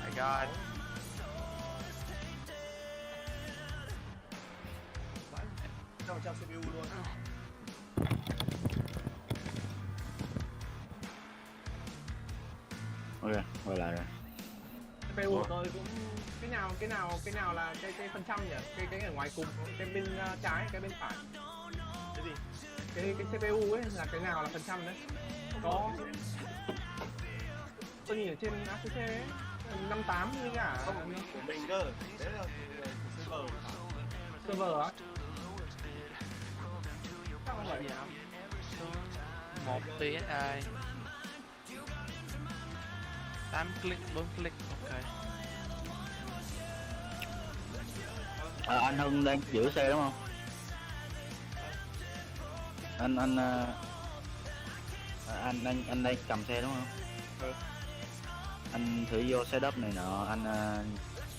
My God. Trong CPU luôn. Ok, quay lại rồi. CPU của tôi cũng cái nào là cái phần trăm nhỉ? Cái ở ngoài cùng, cái bên trái, cái bên phải. Cái gì? Cái CPU ấy là cái nào là phần trăm đấy? Có. Tôi nhìn ở trên ACC ấy, 58 với cả Không, của mình cơ. Đấy là server. server á. Chắc không phải gì nào. 1 PSI 8 click 4 click. Ok. Anh Hưng đang giữ xe đúng không? Anh đang cầm xe đúng không? Ừ. Anh thử vô setup này nọ, anh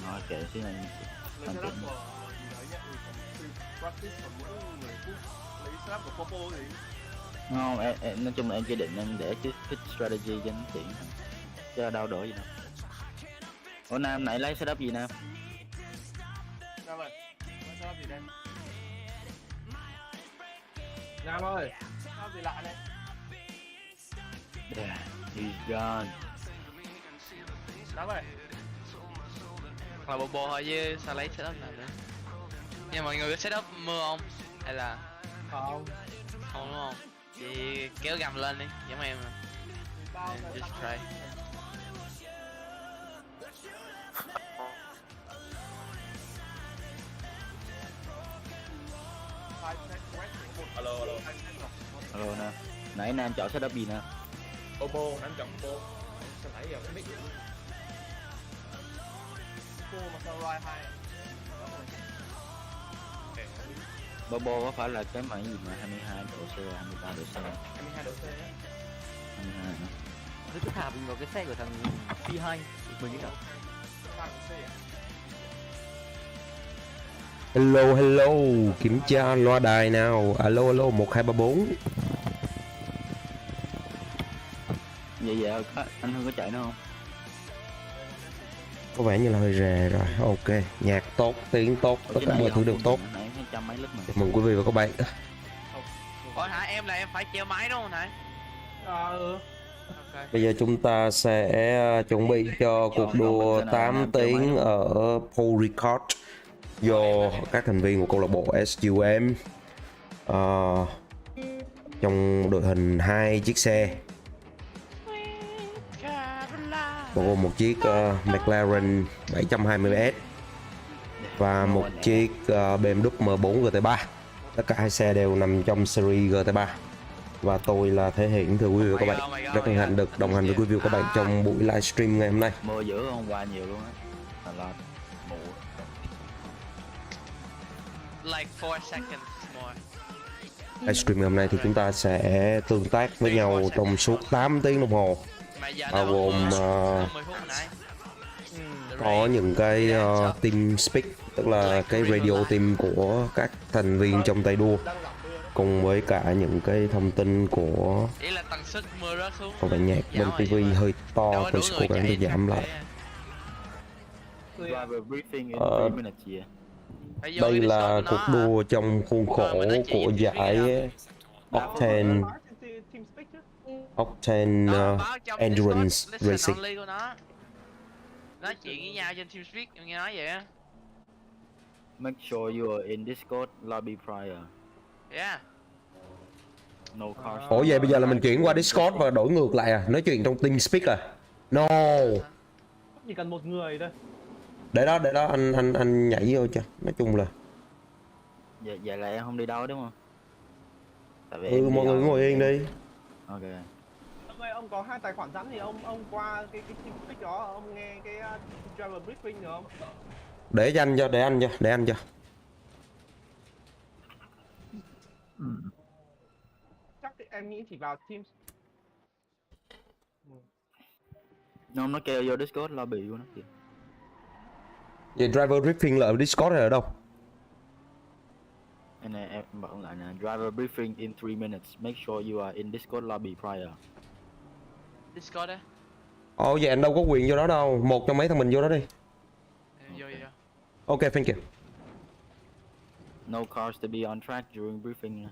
ngồi kệ xíu này. Lên Anh setup chỉnh. của đấy nhá, practice của mỗi 10 phút. Lấy setup của Popo gì? Không, em nói chung là em chỉ định em để cái strategy cho nó tiện thôi. Chứ đâu đổi gì đâu. Ủa Nam nãy lấy setup gì Nam? Sao vậy? Lấy setup gì đây? Nam ơi, Setup gì lạ đây? Yeah, he's gone. Sao vậy? Hoặc là Bobo thôi chứ sao lấy setup nào nữa. Nhưng mọi người có setup mưa không? Hay là không. không đúng không? Thì kéo gầm lên đi, giống em mà. Bao Just giờ try. Alo. Alo Nam. Nãy Nam chọn setup gì Nam? Popo, anh chọn Popo. Sao nãy giờ cái mic vậy? Popo mà sao ride hay? Bobo có phải là cái máy gì mà 22 độ C, 23 độ C? 22 độ C á. 22 hả? Cứ thả mình vào cái xe của thằng P2 mình nghĩ nào. 23 độ C à? Hello, kiểm tra loa đài nào. Alo, 1, 2, 3, 4. Vậy anh Hưng có chạy nữa không? Có vẻ như là hơi rè rồi. Ok, nhạc tốt, tiếng tốt, tất cả mọi thứ đều tốt. Nãy thấy trăm mấy lít mà. Chào mừng quý vị và các bạn. Ủa hả, em là em phải treo máy đúng không Thái? Ok. Bây giờ chúng ta sẽ chuẩn bị cho cuộc đua 8 tiếng ở Paul Ricard do các thành viên của câu lạc bộ SUM trong đội hình 2 chiếc xe, bao gồm một chiếc McLaren 720S và một chiếc BMW M4 GT3. Tất cả hai xe đều nằm trong series GT3 và tôi là Thể Hiện, thưa quý vị và các bạn. Rất hân hạnh được đồng hành với quý vị và các bạn trong buổi livestream ngày hôm nay. Mưa dữ hôm qua nhiều luôn á. Là mù. Like 4 seconds more. Livestream ngày hôm nay thì chúng ta sẽ tương tác với nhau trong suốt 8 tiếng đồng hồ, Mà giờ bao gồm 10 phút hồi nãy. có những cái team speak, tức là cái radio team của các thành viên trong tay đua, cùng với cả những cái thông tin của Ý là tần suất mưa rớt xuống. con bản nhạc bên TV hơi to, tôi sẽ cố gắng tôi giảm lại. Driver briefing in 3 minutes gì à? Đây là cuộc đua trong khuôn khổ của giải Octane Endurance Racing. Nói chuyện với nhau trên TeamSpeak, em nghe nói vậy á. Make sure you are in Discord lobby prior. Yeah. No cars. Ủa vậy bây giờ là mình chuyển qua Discord và đổi ngược lại à? Nói chuyện trong TeamSpeak à? No. Chỉ cần một người thôi. Để đó anh nhảy vô cho. Nói chung là Vậy là em không đi đâu đúng không? Tại vì mọi người ngồi yên đi. Ok. Ông ơi, ông có 2 tài khoản sẵn thì ông qua cái TeamSpeak đó ông nghe cái driver briefing được không? Để cho anh cho, để anh cho. Chắc thì em nghĩ chỉ vào Teams. Nó kêu vô Discord lobby của nó kìa. Vậy driver briefing là ở Discord hay ở đâu? Anh này em bảo lại nè, driver briefing in 3 minutes. Make sure you are in Discord lobby prior. Discord á. Ồ vậy anh đâu có quyền vô đó đâu. Một trong mấy thằng mình vô đó đi. Vô vô. Ok, thank you. No cars to be on track during briefing.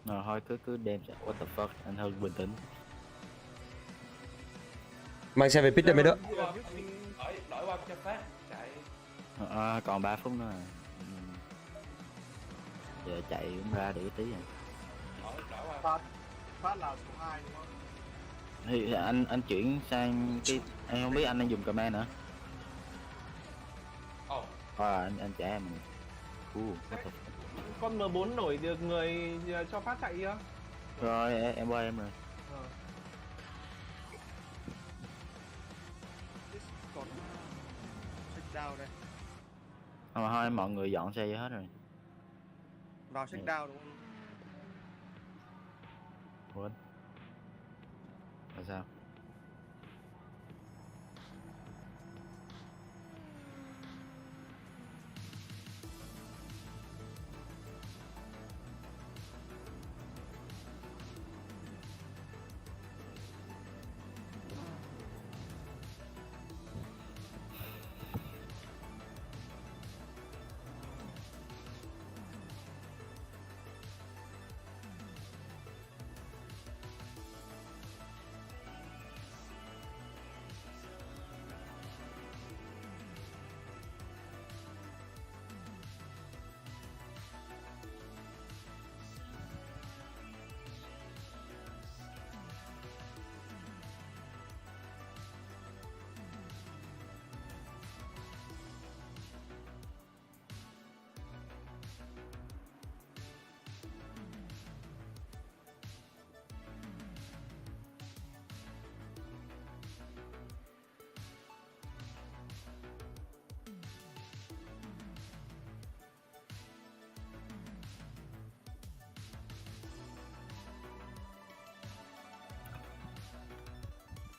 Thôi cứ đem what the fuck, anh hơi bình tĩnh. Mang xe về pit đây mấy đứa. Đổi qua cho Phát chạy. Còn 3 phút nữa à. Giờ chạy cũng ra để tí à. Phát là số 2 đúng không? Thì anh chuyển sang cái, em không biết anh đang dùng command nữa. Anh trả em. What the fuck. Con M4 đổi được người cho Phát chạy chưa? Rồi em qua em rồi. Còn check down đây. Thôi mọi người dọn xe vô hết rồi. Vào check down đúng không? Quên. Là sao?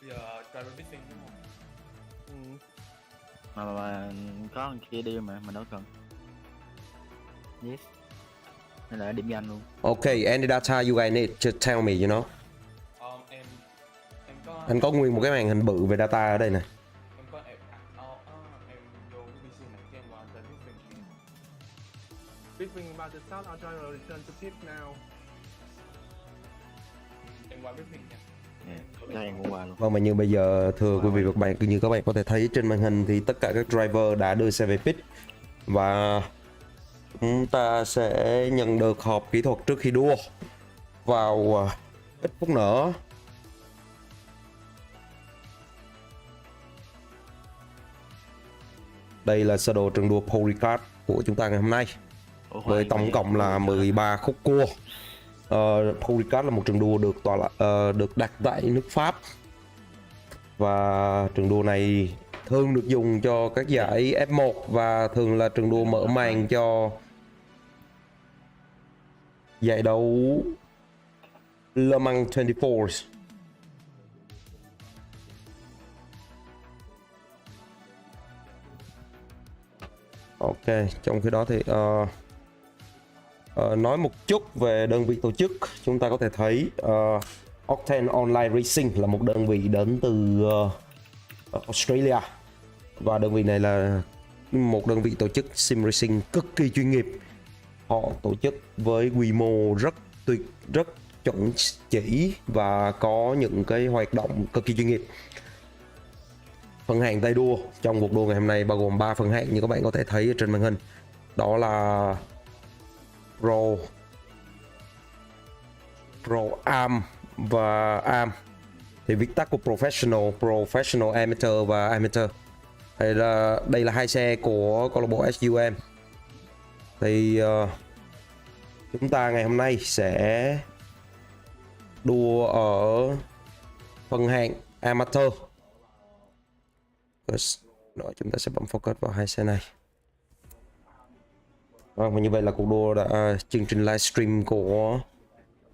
Bây giờ driver missing đúng không? Mà có con kia đi mà đâu cần. Yes. Nên là điểm danh luôn. Okay, any data you guys need, just tell me, you know. Em có Anh có nguyên một cái màn hình bự về data ở đây nè. em có em vô cái PC này cho em qua tới briefing. Briefing about the start, our driver will return to pit now. Em qua briefing nha. Cho em cũng qua luôn. Vâng, và như bây giờ thưa quý vị và các bạn, như các bạn có thể thấy trên màn hình thì tất cả các driver đã đưa xe về pit và chúng ta sẽ nhận được hộp kỹ thuật trước khi đua vào ít phút nữa. Đây là sơ đồ trận đua Paul Ricard của chúng ta ngày hôm nay với tổng cộng là 13 khúc cua. Paul Ricard là một trường đua được đặt tại nước Pháp và trường đua này thường được dùng cho các giải F1 và thường là trường đua mở màn cho giải đấu Le Mans 24. Ok, trong khi đó thì nói một chút về đơn vị tổ chức, chúng ta có thể thấy Octane Online Racing là một đơn vị đến từ Australia và đơn vị này là một đơn vị tổ chức sim racing cực kỳ chuyên nghiệp. Họ tổ chức với quy mô rất chuẩn chỉ và có những cái hoạt động cực kỳ chuyên nghiệp. Phân hạng tay đua trong cuộc đua ngày hôm nay bao gồm 3 phân hạng như các bạn có thể thấy ở trên màn hình. Đó là Pro, Arm và Arm. Thì viết tắt của Professional, Amateur và Amateur. Đây là hai xe của câu lạc bộ SUM. Thì chúng ta ngày hôm nay sẽ đua ở phân hạng Amateur. Rồi chúng ta sẽ bấm focus vào hai xe này. Và như vậy là cuộc đua chương trình livestream của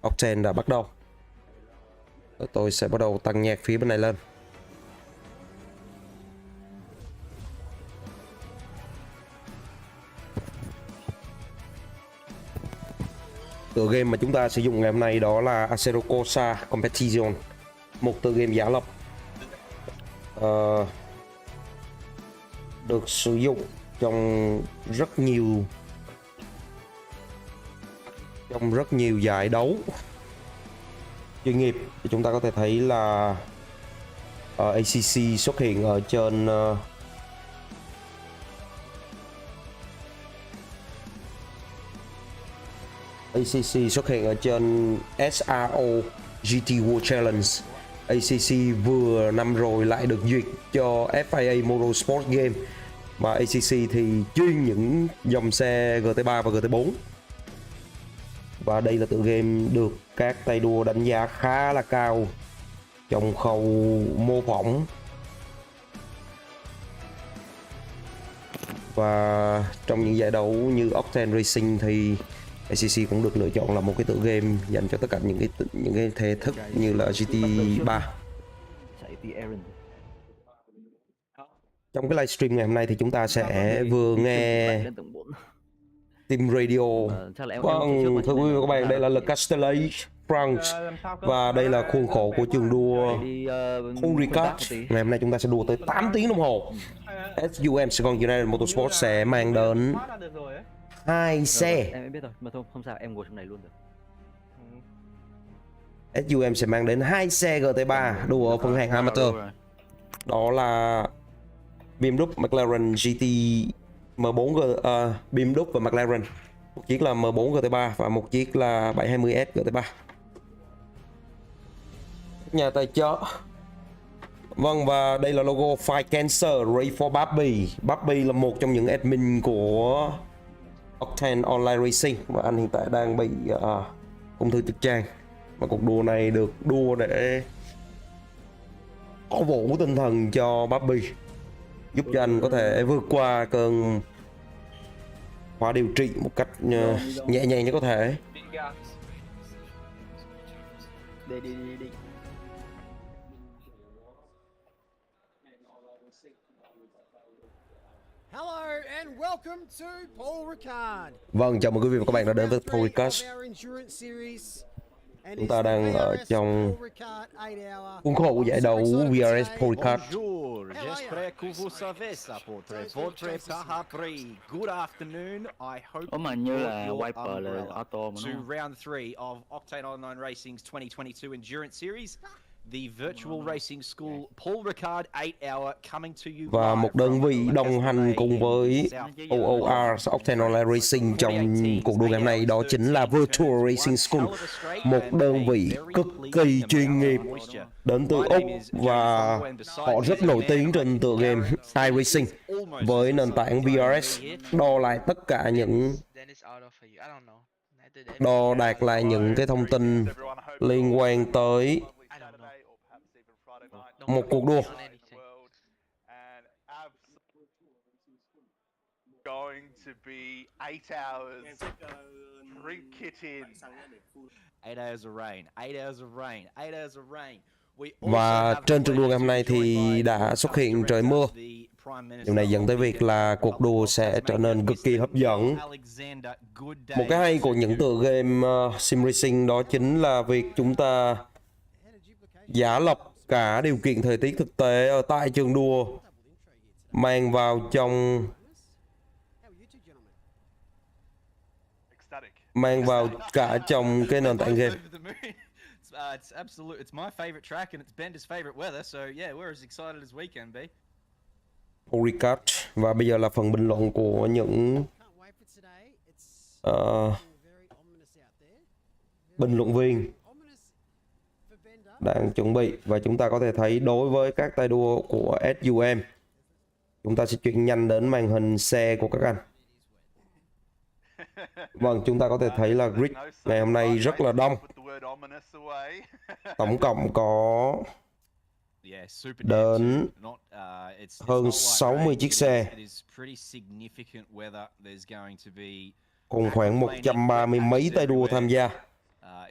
Octane đã bắt đầu. Tôi sẽ bắt đầu tăng nhạc phía bên này lên. Tựa game mà chúng ta sử dụng ngày hôm nay đó là Acero Corsa Competition. một tựa game giả lập được sử dụng trong rất nhiều giải đấu chuyên nghiệp. Chúng ta có thể thấy là ACC xuất hiện ở trên SRO GT World Challenge. ACC vừa năm rồi lại được duyệt cho FIA Motorsport Game, và ACC thì chuyên những dòng xe GT3 và GT4. Và đây là tựa game được các tay đua đánh giá khá là cao trong khâu mô phỏng. Và trong những giải đấu như Octane Racing thì ACC cũng được lựa chọn là một cái tựa game dành cho tất cả những cái thể thức như là GT3. Trong cái livestream ngày hôm nay thì chúng ta sẽ vừa nghe Team Radio. Vâng, thưa quý vị và các bạn, đây là Le Castellet France và đây là khuôn khổ của trường đua Paul Ricard. Ngày hôm nay chúng ta sẽ đua tới 8 tiếng đồng hồ. SUM Sài Gòn United Motorsport sẽ mang đến 2 xe. Em biết rồi, mà thôi, không sao, em ngồi trong này luôn được. SUM sẽ mang đến 2 xe GT3 đua ở phân hạng amateur. Đó là BMW McLaren GT M4 BMW và McLaren. Một chiếc là M4 GT3 và một chiếc là 720S GT3. Nhà tài trợ. Vâng, và đây là logo Fight Cancer Race for Barbie. Barbie là một trong những admin của Octane Online Racing và anh hiện tại đang bị ung thư trực tràng. Và cuộc đua này được đua để cổ vũ tinh thần cho Barbie, giúp cho anh có thể vượt qua cơn khóa điều trị một cách nhẹ nhàng nhất có thể. Đi. Hello and welcome to Paul Ricard. Vâng, chào mừng quý vị và các bạn đã đến với Paul Ricard. Chúng ta đang ở trong khuôn khổ của giải đấu VRS Paul Ricard. Ủa mà như là wiper là auto mà to đúng không? round 3 of Octane Online Racing's 2022 Endurance Series. The virtual racing school Paul Ricard 8-hour coming to you. Và một đơn vị đồng hành cùng với OOR Octane Online Racing trong cuộc đua ngày hôm nay đó chính là Virtual Racing School, một đơn vị cực kỳ chuyên nghiệp đến từ Úc và họ rất nổi tiếng trên tựa game iRacing với nền tảng VRS, đo lại tất cả những đo đạt lại những cái thông tin liên quan tới một cuộc đua. Going to be 8 hours. Drink it in. 8 hours of rain, 8 hours of rain, 8 hours of rain. Và trên trường đua ngày hôm nay thì đã xuất hiện trời mưa. Điều này dẫn tới việc là cuộc đua sẽ trở nên cực kỳ hấp dẫn. Một cái hay của những tựa game sim racing đó chính là việc chúng ta giả lập cả điều kiện thời tiết thực tế ở tại trường đua mang vào cả trong cái nền tảng game. It's my favorite track and it's Bender's favorite weather, so yeah, we're as excited as we can be. Paul Ricard. Và bây giờ là phần bình luận của những bình luận viên đang chuẩn bị, và chúng ta có thể thấy đối với các tay đua của SUM, chúng ta sẽ chuyển nhanh đến màn hình xe của các anh. Vâng, chúng ta có thể thấy là grid ngày hôm nay rất là đông. Tổng cộng có đến hơn 60 chiếc xe, cùng khoảng 130 mấy tay đua tham gia.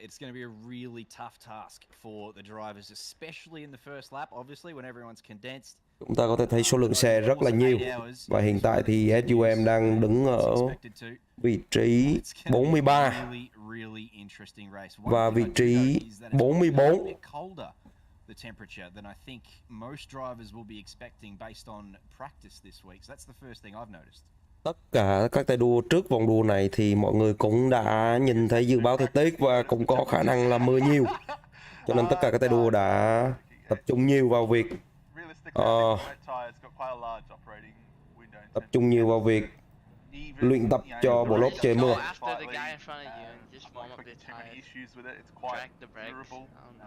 It's going to be a really tough task for the drivers, especially in the first lap, obviously, when everyone's condensed. Chúng ta có thể thấy số lượng xe rất là nhiều, và hiện tại thì SUM đang đứng ở vị trí 43 và vị trí 44 the temperature than I think most drivers will be expecting based on practice this week. So that's the first thing I've noticed. Tất cả các tay đua trước vòng đua này thì mọi người cũng đã nhìn thấy dự báo thời tiết và cũng có khả năng là mưa nhiều. Cho nên tất cả các tay đua đã tập trung nhiều vào việc luyện tập cho bộ lốp trời mưa.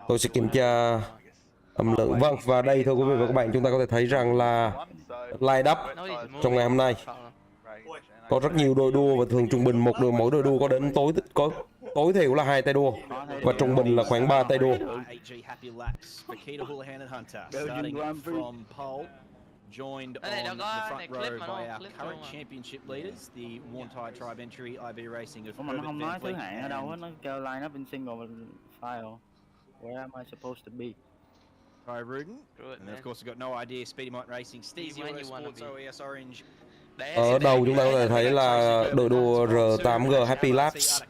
Tôi sẽ kiểm tra âm lượng. Vâng, và đây thưa quý vị và các bạn, chúng ta có thể thấy rằng là line up trong ngày hôm nay có rất nhiều đội đua và thường trung bình mỗi đội đua có đến tối thiểu là 2 tay đua và trung bình là khoảng 3 tay đua. Joined on the front row by our current championship leaders, the Warntide Tribe Entry IB Racing of Mà nó không nói thứ hạng ở đâu hết, nó kêu line up in single file. Where am I supposed to be? Ty Rudin, and then of course we've got No Idea, Speedy Mite Racing, Steezy Auto Sports, OES Orange. Ở đầu chúng ta có thể thấy là đội đua R8G Happy Laps.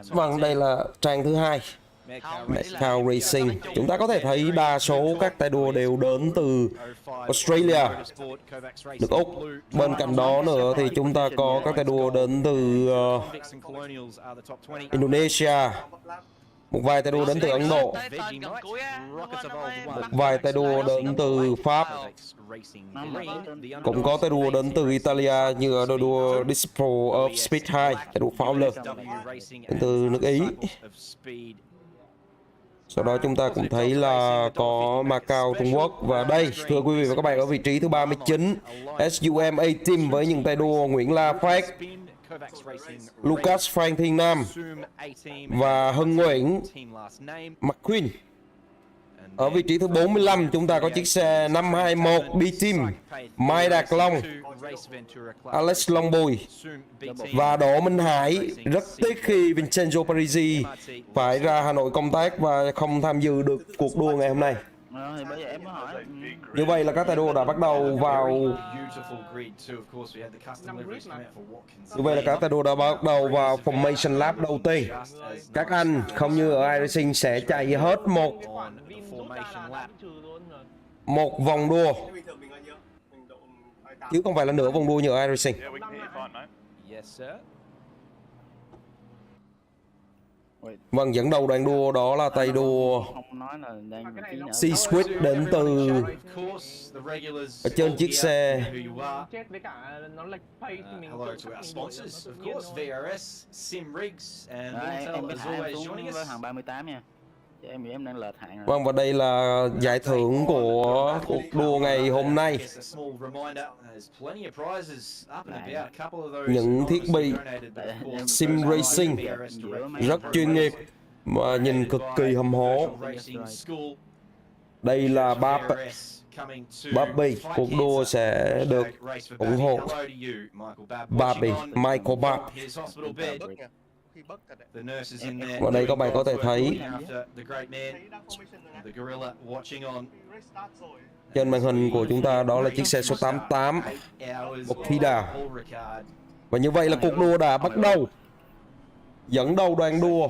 Vâng, đây là trang thứ hai, Octane Racing. Chúng ta có thể thấy đa số các tay đua đều đến từ Australia, nước Úc. Bên cạnh đó nữa thì chúng ta có các tay đua đến từ Indonesia, một vài tay đua đến từ Ấn Độ, một vài tay đua đến từ Pháp, cũng có tay đua đến từ Italia như ở đội đua Dispo of Speed 2, tay đua Fowler đến từ nước Ý. Sau đó chúng ta cũng thấy là có Macau, Trung Quốc. Và đây, thưa quý vị và các bạn, ở vị trí thứ 39, SUM A Team với những tay đua Nguyễn La Phát, Lucas Frank Thiên Nam và Hưng Nguyễn McQueen. Ở vị trí thứ 45 chúng ta có chiếc xe 521 B-Team Mai Đạt Long, Alex Long Bùi và Đỗ Minh Hải. Rất tiếc khi Vincenzo Parisi phải ra Hà Nội công tác và không tham dự được cuộc đua ngày hôm nay. Như vậy là các tay đua đã bắt đầu vào formation lap đầu tiên. Các anh không như ở iRacing sẽ chạy hết một vòng đua chứ không phải là nửa vòng đua như ở iRacing. Vâng, dẫn đầu đoàn đua đó là tay đua C-Squid đến từ ở trên chiếc xe Hello to our sponsors, of course, VRS, Simrigs, and Intel as always joining us. Hàng 38 nha. Em đang lệch hạng rồi. Vâng, và đây là giải thưởng của cuộc đua ngày hôm nay. Những thiết bị sim racing rất chuyên nghiệp mà nhìn cực kỳ hầm hố. Đây là Barbie. Cuộc đua sẽ được ủng hộ Barbie, Michael Barbie. Và đây các bạn có thể thấy trên màn hình của chúng ta đó là chiếc xe số 88 Octane. Và như vậy là cuộc đua đã bắt đầu. Dẫn đầu đoàn đua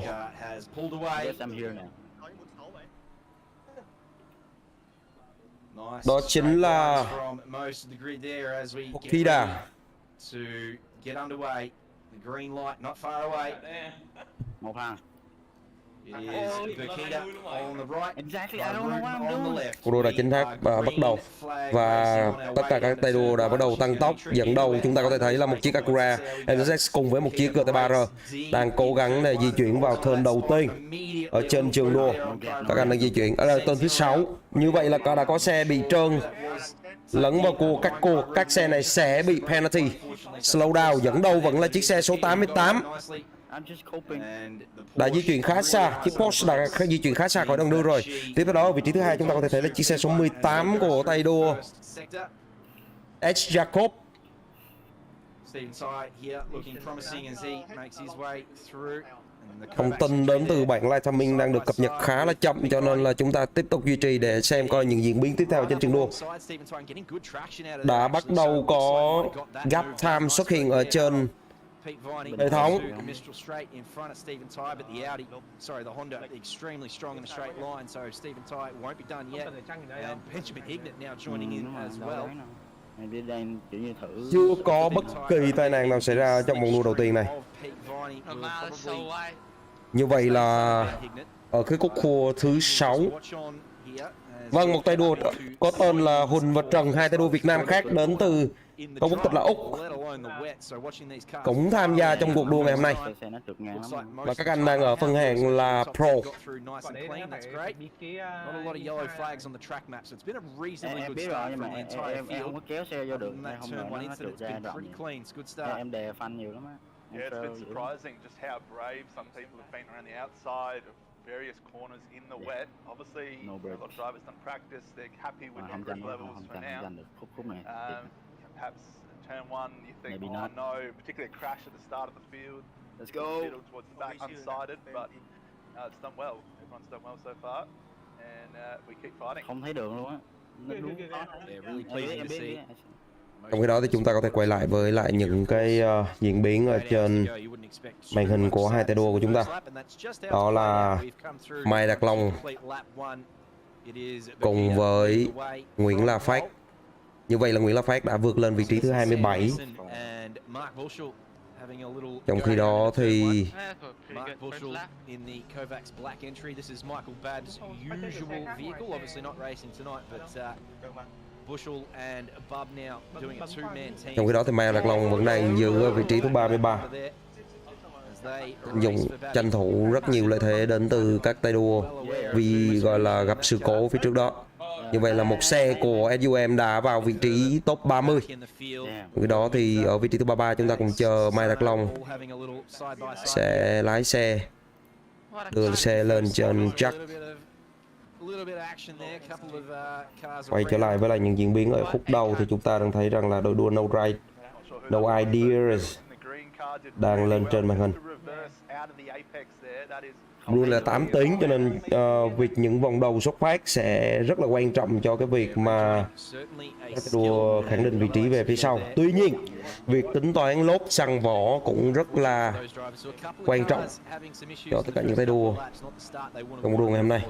đó chính là Octane. The green light not far away. Một hàng. It is Burkina on the right. Exactly, I don't know what I'm doing. Cuộc đua đã chính thức và bắt đầu. Và tất cả các tay đua đã bắt đầu tăng tốc. Dẫn đầu chúng ta có thể thấy là một chiếc Acura NSX cùng với một chiếc GT3R đang cố gắng để di chuyển vào turn đầu tiên ở trên trường đua. Các anh đang di chuyển ở đây turn thứ 6. Như vậy là đã có xe bị trơn lẫn vào các xe này sẽ bị penalty. Slow down. Dẫn đầu vẫn là chiếc xe số 88 đã di chuyển khá xa. Chiếc Porsche đã di chuyển khá xa khỏi đường đua rồi. Tiếp theo đó ở vị trí thứ hai chúng ta có thể thấy là chiếc xe số 18 của tay đua H. Jacob. Thông tin đến từ bản live timing đang được cập nhật khá là chậm, cho nên là chúng ta tiếp tục duy trì để xem coi những diễn biến tiếp theo trên trường đua. Đã bắt đầu có gap time xuất hiện ở trên Pete Viney. Hệ thống. The Mistral straight in front of Stephen Ty, but the Audi, sorry, the Honda extremely strong in a straight line, so Stephen Ty won't be done yet. And Benjamin Hignett now joining in as well. Chưa có bất kỳ tai nạn nào xảy ra trong vòng đua đầu tiên này. Như vậy là ở cái khúc cua thứ 6. Vâng, một tay đua có tên là Huỳnh và Trần, hai tay đua Việt Nam khác đến từ có quốc tịch là Úc, cũng tham gia trong cuộc đua ngày hôm nay. Và các anh đang ở phân hạng là Pro. Em đè phanh nhiều lắm á. Yeah, it's been surprising just how brave some people have been around the outside of various corners in the wet. Obviously, a lot of drivers done practice. They're happy with their grip levels for now. Perhaps turn one, you think, oh no, particularly a crash at the start of the field. Let's go. Middle towards the back, unsighted, but it's done well. Everyone's done well so far, and we keep fighting. Không thấy đường luôn á. Yeah, really pleasing to see. Trong khi đó thì chúng ta có thể quay lại với lại những cái diễn biến ở trên màn hình của hai tay đua của chúng ta. Đó là Mai Đạt Long cùng với Nguyễn La Phát. Như vậy là Nguyễn La Phát đã vượt lên vị trí thứ 27. Trong khi đó thì Mai Đạt Long vẫn đang giữ ở vị trí thứ 33. Dùng tranh thủ rất nhiều lợi thế đến từ các tay đua vì gọi là gặp sự cố phía trước đó. Như vậy là một xe của SUM đã vào vị trí top 30. Cái đó thì ở vị trí thứ 33 chúng ta cùng chờ Mai Đạt Long sẽ lái xe đưa xe lên trên track. Quay trở lại với lại những diễn biến ở khúc đầu thì chúng ta đang thấy rằng là đội đua No Ideas đang lên trên màn hình. Luôn là 8 tiếng cho nên việc những vòng đầu xuất phát sẽ rất là quan trọng cho cái việc mà các đua khẳng định vị trí về phía sau. Tuy nhiên, việc tính toán lốp xăng vỏ cũng rất là quan trọng cho tất cả những tay đua trong đua ngày hôm nay.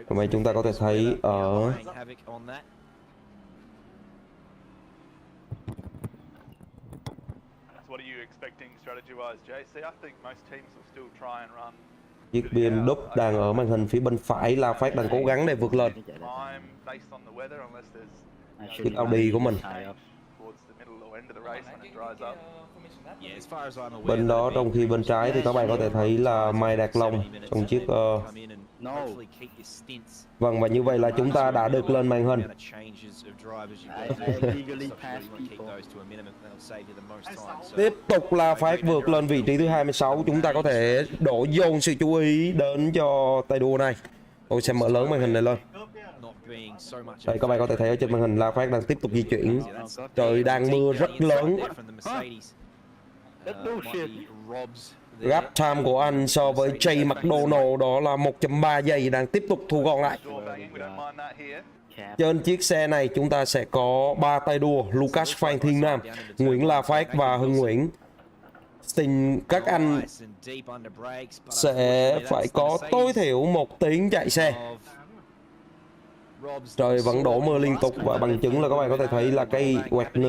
Hôm nay chúng ta có thể thấy ở chiếc BMW đang ở màn hình phía bên phải là Phát đang cố gắng để vượt lên chiếc Audi của mình. Bên đó trong khi bên trái thì các bạn có thể thấy là Mai Đạt Long trong chiếc vâng, và như vậy là chúng ta đã được lên màn hình. Tiếp tục là Phát vượt lên vị trí thứ 26. Chúng ta có thể đổ dồn sự chú ý đến cho tay đua này. Tôi sẽ mở lớn màn hình này lên. Đây các bạn có thể thấy ở trên màn hình là Phát đang tiếp tục di chuyển. Trời đang mưa rất lớn. Gap time của anh so với Jay McDonald đó là 1.3 giây, đang tiếp tục thu gọn lại. Trên chiếc xe này chúng ta sẽ có 3 tay đua: Lucas Phan Thiên Nam, Nguyễn La Phát và Hưng Nguyễn. Các anh sẽ phải có tối thiểu 1 tiếng chạy xe. Trời vẫn đổ mưa liên tục và bằng chứng là các bạn có thể thấy là cây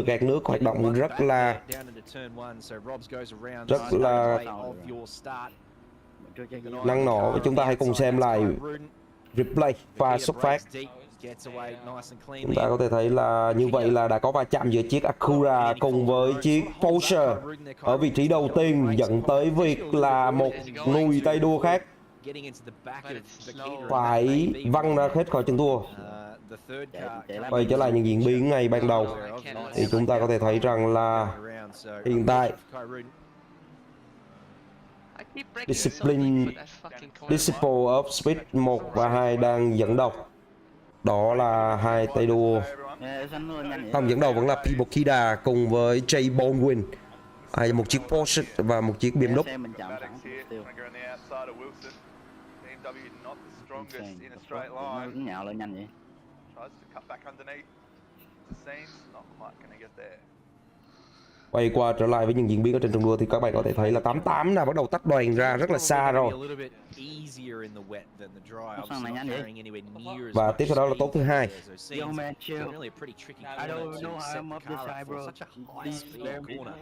gạt nước hoạt động rất là năng nổ. Chúng ta hãy cùng xem lại replay pha xuất phát. Chúng ta có thể thấy là như vậy là đã có va chạm giữa chiếc Acura cùng với chiếc Porsche ở vị trí đầu tiên, dẫn tới việc là một nùi tay đua khác phải văng ra hết khỏi chân đua. Quay trở lại những diễn biến ngày ban đầu thì chúng ta có thể thấy rằng là hiện tại Disciple of Speed 1 và 2 đang dẫn đầu. Đó là hai tay đua. Không, dẫn đầu vẫn là People Kida cùng với Jay Baldwin. Một chiếc Porsche và một chiếc BMW. BMW not the strongest in a straight line. Nhạo lên nhanh vậy. Tries to cut back underneath. The seams not quite going to get there. Quay qua trở lại với những diễn biến ở trên trường đua thì các bạn có thể thấy là 88 đã bắt đầu tách đoàn ra rất là xa rồi. Và tiếp theo đó là tốt thứ hai.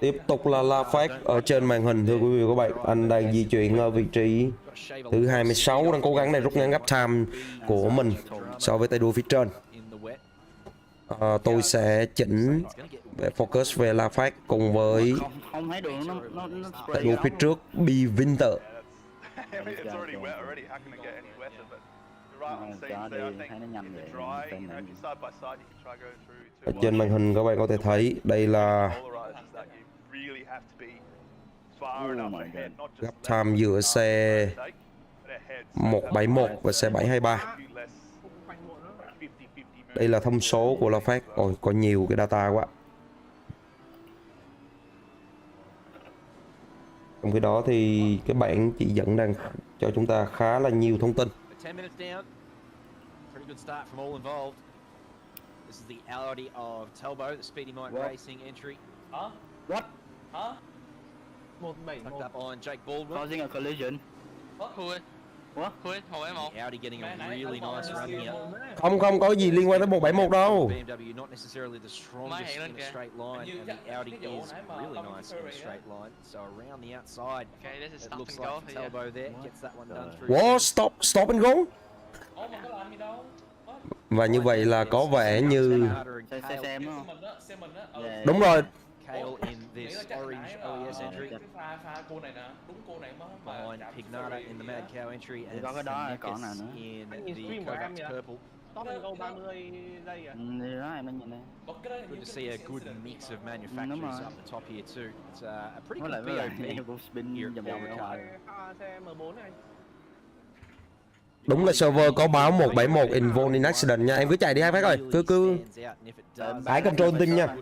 Tiếp tục là Phát ở trên màn hình, thưa quý vị và các bạn. Anh đang di chuyển ở vị trí thứ 26, đang cố gắng để rút ngắn gap time của mình so với tay đua phía trên. Tôi sẽ chỉnh về focus về La Phát cùng với tay đua phía trước B Winter. Ở trên màn hình các bạn có thể thấy đây là gap time giữa xe 171 và xe 723. Đây là thông số của La Phát. Ôi, có nhiều cái data quá. Trong khi đó thì cái bảng chỉ dẫn đang cho chúng ta khá là nhiều thông tin. What? 171. Causing a collision. Khuôn, hồi em một. Không có gì liên quan tới 171 đâu. Máy hẹn lên kìa. Okay, this is stop and go here. What? Stop and go? Và như vậy là có vẻ như Xem đúng rồi. In this orange OES entry. Behind Pignata in the Mad Cow entry and Fennicus in the Kovacs purple. Stop and go 30 giây à? Đó em đang nhìn đây. Good to see a good mix of manufacturers up the top here too. It's a pretty good BOP here at Paul Ricard. Xe M4 này. Đúng là server có báo 171 involved in accident nha. Em cứ chạy đi hai Phát ơi. Cứ hãy control team nha.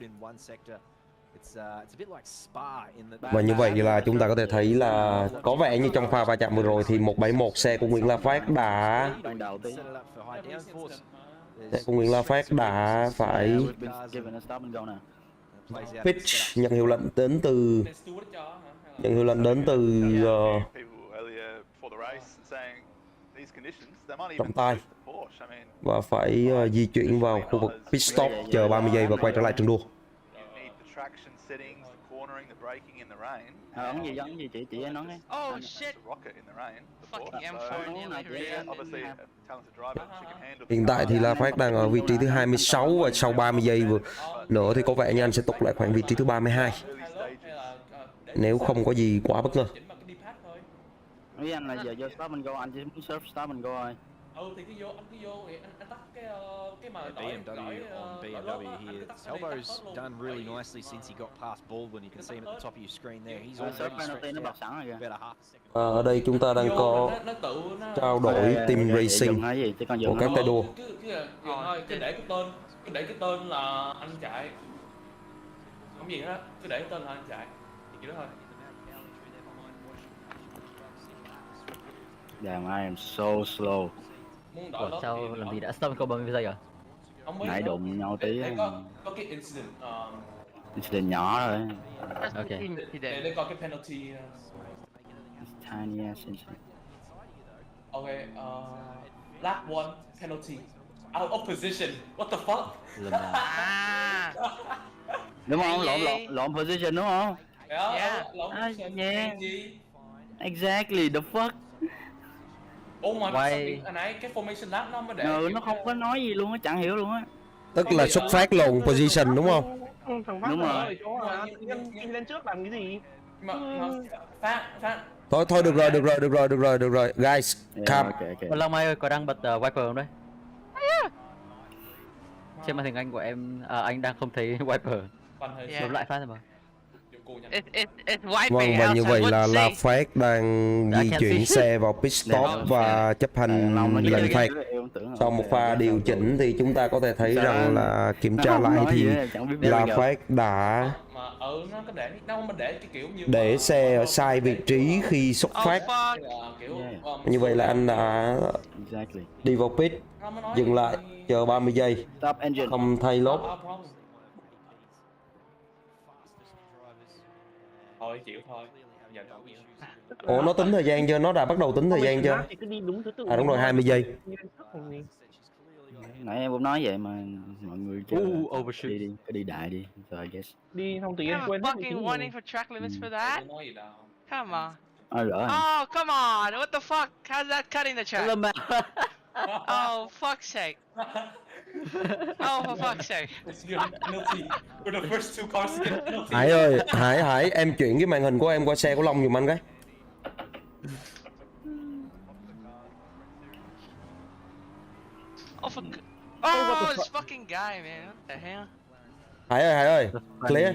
Và như vậy là chúng ta có thể thấy là có vẻ như trong pha va chạm vừa rồi thì 171 xe của Nguyễn La Phát đã phải pitch, nhận hiệu lệnh đến từ trọng tài và phải di chuyển vào khu vực pit stop chờ 30 giây và quay trở lại trường đua. Ấn gì chị nói nghe. Oh shit. Fucking M4 Hiện tại thì La Phát đang ở vị trí thứ 26 và sau 30 giây nữa thì có vẻ như anh sẽ tụt lại khoảng vị trí thứ 32. Nếu không có gì quá bất ngờ. Với anh là giờ vô stop and go, anh chỉ muốn surf stop and go thôi. Thì cứ vô, anh tắt cái mà BMW on BMW here. Talbo's done really nicely since he got past Baldwin. You can see him at the top of your screen there. He's already stretched out about a half second. Ở đây chúng ta đang có trao đổi team racing của các tay đua. Cứ để cái tên là anh chạy. Không gì hết, cứ để cái tên là anh chạy. Thì kiểu đó thôi. Damn, I am so slow. Sao làm gì đã stop câu 30 giây rồi? Nãy đụng nhau tí. Có cái incident nhỏ thôi. Ok. Để coi cái penalty. Tiny ass incident. Okay, lap one penalty. Out of position. What the fuck? Đúng không? Lộn position đúng không? Yeah. Yeah. Exactly, the fuck. Oh my god, anh ấy cái formation lap nó mới để. Nó không có nói gì luôn á, chẳng hiểu luôn á. Tức là xuất phát lộn position đúng không? Đúng rồi. Anh lên trước làm cái gì? Phát. Thôi được rồi. Guys, calm. Long Mai ơi, có đang bật wiper không đấy? Trên màn hình anh của em, anh đang không thấy wiper. Bấm lại Phát rồi mà. Vâng, và như vậy là La Phát đang di chuyển xe vào pit stop và chấp hành lệnh phạt. sau một pha điều chỉnh thì chúng ta có thể thấy rằng là kiểm tra lại thì là Phát đã để xe ở sai vị trí khi xuất phát. Như vậy là anh đã đi vào pit, dừng lại chờ 30 giây, không thay lốp. Thôi chịu thôi. Ủa nó tính thời gian chưa? Nó đã bắt đầu tính thời gian chưa? À đúng rồi, 20 giây. Nãy em cũng nói vậy mà mọi người đi đại đi. So I guess. Đi không tự nhiên quên hết. Fucking warning for track limits for that? Come on. Lỡ. Oh, come on. What the fuck? How's that cutting the track? Oh, fuck's sake. Oh, for fuck's sake. Hải ơi, Hải em chuyển cái màn hình của em qua xe của Long giùm anh cái. Oh, this fucking guy, man. What the hell? Hải ơi, clear.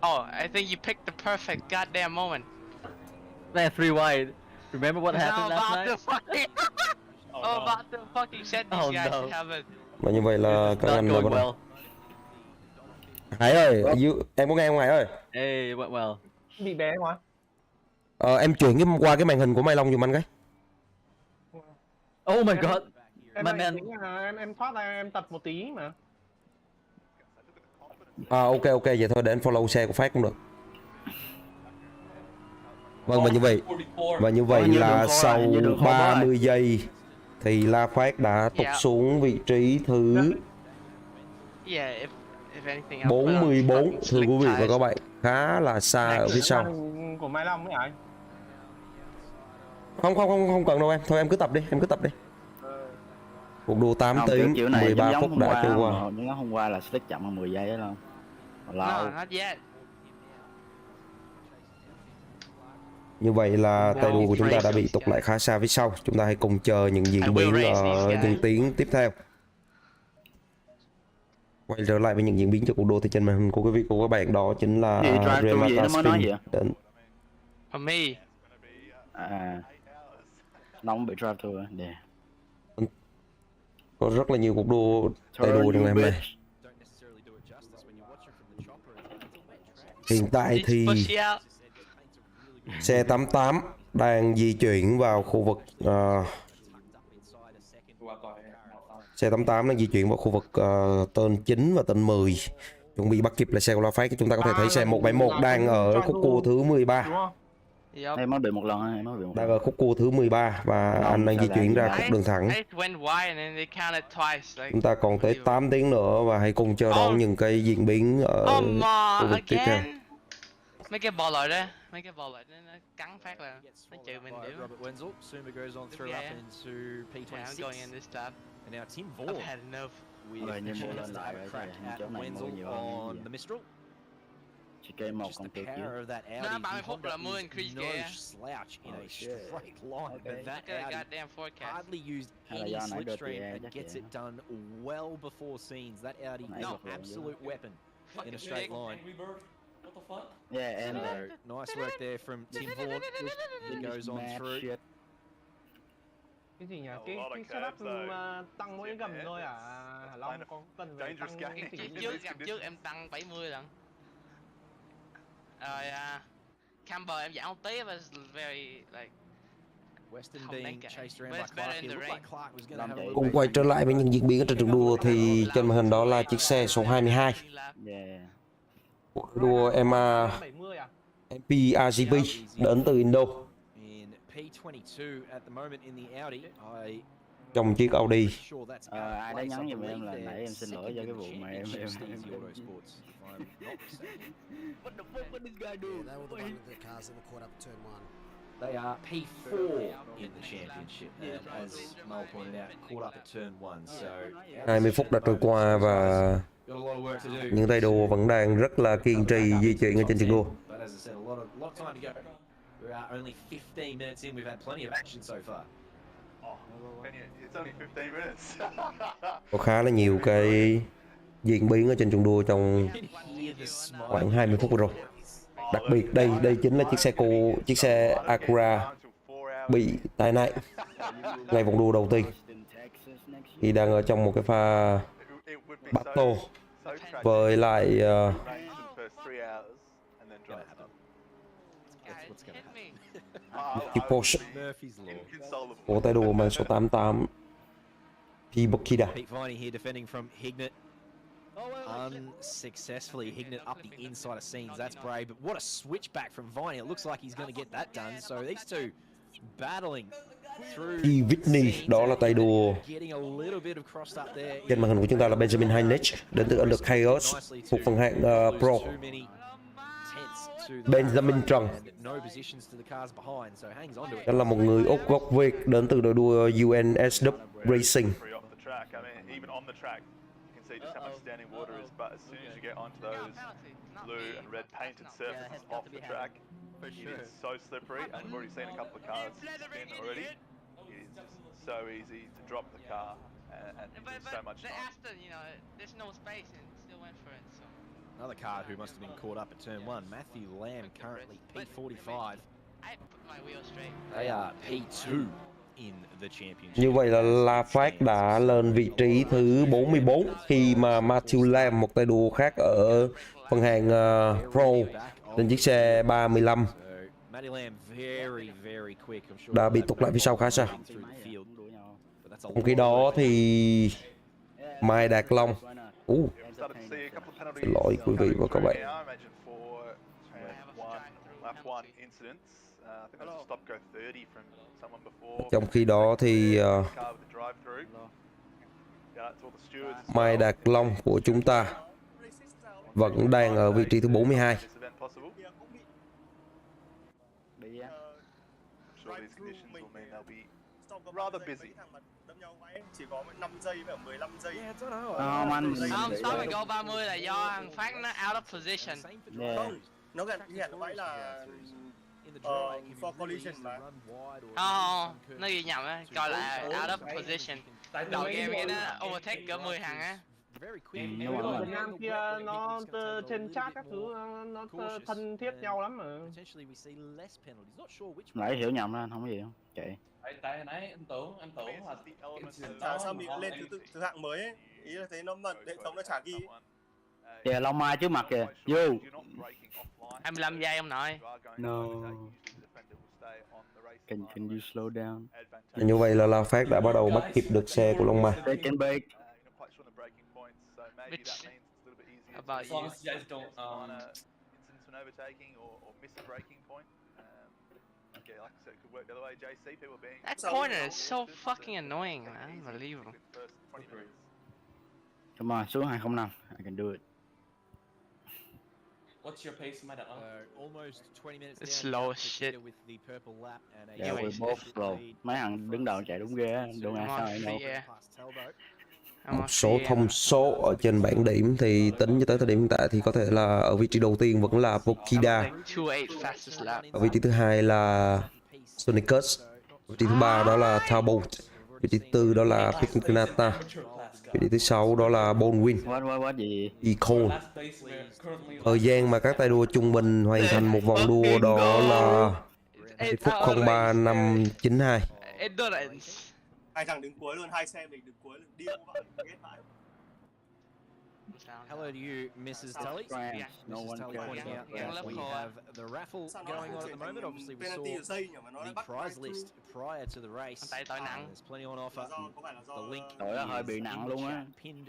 Oh, I think you picked the perfect goddamn moment. Man, 3 wide. Remember what happened last night? About to fucking set these guys to heaven. Và như vậy là các anh là bắt đầu. Hải ơi, em có nghe không Hải ơi? Hey, went well. Bị bé quá. Em chuyển qua cái màn hình của Mai Long giùm anh cái. Oh my god. Em thoát ra em tật một tí mà. Ok vậy thôi để anh follow xe của Phát cũng được. Vâng, và như vậy là sau 30 giây thì La Phát đã tụt xuống vị trí thứ 44, thưa quý vị và các bạn, khá là xa ở phía sau. Của Mai Long ấy hả? Không cần đâu em, thôi em cứ tập đi. Cuộc đua 8 tiếng 13 phút đã trôi qua. Hôm qua là stick chậm hơn 10 giây đó không? No, not yet. Như vậy là tay đua của chúng ta đã bị tụt lại khá xa phía sau. Chúng ta hãy cùng chờ những diễn biến ở những tiếng tiếp theo. Quay trở lại với những diễn biến cho cuộc đua thì trên màn hình của quý vị của các bạn, đó chính là Ricards đến. For me. Nó không bị drive through nè. Có rất là nhiều cuộc đua tay đua trong ngày hôm nay. Hiện tại thì xe 88 đang di chuyển vào khu vực xe 88 đang di chuyển vào khu vực tên 9 và tên 10, chuẩn bị bắt kịp lại xe của La Phát. Chúng ta có thể thấy xe 171 đang ở khúc cua thứ 13. Em mới bị một lần, đang ở khúc cua thứ 13 và anh đang di chuyển ra khúc đường thẳng. Chúng ta còn tới 8 tiếng nữa và hãy cùng chờ đón những cái diễn biến ở khu vực tiếp theo. Mấy cái bò lại đó, nó cắn Phát là nó trừ mình điểm. I'm going in this time. I've had enough. Chỉ cây một còn kịp chứ. Nó 30 phút là mưa increase kìa. Goddamn forecast. Hardly used any slipstream and gets it done well before scenes. That Audi is an absolute weapon in a straight line. What the fuck? Yeah, and nice work there from Tim Vaughan. It goes on through. Cái gì nhỉ? Cái setup tăng mỗi gầm thôi à? Long có cần phải tăng cái trước em tăng 70 lần. Rồi camber em giảm một tí và very like cùng quay trở lại với những diễn biến ở trên trường đua thì trên màn hình đó là chiếc xe số 22 cuộc đua MPRGP đến từ Indo trong chiếc Audi. Ai đã nhắn giùm em là nãy em xin lỗi cho cái vụ mà em What the fuck did this guy do? They were the one of the cars that were caught up turn 1. They are P4 in the championship, as Mel pointed out, caught up at turn 1. So 20 phút đã trôi qua và những tay đua vẫn đang rất là kiên trì di chuyển ở trên trường đua. But as I said, a lot of time to go. We're only 15 minutes in. We've had plenty of action so far. It's only 15 minutes. Có khá là nhiều cái diễn biến ở trên trường đua trong khoảng 20 phút vừa rồi. Đặc biệt đây chính là chiếc xe Acura bị tai nạn ngay vòng đua đầu tiên khi đang ở trong một cái pha battle với lại chiếc Porsche của tay đua mang số 88 Pibokida. Pete Viney here defending from Hignett. Unsuccessfully, Hignett up the inside of scenes. That's brave, but what a switchback from Viney. It looks like he's going to get that done. So these two battling through. Whitney, đó là tay đua. Getting a little bit of crossed up there. Trên màn hình của chúng ta là Benjamin Heinrich đến từ Under Chaos thuộc phần hạng Pro. Benjamin Trần, đó là một người Úc gốc Việt đến từ đội đua UNSW Racing. Another car who must have been caught up at turn 1. Matthew Lamb currently P45. They are P2 in the championship. Như vậy là Phát đã lên vị trí thứ 44 khi mà Matthew Lamb, một tay đua khác ở phần hạng Pro, trên chiếc xe 35 đã bị tụt lại phía sau khá xa. Trong khi đó thì Mai Đạt Long, xin lỗi quý vị và các bạn. Trong khi đó thì Mai Đạt Long của chúng ta vẫn đang ở vị trí thứ 42. Chỉ có 5 giây và 15 giây. Không, stop and go 30 là do thằng Phát nó out of position. Không, nó gần vậy là for collision mà. Nó ghi nhầm á, coi là out of position. Đầu game kia nó overtake cỡ 10 thằng á. Việt Nam kia nó trên chat các thứ nó thân thiết nhau lắm mà. Nãy hiểu nhầm đó, anh không có gì không? Chạy. Tại nãy em tưởng là sao mình lên thứ hạng mới ấy, ý là thấy nó mật hệ thống nó chả ghi. Kìa Long Mai trước mặt kìa, vô. 25 giây ông nội. No. Can you slow down? Như vậy là Phát đã bắt đầu bắt kịp được xe của Long Mai. About you. That corner is so fucking annoying, man. Unbelievable. Come on, xuống 205. I can do it. What's your pace, my dad? Almost 20 minutes It's slow as shit. with the purple lap and Yeah, we're both slow. Mấy thằng đứng đầu chạy đúng ghê á, đâu ai sao vậy đâu. Một số thông số ở trên bảng điểm thì tính cho tới thời điểm hiện tại thì có thể là ở vị trí đầu tiên vẫn là Pokida, ở vị trí thứ hai là Sonicus, vị trí thứ ba đó là Talbot, vị trí thứ tư đó là Pignata, vị trí thứ sáu đó là Bonwin, Icon. Thời gian mà các tay đua trung bình hoàn thành một vòng đua đó là 2 phút 03.592. Hai thằng đứng cuối luôn, hai xe mình đứng cuối luôn, điêu vậy, ghét vãi. Hello to you, Mrs. Tully. Yeah, Mrs. Tully pointing out that we have the raffle going on at the moment. Obviously, we saw the prize list prior to the race. There's plenty on offer. The link hơi bị nặng luôn á,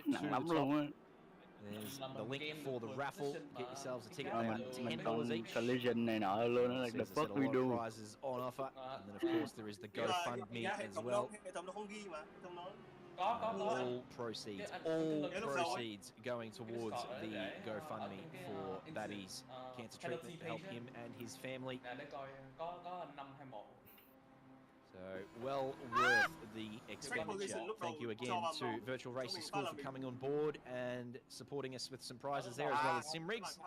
nặng lắm luôn á. There's the link for the raffle. Get yourselves a ticket. They're $10 each. Collision này nọ luôn á, the fuck we do. Prizes on offer, and then of course there is the GoFundMe as well. All proceeds going towards the GoFundMe for Babby's cancer treatment to help him and his family. So well worth the expenditure. Thank you again to Virtual Racing School for coming on board and supporting us with some prizes there, as well as sim rigs.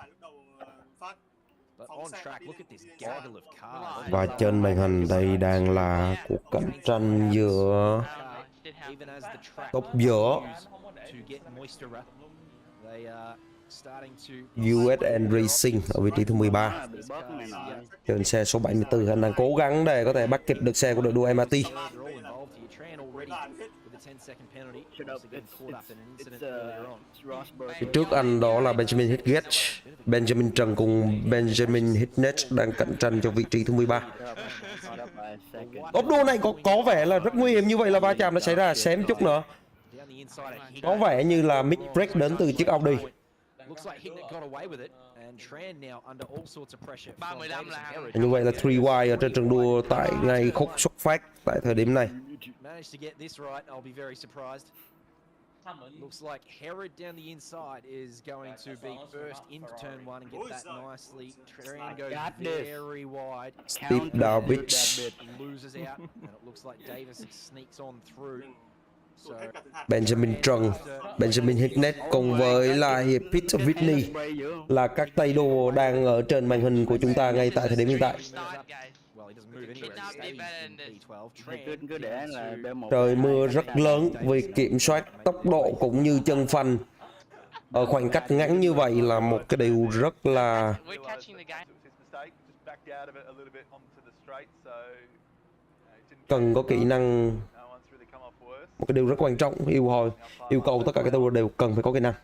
But on track, look at this gaggle of cars. Và trên màn hình đây đang là cuộc cạnh tranh giữa top giữa USN Racing ở vị trí thứ 13. Trên xe số 74, anh đang cố gắng để có thể bắt kịp được xe của đội đua MRT. Phía trước anh đó là Benjamin Hitgate, Benjamin Trần cùng Benjamin Hitgate đang cạnh tranh cho vị trí thứ 13. Ốp đua này có vẻ là rất nguy hiểm, như vậy là va chạm đã xảy ra, xém chút nữa. Có vẻ như là mid break đến từ chiếc Audi. Như vậy là 3Y ở trên trường đua tại ngay khúc xuất phát tại thời điểm này. Looks like Herod down the inside is going to be first into turn 1 and get that nicely. Tran goes very wide. Steve David Loses out, and it looks like Davis sneaks on through. Benjamin Trần, Benjamin Hitnet cùng với lại Peter Whitney là các tay đua đang ở trên màn hình của chúng ta ngay tại thời điểm hiện tại. Trời mưa rất lớn, vì kiểm soát tốc độ cũng như chân phanh ở khoảng cách ngắn như vậy là một cái điều rất là cần có kỹ năng, một cái điều rất quan trọng, yêu cầu tất cả các tay đua đều cần phải có kỹ năng.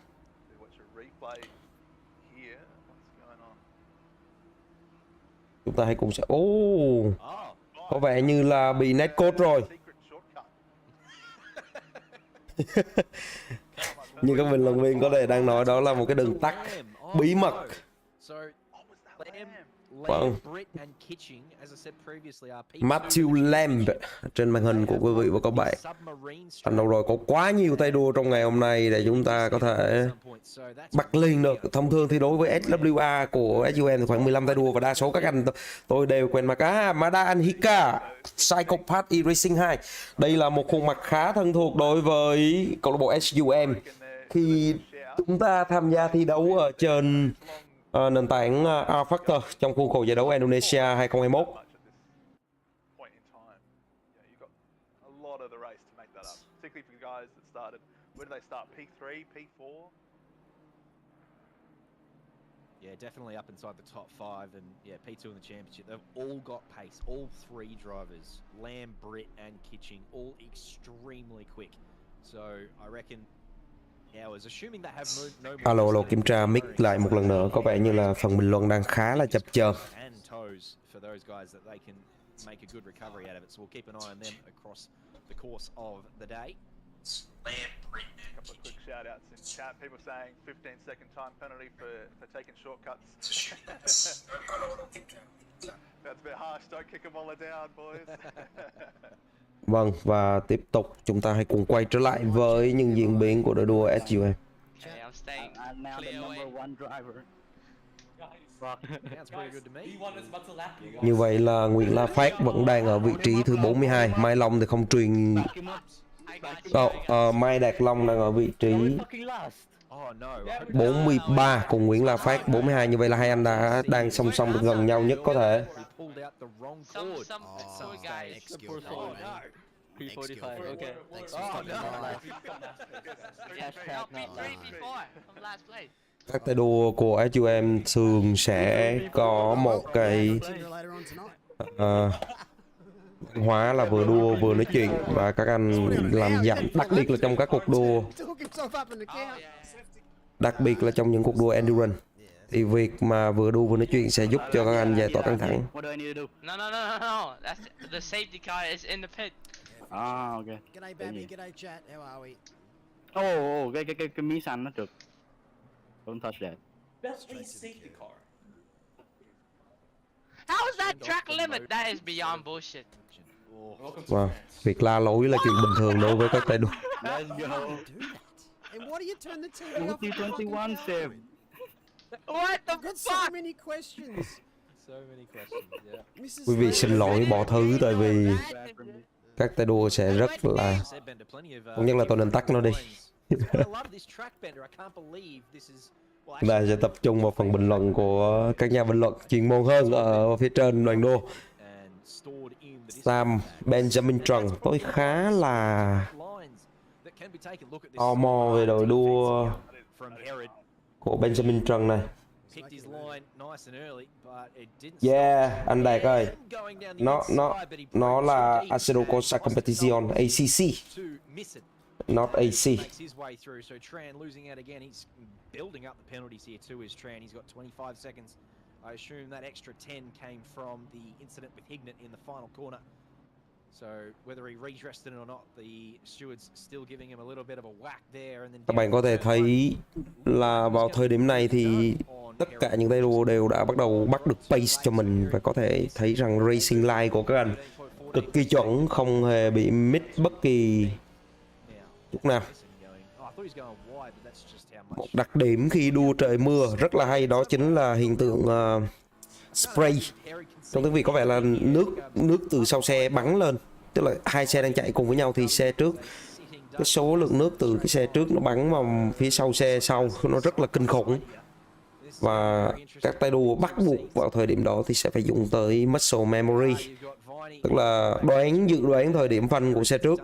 Chúng ta hãy cùng sẽ có vẻ như là bị netcode rồi. Như các bình luận viên có thể đang nói đó là một cái đường tắt bí mật. Vâng. Matthew Lamb trên màn hình của quý vị và các bạn. Anh đâu rồi, có quá nhiều tay đua trong ngày hôm nay để chúng ta có thể bắt liền được. Thông thường thì đối với SWA của SUM thì khoảng 15 tay đua và đa số các anh tôi đều quen mặt. Mada Anhika, Psychopath E-Racing 2. Đây là một khuôn mặt khá thân thuộc đối với câu lạc bộ SUM khi chúng ta tham gia thi đấu ở trên nền tảng R-Factor trong khuôn khổ giải đấu Indonesia 2021. Yeah, definitely up inside the top 5 and yeah, P2 in the championship. They've all got pace, all three drivers, Lamb, Britt and Kitching, all extremely quick. So I reckon Alo, kiểm tra mic lại một lần nữa, có vẻ như là phần bình luận đang khá là chập chờn. Vâng, và tiếp tục chúng ta hãy cùng quay trở lại với những diễn biến của đội đua SUM. Như vậy là Nguyễn La Phát vẫn đang ở vị trí thứ 42. Mai Long thì không truyền. Mai Đạt Long đang ở vị trí 43 cùng Nguyễn La Phát 42. Như vậy là hai anh đang song song được gần nhau nhất có thể. P45, okay. Các tay đua của SUM thường sẽ có một cái hóa là vừa đua vừa nói chuyện và các anh làm giảm, đặc biệt là trong các cuộc đua, đặc biệt là trong những cuộc đua endurance thì việc mà vừa đua vừa nói chuyện sẽ giúp cho các anh giải tỏa căng thẳng. No. That's the safety car is in the pit. Okay. G'day Babby, g'day chat, how are we? Cái miếng xanh nó trượt. Don't touch that. That's a safety car. How is that track limit? That is beyond bullshit. Wow. Việc la lối là chuyện bình thường đối với các tay đua. Let's go. And why do you turn the TV off? 2021 save. What the I've got so fuck? many questions. Quý vị xin lỗi bỏ thứ tại vì các tay đua sẽ rất là, cũng nhất là tôi nên tắt nó đi. Và sẽ tập trung vào phần bình luận của các nhà bình luận chuyên môn hơn ở phía trên đoàn đua. Sam Benjamin Trần, tôi khá là tò mò về đội đua của Benjamin Trần này. Yeah, anh Đạt ơi. Nó là Acedo Corsa Competition ACC. Not AC. Building up the penalties here too is Tran. He's got 25 seconds. I assume that extra 10 came from the incident with Hignett in the final corner. So whether he redressed it or not, the stewards still giving him a little bit of a whack there. And then các bạn có thể thấy là vào thời điểm này thì tất cả những tay đua đều đã bắt đầu bắt được pace cho mình, và có thể thấy rằng racing line của các anh cực kỳ chuẩn, không hề bị miss bất kỳ chút nào. Một đặc điểm khi đua trời mưa rất là hay đó chính là hiện tượng spray. Trong tiếng Việt có vẻ là nước từ sau xe bắn lên, tức là hai xe đang chạy cùng với nhau thì xe trước, cái số lượng nước từ cái xe trước nó bắn vào phía sau xe sau nó rất là kinh khủng, và các tay đua bắt buộc vào thời điểm đó thì sẽ phải dùng tới muscle memory, tức là dự đoán thời điểm phanh của xe trước.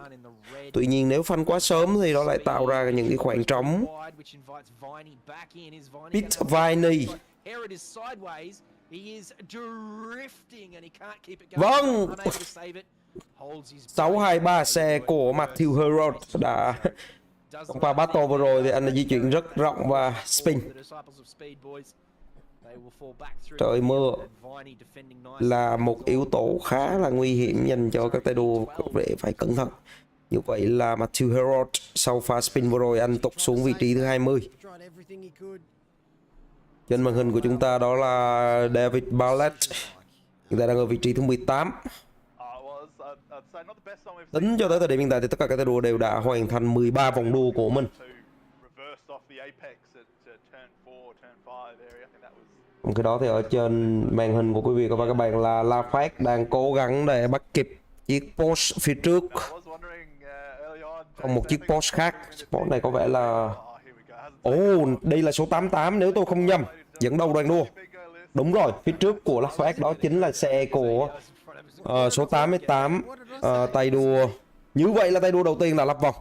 Tuy nhiên nếu phanh quá sớm thì nó lại tạo ra những cái khoảng trống. Pit Viney. Vâng. 623 xe của Matthew Herod đã qua battle vừa rồi thì anh đã di chuyển rất rộng và spin. Trời mưa là một yếu tố khá là nguy hiểm dành cho các tay đua để phải cẩn thận. Như vậy là Matthew Herod sau pha spin vừa rồi anh tụt xuống vị trí thứ 20. Trên màn hình của chúng ta đó là David Barlett, chúng ta đang ở vị trí thứ 18. Tính cho tới thời điểm hiện tại thì tất cả các tay đua đều đã hoàn thành 13 vòng đua của mình. Cái đó thì ở trên màn hình của quý vị và các bạn là Phát đang cố gắng để bắt kịp chiếc Porsche phía trước. Còn một chiếc Porsche khác. Porsche này có vẻ là... đây là số 88 nếu tôi không nhầm, dẫn đầu đoàn đua. Đúng rồi, phía trước của Lafayette đó chính là xe của số 88, tay đua. Như vậy là tay đua đầu tiên là lắp vòng.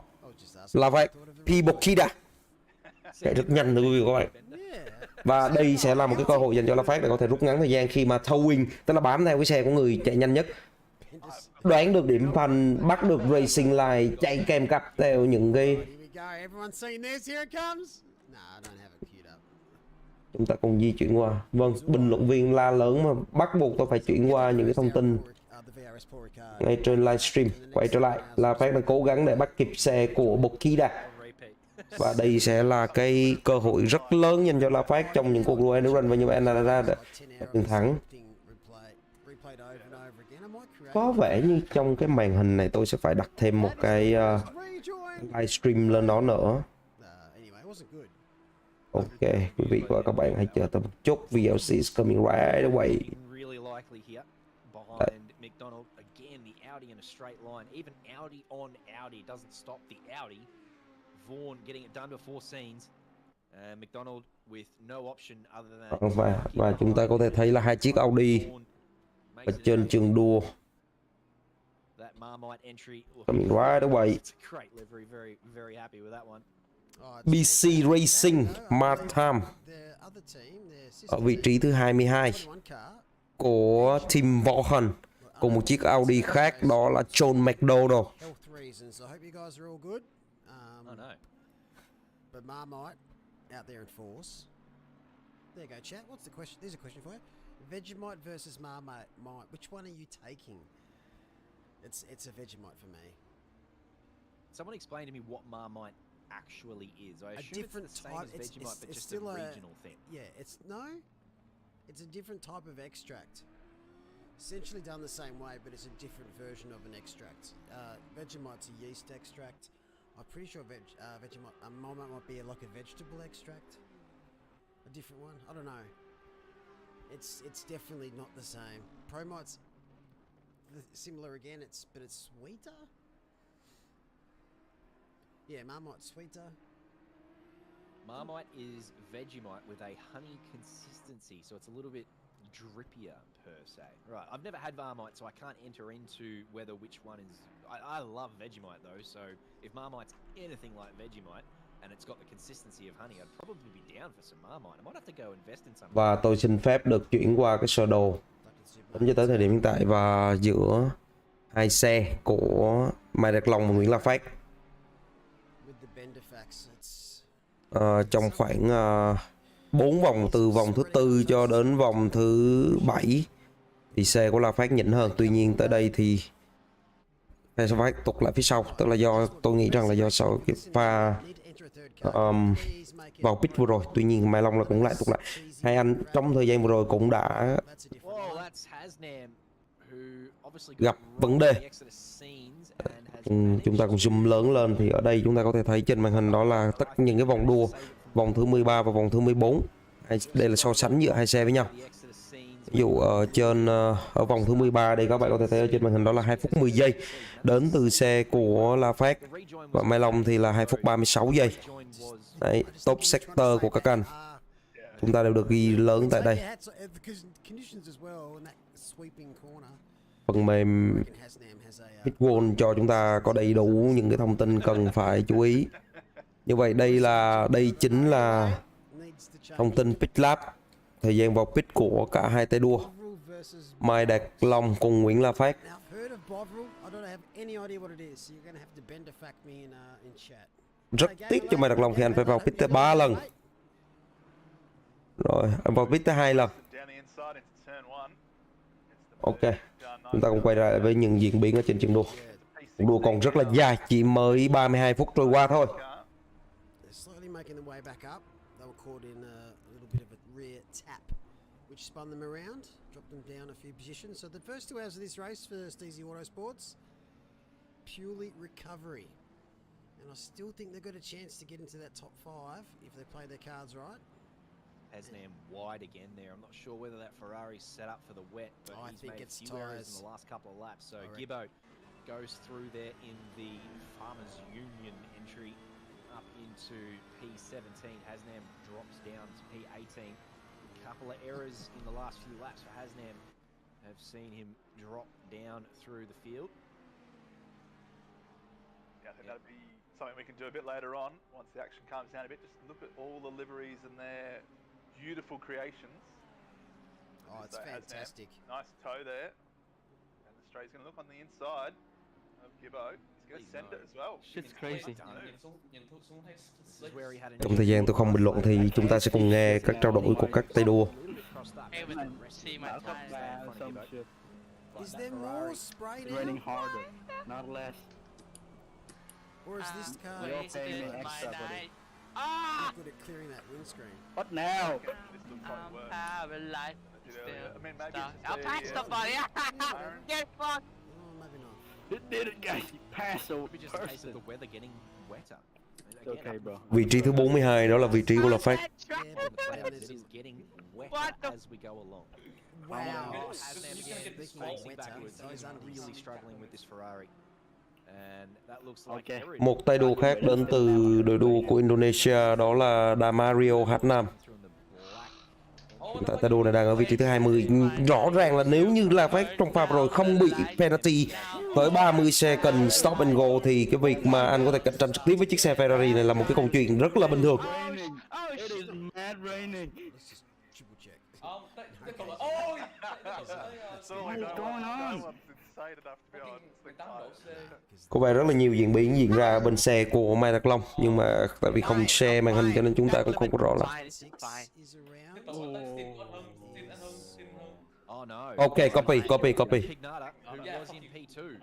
Lafayette Pibokida. Chạy rất nhanh thưa quý vị và các bạn. Và đây sẽ là một cái cơ hội dành cho Lafayette để có thể rút ngắn thời gian khi mà towing, tức là bám theo cái xe của người chạy nhanh nhất. Đoán được điểm phanh, bắt được racing line, chạy kèm cặp theo những cái... Chúng ta cùng di chuyển qua. Vâng, bình luận viên la lớn mà bắt buộc tôi phải chuyển qua những cái thông tin ngay trên livestream. Quay trở lại là Phát đang cố gắng để bắt kịp xe của Bokida. Và đây sẽ là cái cơ hội rất lớn dành cho La Phát trong những cuộc đua endurance, và như vậy anh đã chiến thắng. Có vẻ như trong cái màn hình này tôi sẽ phải đặt thêm một cái livestream lên đó nữa. Ok, quý vị và các bạn hãy chờ tôi một chút. VLC is coming right away. Và chúng ta có thể thấy là hai chiếc Audi ở trên trường đua. Coming right away. BC Racing Martham ở vị trí thứ 22 của team Võ Hân, cùng một chiếc Audi khác đó là John McDonald. There you go, chat. What's the question? There's a question for you. Vegemite versus Marmite. Which one are you taking? It's a Vegemite for me. Someone explain to me what Marmite actually is. I assume different it's the same type. as Vegemite, but It's just still a regional thing. Yeah, it's a different type of extract. Essentially done the same way, but it's a different version of an extract. Vegemite's a yeast extract. I'm pretty sure Vegemite, Marmite might be like a vegetable extract. A different one? I don't know. It's definitely not the same. Promite's similar again, but it's sweeter? Yeah, Marmite's sweeter. Marmite is Vegemite with a honey consistency, so it's a little bit drippier per se. Right, I've never had Marmite, so I can't enter into which one is... I love Vegemite though, so if Marmite's anything like Vegemite, Và tôi xin phép được chuyển qua cái sơ đồ đến cho tới thời điểm hiện tại và giữa hai xe của Mai Đạt Long và Nguyễn La Phát. Trong khoảng 4 vòng, từ vòng thứ tư cho đến vòng thứ 7 thì xe của La Phát nhỉnh hơn. Tuy nhiên tới đây thì La Phát tụt lại phía sau, tức là do tôi nghĩ rằng là do sau cái pha vào pit vừa rồi. Tuy nhiên Mai Long là cũng lại tụt lại. Hai anh trong thời gian vừa rồi cũng đã gặp vấn đề. Chúng ta cùng zoom lớn lên thì ở đây chúng ta có thể thấy trên màn hình đó là tất những cái vòng đua, vòng thứ 13 và vòng thứ 14. Đây là so sánh giữa hai xe với nhau. Ví dụ ở trên ở vòng thứ 13 đây các bạn có thể thấy ở trên màn hình đó là 2 phút 10 giây đến từ xe của La Phát, và Mai Long thì là 2 phút 36 giây. Đấy, top sector của các anh chúng ta đều được ghi lớn tại đây. Phần mềm Pitwall cho chúng ta có đầy đủ những cái thông tin cần phải chú ý. Như vậy đây chính là thông tin pit lap, thời gian vào pit của cả hai tay đua Mai Đạt Long cùng Nguyễn La Phát. Rất tiếc cho Mai Đạt Long khi anh phải vào pit tới 3 lần. Rồi, anh vào pit tới 2 lần. Ok, chúng ta cùng quay lại với những diễn biến ở trên trận đua. Trận đua còn rất là dài, chỉ mới 32 phút trôi qua thôi. Which spun them around, dropped them down a few positions. So the first 2 hours of this race for Steezy Autosports, purely recovery. And I still think they've got a chance to get into that top 5 if they play their cards right. Hasnam wide again there. I'm not sure whether that Ferrari's set up for the wet, but he's made a few errors in the last couple of laps. So Gibbo goes through there in the Farmers Union entry up into P17. Hasnam drops down to P18. Couple of errors in the last few laps for Hasnam have seen him drop down through the field. Yeah, I think that'd be something we can do a bit later on once the action calms down a bit. Just look at all the liveries and their beautiful creations. Oh, it's fantastic. Nice toe there. And the straight's going to look on the inside of Gibbo. He's going to send it as well. Shit's crazy. Trong thời gian tôi không bình luận thì chúng ta sẽ cùng nghe các trao đổi của các tay đua. Is there more spray now? Raining harder, not less. Or is this car paying extra, buddy. good at clearing that windscreen? What now? I'll pass somebody. Get fucked. Oh, maybe not. It did it, guys. You passed a Maybe just a case of person. the weather getting wetter. Okay, bro. Vị trí thứ 42 đó là vị trí của La Phát. Yeah, but It is getting wetter as we go along. wow. Hasnam again falling backwards. He's really struggling with this Ferrari. And that looks like Okay. Một tay đua khác đến từ đội đua của Indonesia đó là Damario Hatnam. Hiện tại tay đua này đang ở vị trí thứ 20. Rõ ràng là nếu như La Phát trong pha vừa rồi không bị penalty tới 30 second stop and go thì cái việc mà anh có thể cạnh tranh trực tiếp với chiếc xe Ferrari này là một cái câu chuyện rất là bình thường. It is mad raining. Let's just triple check. What's going on? Có vẻ rất là nhiều diễn biến diễn ra bên xe của Mai Đạt Long, nhưng mà tại vì không share màn hình cho nên chúng ta cũng không có rõ lắm. Is around. Oh no. Ok, copy. Pignata, who was in P2.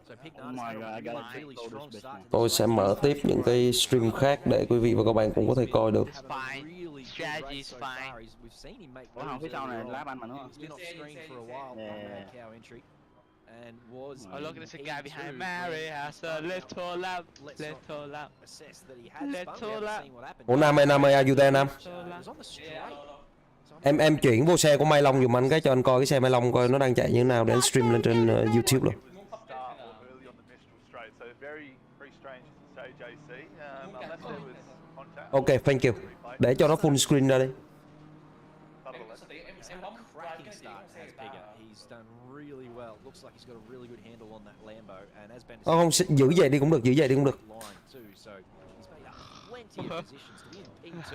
So Oh my god, I gotta take really photos strong of this start. man. Tôi sẽ mở tiếp những cái stream khác để quý vị và các bạn cũng có thể coi được. Strategy's fine. We've seen him make Ủa không, phía sau này lap anh mà đúng không? He's been off screen for a while on that cow entry. And was Oh, look at this guy behind Mary has a little lap. assessed that he had Let's spun. We all haven't out. seen what happened. Ủa Nam ơi, you there Nam? It was on the straight. Em chuyển vô xe của Mai Long dùm anh cái cho anh coi cái xe Mai Long coi nó đang chạy như thế nào để anh stream lên trên YouTube luôn. Ok, thank you. Để cho nó full screen ra đi. Cracking start has Pigger. He's done really well. Looks like he's got a really good handle on that Lambo, and has been Không, giữ vậy đi cũng được, line too. So he's made plenty of positions to be in P2.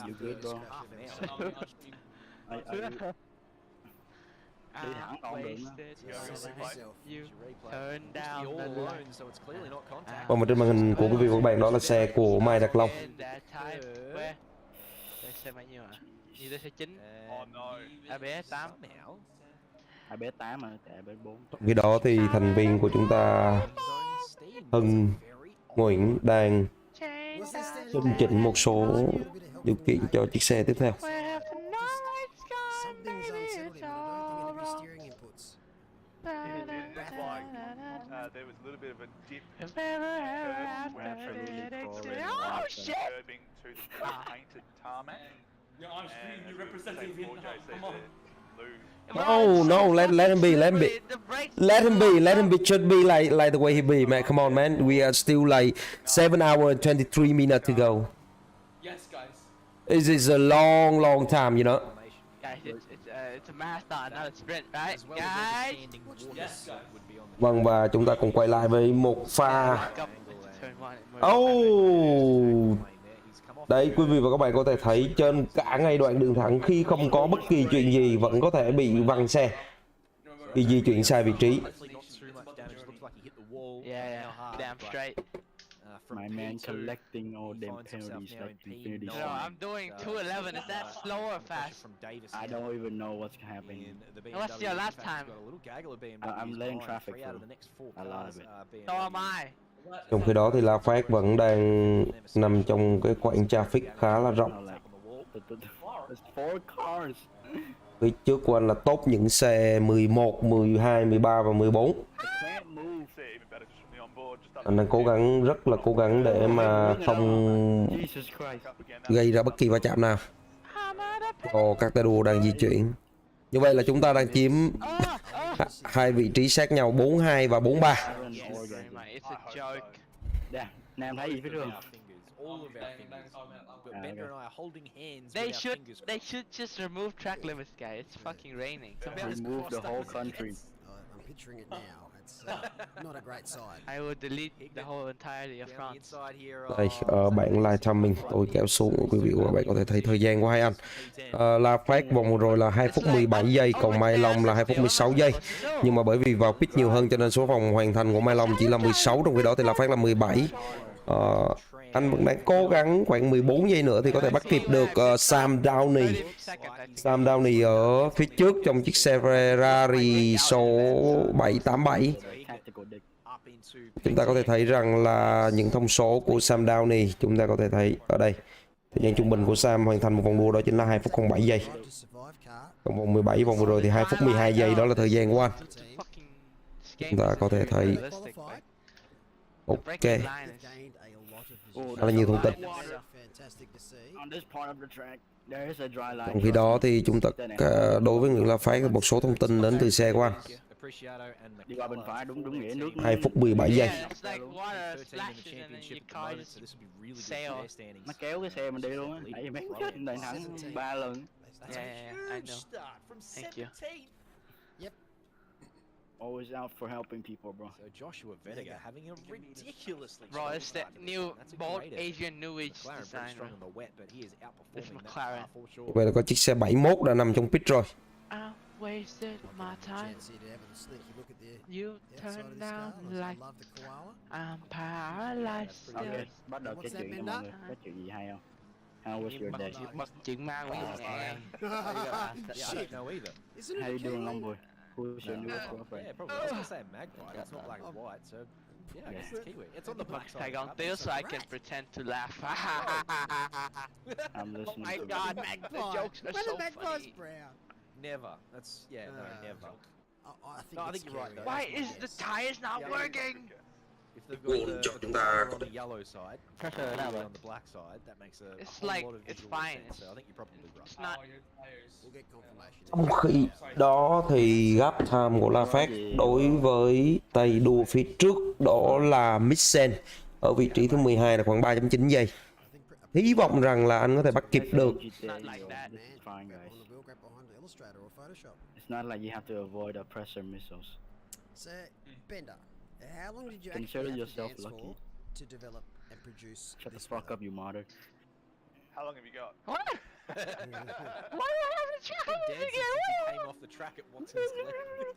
You good, bro? Half an hour. Đi thẳng con đường đó. You turn down All the alone, light. so it's clearly not contact. Còn trên màn hình của quý vị và các bạn đó là xe của Mai Đạt Long. That time, where? Đây xe bao nhiêu hả? Như đây xe 9. ABS 8. ABS 8 mà, tại ABS 4. Trong khi đó thì thành viên của chúng ta Hưng, Nguyễn đang chỉnh chỉnh một số điều kiện cho chiếc xe tiếp theo. Something's unsettled him, and I don't think it'll be steering inputs. There was a little bit of a dip Oh shit! curbing to the painted tarmac. I'm screaming, you representative in. Come on. No, no, let him be, let him be. Let him be, let him be. Should be like the way he be, man. Come on, man. We are still like 7 hours and 23 minutes to go. Yes, guys. This is a long time, you know. Guys, it's a marathon, not a sprint, right? Guys! Yes, guys. Vâng, và chúng ta cùng quay lại với một pha. Oh! Đấy, quý vị và các bạn có thể thấy trên cả ngay đoạn đường thẳng khi không có bất kỳ chuyện gì vẫn có thể bị văng xe khi di chuyển sai vị trí. Yeah, damn straight. My man collecting all them penalties like infinity. No, I'm doing 211. Is that slow or fast? I don't even know what's happening. What's your last time? I'm laying traffic through a lot of it. So am I. Trong khi đó thì La Phát vẫn đang nằm trong cái quãng traffic khá là rộng. Phía trước của anh là top những xe 11, 12, 13 và 14. Anh đang cố gắng, rất là cố gắng để mà không gây ra bất kỳ va chạm nào. Các tay đua đang di chuyển. Như vậy là chúng ta đang chiếm hai vị trí sát nhau 42 và 43. Nam thấy gì phía trước? They should just remove track limits, guys. It's fucking raining. Remove the whole country. I'm picturing it now. It's not a great sight. I will delete the whole entirety of France. Đây, ở bảng live timing tôi kéo xuống, quý vị và các bạn có thể thấy thời gian của hai anh. La Phát vòng vừa rồi là 2 phút 17 giây, còn Mai Long là 2 phút 16 giây. Nhưng mà bởi vì vào pit nhiều hơn cho nên số vòng hoàn thành của Mai Long chỉ là 16, trong khi đó thì La Phát là 17. Anh vẫn đang cố gắng khoảng 14 giây nữa thì có thể bắt kịp được Sam Downey. Sam Downey ở phía trước trong chiếc xe Ferrari số 787. Chúng ta có thể thấy rằng là những thông số của Sam Downey chúng ta có thể thấy ở đây. Thời gian trung bình của Sam hoàn thành một vòng đua đó chính là 2 phút 07 giây. Còn vòng 17 vòng vừa rồi thì 2 phút 12 giây, đó là thời gian của anh. Chúng ta có thể thấy. Ok. Đó là nhiều thông tin. Trong khi đó thì chúng ta đối với Nguyễn La Phát một số thông tin đến từ xe của anh. Đi qua bên phải đúng nghĩa nước. 2 phút 17 giây. Nó kéo cái xe mình đi luôn á. Nãy giờ mấy đẩy thẳng 3 lần. Yeah, I know. Thank you. Always out for helping people, bro. So Joshua Venegar having a ridiculously Bro, it's the new bold Asian New Age McLaren very design. strong on the wet, but he is This outperforming that McLaren. car for sure. Vậy là có chiếc xe 71 đã nằm trong pit rồi. I wasted my time. You turn down like I'm paralyzed still. Okay, bắt đầu cái chuyện nha mọi người. Có chuyện gì hay không? How was your day? Chuyện ma quỷ nè. Yeah, I don't know either. How you doing, long boy? Who's your new girlfriend? Yeah, probably. I was gonna say magpie. That's not like white, so yeah, I guess it's Kiwi. It's on the black side. Sài Gòn tiêu so I can pretend to laugh. I'm listening Oh my to god, the jokes are so funny. Never. That's no, never. I think you're right though. Why is the tires not working? If they've got the on the yellow side, on the black side, that makes a It's whole like, lot of it's visual fine. sense, so I think you're probably right. It's not. Trong khi đó thì gap time của La Phát đối với tay đua phía trước đó là Mixen ở vị trí thứ 12 là khoảng 3.9 giây. Hy vọng rằng là anh có thể bắt kịp được. It's not like you have to avoid the pressure missiles. So, Bender, how long did you Consider actually have yourself to dance lucky. for to develop and produce Shut the this fuck weather. up, you martyr. How long have you got? What? Why do I have to check Been dead since he came off the track at Watson's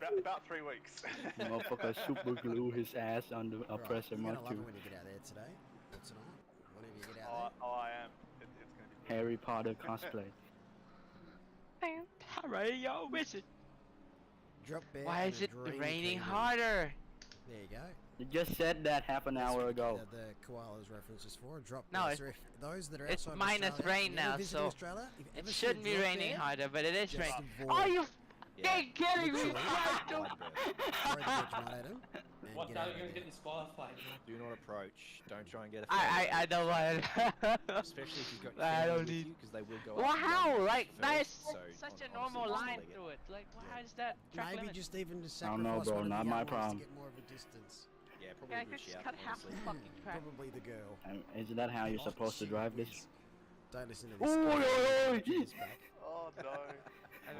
left. About 3 weeks. Motherfucker super glue his ass on the Right, oppressor you're gonna love module. it when you get out there today, or tonight, whenever you get Oh, out oh, I am. It's going to be. Harry Potter cosplay. Alright, yo, wizard. there. Drop bear. Why and is a it dreamy raining kiwi. harder? There you go. You just said that half an That's hour what ago. The koalas references for drop No, bears. So if those that are it's outside of minus Australia, rain if you've ever now, visited so Australia, if you've It ever seen shouldn't a be drop raining bear, harder, but it is just raining. avoid Oh, you Yeah. fucking kidding me! Literally. Fuck, dude. Wide berth. throw the Vegemite at 'em and What get time out are of you going to there. get disqualified? Do not approach. Don't try and get a I don't want Especially if you've got your I family don't with need- you, because they will go Well, up and how? run Like, that is first, so such a on- normal obviously line they get- through it. Like, why is that track Maybe limit? just even just I don't know, sacrifice bro, one of not the my young ones problem. to get more of a distance. Yeah, probably Yeah, I a could good just shout, cut half the honestly. fucking track. Probably the girl. Is that how you're Oh, supposed to she drive this? is. Don't listen to this. Oi, guy. oi, oi. He's back. Oh, no.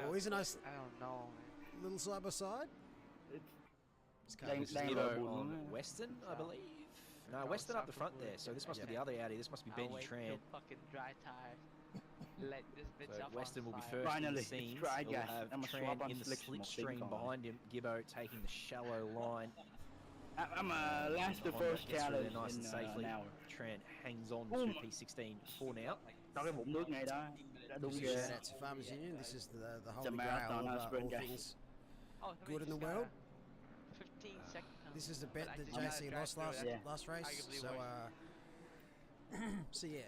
Oh, isn't nice I don't know, man. little side by side? It's kind Thanks, of thanks. Gibbo Gibbo. on Western, I believe. No, Western up the front there, so this must be the other Audi. This must be I'll Benji wait till Tran. fucking dry tire. Let this bitch So up Western on will be fire. first in Finally, the it's scenes. dry He'll gas. have I'm a Tran swap on in the slicks, slipstream more behind him. Gibbo taking the shallow line. I'm last the Honda first gets through there challenge nice in and safely. an hour. Tran hangs on Oh to my- P16 for now. Tao cái bụng nước này đó. Đã đúng Shout ghê. out to Farmers Union. This is the holy grail marathon, of huh, sprint all guys? things Oh, good in the just got world. a 15 second. This is the bet But I that just gotta JC drive lost through last it. Yeah. last race. Arguably So worse. so yeah.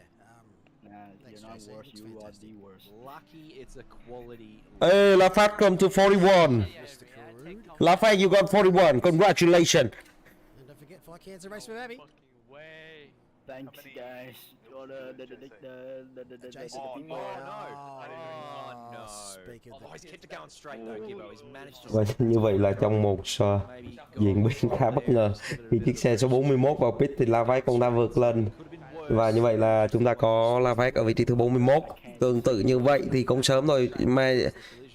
Nah, Thanks, you're not JC. worse, Looks you are fantastic. the worst. Lucky it's a quality. Hey, La Fat come to 41. Mr. Carew. La Fat, you got 41. Congratulations. And don't forget, Fly Cancer Race with Abby. Fucking way. Thanks, guys. For the Jason. Oh, people. no. Oh no. Speak of Oh, the he's kept it going straight though, Gibbo. He's managed to Và như vậy là trong một maybe go diễn biến khá bất ngờ, khi chiếc xe số 41 vào pit thì La Fat cũng đã vượt lên. Và như vậy là chúng ta có La Fat ở vị trí thứ 41. Tương tự như vậy thì cũng sớm thôi, mai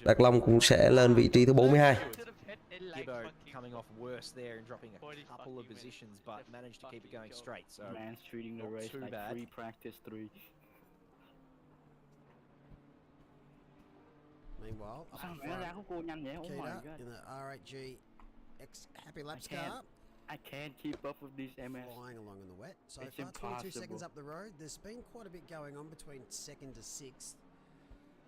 Đạt Long cũng sẽ lên vị trí thứ 42. Could have hit it like Gibbo fucking coming off worse there and dropping a 40 couple of fucking positions, minutes. but managed to keep it going straight. So Man's treating the Not race too like bad. free practice 3. Meanwhile, up Sao in mẹ nó ra front, khúc cua nhanh vậy? Oh my Keita god. in the R8G X Happy Laps I can't. car, I can't keep up with these MS. flying along in the wet. So It's far, 22 seconds impossible. up the road. There's been quite a bit going on between second to sixth.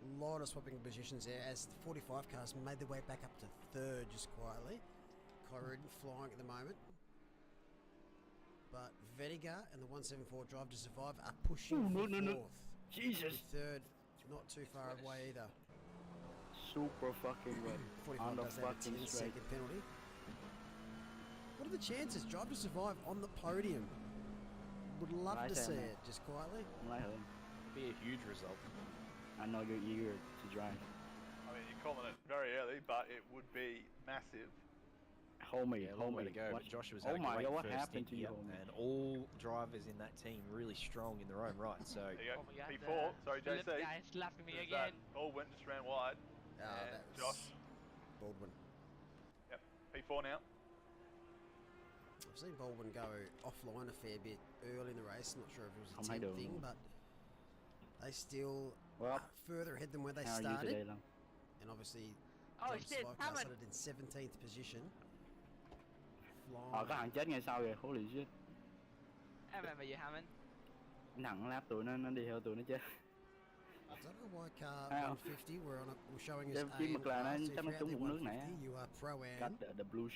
A lot of swapping positions there as the 45 cars made their way back up to third just quietly. Corid flying at the moment. But Vediga and the 174 Drive to Survive are pushing Oh, no, for no, no. fourth. Jesus. With third, not too far away either. Super fucking wet. 45 On the does have a fucking 10 straight. second penalty. What are the chances? Drive to Survive on the podium. Would love Right to there, see man. it, just quietly. Lại hơn. be a huge result. I know you're eager to drive. I mean, you're calling it very early, but it would be massive. Hold me, Yeah, a long hold way me. to go, What- but Joshua's oh had a my great god, what first happened stint to you, here, homie? and all drivers in that team really strong in their own right. So There you go. Oh my god. P4, sorry, Philip JC. guy slapping me There's again. that Baldwin just ran wide. Ah, And that was Josh. Baldwin. Yep. P4 now. I've seen Baldwin go offline a fair bit early in the race. Not sure if it was a How am I temp doing? thing, but they still Well, are further ahead than where they how are you started. today, Long? And obviously, Oh Drive to shit, Survive car Hammond. started in 17th position. Có thằng chết ngày sau kìa, holy shit. I remember you, Hammond. Thằng lap tụi nó đi theo tụi nó chết. I don't know why car Ow. 150 we're showing us Em A chiếc in the McLaren past. chắc If nó you're trúng out vũng there nước này á. 150, you are pro-am. Got the blue,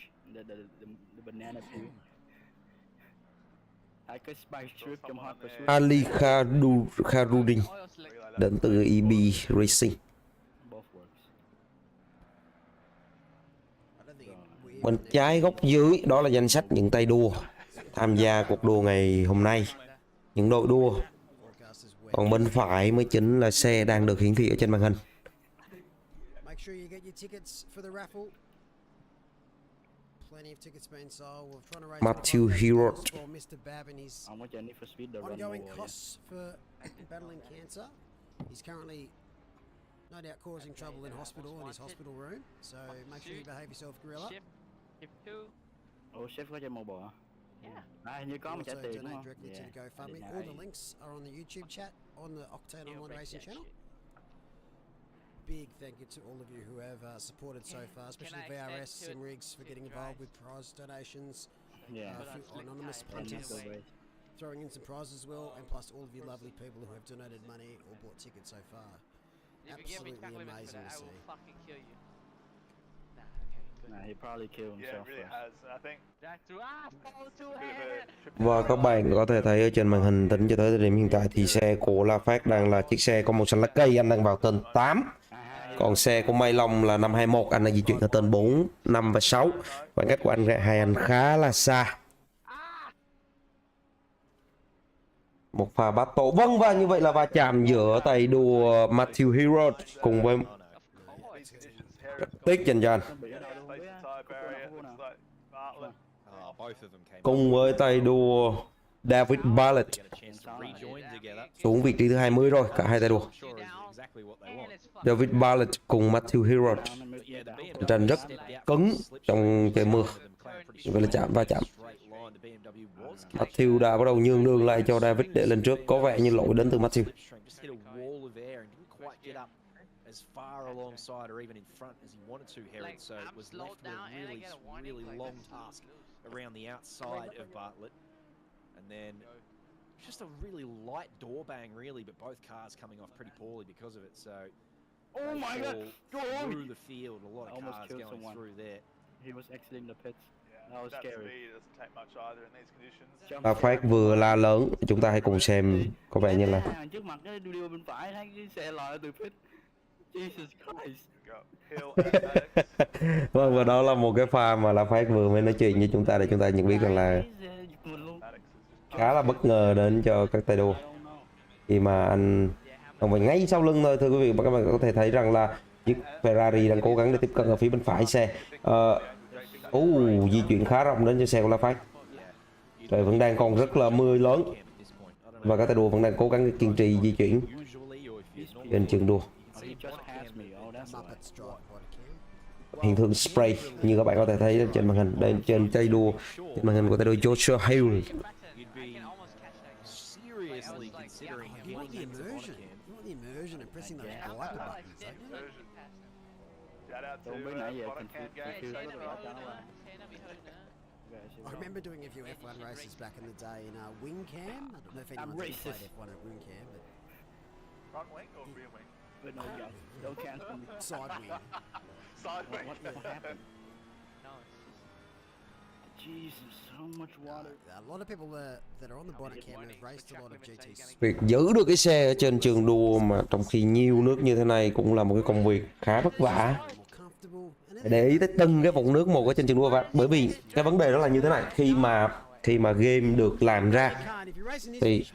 the banana peel. Hai cái spike strip trong hot pursuit. Ali Kharudin Oil slick. đến từ EB Racing. Both works. I don't think we Bên trái góc dưới đó là danh sách những tay đua tham gia cuộc đua ngày hôm nay, những đội đua. forecast is wet. Còn bên phải mới chính là xe đang được hiển thị ở trên màn hình. Make sure you get your tickets for the raffle. Plenty of tickets being sold. We're trying to raise Matthew $500 Hero. for Mr. Bab and his Ông có chơi Need for Speed The Run ongoing More. costs for battling cancer. He's currently no doubt causing trouble in hospital in his hospital room. So make sure you behave yourself, Gorilla. Ship 2. Ủa sếp có chơi màu bò? Hình như có một trả Also tiền đúng donate không? directly to the GoFundMe. All the links are on the YouTube chat on the Octane Online Racing channel. Big thank you to all of you who have supported so far, especially VRS Simrigs for getting involved with prize donations. A few anonymous punters throwing in some prizes as well, and plus all of you lovely people who have donated money or bought tickets so far. Absolutely amazing to see. Nah, he probably killed Yeah, himself it really first. has. And I think Và các bạn có thể thấy ở trên màn hình tính cho tới thời điểm hiện tại thì xe của La Phát đang là chiếc xe có màu xanh lá cây, anh đang vào tên 8. Còn xe của Mai Long là năm 21, anh đang di chuyển ở tên 4, 5 và 6. Khoảng cách của hai anh khá là xa. Một pha battle. Vâng, và như vậy là va chạm giữa tay đua Matthew Hero cùng với tiếc dành cho anh. Cùng với tay đua David Bartlett xuống vị trí thứ 20 rồi, cả hai tay đua. David Bartlett cùng Matthew Hero tranh rất cứng trong trời mưa. Vậy là va chạm. Matthew đã bắt đầu nhường đường lại cho David để lên trước, có vẻ như lỗi đến từ Matthew. As far alongside or even in front as he wanted to, Herod, so it was left with a really long task around the outside of Bartlett. And then just a really light door bang, really, but both cars coming off pretty poorly because of it, so Oh my God! through the field, a lot of Almost cars killed going someone. through there. He was exiting the pits. That was that scary. speed doesn't take much either in these conditions. La Phát vừa la lớn, chúng ta hãy cùng xem, có vẻ như là Trước mặt cái đuôi bên phải thấy cái xe lòi từ pit. Jesus Christ. Vâng, và đó là một cái pha mà La Phát vừa mới nói chuyện với chúng ta để chúng ta nhận biết rằng là khá là bất ngờ đến cho các tay đua khi mà anh phải ngay sau lưng thôi. Thưa quý vị và các bạn có thể thấy rằng là chiếc Ferrari đang cố gắng để tiếp cận ở phía bên phải xe. Di chuyển khá rộng đến cho xe của La Phát. Trời vẫn đang còn rất là mưa lớn và các tay đua vẫn đang cố gắng kiên trì di chuyển trên trường đua. Hiện tượng spray như các bạn có thể thấy trên màn hình, đây trên tay đua, trên màn hình của tay đua Joshua Hill. I remember doing a few F1 races back in the day in wing cam. I don't know if anyone's ever played F1 at wing cam, but Front wing or rear wing? But no, guys, don't cancel me. side wing. Side wing. What happened? Jesus, so much water. A lot of people that are on the body cam have raced a lot of GTs. Việc giữ được cái xe ở trên trường đua mà trong khi nhiều nước như thế này cũng là một cái công việc khá vất vả. Để ý tới từng cái vũng nước một ở trên trường đua, và bởi vì cái vấn đề đó là như thế này, khi mà game được làm ra thì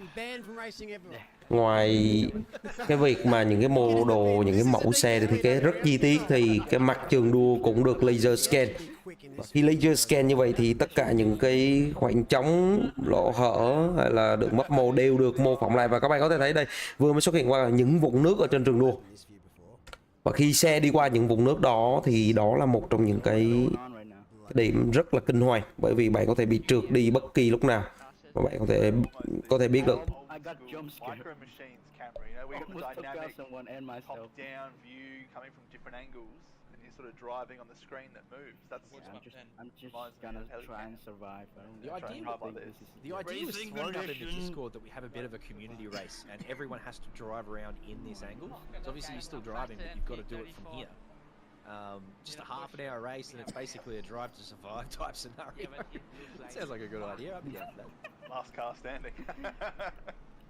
ngoài cái việc mà những cái mô đồ, những cái mẫu xe được thiết kế rất chi tiết thì cái mặt trường đua cũng được laser scan. Và khi laser scan như vậy thì tất cả những cái khoảng trống, lỗ hở hay là đường mấp mô đều được mô phỏng lại, và các bạn có thể thấy đây vừa mới xuất hiện qua những vũng nước ở trên trường đua. Và khi xe đi qua những vùng nước đó thì đó là một trong những cái điểm rất là kinh hoàng, bởi vì bạn có thể bị trượt đi bất kỳ lúc nào và bạn có thể biết được. Micro machines camera, you know, we got the dynamic top-down view coming from different angles, and you're sort of driving on the screen that moves. That's I'm just gonna try and survive. The idea was thrown up in the Discord that we have a bit of a community race, and everyone has to drive around in this angle. So obviously you're still driving, but you've got to do it from here. Just a half an hour race, and it's basically a drive to survive type scenario. Sounds like a good idea. I'd be down for that. last car standing.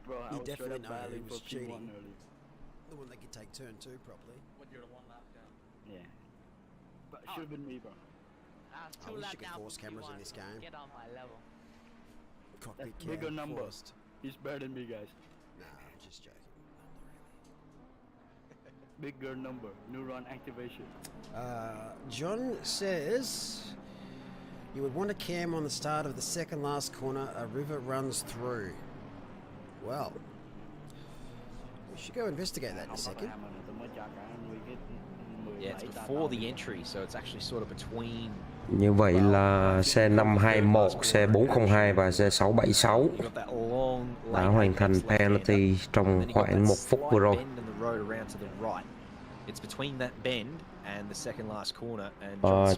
Bro, You definitely know who was cheating. The one that could take turn 2 properly. When you're one lap down. Yeah. But it should have been me, bro. I wish you could force cameras in this game. Get on my level. Cockpit That's cam bigger number. forced. He's better than me, guys. Nah, I'm just joking. Bigger number. Neuron activation. John says you would want a cam on the start of the second last corner a river runs through. Well, we should go investigate that in a second. Yeah, it's before the entry, so it's actually sort of between. Như vậy là xe 521, xe 402 và xe 676 đã hoàn thành penalty trong khoảng 1 phút vừa rồi.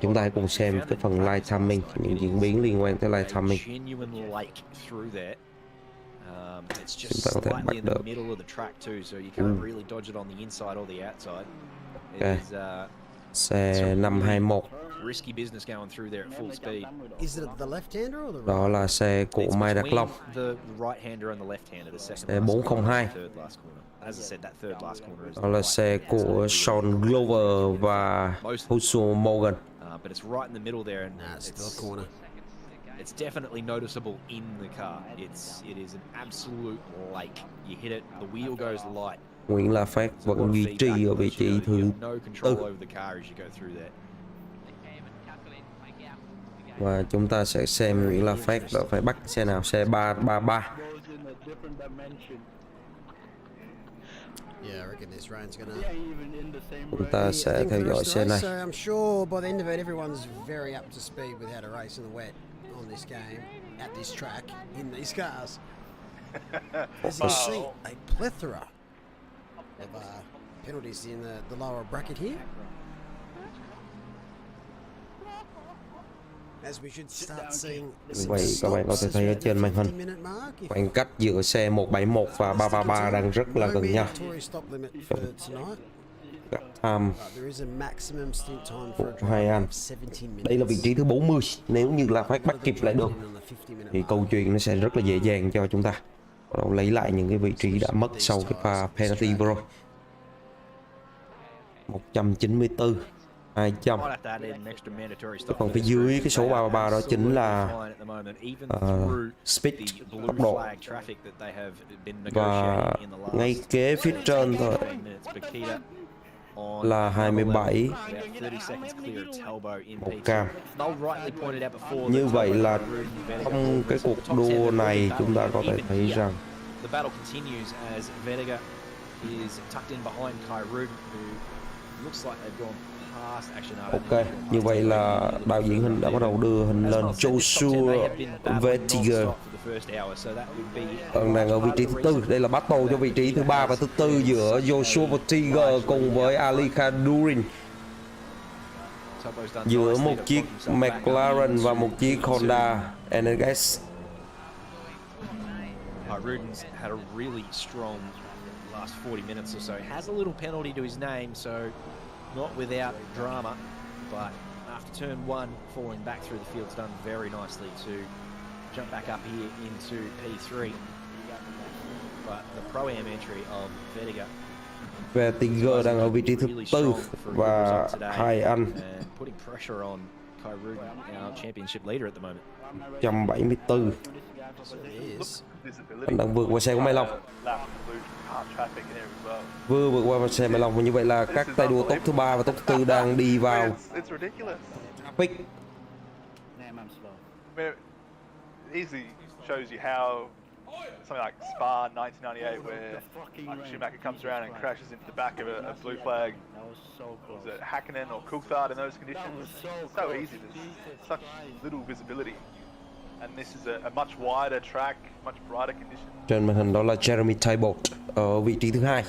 Chúng ta hãy cùng xem cái phần live timing, những diễn biến liên quan tới live timing. Chúng ta có thể bắt được. Okay. Xe 521. Đó là xe của Mai Đắc Long. Xe 402. Đó là xe của Sean Glover và Husso Morgan. It's definitely noticeable in the car. It is an absolute lake. You hit it, the wheel goes light. Nguyễn là Phát vẫn duy trì ở vị trí thứ 4. Và chúng ta sẽ xem Nguyễn là Phát đã phải bắt xe nào, xe 333. Chúng ta sẽ theo dõi xe này. On this game, at this track, in these cars. As you see, a plethora of penalties in the lower bracket here. As we should start seeing. Vậy các bạn có thể thấy ở trên màn hình, khoảng cách giữa xe 171 và 333 đang rất là gần nhau. Tham của hai anh. Đây là vị trí thứ 40. Nếu như là Phát bắt kịp lại được thì câu chuyện nó sẽ rất là dễ dàng cho chúng ta lấy lại những cái vị trí đã mất sau cái pha penalty vừa rồi. 194, 200. Còn phía dưới cái số 333 đó chính là speed, tốc độ. Và ngay kế phía trên thôi là 27, một cam. Như vậy là trong cái cuộc đua này chúng ta có thể thấy rằng ok, như vậy là đạo diễn hình đã bắt đầu đưa hình lên. Joshua Vetiger đang ở vị trí thứ 4. Đây là battle cho vị trí thứ 3 và thứ 4 giữa Joshua Vetiger cùng với Ali Khadurin, giữa một chiếc McLaren và một chiếc Honda NSX. Ruden's had a really strong last 40 minutes or so. Has a little penalty to his name, so not without drama, but after turn 1, falling back through the field's done very nicely to jump back up here into P3. But the Pro-Am entry of Vetiger đang ở vị trí thứ 4 và hai anh 174. Anh đang vượt qua xe của Mai Long. Vừa vượt qua xe Mai Long, và như vậy là các tay đua top thứ 3 và top thứ 4 đang đi vào pick. Easy shows you how something like Spa 1998, where Schumacher comes around and crashes into the back of a blue flag. Was it Hakkinen or Coulthard in those conditions? It's so easy. There's such little visibility. And this is a much wider track, much brighter conditions. Trên màn hình đó là Jeremy Tables ở vị trí thứ 2.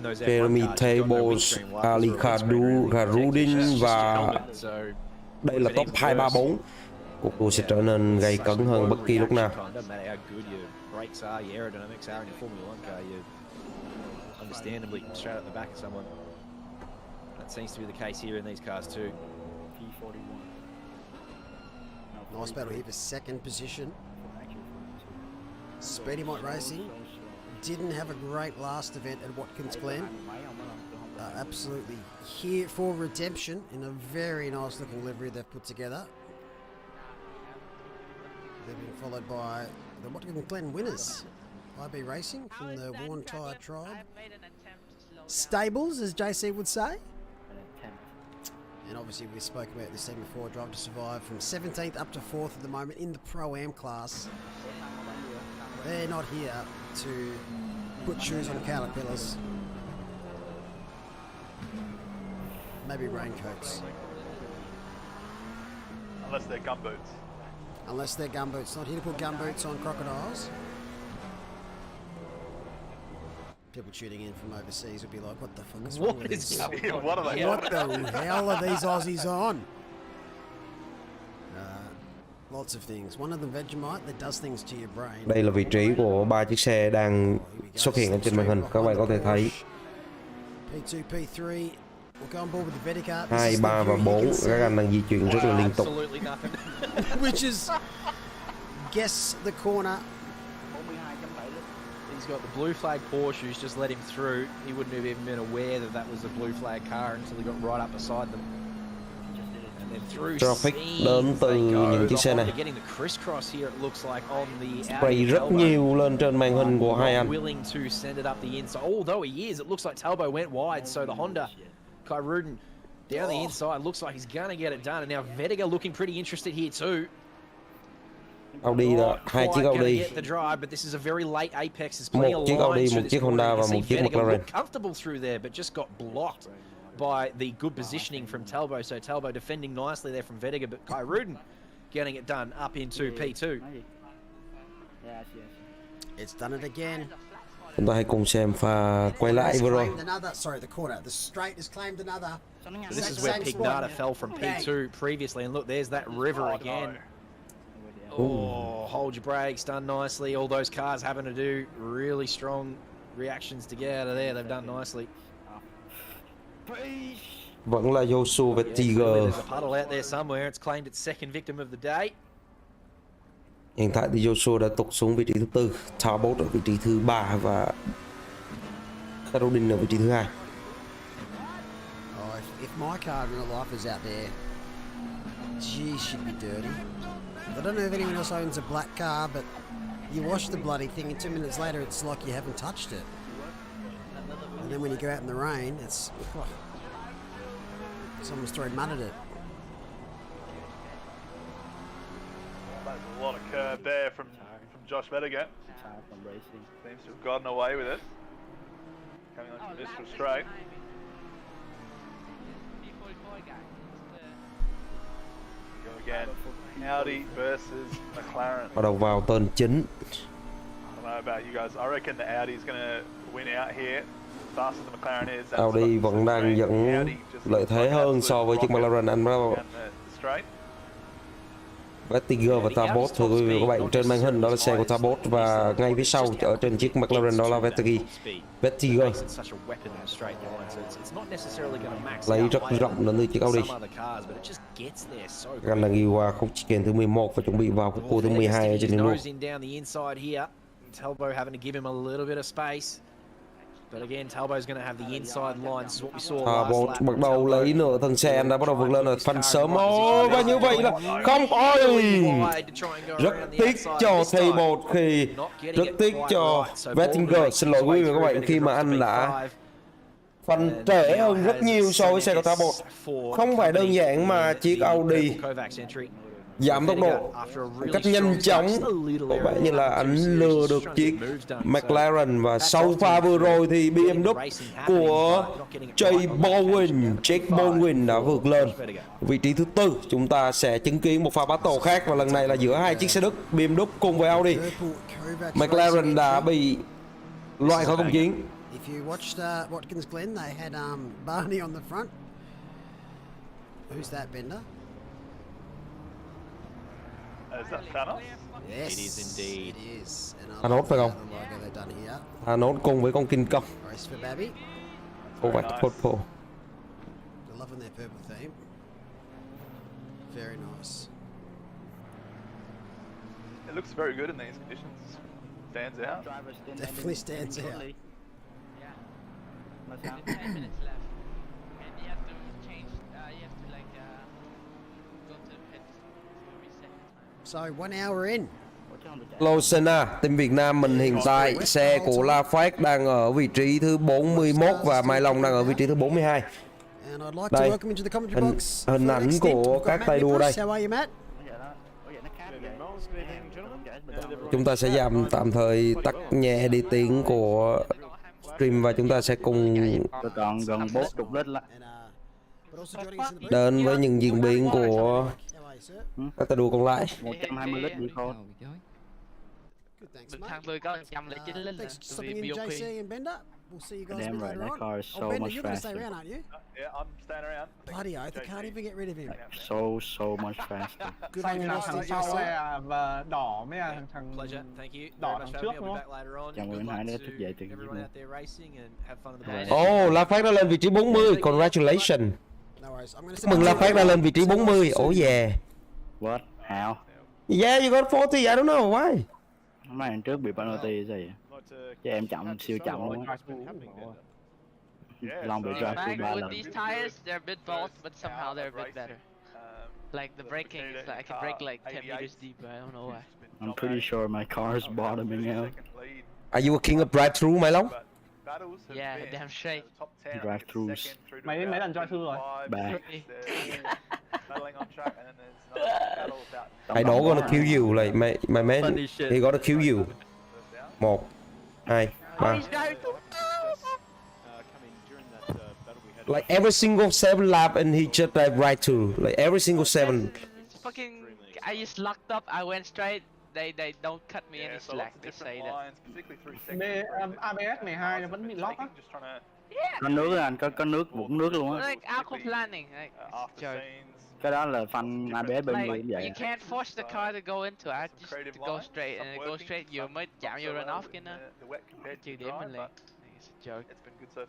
Jeremy Tables, Ali Khadurin và đây là top 234. Cuộc đua sẽ trở nên gay cấn hơn bất kỳ lúc nào. Nice battle here for second position. Speedy Mike Racing didn't have a great last event at Watkins Glen. Absolutely here for redemption in a very nice looking livery they've put together. They've been followed by the Watkins Glen winners, IB Racing from the Worn Tyre Tribe. Stables, as JC would say. And obviously we spoke about this team before, Drive to Survive from 17th up to 4th at the moment in the Pro-Am class. They're not here to put shoes on caterpillars. Maybe raincoats. Unless they're gumboots. Unless they're gumboots. Not here to put gumboots on crocodiles. People tuning in from overseas would be like, what the fuck is wrong with this? What are they? What the hell are these Aussies on? Lots of things. One of them Vegemite that does things to your brain. Đây là vị trí của ba chiếc xe đang xuất hiện ở trên màn hình. Các bạn có thể thấy P2, P3. We'll go on board with the Veticard. 2, 3 và 4 các anh đang di chuyển rất là liên tục. Which is guess the corner. He's got the blue flag Porsche who's just let him through. He wouldn't have even been aware that that was a blue flag car until he got right up beside them. And then through Traffic đến từ những chiếc xe này. Spray rất nhiều lên trên màn hình của hai anh. Willing to send it up the inside. Although he is, it looks like Talbot went wide, so the Honda Kai Ruden down the inside looks like he's gonna get it done. And now Vettiger looking pretty interested here too. Audi đó, hai chiếc Audi, một chiếc Audi, một chiếc Honda và một chiếc McLaren. Comfortable through there, but just got blocked by the good positioning from Talbot. So Talbot defending nicely there from Vettiger, but Kai Ruden getting it done up into P2. It's done it again. Chúng ta hãy cùng xem pha quay lại vừa rồi. Sorry, the corner. The straight has claimed another. So this is where Pignata fell from P2 previously, and look, there's that river again. Oh, hold your brakes, done nicely. All those cars having to do really strong reactions to get out of there. They've done nicely. Vẫn là Joshua Vettiger. There's a puddle out there somewhere. It's claimed its second victim of the day. Hiện tại thì Joshua đã tụt xuống vị trí thứ 4, Talbot ở vị trí thứ 3 và Caroline ở vị trí thứ 2. Oh, if my car in real life is out there, gee, she'd be dirty. I don't know if anyone else owns a black car, but you wash the bloody thing and 2 minutes later it's like you haven't touched it. And then when you go out in the rain, it's... Oh, someone's throwing mud at it. There's a lot of curb there from Josh Vettiger. Seems to have gotten away with it. Coming on to this from straight. Go again. Audi versus McLaren. Bắt đầu vào tên chính. I don't know about you guys. I reckon the Audi is going to win out here. Faster than McLaren is. Audi vẫn đang dẫn lợi thế hơn so với chiếc McLaren anh Bravo. Vettiger và Talbot, thưa quý vị và các bạn, trên màn hình đó là xe của Talbot và ngay phía sau ở trên chiếc McLaren đó là Vettiger. Lấy rất rộng đến từ chiếc Audi. Anh đang ghi qua khúc chicane thứ 11 và chuẩn bị vào khúc cua thứ 12 ở trên đường đua. Talbot bắt đầu lấy nửa thân xe, anh đã bắt đầu vượt lên ở phần sớm. Và như vậy là không. Rất tiếc cho Talbot khi rất tiếc cho Vettiger, xin lỗi quý vị và các bạn, khi mà anh đã phần trễ hơn rất nhiều so với xe của Talbot. Không phải đơn giản mà chiếc Audi giảm tốc độ một cách nhanh chóng, có vẻ như là anh lừa được chiếc McLaren. Và sau pha vừa rồi thì BMW của Jake Baldwin đã vượt lên vị trí thứ 4. Chúng ta sẽ chứng kiến một pha battle khác và lần này là giữa hai chiếc xe Đức, BMW cùng với Audi. McLaren đã bị loại khỏi cuộc chiến. If you watched Watkins Glen, they had Barney on the front. Who's that, Bender? Is that Thanos? Yes, it is indeed. It is. Thanos phải không? Thanos cùng với con King Kong. Cô vạch purple. They're loving their purple theme. Very nice. It looks very good in these conditions. Stands out. Definitely stands out. 10 minutes left, and you have to change. You have to like go to the pit to reset. So 1 hour in. Losena, team Việt Nam mình hiện tại xe của La Phát đang ở vị trí thứ 41 và Mai Long đang ở vị trí thứ 42. Đây, hình ảnh của các tay đua đây. Chúng ta sẽ tạm thời tắt nhẹ đi tiếng của stream và chúng ta sẽ cùng còn gần 40 lít lại. but also joining us in the booth. Đến với những diễn biến của các tay đua còn lại. 120 lít đi thôi. Good, thanks, Mình mate. thằng tôi có 109 lít Thanks for stopping in, JC and Bender. We'll see you guys a Damn bit right, later that on. car is so Bender, much you're gonna stay faster. around, aren't you? Yeah, I'm staying around. Bloody oath, I can't even get rid of him. So much faster. Good Xanh on là you, thằng Rusty, sau JC. ấy và đỏ mới là thằng Pleasure, thank you. đỏ Very thằng much trước for having me. đúng I'll be không? back later on. Chào Good Nguyễn Hải luck đã to thức dậy từ cái everyone giấc out there racing and have fun on the Nice. ball. Oh, La Phát đã lên vị trí 40. Congratulations. No worries. I'm gonna Mừng La Phát đã lên vị trí 40. Oh yeah. What? How? Yeah, you got 40. I don't know why. Mấy anh trước bị penalty gì? Chứ em chậm siêu chậm luôn á. Long bị drive through 3 With lần. these tires, they're a bit both, but somehow they're a bit better. Like the braking is like I can brake like 10 meters deeper. I don't know why. I'm pretty sure my car is bottoming out. Are you a king of drive-through, Mai Long? Yeah, damn straight. Drive-thrus. Mày đến mấy lần drive through rồi? 3. I don't gonna kill you. Like my man, he gonna kill you. 1, 2, 3. Like every single 7 lap and he just dive right through. Like every single 7. Fucking, I just locked up. I went straight. They don't cut me any slack. They say that. ABS 12 nó vẫn bị lock á. Có nước á anh, có nước, vũng nước luôn á. Like aquaplaning. Like, it's a joke. Cái đó là phanh ABS BMW Like, cũng vậy. you can't force the car to go into it. Just to go straight, and it goes straight. You mới chạm vô run off cái nó. Trừ điểm mình liền. It's a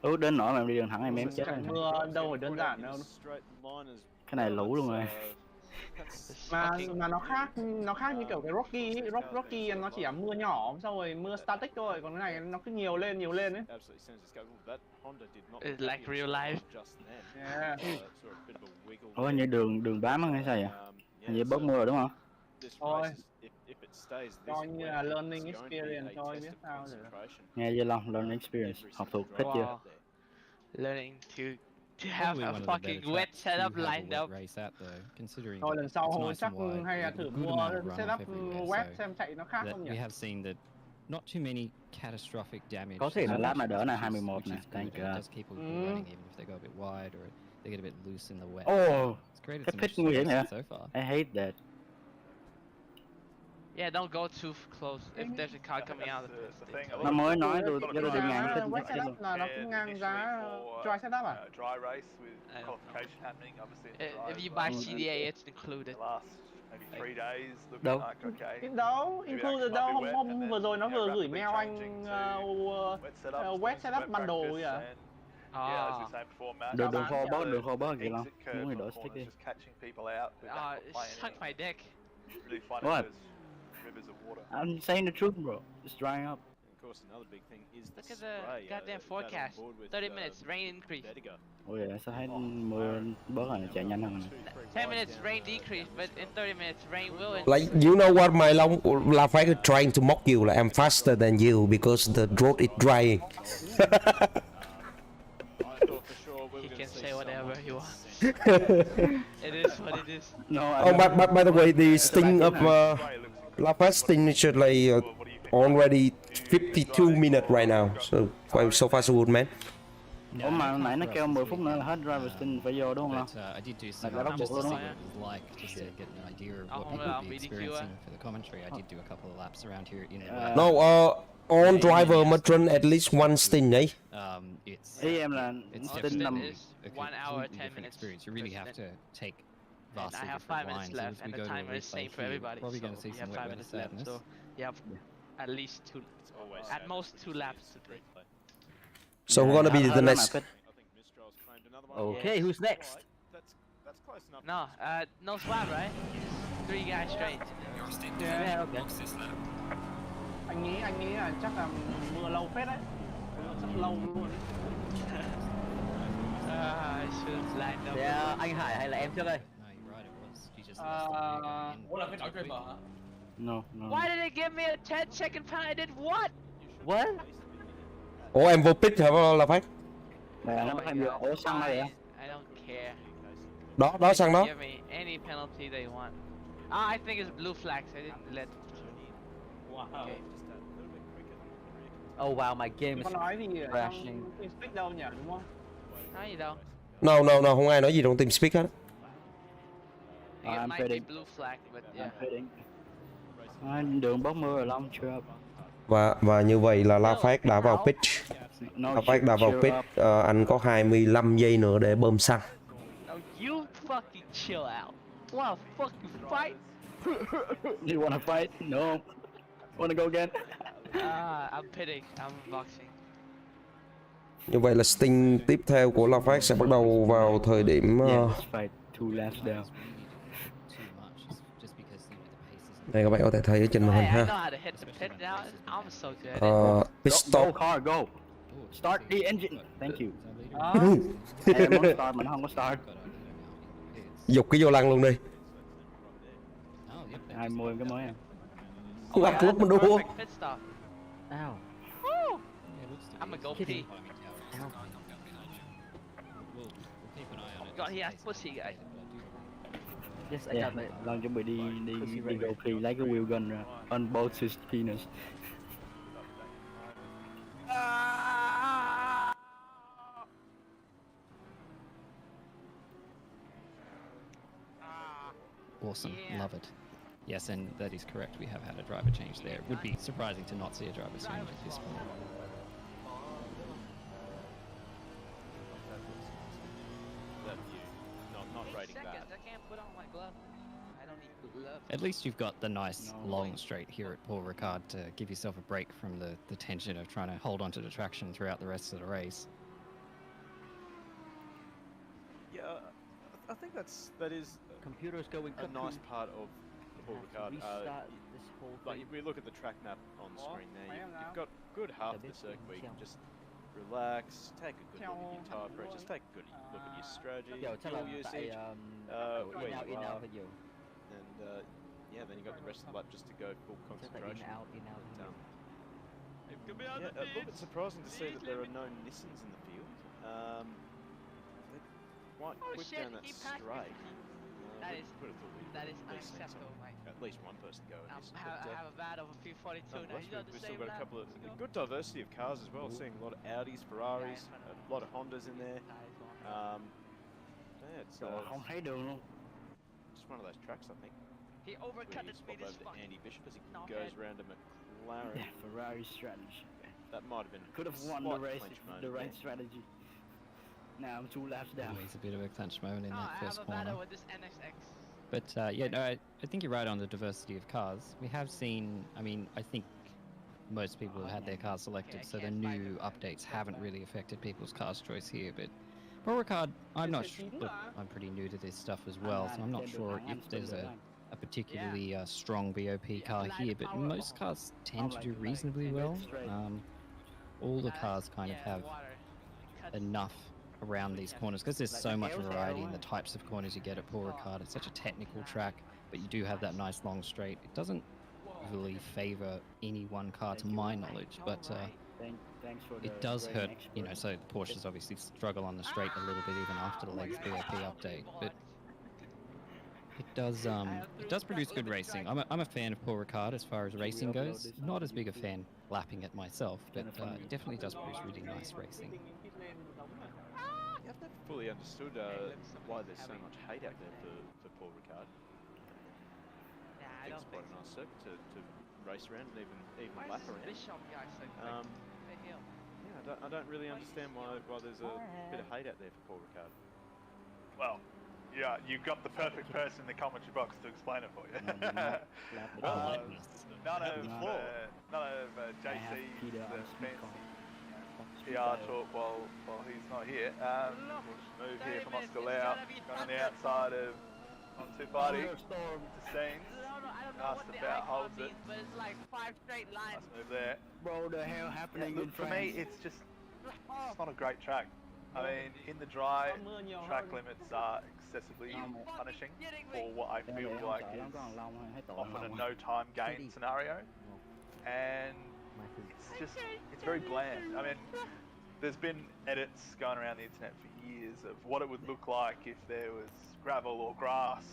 joke. Đến nỗi mà em đi đường thẳng em chết rồi. Mưa đâu phải đơn giản đâu. Cái này lũ luôn rồi. Mà nó khác như kiểu cái Rocky nó chỉ là mưa nhỏ xong rồi mưa static thôi, còn cái này nó cứ nhiều lên ấy. It's like real life. Yeah. Ủa như đường bám hay sao vậy? Hình như bớt mưa rồi đúng không? Thôi. Coi như là learning experience thôi, biết sao rồi. Nghe Dư Long, learning experience, học thuộc thích chưa? Learning to have a fucking wet setup lined up. Thôi lần sau hồi chắc hay là thử mua setup wet xem chạy nó khác không nhỉ? Not too many catastrophic damage. Có thể là lap này đỡ là 21 nè, thank God. Just keep running even if they go a bit wide or they get a bit loose in the wet. Oh, It's created cái some pitch nguy hiểm issues vậy? so far. I hate that. Yeah, don't go too close if there's a car coming out of this. Nó mới nói tôi cho tôi đi ngang cái Wet setup là nó cũng ngang giá dry setup à? Dry race with qualification happening, obviously. If you buy CDA, it's included. Maybe 3 days, looking Đâu? like okay. Ít đâu, included đâu, hôm vừa rồi nó vừa gửi mail anh wet setup bundle kìa. Đường kho bớt kìa Long, muốn thì đổi stick đi. Suck my dick. What? I'm saying the truth, bro. It's drying up. Look at the goddamn forecast. 30 minutes, rain increase. Ôi vậy sao thấy mưa bớt rồi chạy nhanh hơn. 10 minutes, rain decrease, but in 30 minutes, rain will increase. Like you know what, Mai Long, La Phát is trying to mock you. Like I'm faster than you because the road is drying. He can say whatever he wants. It is what it is. No, Oh, by the way, the sting of La Phát sting is like already 52 minutes right now. So far so good, man. Ủa mà nãy nó kêu 10 phút nữa là hết driver sting phải vô đúng không? But I did do some Là bắt buộc just to luôn see đó. what it was like, just to get an idea of what people would be experiencing for the commentary. I did do a couple of laps around here in the wet. No, on driver must run at least one sting, eh? Ý em là sting nằm. A completely different experience. You really have to take vastly I have different 5 minutes lines. left, As and we the go to a timer is replay same for here, everybody. probably going to see You some have 5 wet minutes left, sadness. so you have at least two, at most 2 laps to take. So who's gonna be the next? Okay, who's next? No, no swap, right? 3 guys straight. Yeah, okay. Anh nghĩ là chắc là mưa lâu phết đấy. Mưa rất lâu luôn. I should have lined up. Yeah, anh Hải hay là em trước đây? Ủa là phải đổi driver hả? No. Why did it give me a 10-second penalty? I did what? What? Ủa em vô pit hả La Phát? Nè nó hay được ổ xăng đây vậy? I don't care. Đó xăng đó. Give me any penalty they want. I think it's blue flags. I didn't let. Wow. Okay. Oh wow, my game is Có nói gì ở crashing. trong speak đâu nhỉ, đúng không? Nói gì đâu? No, không ai nói gì trong TeamSpeak hết. I'm fading. Blue flag, but yeah. Đường bốc mưa long chưa? Và như vậy là La Phát đã vào pitch. La Phát đã vào pitch. Anh có 25 giây nữa để bơm xăng. No, you fucking chill out. What a fucking fight? You wanna fight? No. Wanna go again? I'm pitting. I'm boxing. Như vậy là Sting tiếp theo của La Phát sẽ bắt đầu vào thời điểm đây các bạn có thể thấy ở trên màn hình ha. Pit stop. Go. Start the engine. Thank you. Em muốn start mà nó không có start. Dục cái vô lăng luôn đi. 20 cái mới à. Lắc lúc mình đua. Ow. I'm a go pee. God, he has pussy, guys. Yes, I got it. Long chuẩn bị đi go pee, lấy cái wheel gun ra. Unbolt his penis. Awesome, love it. Yes, and that is correct. We have had a driver change there. It would be surprising to not see a driver change at this point. At least you've got the nice long straight here at Paul Ricard to give yourself a break from the tension of trying to hold on to the traction throughout the rest of the race. Yeah, I think that is Computers going a nice part of Paul Ricard. Like if we look at the track map on screen there, you've got good half of the circuit where you can just relax, take a good look at your tyre pressures, take a good look at your strategy, fuel usage, where you are, and yeah, then you got the rest of the lap just to go full concentration. Yeah, a little bit surprising to see that there are no Nissans in the field. They're quite quick down that straight. That is unacceptable, mate. At least one person go in this. I have a bad of a few 42 now. We've still got a couple of good diversity of cars as well. Seeing a lot of Audis, Ferraris, a lot of Hondas in there. Yeah, it's just one of those tracks, I think. He overcut the speed as fuck. Andy Bishop as he goes around a McLaren. Yeah, Ferrari strategy. That might have been could have won the race, the right strategy. Now I'm 2 laps down. Always a bit of a clench moment in that first corner. I have a battle with this NXX. But yeah, no, I think you're right on the diversity of cars. We have seen, I mean, I think most people have had their cars selected, so the new updates haven't really affected people's cars choice here. But Paul Ricard, I'm not sure. Look, I'm pretty new to this stuff as well, so I'm not sure if there's a particularly strong BOP car here. But most cars tend to do reasonably well. All the cars kind of have enough around these corners because there's so much variety in the types of corners you get at Paul Ricard. It's such a technical track, but you do have that nice long straight. It doesn't really favor any one car to my knowledge, but it does hurt, you know, so the Porsches obviously struggle on the straight a little bit even after the latest BOP update, but it does produce good racing. I'm a fan of Paul Ricard as far as racing goes. Not as big a fan lapping it myself, but it definitely does produce really nice racing. I've never fully understood why there's so much hate out there for Paul Ricard. It's quite a nice circuit to race around and even lap around. Yeah, I don't really understand why there's a bit of hate out there for Paul Ricard. Well, yeah, you've got the perfect person in the commentary box to explain it for you. None of JC's fancy PR talk while he's not here. We'll move here from Oscar Lau, going on the outside of on Tufati to Scenes. Asked about holds it. But it's like 5 straight lines. Let's move there. Bro, the hell happening look, for me, it's not a great track. I mean, in the dry, track limits are excessively punishing for what I feel like is often a no time gain scenario. And it's very bland. I mean, there's been edits going around the internet for years of what it would look like if there was gravel or grass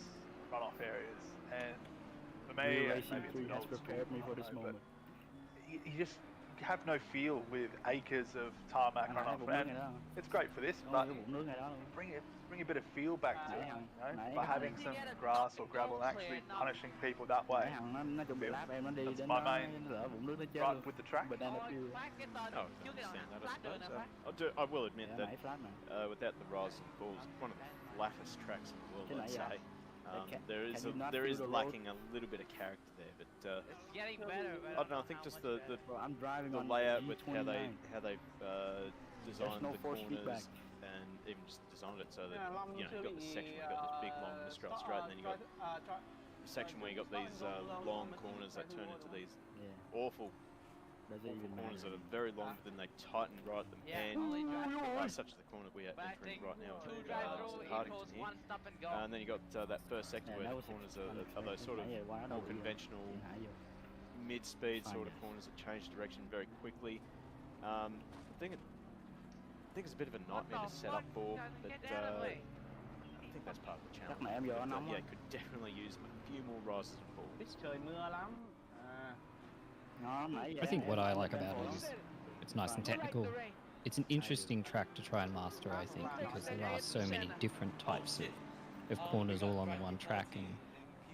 runoff areas. And for me, maybe it's an old school, but you have no feel with acres of tarmac on off, and it's great for this, but bring a bit of feel back to it, you know, by having some grass or gravel and actually punishing people that way. That's my main gripe with the track. Oh, I understand that, I suppose. I will admit that without the rise and falls, one of the flattest tracks in the world, I'd say. There is lacking a little bit of character there, but it's getting better. I don't know. I think just the layout with how they've designed the corners and even just designed it so that you know you've got this section where you've got this big long straight, and then you got a section where you got these long corners that turn into these awful corners that are very long, but then they tighten right at them end, such as the corner we are entering right now with Hardington here. And then you got that first sector where the corners are those sort of more conventional mid-speed sort of corners that change direction very quickly. I think it's a bit of a nightmare to set up for, but I think that's part of the challenge. Yeah, could definitely use a few more rises and falls. I think what I like about it is it's nice and technical. It's an interesting track to try and master, I think, because there are so many different types of corners all on the one track, and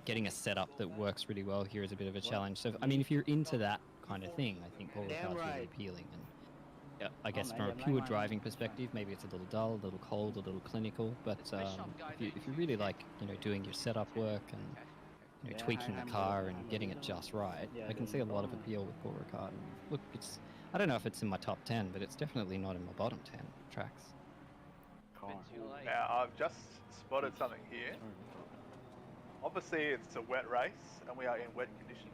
getting a setup that works really well here is a bit of a challenge. So, I mean, if you're into that kind of thing, I think Paul Ricard's really appealing. And I guess from a pure driving perspective, maybe it's a little dull, a little cold, a little clinical, but if you really like, you know, doing your setup work and you know, tweaking the car and getting it just right, I can see a lot of appeal with Paul Ricard. And look, I don't know if it's in my top 10, but it's definitely not in my bottom 10 tracks. Now, I've just spotted something here. Obviously, it's a wet race, and we are in wet conditions.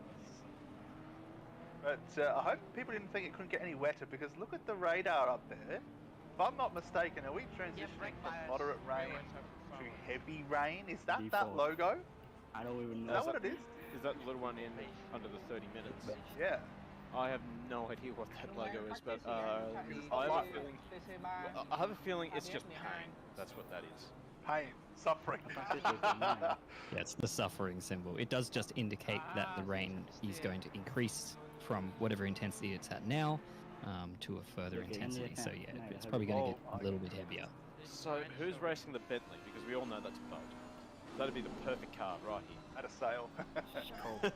But I hope people didn't think it couldn't get any wetter, because look at the radar up there. If I'm not mistaken, are we transitioning from moderate rain to heavy rain? Is that logo? I don't even know. Is that what it is? Is that the little one in under the 30 minutes? Yeah. I have no idea what that logo is, but I have a feeling it's just pain. That's what that is. Pain, suffering. Yeah, it's the suffering symbol. It does just indicate that the rain is going to increase from whatever intensity it's at now to a further intensity. So yeah, it's probably going to get a little bit heavier. So who's racing the Bentley? Because we all know that's a boat. That'd be the perfect car right here. At a sail. Just cold.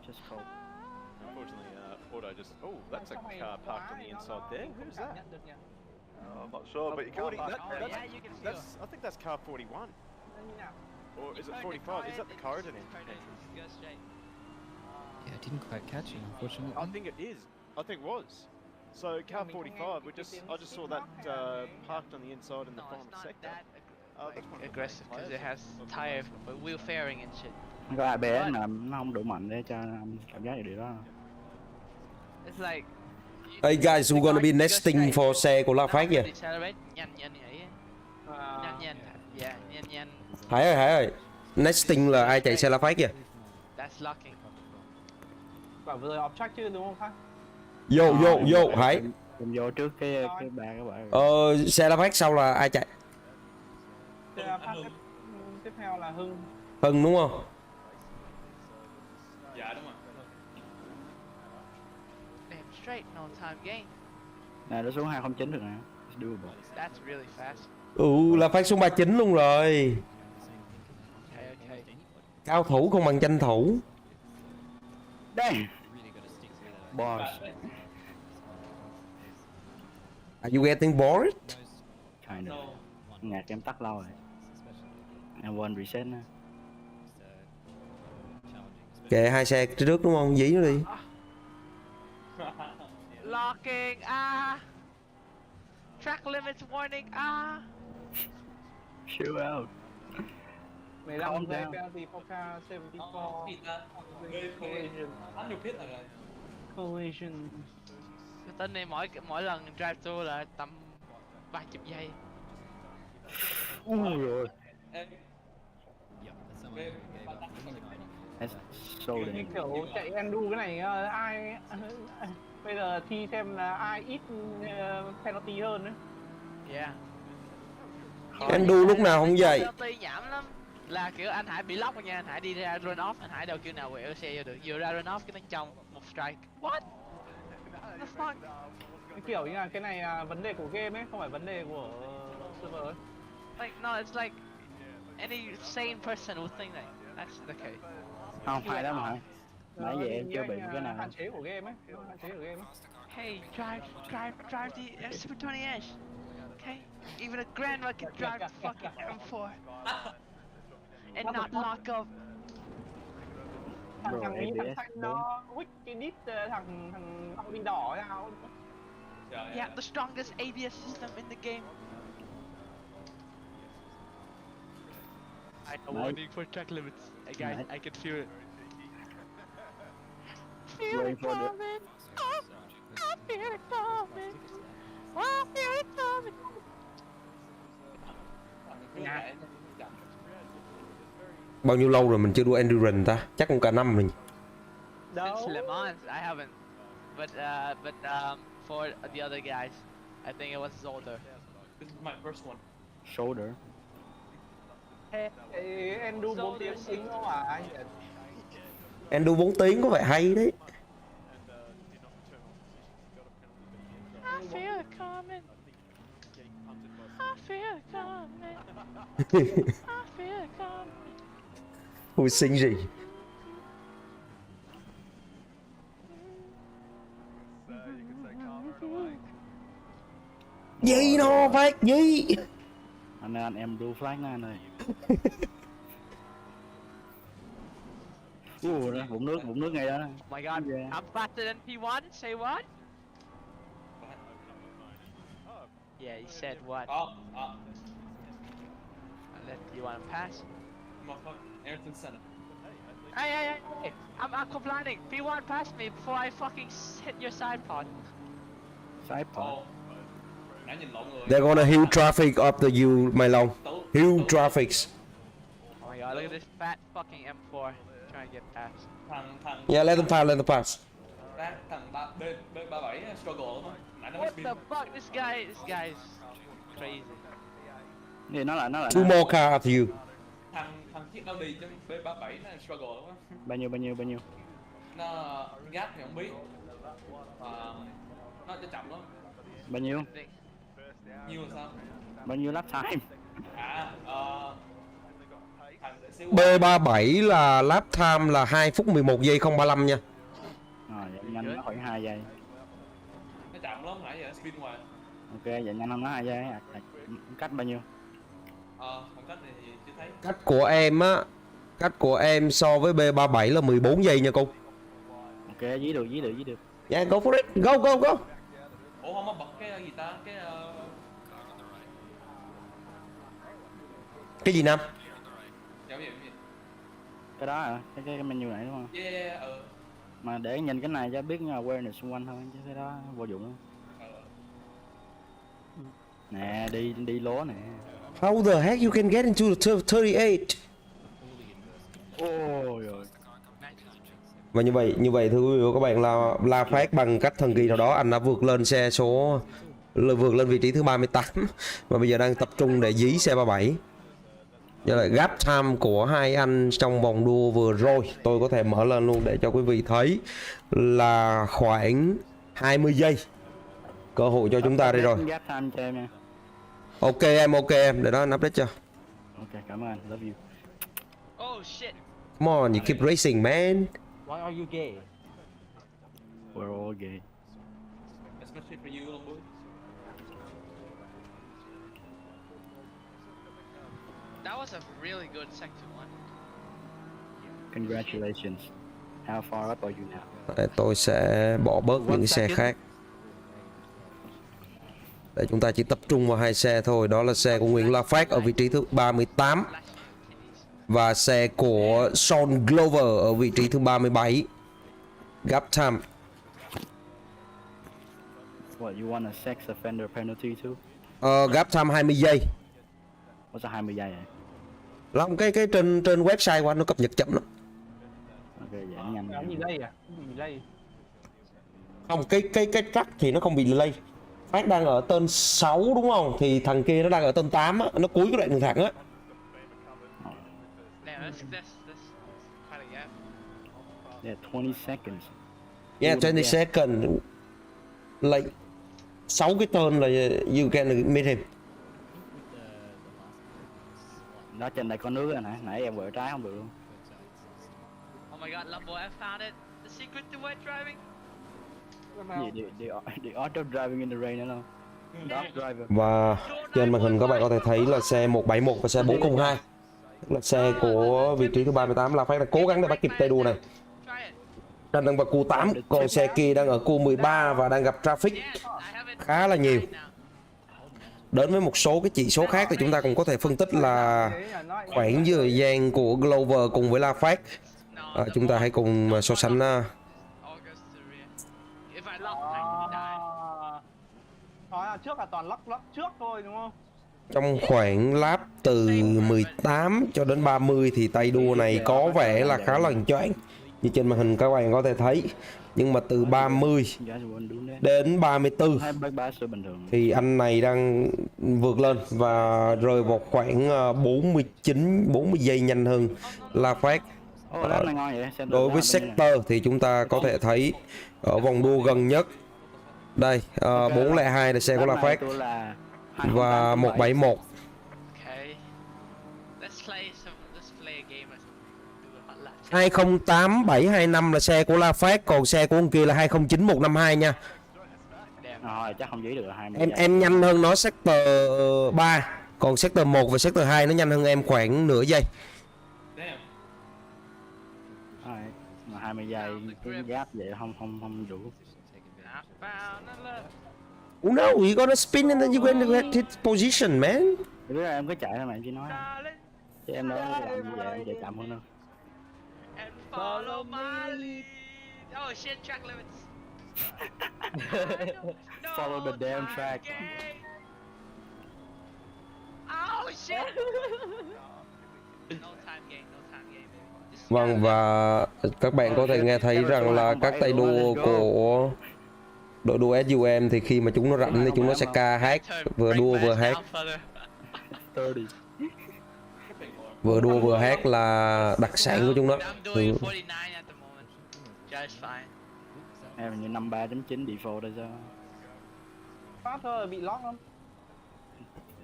Just cold. Unfortunately, Auto just... Oh, that's a car parked on the inside there. Who's that? Oh, I'm not sure, but you can't park I think that's car 41. Or is it 45? Is that the corridor entrance? Yeah, I didn't quite catch it, unfortunately. I think it is. I think it was. So car 45, I just saw that parked on the inside in the final sector. Aggressive because it has tire wheel fairing and shit. Có ABS mà nó không đủ mạnh để cho cảm giác được điều đó. It's like. Hey guys, we're gonna be nesting for xe của La Phát kìa. Hải ơi, nesting là ai chạy xe La Phát kìa? That's locking. Bảo vừa rồi off-track chứ đúng không Phát? Vô, Hải. Vô trước cái ba các bạn. Xe La Phát sau là ai chạy? Tiếp theo là Hưng. Hưng đúng không? Dạ đúng rồi. Damn straight, no time gain. Này nó xuống 209 được nè. Doable. That's really fast. La Phát xuống 39 luôn rồi. Okay. Cao thủ không bằng tranh thủ. Damn. Boss. Are you getting bored? Kind of. Nhạc em tắt lâu rồi. Em quên reset nè. Kệ hai xe trước đúng không? Dí nó đi. Locking, track limits warning, Chill out. 15 giây penalty for car 74. Collision. Cái tên này mỗi lần drive tour là tầm 30 giây. Rồi. Cái kiểu chạy Endu cái này ai bây giờ thi xem là ai ít penalty hơn đấy. Yeah. Endu lúc nào không vậy? Penalty nhảm lắm. Là kiểu anh Hải bị lock nha, anh Hải đi ra run off, anh Hải đâu kiểu nào quẹo xe vô được. Vừa ra run off cái nó trong 1 strike. What? That's not. Cái kiểu như là cái này là vấn đề của game ấy, không phải vấn đề của server ấy. Like no, it's like any sane person would think that that's the case. Không phải đó mà. Nãy giờ em chưa bị cái nào. Hạn chế của game ấy, hạn chế của game ấy. Hey, drive the Super 20 inch. Okay, even a grandma can drive the fucking M4 and not lock up. Thằng ấy thằng xanh nó quýt cái đít thằng hậu đinh đỏ hay sao? Yeah, the strongest ABS system in the game. I know warning for track limits. Hey guys, I can feel it. Feel it coming. I feel it coming. I feel it coming. Bao nhiêu lâu rồi mình chưa đua endurance ta? Chắc cũng cả năm rồi. Since Le Mans, I haven't. But for the other guys, I think it was Zolder. This is my first one. Shoulder. Endu 4 tiếng xính không à anh? Endu 4 tiếng có vẻ hay đấy. I feel it coming. I feel it coming. I feel it coming. Ui xinh gì? Gì nó Phát gì? Anh ơi, em blue flag nè anh ơi. Đó, vũng nước ngay đó. Oh my god, I'm faster than P1, say what? Yeah, he said what? You wanna pass? Ayrton Senna. Hey, I'm complaining. P1 passed me before I fucking hit your side pod. Side pod? They're gonna huge traffic after you, my long. Huge traffics. Oh my god, look at this fat fucking M4 trying to get past. Yeah, let them pass. Thằng B37 struggle lắm. What the fuck? This guy is crazy. Thì nó lại Two more cars after you. Thằng chiếc Audi trên B37 nó struggle lắm. Bao nhiêu? Nó gap thì không biết. Nó cho chậm lắm. Bao nhiêu? Nhiêu là sao? Bao nhiêu lap time? B37 là lap time là 2 phút 11 giây 035 nha. Vậy nhanh nó khoảng 2 giây. Nó chậm lắm, nãy giờ speed ngoài. Ok, vậy nhanh hơn nó 2 giây. Cách bao nhiêu? Khoảng cách thì chưa thấy. Cách của em so với B37 là 14 giây nha cô. Ok, dí được. Yeah, go for it. Go. Ủa không có bật cái gì ta? Cái gì Nam? Dạ gì? Cái đó hả? Cái menu này đúng không? Yeah, Mà để nhìn cái này cho biết là awareness xung quanh thôi chứ cái đó vô dụng. Nè, đi lố nè. How the heck you can get into the 38? Ôi rồi. Và như vậy thưa quý vị và các bạn là Phát bằng cách thần kỳ nào đó anh đã vượt lên vị trí thứ 38 và bây giờ đang tập trung để dí xe 37. Giờ là gap time của hai anh trong vòng đua vừa rồi tôi có thể mở lên luôn để cho quý vị thấy là khoảng 20 giây cơ hội cho chúng ta đây rồi. Ok em để đó anh update cho. Ok, cảm ơn, love you. Oh shit. Come on, you keep racing man. Why are you gay? We're all gay. Especially for you, little boy. That was a really good sector one. Congratulations. How far up are you now? Tôi sẽ bỏ bớt những cái xe khác. Để chúng ta chỉ tập trung vào hai xe thôi. Đó là xe của Nguyễn Phát ở vị trí thứ 38 và xe của Sean Glover ở vị trí thứ 37. Gap time. What, you want a sex offender penalty too? Gap time 20 giây. Có sao 20 giây vậy? Lắm cái trên website của anh nó cập nhật chậm lắm. Ok, vậy nhanh. Cái gì đây à? Delay. Không, cái track thì nó không bị delay. Phát đang ở tên 6 đúng không? Thì thằng kia nó đang ở tên 8 á, nó cuối cái đoạn đường thẳng á. Damn, that's quite a gap. Yeah, 20 seconds. Yeah, 20 second. Like 6 cái turn là you can meet him. Đó trên này có nước rồi nãy em quẹo trái không được luôn. Oh my god, love boy, I found it. The secret to white driving. The art of driving in the rain nữa không? Dark driver. Và trên màn hình các bạn có thể thấy là xe 171 và xe 402. Tức là xe của vị trí thứ 38 là Phát đang cố gắng để bắt kịp tay đua này. Đang vào cua 8, còn xe kia đang ở cua 13 và đang gặp traffic khá là nhiều. Đến với một số cái chỉ số khác thì chúng ta cũng có thể phân tích là khoảng thời gian của Glover cùng với La Phát. Chúng ta hãy cùng so sánh. Trước là toàn lắc trước thôi đúng không? Trong khoảng lap từ 18 cho đến 30 thì tay đua này có vẻ là khá là choáng như trên màn hình các bạn có thể thấy. Nhưng mà từ 30 đến 34 thì anh này đang vượt lên và rơi vào khoảng 40 giây nhanh hơn La Phát. Đối với sector thì chúng ta có thể thấy ở vòng đua gần nhất đây 402 là xe của La Phát và 171. 208-725 là xe của La Phát, còn xe của ông kia là 209152 nha. Rồi chắc không giữ được 20. Em nhanh hơn nó sector 3, còn sector 1 và sector 2 nó nhanh hơn em khoảng nửa giây. Mà 20 giây cái gap vậy không đủ. Oh no, you gotta spin and then you get hit position, man. Đứa em cứ chạy thôi mà em chỉ nói. Chứ em nói làm như vậy em chạy chậm hơn đâu. Follow my lead. Oh shit, track limits. Follow the damn track. Oh shit. No time game, no time game. Vâng, và các bạn có thể nghe thấy rằng là các tay đua của đội đua SUM thì khi mà chúng nó rảnh thì chúng nó sẽ ca hát, vừa đua vừa hát. Vừa đua vừa hát là đặc sản của chúng nó. Em như 53.9 default đây sao? Phát thôi bị lock không?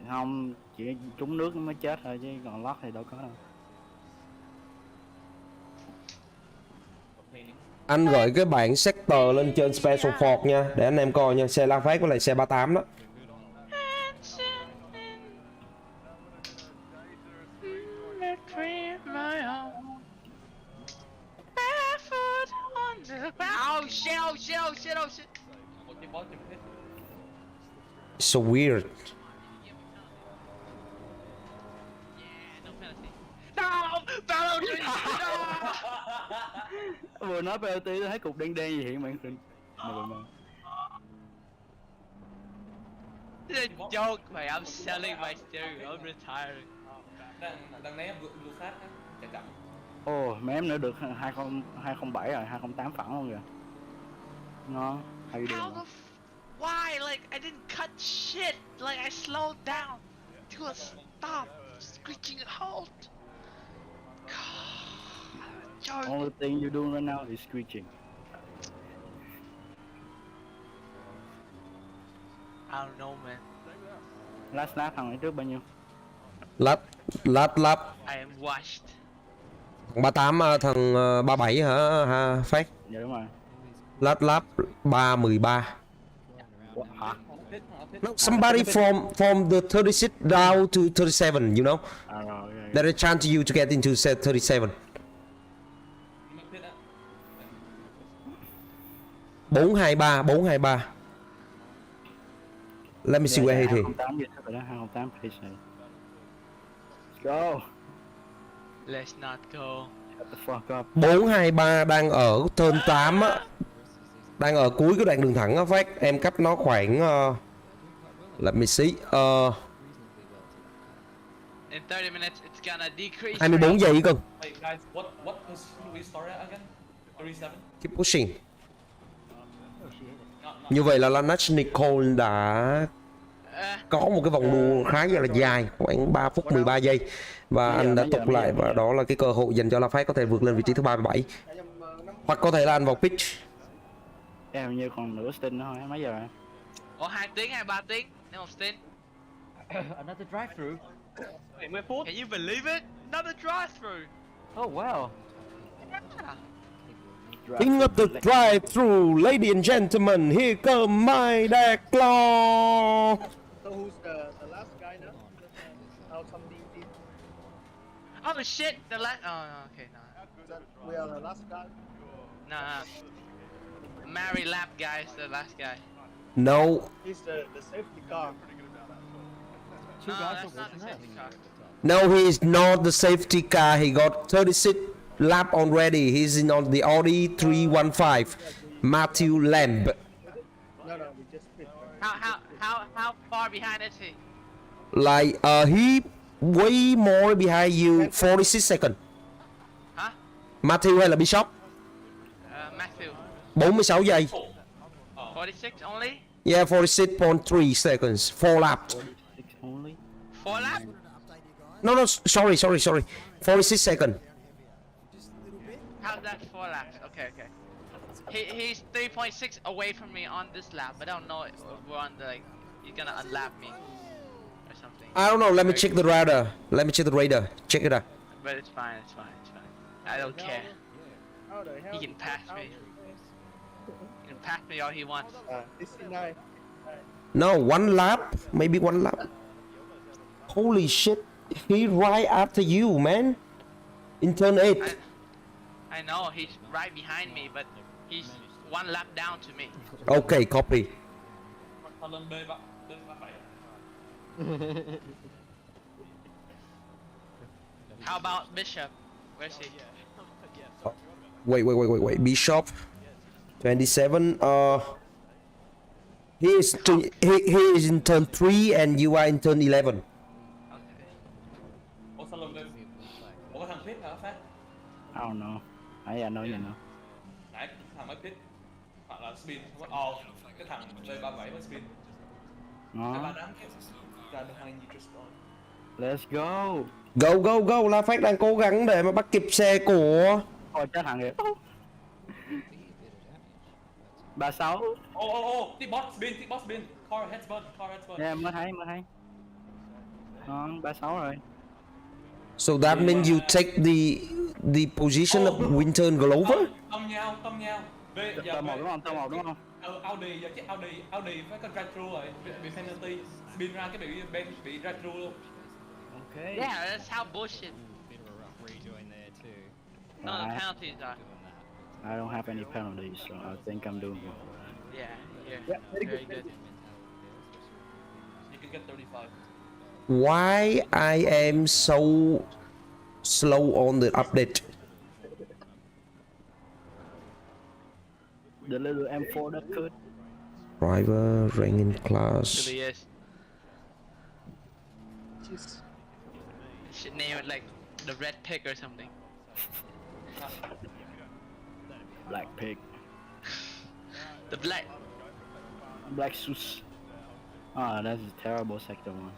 Không, chỉ trúng nước nó mới chết thôi chứ còn lock thì đâu có đâu. Anh gửi cái bảng sector lên trên Special Ford nha, để anh em coi nha, xe La Phát với lại xe 38 đó. Oh shit, oh shit, oh shit, oh shit. So weird. No, penalty. No. Vừa nói penalty tôi thấy cục đen đen gì hiện màn hình. It's a joke, mate. I'm selling my steering. I'm retiring. Đằng này vừa phát á, chạy chậm. Ồ, mấy em nữa được 207 rồi, 208 phẳng luôn kìa. Ngon, hay đi đường. Why? Like I didn't cut shit. Like I slowed down to a stop, screeching halt. God, Only thing you doing right now is screeching. I don't know, man. Last lap thằng ấy trước bao nhiêu? Lap. I am washed. Thằng 38 thằng 37 hả Phát? Dạ đúng rồi. Lap 313. Hả? No, somebody from the 36 down to 37, you know? There is a chance you to get into set 37. 423. Let me see where he is. 208 please. Go. Let's not go. Shut the fuck up. 423 đang ở turn 8 á. Đang ở cuối cái đoạn đường thẳng á Phát. Em cách nó khoảng let me see. In 30 minutes it's gonna decrease. 24 giây cơ. Hey guys, what position we start at again? 37. Keep pushing. Như vậy là Lance Nicole đã có một cái vòng đua khá là dài, khoảng 3 phút 13 giây. Và anh đã tục lại và đó là cái cơ hội dành cho La Phát có thể vượt lên vị trí thứ 37. Hoặc có thể là anh vào pitch. Em như còn nửa stint nữa thôi, mấy giờ rồi? Ủa 2 tiếng hay 3 tiếng? Nếu một stint. Another drive-through. 70 phút. Can you believe it? Another drive-through. Oh wow. King of the drive-through, ladies and gentlemen, here come my Declaw. So who's the last guy now? How come the Oh shit, the last. Oh no, okay, no. we are the last guy? No. Mary lap guys, the last guy. No, He's the safety car. No, that's not the safety car. no, he is not the safety car. He got 36 lap already. He's in on the Audi 315. Matthew Lamb. No, we just quit. How far behind is he? Like, he way more behind you, 46 seconds. Hả? Matthew hay là Bishop? Matthew. 46 giây. 46 only? Yeah, 46.3 seconds. 4 laps. 4 lap? No, sorry. 46 seconds. How's that 4 laps? Okay. He's 3.6 away from me on this lap, but I don't know if we're on the, like, he's gonna unlap me or something. I don't know, let me check the radar. Check it out. But it's fine. I don't care. How the hell? He can pass me. He can pass me all he wants. 69. No, 1 lap. Maybe 1 lap. Holy shit. He right after you, man. In turn 8. I know, he's right behind me, but he's 1 lap down to me. Okay, copy. How about Bishop? Where's he? Wait. Bishop 27. He is in turn 3 and you are in turn 11. Ủa sao lùm lên? Ủa có thằng Fit hả Phát? I don't know. I know you know. Nãy thằng mới Fit hoặc là spin không có cái thằng V37 mới spin. Cái ba đám ra behind you just on. Let's go. Go. La Phát đang cố gắng để mà bắt kịp xe của... Ôi chết thằng kìa. 36. Tip boss spin. Car headspun. Yeah, mới thấy. Đó, 36 rồi. So that means you take the position of Winter Glover? Tông nhau. Tông một đúng không? Audi giờ chiếc Audi phải có drive-thru rồi, bị penalty, spin ra cái bị drive-thru luôn. Okay. Yeah, that's how bullshit. No, the penalties are. I don't have any penalties, so I think I'm doing well. Yeah, very good. You can get 35. Why I am so slow on the update? The little M4 that could. Driver, rank in class. Really is. Should name it like the Red Pig or something. Black Pig. The Black Sus. Oh, that's a terrible sector one.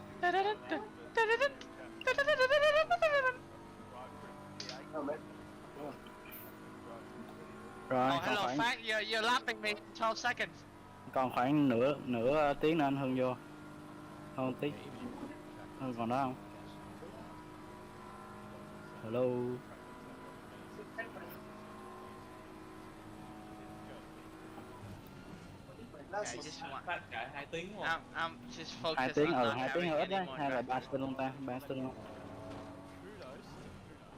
Rồi, oh, hello, Phát, you're lapping me 12 seconds. Còn khoảng nửa tiếng nữa anh Hưng vô. Hơn tí. Hưng còn đó không? Hello. I just want Phát chạy 2 tiếng luôn. I'm just focused 2 tiếng on not 2 tiếng having hết đấy, any more hay là drive. 3 stint luôn ta, 3 stint luôn.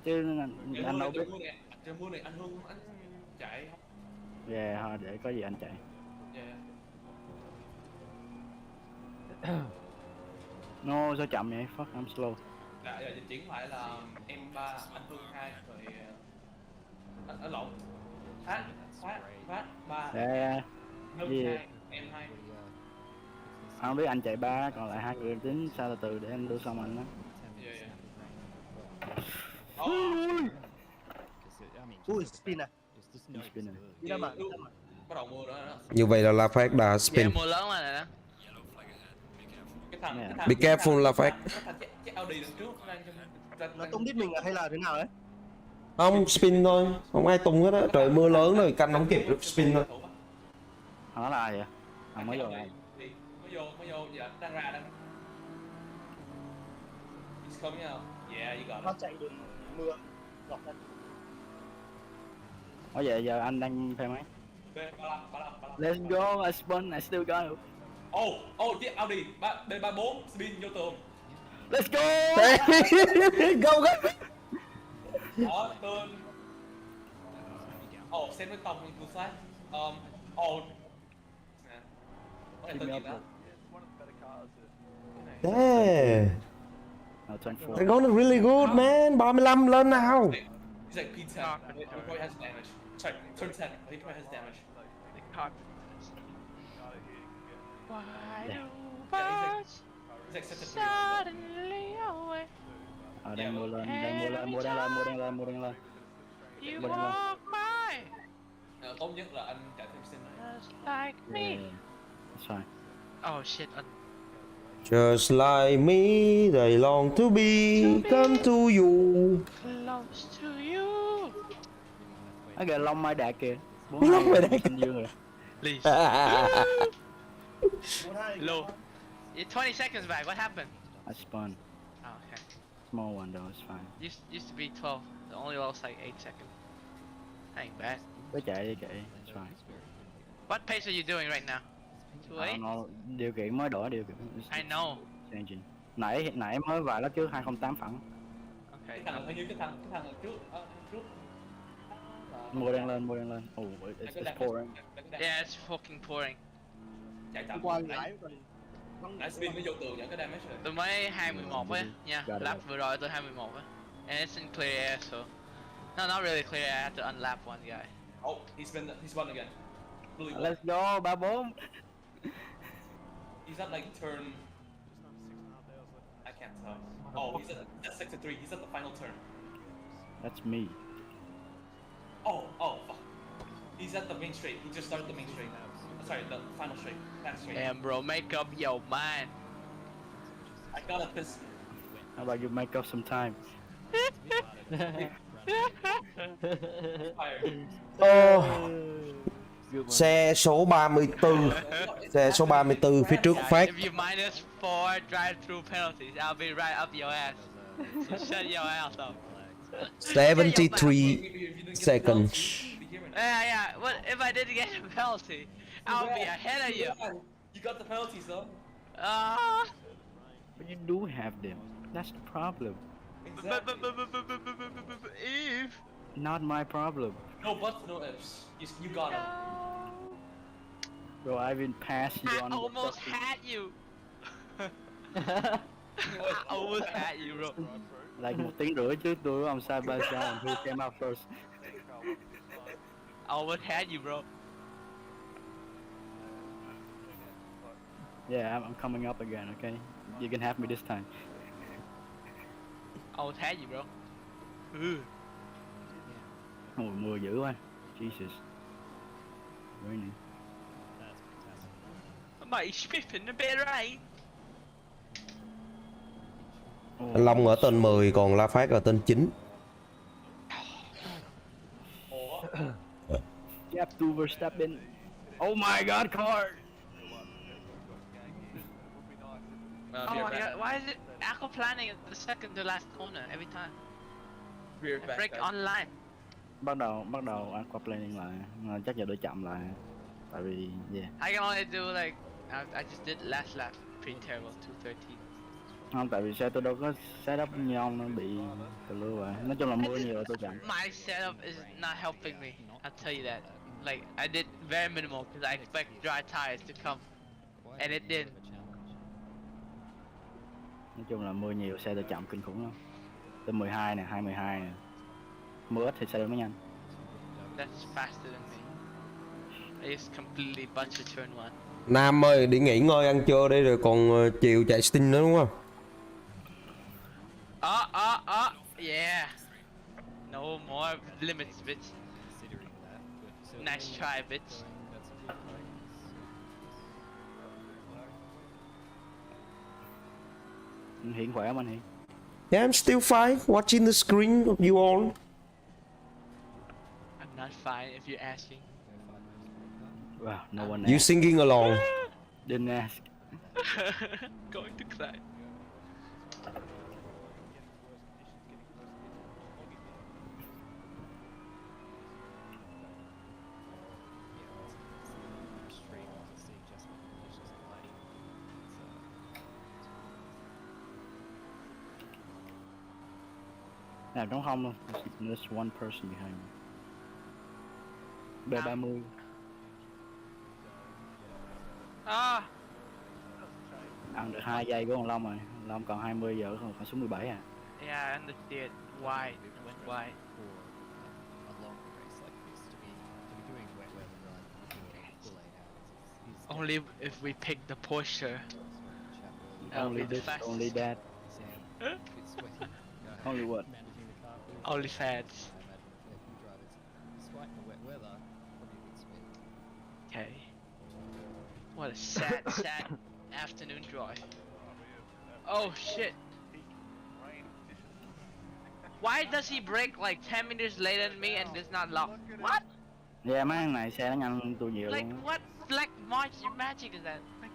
Chứ anh đâu biết. Trên mưa này anh Hưng anh chạy không? Yeah, thôi để có gì anh chạy. Yeah. No, sao chậm vậy? Fuck, I'm slow. Dạ, giờ chuyển lại là M3, anh Hưng 2 rồi anh lộn. Phát 3. Yeah. Hưng 2, M2. Anh không biết anh chạy 3, còn lại 2 người tính sao từ để em đưa xong anh đó. Ui, spin à? Spin này. Đi đâu mà? Bắt đầu mưa nữa đó. Như vậy là La Phát đã spin. Yeah, mưa lớn mà này đó. Cái thằng Be careful La Phát. Chiếc Audi đằng trước Nó tung đít mình à hay là thế nào đấy? Không, spin thôi, không ai tung hết á. Trời mưa lớn rồi, canh không kịp spin thôi. Nó là ai vậy? Mới vô ai? Mới vô, dạ, đang ra. He's coming out. Yeah, you got Nó it. chạy đường mưa, dọc ra. Vậy giờ anh đang phê mấy? B35. Let's go, I spun, I still got it. Yeah, Audi, B34, spin vô tường. Let's go! Go go! Đó, tường. Xem với tông into side. Cái này tên gì đó? Yeah. No, turn 4. They're going really good, man. 35 lên nào. He's like P10. He probably has damage. Sorry, turn 10. He probably has damage. Why do birds suddenly away? Đang mua lên. You walk by Tốt nhất là anh chạy thêm xin này. just like me. That's fine. Oh shit. Just like me, they long to be come to you. Close to you. Nó kìa lông mai đạt kìa. Lông mai đạt. Please. Low. 20 seconds back. What happened? I spun. Oh, okay. Small one though, it's fine. Used to be 12. The only lost like 8 seconds. Ain't bad. Cứ chạy đi, it's fine. What pace are you doing right now? 28? Nó điều kiện mới đổi điều kiện. I know. Changing. Nãy mới vài lớp trước 208 phẳng. Okay. Cái thằng là cái thằng là trước. Mua đang lên. Oh, it's pouring. Yeah, it's fucking pouring. Chạy chậm. Qua lái rồi. Nãy spin nó vô tường nhận cái damage rồi. Tôi mới 21 á nha. Lap vừa rồi tôi 21 á. And it's in clear air, so no, not really clear air. I have to unlap one guy. He's won again. Really well. Let's go, 34. He's at like turn. I can't tell. He's at sector 3. He's at the final turn. That's me. Fuck. He's at the main straight. He just started the main straight. Sorry, the final straight. Back straight. Damn, bro, make up your mind. I got a piss. How about you make up some time? Xe số 34. Xe số 34 phía trước Phát. If you minus 4 drive through penalties, I'll be right up your ass. So shut your ass up. 73 seconds. Yeah. What if I didn't get a penalty? I'll be ahead of you. You got the penalties though. But you do have them. That's the problem. If. Not my problem. No buts, no ifs. You got him. Bro, I even passed you on I almost had you. I almost had you, bro. Like 1 tiếng rưỡi trước tôi on side by side and who came out first. I almost had you, bro. Yeah, I'm coming up again, okay? You can have me this time. I almost had you, bro. Ôi, mưa dữ quá. Jesus. Raining. Mate, spiffing a bit, right? Anh Long ở tên 10 còn La Phát ở tên 9. Gap to Verstappen. Oh my god, car! Oh my god, why is it aquaplaning at the second to last corner every time? I break online. Bắt đầu aquaplaning lại, mà chắc giờ đỡ chậm lại. Tại vì yeah. I can only do like I just did last lap, pretty terrible, 213. Không, tại vì xe tôi đâu có setup như ông, nó bị từ lưu vậy. Nói chung là mưa nhiều rồi tôi chậm. My setup is not helping me. I'll tell you that. Like I did very minimal because I expect dry tires to come, and it didn't. Nói chung là mưa nhiều xe tôi chậm kinh khủng lắm. Tới 12 nè, 212 nè. Mưa ít thì xe mới nhanh. That's faster than me. I just completely butchered turn 1. Nam ơi, đi nghỉ ngơi ăn trưa đi rồi còn chiều chạy stint nữa đúng không? Yeah. No more limits, bitch. Nice try, bitch. Hiện khỏe không anh Hiện? Yeah, I'm still fine. Watching the screen of you all. I'm not fine if you're asking. Wow, no one You asked. singing along. Didn't ask. Going to cry. Nào trống không luôn. There's one person behind me. B30. Ah. Ăn được 2 giây của thằng Long rồi. Long còn 20 giờ còn số 17 à. Yeah, I understood. Why? Went why? Only if we pick the Porsche. Only this, only that. Only what? Only fans. Okay. What a sad, sad afternoon drive. Oh shit. Why does he brake like 10 minutes later than me and does not lock? What? Yeah, mấy thằng này xe nó nhanh hơn tôi nhiều Like luôn. what black magic is that? Like,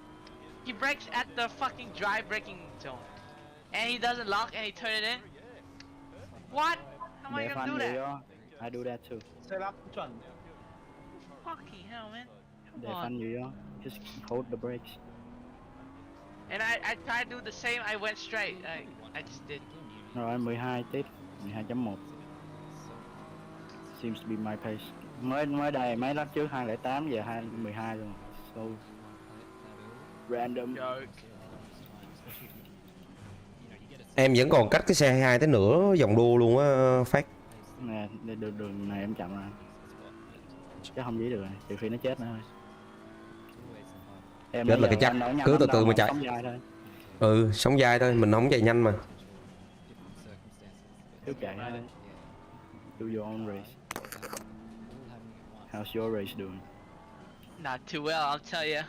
he brakes at the fucking dry braking zone. And he doesn't lock and he turn it in? What? How am I gonna do that? I do that too. Xe lắp chuẩn. Fucking hell, man. Để Come phanh on. gì đó. Just hold the brakes. And I tried to do the same, I went straight. I just did. Rồi 12 tiếp, 12.1. Seems to be my pace. Mới đầy mấy lap trước 208 giờ 212 luôn. So random. Em vẫn còn cách cái xe 22 tới nửa vòng đua luôn á Phát. Nè, đường này em chậm rồi. Chắc không dí được rồi, trừ khi nó chết nữa thôi. Em Chết là cái chắc, cứ từ từ mà chạy. Ừ, sống dai thôi, mình không chạy nhanh mà. Cứ chạy thôi. Do your own race. How's your race doing? Not too well, I'll tell you.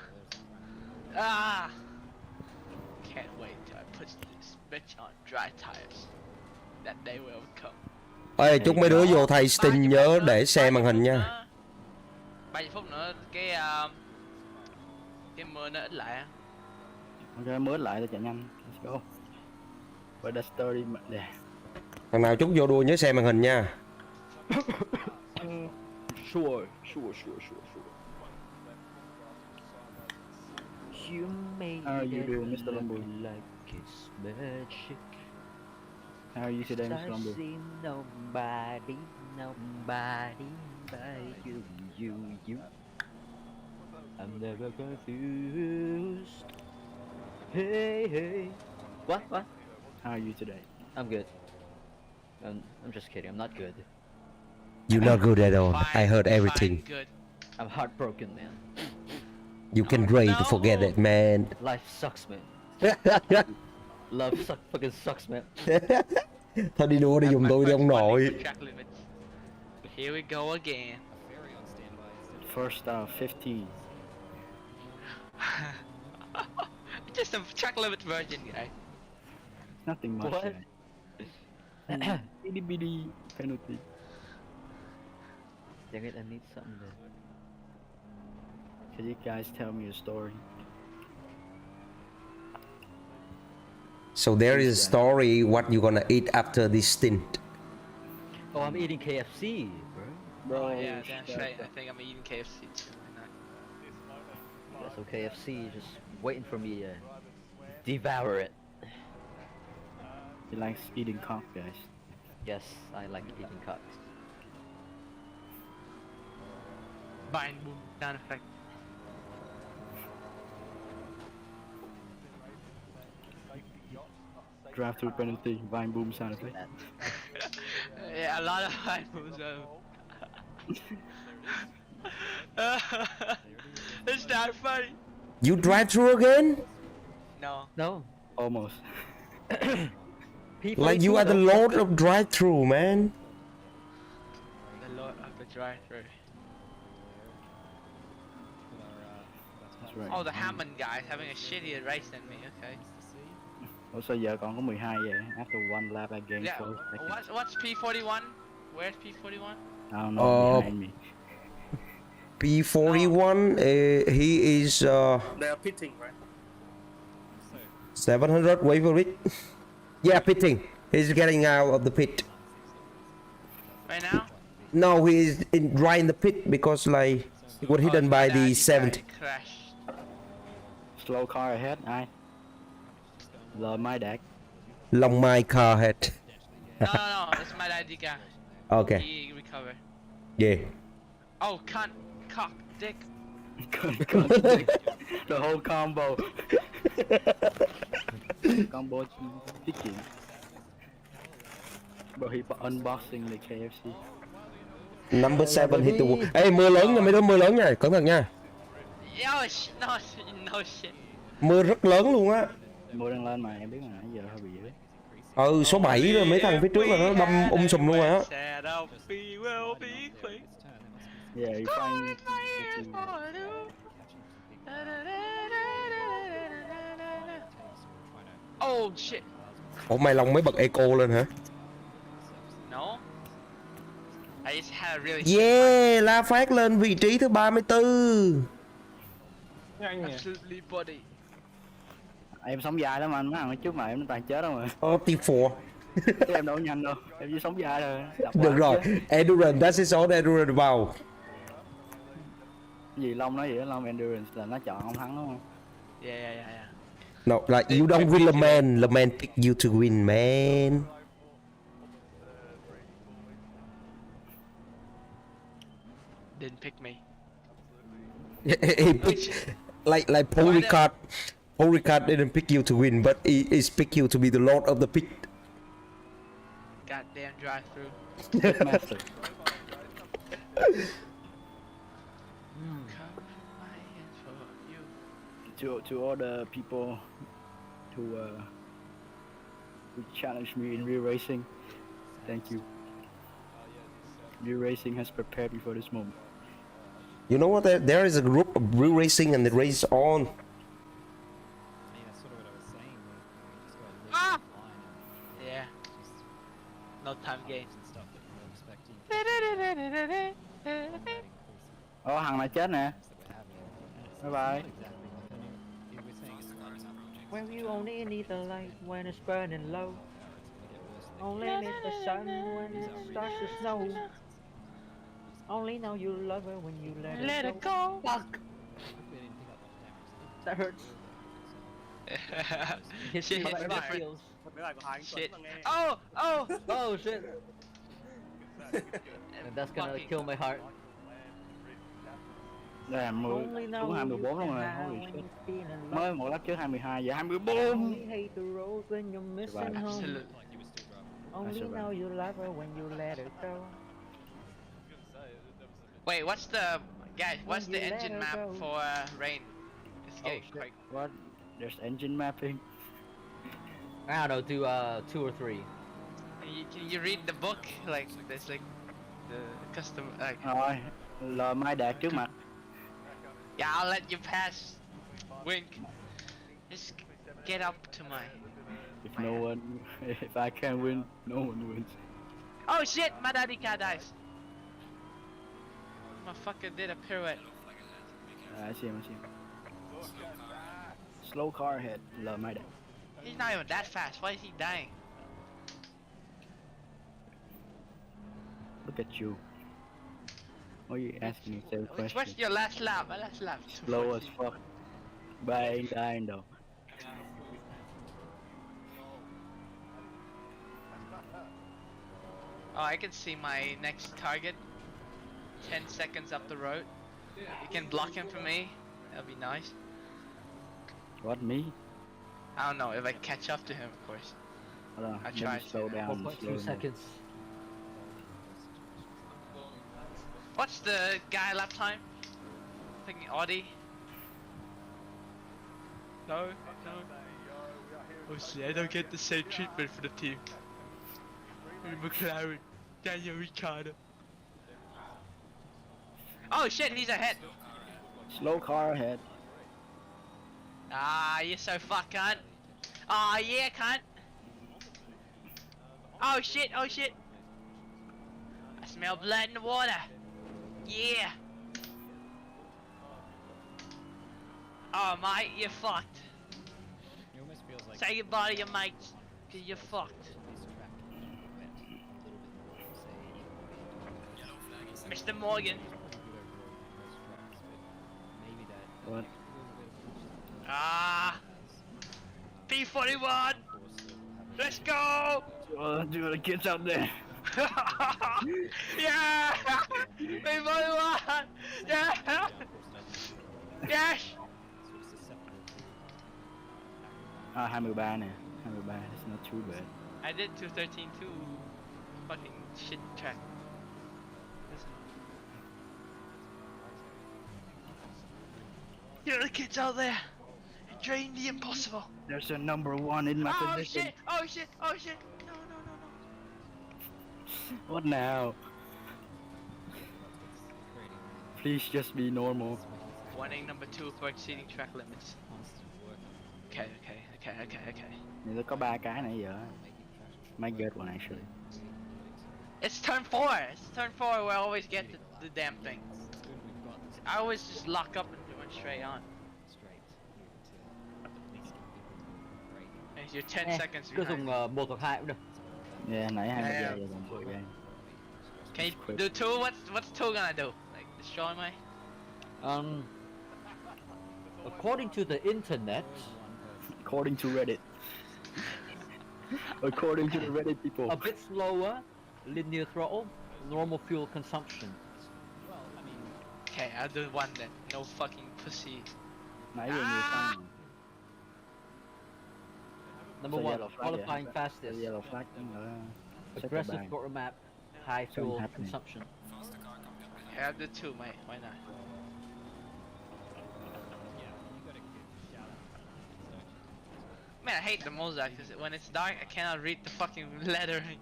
Ah! Can't wait till I put this bitch on dry tires. That day will come. Ê, chúc mấy đứa vô thay Steam nhớ để xe màn hình nha. 30 phút nữa cái mưa nó ít lại á. Ok, mới lại tôi chạy nhanh. Let's go. Where the story there. Thằng nào chúc vô đua nhớ xe màn hình nha. Sure. How are you doing, Mr. Lumbu? How are you today, Mr. Lumbu? Nobody but you. I'm never confused. Hey. What? How are you today? I'm good. I'm just kidding. I'm not good. You're not good at all. I heard everything. Good. I'm heartbroken, man. You can rate to forget it, man. Life sucks, man. Love fucking sucks, man. Thôi đi đua đi dùng tôi đi ông nội. Here we go again. First 50. Just a track limit version, guy. Nothing much. What? Itty bitty penalty. Dang it, I need something to... Can you guys tell me a story? So there is a story what you gonna eat after this stint. Oh, I'm eating KFC, bro. Oh yeah, that's right. I think I'm eating KFC too. Yeah, so KFC just waiting for me to devour it. He likes eating cock, guys. Yes, I like eating cocks. Bind boom sound effect. Drive through penalty, vine boom sound effect. Yeah, a lot of bind booms. It's not funny. You drive through again? No. Almost. Like you are the lord of drive through, man. The lord of the drive-through. Right. Oh, the Hammond guy is having a shittier race than me. Okay. Ủa sao giờ còn có 12 vậy? After one lap I gained Yeah. 12 seconds. What's P41? Where's P41? I don't know, behind me. P41, he is They are pitting, right? 700, wait for it. Yeah, pitting. He's getting out of the pit. Right now? No, he is right in the pit because like he got hidden by the 70. Crashed. Slow car ahead, ai? Lời mai đạt. Long my car head. No, it's my ID guy. Okay. He recovered. Yeah. Oh, cunt, cock, dick. The whole combo. Combo tiết kiệm. Bro, he unboxing the KFC. Number 7 hit the wall. Ê, mưa lớn nha mấy đứa, mưa lớn nha, cẩn thận nha. Yo, no shit. Mưa rất lớn luôn á. Mưa đang lên mà em biết mà nãy giờ hơi bị dữ. Số 7 rồi, mấy thằng phía trước là nó đâm sùm luôn rồi á. Yeah, you find Oh shit. Ủa mày Long mới bật eco lên hả? No. I just had a really Yeah, La Phát lên vị trí thứ 34. absolutely body. em sống dài lắm anh, mấy thằng trước mà em nó toàn chết đâu mà. T4. Chứ em đâu có nhanh đâu, em chỉ sống dài thôi. Được rồi, endurance, that's his own endurance vào. Gì Long nói vậy đó, Long endurance là nó chọn ông thắng đúng không? Yeah. No, like you don't win Le Mans pick you to win, man. Didn't pick me. He picked, like Paul Ricard. Paul Ricard didn't pick you to win, but he picked you to be the lord of the pit. Goddamn drive-through. Master. To all the people who challenged me in real racing, thank you. Real racing has prepared me for this moment. You know what? There is a group of real racing and the race on. Yeah. No time game. Thằng này chết nè. Bye bye. When you only need the light when it's burning low. Only need the sun when it starts to snow. Only know you love her when you let it go. Fuck. That hurts. Shit. Shit. Oh shit. And that's gonna kill my heart. Đây là trúng 24 luôn rồi. Mới một lap trước 22, giờ 24. Absolutely. Only know you love her when you let her go. Wait, what's the engine map for rain? It's getting quite. What? There's engine mapping. I don't know, do 2 or 3. Can you read the book? Like there's like the custom like. Rồi, L Mai Đạt trước mặt. Yeah, I'll let you pass. Wink. Just get up to my. If I can't win, no one wins. Oh shit! My daddy car dies. Motherfucker did a pirouette. I see him. Slow car ahead, L Mai Đạt. He's not even that fast. Why is he dying? Look at you. Why are you asking me the question? What's your last lap? My last lap. Slow as fuck. But I ain't dying though. Oh, I can see my next target. 10 seconds up the road. You can block him for me. That'll be nice. What, me? I don't know if I catch up to him, of course. Hold on, I tried to. slow down. 4.2 seconds. What's the guy lap time? Thinking Audi. No. Oh shit, I don't get the same treatment for the team. McLaren, Daniel Ricciardo. Oh shit, he's ahead. Slow car ahead. Ah, you're so fuck cunt. Oh yeah, cunt. Oh shit. I smell blood in the water. Yeah. Oh mate, you're fucked. It almost feels like Say goodbye to your mates, cause you're fucked. Mr. Morgan. What? Ah, P41. Let's go. Do the kids out there. Yeah, P41. Yeah. Yes. 23 nè, 23, it's not too bad. I did 213 too. Fucking shit track. You're the kids out there. Dream the impossible. There's a number 1 in my position. Shit! Oh shit! Oh shit! No! What now? Please just be normal. Warning number 2 for exceeding track limits. Okay. Nó có 3 cái nãy giờ. Might get one actually. It's turn 4. It's turn 4 where I always get the damn thing. I always just lock up and do it straight on. Hey, you're 10 seconds Cứ behind. dùng 1 hoặc 2 cũng được. Yeah, nãy 20 giờ còn 10 game. Can you do 2? What's 2 gonna do? Like destroy me? According to the internet. According to Reddit. According to the Reddit people. A bit slower, linear throttle, normal fuel consumption. Okay, I'll do 1 then. No fucking pussy. Nãy giờ nhiều xăng. Number 1, qualifying fastest. Yellow flag. Aggressive quarter map, high fuel consumption. Okay, I'll do 2, mate. Why not? Man, I hate the Mozart because when it's dark, I cannot read the fucking lettering.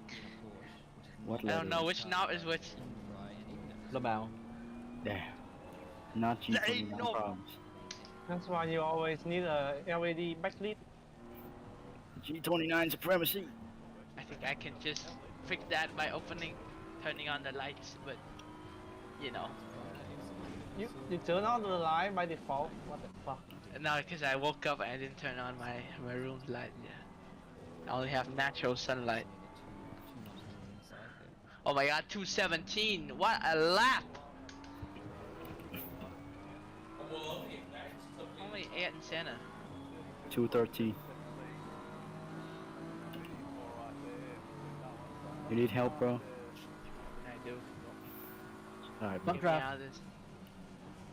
What I don't know which knob is which. Lamau. There. Not G3 no problems. That's why you always need a LED backlit. G29 supremacy. I think I can just fix that by turning on the lights, but you know. You turn on the light by default. What the fuck? No, because I woke up and I didn't turn on my room's light. Yeah, I only have natural sunlight. Oh my god, 217! What a lap! Only 8 in Santa. 213. You need help, bro? I do. Alright,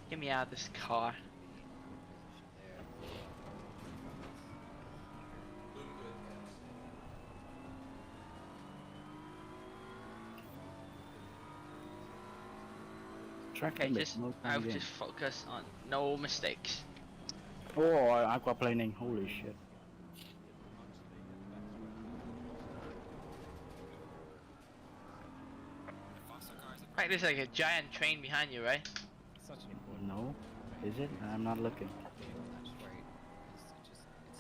get me out of this car. Okay, I would just focus on no mistakes. Oh, aquaplaning, holy shit. Right, there's like a giant train behind you, right? No, is it? I'm not looking.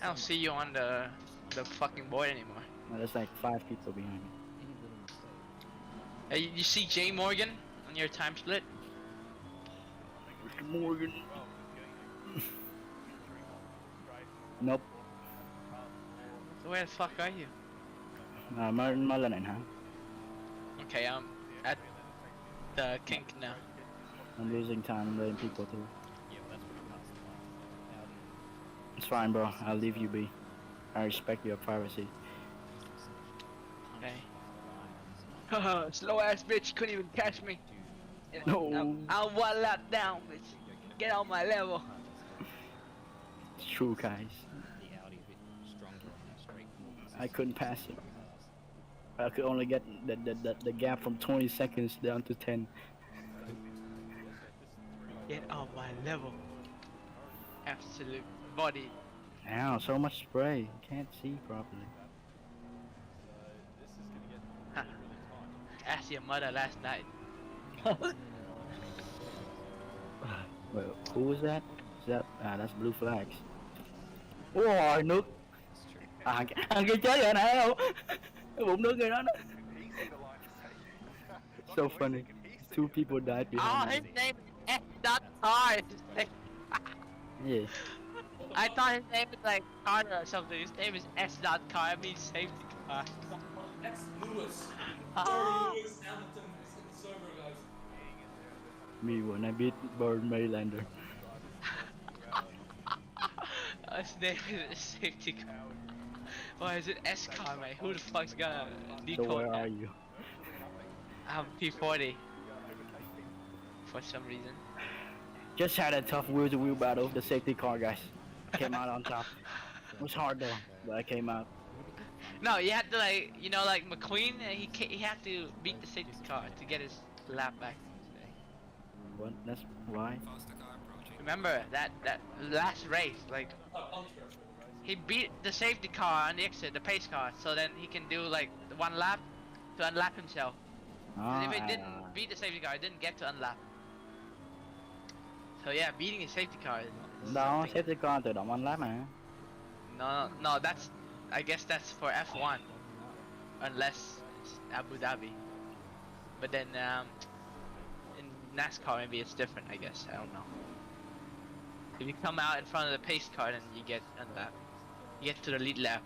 I don't see you on the fucking board anymore. No, there's like 5 people behind me. Hey, you see Jay Morgan on your time split? Morgan. Nope. So where the fuck are you? McLaren, huh? Okay, I'm at the kink now. I'm losing time letting people through. It's fine, bro. I'll leave you be. I respect your privacy. Okay. Slow ass bitch couldn't even catch me. No. I'm 1 lap down, bitch. Get on my level. It's true, guys. I couldn't pass it. I could only get the gap from 20 seconds down to 10. Get on my level. Absolute body. Ow, so much spray. Can't see properly. Ask your mother last night. Wait, who was that? Is that that's blue flags. Ôi nước. Ăn kia chết rồi nè không? Cái bụng nước người đó. So funny. 2 people died behind me. His name is F. Hard. Yeah. I thought his name was like Carter or something. His name is S. Car. It means safety car. That's Lewis. Oh. Lewis Hamilton is in the server, guys. Me when I beat Bird Maylander. His name is safety car. Why is it S car, mate? Who the fuck's gonna decode So where that? are you? I'm P40. For some reason. Just had a tough wheel-to-wheel battle with the safety car, guys. Came out on top. It was hard though, but I came out. No, you had to like, you know, like McQueen. He had to beat the safety car to get his lap back. What? That's why. Remember that last race, like he beat the safety car on the exit, the pace car, so then he can do like one lap to unlap himself. 'Cause if he didn't beat the safety car, he didn't get to unlap. So yeah, beating a safety car. Is Đó, something. safety car tự động unlap mà. No, that's, I guess that's for F1, unless it's Abu Dhabi. But then in NASCAR maybe it's different. I guess I don't know. If you come out in front of the pace car, then you get unlap. You get to the lead lap.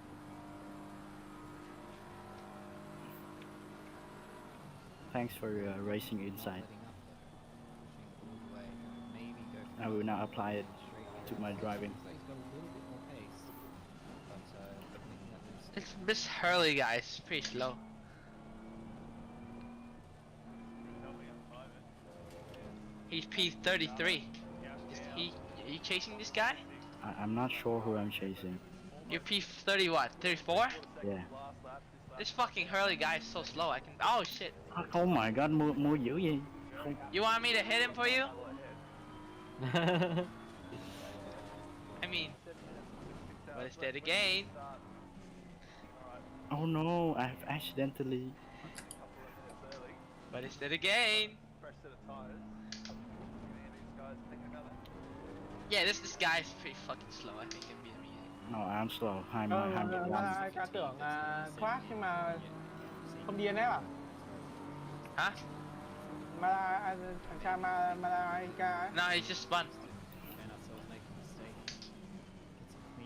Thanks for your racing insight. I will now apply it to my driving. This Hurley guy is pretty slow. He's P33. Are you chasing this guy? I'm not sure who I'm chasing. You're P30 what? 34? Yeah. This fucking Hurley guy is so slow. I can. Oh shit. Oh my god, mua dữ gì? You want me to hit him for you? I mean, but it's dead again. Oh no, I've accidentally. But it's dead again. Yeah, this guy is pretty fucking slow. I think it'd be me. No, I'm slow. I'm 101. Ca tưởng Phát nhưng mà không đi NF à? Hả? Thằng cha Malaika ấy. No, he's just spun.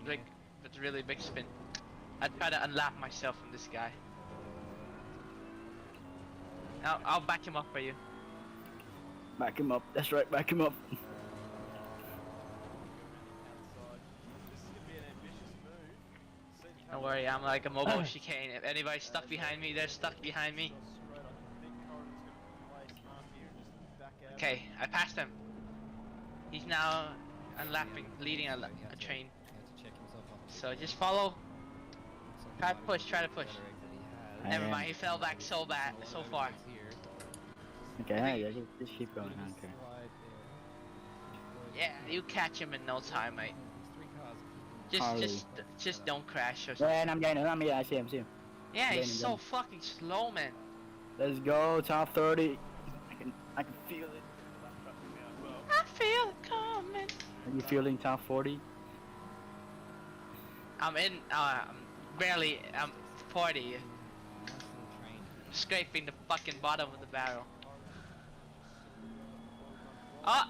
Like, with a really big spin. I'd try to unlap myself from this guy. I'll back him up for you. Back him up. That's right, back him up. Don't worry, I'm like a mobile chicane. If anybody's stuck behind me, they're stuck behind me. Okay, I passed him. He's now unlapping, leading a train. So just follow. Try to push. Never mind, he fell back so far. Okay, yeah, just keep going. Okay. Yeah, you catch him in no time, mate. Just don't crash or something. Yeah, 5 giây nữa, 50 giây, xem. Yeah, he's so fucking slow, man. Let's go, top 30. I can feel it. I feel it coming. Are you feeling top 40? I'm in, I'm 40. Scraping the fucking bottom of the barrel. Oh,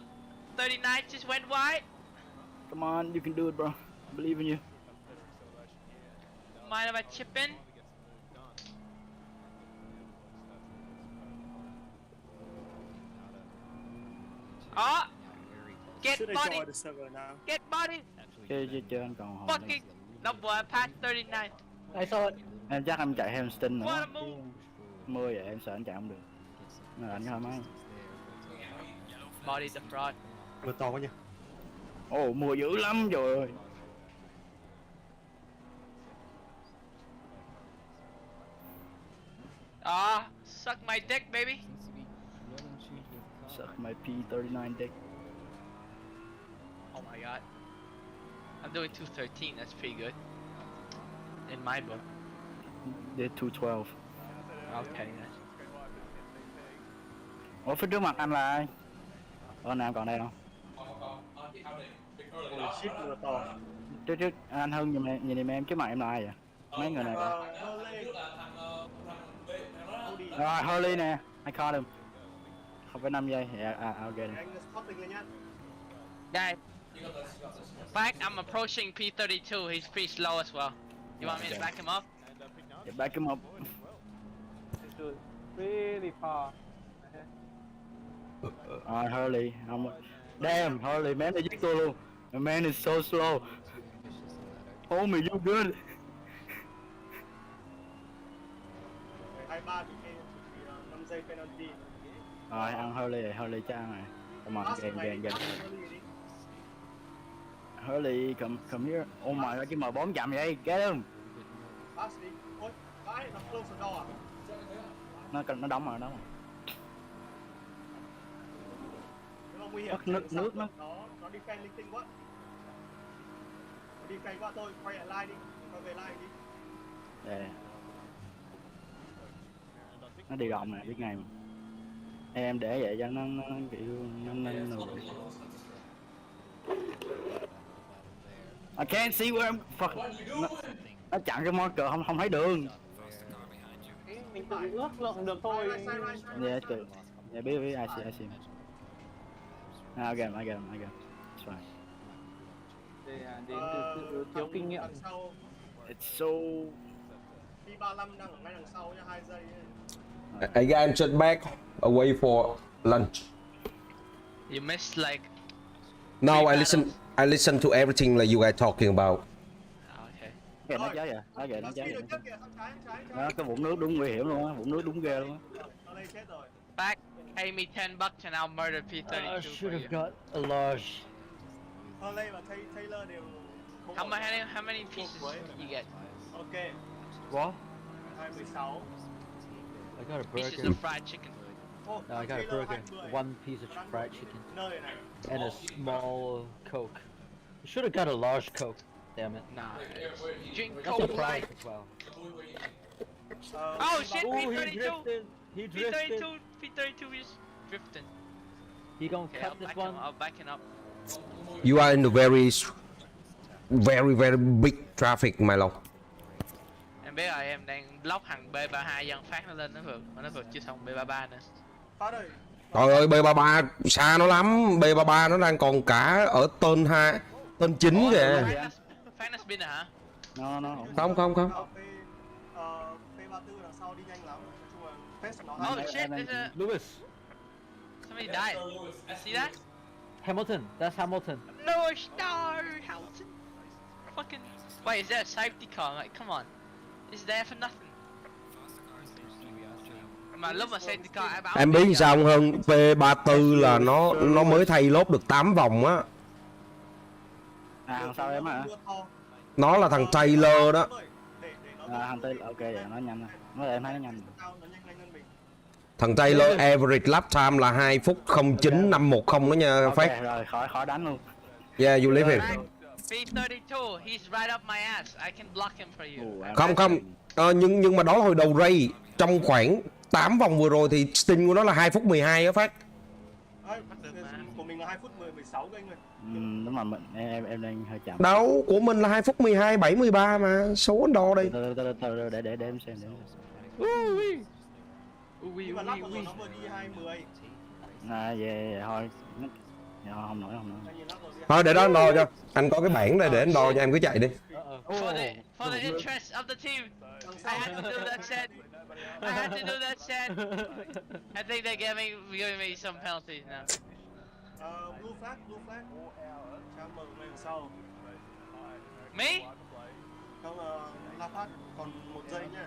39 just went wide. Come on, you can do it, bro. I believe in you. Mind if I chip in? Oh! Get body! Get body! Chứ anh còn hồi Fucking! No boy, I passed 39. I saw it. Em chắc em chạy hamstring nữa. What a move! Mưa vậy em sợ anh chạy không được. Nên anh thoải mái. Body the fraud. Mưa to quá nha. Ồ, mưa dữ lắm rồi. Ah, suck my dick, baby. Suck my P39 dick. Oh my god. I'm doing 213, that's pretty good. In my book. Did 212. Okay. Ủa phía trước mặt anh là ai? Nam còn đây không? Shit, mưa to. Trước anh Hưng nhìn em trước mặt em là ai vậy? Mấy người này kìa. Rồi Hurley nè, I caught him. 0,5 giây, yeah, I'll get him. Anh spotting lên nhá. Guys, Fact, I'm approaching P32. He's pretty slow as well. You want me to back him up? Yeah, back him up. Really far. Hurley, damn, Hurley, man, they giết tôi luôn. The man is so slow. Homie, you good? 23 bị 5 giây penalty. Rồi, ăn Hurley cho ăn này. Come on, gang. Hurley, come here. Oh my god, cái M4 chậm vậy, get him. Pass đi. Ôi, vãi, nó close the door à? Nó đóng rồi. Nguy hiểm. Nước. Nó đi canh linh tinh quá. Nó đi canh quá thôi, quay lại line đi, quay về line đi. Đây. Nó đi rộng này, biết ngay mà. Em để vậy cho nó kiểu nó I can't see where I'm fuck. Nó chặn cái marker không thấy đường. Mình tự ước lượng được thôi. Yeah, good. Yeah, biết, I see. I got him. It's fine. Đến từ thiếu kinh nghiệm. It's so... P35 đang ở ngay đằng sau nha, 2 giây. Again, just back away for lunch. You missed like... No, I listen to everything like you guys talking about. Okay. Kìa, nó cháy vậy. Nó cháy vậy. Đó, cái vũng nước đúng nguy hiểm luôn á, vũng nước đúng ghê luôn á. Back, pay me $10 and I'll murder P32 I should for have you. got a large. Hurley và Taylor đều... How many pieces you get? Ok. What? 216. I got a Pieces burger. of fried chicken. No, I got a burger. One piece of fried chicken. And a small Coke. You should have got a large Coke. Damn it. Nah. Drink That's Coke a price Light. as well. Oh shit, Oh, he P32! drifted. He drifted. P32 is drifting. He gonna Okay, cut this one? I'll back him up. You are in the very big traffic, my lord. Em biết rồi, em đang block thằng B32 dân Phát nó lên nó vượt, mà nó vượt chưa xong B33 nữa. Phát ơi. Trời ơi, B33 xa nó lắm. B33 nó đang còn cả ở tên 2, tên 9 kìa. Phát nó spin hả? No. Không. P34 đằng sau đi nhanh lắm. Nói chung là nó Oh shit, there's a... Lewis. Somebody died. You see that? Hamilton. That's Hamilton. No, Hamilton. Fucking... Wait, is that a safety car? Like, come on. It's there for nothing. Mà lúc mà safety car ai báo... Em biết sao không Hưng? P34 là nó mới thay lốp được 8 vòng á. À, sao em hả? Nó là thằng Taylor đó. Thằng Taylor, ok vậy, nó nhanh rồi. Em thấy nó nhanh. Thằng Taylor average lap time là 2 phút 09.510 đó nha Phát. Ok rồi, khỏi đánh luôn. Yeah, you leave him. P32, he's right up my ass. I can block him for you. Không. Nhưng mà đó hồi đầu race, trong khoảng 8 vòng vừa rồi thì stint của nó là 2 phút 12 á Phát. Của mình là 2 phút 16 kênh rồi. Đúng rồi, em đang hơi chậm. Đâu, của mình là 2 phút 12 73 mà. Số anh đo đi. Từ để em xem. Nhưng mà lắp của nó vừa đi 20. Về thôi. Không nổi. Thôi để đó anh đo cho. Anh có cái bảng đây để anh đo cho em cứ chạy đi. For the interest of the team, I had to do that set. I think they're giving me some penalties now. Blue flag. Cho mở lên sau. Me? Không, La Phát còn 1 giây nha.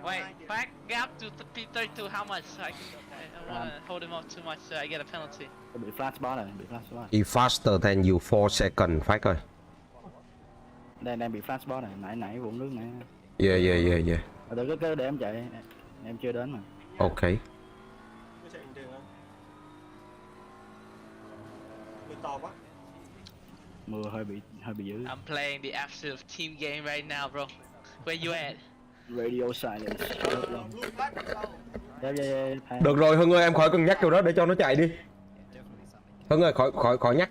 Wait, Fact, get up to P32 how much? I don't want to hold him up too much so I get a penalty. Bị flash spot này, He faster than you 4 seconds Phát ơi. Đang bị flash spot này, nãy vũng nước này. Yeah. Cứ để em chạy, em chưa đến mà. Ok. Mưa to quá. Mưa hơi bị dữ. I'm playing the absolute team game right now, bro. Where you at? Radio silence. Được rồi Hưng ơi, em khỏi cần nhắc điều đó để cho nó chạy đi. Hưng ơi, khỏi nhắc.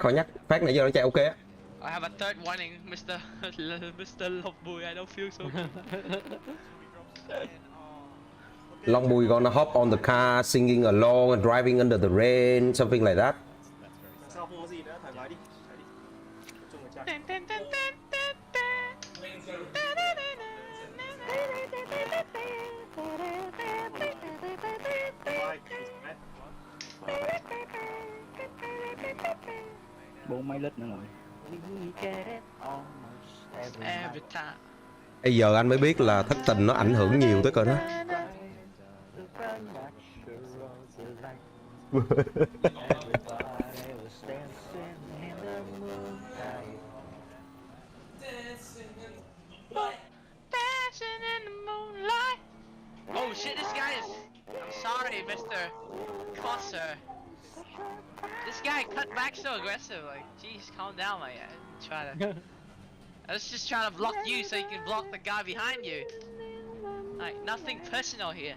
Phát nãy giờ nó chạy ok á. I have a third warning, Mr. Loveboy. I don't feel so good. Longboy gonna hop on the car, singing along and driving under the rain, something like that. gì nữa, thoải mái đi. Chung với trai. Bốn mấy lít nữa rồi. Bây giờ anh mới biết là thất tình nó ảnh hưởng nhiều tới cỡ đó. Oh shit, this guy is... I'm sorry, Mr. Cosser. This guy cut back so aggressive, like, jeez, calm down, man. I was just trying to block you so you can block the guy behind you. Like, nothing personal here.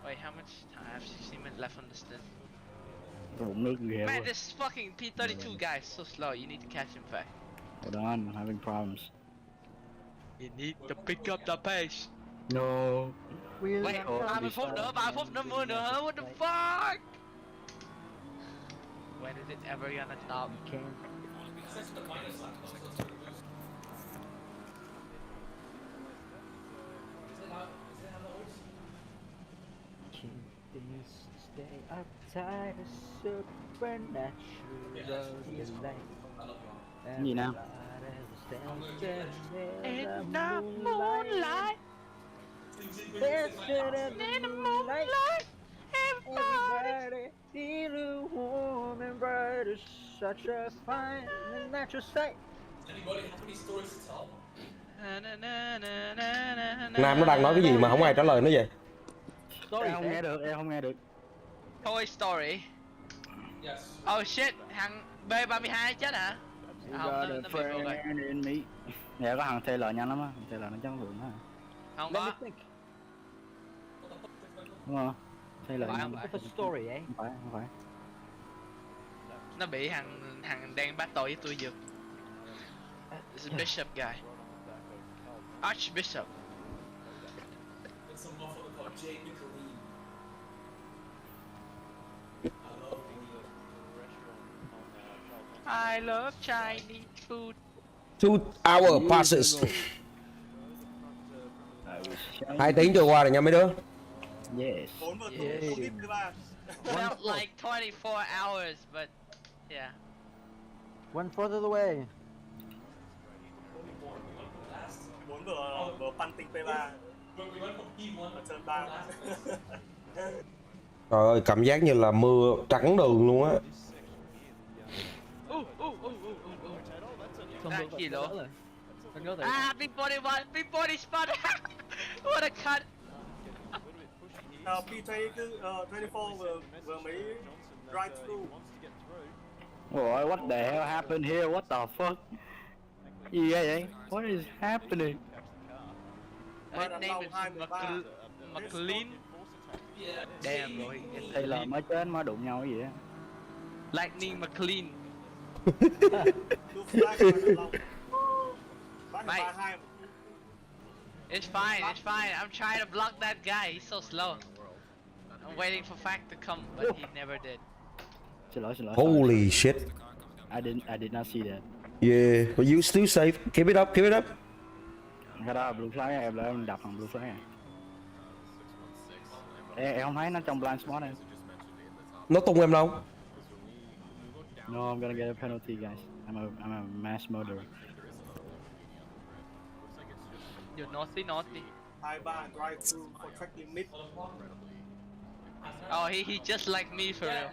Wait, how much time? I have 16 minutes left on this thing. Man, this fucking P32 guy is so slow. You need to catch him back. Hold on, I'm having problems. You need to pick up the pace. No. Wait, 30 phút nữa, 3 phút 50 nữa. What the fuck? When is it ever gonna stop? Stay uptight, supernatural delight. Gì nào? In the moonlight, in the moonlight, everybody feel warm and bright, is such a fine and natural sight. Anybody have any stories to tell? Nam nó đang nói cái gì mà không ai trả lời nó vậy? Em không nghe được, em không nghe được. Toy Story. Yes. Oh shit, thằng B32 chết hả? Không, nó bị vô rồi. Dạ có thằng Taylor nhanh lắm á, thằng Taylor nó chấn vượng á. Không có. Đúng không? Taylor nhanh. Story ấy. Không phải. Nó bị thằng đang battle với tôi dược. It's a bishop guy. Archbishop. It's some motherfucker called Jay McLaren. I love Chinese food. 2 hour passes. 2 tiếng trôi qua rồi nha mấy đứa. Yes. Felt like 24 hours, but yeah. 1/4 of the way. 4 vừa pan tinh P3. Ở sơn 3. Trời ơi, cảm giác như là mưa trắng đường luôn á. Kilo. B41, B40 spot. What a cut. P24 vừa mới drive through. Boy, what the hell happened here? What the fuck? Gì vậy? What is happening? His name is McLean. Damn rồi. Đây là mới chết mới đụng nhau cái gì á? Lightning McLean. Mate. It's fine, it's fine. I'm trying to block that guy. He's so slow. I'm waiting for Phát to come, but he never did. Xin lỗi. Holy shit. I did not see that. Yeah, but you still safe. Keep it up. Cái đó là blue flag, em đập thằng blue flag này. Em không thấy nó trong blind spot này. Nó tung em đâu? No, I'm gonna get a penalty, guys. I'm a mass murderer. You're naughty. I-3 drive through for track limit. Oh, he just like me for real.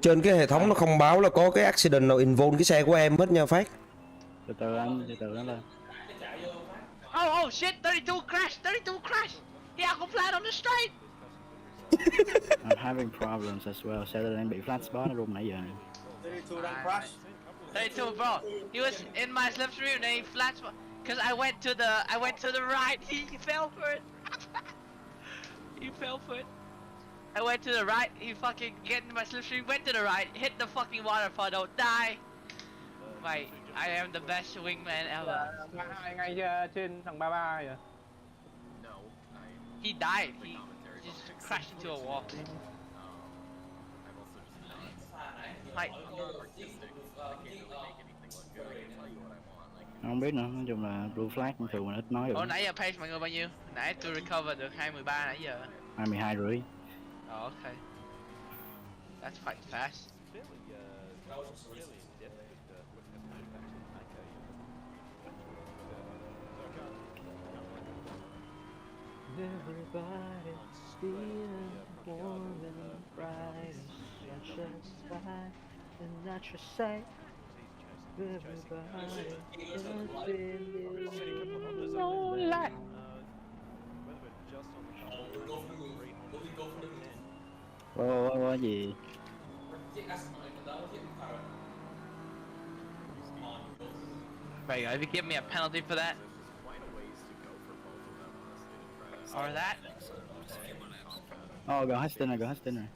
Trên cái hệ thống nó không báo là có cái accident nào involve cái xe của em hết nha Phát. Từ từ anh lên. Oh shit, 32 crash. Yeah, go flat on the straight. I'm having problems as well. Xe lên bị flat spot nó rung nãy giờ. 32 đang crash. 32, bro. He was in my slipstream and he flat spot. Cause I went to the right. He fell for it. He fell for it. I went to the right. He fucking get in my slipstream. Went to the right. Hit the fucking water puddle. Die. Mate, I am the best wingman ever. Ngay trên thằng 33 vậy. He died. He just crashed into a wall. Mate. Không biết nữa, nói chung là blue flag cũng thường mình ít nói được. Ủa nãy giờ pace mọi người bao nhiêu? Nãy tôi recover được 2:13 nãy giờ. 22 rưỡi. Okay. That's quite fast. Everybody's feeling warm and bright, such a sight, and not your sight. Everybody is feeling no light. Có gì? Wait, if you give me a penalty for that? Or that? Gần hết stint rồi.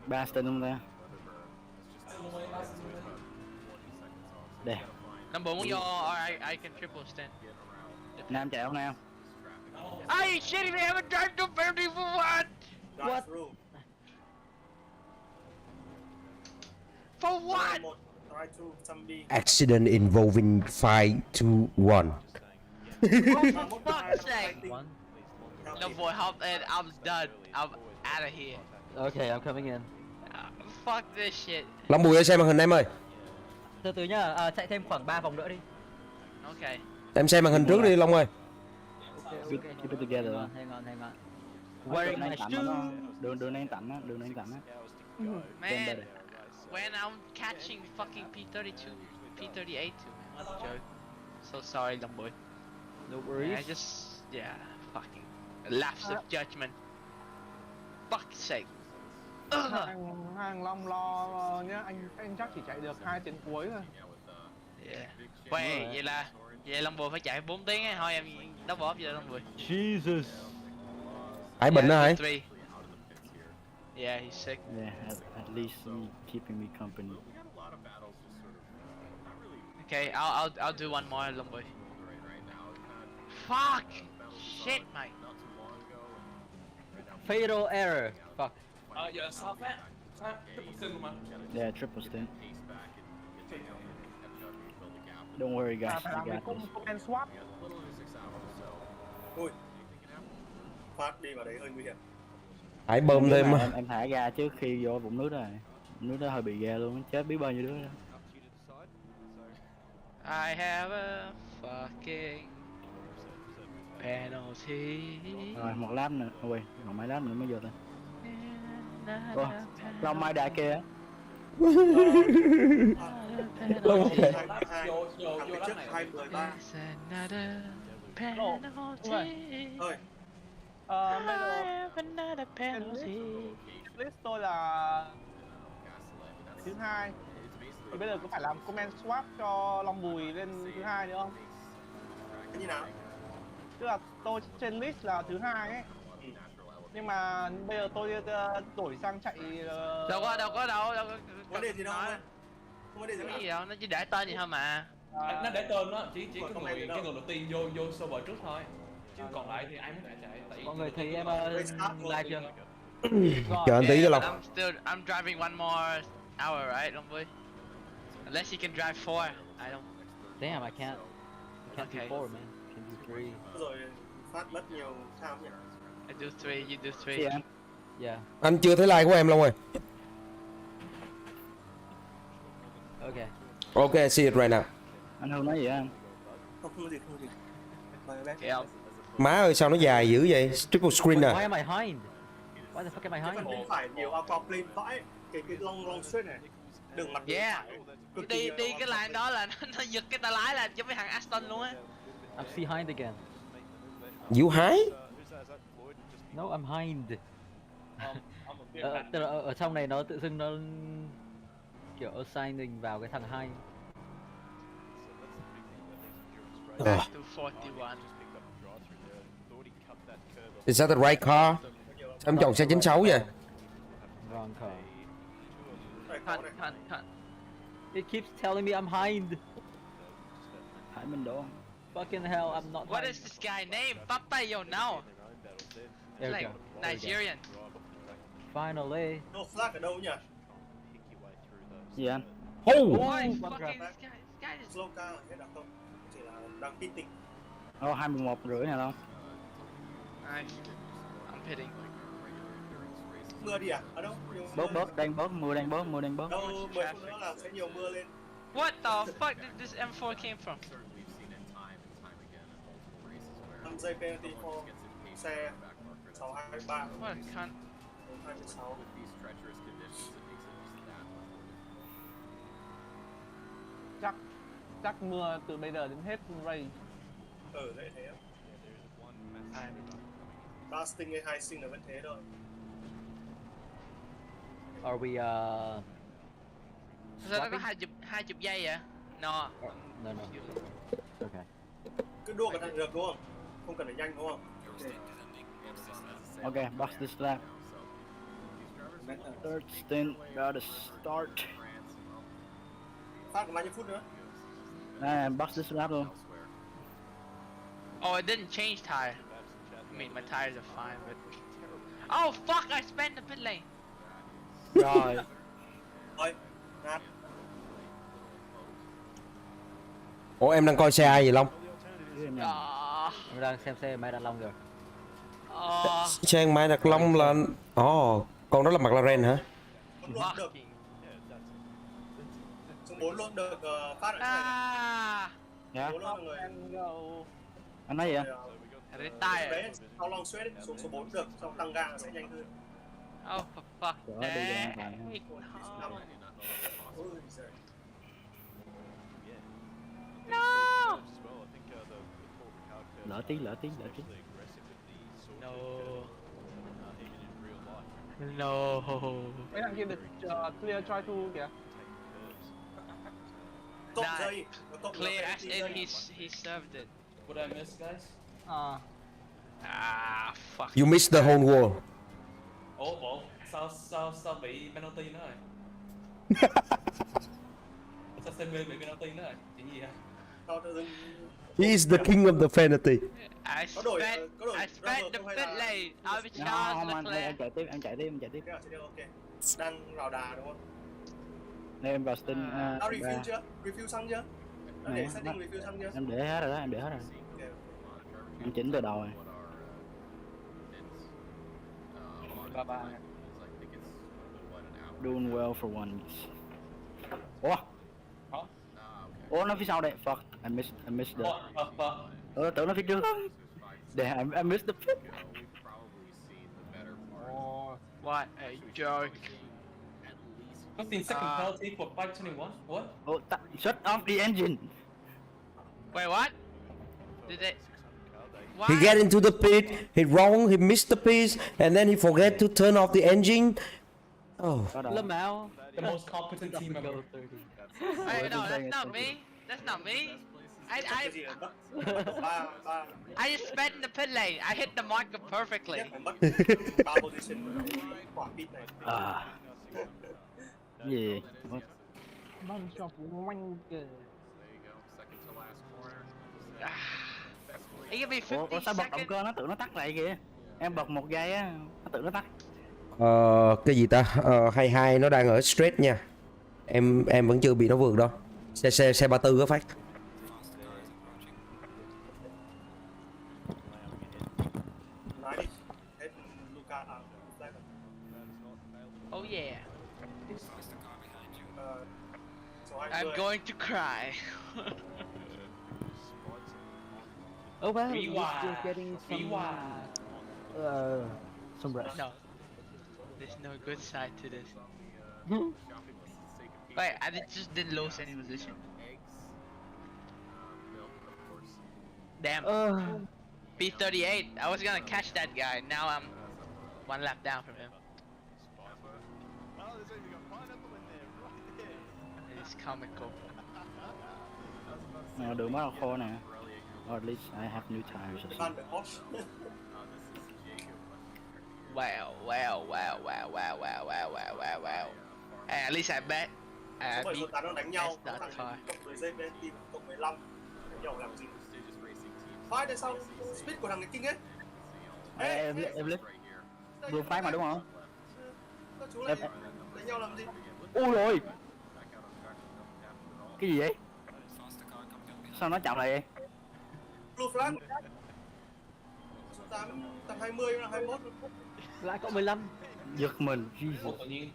3 stint không ta? Đây. Number 1 or I can triple stint. Nam chạy không Nam? Are you shitting me? I haven't driven to penalty for what? What? For what? Try to zombie. Accident involving 5, 2, 1. Oh, for fuck's sake! No boy, hop in. I'm done. I'm out of here. Okay, I'm coming in. Fuck this shit. Long Bùi ơi, xem màn hình em ơi. Từ từ nhá, chạy thêm khoảng 3 vòng nữa đi. Okay. Em xem màn hình trước đi Long ơi. Keep it together. Hang on. Wearing my shoes. Đường này tạnh á. Man, when I'm catching fucking P32, P38 too, man. Joke. So sorry, Long Boy. No worries. I just, yeah, fucking lapse of judgment. Fuck's sake. Hàng Long lo nhá, anh chắc chỉ chạy được 2 tiếng cuối thôi. Yeah. Wait, vậy là Long Boy phải chạy 4 tiếng ấy, thôi em double up vậy Long Boy. Jesus. Ai bệnh đó hả? Yeah, he's sick. Yeah, at least he keeping me company. Okay, I'll do one more, Long Boy. Fuck! Shit, mate. Fatal error. Fuck. Giờ sao Phát? Triple stint luôn mà. Yeah, triple stint. Don't worry guys, Phải làm cái comment swap. Ui. Phát đi vào đấy hơi nguy hiểm. Hãy bơm thêm mà. Em thả ga trước khi vô vũng nước rồi. Nước đó hơi bị ghê luôn, chết biết bao nhiêu đứa đó. I have a fucking penalty. Rồi một lap nữa, ui, còn mấy lap nữa mới vô ta. Long Mai Đà kia. Long Vô trước 2:13. Thôi. Bây giờ list tôi là thứ 2. Thì bây giờ có phải làm comment swap cho Long Bùi lên thứ 2 nữa không? Cái như nào? Tức là tôi trên list là thứ 2 ấy. Nhưng mà bây giờ tôi đổi sang chạy Đâu có vấn đề gì đâu không? Không vấn đề gì gì đâu, nó chỉ để tên gì thôi mà. Nó để tên đó, chỉ cái người đầu tiên vô server trước thôi. Chứ còn lại thì ai muốn chạy. Mọi người thấy em like chưa? Chờ anh tí cho Long. I'm driving one more hour, right, Long Boy? Unless you can drive 4, I don't. Damn, I can't Okay. do 4, man. Can do 3. Rồi Phát mất nhiều tham nhỉ? I do 3, you do 3. Yeah. Yeah. Anh chưa thấy like của em Long ơi. Okay. Okay, see it right now. Anh Hưng nói gì anh? Không gì. Mời bé. Okay, Má ơi sao nó dài dữ vậy? Triple screen Wait, why à? am I hind? Why the fuck am I Cái phần hind? bên phải nhiều aquaplane vãi. Cái long straight này. Đường mặt bên yeah. phải. Cực kỳ Đi cái line đó là nó giật cái tay lái là giống với thằng Aston luôn á. I'm behind again. You high? No, I'm hind. Tức là ở trong này nó tự dưng nó kiểu assigning vào cái thằng hind. Back to 41. Is that the right car? Em chọn xe 96 vậy? Wrong car. Cunt. It keeps telling me I'm hind. Hải Minh Đỗ. Fucking hell, I'm not What hind. is this guy name? Papa, yo, now. like Nigerian. Finally. No flag ở đâu nhỉ? Gì anh? Why fucking this guy is Slow car hết đặc không? Chỉ là đang pitting. 21 rưỡi này đâu? I'm pitting. Mưa đi à? Ở đâu? Bớt, đang bớt, mưa đang bớt. Đâu 10 phút nữa là sẽ nhiều mưa lên. What the fuck did this M4 came from? 5 giây penalty for xe 623. What a cunt. 26. Chắc mưa từ bây giờ đến hết race. Dễ thế. Ba sting hay 2 sting là vẫn thế thôi. Are we Sao nó có 20 giây vậy? No. No. Okay. Cứ đua cẩn thận được đúng không? Không cần phải nhanh đúng không? Okay, box this lap. Third stint, gotta start. Phát còn bao nhiêu phút nữa? Box this lap luôn. Oh, it didn't change tire. I mean, my tires are fine, but... Oh, fuck! I spent the pit lane! Rồi. Thôi, nát. Ủa em đang coi xe ai vậy Long? Em đang xem xe máy Đăng Long rồi. Xe máy Đăng Long là... con đó là McLaren hả? Luôn được. Số 4 luôn được Phát ở Dạ. 4 luôn người. Anh nói gì ạ? Retire. Sau long suốt xuống số 4 được, xong tăng ga sẽ nhanh hơn. Oh, for fuck. No! Lỡ tí. No. No. Mấy thằng kia được clear try to kìa. Cộng dây. Clear as in he served it. What I miss, guys? Fuck. You missed the whole wall. Ủa, sao bị penalty nữa rồi? Sao CB bị penalty nữa rồi? Chuyện gì hả? He is the king of the penalty. I spent the pit lane. I was Charles Leclerc. Em chạy tiếp. Ok. Đang vào đà đúng không? Đây em vào stint. Review chưa? Review xong chưa? Để setting review xong chưa? Em để hết rồi đó, Em chỉnh từ đầu rồi. Bye. Doing well for once. Ủa nó phía sau đây. Fuck, I missed the... tưởng nó phía trước. I missed the pit. What a joke. 15 second penalty for 521. What? Shut off the engine. Wait, what? Did they? Why? He get into the pit, he missed the piece, and then he forget to turn off the engine. Oh. The most competent team ever. Wait, no, that's not me. That's not me. I just sped in the pit lane. I hit the marker perfectly. Gì? Mong cho phụ quanh kìa. It give me 50 Ủa sao bật động cơ nó tự nó tắt lại kìa. Em bật 1 giây á, nó tự nó tắt. Cái gì ta? 22 nó đang ở straight nha. Em vẫn chưa bị nó vượt đâu. Xe 34 á Phát. Oh yeah. I'm going to cry. Oh well, you're still getting some rest. No. There's no good side to this. Wait, I just didn't lose any position. Damn. P38. I was gonna catch that guy. Now I'm 1 lap down from him. It's comical. Đường bắt đầu khô nè. Or at least I have new tires. Wow. Hey, at least I bet. Số 7 số 8 nó đánh nhau, that's thằng fine. cộng 10 giây bên team cộng 15. Đánh nhau làm gì? Phải tại sao speed của thằng này kinh ấy? Em lít blue flag mà đúng không? Các chú lại đánh nhau làm gì? Ui rồi. Cái gì vậy? Sao nó chậm lại vậy? Blue flag. Số 8 tầm 20 là 21. Lại có 15. Giật mình. Ủa, tự nhiên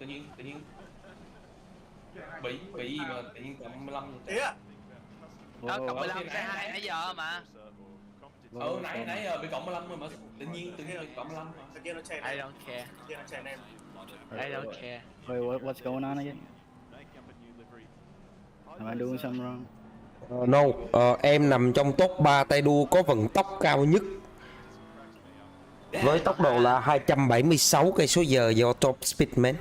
bị gì mà tự nhiên tầm 15 vậy? Thế à? Cộng 15 nãy giờ mà. Nãy giờ bị cộng 15 rồi mà tự nhiên bị cộng 15 mà. Thằng kia nó chèn. I don't care. Thằng kia nó chèn em. I don't care. Wait, what's going on again? Am I doing something wrong? No, em nằm trong top 3 tay đua có vận tốc cao nhất với tốc độ là 276 cây số giờ do top speedman.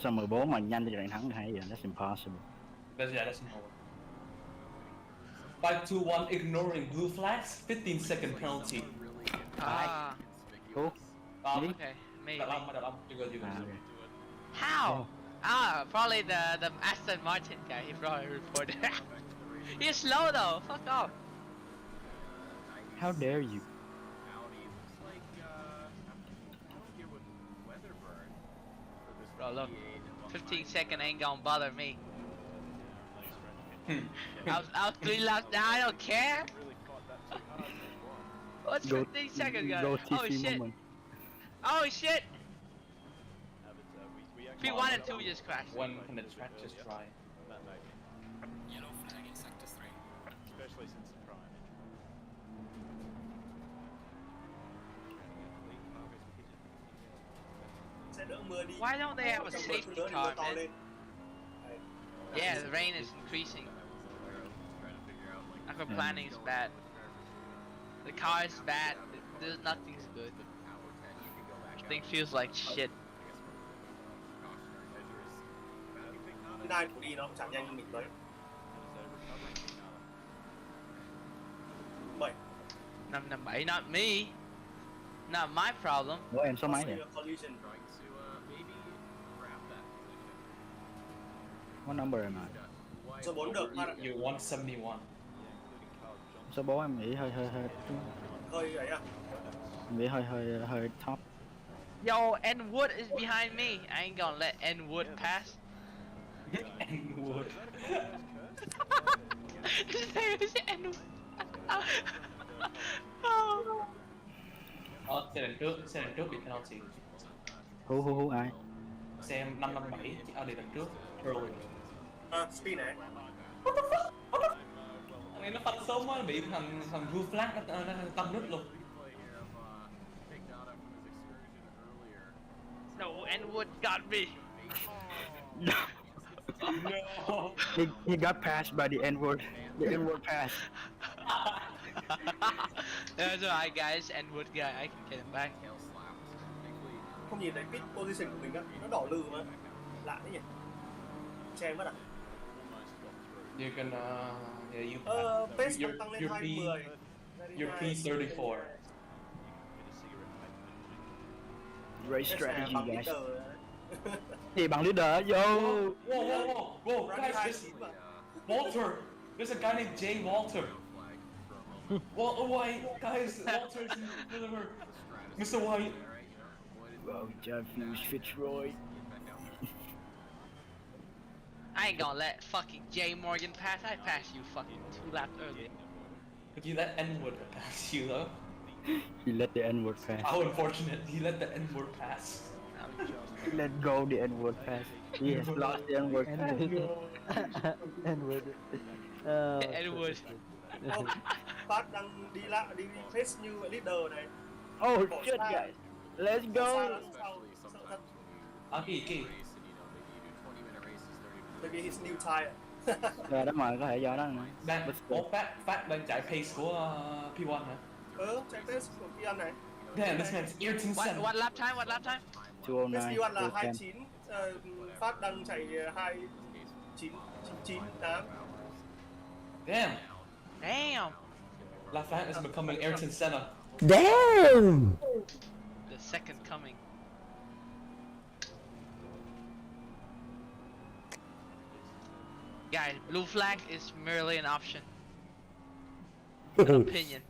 Sao 14 mà nhanh cho trận thắng hay vậy? That's impossible. That's impossible. 5-2-1 ignoring blue flags, 15 second penalty. Cool. Okay, maybe. Đập âm, you go. How? Probably the Aston Martin guy. He probably reported. He's slow though. Fuck off. How dare you? Bro, look. 15 second ain't gonna bother me. I'll 3 laps down. I don't care. What's 15 seconds, guys? Oh shit. Moment. Oh shit. P1 and 2 just crashed. When can the track just dry? Yellow flag in sector 3. Especially since the prime. Sẽ đỡ mưa đi. Why don't they have a safety car, man? Yeah, the rain is increasing. Aquaplaning is bad. The car is bad. Nothing's good. Everything feels like shit. Cái đai của đi nó cũng chẳng nhanh như mình mấy. 7. 557, not me. Not my problem. Ủa em số mấy vậy? What number am I? Số 4 được. You're 171. Số 4 em nghĩ hơi hơi ấy à? Em nghĩ hơi top. Yo, N-Wood is behind me. I ain't gonna let N-Wood pass. N-Wood. His name is N-Wood. Xe đằng trước bị penalty. Hú ai? Xe 557 đi đằng trước. Spin này. Anh ấy nó phanh sớm quá, bị thằng blue flag nó tâm nứt luôn. No, N-Wood got me. No. He got passed by the N-word. The N-word pass. That's alright, guys. N-Wood guy, I can get him back. Không nhìn thấy pit position của mình á, nó đỏ lừ mà. Lạ thế nhỉ? Che mất à? You can pace tăng lên 20. Your P34. Great strategy, guys. Gì bằng leader, yo. Whoa, guys, Walter. There's a guy named Jay Walter. White, guys, Walter's in the Mr. White. Well, John Fuse Fitzroy. I ain't gonna let fucking Jay Morgan pass. I passed you fucking 2 laps early. Could you let N-word pass you though? He let the N-word pass. How unfortunate, he let the N-word pass. He let go the N-word pass. He has lost the N-word pass. N-word. N-Wood. Phát đang đi pace như leader này. Oh shit, guys. Let's go. Kỳ. Maybe his new tire. Rồi đó mà có thể do đó nè. Phát đang chạy pace của P1 hả? Chạy pace của P1 này. Damn, this man's Ayrton Senna. What lap time? 209. P1 là 29. Phát đang chạy 2.998. Damn. Lafayette is becoming Ayrton Senna. Damn. The second coming. Guys, blue flag is merely an option. An opinion.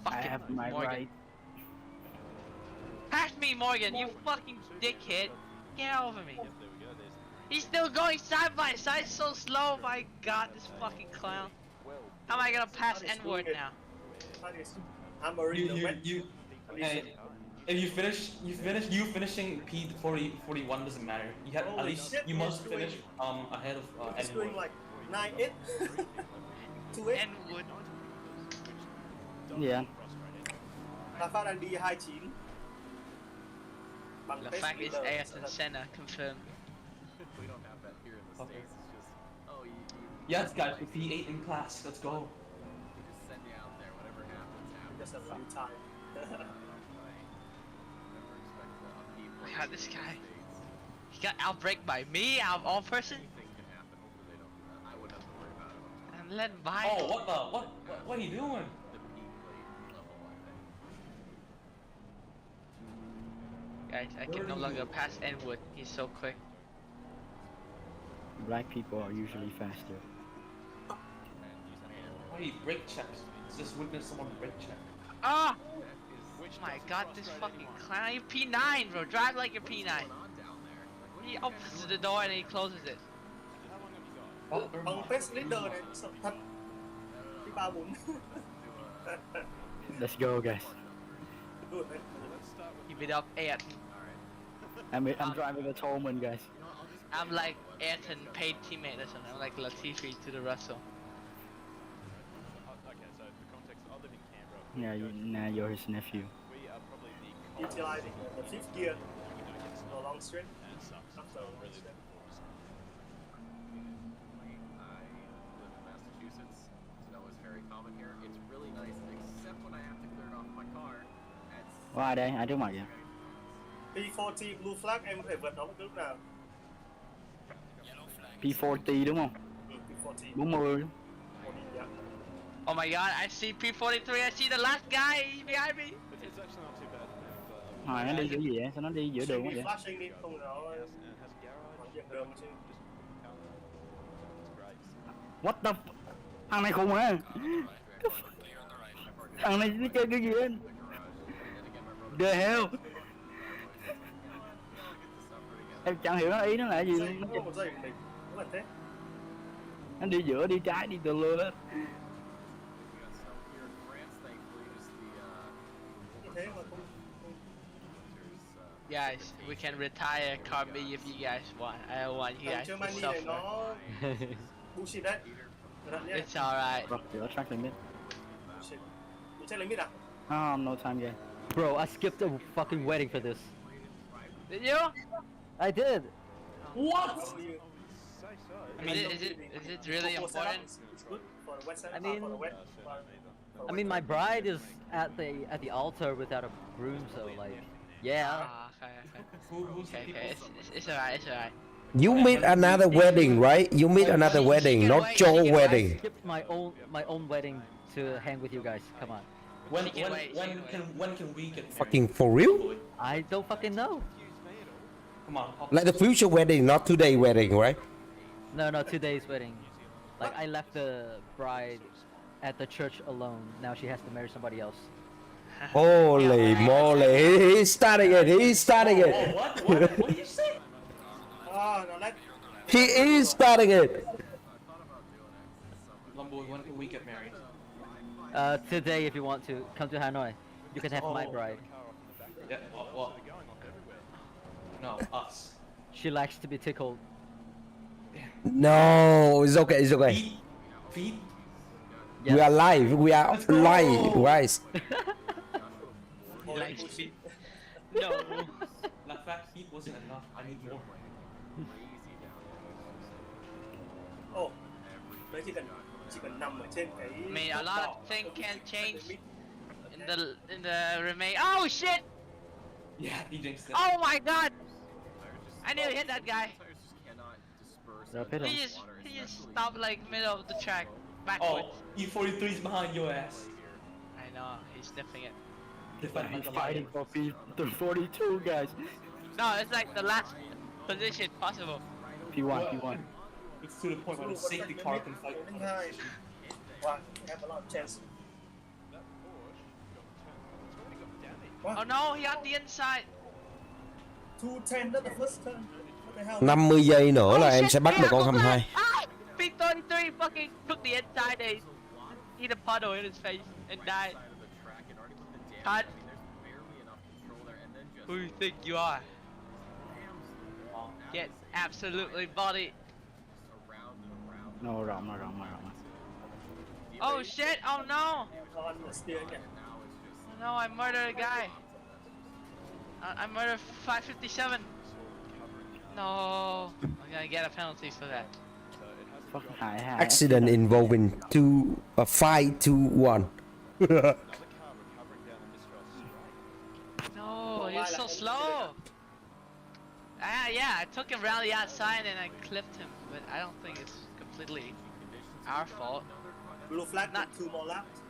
I have my Morgan. right. me, Morgan, you fucking dickhead. Get over me. He's still going side by side so slow, my god, this fucking clown. How am I gonna pass N-word now? I'm already the wet. If you finishing P41 doesn't matter. You have at least shit, you must finish ahead of He's N-word. doing like 9-8. 2-8. N-word. Dạ. Phát đang đi 29. Bằng The pace fact is leader. Ayrton Senna confirmed. We don't have that here in the States. It's just, oh, you Yes, guys, with P8 in class. Let's go. just send you out there, whatever happens, happens. Just a few time. Never expect the upkeep Oh my race god, this in the guy. States. He got outbraked by me, out of all person. Anything can happen. Hopefully they don't. I wouldn't have to worry about it. I'm led by. Oh, what are you doing? The peak plate level, I think. Guys, I can no longer pass N-word. He's so quick. Black people are usually faster. Why you brake checks? Just witness someone brake check. Ah! Oh my god, this fucking clown. You're P9, bro. Drive like you're P9. He opens the door and he closes it. Bằng pace leader này sợ thật. Đi 3-4. Let's go, guys. Good, man. Keep it up, Ayrton. I'm driving a Tolman, guys. I'm like Ayrton paid teammate or something. I'm like Latifi to the Russell. Okay, so for context, I live in Canberra. Yeah, now you're his nephew. We are probably the Utilizing the fifth gear. No long straight. and sucks. After So long really straight. I live in Massachusetts. Snow is very common here. It's really nice, except when I have to clear it off my car. That's Có ai đây? Ai trước mặt vậy? P40 blue flag em có thể vượt nó bất cứ lúc nào. P40 đúng không? P40. 40. Yeah. Oh my god, I see P43. I see the last guy behind me. It's actually not too bad. Hồi nó đi kiểu gì vậy? Sao nó đi giữa đường quá Đi vậy? flashing đi, không nó Has a garage. hoàn diện đường chứ. It's great. What the f... Thằng này khùng hả? Thằng này nó chơi cái gì anh? The hell? Em chẳng hiểu nó ý nó là gì Giây, luôn. có một giây của mình. Có bản thế. Nó đi giữa, đi trái, đi từ lưa hết. We got some here in France, thankfully, just the Như thế mà không... Guys, we can retire car B if you guys want. I don't want you Thằng guys to Germany này suffer. nó... bullshit đấy. Cẩn thận nhé. It's alright. Rồi, giữa track limit. Bullshit. Bị check limit à? No time game. Bro, I skipped a fucking wedding for this. Did you? I did. What? So you- Is it really for setup, important? it's good for the wet setup, I mean- for the wet. I mean, my bride is at the altar without a groom, so like, yeah. Ah, okay. Okay. It's alright. It's alright. You meet another wedding, right? You meet another wedding, not your I wedding. skipped my own wedding to hang with you guys. Come on. When She can wait, when can we get married? Fucking for real? I don't fucking know. Come on. Like the future wedding, not today wedding, right? No, 2 days wedding. Like I left the bride at the church alone. Now she has to marry somebody else. Holy moly, he's starting it, he's starting Oh, it. what did you say? No, that... He is starting it. Lumbo, when can we get married? Today, if you want to come to Hanoi, you can have my bride. Yeah, what? No, us. She likes to be tickled. No, it's okay, it's okay. Feet? We are live, we are Let's go. live, guys. He likes feet. No. That fact feet wasn't enough. I need more. Oh, đấy chỉ cần nằm ở trên cái... I mean, a lot of things can change in the remain. Oh shit! Yeah, he jinxed it. Oh my god! I nearly hit that guy. Rồi, hết rồi. He just stopped like middle of the track, backwards. Oh, E43 is behind your ass. I know, he's sniffing it. He's fighting for P42, guys. No, it's like the last position possible. P1. It's to the point where the safety car can fight. Wow, you have a lot of chance. Oh no, he on the inside. 210 that's the first turn. What the hell? 50 giây nữa là em sẽ bắt được con 22. P33 fucking took the inside and eat a puddle in his face and died. Cut. Who you think you are? Get absolutely bodied. Nó rộng. Oh shit, oh no! No, I murdered a guy. I murdered 557. No, I'm gonna get a penalty for that. Accident involving 521. No, you're so slow. Yeah, I took him around the outside and I clipped him, but I don't think it's completely our fault. Blue flag, not 2 more laps.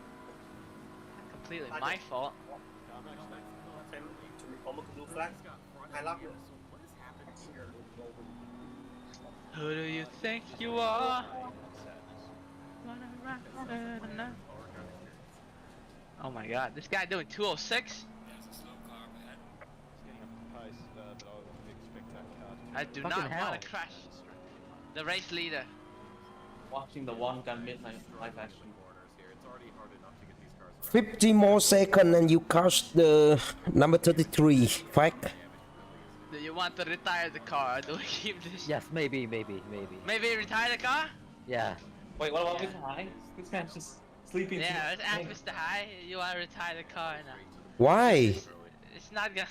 Completely my fault. Chuẩn bị có một blue flag, 2 lap nữa. Who do you think you are? Oh my god, this guy doing 206? I do not want to crash the race leader. Watching the one gun midnight live action. 50 more seconds and you catch the number 33. Fact. Do you want to retire the car or do we keep this? Yes, maybe. Maybe retire the car? Yeah. Wait, what about Mr. High? This man's just sleeping. Yeah, let's ask Mr. High. You want to retire the car now? Why? It's not gonna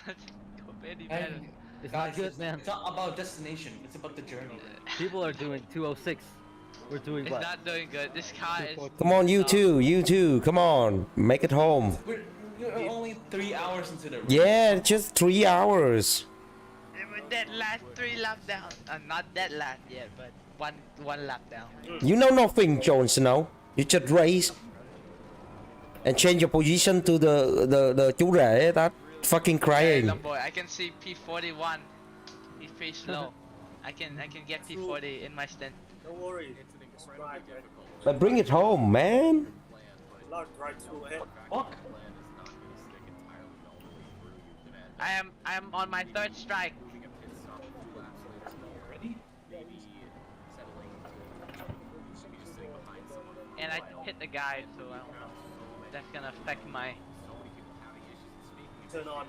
go any better. It's not good, man. It's not about destination, it's about the journey. People are doing 206. We're doing what? It's not doing good. This car is... Come on, you two, come on, make it home. You're only 3 hours into the race. Yeah, just 3 hours. We're dead last 3 laps down. Not dead last yet, but one lap down. You know nothing, Jon Snow. You just race and change your position to the chú rể. That fucking crying. Hey, boy, I can see P41. He's pretty slow. I can get P40 in my stint. Don't worry, it's right. But bring it home, man. Right through ahead. Fuck. I am on my 3rd strike. And I hit the guy, so I don't know. That's gonna affect my... Turn on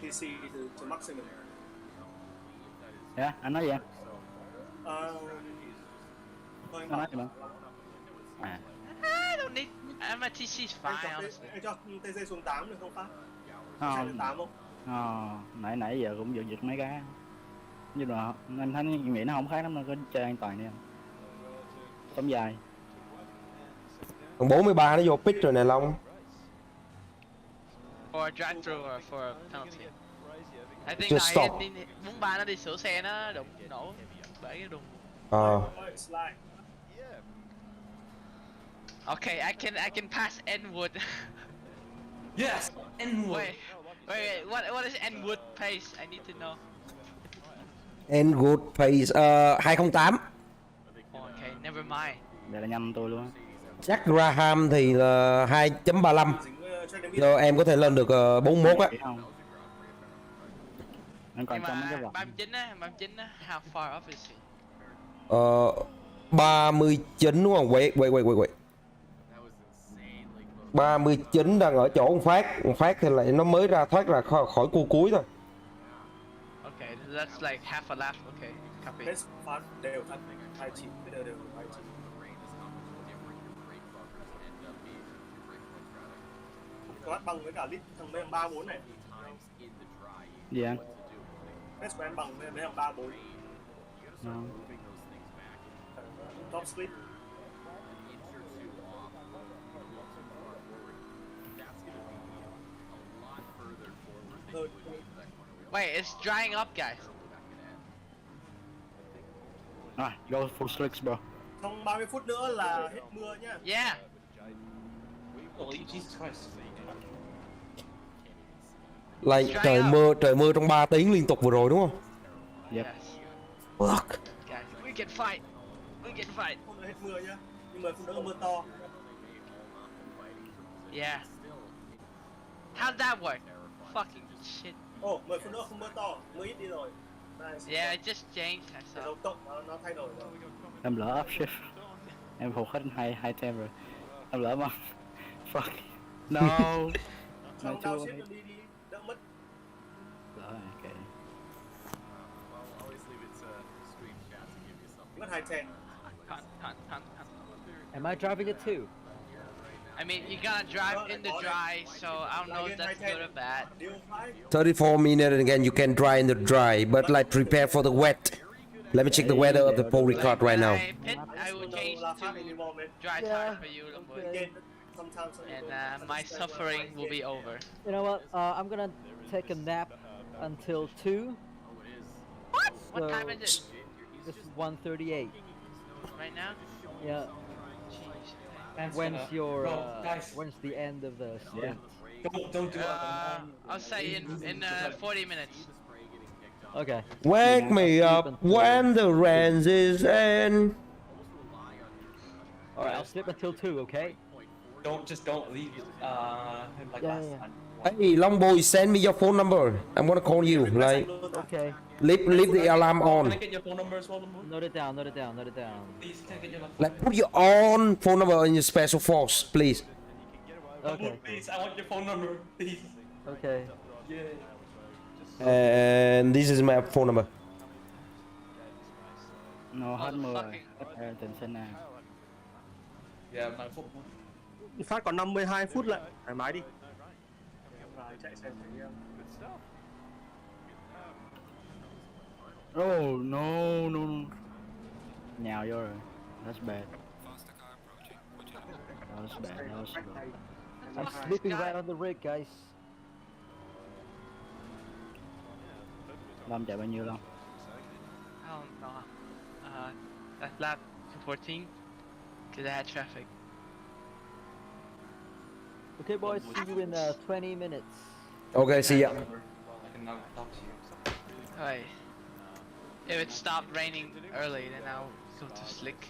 PC to maximum. Dạ, anh nói gì em? Anh nói gì mà? I don't need... My TC's fine, honestly. Anh cho TC xuống 8 được không Phát? Không. 8 không? Nãy giờ cũng giật mấy cái. Nhưng mà anh thấy nghĩ nó không khác lắm, nó có chơi an toàn đi em. Tóm dài. Còn 43 nó vô pit rồi nè Long. For a drive-thru or for a penalty? I think Just stop. 43 nó đi sửa xe nó đụng nổ bể cái đùng. Okay, I can pass N-Wood. Yes, N-Wood. Wait, what is N-Wood pace? I need to know. N-Wood pace 208. Okay, never mind. Đây là nhanh tôi luôn. Jack Graham thì là 2.35. Rồi em có thể lên được 41 á. Anh còn trong mấy cái vòng. 39 á, how far off is he? 39 đúng không? Wait. 39 đang ở chỗ ông Phát thì lại nó mới thoát ra khỏi cua cuối thôi. Okay, that's like half a lap. Okay, copy. Phát đều thắng 29, bây giờ đều 29. Có bắt bằng với cả lít thằng bên 34 này. Gì anh? Best của em bằng với thằng 34. Top split. Wait, it's drying up, guys. Rồi, go full slicks bro. Trong 30 phút nữa là hết mưa nhá. Yeah. Holy Jesus Christ. Like trời mưa trong 3 tiếng liên tục vừa rồi đúng không? Yep. Fuck. Guys, we can fight. Hôm nay hết mưa nhá. Nhưng 10 phút nữa mưa to. Yeah. How'd that work? Fucking shit. Ồ, 10 phút nữa không mưa to, mưa ít đi rồi. Yeah, it just changed. I Cái saw. dấu cộng nó thay đổi rồi. Em lỡ up shift. Em hụt hết hai tem rồi. Em lỡ mà. Fuck. No. Xong down shift đi đỡ mất. Lỡ rồi, ok. Mất 2 tem. Can't. Am I driving it too? I mean, you gotta drive in the dry, so I don't know if that's good or bad. 34 minutes and again you can drive in the dry, but like prepare for the wet. Let me check the weather of the Paul Ricard right now. I pit, I will change to dry tires for you, Okay. and my suffering will be over. You know what? I'm gonna take a nap until 2. What? So What time is it? this is 1:38. Right now? Yeah. When's your when's the end of the sprint? Don't do it. I'll say in 40 minutes. Okay. Wake me up when the rain is in. Alright, I'll sleep until 2, okay? Don't leave like Yeah, last yeah. time. Hey, long boy, send me your phone number. I'm gonna call you. Like, Okay. leave the alarm Can I on. get your phone number as well? Note it down, note it down, note it down. Please, can I get your Like, put your own phone number in your special force, please. Okay. Please, I want your phone number, please. Okay. Yeah. And this is my phone number. No, hết mưa rồi. Hết tình sinh nào. Yeah, my phone. Phát còn 52 phút lại, thoải mái đi. Chạy xem thấy em. Oh no. Nhào vô rồi. That's bad. That was bad. I'm sleeping right on the rig, guys. Lâm chạy bao nhiêu Lâm? I don't know. That lap 14, because I had traffic. Okay, boys, see you in 20 minutes. Okay, see ya. I can now talk to you. Alright. If it stopped raining early, then I'll go to slick.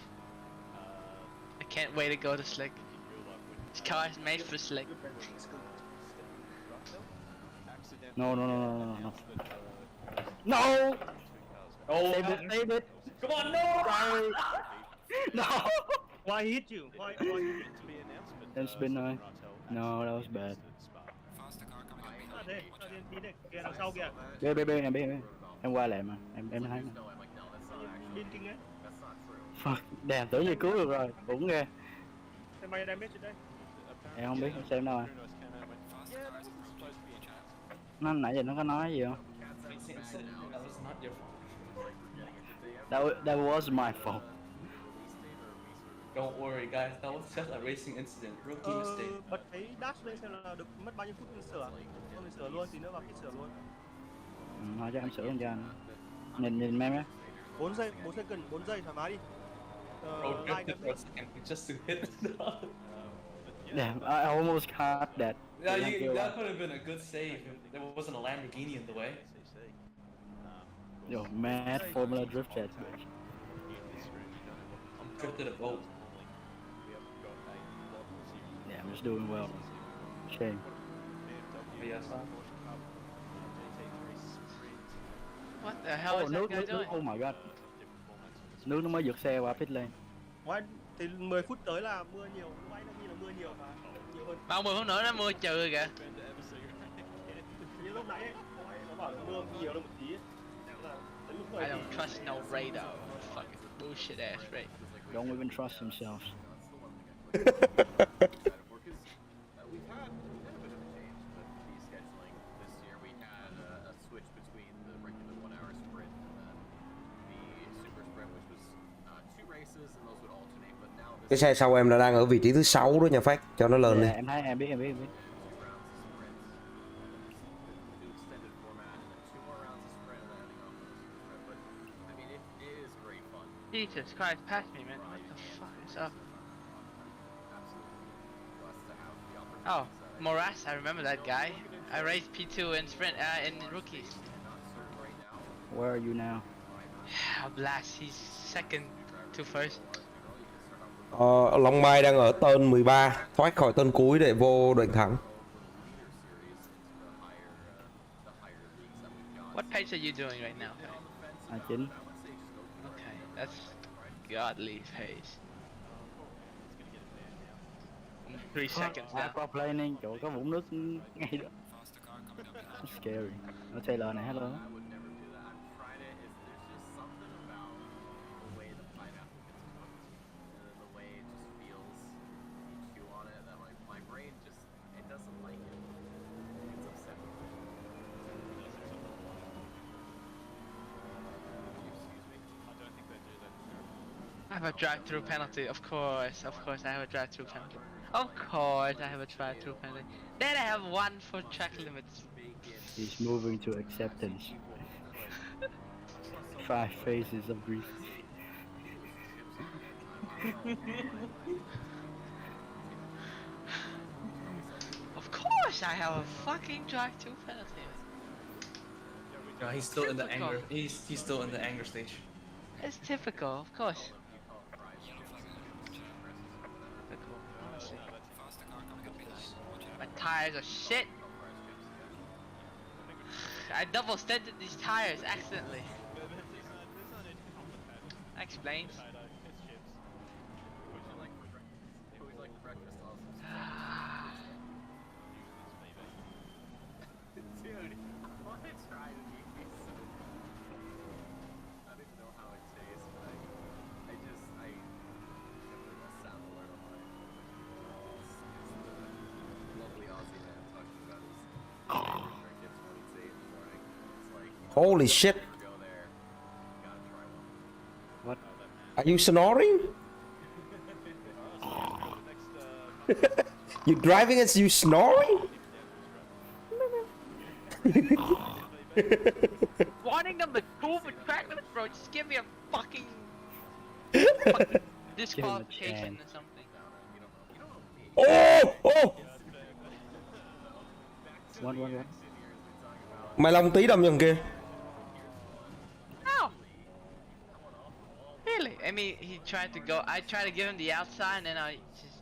I can't wait to go to slick. This car is made for slick. No. No! Save it. Come on, no! No. Why he hit you? Why he hit you? Em spin rồi. No, that was bad. Đi đây, kìa đằng sau kìa. Bên. Em qua lại mà, em thấy mà. Bên kinh ấy. Fuck, đèn tưởng như cứu được rồi, cũng ghê. Xe máy damage trên đây. Em không biết, em xem đâu à. Nó nãy giờ nó có nói gì không? That was not your fault. That was my fault. Don't worry, guys. That was just a racing incident. Rookie mistake. Bật cái dash lên xem là được mất bao nhiêu phút để sửa. Không thì sửa luôn, tí nữa vào kit sửa luôn. Thôi cho em sửa cho anh. Nhìn em á. 4 giây cần 4 giây thoải mái đi. Bro, just for a second, just to hit the Damn, I almost caught that. Yeah, that could have been a good save if there wasn't a Lamborghini in the way. Yo, mad Formula Drift Jet. Drifted a boat. Yeah, I'm just doing well. Shame. Yes, What the hell is that guy doing? Oh my god. Nước nó mới vượt xe qua pit lane. Ngoài thì 10 phút tới là mưa nhiều, lúc ấy nó ghi là mưa nhiều mà nhiều hơn. 30 phút nữa nó mưa trừ kìa. Như lúc nãy ấy, nó bảo là mưa nhiều hơn một tí ấy. Đến lúc I don't trust no radar. Fucking bullshit ass radar. Don't even trust themselves. Cái xe sau em là đang ở vị trí thứ 6 đó nha Phát, cho nó lên đi. Em biết. Jesus Christ, pass me, man. What the fuck is up? Oh, Morass, I remember that guy. I raced P2 in sprint, in rookies. Where are you now? Blast, he's second to first. Long Mai đang ở tên 13, thoát khỏi tên cuối để vô đoạn thẳng. pace are you doing right now? 29. Okay, that's godly pace. 3 seconds down. Aquaplaning, chỗ có vũng nước ngay đó. Scary. Nó trailer này hello. I have a drive-through penalty, of course I have a drive-through penalty. Of course I have a drive-through penalty. Then I have one for track limits. He's moving to acceptance. 5 phases of grief. Of course I have a fucking drive-through penalty. No, he's still in the anger. He's still in the anger stage. It's typical, of course. My tires are shit. I double stinted these tires accidentally. That explains. Holy shit. What? Are you snoring? You driving and you snoring? Warning number 2 for track limits, bro. Just give me a fucking disqualification or something. Oh! One. Mày Long tí đâm nhầm kia. No. Really? I mean, he tried to go. I tried to give him the outside, and then I just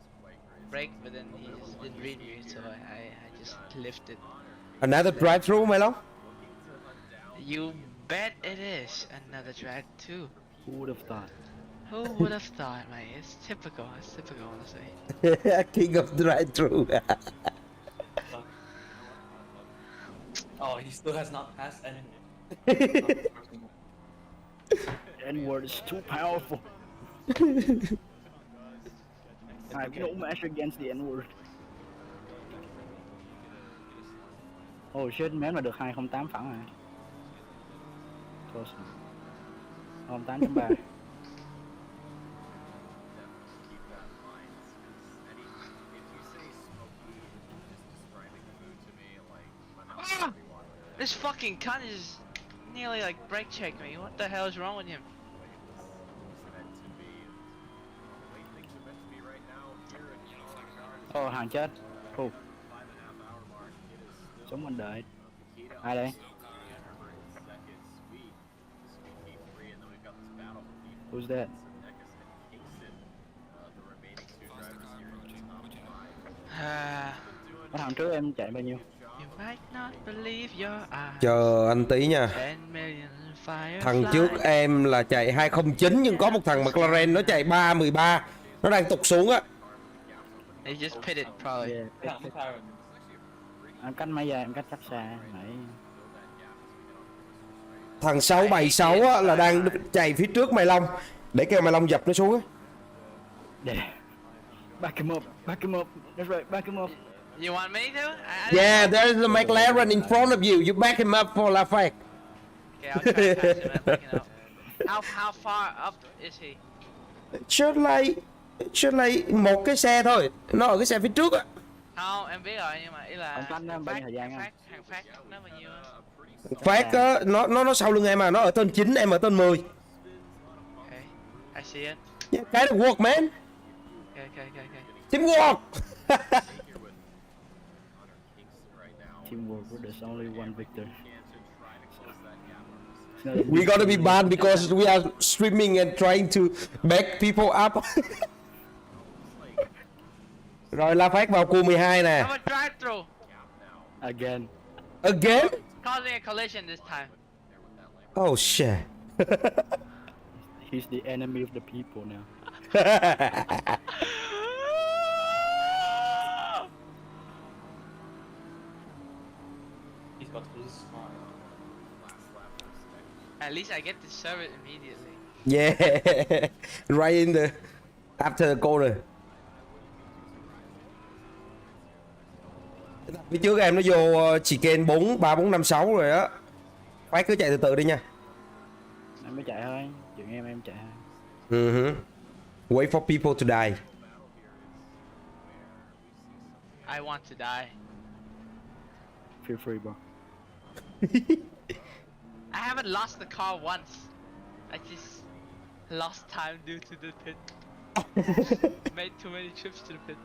brake, but then he just didn't read me, so I just lifted. Another drive-through, mày Long? You bet it is another drive-through. Who would have thought? Who would have thought, mate? It's typical, honestly. King of drive-through. Oh, he still has not passed any. N-word is too powerful. I have no match against the N-word. Oh shit, mém là được 208 phẳng rồi. Close. 208.3. This fucking cunt is nearly like brake checked me. What the hell is wrong with him? Oh, hàng chết. Cool. Sống anh đợi. Ai đây? Who's that? Có thằng trước em chạy bao nhiêu? Chờ anh tí nha. Thằng trước em là chạy 209 nhưng có một thằng McLaren nó chạy 313. Nó đang tụt xuống á. Em cách mấy giờ em cách chắc xa nãy. Thằng 676 á là đang chạy phía trước Mày Long để kêu Mày Long dập nó xuống á. Back him up. That's right, back him up. You want me to? Yeah, there's a McLaren in front of you. You back him up for La Fac. Okay, I'll try to pass him and back it up. How far up is he? Just like một cái xe thôi. Nó ở cái xe phía trước á. Không, em biết rồi nhưng mà ý là hàng Phát nó bao nhiêu? Phát á, nó sau lưng em mà, nó ở tên 9, em ở tên 10. Okay, I see it. Yeah, kind of work, man. Okay. Teamwork. Teamwork, there's only one victor. We're gonna be banned because we are streaming and trying to back people up. Rồi La Phát vào cua 12 nè. I'm a drive through. Again. Again? Causing a collision this time. Oh shit. He's the enemy of the people now. He's got to lose smile. At least I get to serve it immediately. Yeah. Right in the after the corner. Phía trước em nó vô chỉ kênh 4 3 4 5 6 rồi á. Phát cứ chạy từ từ đi nha. Em mới chạy thôi, chuyện em chạy thôi. Wait for people to die. I want to die. Feel free, bro. I haven't lost the car once. I just lost time due to the pit. Made too many trips to the pit.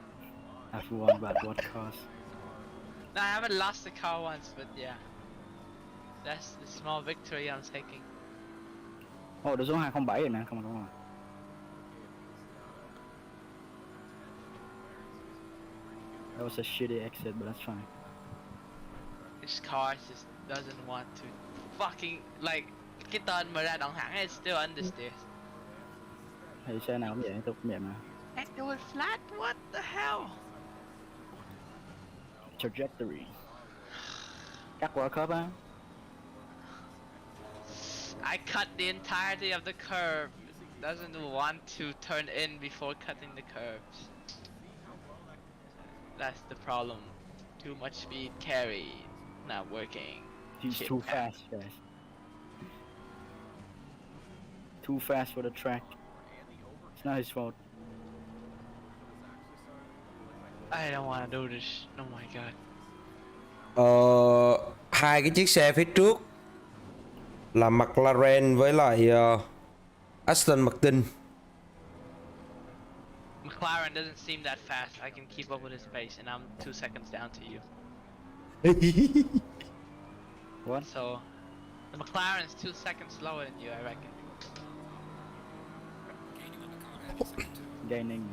I've won by what cost? No, I haven't lost the car once, but yeah. That's the small victory I'm taking. Ồ, được số 207 rồi nè, không rồi. That was a shitty exit, but that's fine. This car just doesn't want to fucking like cái tên mà ra đoạn hẳn is still understeer. Thì xe nào cũng vậy, tôi cũng vậy mà. And do it flat? What the hell? Trajectory. Cắt qua khớp á. I cut the entirety of the curve. It doesn't want to turn in before cutting the curves. That's the problem. Too much speed carry. Not working. He's Shit. too fast, guys. Too fast for the track. It's not his fault. I don't want to do this. Oh my god. Hai cái chiếc xe phía trước là McLaren với lại Aston Martin. McLaren doesn't seem that fast. I can keep up with his pace, and I'm 2 seconds down to you. What? So, the McLaren's 2 seconds slower than you, I reckon. Gaining.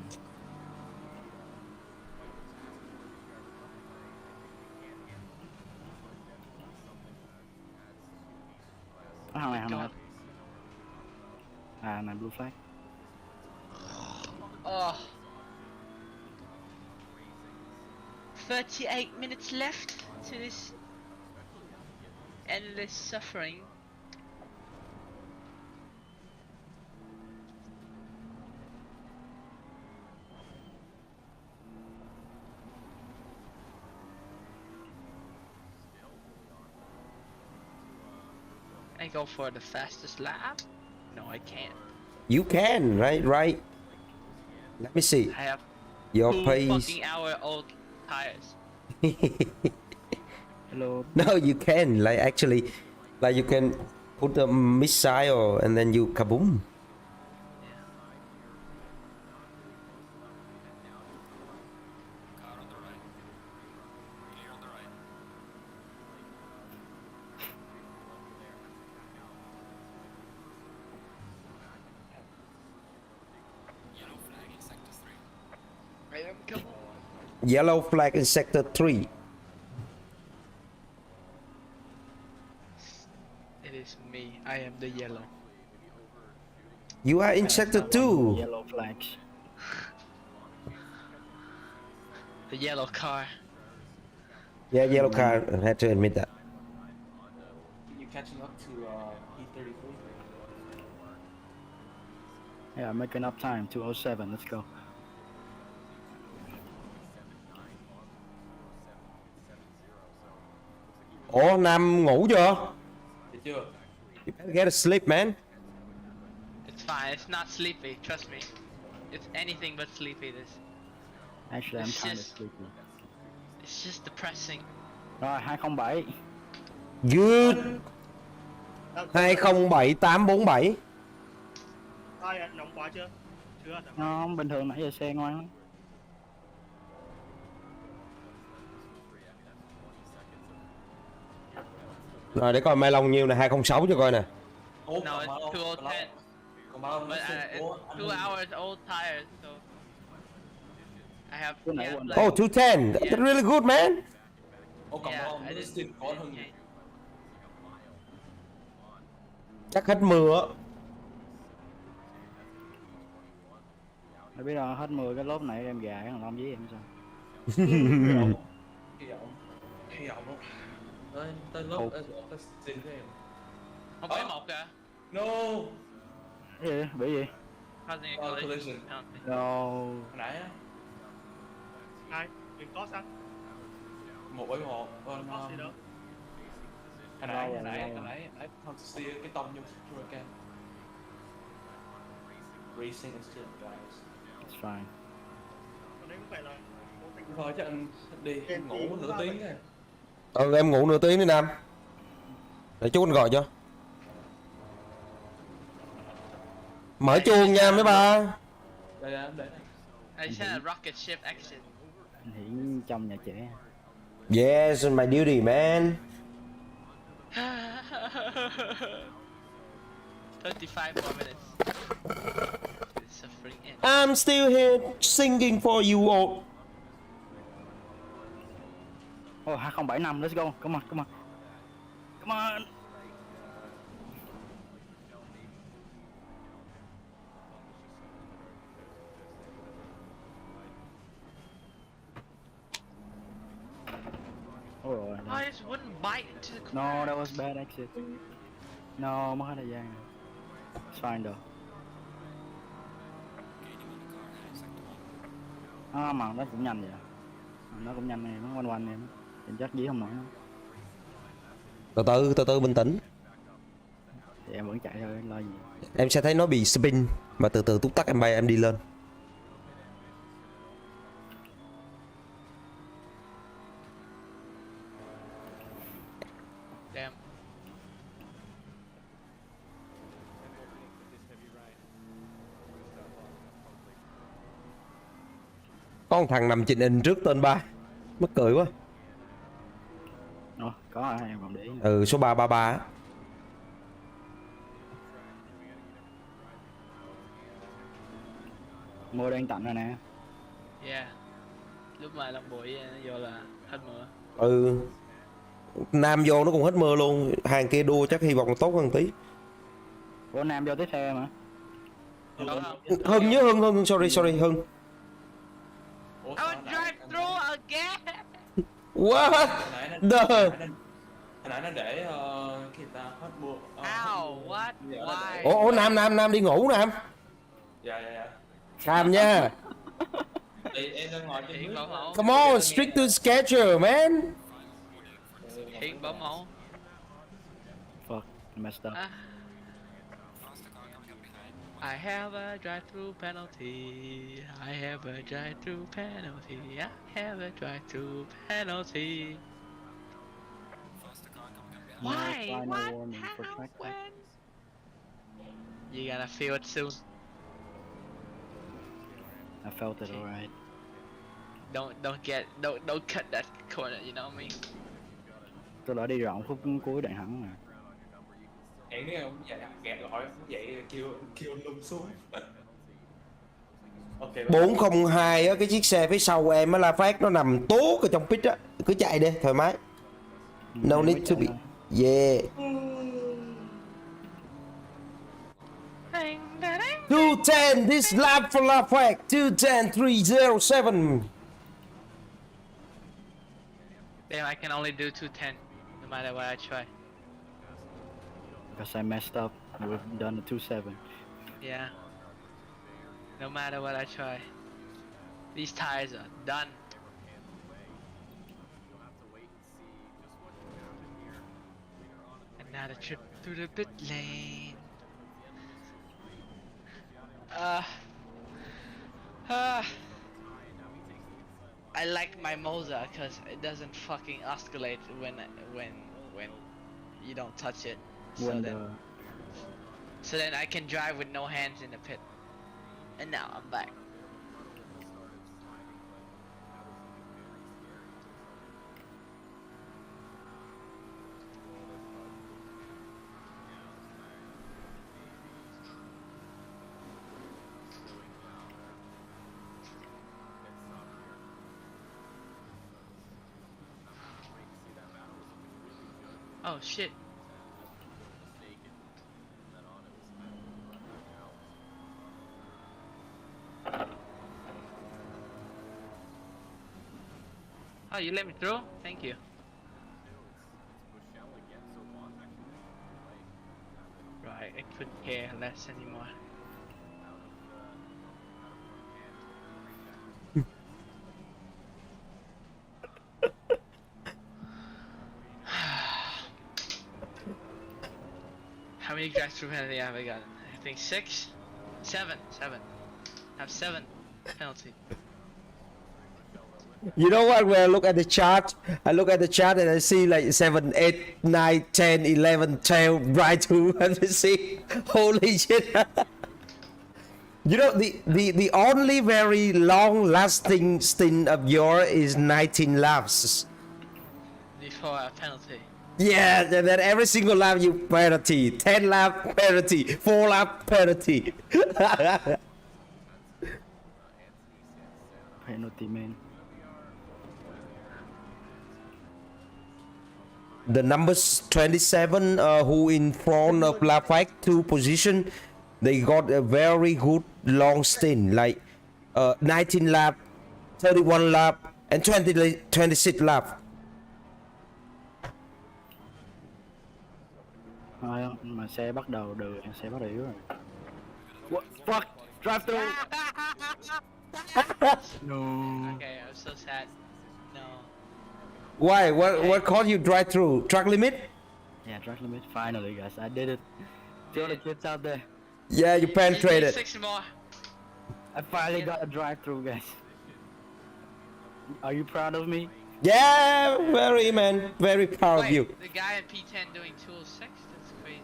How am I? My blue flag. Oh. 38 minutes left to this endless suffering. I go for the fastest lap? No, I can't. You can, right? Let me see. I have Your 2 pace. fucking hour-old tires. Hello. No, you can. Like actually, like you can put a missile and then you kaboom. Yellow flag in sector 3. It is me. I am the yellow. You are in sector 2. Yellow flags. The yellow car. Yeah, yellow car. I had to admit that. You catching up to E33? Yeah, making up time. 2:07. Let's go. Ủa, Nam ngủ chưa? chưa? You better get a sleep, man. It's fine. It's not sleepy. Trust me. It's anything but sleepy. This. Actually, I'm It's kind of just- sleepy. It's just depressing. Rồi, 207. Good. 207847. Ai nóng quá chưa? Chưa. Nó bình thường nãy giờ xe ngoan lắm. Rồi để coi Mai Long nhiêu nè, 206 cho coi nè. No, it's 2010. But it's 2 hours old tires, so I have. Yeah, like, Oh, 210. That's really good, man. Ồ, cầm yeah, on, I nó didn't still có hơn. Chắc hết mưa á. Mày biết rồi, hết mưa cái lốp này em gà cái thằng Long với em sao? Hy vọng luôn. Tới lớp tới xin của em. Không phải một kìa. No. Cái gì? Bị gì? Causing a collision. No. Hồi nãy á. Ai? Đừng có sao? 1/1. Hồi nãy không see cái tông như Ricards. Racing is still guys. It's fine. Thôi chắc anh đi ngủ nửa tiếng rồi. Ừ, em ngủ nửa tiếng đi Nam. Để chú anh gọi cho. Mở chuông nha mấy ba. Đây em để. I said a rocket ship action. Anh Hiển trong nhà trẻ. Yes, my duty man. 35 more minutes. Suffering in. I'm still here singing for you all. Oh, 2075, let's go. Come on, come on. Come on. I just wouldn't bite into the No, corner. that was bad exit. No, mất hết thời gian. It's fine though. Mà nó cũng nhanh vậy. Nó cũng nhanh này, nó quanh quanh em. Em chắc dí không nổi nữa. Từ từ bình tĩnh. Thì em vẫn chạy thôi, lo gì. Em sẽ thấy nó bị spin mà từ từ túc tắc em bay em đi lên. Damn. Có một thằng nằm chỉnh hình trước tên 3. Mắc cười quá. Có hả? Em còn để ý. Ừ, số 333 á. Mưa đang tạnh rồi nè. Yeah. Lúc mà Long Bụi vô là hết mưa. Ừ. Nam vô nó cũng hết mưa luôn. Hàng kia đua chắc hy vọng tốt hơn tí. Ủa Nam vô tiếp theo mà. Hưng nhớ Hưng, sorry Hưng. I would drive through again. What the? Hồi nãy nó để khi ta hết mưa. Ow, what? Why? Ủa Nam đi ngủ Nam. Dạ. Calm nha. Em ra ngoài trên nước. Come on, stick to schedule, man. Hiện bấm mẫu. Fuck, I messed up. I have a drive-through penalty. I have a drive-through penalty. I have a drive-through penalty. Why? What? How? When? You're gonna feel it soon. I felt it alright. Don't cut that corner. You know what I mean? Tôi đã đi rộng khúc cuối đoạn hẳn mà. Hẹn nếu ông gạt gọi vậy kêu lùm xuống. Okay, 402 á, cái chiếc xe phía sau của em á là Phát nó nằm tốt ở trong pit á, cứ chạy đi thoải mái. No need to be. Yeah. 210 this lap for Lafayette. 210 307. Damn, I can only do 210 no matter what I try. Because I messed up. We've done a 27. Yeah. No matter what I try. These tires are done. Another trip through the pit lane. I like my Moza because it doesn't fucking oscillate when you don't touch it. So then I can drive with no hands in the pit. And now I'm back. Oh shit. Oh, you let me through? Thank you. Right, I couldn't care less anymore. How many drive-through penalty have I gotten? I think 6? 7. I have 7 penalty. You know what? When I look at the chart, and I see like 7, 8, 9, 10, 11, 12 right through, and I see, holy shit. You know, the only very long-lasting stint of yours is 19 laps. Before a penalty. Yeah, and then every single lap you penalty, 10 lap penalty, 4 lap penalty. Penalty man. The numbers 27 who in front of Lafayette 2 position, they got a very good long stint, like 19 lap, 31 lap, and 26 lap. Thôi mà xe bắt đầu được, xe bắt đầu yếu rồi. What fuck? Drive through. No. Okay, I'm so sad. No. Why? What caused you drive through? Track limit? Yeah, track limit. Finally, guys, I did it. To all the kids out there. Yeah, you penetrated. 6 more. I finally got a drive through, guys. Are you proud of me? Yeah, very man, very proud of you. The guy in P10 doing 206? That's crazy.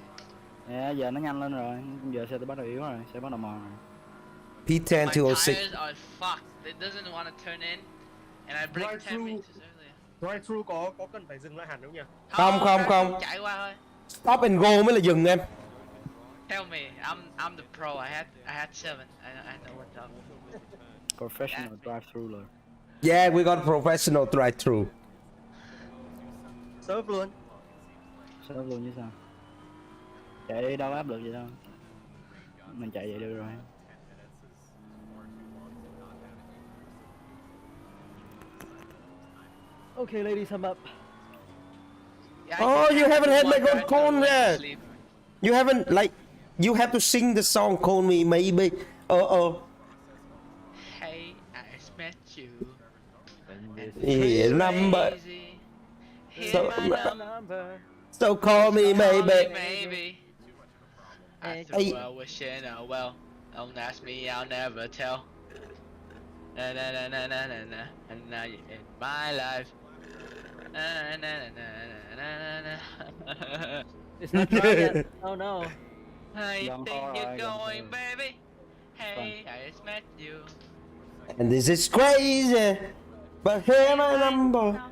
Yeah, giờ nó nhanh lên rồi. Giờ xe tôi bắt đầu yếu rồi, xe bắt đầu mòn rồi. P10 My 206. tires are fucked. It doesn't want to turn in, and I brake 10 meters earlier. Drive-thru có cần phải dừng lại hẳn đúng nhỉ? Không. Chạy qua thôi. Stop and go mới là dừng em. Tell me, I'm the pro. I had 7. I know what's up. Professional drive-thru rồi. Yeah, we got professional drive-through. Sớm luôn. Sớm luôn chứ sao? Chạy đi đâu áp lực vậy đâu. Mình chạy vậy được rồi. Okay, ladies, I'm up. Yeah, Oh, you haven't had my good cone yet. Sleep. You haven't, like, you have to sing the song Call Me Maybe. Hey, I met you. Yeah, number. Here's So- my number. So call me maybe. Maybe. I Hey. threw a wish in a well. Don't ask me, I'll never tell. Na na na na na na na. And now you're in my life. Na na na na na na na. It's not dry yet. Oh no. How you Young think horror, you're young going, horror. baby? Hey, I just met you. And this is crazy. But here my number.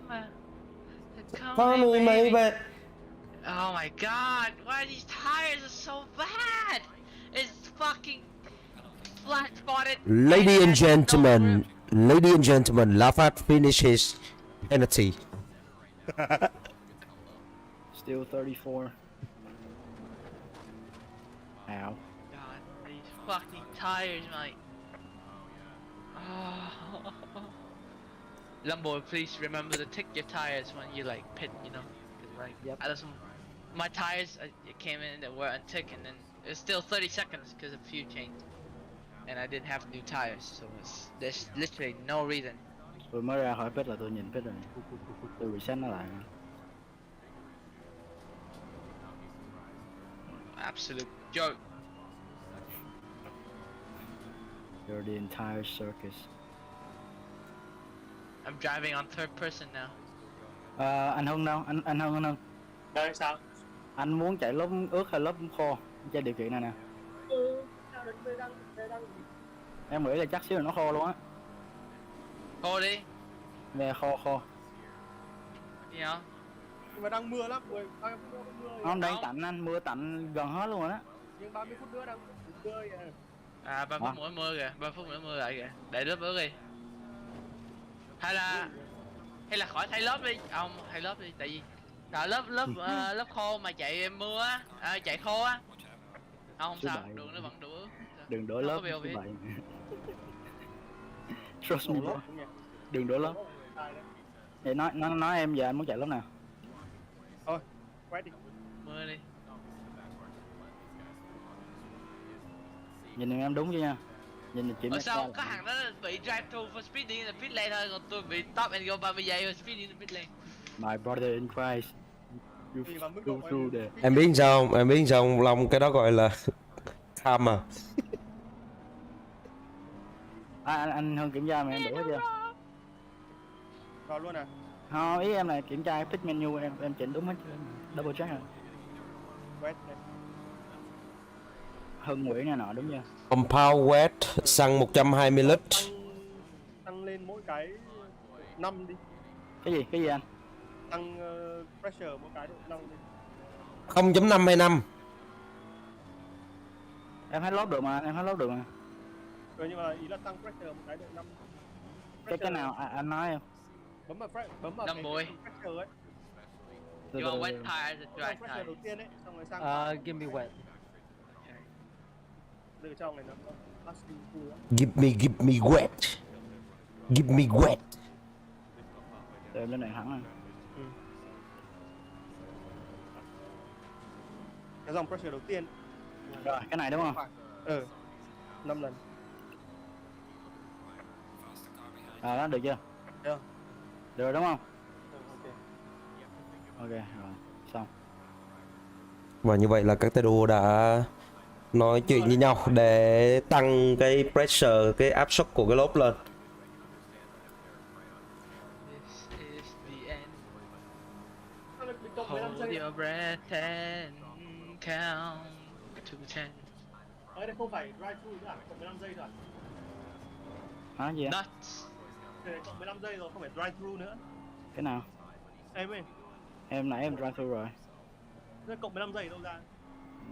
Call me maybe. Oh my god, why these tires are so bad? It's fucking flat spotted. Ladies and gentlemen, Lafayette finished his penalty. Still 34. Ow. God, these fucking tires, mate. Oh. Lambo, please remember to tick your tires when you like pit, you know? 'Cause, like, Yep. I just, my tires it came in that were untick, and then it's still 30 seconds because of fuel change, and I didn't have new tires, so there's literally no reason. Tôi mới ra khỏi pit là tôi nhìn pit rồi. Tôi reset nó lại. Absolute joke. You're the entire circus. I'm driving on third person now. Anh Hưng đâu? Anh Hưng. Đây sao? Anh muốn chạy lớp ướt hay lớp khô? Chơi điều kiện này nè. Sao đến đây đang Em nghĩ là chắc xíu là nó khô luôn á. Khô đi. Về khô. Gì hả? Nhưng mà đang mưa lắm, 30 phút nữa mưa. Không, đang tạnh anh, mưa tạnh gần hết luôn rồi đó. Nhưng 30 phút nữa đang mưa kìa. À 3 phút nữa mưa kìa, 3 phút nữa mưa lại kìa. Để lớp ướt đi. Hay là khỏi thay lớp đi. Không, thay lớp đi, tại vì lớp khô mà chạy mưa á, chạy khô á. Không Số sao, bảy. đường nó vẫn đủ ướt. Đừng đổi Không lớp có biểu số hiện. 7. Trust me bro. Đừng đổi lớp. Vậy nói em giờ anh muốn chạy lúc nào? Thôi, quét đi. Mưa đi. Nhìn em đúng chứ nha. Nhìn chỉ sao có hàng đó bị drive through for speeding in the pit lane thôi, còn tôi bị stop and go 30 giây for speeding in the pit lane. My brother in Christ. Em biết sao không? Em biết sao không? Long, cái đó gọi là tham à. Anh Hưng kiểm tra mà em đủ hết chưa? Rồi luôn à? Không, ý em là kiểm tra cái pit menu em chỉnh đúng hết, double check rồi. Quét đây. Hưng Nguyễn này nọ đúng chưa? Compound wet, xăng 120 lít. Tăng lên mỗi cái 5 đi. Cái gì anh? Tăng pressure mỗi cái độ 5 đi. 0.525. Em hết lốp được mà, Rồi nhưng mà ý là tăng pressure một cái độ 5. Cái nào anh nói em? Bấm vào 50. pressure ấy. You want wet tires and dry Pressure tires? đầu tiên ấy, xong rồi sang Give me wet. từ trong này nó asking full lắm. Give me wet. Give me wet. Để em lên này thẳng rồi. Cái dòng pressure đầu tiên. Rồi, cái này đúng không? 5 lần. Đó được chưa? Được. Được rồi đúng không? Ok. Ok, rồi, xong. Và như vậy là các tay đua đã nói chuyện với nhau để tăng cái pressure, cái áp suất của cái lốp lên. This is the end. Hold your breath and count to 10. Đây không phải drive through nữa à? Cộng 15 giây rồi. Hả gì ạ? Nuts. Cộng 15 giây rồi, không phải drive through nữa. Cái nào? Em ơi. Em nãy em drive through rồi. Nó cộng 15 giây đâu ra?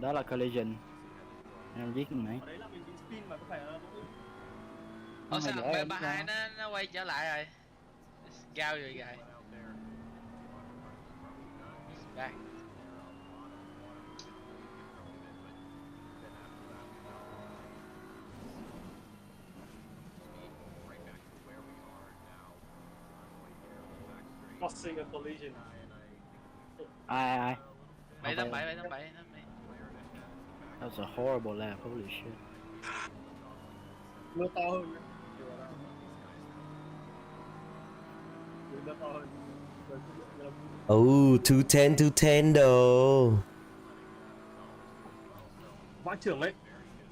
Đó là collision. Em viết nãy. Ở đấy là mình bị spin mà có phải là Sao thằng B32 nó quay trở lại rồi. Cao rồi kìa. Back. causing a collision. Ai? 787. That was a horrible lap, holy shit. Mưa to hơn. Mưa to hơn. 210 đồ. Vãi trưởng ấy.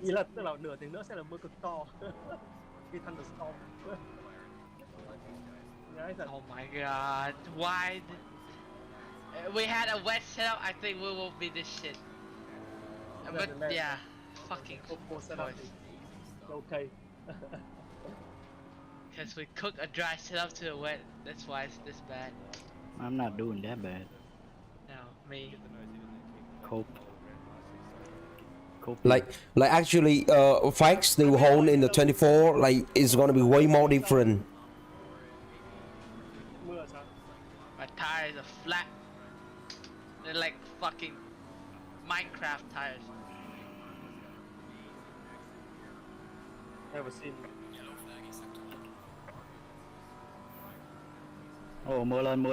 Ý là tức là nửa tiếng nữa sẽ là mưa cực to. Khi thunderstorm. Oh my god, why? We had a wet setup, I think we will be this shit. But yeah, fucking boys. Okay. Because we cook a dry setup to a wet, that's why it's this bad. I'm not doing that bad. No, me. Cope. Like actually, Facts the hole in the 24, like it's gonna be way more different. My tires are flat. They're like fucking Minecraft tires. Never seen. Oh, mưa lên.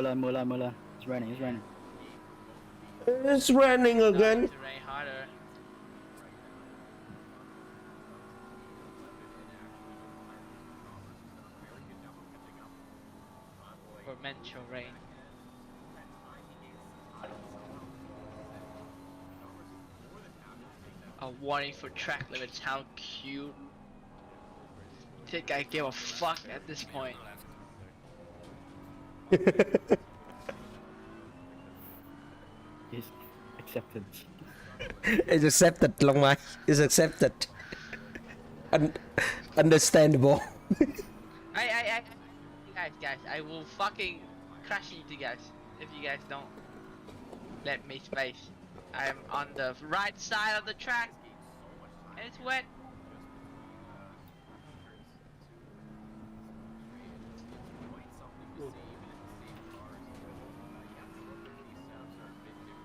It's raining. It's raining again. It's rain harder. Torrential rain. A warning for track limits. How cute. Think I give a fuck at this point. It's accepted. It's accepted, Long Mai. It's accepted. Understandable. Guys, I will fucking crash into you guys if you guys don't let me space. I'm on the right side of the track and it's wet.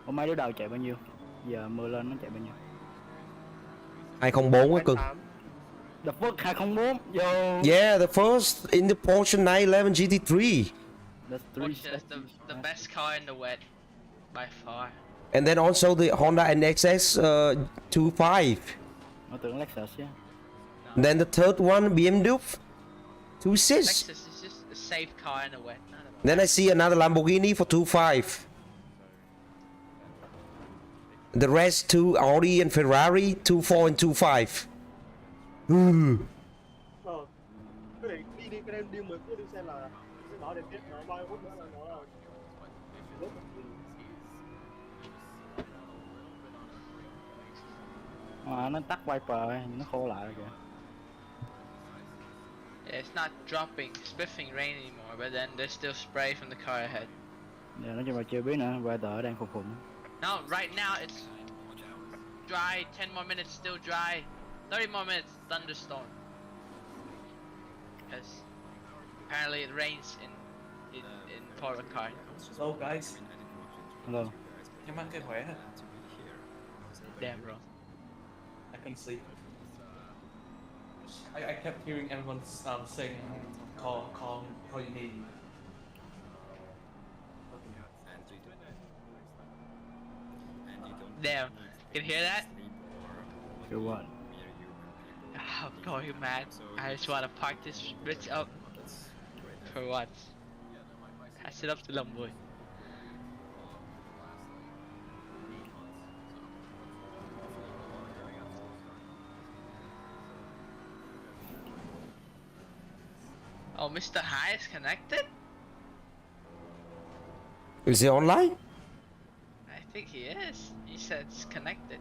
Hôm mấy đứa đầu chạy bao nhiêu? Giờ mưa lên nó chạy bao nhiêu? 204 á cưng. The fuck 204? Yo. Yeah, the first in the Porsche 911 GT3. That's three Porsche is the best car in the wet by far. And then also the Honda NXS 25. Nó tưởng Lexus chứ. Then the third one, BMW 26. Lexus is just a safe car in the wet. Then I see another Lamborghini for 25. The rest two Audi and Ferrari 24 and 25. Cái này đi cái này đi 10 phút đi xem là nó đến tiếp nó bao nhiêu phút nữa là nó là Nó tắt wiper, nó khô lại rồi kìa. Yeah, it's not dropping, spiffing rain anymore, but then there's still spray from the car ahead. Dạ, nói chung là chưa biết nữa, weather đang khủng khủng. No, right now it's dry, 10 more minutes still dry, 30 more minutes thunderstorm. Because apparently it rains in Paul Ricard. So guys. Hello. Nhưng mà cái khỏe hả? Damn bro. I can see. I kept hearing everyone saying call you need. Damn, you can hear that? Hear what? I'm going mad. I just want to park this bitch up. For what? Pass it up to Lumboy. Oh, Mr. High is connected? Is he online? I think he is. He said it's connected.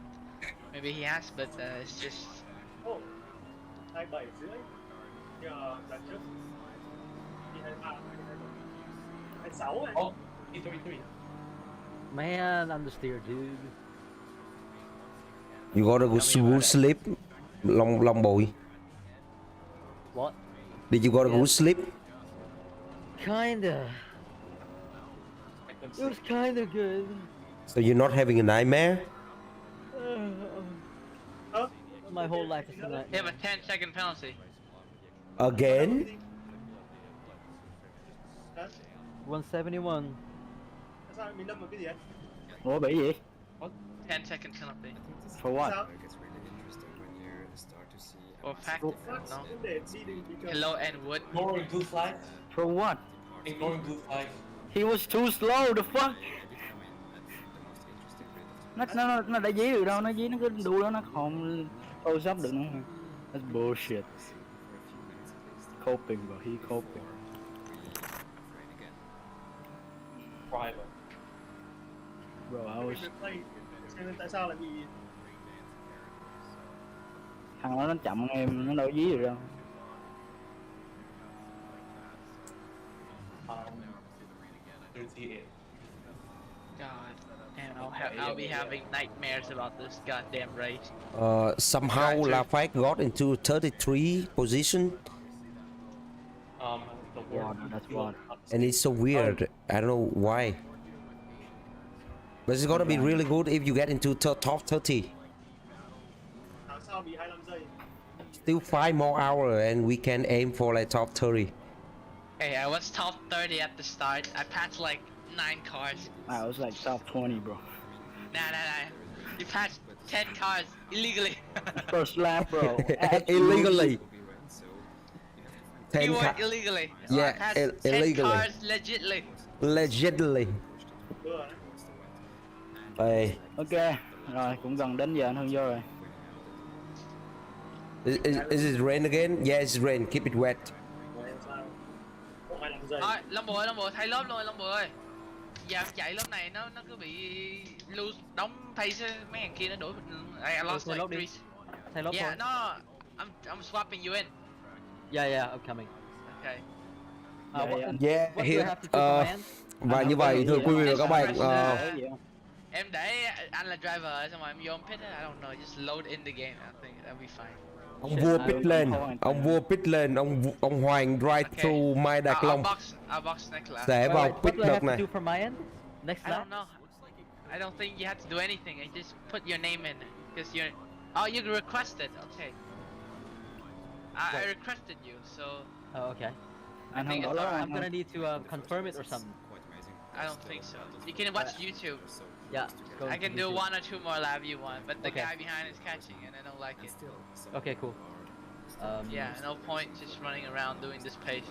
Maybe he has, but it's just... Oh, 27 rưỡi. Nhờ lần trước đi 23, 26 này. Oh, E33. Man, I'm the steer, dude. You gotta go sleep. Long boy. What? Did you gotta go sleep? Kinda. It was kinda good. So you're not having a nightmare? My whole life is a nightmare. They have a 10-second penalty. Again? 171. Sao mình đâm vào cái gì vậy? Ủa bị gì? 10-second penalty. For what? For fact, no. Hello and wood. Ignoring blue flag. For what? Ignoring blue flag. He was too slow, the fuck? Nó đã dí được đâu, nó dí nó cứ đu đó, nó không close up được nữa. That's bullshit. Coping bro, he coping. Private. Bro, I was... Tại sao lại bị... Thằng đó nó chậm hơn em, nó đâu dí được đâu. God damn, I'll be having nightmares about this goddamn race. Somehow Lafayette got into 33 position. That's what. And it's so weird. I don't know why. But it's gonna be really good if you get into top 30. Sao bị 25 giây? Still 5 more hours and we can aim for like top 30. Hey, I was top 30 at the start. I passed like 9 cars. I was like top 20, bro. Nah. You passed 10 cars illegally. First lap, bro. Illegally. You were illegally. Yeah, I passed 10 illegally. cars legitly. Legitimately. Hey. Ok, rồi cũng gần đến giờ anh Hưng vô rồi. Is it rain again? Yeah, it's rain. Keep it wet. Rồi, Long Bồ thay lớp luôn rồi, Long Bồ ơi. Giờ chạy lớp này nó cứ bị lose, đóng thay mấy thằng kia nó đuổi mình. I lost like 3. Thay lớp Yeah, no, I'm swapping you in. Yeah, I'm coming. Okay. Yeah, here. Và như vậy thưa quý vị và các bạn, em để anh là driver xong rồi em vô pit, I don't know, just load in the game. I think that'll be fine. ông vua pit lên, ông Hoàng drive through Mai Đạc Long sẽ vào pit đợt này. I don't know. I don't think you have to do anything. I just put your name in because you're. Oh, you requested. Okay. I requested you, so. Oh, okay. Anh think không it's đổ lốp alright. I'm gonna need to confirm it or something. I don't think so. You can watch YouTube. Yeah. Go I into can do YouTube. 1 or 2 more lap you want, but the Okay. guy behind is catching and I don't like it. Okay, cool. Yeah, no point just running around doing this pace.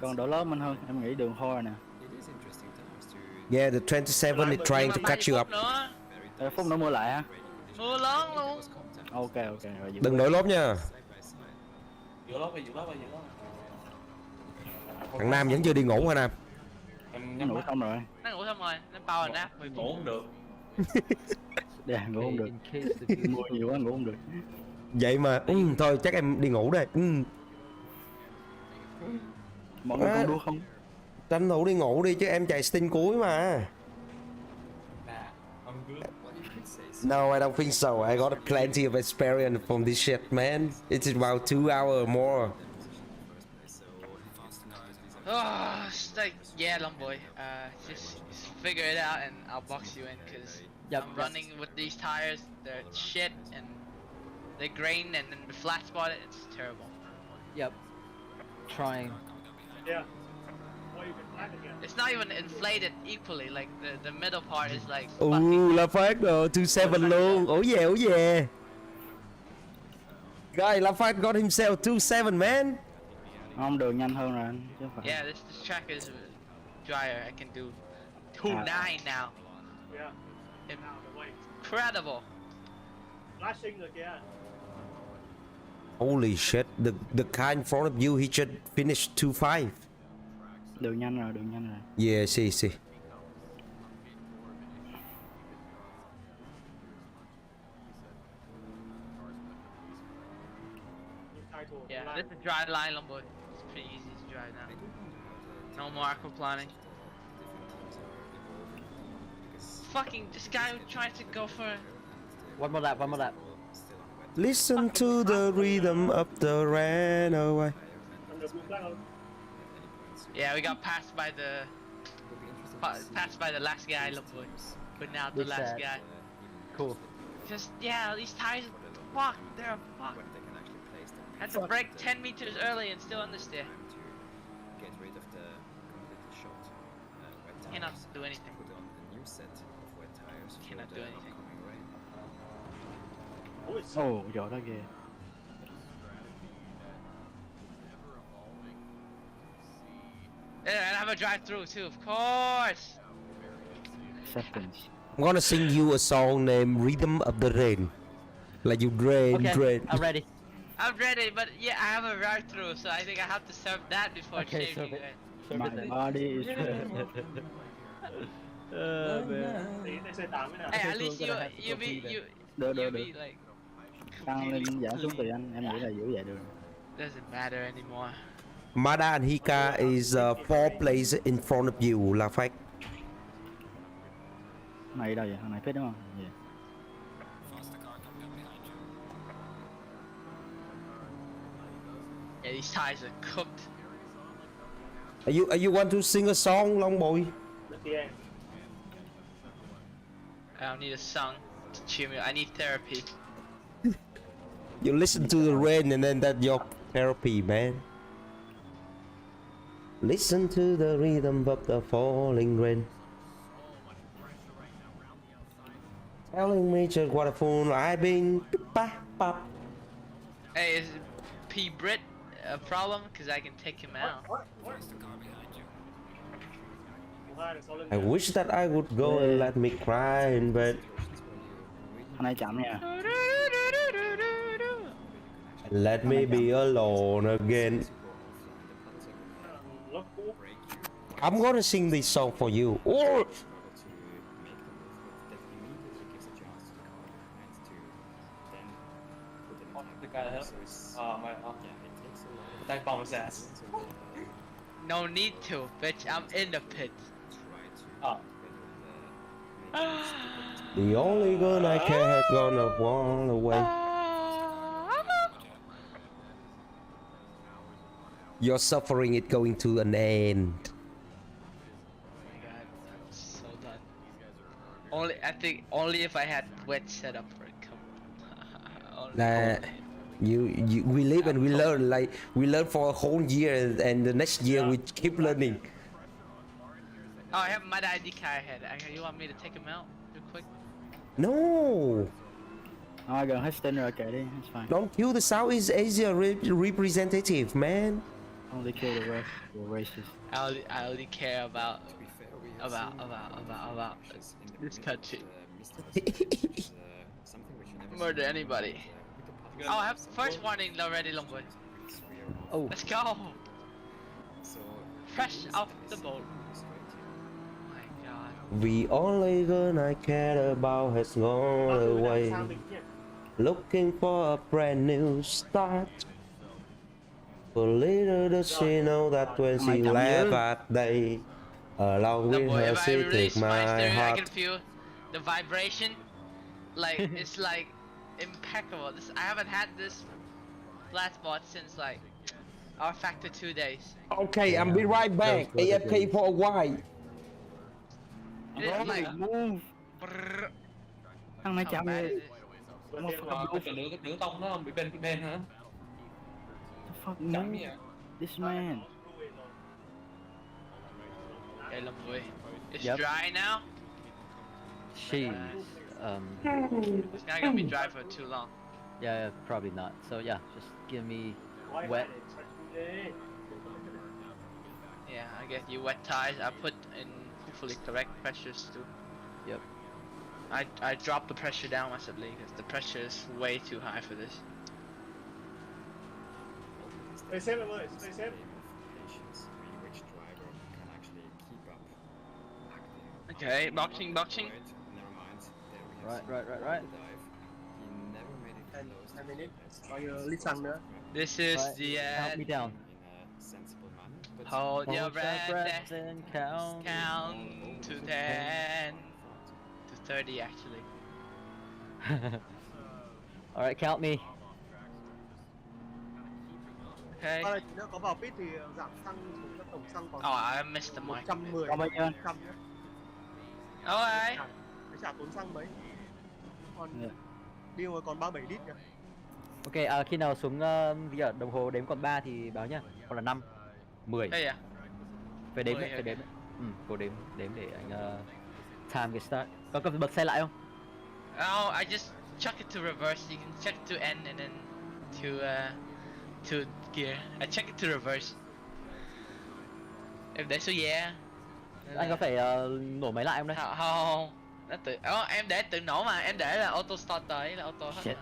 Còn đổ lốp anh hơn, em nghĩ đường hôi nè. Yeah, the 27 is trying to catch you up. Phút nữa mua lại hả? Mưa lớn luôn. Ok rồi. Đừng đổi lốp nha. Giữ lốp đi, giữ lốp đi, giữ lốp. Thằng Nam vẫn chưa đi ngủ hả Nam? Em Nó ngủ xong rồi. Nó ngủ xong rồi, nó power nap. ngủ không được. Dạ ngủ không được. Mua nhiều quá ngủ không được. Vậy mà, thôi chắc em đi ngủ đây. Mọi người còn đua không? Tranh thủ đi ngủ đi chứ em chạy stint cuối mà. No, I don't think so. I got plenty of experience from this shit, man. It's about 2 hours or more. Oh, it's like, yeah, long boy. Just figure it out and I'll box you in because I'm running with these tires. They're shit and they grain and then the flat spot. It's terrible. Yep. Trying. Yeah. It's not even inflated equally. Like the middle part is like. La Phát rồi 27 luôn. Ủa về. Guy, La Phát got himself 27, man. Không, đường nhanh hơn rồi anh. Chứ phải. Yeah, this track is drier. I can do 2.9 now. Yeah. Incredible. Flashing rồi kìa. Holy shit, the guy in front of you, he just finished 2.5. Đường nhanh rồi. Yeah, see. Yeah, this is a dry line, long boy. It's pretty easy to drive now. No more aquaplaning. Fucking this guy who tried to go for. One more lap. Listen to the rhythm of the runaway. Yeah, we got passed by the last guy, long boy. But now the last guy. Cool. Just yeah, these tires, fuck, they're fucked. Had to brake 10 meters early and still understeer. Get rid of the completely shot wet tires. Cannot do anything. Put on the new set of wet tires. Cannot do anything. Ồ, giỏi đó kìa. Yeah, and I have a drive-through too, of course. Seconds. I'm gonna sing you a song named Rhythm of the Rain. Like you drain. I'm ready. I'm ready, but yeah, I have a drive-through, so I think I have to serve that before changing it. My body is man. Hey, at least you be like. Tăng lên giảm xuống tùy anh, em nghĩ là giữ vậy được. Doesn't matter anymore. Mada and Hika is 4 places in front of you, La Phát. Này đâu vậy? Thằng này Phát đúng không? Yeah. Yeah, these tires are cooked. Are you want to sing a song, long boy? I don't need a song to cheer me. I need therapy. You listen to the rain and then that's your therapy, man. Listen to the rhythm of the falling rain. Telling me just what a fool I've been. Hey, is P Brit a problem? Cause I can take him out. I wish that I would go and let me cry in bed. Thằng này chậm nha. Let me be alone again. I'm gonna sing this song for you. Oh! The guy that that bomb his ass. No need to, bitch. I'm in the pit. The only gun I care gonna walk away. Your suffering is going to an end. Oh my god, I'm so done. I think only if I had wet setup for it. Là We live and we learn. Like we learn for a whole year, and the next year we keep learning. Oh, I have my ID card ahead. You want me to take him out real quick? No. Thôi gần hết stint rồi, kệ đi, it's fine. Don't kill the Southeast Asia representative, man. Only kill the rest, the races. I only care about this country. Murder anybody. Oh, I have first warning already, long boy. Oh. Let's go. Fresh off the boat. Oh my god. The only girl I cared about has gone away. Looking for a brand new start. But little does she know that when she left that day, along with her she took my I heart. can feel the vibration. Like it's like impeccable. I haven't had this flat spot since like our factor 2 days. Okay, I'll be right back. AFK for a while. It's like move. Thằng này chậm rồi. Cái nửa tông nó bị bên hả? Fuck no. This man. Okay, long boy. It's dry now. She's It's not gonna be dry for too long. yeah, probably not. So yeah, just give me wet. Yeah, I get you wet tires. I put in hopefully correct pressures too. Yep. I dropped the pressure down massively because the pressure is way too high for this. Stay safe em ơi, stay safe. Okay, boxing. Right. Bao nhiêu lít xăng nữa? This is the Count me down. Hold your breath and count. Count to 10 to 30 actually. All right, count me. Okay. Nếu có vào pit thì giảm xăng xuống tổng xăng còn. Oh, I missed the mic. 110. Còn bao nhiêu? 100 nhé. Alright. Phải trả tốn xăng mấy? Còn đi rồi còn 37 lít kìa. Ok, khi nào xuống giờ đồng hồ đếm còn 3 thì báo nhá. Còn là 5, 10. Đây à? Phải đếm 10, đấy, phải okay. đếm đấy. Cô đếm để anh time get start. Có cần bật xe lại không? Oh, I just chuck it to reverse. You can check it to N and then to gear. I check it to reverse. Em để số yeah. Anh có phải nổ máy lại không đây? Không. Nó tự em để tự nổ mà, em để là auto start tới là auto hết. Shit.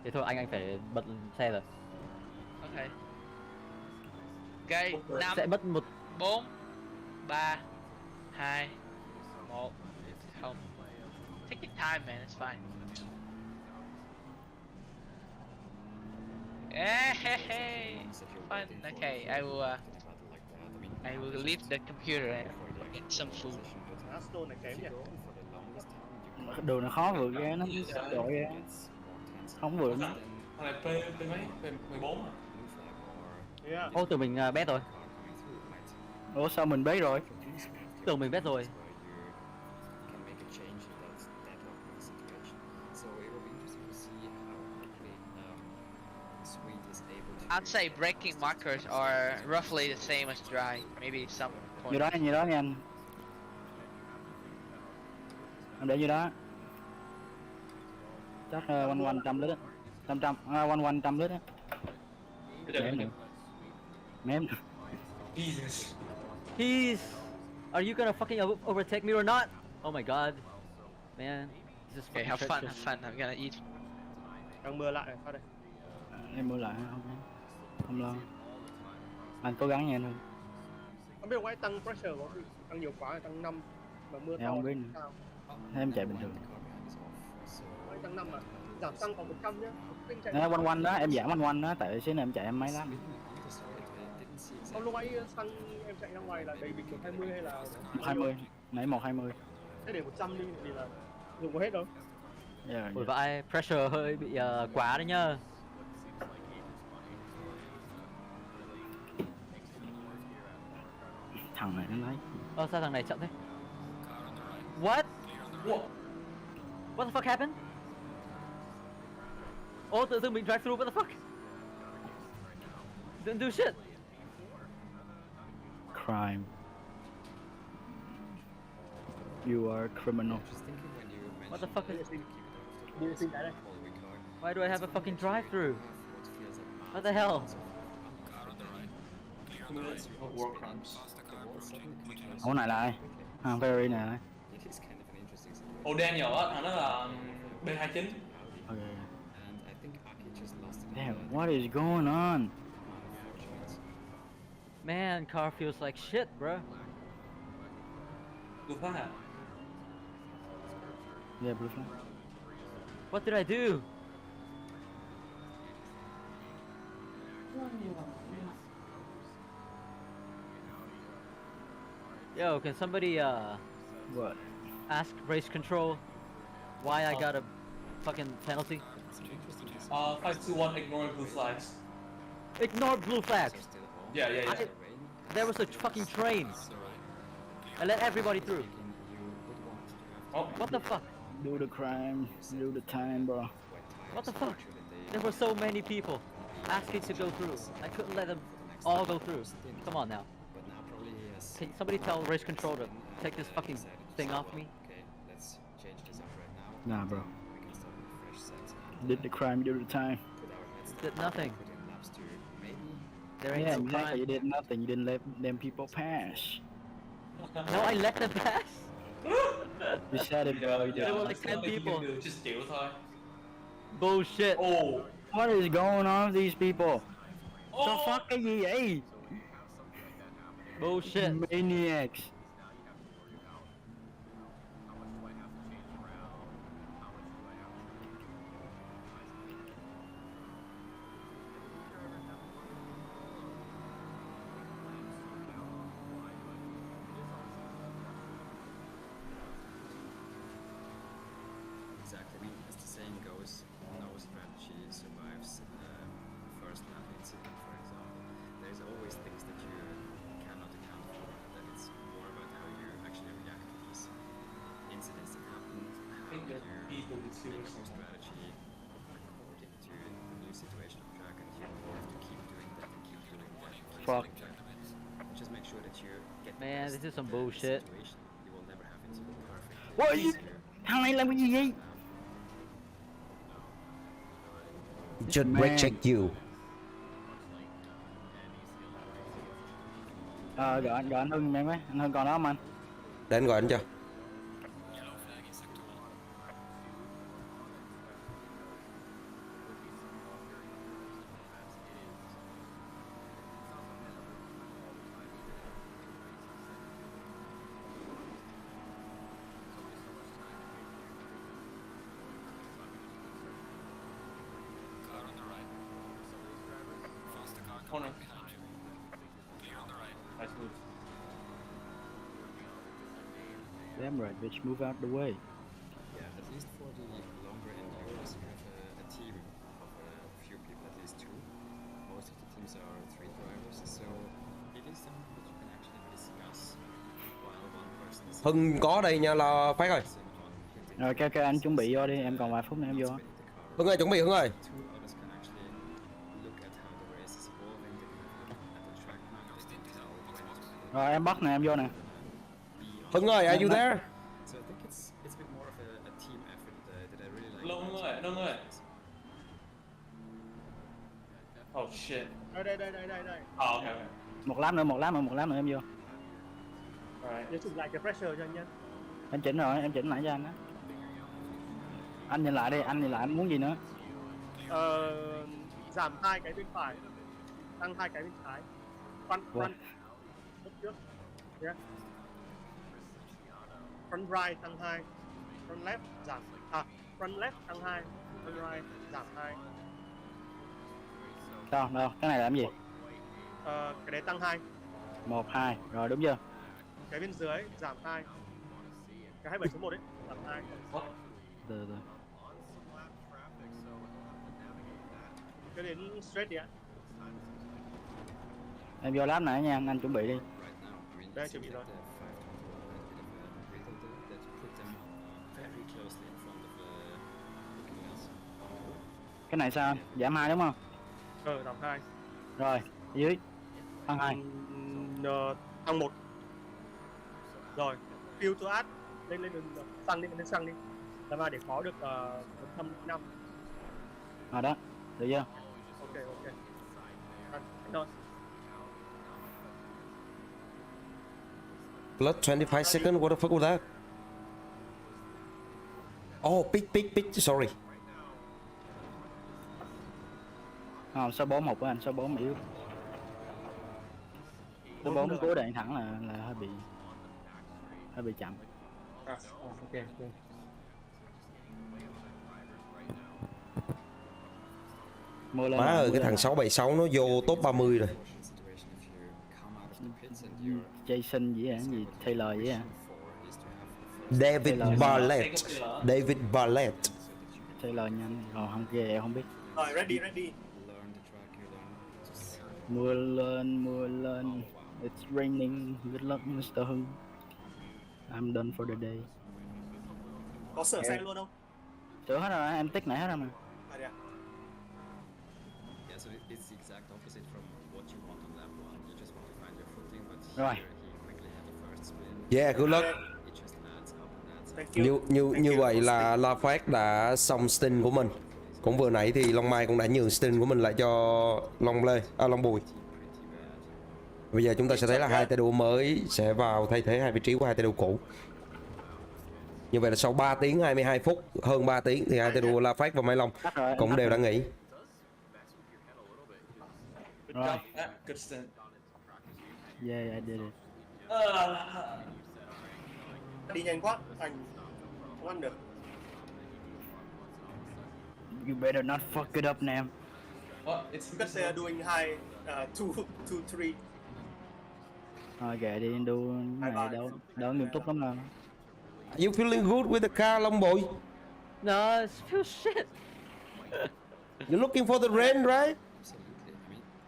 Thế thôi anh phải bật xe rồi. Ok. Ok, 5 sẽ mất 4 3 2 1 0. Take your time man, it's fine. Hey, fun. Okay, I will leave the computer and get some food. Aston này kém nhỉ? Đường nó khó vượt ra, nó đội ra. Không vượt. Thằng này P mấy? P14 à? Ô, tưởng mình bet rồi. Ủa sao mình bế rồi? Tưởng mình bet rồi. I'd say braking markers are roughly the same as dry, maybe some Như đó nha anh. Em để như đó. Chắc quanh 100 lít á. 100 100 lít á. Mém. Jesus. Are you gonna fucking overtake me or not? Oh my god. Man. This is okay, have fun, I'm gonna eat. Đang mưa lại Phát đây. Em mưa lại không lo. Anh cố gắng nha anh. Không biết ngoài tăng pressure có tăng nhiều quá, tăng 5 mà mưa to. Em không biết. Em chạy bình thường. Tăng 5 mà giảm xăng còn 100 nhá. Quanh đó, em giảm quanh đó, tại xíu này em chạy em máy lắm. Không lúc ấy xăng em chạy ra ngoài là đầy bình 120 hay là 120, nãy 120. Thế để 100 đi vì là dùng có hết đâu. Ôi vãi, pressure hơi bị quá đấy nhá. Thằng này nó lấy. Sao thằng này chậm thế? What the fuck happened? Tự dưng mình drive through, what the fuck? Didn't do shit. Crime. You are a criminal. What the fuck is this? Why do I have a fucking drive-through? What the hell? Ủa này là ai? À, Ferry này. Ồ Daniel á, thằng đó là B29. Okay. Damn, what is going on? Man, car feels like shit, bro. Blue flag hả? Yeah, blue flag. What did I do? Yo, can somebody What? ask race control why I got a fucking penalty? 521 ignoring blue flags. Ignore blue flags. Yeah. There was a fucking train. I let everybody through. Oh, what the fuck? Do the crime, do the time, bro. What the fuck? There were so many people asking to go through. I couldn't let them all go through. Come on now. Can somebody tell race control to take this fucking thing off me? Nah, bro. Did the crime, do the time. Did nothing. There ain't Yeah, no exactly. crime. You did nothing. You didn't let them people pass. No, I let them pass. You said it, bro. You did. There were like 10 people. Just chịu thôi. Bullshit. Oh. What is going on with these people? Oh. The fuck cái gì vậy? Bullshit. Maniacs. Exactly. I mean, as the saying goes, no strategy survives first lap incident, for example. There's always things that you cannot account for, and then it's more about how you actually react to these incidents that happen, how you make your strategy according to the new situation of track, and you have to keep doing that and keep doing that. Fuck. Just make sure that you get Man, this is some bullshit. you will never have it perfect. What are you? Thằng này làm cái gì vậy? Just brake check you. Gọi anh Hưng em ấy, anh Hưng còn đó không anh? Để anh gọi anh cho. Corner. Nice move. Damn right, bitch, move out the way. Yeah, at least for the longer endurance, you have a team of a few people, at least two. Most of the teams are 3 drivers, so it is something that you can actually discuss while one person is Hưng có đây nha là Phát ơi. Rồi ok, anh chuẩn bị vô đi, em còn vài phút nữa em vô. Hưng ơi, chuẩn bị Hưng ơi. Rồi em bắt nè, em vô nè. Hưng ơi, are you there? So I think it's a bit more of a team effort that I really like. Đông người. Oh shit. Đây. Oh, okay. Một lap nữa em vô. Alright. Nhớ chụp lại cái pressure cho anh nhé. Em chỉnh rồi, em chỉnh lại cho anh đó. Anh nhìn lại đi, anh muốn gì nữa? Giảm 2 cái bên phải, tăng 2 cái bên trái. Front. Lúc trước. Yeah. Front right tăng 2. Front left giảm. Front left tăng 2. Front right giảm 2. Đâu, cái này là làm gì? Cái đấy tăng 2. 1, 2, rồi đúng chưa? Cái bên dưới giảm 2. Cái 27 số 1 đấy, giảm 2. Từ. Cái đến straight đi ạ. Em vô lap nãy nha, anh chuẩn bị đi. Đây, chuẩn bị rồi. Cái này sao? Giảm 2 đúng không? Giảm 2. Rồi, Dưới. Thằng 2. Thằng 1. Rồi, fill to add. Lên đường xăng đi, lên xăng đi. Làm mà để có được 105. Đó, được chưa? Ok. Rồi. Plus 25 seconds, what the fuck was that? Oh, pick, sorry. Số 4 một với anh, số 4 yếu. Số 4 cố đạn thẳng là hơi bị chậm. Ok. Má ơi, cái thằng 676 nó vô top 30 rồi. Jason gì Taylor vậy hả? David Barlett. Taylor nhanh. Không ghê, không biết. Rồi, ready. Mưa lên. It's raining. Good luck, Mr. Hưng. I'm done for the day. Có sửa xe luôn không? Sửa hết rồi, em tích nãy hết rồi mà. Yeah, so it's the exact opposite from what you want on lap 1. You just want to find your footing, but Rồi. here he quickly had the first spin. Yeah, good luck. It just adds up and adds up. Như vậy là Phát đã xong stint của mình. Cũng vừa nãy thì Long Mai cũng đã nhường stint của mình lại cho Long Bùi. Bây giờ chúng ta sẽ thấy là hai tay đua mới sẽ vào thay thế hai vị trí của hai tay đua cũ. Như vậy là sau 3 tiếng 22 phút, hơn 3 tiếng thì hai tay đua La Phát và Mai Long cũng đều đã nghỉ. Rồi. Good stint. Yeah, I did it. Đi nhanh quá, anh không ăn được. You better not fuck it up, Nam. What? It's because they are doing high 2, 3. Thôi kệ đi, đua này đâu nghiêm túc lắm đâu. Are you feeling good with the car, Long Boy? No, it feels shit. You're looking for the rain, right?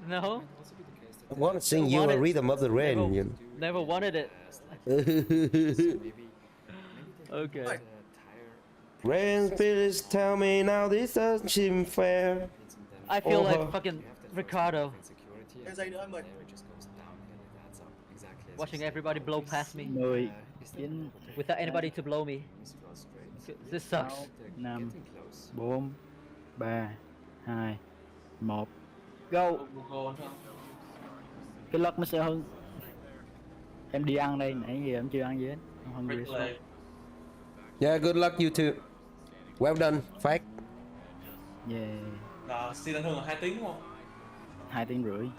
No. I want to sing you a rhythm of the rain. Never wanted it. Okay. Rain spirits tell me now this doesn't seem fair. I feel like fucking Ricardo. Cái giây nữa anh mời. Watching everybody blow past me 10, 9, without anybody to blow me. This sucks. 5, 4, 3, 2, 1. Go. Cái lật mới sẽ Hưng. Em đi ăn đây, nãy giờ em chưa ăn gì hết. Không hungry. Yeah, good luck you too. Well done, Phát. Yeah. Là xin anh Hưng là 2 tiếng đúng không? 2 tiếng rưỡi.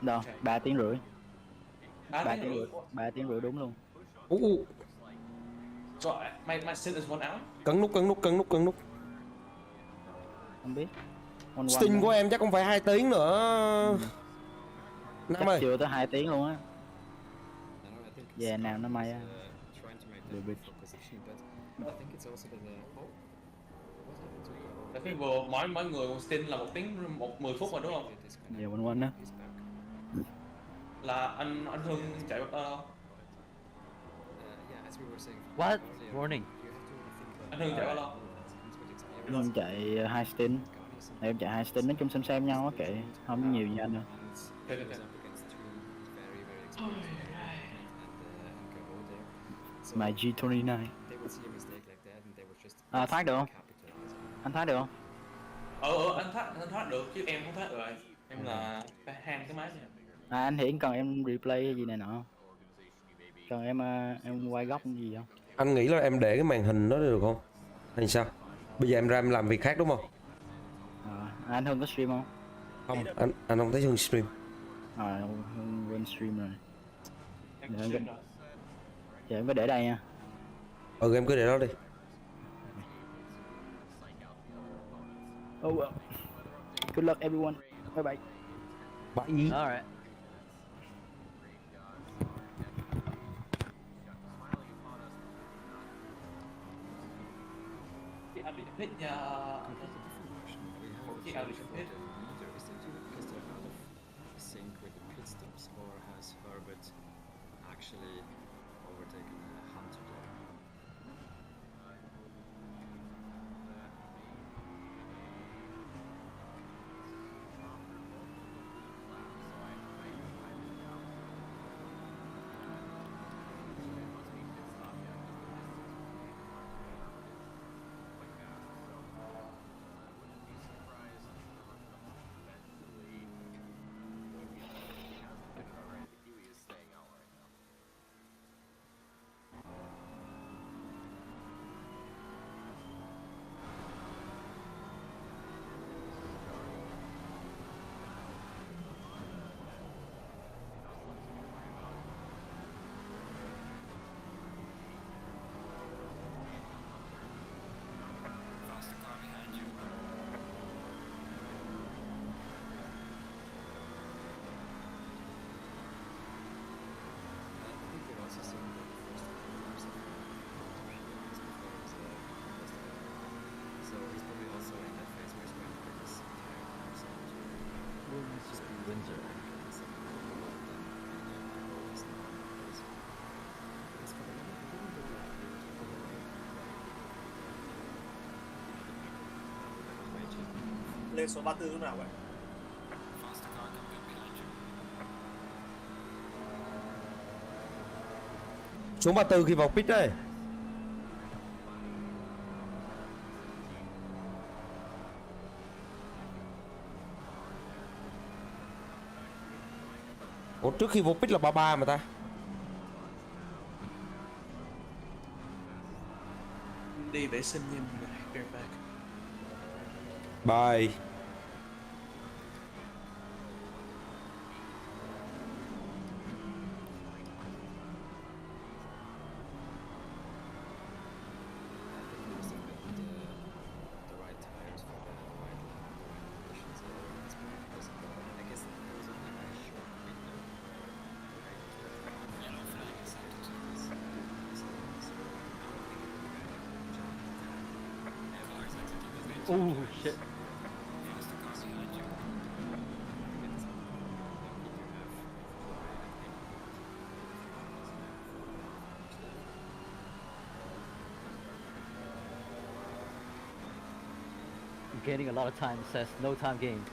Đâu, 3 tiếng rưỡi. 3 tiếng rưỡi đúng luôn. So my stint is 1 hour. Cấn nút. Không biết. Stint của em chắc không phải 2 tiếng nữa. Năm ơi. Chưa tới 2 tiếng luôn á. Yeah, nào nó may á. Tại vì vừa mỗi người một stint là 1 tiếng 10 phút rồi đúng không? Yeah, quên á. Là anh Hưng chạy bao lâu? What? Warning. Anh Hưng chạy bao lâu? Em chạy 2 stint. Em chạy 2 stint nói chung xem nhau á, kệ, không nhiều như anh đâu. My G29. Thoát được không? Anh thoát được không? Anh thoát được chứ em không thoát được rồi. Em là phải hang cái máy này. Anh Hiển cần em replay hay gì này nọ không? Cần em quay góc gì không? Anh nghĩ là em để cái màn hình đó được không? Hay sao? Bây giờ em ra em làm việc khác đúng không? Anh Hưng có stream không? Không, anh không thấy Hưng stream. Hưng quên stream rồi. Giờ em có để đây nha. Em cứ để đó đi. Oh well. Good luck everyone. Bye bye. Bye. All right. Anh bị hit nha. Anh bị hit. Sync with the pit stops, or has Herbert actually overtaken Hunter there? lên số 34 lúc nào vậy? Số 34 khi vào pit đây. Ủa trước khi vô pit là 33 mà ta. Đi vệ sinh nha mọi người. Be right back. Bye. Oh shit. I'm gaining a lot of time, it says no time gained.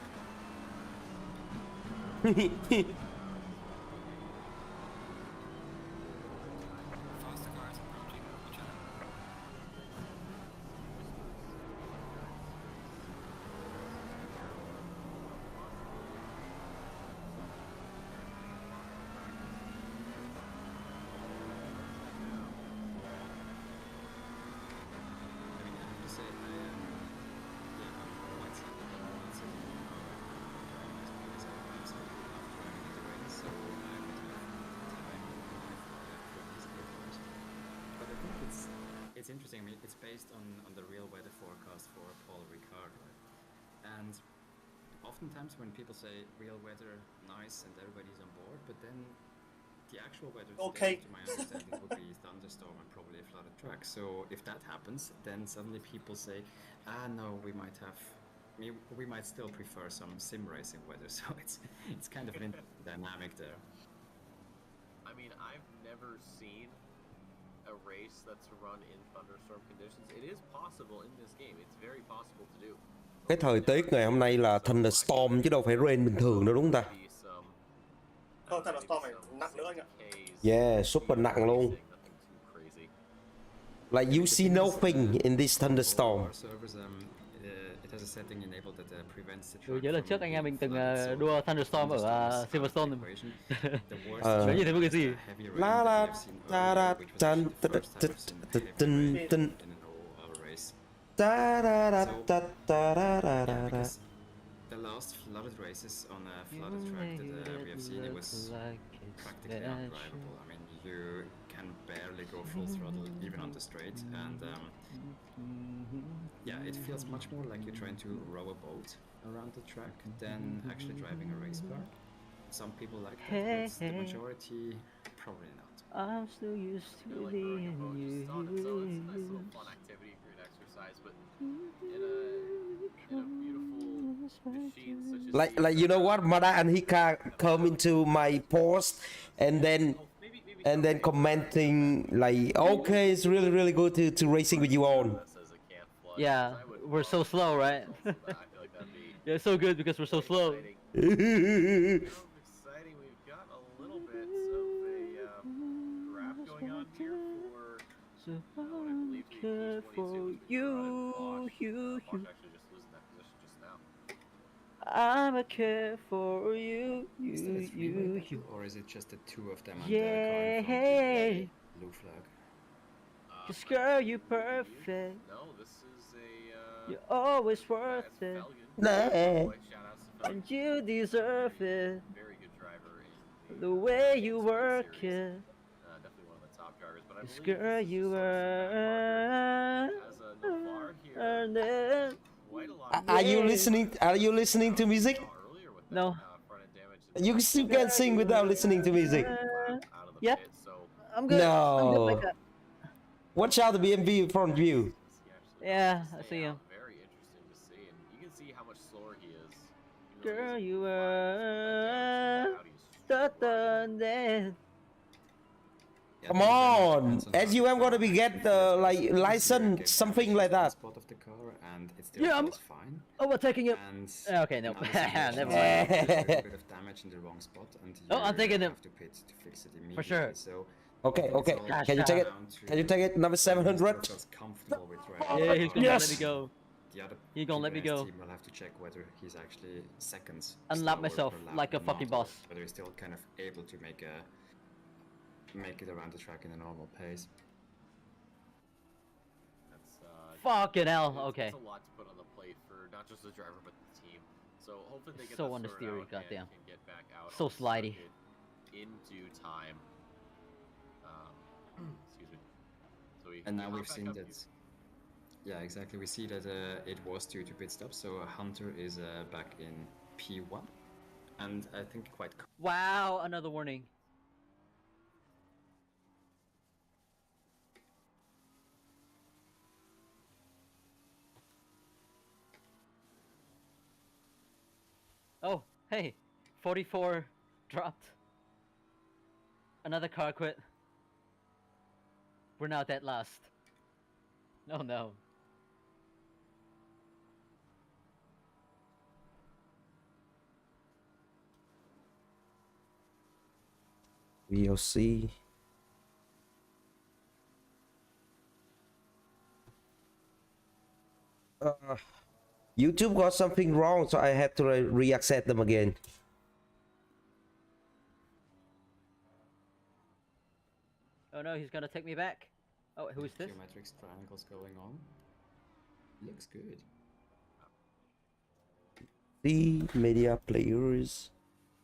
It's interesting. I mean, it's based on the real weather forecast for Paul Ricard, right? And oftentimes when people say real weather, nice, and everybody's on board, but then the actual weather today, to my understanding, would be thunderstorm and probably a flooded track. So if that happens, then suddenly people say, no, we might still prefer some sim racing weather. So it's kind of an dynamic there. I mean, I've never seen a race that's run in thunderstorm conditions. It is possible in this game. It's very possible to do. Cái thời tiết ngày hôm nay là thunderstorm chứ đâu phải rain bình thường đâu đúng không ta? Không, thunderstorm này nặng nữa anh ạ. Yeah, super nặng luôn. Like you see nothing in this thunderstorm. Nhớ lần trước anh em mình từng đua thunderstorm ở Silverstone. Nhớ nhìn thấy một cái gì? La la ta ra tan tin tin. Ta ra ra ta ta ra ra ra. The last flooded races on a flooded track that we have seen, it was practically undrivable. I mean, you can barely go full throttle even on the straight, and yeah, it feels much more like you're trying to row a boat around the track than actually driving a race car. Some people like that, but the majority probably not. I'm still used to being you. It's a nice little fun activity for an exercise, but in a beautiful machine such as Like you know what, Mada and Hika come into my post and then commenting like, okay, it's really good to racing with you on. Yeah, we're so slow, right? Yeah, it's so good because we're so slow. exciting. We've got a little bit of a graph going on here for what I believe to be for P22. you. Actually just losing that position just now. I'ma care for you. Or is it just the two of them? Yeah. And blue flag. 'Cause girl, you're perfect. No, this is a You're always worth it. And you deserve it. Very good driver in The way you work it. definitely one of the top drivers, but I 'Cause believe girl, you earned it. Are you listening to music? No. You still can't sing without listening to music. Yep. I'm good. No. I'm good like that. Watch out, the BMW in front of you. Yeah, I see him. Very interesting to see, and you can see how much slower he is. Girl, you earned it. Come on, SUM gonna be get like license, something like that. Spot of the car, and it still Yeah, feels fine. overtaking it. And Okay, no. obviously, Never there's mind. a bit of damage in the wrong spot, and you Oh, I'm taking have it. to pit to fix it immediately. For sure. So Okay, okay. it's all Can you take it? down to Can you take it? Number 700. feels comfortable with driving Yeah, the he's car. gonna Yes. let me go. The other He gonna let me GTS go. team will have to check whether he's actually seconds And slower lap myself per lap like a or fucking not, or boss. whether he's still kind of able to make it around the track in a normal pace. That's Fucking hell. it's- Okay. It's a lot to put on the plate for not just the driver but the team. So hopefully they get So that sorted understeery, out goddamn. and can get back out So on the slidey. circuit in due time. Excuse me. So we And now hop we've back seen up that. Yeah, exactly. We see that it was due to pit stop, so Hunter is back in P1, and I think quite. Wow, another warning. Oh, hey, 44 dropped. Another car quit. We're now dead last. Oh no. We'll see. YouTube got something wrong, so I had to re-accept them again. Oh no, he's gonna take me back. Oh, who is this? Geometrics triangles going on. Looks good. The media players.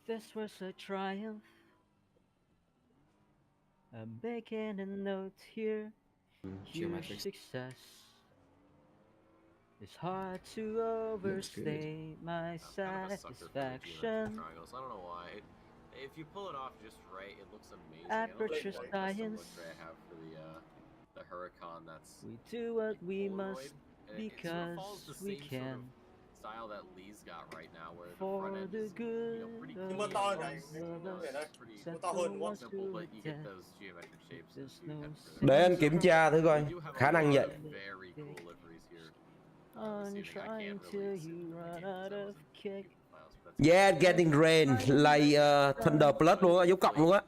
This was a triumph. I'm making a note here. Your Geometrics. success. It's hard to overstate my I'm kind of a sucker for the geometric satisfaction. triangles. I don't know why. If you pull it off just right, it looks amazing. Aperture it looks like the science. look that I have for the Huracan. That's We do what we Polaroid, must and it sort of follows because the we same can. Sort of style that Lee's got right now, where the For front end the is good pretty of clean. all It's pretty simple, but you get those geometric shapes as you head further. Để anh kiểm tra thử coi. We do have a Khả năng lot vậy. of very cool liveries here. I'm trying till you run out of kick. Yeah, getting rain like Thunder Plus luôn á, dấu cộng luôn á.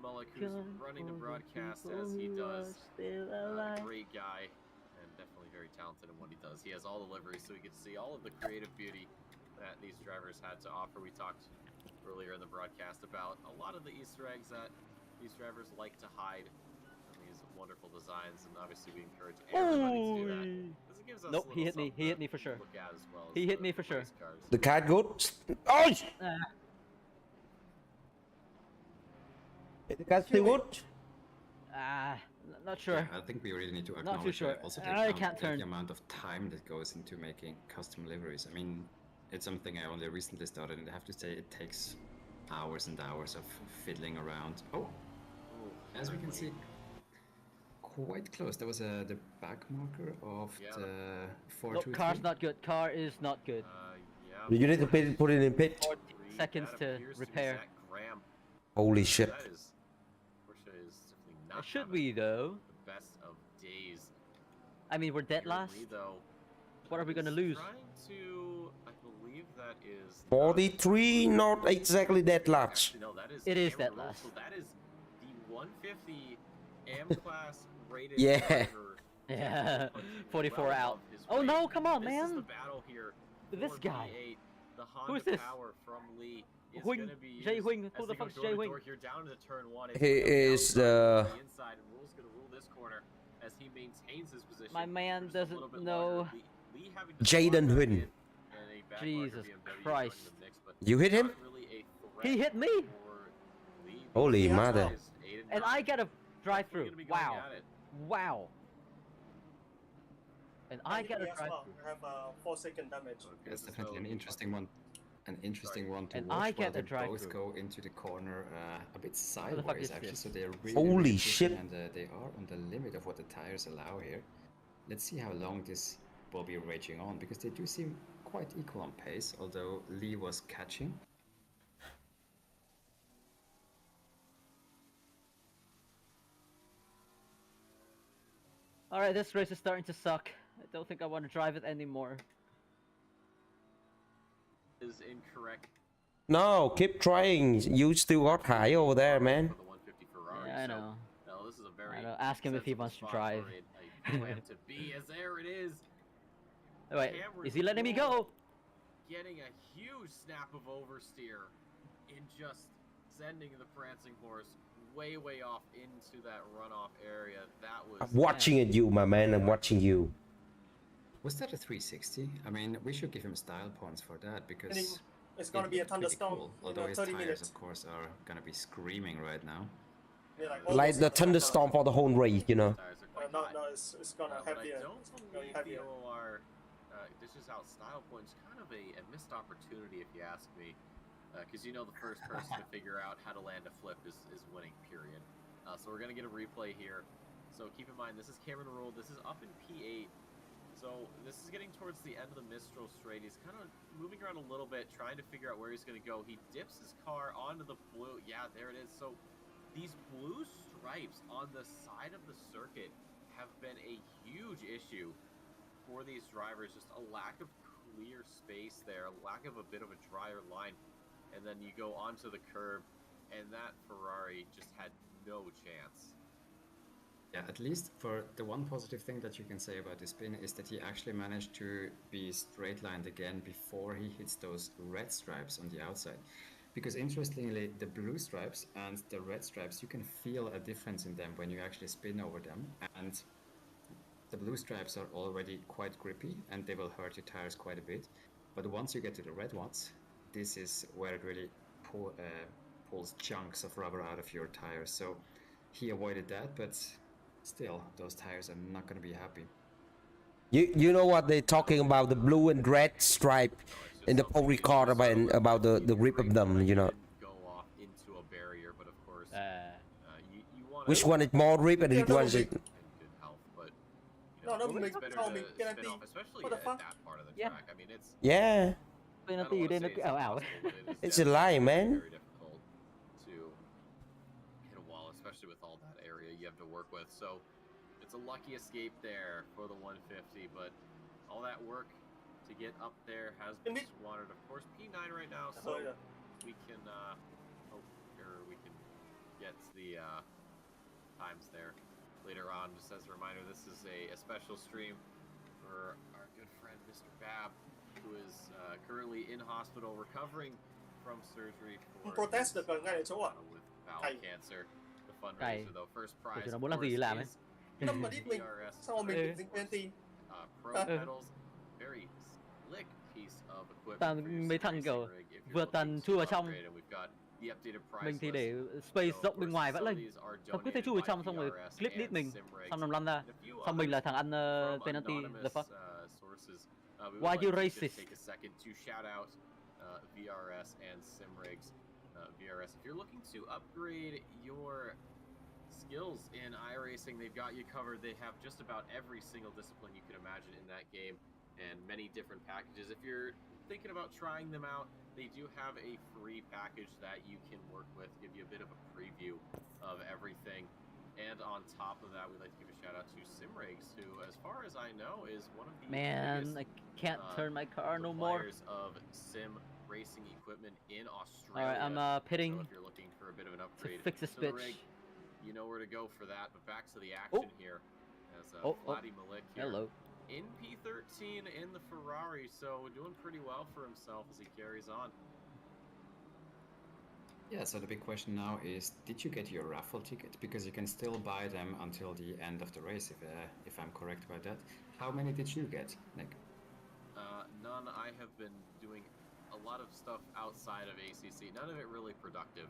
Mullock, who's running the broadcast as he does. Great guy, and definitely very talented in what he does. He has all the liveries, so we get to see all of the creative beauty that these drivers had to offer. We talked earlier in the broadcast about a lot of the Easter eggs that these drivers like to hide in these wonderful designs, and obviously we encourage everybody to do that. 'Cause it gives us Nope, a he hit little me. He hit me for sure. something to look at as well as He hit the me for sure. race cars. The cat good. Oh! Is the cat still good? Not sure. I think we really need to Not too acknowledge sure. and also to I account can't turn. the amount of time that goes into making custom liveries. I mean, it's something I only recently started, and I have to say it takes hours and hours of fiddling around. Oh, as we can see, quite close. There was the back marker of the 423. Nope, car's not good. Car is not good. You need to put it in pit. 40 seconds to repair. Holy shit. That is, unfortunately, is definitely not Should we though? the best of days. I mean, we're dead last. Apparently, though, What are we gonna lose? trying to, I believe that is 43, not exactly that large. no, that is It is Cameron that Rose. last. So that is the 150 M class rated Yeah. driver. Yeah, 44 well out. above his Oh weight. no, come on, This is man. the battle here. This for guy. V8. The Who is Honda this? power from Lee is Huing. gonna be Jay used Huing. as Who the they go fuck's door Jay to Huing? door here down into turn one. It's He gonna go is outside the- the inside, and Rule's gonna rule this corner as he maintains his position. My man for just a little doesn't bit know. longer. Lee having to Jaden slot back Huyn. in, and a backmarker Jesus BMW Christ. joining the mix, but You hit him? not really a threat He hit me, for Lee. Holy Because mother. is 8 and 9. I get a drive We're through. gonna be going Wow. at it. Wow. And I get a drive You have 4-second damage. That's definitely an interesting one. An interesting one to And watch I while get they a drive both through. go into the corner a bit the fuck sideways is actually, this? so they're really, Holy really shit. pushing, and they are on the limit of what the tires allow here. Let's see how long this will be raging on, because they do seem quite equal on pace, although Lee was catching. Alright, this race is starting to suck. I don't think I want to drive it anymore. Is incorrect. No, keep trying. You still got high over there, man. Yeah, I know. No, this is a very. I know. Ask him if he wants to drive. To be as there it is. Wait, is he letting me go? Getting a huge snap of oversteer in just sending the prancing horse way off into that runoff area. That was. I'm watching it, you, my man. I'm watching you. Was that a 360? I mean, we should give him style points for that because it's gonna be a thunderstorm. Cool. Although his tires, of course, are gonna be screaming right now. Yeah, Like the thunderstorm for the whole race, you know. No, it's gonna heavier. I don't believe the OR dishes out style points. Kind of a missed opportunity, if you ask me. Because you know the first person to figure out how to land a flip is winning, period. So we're going to get a replay here. So keep in mind, this is Cameron Rule. This is up in P8. So this is getting towards the end of the Mistral straight. He's kind of moving around a little bit, trying to figure out where he's going to go. He dips his car onto the blue. Yeah, there it is. So these blue stripes on the side of the circuit have been a huge issue for these drivers. Just a lack of clear space there, a lack of a bit of a drier line. And then you go onto the curb, and that Ferrari just had no chance. Yeah, at least for the one positive thing that you can say about this spin is that he actually managed to be straight-lined again before he hits those red stripes on the outside. Because interestingly, the blue stripes and the red stripes, you can feel a difference in them when you actually spin over them. And the blue stripes are already quite grippy, and they will hurt your tires quite a bit. But once you get to the red ones, this is where it really pulls chunks of rubber out of your tires. So he avoided that, but still, those tires are not going to be happy. You know what they're talking about, the blue and red stripe in the Paul Ricard about the grip of them, you know. Go off into a barrier, but of course, you want Which one is more grip and which one is it? No, no, mình better không, to mình spin penalty. off, especially What the at fuck? that part of the Yeah. track. I mean, it's Yeah. Penalty ở đây nó cứ ảo ảo ấy. It's a lie, man. very difficult to hit a wall, especially with all that area you have to work with. So it's a lucky escape there for the 150, but all that work to get up there has been squandered. Of course, P9 right now, so we can we can get the times there later on. Just as a reminder, this is a special stream for our good friend Mr. Bab, who is currently in hospital recovering from surgery for protest được ngay ở chỗ à? with bowel cancer. The fundraiser, though, first prize of course is Năm mà đít mình, sau rồi mình dính penalty. Pro pedals, very slick piece of equipment. Toàn mấy thằng kiểu vừa tần chui vào trong. Mình thì để space rộng bên ngoài vẫn lên. Xong cứ thấy chui vào trong xong rồi clip đít mình, xong nằm lăn ra. Xong mình là thằng ăn penalty, the fuck. Why you racist? Take a second to shout out VRS and Simrigs. VRS, if you're looking to upgrade your skills in iRacing, they've got you covered. They have just about every single discipline you can imagine in that game and many different packages. If you're thinking about trying them out, they do have a free package that you can work with, give you a bit of a preview of everything. And on top of that, we'd like to give a shout out to Simrigs, who, as far as I know, is one of the biggest, I can't turn my car no more. Of sim racing equipment in Australia. Alright, I'm pitting. So if you're looking for a bit of an upgrade to fix this to the bitch. rig, you know where to go for that. But back to the action here, as Vladdy Malik here. Hello. In P13 in the Ferrari, so doing pretty well for himself as he carries on. Yeah, so the big question now is, did you get your raffle ticket? Because you can still buy them until the end of the race, if I'm correct about that. How many did you get, Nick? None. I have been doing a lot of stuff outside of ACC. None of it really productive,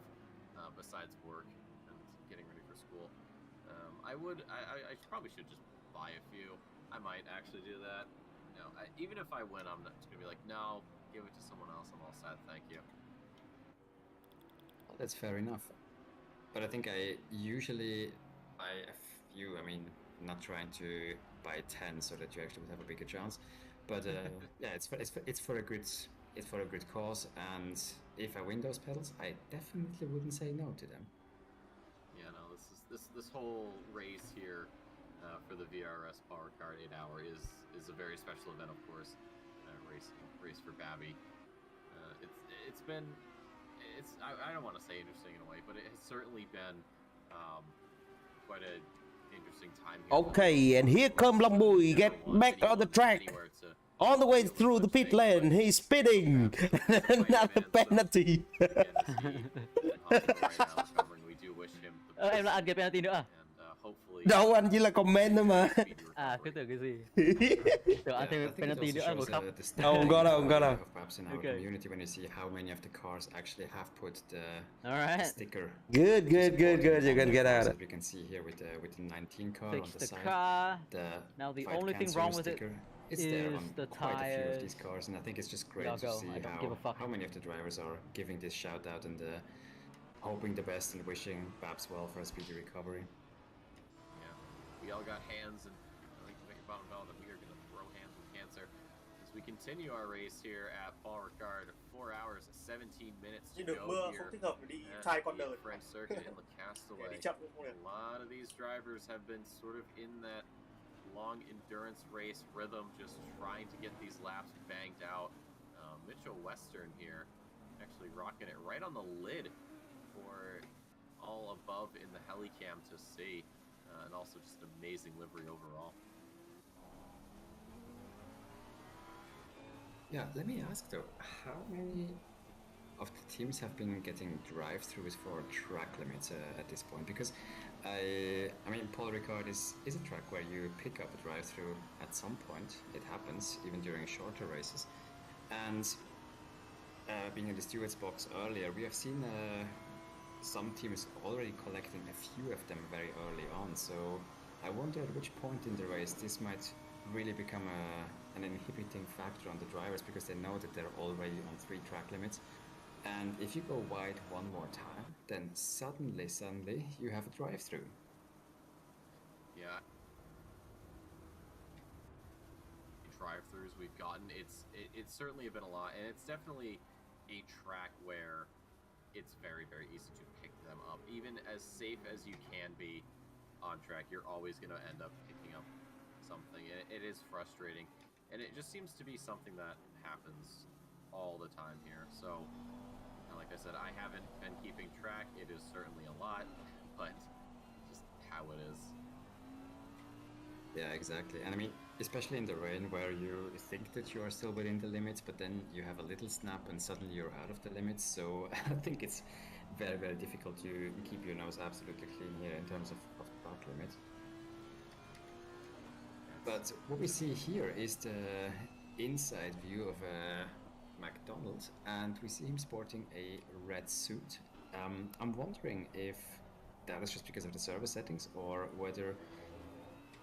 besides work and getting ready for school. I probably should just buy a few. I might actually do that. No, even if I win, I'm not just gonna be like, no, give it to someone else. I'm all set, thank you. Well, that's fair enough. But I think I usually buy a few. I mean, not trying to buy 10 so that you actually would have a bigger chance. But yeah, it's for a good cause. And if I win those pedals, I definitely wouldn't say no to them. Yeah, no, this whole race here for the VRS Paul Ricard 8 hour is a very special event, of course. Race for Babby. I don't want to say interesting in a way, but it has certainly been quite a interesting time here. Okay, and here come Longboy, get back on the track. On the way through the pit lane, he's spinning. Another penalty. Em là ăn cái penalty nữa à? Đâu, anh chỉ là comment thôi mà. À, cứ tưởng cái gì? Tưởng ăn thêm penalty nữa một khóc. Không có đâu, không có đâu. Perhaps in our community when you see how many of the cars actually have put the sticker. Good. You can get out. We can see here with the 19 car Fix on the the side. car. The now the only thing wrong with it is there on the quite a few of these tires. cars, and I think it's just great to see how many of the drivers are giving this shout out and hoping the best and wishing Babs well for a speedy recovery. We all got hands, and I think to make a bottom bell that we are going to throw hands with cancer as we continue our race here at Paul Ricard. 4 hours, 17 minutes to go here at the French circuit in the Castaway. A lot of these drivers have been sort of in that long endurance race rhythm, just trying to get these laps banged out. Mitchell Western here actually rocking it right on the lid for all above in the helicam to see. And also just an amazing livery overall. Yeah, let me ask though, how many of the teams have been getting drive-throughs for track limits at this point? Because I mean, Paul Ricard is a track where you pick up a drive-through at some point. It happens even during shorter races. And being in the stewards box earlier, we have seen some teams already collecting a few of them very early on, so I wonder at which point in the race this might really become an inhibiting factor on the drivers, because they know that they're already on 3 track limits, and if you go wide one more time, then suddenly you have a drive-through. Yeah. Drive-throughs we've gotten, it's certainly been a lot, and it's definitely a track where it's very, very easy to pick them up. Even as safe as you can be on track, you're always going to end up picking up something. It is frustrating, and it just seems to be something that happens all the time here. So, like I said, I haven't been keeping track. It is certainly a lot, but just how it is. Yeah, exactly. And I mean, especially in the rain where you think that you are still within the limits, but then you have a little snap and suddenly you're out of the limits. So I think it's very, very difficult to keep your nose absolutely clean here in terms of track limits. But what we see here is the inside view of a McDonald's, and we see him sporting a red suit. I'm wondering if that is just because of the service settings, or whether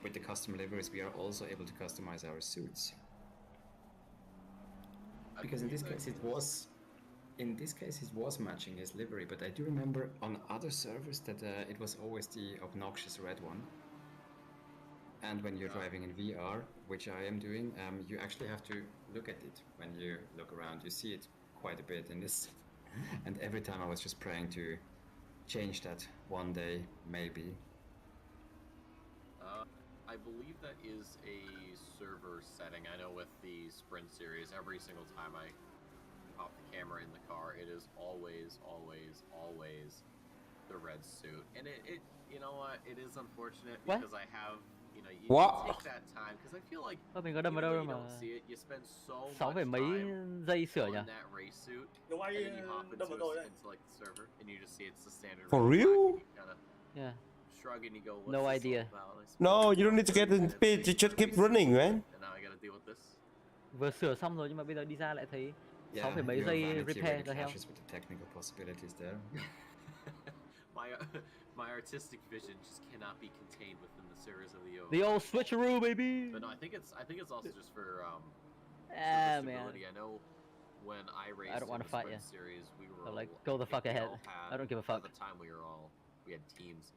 with the custom liveries we are also able to customize our suits. Because in this case it was matching his livery, but I do remember on other servers that it was always the obnoxious red one. And when you're driving in VR, which I am doing, you actually have to look at it when you look around. You see it quite a bit in this. And every time I was just praying to change that one day, maybe. I believe that is a server setting. I know with the Sprint series, every single time I pop the camera in the car, it is always the red suit. And it you know what, it is unfortunate because I have, you know, you take that time, because I feel like mình có đâm vào đâu đâu mà see it, you spend so 6 phẩy mấy giây sửa nhỉ? in that race suit, and then you hop into like the server, and you just see it's the standard. For real? Yeah. Shrug and you go, No idea. No, you don't need to get in speed, you just keep running, man. And now I gotta deal with this. Vừa sửa xong rồi nhưng mà bây giờ đi ra lại thấy 6 phẩy mấy giây repair the hell. With the technical possibilities there. My artistic vision just cannot be contained within the series of the old switcheroo, baby. But no, I think it's also just for man. stability. I know when I raced I don't want to fight you. Series, we were like, go the fuck ahead. I don't give a fuck. At the time we had teams,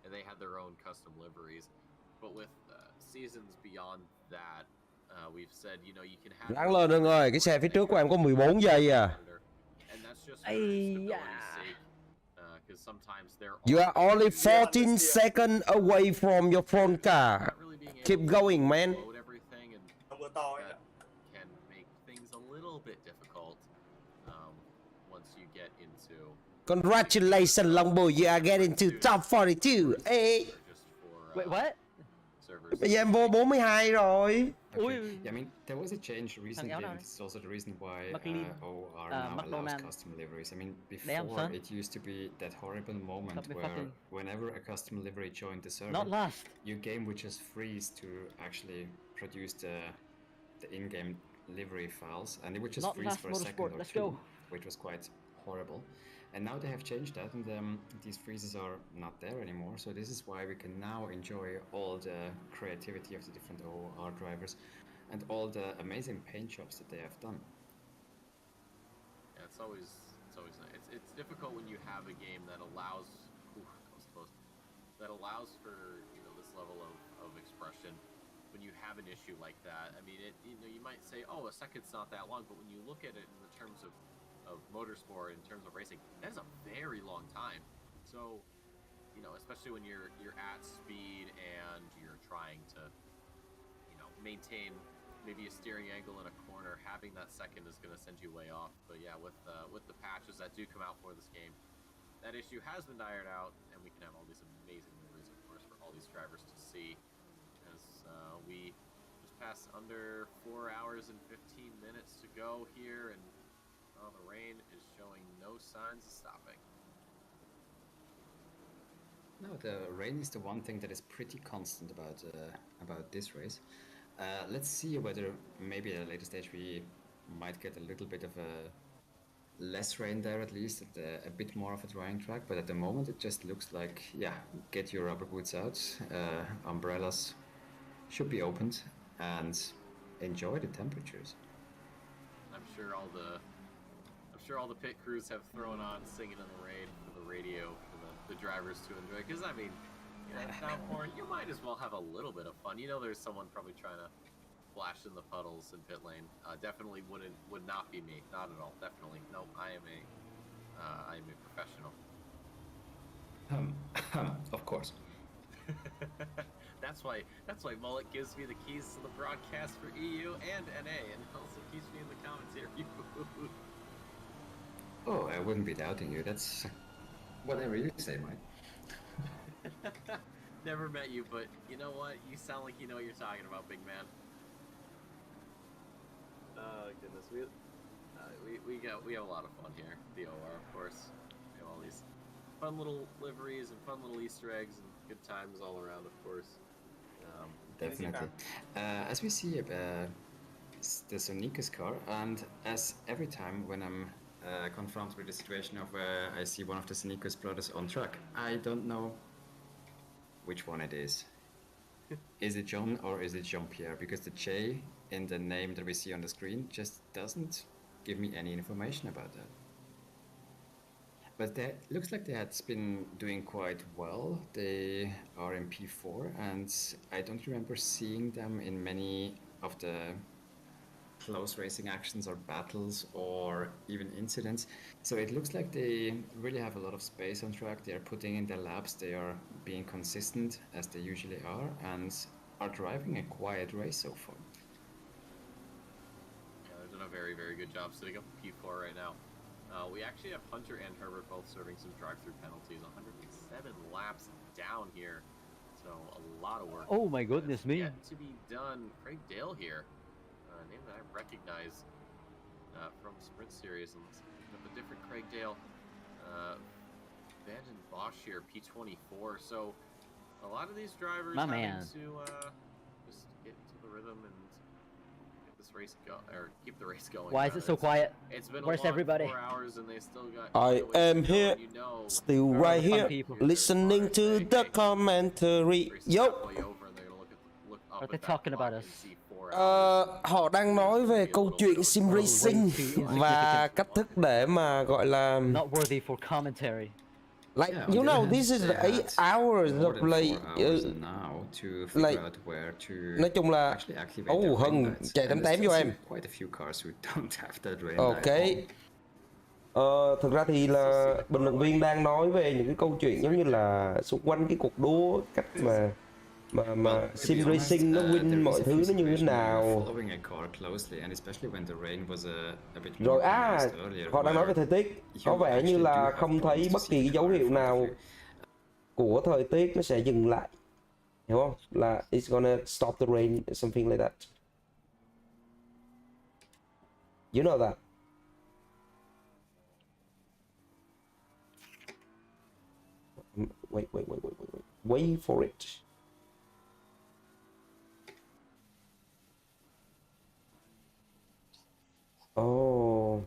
and they had their own custom liveries. But with seasons beyond that, we've said, you know, you can have. Lắng lên Hưng ơi, cái xe phía trước của em có 14 giây à. And that's just for stability's sake. because sometimes they're You are only 14 seconds away from your front car. Keep going, man. load everything, and that can make things a little bit difficult once you get into. Congratulations, Longboy, you are getting to top 42. Hey. Wait, what? Bây giờ em vô 42 rồi. Okay. Yeah, I mean, there was a change recently, and this is also the reason why OR now allows custom liveries. I mean, before it used to be that horrible moment where whenever a custom livery joined the server, your game would just freeze to actually produce the in-game livery files, and it would just freeze for a second or two, which was quite horrible. And now they have changed that, and these freezes are not there anymore. So this is why we can now enjoy all the creativity of the different OR drivers and all the amazing paint jobs that they have done. Yeah, it's always nice. It's difficult when you have a game that allows for this level of expression. When you have an issue like that, I mean, you might say, oh, a second's not that long, but when you look at it in the terms of motorsport, in terms of racing, that is a very long time. So, especially when you're at speed and you're trying to, maintain maybe a steering angle in a corner, having that second is going to send you way off. But yeah, with the patches that do come out for this game, that issue has been ironed out, and we can have all these amazing movies, of course, for all these drivers to see. As we just passed under 4 hours and 15 minutes to go here, and the rain is showing no signs of stopping. No, the rain is the one thing that is pretty constant about this race. Let's see whether maybe at a later stage we might get a little bit of a less rain there, at least, a bit more of a drying track. But at the moment, it just looks like, yeah, get your rubber boots out, umbrellas should be opened, and enjoy the temperatures. I'm sure all the pit crews have thrown on Singing in the Rain for the radio for the drivers to enjoy. Because, I mean, it's downpouring, you might as well have a little bit of fun. There's someone probably trying to splash in the puddles in pit lane. Definitely would not be me. Not at all. Definitely. Nope. I am a professional. Of course. That's why Mullet gives me the keys to the broadcast for EU and NA, and also keeps me in the commentary booth. Oh, I wouldn't be doubting you. That's whatever you say, Mike. Never met you, but you know what? You sound like you know what you're talking about, big man. Oh goodness, we have a lot of fun here. The OR, of course. We have all these fun little liveries and fun little Easter eggs and good times all around, of course. Definitely. As we see the Sonicus car, and as every time when I'm confronted with the situation of I see one of the Sonicus brothers on track, I don't know which one it is. Is it John or is it Jean-Pierre? Because the J in the name that we see on the screen just doesn't give me any information about that. But that looks like they had been doing quite well. They are in P4, and I don't remember seeing them in many of the close racing actions or battles or even incidents. So it looks like they really have a lot of space on track. They are putting in their laps, they are being consistent as they usually are, and are driving a quiet race so far. Yeah, they're doing a very, very good job sitting up P4 right now. We actually have Hunter and Herbert both serving some drive-through penalties. 107 laps down here, so a lot of work. Oh my goodness me! Yet to be done. Craig Dale here, a name that I recognize from Sprint Series, and a different Craig Dale. Vanden Bosch here, P24. So a lot of these drivers having to just get into the rhythm and race go or keep the race going. Why is it so quiet? It's been Where's everybody? 4 hours and they still got. I am here, still right here, listening to the commentary. Yo. Are they talking about us? Họ đang nói về câu chuyện sim racing và cách thức để mà gọi là. Not worthy for commentary. Like, you know, this is 8 hours of like, nói chung là, Hưng chạy 88 cho em. Ok. Thực ra thì là bình luận viên đang nói về những cái câu chuyện giống như là xung quanh cái cuộc đua, cách mà sim racing nó win mọi thứ nó như thế nào. Rồi họ đang nói về thời tiết, có vẻ như là không thấy bất kỳ dấu hiệu nào của thời tiết nó sẽ dừng lại, hiểu không? Là it's gonna stop the rain, something like that. You know that. Wait for it. Oh,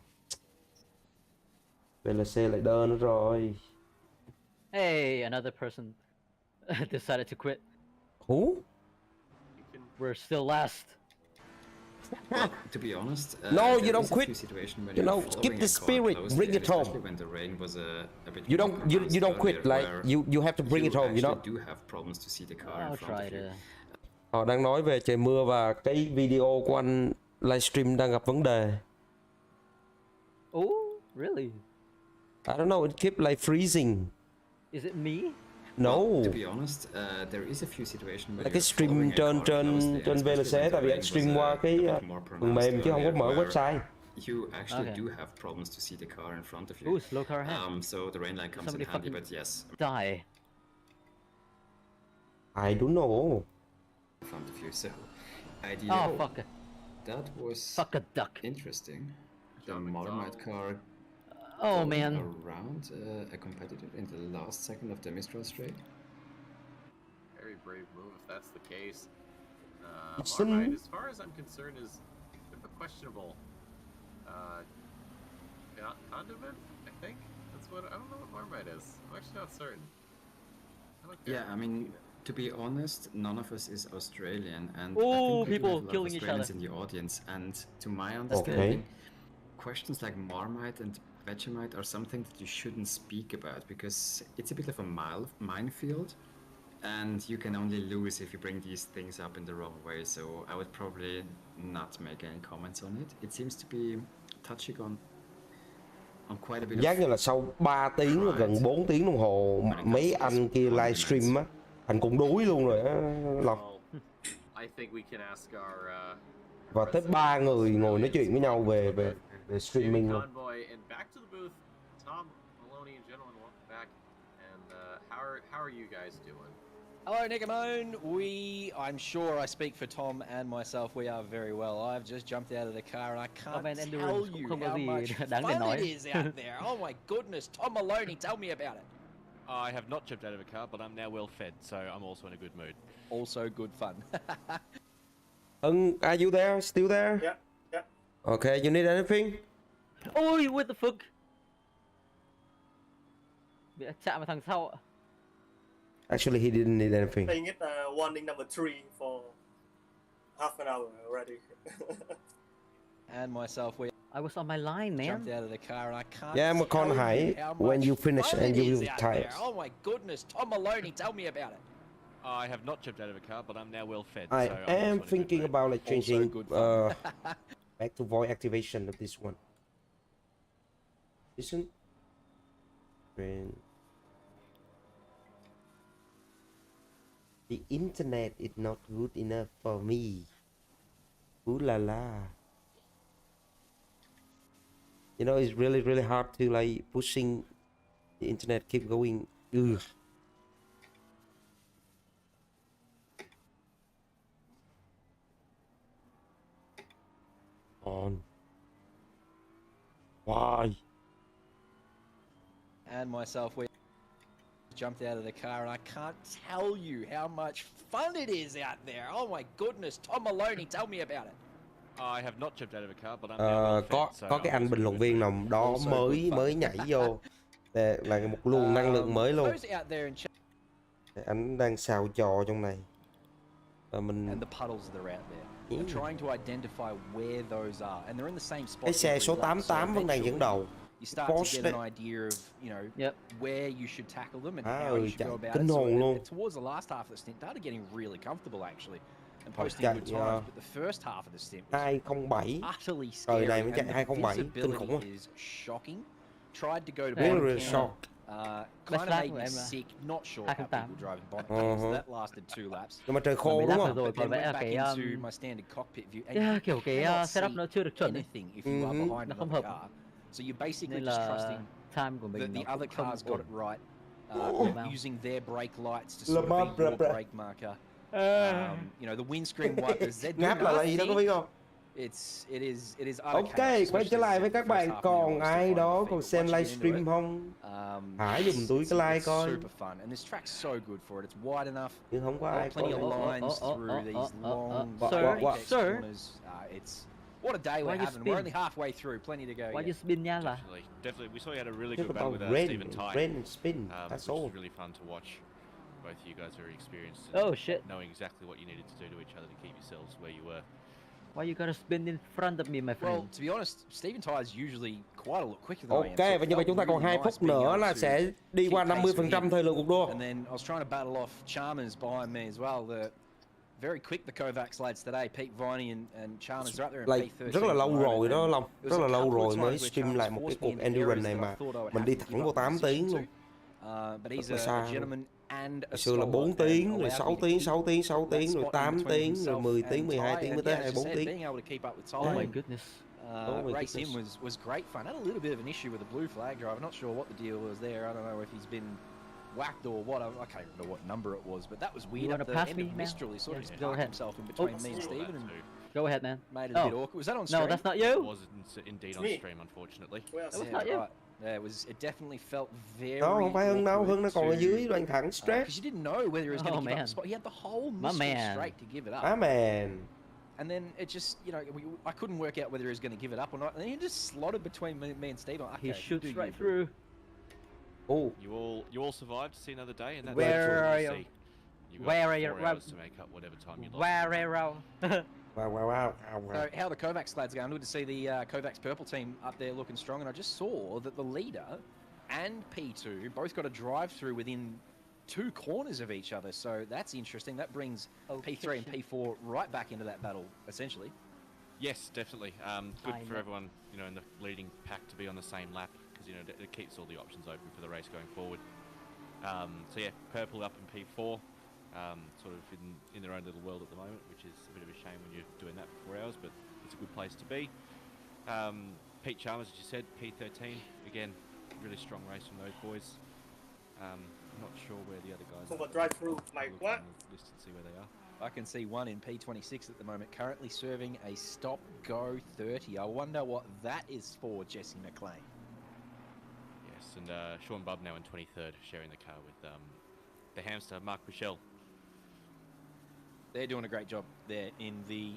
VLC lại đơ nữa rồi. Hey, another person decided to quit. Who? We're still last. Well, to be honest, no, you there don't is a quit. few situations when You you're know, following keep a the car spirit, closely, bring and it home. especially when the rain was a bit You more don't pronounced quit. earlier, Like where you have to bring it home. You know. actually do have problems to see the car in I'll front try of you. to. Họ đang nói về trời mưa và cái video của anh livestream đang gặp vấn đề. Oh, really? I don't know. It kept like freezing. Is it me? No. Well, to be honest, there is a few situations where Là cái you're stream following a trên car closely, trên and especially VLC, when tại the vì rain anh stream was qua cái a bit more phần mềm chứ không có pronounced mở earlier, website. you actually Okay. do have problems to see the car in front of you. Ooh, slow car ahead. So the rain light comes in Somebody handy, fucking but yes, die. I don't know. in front of you. So, ideally, Oh, fuck. that was Fuck a duck. interesting. The Marmite car Oh, going man. around a competitor in the last second of the Mistral straight. Very brave move if that's the case. It's Marmite, as far as I'm concerned, is a questionable condiment, I think. That's what, I don't know what Marmite is. I'm actually not certain. I don't care. Yeah, I mean, to be honest, none of us is Australian, and Oh, I think we people have a lot of killing each Australians other. in the audience. And to my understanding, questions like Marmite and Vegemite are something that you shouldn't speak about because it's a bit of a minefield, and you can only lose if you bring these things up in the wrong way. So I would probably not make any comments on it. It seems to be touching on quite a bit Giác of như là sau 3 tiếng, gần 4 tiếng đồng hồ mấy anh kia livestream á, anh cũng đuối luôn rồi á, Lộc. I think we can ask our Và tới 3 người ngồi nói chuyện với nhau về streaming luôn. Convoy and back to the booth. Tom, Maloney, and gentlemen, welcome back. And how are you guys doing? Hello, Nigamone. I'm sure I speak for Tom and myself, we are very well. I've just jumped out of the car and I can't tell you how much fun it is out there. Oh my goodness. Tom Maloney, tell me about it. I have not jumped out of a car, but I'm now well fed, so I'm also in a good mood. Also good fun. Hưng, are you there? Still there? Yeah, yeah. Okay, you need anything? Ôi, what the fuck? Bị chạm vào thằng sau ạ. Actually, he didn't need anything. Playing it warning number 3 for half an hour already. And myself, I was on my line, man. Jumped out of the car and I can't Yeah, tell McCon you Hải, how when much you finish fun and it you is will out retire. there. Oh my goodness. Tom Maloney, tell me about it. I have not jumped out of a car, but I'm now well fed. I so I'm am also in a good thinking mood. about like changing good back to voice activation of this one. Listen. The internet is not good enough for me. Ooh la la. You know, it's really hard to like pushing the internet keep going. Ugh. On. Why? And myself, we jumped out of the car and I can't tell you how much fun it is out there. Oh my goodness. Tom Maloney, tell me about it. I have not jumped out of a car, but I'm now well fed. So Có cái I'm anh also bình in a luận good viên mood. nào đó mới nhảy vô là một luồng năng lượng mới luôn. Those out there in Anh đang xào trò trong này và mình and the puddles that are out there. I'm trying to identify where those are, and they're in the same spot. cái xe số every lap, so 88 vẫn đang dẫn đầu. You start to Porsche get đấy. an idea of, where you should tackle them and Ah, how you should go about kinh it. hồn luôn. Towards the last half of the stint, started getting really comfortable actually, and Họ posting chạy, good times. But the first half of the stint was 207. utterly Thời scary, này mới and chạy the 207, kinh khủng visibility không? is shocking. tried to go to Really, bottom really camp. shocked. Kind of made me sick. Not sure how people drive in bottom camp. So that lasted 2 laps. Nhưng mà trời khô đúng không? But then went back into my standard cockpit view. And you kiểu cái cannot setup see nó chưa được chuẩn ấy. anything if you are behind Nó không another hợp. car. So you're basically Nên just là trusting time của mình that nó the other không cars got ổn. it right. Using their brake lights to sort of be your brake marker. You know, the windscreen wipers. Ngáp là gì đó có biết không? It is Ok, quay trở lại với các bạn. Còn ai đó còn xem livestream không? Hãy dùng túi cái like coi. Super fun, and this track's so good for it. It's wide enough. Nhưng không có ai Plenty coi. of lines through these long corners. It's what a day we're having. We're only halfway through. Plenty to go. Why you spin nha là? Definitely. We saw you had a really Think good battle about with rain, Stephen Ty. rain and spin. That's Which all. was really fun to watch. Both of you guys are very experienced. Oh shit! Knowing exactly what you needed to do to each other to keep yourselves where you were. Why you gotta spin in front of me, my friend? Well, to be honest, Stephen Ty is usually quite a lot quicker than I am. Ok, và như vậy chúng ta còn 2 phút nữa là sẽ đi qua 50% thời lượng cuộc đua. And then I was trying to battle off Chalmers behind me as well. The very quick the Kovacs lads today. Pete Viney and Chalmers are up there in Like, P13. rất là lâu rồi đó Long, rất là lâu rồi mới stream lại một cái cuộc endurance này mà mình đi thẳng vào 8 tiếng luôn. Rất là xa luôn. Hồi xưa là 4 tiếng, rồi 6 tiếng, 6 tiếng, 6 tiếng, rồi 8 tiếng, rồi 10 tiếng, 12 tiếng mới tới 24 tiếng. Oh my goodness. Race in was great fun. Had a little bit of an issue with the blue flag driver. Not sure what the deal was there. I don't know if he's been whacked or what. I can't remember what number it was, but that was weird. You want Up to the pass end me, of man? Mistral, he sort of just Go parked ahead. himself in between me and Stephen and Go ahead, man. made it a bit awkward. Was that on stream? No, that's not you. It wasn't indeed on stream, unfortunately. That's not you. Right. Yeah, it definitely felt very. Đó không phải Hưng đâu, Hưng nó còn ở dưới đoạn thẳng straight. Because you didn't know whether he was going to give up the spot. He had the whole Mistral straight to give it up. My man. And then it just, you know, I couldn't work out whether he was going to give it up or not. And then he just slotted between me and Steve. He shoots right through. Oh. You all survived to see another day, and that's Where are you? Where are you? 4 hours to make up whatever time you lost. Where are you? Wow. So how the Kovacs lads going? Good to see the Kovacs purple team up there looking strong. And I just saw that the leader and P2 both got a drive-through within 2 corners of each other. So that's interesting. That brings P3 and P4 right back into that battle, essentially. Yes, definitely. Good for everyone, you know, in the leading pack to be on the same lap, because, you know, it keeps all the options open for the race going forward. So yeah, purple up in P4. Sort of in their own little world at the moment, which is a bit of a shame when you're doing that for 4 hours, but it's a good place to be. Pete Chalmers, as you said, P13, again, really strong race from those boys. Not sure where the other guys are. Drive through, Mike, what? List and see where they are. I can see one in P26 at the moment, currently serving a stop-go 30. I wonder what that is for, Jesse McLean. Yes, and Sean Bubb now in 23rd, sharing the car with the hamster, Mark Michel. They're doing a great job there in the,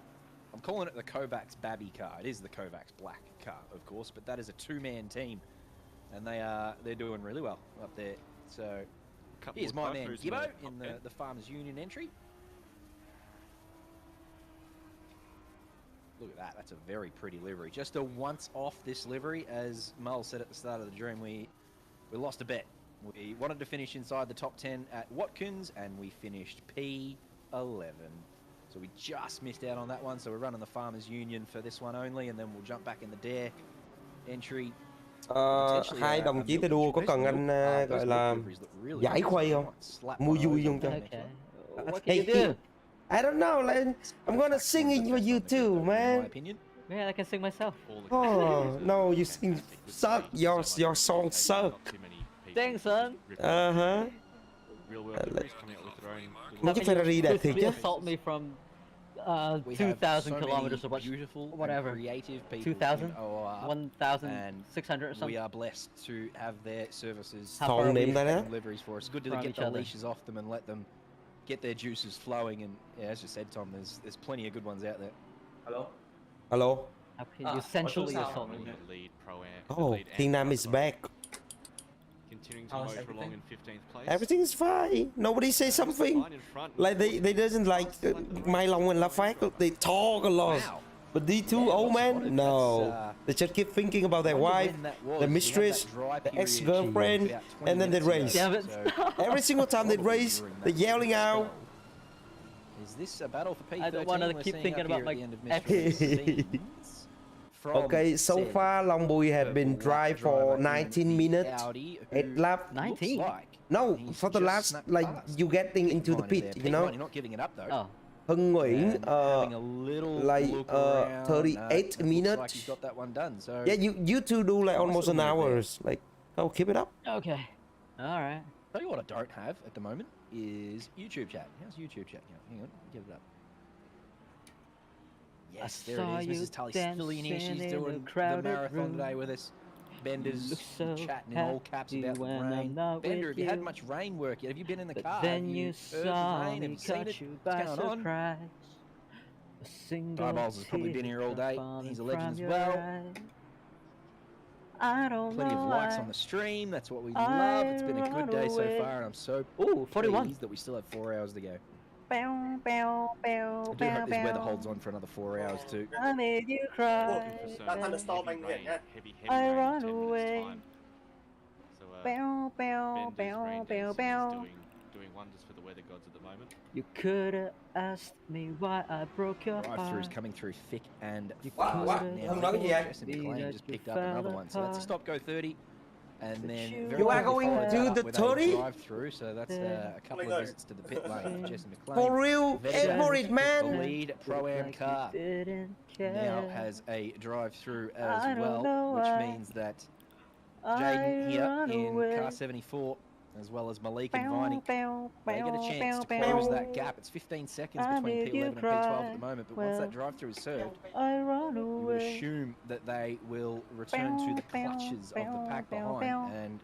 I'm calling it the Kovacs Babby car. It is the Kovacs black car, of course, but that is a 2-man team, and they're doing really well up there. So here's my man Gibbo in the Farmers Union entry. Look at that, that's a very pretty livery. Just a once off this livery, as Mull said at the start of the dream, we lost a bet. We wanted to finish inside the top 10 at Watkins, and we finished P11. So we just missed out on that one, so we're running the Farmers Union for this one only, and then we'll jump back in the Dare entry. Hai đồng chí tay đua có cần anh gọi là giải khuây không? Mua vui không cho? Hey, I don't know, like, I'm gonna sing it for you too, man. Yeah, I can sing myself. Oh, no, you sing suck. Your song suck. Thanks, son. Mấy cái Ferrari đẹp thiệt chứ. Assault me from 2,000 kilometers or whatever. 2,000, 1,600 or something. We are blessed to have their services deliveries for us. Good to get the leashes off them and let them get their juices flowing. And yeah, as you said, Tom, there's plenty of good ones out there. Hello. You essentially assault me. Oh, Team Nam is back. Continuing to motor along in 15th place. Everything is fine. Nobody say something. Like they doesn't like Mai Long and La Phát. They talk a lot. But these two old men, no. They just keep thinking about their wife, their mistress, the ex-girlfriend, and then they race. Every single time they race, they're yelling out. Is this a battle for P13? I don't want to keep thinking about my ex. from Okay, so said far Longbui had been purple lap drive for driver in 19 the minutes, Audi, 8 who lap. looks 19? like No, he's for the just last, snapped like, past you getting into the Vine pit, there. you Pete know? Vine, you're not giving it up though. Oh. Hưng Nguyễn, And having a little like, look around. 38 Looks minutes. like he's got that one done. So Yeah, you two do like Nice almost an little move there. hour. Like, oh, keep it up. Okay. All right. Tell you what I don't have at the moment is YouTube chat. How's YouTube chat? Hang on, give it up. Yes, there saw it you is. Mrs. Tully's still in here. dancing She's in doing a the crowded marathon room. today with us. Bender's look so chatting in all caps happy about the when I'm rain. not Bender, with have you had you. much rain work yet? Have you been in the But car? then have you heard the saw rain? Have me you seen caught it? you What's by going on? surprise. A single Eyeballs has probably been here all tear day. falling He's a legend from as your well. eye. I don't Plenty know of likes why on the stream. That's what we I love. It's been a good day so run far, and I'm so Ooh, 41. pleased that we still have 4 hours to go. Bow, bow, bow, I do bow, hope this weather bow. holds on for another 4 hours too. I made you cry. I run away. So, Bow, bow, Bender's bow, rain bow, dance is bow. doing wonders for the weather gods at the moment. You could have asked me why I broke your Drive-through's heart. coming through thick and You fast could've now. Hưng nói cái gì vậy? Jesse McLaren just picked up another one, so that's a stop go 30. And then you very You are quickly going followed to that up the with a 30? drive-through, so that's a couple of visits to the pit lane for Jesse McLaren. For real, Vettel, aim for it, the man. lead Pro-Am car Didn't now care. has a drive-through I as don't well, know which why means that I Jaden here run in away. car 74, as well as Malik and Bow, Viney, bow, they get a bow, chance to bow, close bow. that gap. It's 15 seconds I between made you P11 and P12 at the cry. moment, but once that Well, drive-through is served, I run you would away. assume that they will return to the Bow, clutches of the pack bow, bow, behind, bow. and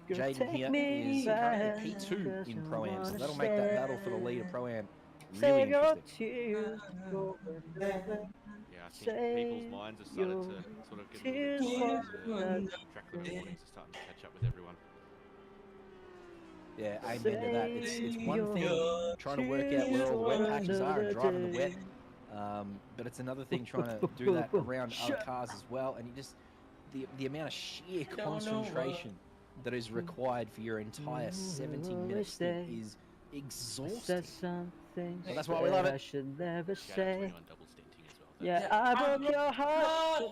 Girl, Jaden take here me is back, currently P2 in 'cause I Pro-Am, so wanna that'll make that stay. battle for the lead of Pro-Am really Save your interesting. tears for another. Yeah, I think people's minds have started to sort of get a little bit excited. Track recordings are starting to catch up with everyone. Yeah, amen to that. It's one thing trying to work out where all the wet patches are and driving the wet, but it's another thing trying to do that around other cars as well. And you just the amount of sheer concentration that is required for your entire 17-minute stint is exhausting. But that's why we love I it. should never say. Double stinting as well. Yeah, I broke your heart.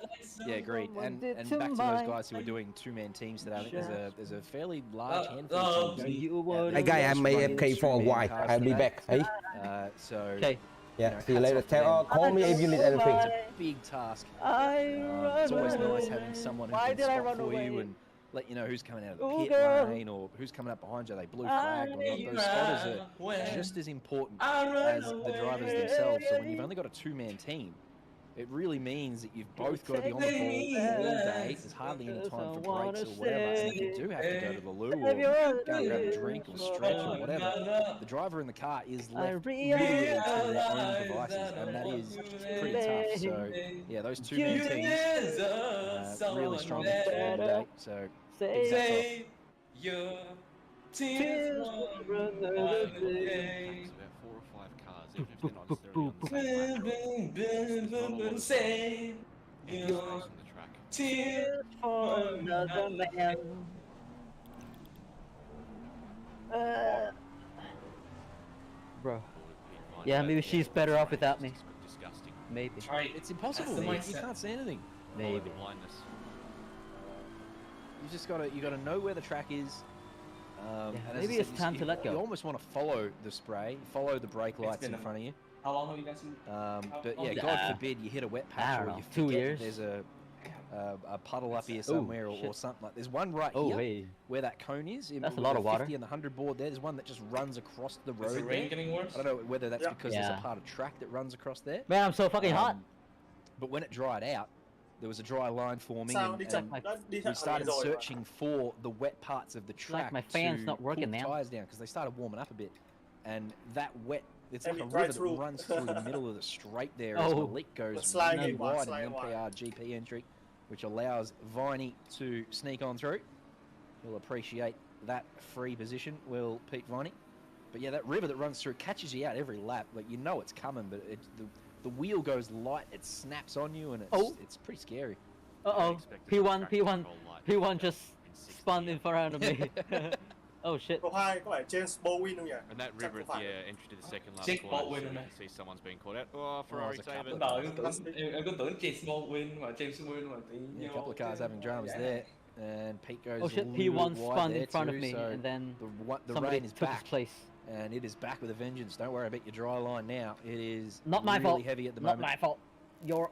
Yeah, agreed. And did back to to those mine. guys who are doing two-man teams today. I think there's a fairly large handful oh, of teams. you would Hey guy, I'm AFK for a while. I'll be back. Hey. So okay. Yeah, see you later. Call me if you need anything. It's a big task. It's always nice having someone who can spot for you and let you know who's coming out of the pit lane or who's coming up behind you. Are they blue flagged or not? Those spotters are just as important as the drivers themselves. So when you've only got a two-man team, it really means that you've both got to be on the ball all day. There's hardly any time for breaks or whatever. And if you do have to go to the loo or go and grab a drink or stretch or whatever, the driver in the car is left really to their own devices, and that is pretty tough. So yeah, those two-man teams really strong today. So Save your tears for another day. About 4 or 5 cars, even if they're not necessarily on the same lap. Save your tears for another man. Bro. Yeah, maybe she's better off without me. Disgusting. Maybe. Right. It's impossible. That's the You mindset. can't see anything. Maybe. Blindness. You just gotta know where the track is. And as I maybe said, it's time to let go. You almost want to follow the spray, follow the brake lights in been front of you. How long have you guys been? But yeah, God forbid you hit a wet patch or you 2 forget years. there's a puddle up here somewhere or something like. There's one right here hey. where that cone is. That's a with lot the of water. 50 and the 100 board there. There's one that just runs across the road. Is the rain getting worse? I don't know whether that's because there's Yeah. a part of track that runs across there. Man, I'm so fucking hot. But when it dried out, there was a dry line forming, Sao and đi chậm, we started rồi mà. searching for the wet parts of the track my fan's to not working pull now. tires down because they started warming up a bit, and that wet. It's And like a it drives river through. that runs through the middle of the straight there as Oh. Malik goes Sliding really one, wide in sliding the one. MPR GP entry, which allows Viney to sneak on through. He'll appreciate that free position, will Pete Viney. But yeah, that river that runs through catches you out every lap. Like, you know it's coming, but the wheel goes light, it snaps on you, and it's pretty scary. Uh-oh. P1 just spun in front of me. Oh shit. Câu 2 có phải James Bowen không nhỉ? And that Chắc river, không phải. yeah, entry to the second last James corner. Baldwin So you này. can see someone's being caught out. Oh, Ferrari there's a save it. Lúc đầu em cứ tưởng James Baldwin mà James Baldwin mà tự Yeah, a vô couple of cars cái having dramas giải there. này. And Pete goes Oh shit, a he little once wide spun there in front too, of me, so and then the somebody rain is took back. his place. And it is back with a vengeance. Don't worry about your dry line now. It is Not my really fault. heavy at the Not moment. my fault. Yours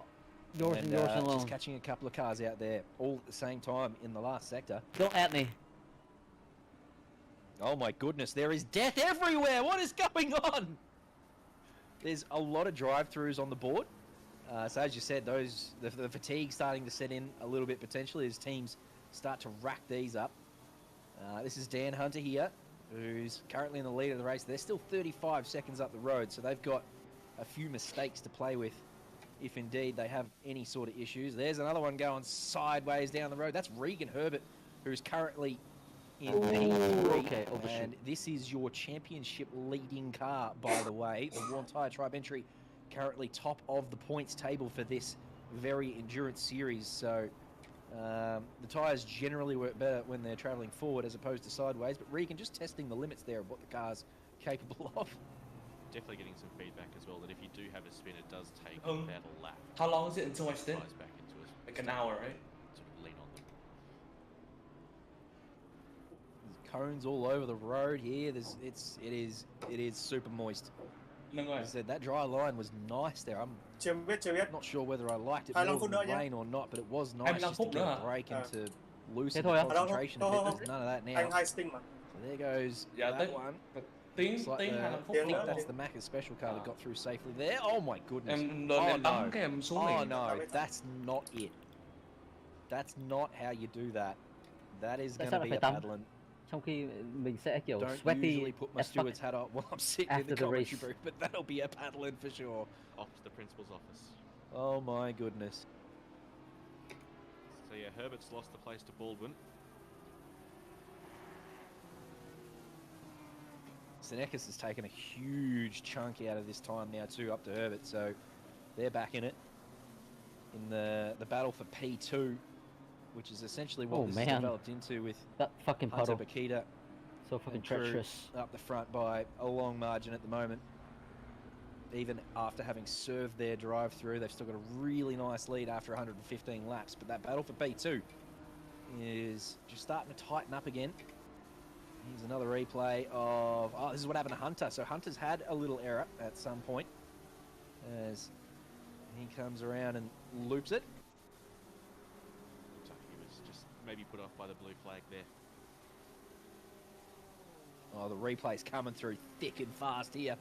and yours alone. Just catching a couple of cars out there all at the same time in the last sector. Don't at me. Oh my goodness, there is death everywhere! What is going on? There's a lot of drive-throughs on the board. So as you said, the fatigue starting to set in a little bit potentially as teams start to rack these up. This is Dan Hunter here, who's currently in the lead of the race. They're still 35 seconds up the road, so they've got a few mistakes to play with if indeed they have any sort of issues. There's another one going sideways down the road. That's Regan Herbert, who's currently in P3, Okay, and this is your championship leading car, by the way. The Warm Tyre Tribe entry currently top of the points table for this very endurance series. So the tyres generally work better when they're travelling forward as opposed to sideways, but Regan just testing the limits there of what the car's capable of. Definitely getting some feedback as well that if you do have a spin, it does take Um, about a lap. How long is it until I stint? Flies back into it. Like an hour, right? Sort of lean on them. There's cones all over the road here. It is super moist. Nâng rồi. As I said, that dry line was nice there. I'm Chưa biết. not sure whether I liked it 25 more phút than nữa nhé. rain or not, but it was nice 25 just to phút get nữa a hả? break and to loosen Thế thôi the à? concentration a bit. Thôi. There's none of that now. Anh hai sting mà. So there goes Dạ that tới one. tiếng Looks like tiếng the- 25 phút. I think that's the Macca's special car that got through safely there. Oh my goodness. Em lên em đấm cái em xuống Oh liền. no, that's not it. That's not how you do that. That is Tại going sao to lại be phải a tắm? paddling. Trong khi mình sẽ kiểu Don't sweaty usually put my as fuck. steward's hat on while I'm sitting in the after the commentary race. booth, but that'll be a paddling for sure. Off to the principal's office. Oh my goodness. So yeah, Herbert's lost the place to Baldwin. Senekis has taken a huge chunk out of this time now too, up to Herbert, so they're back in it. In the battle for P2, which is essentially what Oh, this man. has developed into with That fucking Hunter puddle. Bakita So fucking and crew treacherous. up the front by a long margin at the moment. Even after having served their drive through, they've still got a really nice lead after 115 laps. But that battle for P2 is just starting to tighten up again. Here's another replay of, oh, this is what happened to Hunter. So Hunter's had a little error at some point as he comes around and loops it. Looks like he was just maybe put off by the blue flag there. Oh, the replay's coming through thick and fast here.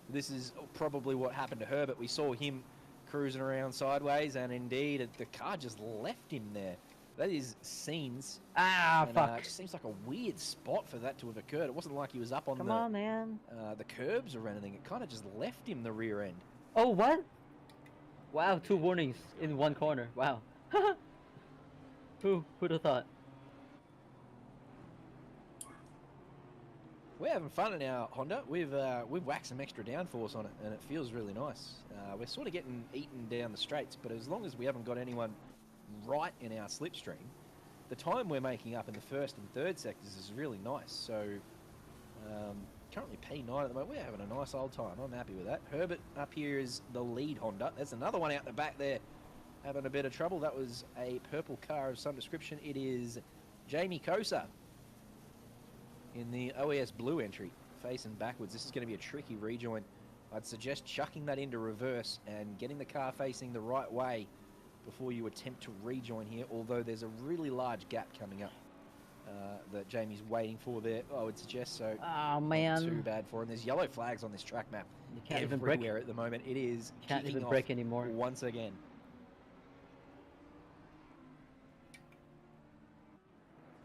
This is probably what happened to Herbert. We saw him cruising around sideways, and indeed, the car just left him there. That is scenes. Ah, and, fuck. it just seems like a weird spot for that to have occurred. It wasn't like he was up on Come on, man. the curbs or anything. It kind of just left him the rear end. Oh, what? Wow, 2 warnings in 1 corner. Wow. Who'd have thought? We're having fun in our Honda. We've whacked some extra downforce on it, and it feels really nice. We're sort of getting eaten down the straights, but as long as we haven't got anyone right in our slipstream, the time we're making up in the first and third sectors is really nice. So currently P9 at the moment. We're having a nice old time. I'm happy with that. Herbert up here is the lead Honda. There's another one out the back there having a bit of trouble. That was a purple car of some description. It is Jamie Kosa in the OES blue entry, facing backwards. This is going to be a tricky rejoin. I'd suggest chucking that into reverse and getting the car facing the right way before you attempt to rejoin here, although there's a really large gap coming up that Jamie's waiting for there, I would suggest. So Oh, man. not too bad for him. There's yellow flags on this track map You can't even brake. everywhere at the moment. It is Can't kicking even off brake anymore. once again.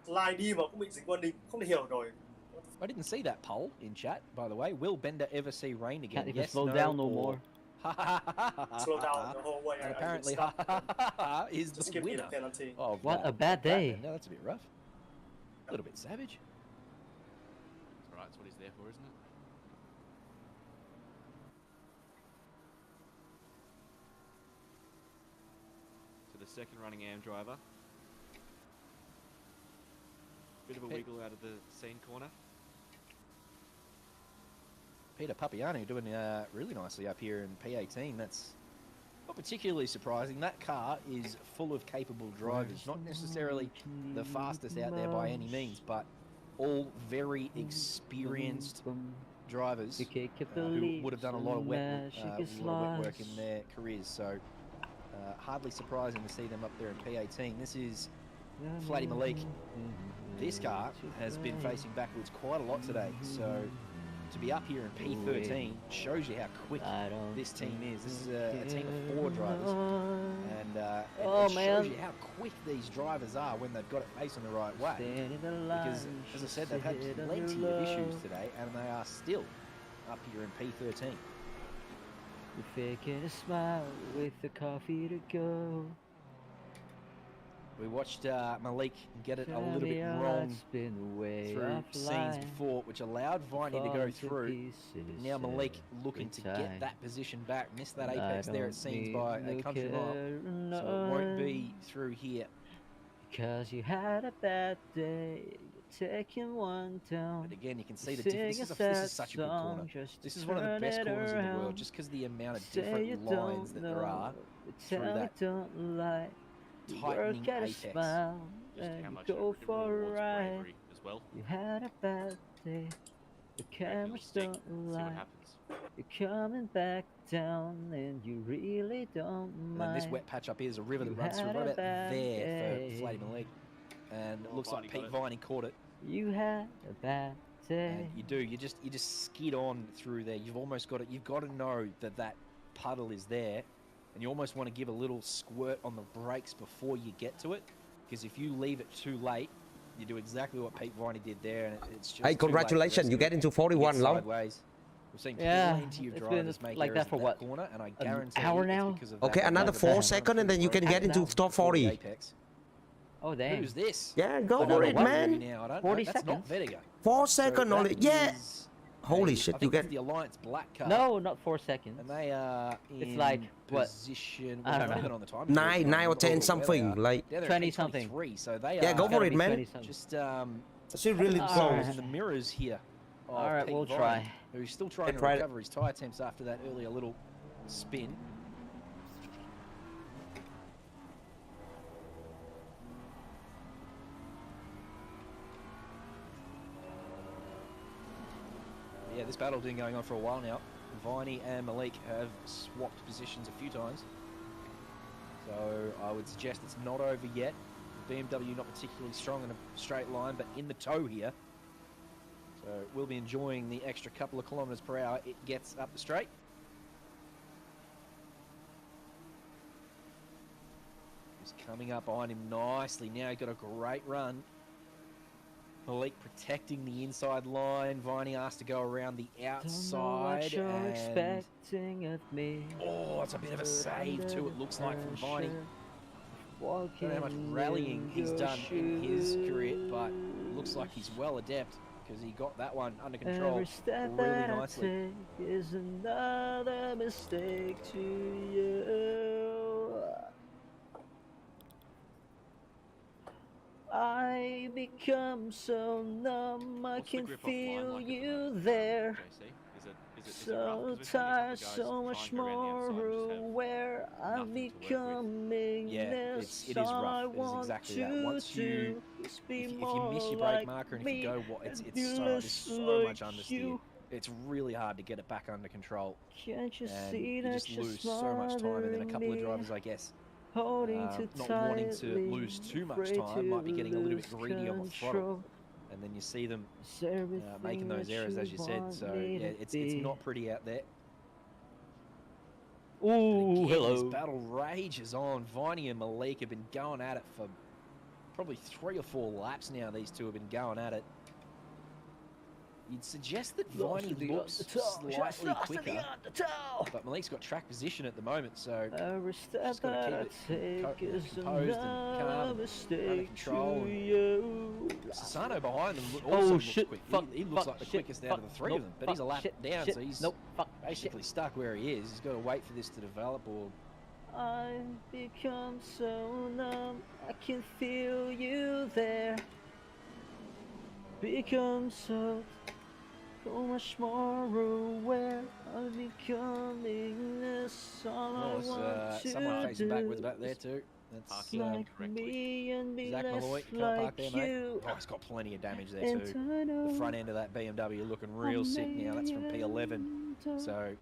Slide đi mà cũng bị dính warning, không thể hiểu rồi. I didn't see that poll in chat, by the way. Will Bender ever see rain again? Can't even Yes, slow no, down no or more. Slow down the whole way. And I apparently, stop. is Just the give me the winner penalty. of What that. a bad day. No, that's a bit rough. A little bit savage. That's right, that's what he's there for, isn't it? So the second running AM driver. Bit of a Hey. wiggle out of the scene corner. Peter Papiano doing really nicely up here in P18. That's not particularly surprising. That car is full of capable drivers, not necessarily the fastest out there by any means, but all very experienced drivers who would have done a lot of wet work in their careers. So hardly surprising to see them up there in P18. This is Flatty Malik. This car has been facing backwards quite a lot today, so to be up here in P13 shows you how quick this team is. This is a team of 4 drivers, and it shows you how quick these drivers are when they've got it facing the right way. Because, as I said, they've had plenty of issues today, and they are still up here in P13. You're faking a smile with the coffee to go. We watched Malik get it a little bit wrong through scenes before, which allowed Viney to go through. Now Malik looking to get that position back. Missed that apex there, it seems, by a country mile. So it won't be through here. Because you had a bad day, you're taking one down. But again, you can see the difference. This is such a good corner. This is one of the best corners in the world, just because of the amount of different lines that there are through that tightening apex. Just how much go for a ride. As well. You had a bad day. The cameras don't lie. You're coming back down, and you really don't mind. And this wet patch up here is a river that runs through right about there for Flatty Malik, and it looks like Pete Viney caught it. You had a bad day. And you do. You just skid on through there. You've almost got it. You've got to know that puddle is there. And you almost want to give a little squirt on the brakes before you get to it, because if you leave it too late, you do exactly what Pete Viney did there, and it's just. Hey, congratulations! You get into 41 long. We've seen plenty of drivers make like that for what? Corner, and I guarantee an hour now. Okay, another 4 seconds, and then you can get into top 40. Oh damn! Who's this? Yeah, go for it, man. 40 seconds. 4 seconds only. Yeah. Holy shit! You get the Alliance Black car. No, not 4 seconds. And they are in it's like position. What? I don't know. On the time. 9 or 10 something, like 20 something. So they yeah, go for it, man. Just she really close. in the mirrors here. All right, we'll try. Who's still trying to recover his tyre attempts after that earlier little spin. Yeah, this battle's been going on for a while now. Viney and Malik have swapped positions a few times. So I would suggest it's not over yet. The BMW not particularly strong in a straight line, but in the tow here. So we'll be enjoying the extra couple of kilometres per hour it gets up the straight. He's coming up on him nicely. Now he's got a great run. Malik protecting the inside line. Viney asked to go around the outside. Expecting of me. Oh, it's a bit of a save too, it looks like, from Viney. I don't know how much rallying he's done in his career, but it looks like he's well adept, because he got that one under control Every step really that nicely. I take is another mistake to you. I become so numb, I can feel you there. So tired, so much more aware. I'm becoming this. It is All I rough. It is want exactly that. Once you, if you miss your brake marker and if you go, it's so much understeer. It's really hard to get it back under control. Can't you and see you that just you're lose so much time, and then a couple of smothering drivers, me? I guess, Not wanting to lose too much time, might be getting a little bit greedy on the throttle, and then you see them making those errors, as you said. So yeah, it's not pretty out there. Ooh, hello. This battle rages on. Viney and Malik have been going at it for probably 3 or 4 laps now. These two have been going at it. You'd suggest that Viney looks slightly quicker, but Malik's got track position at the moment, so just got to keep it composed and calm and under control. Sassano behind them also looks quick. He looks like the quickest out of the 3 of them, but he's a lap down, so he's basically stuck where he is. He's got to wait for this to develop, or I've become so numb, I can feel you there. Become so so much more aware of becoming this all I want to someone facing do. backwards back there too. That's Like me and be Zach less Malloy, can't park like there, mate. you. Oh, he's got plenty of damage there too. The front end of that BMW looking real sick now. That's from P11. So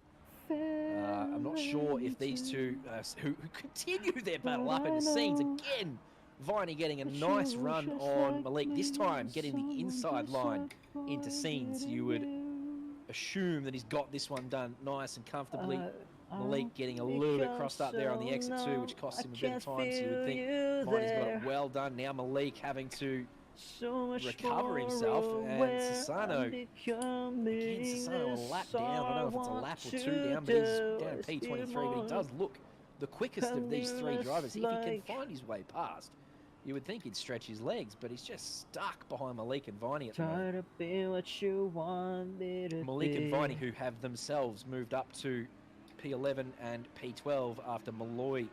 I'm not sure if these two, who continue their battle up into scenes again. Viney getting a nice run on Malik, this time getting the inside line into scenes. You would assume that he's got this one done nice and comfortably. Malik getting a little bit crossed up there on the exit too, which costs him a bit of time, so you would think Viney's got it well done. Now Malik having to recover himself, and Sassano, again, Sassano a lap down. I don't know if it's a lap or two down, but he's down at P23, but he does look the quickest of these three drivers. If he can find his way past, you would think he'd stretch his legs, but he's just stuck behind Malik and Viney at the moment. Try to be what you want me to Malik be. and Viney, who have themselves moved up to P11 and P12 after Malloy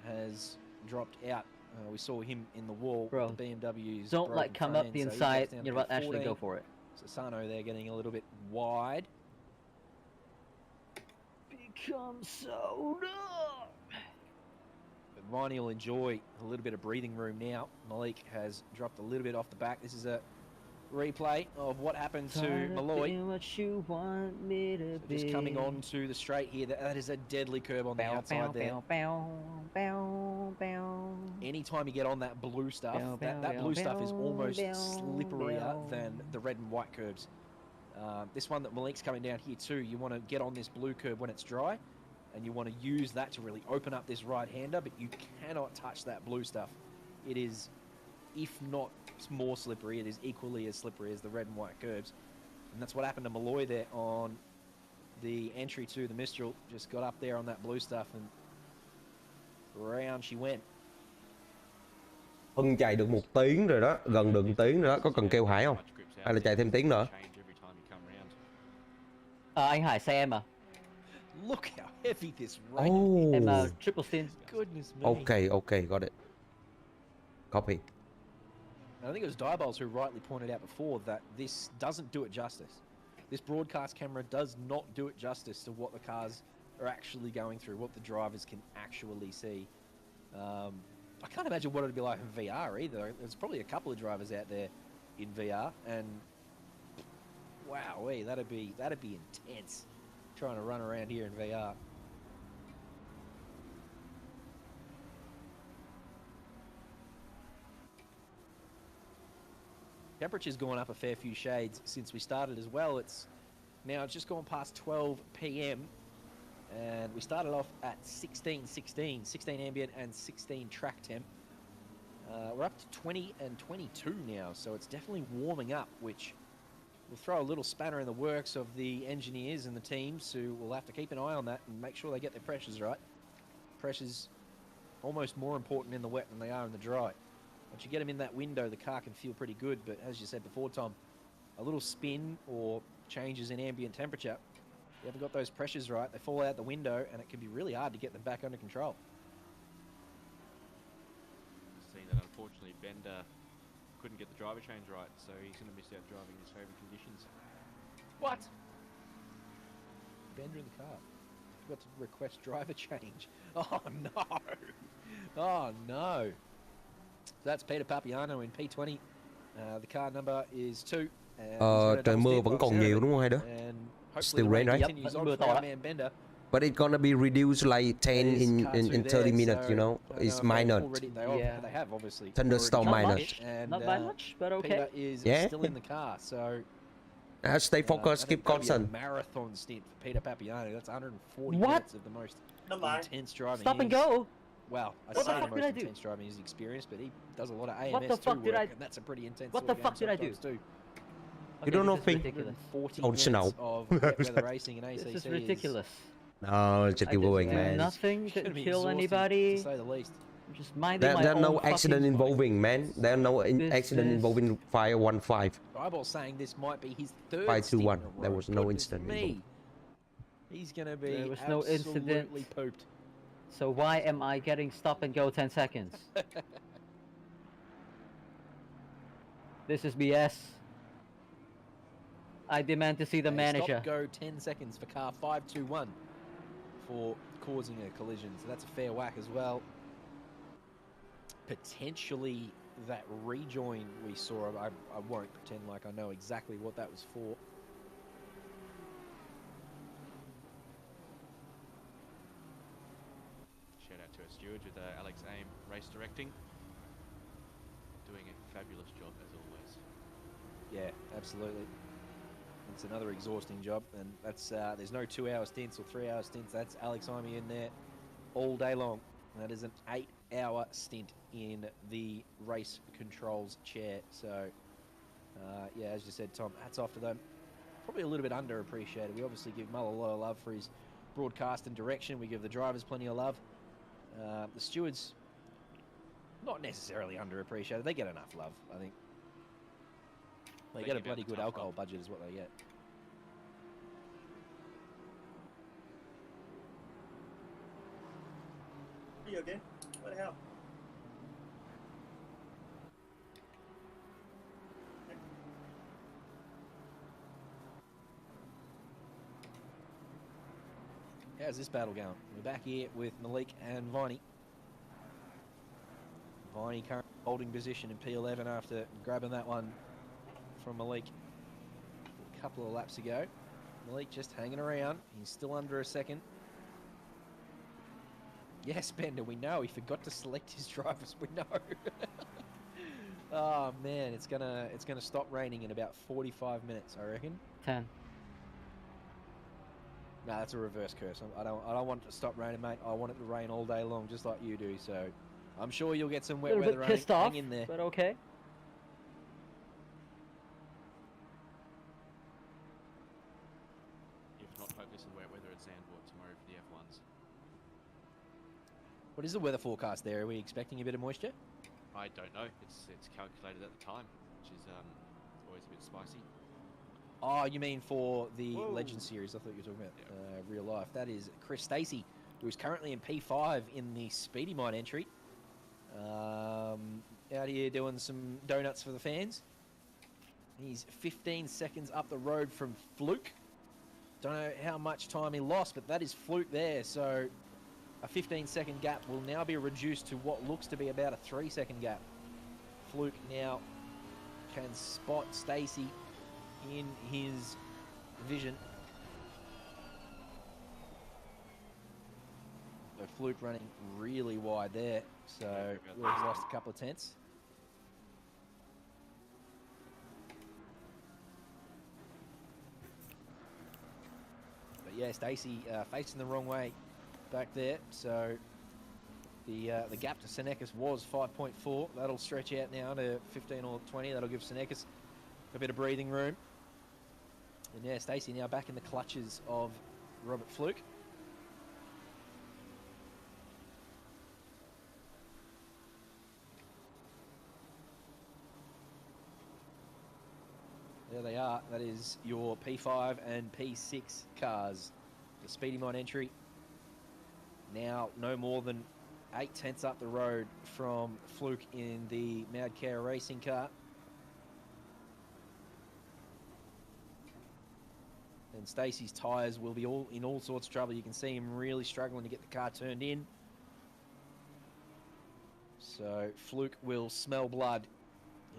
has dropped out. We saw him in the wall. Bro, with the BMW's don't like come up the inside. So You know what? Actually, go for it. Sassano there getting a little bit wide. Become so numb. But Viney will enjoy a little bit of breathing room now. Malik has dropped a little bit off the back. This is a replay of what happened to Malloy. What you want me to So just coming on to the straight here, that is a deadly curb on the outside there. Anytime you get on that blue stuff, that blue stuff is almost slipperier than the red and white curbs. This one that Malik's coming down here too, you want to get on this blue curb when it's dry, and you want to use that to really open up this right-hander, but you cannot touch that blue stuff. It is, if not more slippery, it is equally as slippery as the red and white curbs. And that's what happened to Malloy there on the entry to the Mistral. Just got up there on that blue stuff and round she went. Hưng chạy được 1 tiếng rồi đó, gần được 1 tiếng rồi đó, có cần kêu Hải không? Hay là chạy thêm tiếng nữa? Anh Hải xe em à? Look how heavy this rain. Oh. Em triple stint. Goodness me. Okay, got it. Copy. And I think it was Diabolds who rightly pointed out before that this doesn't do it justice. This broadcast camera does not do it justice to what the cars are actually going through, what the drivers can actually see. I can't imagine what it'd be like in VR either. There's probably a couple of drivers out there in VR, and wow, that'd be intense trying to run around here in VR. Temperature's gone up a fair few shades since we started as well. It's just gone past 12 p.m. and we started off at 16 ambient and 16 track temp. We're up to 20 and 22 now, so it's definitely warming up, which will throw a little spanner in the works of the engineers and the teams, who will have to keep an eye on that and make sure they get their pressures right. Pressures almost more important in the wet than they are in the dry. Once you get them in that window, the car can feel pretty good, but as you said before, Tom, a little spin or changes in ambient temperature, you haven't got those pressures right, they fall out the window, and it can be really hard to get them back under control. Seen that, unfortunately, Bender couldn't get the driver change right, so he's going to miss out driving his favourite conditions. What? Bender in the car. Forgot to request driver change. Oh, no. Oh, no. That's Peter Papiano in P20. The car number is 2. Trời mưa vẫn còn nhiều đúng không hai đứa? Still rain, right? But it's gonna be reduced like 10 in 30 minutes, you know? It's minor. They have, obviously. Thunderstorm minor. Not by much, but okay. Peter is still in the car, so... Stay focused, keep constant. A marathon stint for Peter Papiano. That's 140 minutes of the most intense driving. Stop and go! Well, I say the most intense driving is experience, but he does a lot of AMS What the fuck did I... and that's a pretty intense What the fuck did I do? Too. You don't know thing. 40 Oh, snow. of weather racing and ACC This is ridiculous. No, just keep going, man. Nothing, didn't kill anybody. To say the least. Just minding my There are own no accident fucking involving, man. There are no accident involving 515. Eyeball saying this might be his third 521. stint in a row. There was no Goodness incident me. involved. He's going to be There was no incident. absolutely pooped. So why am I getting stop and go 10 seconds? This is BS. I demand to see the manager. Stop go 10 seconds for car 521 for causing a collision. So that's a fair whack as well. Potentially that rejoin we saw, I won't pretend like I know exactly what that was for. Shout out to our stewards with Alex Aim race directing. Doing a fabulous job as always. Yeah, absolutely. It's another exhausting job, and that's there's no 2-hour stints or 3-hour stints. That's Alex Imey in there all day long. That is an 8-hour stint in the race controls chair. So, yeah, as you said, Tom, hats off to them. Probably a little bit underappreciated. We obviously give Mull a lot of love for his broadcast and direction. We give the drivers plenty of love. The stewards, not necessarily underappreciated. They get enough love, I think. They get a bloody good alcohol budget is what they get. You again? What the hell? How's this battle going? We're back here with Malik and Viney. Viney currently holding position in P11 after grabbing that one from Malik a couple of laps ago. Malik just hanging around. He's still under a second. Yes, Bender, we know. He forgot to select his drivers. We know. Oh man, it's gonna stop raining in about 45 minutes, I reckon. 10. No, that's a reverse curse. I don't want it to stop raining, mate. I want it to rain all day long, just like you do. So, I'm sure you'll get some wet weather rain. Pissed off, hang in there. but okay. If not, hope this is wet weather at Zandvoort tomorrow for the F1s. What is the weather forecast there? Are we expecting a bit of moisture? I don't know. It's calculated at the time, which is always a bit spicy. Oh, you mean for the Legend Series? I thought you were talking about real life. That is Chris Stacey, who's currently in P5 in the Speedy Mine entry. Out here doing some donuts for the fans. He's 15 seconds up the road from Fluke. Don't know how much time he lost, but that is Fluke there. So a 15-second gap will now be reduced to what looks to be about a 3-second gap. Fluke now can spot Stacey in his vision. So Fluke running really wide there, so we've lost a couple of tenths. But yeah, Stacey facing the wrong way back there, so the gap to Senekis was 5.4. That'll stretch out now to 15 or 20. That'll give Senekis a bit of breathing room. And yeah, Stacey now back in the clutches of Robert Fluke. There they are. That is your P5 and P6 cars. The Speedy Mine entry. Now no more than 8 tenths up the road from Fluke in the Mad Cow Racing car. And Stacey's tyres will be in all sorts of trouble. You can see him really struggling to get the car turned in. So Fluke will smell blood.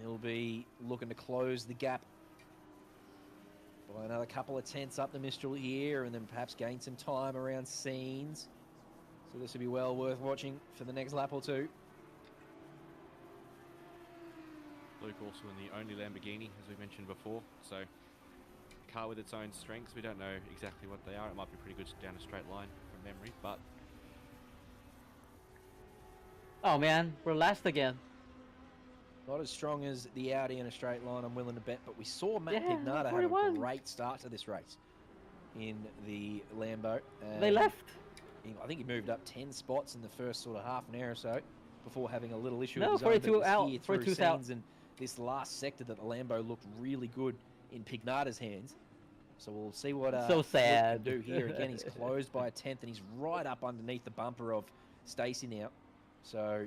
He'll be looking to close the gap by another couple of tenths up the Mistral here, and then perhaps gain some time around scenes. So this will be well worth watching for the next lap or two. Luke also in the only Lamborghini, as we mentioned before. So car with its own strengths. We don't know exactly what they are. It might be pretty good down a straight line from memory, but oh man, we're last again. Not as strong as the Audi in a straight line, I'm willing to bet, but we saw Matt Pignata have 41. a great start to this race in the Lambo. They left. I think he moved up 10 spots in the first sort of half an hour or so before having a little issue No, with his own. 42 out. 42 out. And this last sector that the Lambo looked really good in Pignata's hands. So we'll see what so Luke sad. can do here. Again, he's closed by a tenth, and he's right up underneath the bumper of Stacey now. So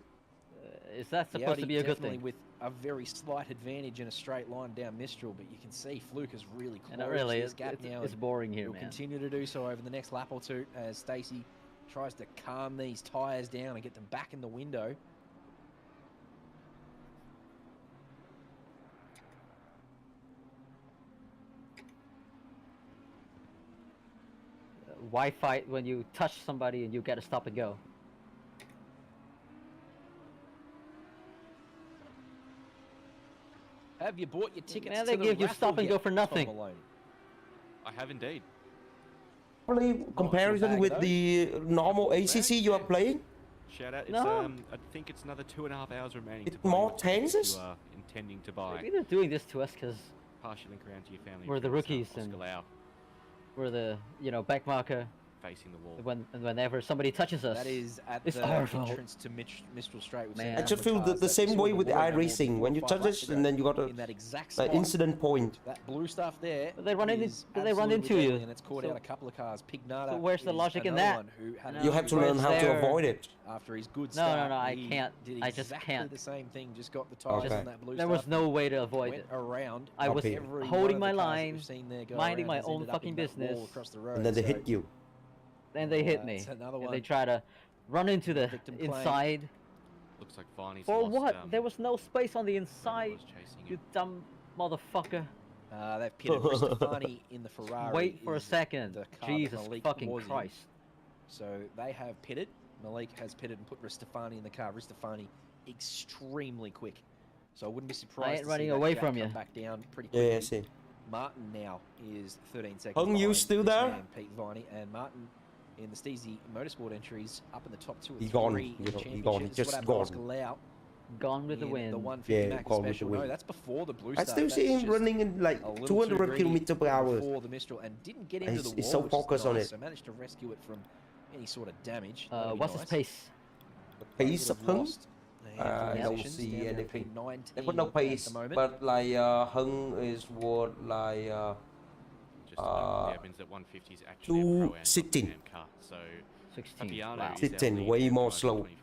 Is that The supposed to Audi be a good definitely thing? with a very slight advantage in a straight line down Mistral, but you can see Fluke has really closed And it really this is. gap now. It's and boring here, he'll man. continue to do so over the next lap or two as Stacey tries to calm these tyres down and get them back in the window. Why fight when you touch somebody and you get to stop and go? Have you bought your tickets Man, to they the give you raffle stop and yet, go for Tom nothing. Maloney? I have indeed. Probably comparison with the normal ACC you are playing. Shout out. It's, No. I think it's another 2.5 hours remaining. It's to buy more your tickets if tenses? You are intending to buy. Maybe they're doing this to us because Partial link around to your family. we're the friends, rookies Oscar and Lau, we're the, back marker. facing the wall. Whenever somebody touches us, That is at it's the our fault. entrance to Mistral Straight. We've seen Man. a I just number feel of the cars that same saw way the with the border about iRacing. When you 4 or 5 touch laps it, ago and then you got in that exact spot. an incident point. That blue stuff there. They run in- is they run absolutely into you. deadly, and it's caught So- out a couple of cars. Pignata. so where's the is logic in another that? one who had No. an You have to issue learn how to there. avoid it. after his good No, no, start. no, I he can't. Did I just exactly can't. the same thing. Just got the tires Okay. on that blue There stuff. was no way to avoid went it. around. I was Copy. every holding one my of the cars that line, we've seen there go minding around my has own ended up fucking in that wall business. across the road. And then they So, hit you. Then they hit me. it's another And one. they try to run into the Victim claim. inside. Looks like Varney's For lost, what? There was no space on the whoever inside. was chasing You him. dumb motherfucker. They've pitted Ristofani in the Ferrari. Wait for a is second. the car that Jesus Malik fucking was in. Christ. So they have pitted. Malik has pitted and put Ristofani in the car. Ristofani extremely quick. So I wouldn't be surprised to running see that away gap from come you. back down pretty quickly. Yeah, I see. Martin now is 13 seconds Hung, you behind still this there? man, Pete Viney, and Martin in the Steezy Motorsport entries up in the top 2 or 3 He gone, in you know, he championship. gone, he This is what just happened to gone. Oscar Lau Gone with the in wind. The 150 Yeah, Max gone with the special. wind. No, that's before the blue I stuff. still see That's him just running in like a little 200 too greedy kilometers per hour. before the Mistral and didn't get into He's- the wall. he's so which is focused on nice, it. So managed to rescue it from any sort of damage. That'd be What's nice. his pace? Pace of Would have Hung? lost a handful of I don't positions, see down to anything. P19 They put no at pace, the moment. but like Hung is what like Just the opens at 150 is actually a two pro and sitting. Am car. So 16. Fabiano Wow. is Sitting our way lead more driver, slow. 21st.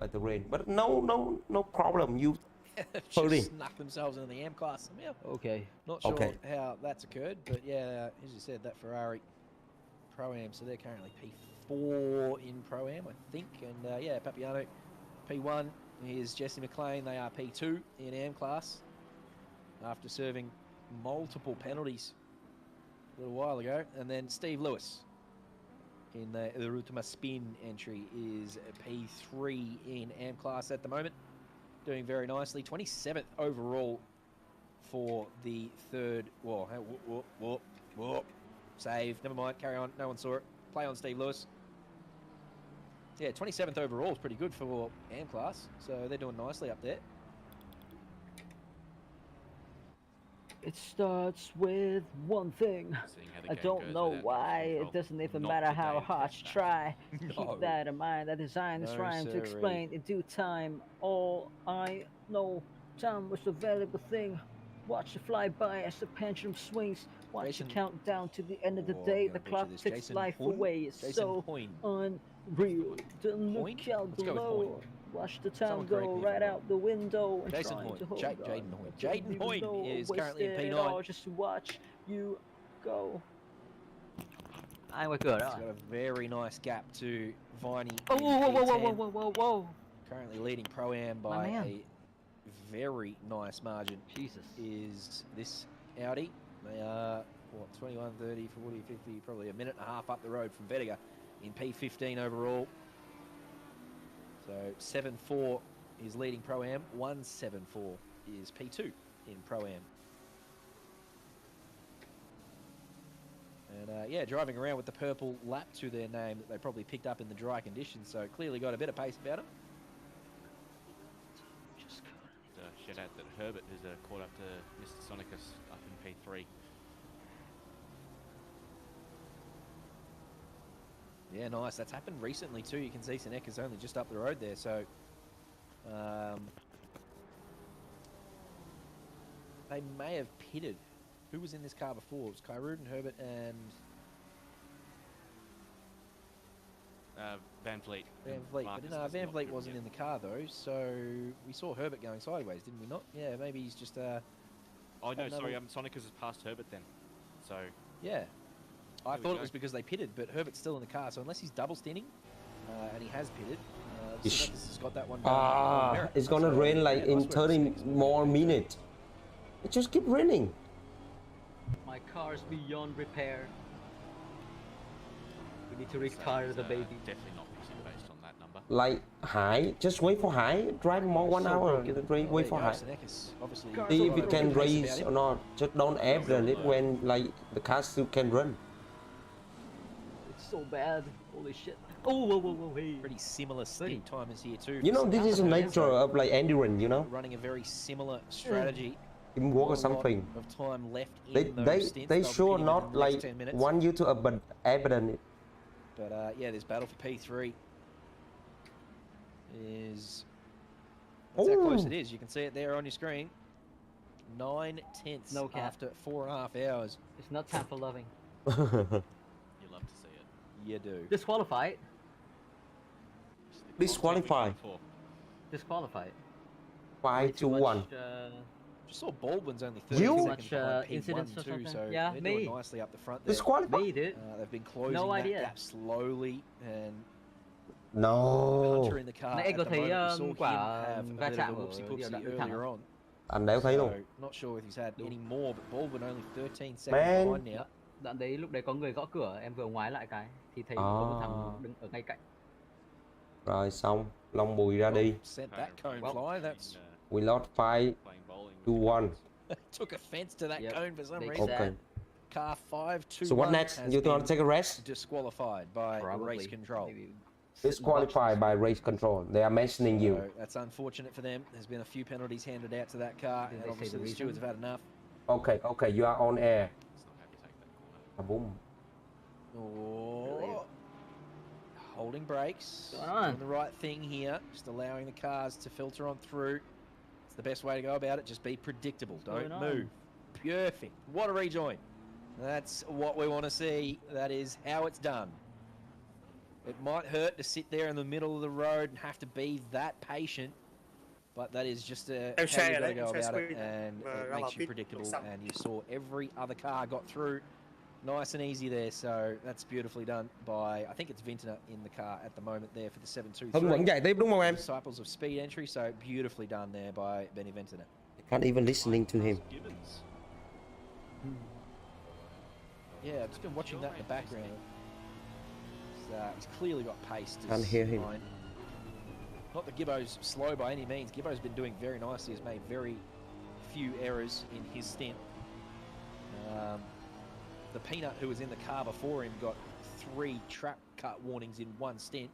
like the rain. But no problem. You They've Sorry. just snuck themselves into the AM class somehow. Okay. Not sure Okay. how that's occurred, but yeah, as you said, that Ferrari Pro-Am, so they're currently P4 in Pro-Am, I think, and yeah, Papiano P1, here's Jesse McLean, they are P2 in AM class, after serving multiple penalties a little while ago, and then Steve Lewis in the Ultima Spin entry is P3 in AM class at the moment, doing very nicely, 27th overall for the third. Whoa, whoa, save. Never mind. Carry on. No one saw it. Play on, Steve Lewis. Yeah, 27th overall is pretty good for AM class. So they're doing nicely up there. It starts with one thing. Seeing how the I game don't goes know without why. control. It doesn't even Not matter today how in hard test you match. try. No. Keep that in mind. I designed this No, rhyme to sirree. explain in due time. All I know, time was a valuable thing. Watch it fly by as the pendulum swings. Watch Jason- it count down to the end of the Oh, day. I'm The gonna clock butcher this. takes Jason life Huynh? away. It's Jason so Huynh. unreal. To look Huynh? out Let's go with below. Huynh. Watch the time Someone correct go me if right I'm wrong. out the window. And Jason trying Huynh. to hold Jaden on. Huynh. I Jaden don't even Huynh know I is currently in wasted it P9. all just to watch you go. I we're good. He's got a very nice gap to Viney. Oh, in whoa, whoa, whoa, P10. whoa, whoa, whoa, whoa. Currently leading Pro-Am My by man. a very nice margin. Jesus. Is this Audi. They are, what, 21, 30, 40, 50, probably a minute and a half up the road from Vettiger in P15 overall. So 7-4 is leading Pro-Am. 1-7-4 is P2 in Pro-Am. And yeah, driving around with the purple lap to their name that they probably picked up in the dry conditions, so clearly got a bit of pace about them. Shout out that Herbert has caught up to Mr. Sonicus up in P3. Yeah, nice. That's happened recently too. You can see Seneca's only just up the road there, so they may have pitted. Who was in this car before? It was Kyrud and Herbert and Van Vliet. Van Vliet, but Van Vliet wasn't in the car though, so we saw Herbert going sideways, didn't we not? Yeah, maybe he's just Oh no, sorry, Sonicas has passed Herbert then. So yeah, I thought it was because they pitted, but Herbert's still in the car, so unless he's double stinting, and he has pitted, has got that one done. It's gonna rain like in 30 more minutes. It just keep raining. My car's beyond repair. We need to retire the baby. Definitely not based on that number. Like Hải, just wait for Hải. Drive more 1 hour. Wait for Hải. See if it can race or not. Just don't abandon it when like the car still can run. It's so bad. Holy shit. Oh, whoa, hey. Pretty similar stint time is here too. You know, this is the nature of like endurance. You know, running a very similar strategy. Teamwork or something. Of time left in they sure not like want you to abandon it. But yeah, this battle for P3 is... That's how close it is. You can see it there on your screen. 9/10 after 4.5 hours. It's not time for loving. You love to see it. You do. Disqualified. Disqualified. Disqualified. 5-1. Just saw Baldwin's only 30 seconds behind P1 too, so yeah, they're doing nicely up the front there. Disqualified? Me, dude. They've been closing that gap slowly and No. Hunter in the car at the moment. We saw him have a bit of a whoopsie-poopsie earlier on. Anh đéo thấy luôn. Not sure if he's had any more, but Baldwin only 13 seconds behind now. Đoạn đấy lúc đấy có người gõ cửa, em vừa ngoái lại cái thì thấy có một thằng đứng ở ngay cạnh. Rồi xong, Long Bùi ra đi. Sent that cone fly. That's We lost 5-1. took offense to that cone for some Okay. reason. Car 5-2. So what next? You want to take a rest? Disqualified by race control. Disqualified by race control. They are mentioning you. So that's unfortunate for them. There's been a few penalties handed out to that car, and obviously the stewards have had enough. Okay, you are on air. Boom. Oh. Holding brakes. on? Doing the right thing here. Just allowing the cars to filter on through. It's the best way to go about it. Just be predictable. Don't move. Perfect. What a rejoin. That's what we want to see. That is how it's done. It might hurt to sit there in the middle of the road and have to be that patient, but that is just how you got to go about it, and it makes you predictable. And you saw every other car got through nice and easy there, so that's beautifully done by, I think it's Vintner in the car at the moment there for the 723. Hưng vẫn chạy tiếp đúng không em? Disciples of speed entry, so beautifully done there by Benny Vintner. Can't even listening to him. Yeah, I've just been watching that in the background. He's clearly got pace. Can't hear him. Not that Gibbo's slow by any means. Gibbo's been doing very nicely. Has made very few errors in his stint. The Peanut, who was in the car before him, got 3 track cut warnings in one stint.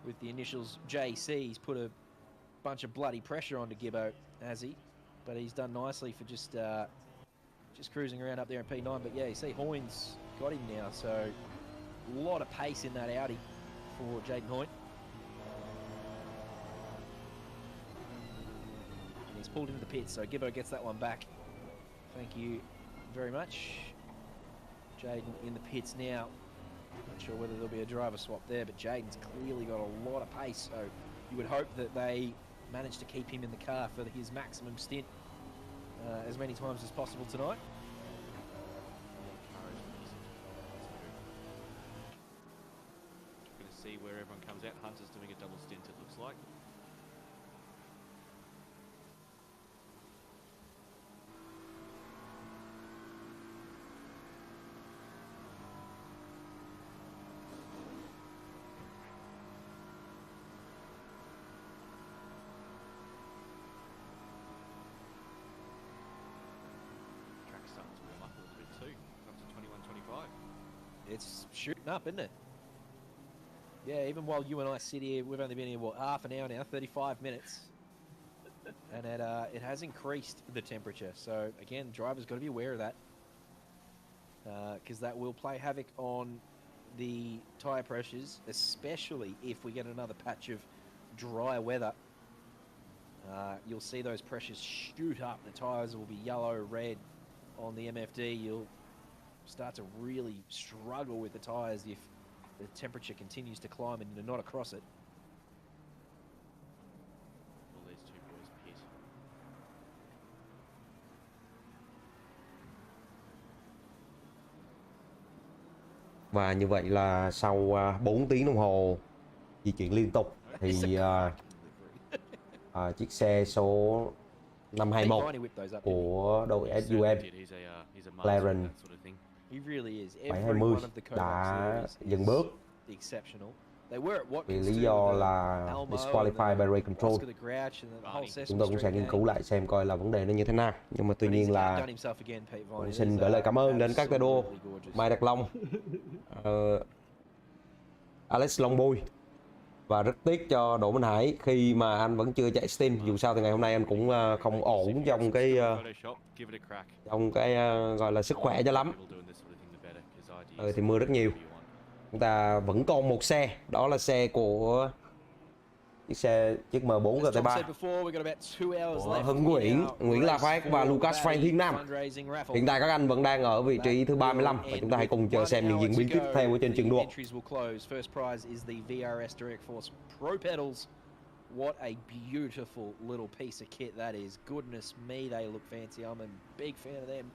With the initials JC, he's put a bunch of bloody pressure onto Gibbo, has he? But he's done nicely for just cruising around up there in P9. But yeah, you see Hoynes got him now, so a lot of pace in that Audi for Jaden Hoyne. And he's pulled into the pits, so Gibbo gets that one back. Thank you very much. Jaden in the pits now. Not sure whether there'll be a driver swap there, but Jaden's clearly got a lot of pace, so you would hope that they manage to keep him in the car for his maximum stint as many times as possible tonight. Going to see where everyone comes out. Hunter's doing a double stint, it looks like. It's shooting up, isn't it? Yeah, even while you and I sit here, we've only been here, what, half an hour now, 35 minutes. And it has increased the temperature. So, again, drivers got to be aware of that. Because that will play havoc on the tyre pressures, especially if we get another patch of dry weather. You'll see those pressures shoot up. The tyres will be yellow, red on the MFD. You'll start to really struggle with the tyres if the temperature continues to climb and you're not across it. Will these two boys pit? Và như vậy là sau 4 tiếng đồng hồ di chuyển liên tục thì chiếc xe số 521 của đội SUM Laren 720 đã dừng bước vì lý do là disqualified by rate control. Chúng tôi cũng sẽ nghiên cứu lại xem coi là vấn đề nó như thế nào. Nhưng mà tuy nhiên là cũng xin gửi lời cảm ơn đến các tay đua Mai Đạt Long, Alex Longbui, và rất tiếc cho Đỗ Minh Hải khi mà anh vẫn chưa chạy Steam. Dù sao thì ngày hôm nay anh cũng không ổn trong cái gọi là sức khỏe cho lắm. Thì mưa rất nhiều. Chúng ta vẫn còn một xe, đó là xe của chiếc M4 GT3 của Hưng, Nguyễn La Phát và Lucas Frank Thiên Nam. Hiện tại các anh vẫn đang ở vị trí thứ 35 và chúng ta hãy cùng chờ xem những diễn biến tiếp theo ở trên trường đua. What a beautiful little piece of kit that is. Goodness me, they look fancy. I'm a big fan of them.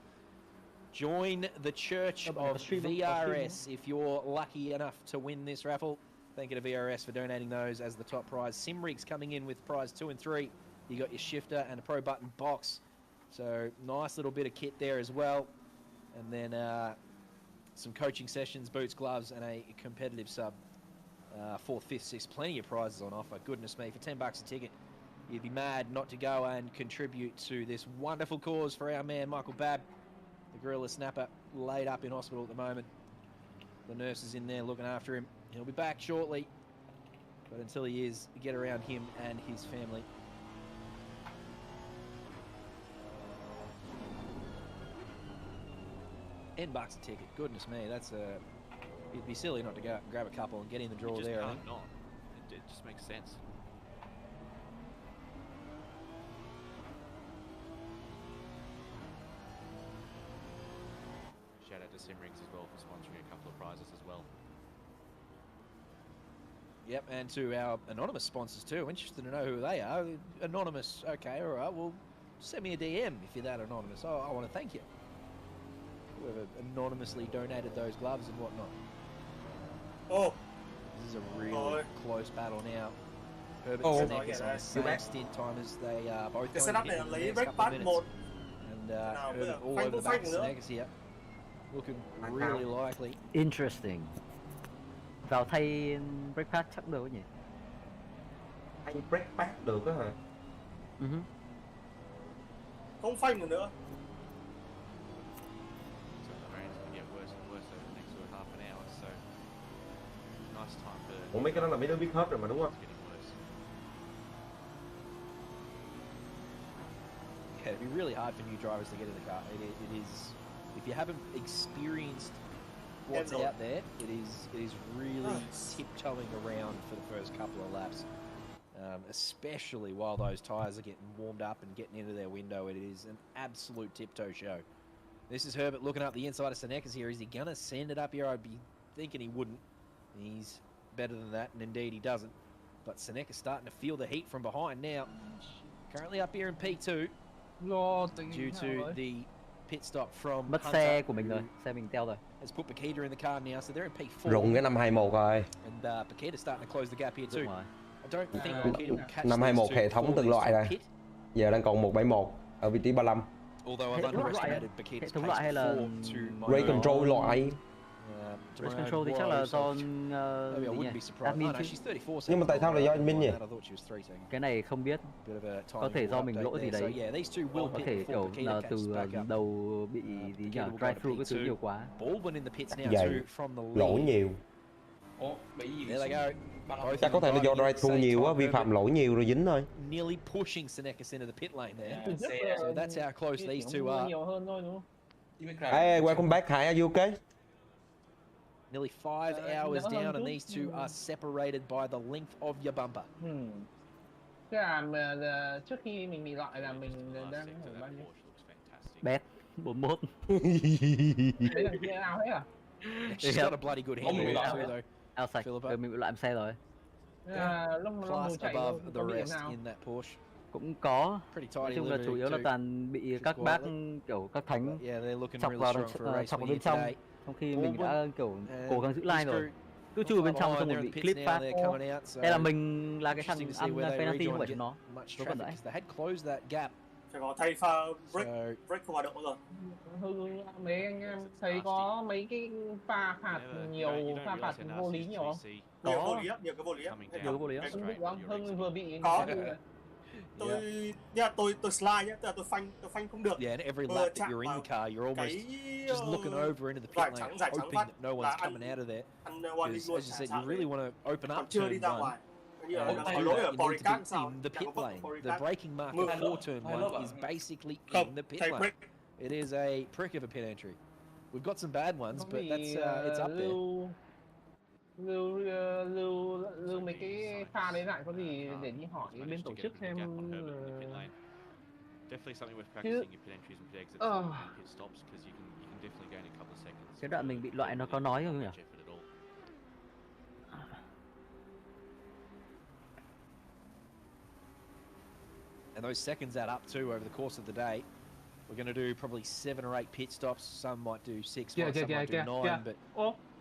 Join the Church of VRS if you're lucky enough to win this raffle. Thank you to VRS for donating those as the top prize. Simrig's coming in with prize 2 and 3. You got your shifter and a pro button box. So nice little bit of kit there as well. And then some coaching sessions, boots, gloves, and a competitive sub. 4th, 5th, 6th, plenty of prizes on offer. Goodness me, for $10 a ticket, you'd be mad not to go and contribute to this wonderful cause for our man Michael Babb, the gorilla snapper, laid up in hospital at the moment. The nurse is in there looking after him. He'll be back shortly, but until he is, get around him and his family. $10 a ticket. Goodness me, that's a. It'd be silly not to go grab a couple and get in the draw there. Can't not. It just makes sense. Shout out to Simrings as well for sponsoring a couple of prizes as well. Yep, and to our anonymous sponsors too. Interested to know who they are. Anonymous, okay, all right. Well, send me a DM if you're that anonymous. Oh, I want to thank you. Whoever anonymously donated those gloves and whatnot. Oh, this is a really close battle now. Herbert and Seneca is on the same stint time as they are both going to hit in the next couple of minutes. And Herbert all over the back of Seneca's here. Looking really likely. Interesting. Vào thay brake pad chắc được nhỉ? Thay brake pad được đó hả? Không phanh được nữa. Ủa mấy cái đó là mấy đứa biết hết rồi mà đúng không? Yeah, it'd be really hard for new drivers to get in the car. It is, if you haven't experienced what's out there, it is really tiptoeing around for the first couple of laps. Especially while those tyres are getting warmed up and getting into their window, it is an absolute tiptoe show. This is Herbert looking up the inside of Seneca's here. Is he gonna send it up here? I'd be thinking he wouldn't. He's better than that, and indeed he doesn't. But Seneca's starting to feel the heat from behind now. Currently up here in P2 due to the pit stop from Mất xe của mình rồi, xe mình teo rồi. Has put Paquita in the car now, so they're in P4. Rụng cái năm 21 rồi. And Paquita's starting to close the gap here too. I don't think Paquita will catch năm 21 hệ thống từng loại rồi. Giờ đang còn 171 ở vị trí 35. Although I've underestimated Paquita's thống loại hay là Rate control loại. Rate control thì chắc là do admin chứ. Nhưng mà tại sao là do admin nhỉ? Cái này không biết. Có thể do mình lỗi gì đấy. Có thể kiểu là từ đầu bị gì nhỉ? Drive through cái thứ nhiều quá. Vậy, lỗi nhiều. Chắc có thể là do drive through nhiều á, vi phạm lỗi nhiều rồi dính thôi. Nearly pushing Seneca into the pit lane there. So that's how close these two are. Hey, welcome back. Hi, are you okay? Nearly 5 hours down, and these two are separated by the length of your bumper. Cái là trước khi mình bị loại là mình đang ở bao nhiêu? Bét 41. Đấy là kia nào hết à? She's got a bloody good handle too, though. Ao sạch, rồi mình bị loại xe rồi. Class above the rest in that Porsche. Cũng có. Pretty Nói tidy chung là chủ yếu là toàn bị các bác kiểu các thánh chọc vào chọc vào bên trong, trong khi mình đã kiểu cố gắng giữ line rồi. Cứ chui bên trong xong rồi bị clip phát. Đây là mình là cái thằng ăn penalty không phải chúng nó. Nó còn đấy. Phải có thay pha brake không hoạt động rồi. Hưng, mấy anh em thấy có mấy cái pha phạt nhiều, pha phạt vô lý nhiều không? Nhiều vô lý á, nhiều cái vô lý á. Nhiều cái vô lý á. Hưng vừa bị có. Tôi slide nhá, tức là tôi phanh không được. Yeah, and every lap that you're in the car, you're almost just looking over into the pit lane, hoping that no one's coming out of there. Because, as you said, you really want to open up turn one. And do that, you need to be in the pit lane. The braking marker for turn one is basically in the pit lane. It is a prick of a pit entry. We've got some bad ones, but that's it's up there. Lưu mấy cái pha đấy lại có gì để đi hỏi bên tổ chức xem. Definitely something worth practicing your pit entries and pit exits and pit stops because you can definitely gain a couple of seconds. Cái đoạn mình bị loại nó có nói không nhỉ? And those seconds add up too over the course of the day. We're going to do probably 7 or 8 pit stops. Some might do 6, some might do 9, but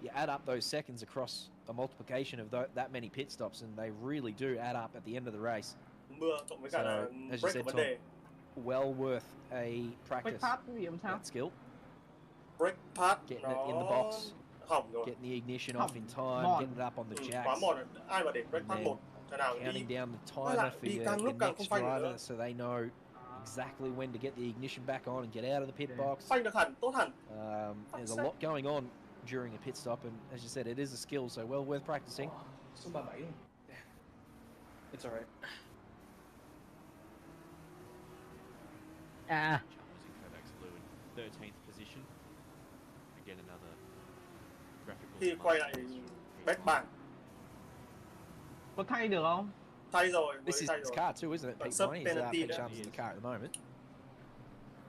you add up those seconds across a multiplication of that many pit stops, and they really do add up at the end of the race. So, as you said, Tom, well worth a practice that skill. Brake pad getting it in the box, getting the ignition off in time, getting it up on the jacks, counting down the timer for your next driver so they know exactly when to get the ignition back on and get out of the pit box. There's a lot going on during a pit stop, and as you said, it is a skill, so well worth practicing. It's alright. Charles in Kovacs Blue in 13th position. Again, another graphical. Khi quay lại back bảng. Có thay được không? Thay rồi. This is his car too, isn't it? Pete Bonnie is Pete Shams in the car at the moment.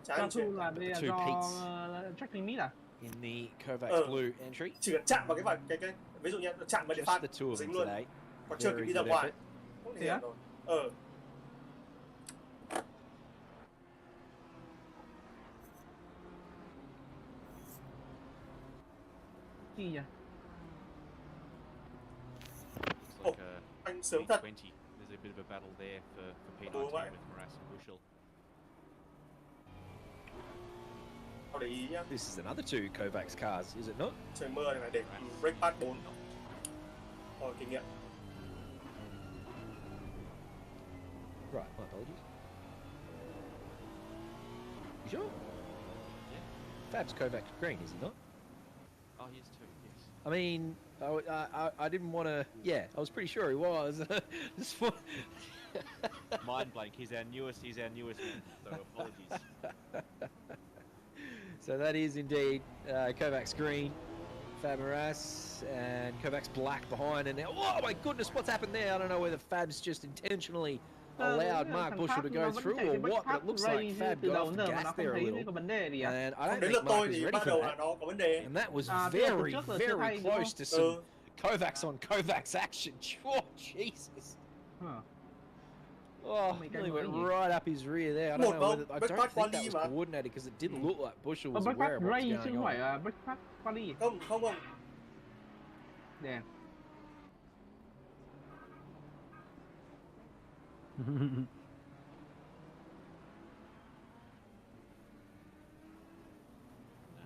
Cao su là đây là do track limit à? In the Kovacs Blue entry. Chỉ cần chạm vào cái ví dụ như chạm vào để phát dính luôn. Còn chưa kịp đi ra ngoài. Thế á? Gì nhỉ? Anh sướng thật. There's a bit of a battle there for P19 with Morass and Bushel. This is another 2 Kovacs cars, is it not? Trời mưa này phải để brake pad 4. Kinh nghiệm. Right, my apologies. You sure? Yeah. Fab's Kovacs green, is he not? Oh, he is too, yes. I mean, I didn't want to... Yeah, I was pretty sure he was. Mind blank, he's our newest one, so apologies. So that is indeed Kovacs green, Fab Morass, and Kovacs black behind. And now, oh my goodness, what's happened there? I don't know whether Fab's just intentionally allowed Mark Bushel to go through or what, but it looks like Fab got off the gas there a little. And I don't think Mark was ready for that. And that was very, very close to some Kovacs on Kovacs action. Oh, Jesus. Oh, nearly went right up his rear there. I don't know whether, I don't think that was coordinated because it didn't look like Bushel was aware of what was going on. Không. Đèn.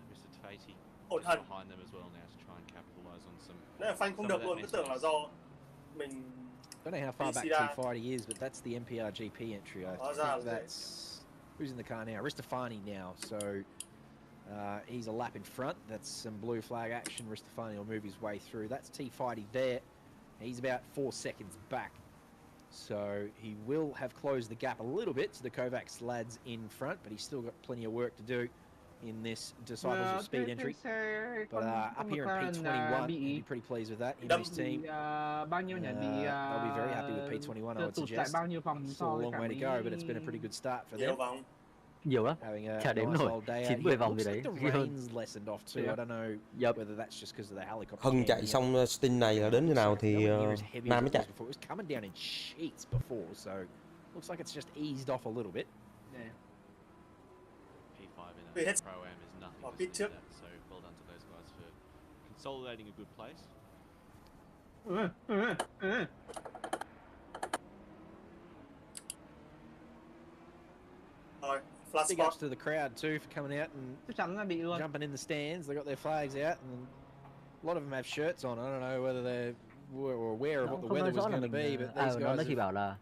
Mr. Tafati Ổn hẳn. behind them as well now to try and capitalize on some. Nếu phanh không được luôn, cứ tưởng là do mình. I don't know how far back T5 is, but that's the MPR GP entry. I think that's who's in the car now. Ristofani now, so he's a lap in front. That's some blue flag action. Ristofani will move his way through. That's T5 there. He's about 4 seconds back, so he will have closed the gap a little bit to the Kovacs lads in front, but he's still got plenty of work to do in this Disciples of Speed entry. But up here in P21, he'll be pretty pleased with that. In his team, they'll be very happy with P21, I would suggest. Still a long way to go, but it's been a pretty good start for them. nhiều lắm, Having a chả đếm nice nổi, old day 9 out 10 here. vòng gì Looks đấy, like the ghi hơn. rain's lessened off too. I don't know whether that's just because of the helicopter. Hưng chạy xong stint này là đến thế nào thì Nam mới chạy. It was coming down in sheets before, so looks like it's just eased off a little bit. Yeah. P5 in a pro-am is nothing to sneeze at, so well done to those guys for consolidating a good place. Big ups to the crowd too for coming out and chắc chắn là bị luôn. jumping in the stands. They got their flags out, and a lot of them have shirts on. I don't know whether they were aware of what the weather was going to be, but these nó guys chỉ bảo là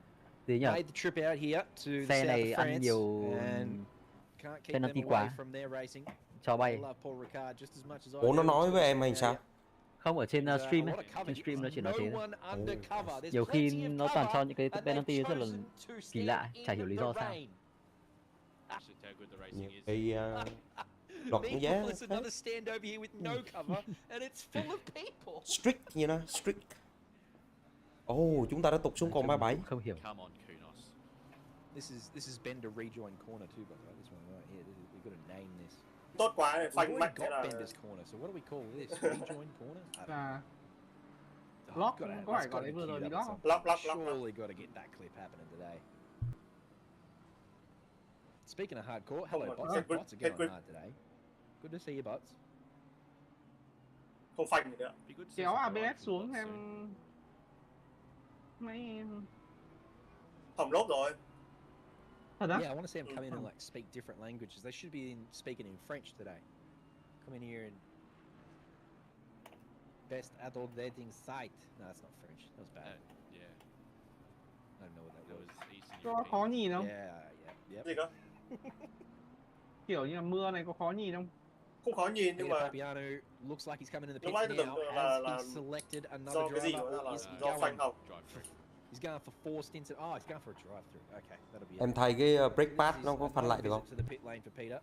gì nhỉ? made the trip out here to the Xe south này of ăn France nhiều and can't keep them penalty away quá, from their racing. cho bay. I love Paul Ricard just as much as I Ủa nó do. nói với em hay sao? Không, ở trên stream ấy, trên stream nó chỉ nói thế thôi. Nhiều khi nó toàn cho những cái penalty rất là kỳ lạ, chả hiểu lý do sao. Nhiều khi luật cũng giá strict như nó strict. Chúng ta đã tụt xuống còn 37. Không hiểu. This is Bender rejoin corner too, by the way. This one right here. We've got to name this. Tốt quá này, phanh We've mạnh already thế là got Bender's corner, so what do we call this? Rejoin corner? Là lock, có phải gọi đấy vừa rồi bị lock không? Lock. Surely got to get that clip happening today. Speaking of hardcore, hello bots. Bots are going hard today. Good to see you bots. Không phanh gì nữa. Kéo ABS xuống xem mấy hỏng lốp rồi. Yeah, I want to see them come in and like speak different languages. They should be speaking in French today. Come in here and best adult dating site. No, that's not French. That was bad. Yeah. I don't know what that was. Eastern có European. khó nhìn không? Yeah. Gì cơ? Kiểu như là mưa này có khó nhìn không? Không khó nhìn nhưng mà Papiano looks like he's coming in the lúc pits nãy now. tôi tưởng Has là he selected another do cái gì driver đó là or is he do phanh going? hỏng. He's going for 4 stints. Oh, he's going for a drive-through. Okay, that'll be it. Em thay cái brake pad nó có phanh lại được không? To the pit lane for Peter,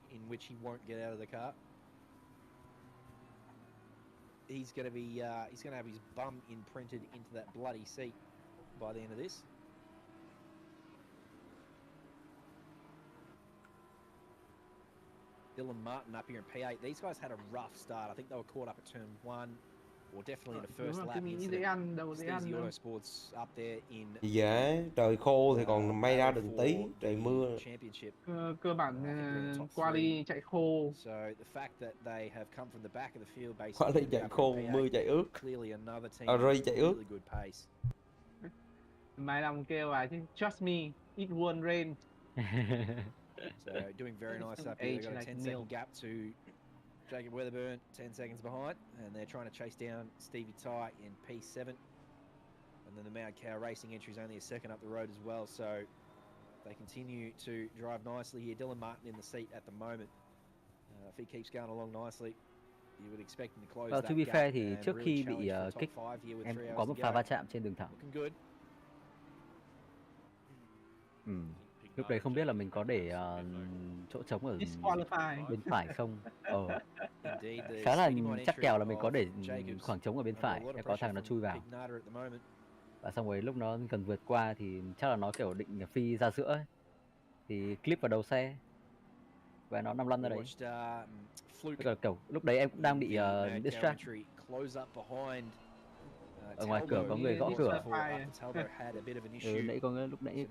in which he won't get out of the car. He's going to have his bum imprinted into that bloody seat by the end of this. Dylan Martin up here in P8. These guys had a rough start. I think they were caught up at turn 1, or definitely in the first lap incident. Steezy Autosports up there in Dễ, trời khô thì còn may ra được tí, trời mưa. Cơ bản qua đi chạy khô. So the fact that they have come from the back of the field basically. Qua đi chạy khô, mưa chạy ướt. Clearly another team. Ray chạy ướt. Really good pace. Mai Long kêu bài chứ, trust me, it won't rain. So doing very nice up here. They've got a 10-second gap to Jacob Weatherburn, 10 seconds behind, and they're trying to chase down Stevie Ty in P7. And then the Mad Cow Racing entry is only a second up the road as well, so they continue to drive nicely here. Dylan Martin in the seat at the moment. If he keeps going along nicely, you would expect him to close that To be gap fair thì and trước really khi challenge bị for the kích, top 5 here with em 3 cũng hours có một to pha go. va chạm trên đường thẳng. Looking good. Lúc đấy không biết là mình có để chỗ trống ở bên phải không. Khá là chắc kèo là mình có để khoảng trống ở bên phải, để có thằng nó chui vào. Và xong rồi lúc nó cần vượt qua thì chắc là nó kiểu định phi ra giữa ấy. Thì clip vào đầu xe và nó nằm lăn ra đấy. Kiểu lúc đấy em cũng đang bị distract. Ở ngoài cửa có người gõ cửa. Lúc nãy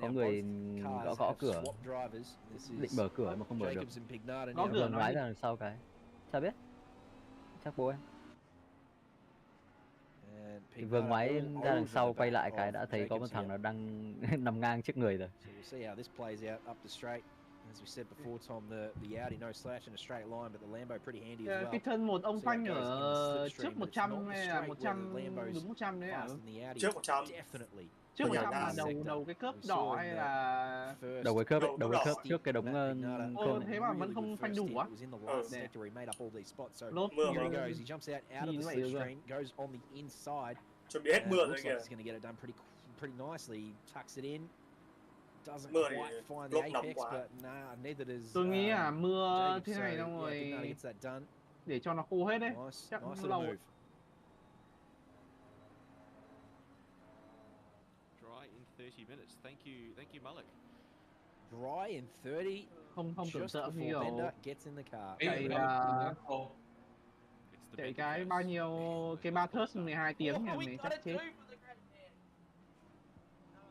có người gõ cửa, định mở cửa mà không mở được. Gõ cửa lái ra đằng sau cái. Sao biết? Chắc bố em. Thì vừa ngoái ra đằng sau quay lại cái đã thấy có một thằng nó đang nằm ngang trước người rồi. As we said before, Tom, the Audi no slash in a straight line, but the Lambo pretty handy as well. Cái thân một ông phanh ở trước 100 hay là 100 đúng 100 đấy ạ? Trước 100. Trước 100 là đầu cái cớp đỏ hay là đầu cái cớp trước cái đống thế mà vẫn không phanh đủ á. Lốp mưa mà. Chuẩn bị hết mưa rồi kìa. Mưa thì lốp nóng quá. Tôi nghĩ là mưa thế này xong rồi để cho nó khô hết đấy, chắc cũng lâu. Dry in 30 minutes. Thank you Malik. dry in 30. Không tưởng Just tượng before nhiều. Bender gets in the car. Chạy cái bao nhiêu cái ba thớt 12 tiếng thì mình chắc chết.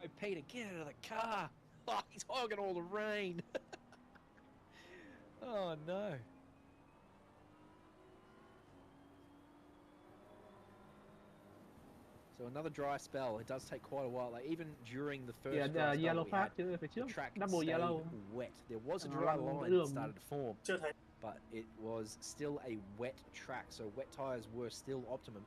No, Peter, get out of the car. Oh, he's hogging all the rain. Oh no. So another dry spell. It does take quite a while. Like even during the first dry spell yellow we phát had, chứ phía the trước, track double stayed yellow. wet. There was a dry line that started to form, but it was still a wet track. So wet tires were still optimum,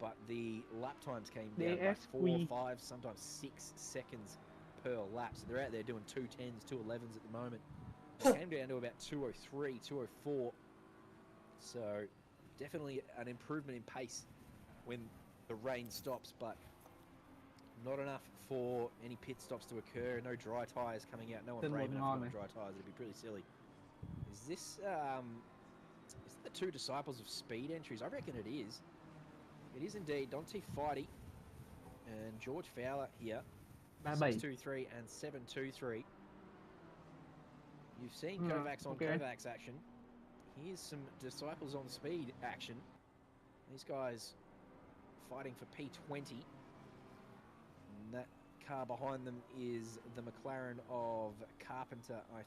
but the lap times came down by 4, 5, sometimes 6 seconds per lap. So they're out there doing 210s, 211s at the moment. It came down to about 203, 204. So definitely an improvement in pace when the rain stops, but not enough for any pit stops to occur. No dry tyres coming out. No one brave enough to dry tyres. It'd be pretty silly. Is this the two disciples of speed entries? I reckon it is. It is indeed Dante Fighty and George Fowler here. 623 and 723. You've seen Kovacs on Kovacs action. Here's some disciples on speed action. These guys fighting for P20. And that car behind them is the McLaren of Carpenter, I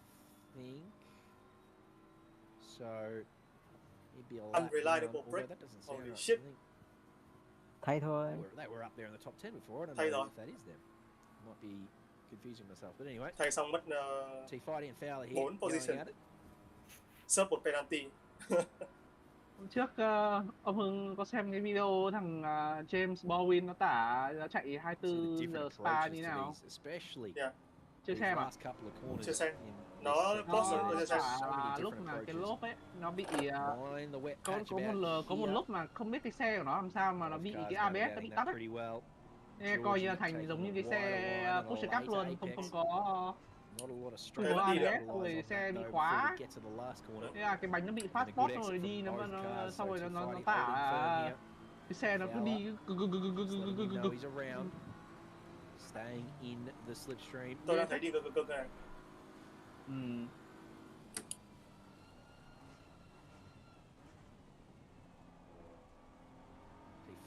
think. So he'd be a lap Unreliable down, break. That doesn't sound Holy right. shit. Thay thôi. They were up there in the top 10 before. I don't Thay know rồi. if that is them. Might be confusing myself. But anyway. Thay xong mất T Fighty and Fowler here. 4 position. At it. Sub một penalty. Hôm trước ông Hưng có xem cái video thằng James Baldwin nó tả nó chạy 24 giờ Spa như nào? Chưa xem à? Chưa xem. Nó post rồi tôi chưa xem. Lúc mà cái lốp ấy nó bị có một lúc mà không biết cái xe của nó làm sao mà nó bị cái ABS nó bị tắt ấy. Nên coi như là thành giống như cái xe Porsche Cup luôn, không có ABS rồi xe bị khóa. Thế là cái bánh nó bị phát spot rồi đi nó xong rồi nó tả cái xe nó cứ đi Tôi đang thấy đi cực này.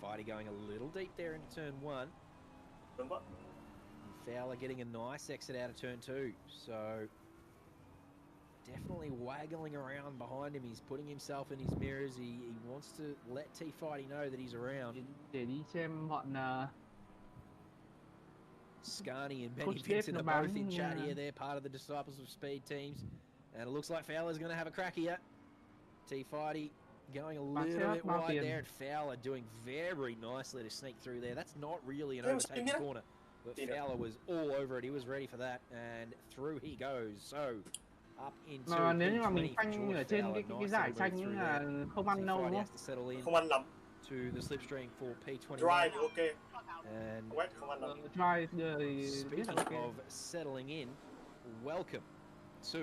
Fighty going a little deep there into turn 1. And Fowler getting a nice exit out of turn 2. So definitely waggling around behind him. He's putting himself in his mirrors. He wants to let T Fighty know that he's around. Để đi xem bọn Scani and Benny Vincent are both in chat here. They're part of the Disciples of Speed teams. And it looks like Fowler's going to have a crack here. T Fighty going a little bit wide there, and Fowler doing very nicely to sneak through there. That's not really an overtaking corner, but Fowler was all over it. He was ready for that, and through he goes. So up into mà nếu như mà mình phanh ở trên cái giải xanh là không ăn đâu đúng không? Không ăn lắm. To the slipstream for P21. Dry thì ok. And wet không ăn lắm. Speaking of settling in, welcome to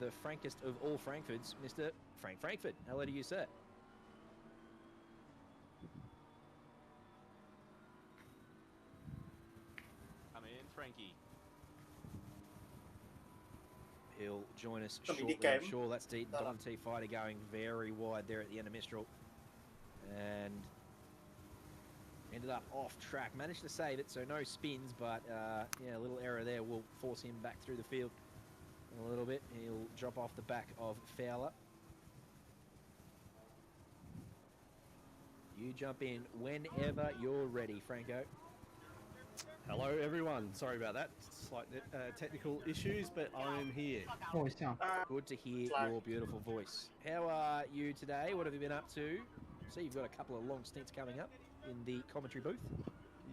the frankest of all Frankfords, Mr. Frank Frankfurt. Hello to you, sir. Come in, Frankie. He'll join us shortly, I'm sure. That's Dante Fighter going very wide there at the end of Mistral. And ended up off track. Managed to save it, so no spins, but yeah, a little error there will force him back through the field a little bit. He'll drop off the back of Fowler. You jump in whenever you're ready, Franco. Hello everyone, sorry about that, slight technical issues, but I'm here. Good to hear your beautiful voice. How are you today? What have you been up to? See, you've got a couple of long stints coming up in the commentary booth.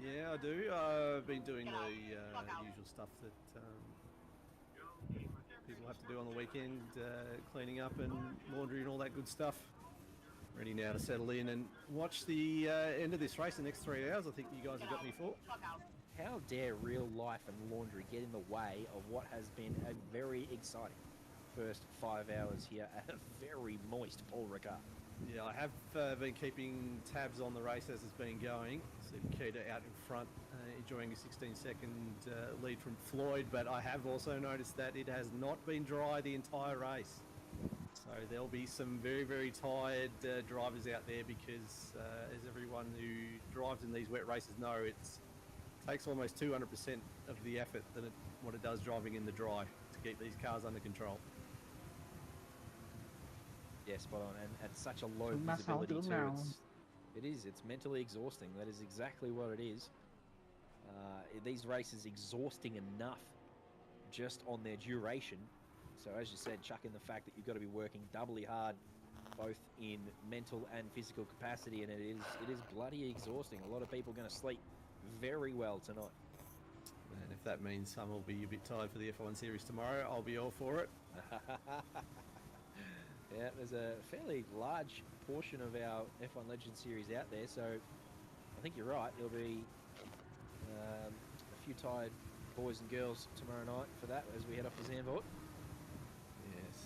Yeah, I do. I've been doing the usual stuff that people have to do on the weekend, cleaning up and laundry and all that good stuff. Ready now to settle in and watch the end of this race, the next 3 hours. I think you guys have got me for. How dare real life and laundry get in the way of what has been a very exciting first 5 hours here at a very moist Paul Ricard? Yeah, I have been keeping tabs on the race as it's been going. So Keita out in front, enjoying a 16-second lead from Floyd, but I have also noticed that it has not been dry the entire race. So there'll be some very, very tired drivers out there because, as everyone who drives in these wet races know, it takes almost 200% of the effort than what it does driving in the dry to keep these cars under control. Yeah, spot on, and at such a low visibility too. It's mentally exhausting. That is exactly what it is. These races exhausting enough just on their duration. So as you said, chuck in the fact that you've got to be working doubly hard, both in mental and physical capacity, and it is bloody exhausting. A lot of people are going to sleep very well tonight. And if that means some will be a bit tired for the F1 series tomorrow, I'll be all for it. Yeah, there's a fairly large portion of our F1 Legends series out there, so I think you're right. There'll be a few tired boys and girls tomorrow night for that as we head off to Zandvoort. Yes,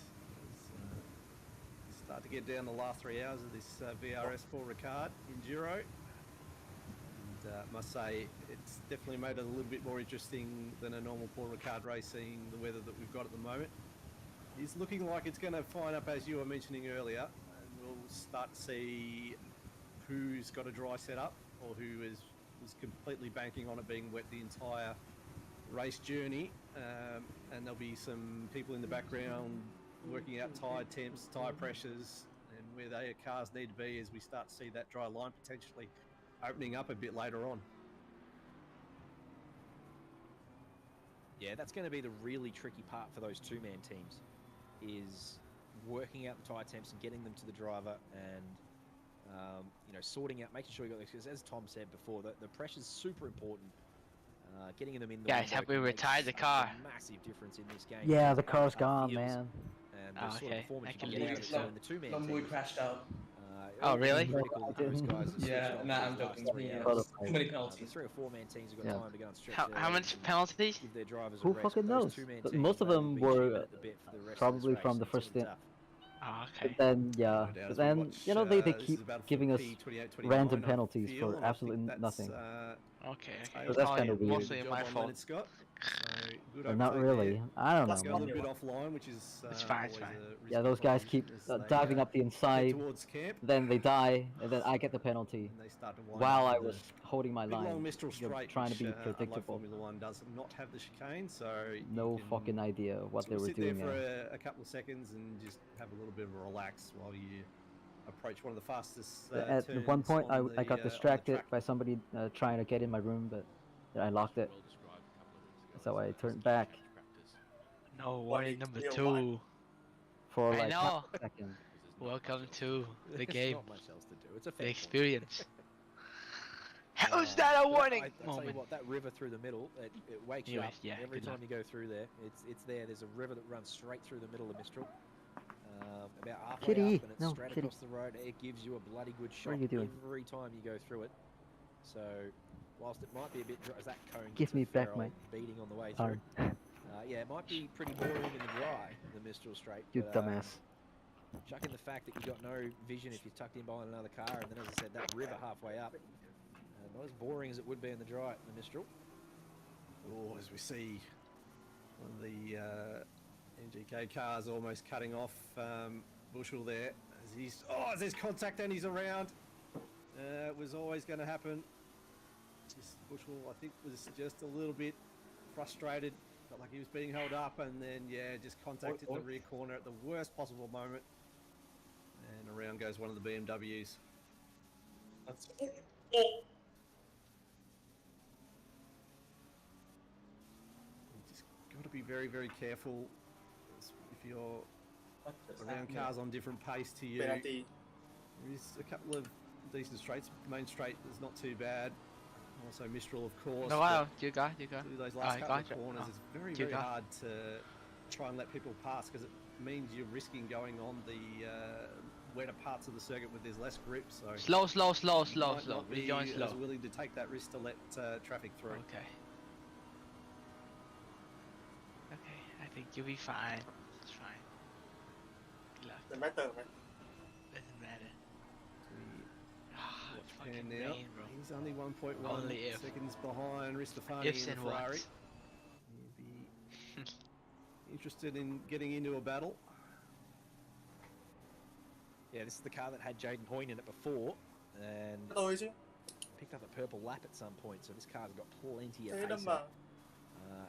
start to get down the last 3 hours of this VRS Paul Ricard Enduro. And must say, it's definitely made it a little bit more interesting than a normal Paul Ricard race, seeing the weather that we've got at the moment. It's looking like it's going to fine up, as you were mentioning earlier, and we'll start to see who's got a dry setup or who is completely banking on it being wet the entire race journey. And there'll be some people in the background working out tyre temps, tyre pressures, and where their cars need to be as we start to see that dry line potentially opening up a bit later on. Yeah, that's going to be the really tricky part for those two-man teams, is working out the tyre temps and getting them to the driver, and sorting out, making sure you got this. Because as Tom said before, the pressure's super important. Getting them in the guys, have we retired the car? Massive difference in this game. Yeah, the car's gone, man. And oh, sort of okay. performance you can get out of it. So in the two-man teams, crashed out. Oh, really? Those guys Yeah, I'm joking. Too many penalties. The 3 or 4-man teams have got time to go and stretch. How much penalties? Give their drivers Who fucking knows? But most of them were probably from the first stint. Oh, okay. But then, yeah, but then, they keep giving us random penalties for absolutely nothing. Okay. So that's kind of weird. Mostly my fault. But not really. I don't know. A little bit offline, which is it's fine. Yeah, those guys keep diving up the inside, then they die, and then I get the penalty while I was holding my line, trying to be predictable. Formula One does not have the chicane, so no fucking idea what they were doing there. Sit there for a couple of seconds and just have a little bit of a relax while you approach one of the fastest At one point, I got distracted by somebody trying to get in my room, but I locked it. So I turned back. No, warning number 2. For like half a second. Welcome to the game. Not much else to do. It's a the experience. How's that a warning? I tell you what, that river through the middle, it wakes you up every time you go through there. It's there. There's a river that runs straight through the middle of Mistral. About halfway up, and it's straight across the road. It gives you a bloody good shot every time you go through it. So, whilst it might be a bit dry, as that cone gives me back my beating on the way through. Yeah, it might be pretty boring in the dry, the Mistral Straight. You dumbass. Chuck in the fact that you've got no vision if you're tucked in behind another car, and then, as I said, that river halfway up. Not as boring as it would be in the dry, the Mistral. Oh, as we see one of the NGK cars almost cutting off Bushell there. As there's contact and he's around. It was always going to happen. Bushell, I think, was just a little bit frustrated. Felt like he was being held up, and then, just contacted the rear corner at the worst possible moment. And around goes one of the BMWs. Got to be very, very careful if you're around cars on different pace to you. There is a couple of decent straights. Main straight is not too bad. Also Mistral, of course. No, wow, you got. Those last couple of corners, it's very, very hard to try and let people pass, because it means you're risking going on the wetter parts of the circuit where there's less grip. So slow. We're going slow. As willing to take that risk to let traffic through. Okay, I think you'll be fine. It's fine. Good luck. Doesn't matter, man. Doesn't matter. fucking now. rain, bro. He's only 1.1 Only if. seconds behind Ristafani Ifs in and the Ferrari. whats. He'd be interested in getting into a battle. Yeah, this is the car that had Jaden Point in it before, and picked up a purple lap at some point. So this car's got plenty of pace.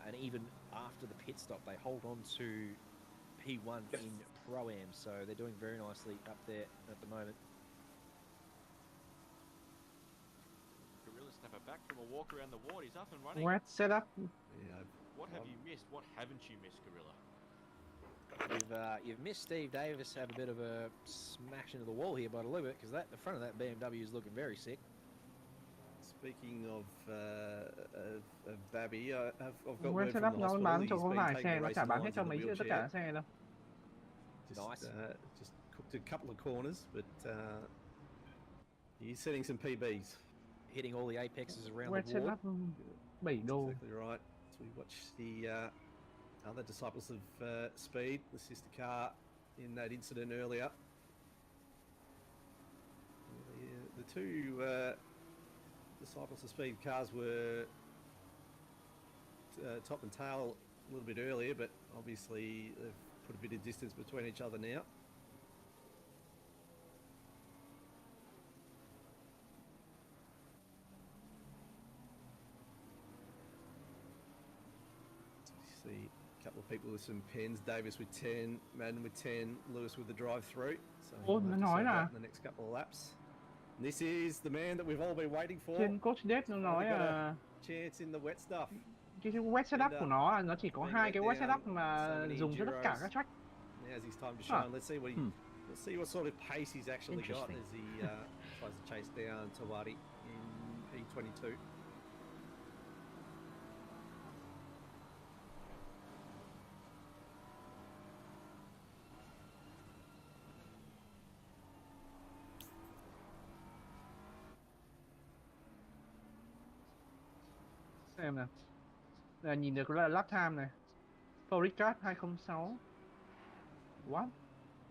And even after the pit stop, they hold on to P1 in Pro-Am, so they're doing very nicely up there at the moment. Gorilla snapper back from a walk around the ward. He's up and running. Wet setup. Yeah. What have you missed? What haven't you missed, Gorilla? You've missed Steve Davis have a bit of a smash into the wall here by the look of it, because the front of that BMW is looking very sick. Speaking of Babby, I've got Wet word from setup the nó hospital. bán He's cho có been vài taking xe, the nó race chả bán hết lines cho in the mấy tất cả wheelchair. các xe đâu. Just cooked a couple of corners, but he's setting some PBs. Hitting all the apexes around Wet the wall. setup 7 đô. Exactly right. So we watch the other Disciples of Speed, the sister car in that incident earlier. The two Disciples of Speed cars were top and tail a little bit earlier, but obviously they've put a bit of distance between each other now. See a couple of people with some pens. Davis with 10, Madden with 10, Lewis with the drive-through. So Ủa, we'll nó have to nói sort là that in the next couple of laps. And this is the man that we've all been waiting for. trên coach dev nó nói là Chance in the wet stuff. cái wet setup của nó chỉ có 2 cái wet setup mà dùng cho tất cả các track. Now's his time to shine. Let's see what let's see what sort of pace he's actually got as he tries to chase down Tawari in P22. Xem nè. Là nhìn được là lap time này. Paul Ricard 206. What?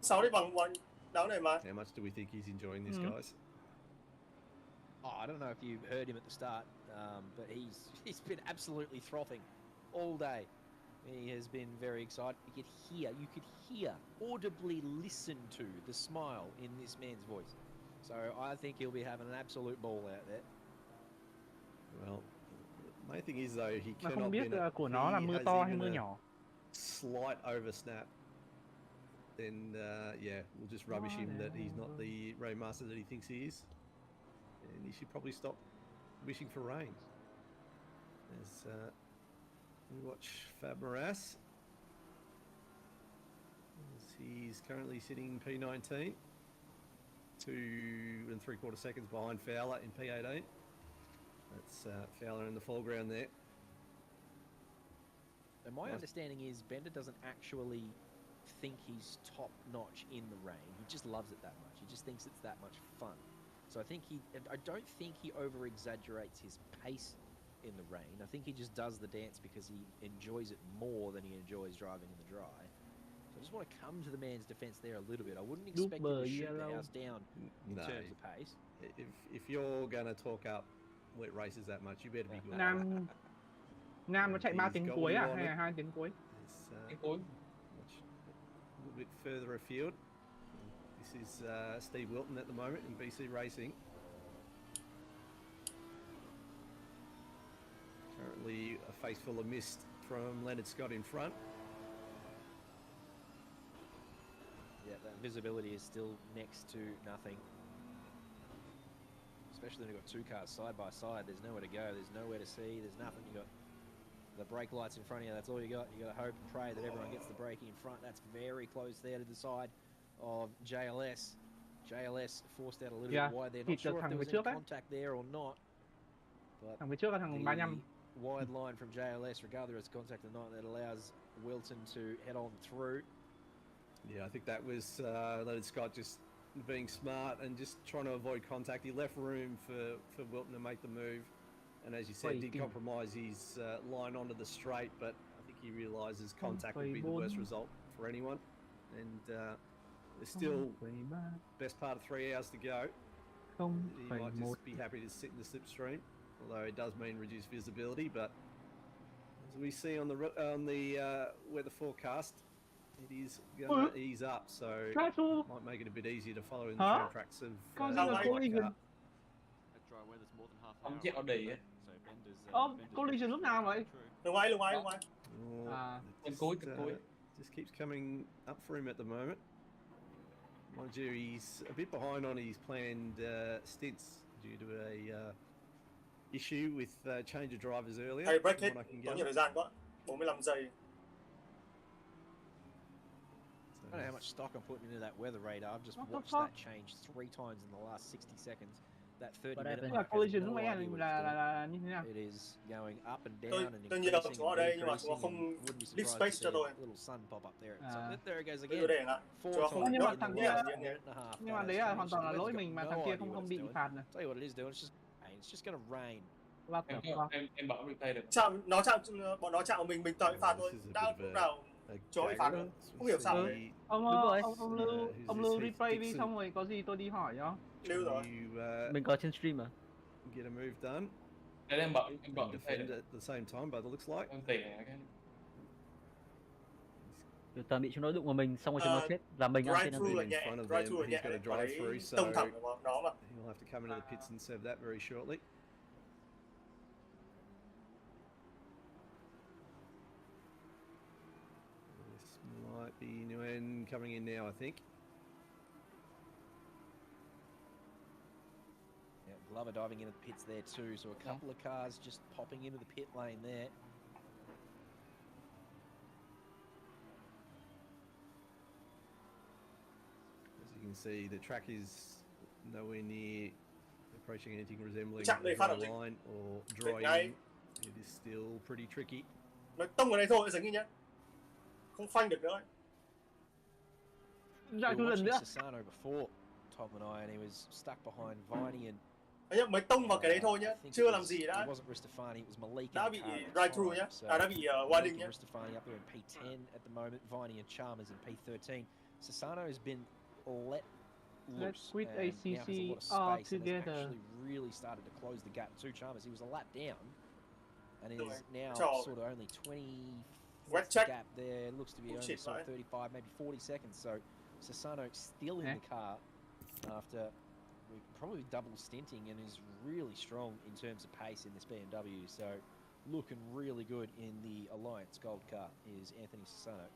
6 đi bằng đấu này mà. How much do we think he's enjoying this, guys? Oh, I don't know if you heard him at the start, but he's been absolutely frothing all day. He has been very excited. You could hear, audibly listen to the smile in this man's voice. So I think he'll be having an absolute ball out there. Well, my thing is though, he Mà cannot không be biết của nó là mưa to hay mưa nhỏ. Slight oversnap. Then yeah, we'll just rubbish him that he's not the rain master that he thinks he is, and he should probably stop wishing for rain. As we watch Fab Moras, as he's currently sitting P19, 2 3/4 seconds behind Fowler in P18. That's Fowler in the foreground there. And my understanding is Bender doesn't actually think he's top notch in the rain. He just loves it that much. He just thinks it's that much fun. So I don't think he over exaggerates his pace in the rain. I think he just does the dance because he enjoys it more than he enjoys driving in the dry. So I just want to come to the man's defense there a little bit. I wouldn't expect him to shoot the house down in terms of pace. If you're gonna talk up wet races that much, you better be good. Nam nó chạy 3 tiếng cuối à hay là 2 tiếng cuối? Tiếng cuối. A little bit further afield. This is Steve Wilton at the moment in BC Racing. Currently a face full of mist from Leonard Scott in front. Yeah, that visibility is still next to nothing. Especially when you've got 2 cars side by side, there's nowhere to go, there's nowhere to see, there's nothing. You got the brake lights in front of you, that's all you got. You got to hope and pray that everyone gets the braking in front. That's very close there to the side of JLS. JLS forced out a little bit wide there. Not sure if there was any contact there or not. But thằng phía trước là thằng 35. Wide line from JLS, regardless of its contact or not, that allows Wilton to head on through. Yeah, I think that was Leonard Scott just being smart and just trying to avoid contact. He left room for Wilton to make the move, and as you said, did compromise his line onto the straight, but I think he realises contact would be the worst result for anyone, and there's still best part of 3 hours to go. He might just be happy to sit in the slipstream, although it does mean reduced visibility. But as we see on the weather forecast, it is going to ease up, so it might make it a bit easier to follow in the train tracks of Con gì là collision? Ông chết ở đi á. Collision lúc nào vậy? Lùi ngoài. Bên cuối. Just keeps coming up for him at the moment. Mind you, he's a bit behind on his planned stints due to a issue with change of drivers earlier. Hey, break it. Có nhiều thời gian quá. 45 giây. I don't know how much stock I'm putting into that weather radar. I've just watched that change 3 times in the last 60 seconds. That 30 minute mark collision lúc nãy là như thế nào? It is going up and down and tôi nhìn chúng ở đây nhưng mà chúng không leave space cho tôi. Little sun pop up there. So there it goes Tôi để lại. Nhưng mà thằng kia, nhưng mà đấy là hoàn toàn là lỗi mình mà thằng kia không bị phạt này. Tell you what it is doing. It's just gonna rain. Em bảo replay được. Bọn nó chạm mình toàn bị phạt thôi. Đã lúc nào cho bị phạt nữa. Không hiểu sao đấy. Ông lưu replay đi xong rồi có gì tôi đi hỏi cho. Lưu rồi. Mình có trên stream mà. Get a move done. Em bảo defend at the same time, but it looks like. Em tiền cái. Từ tầm bị chúng nó đụng vào mình xong rồi chúng nó chết, làm mình ăn trên drive through là nhẹ, tông thẳng vào nó mà. He'll have to come into the pits and serve that very shortly. This might be Nguyen coming in now, I think. Glover diving into the pits there too, so a couple of cars just popping into the pit lane there. As you can see, the track is nowhere near approaching anything resembling a line or drawing. It is still pretty tricky. Nó tông ở đây thôi, dừng đi nhá. Không phanh được nữa. Ra two lần nữa. Sassano before Tom and I, and he was stuck behind Viney and mới tông vào cái đấy thôi nhá, chưa làm gì đã bị drive through nhá, đã bị warning nhá. Ristofani up there in P10 at the moment, Viney and Chalmers in P13. Sassano has been let loose quit and ACC now has a lot of space and together. has actually really started to close the gap to Chalmers. He was a lap down and is now sort of only 20 gap there. Looks to be only sort of 35, maybe 40 seconds. So Sassano still in the car after probably double stinting and is really strong in terms of pace in this BMW. So looking really good in the Alliance Gold car is Anthony Sassano.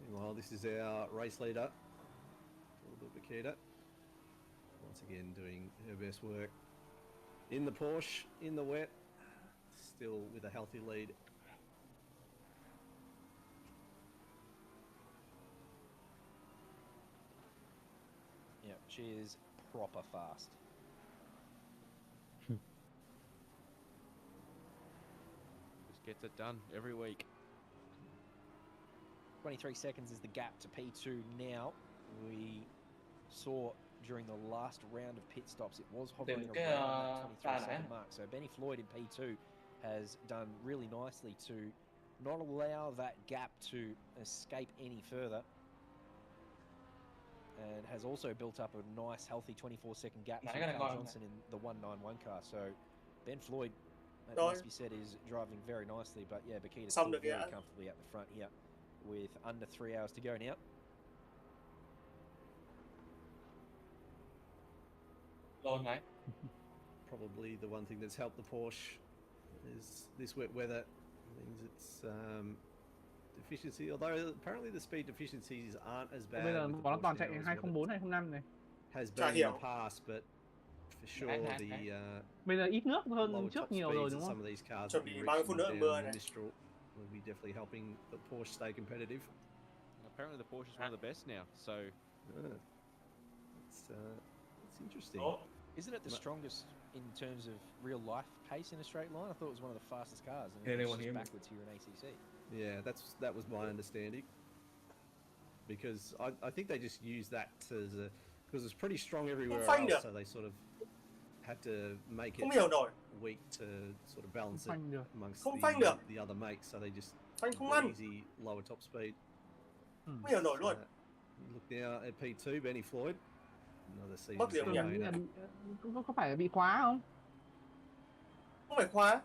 Meanwhile, this is our race leader, Bakita. Once again doing her best work in the Porsche, in the wet, still with a healthy lead. Yeah, she is proper fast. Just gets it done every week. 23 seconds is the gap to P2 now. We saw during the last round of pit stops, it was hovering around that 23-second mark. So Benny Floyd in P2 has done really nicely to not allow that gap to escape any further. And has also built up a nice, healthy 24-second gap to Carl Johnson in the 191 car. So Ben Floyd, that must be said, is driving very nicely. But yeah, Bakita's still very comfortably at the front here with under 3 hours to go now. Probably the one thing that's helped the Porsche is this wet weather means it's deficiency, although apparently the speed deficiencies aren't as bad. Bây giờ bọn nó toàn chạy 204, 205 này. Has been in the past, but for sure the bây giờ ít nước hơn trước nhiều rồi đúng không? Some of these cars chuẩn bị 30 phút nữa mưa này. Will be definitely helping the Porsche stay competitive. Apparently the Porsche is one of the best now, so it's interesting. Isn't it the strongest in terms of real life pace in a straight line? I thought it was one of the fastest cars, and it's just backwards here in ACC. Yeah, that was my understanding. Because I think they just use that as a, because it's pretty strong everywhere else, so they sort of had to make it weak to sort of balance it amongst the other makes, so they just easy lower top speed. Look now at P2, Benny Floyd Another Mất gì season không nhỉ? later. Có phải là bị khóa không? Không phải khóa.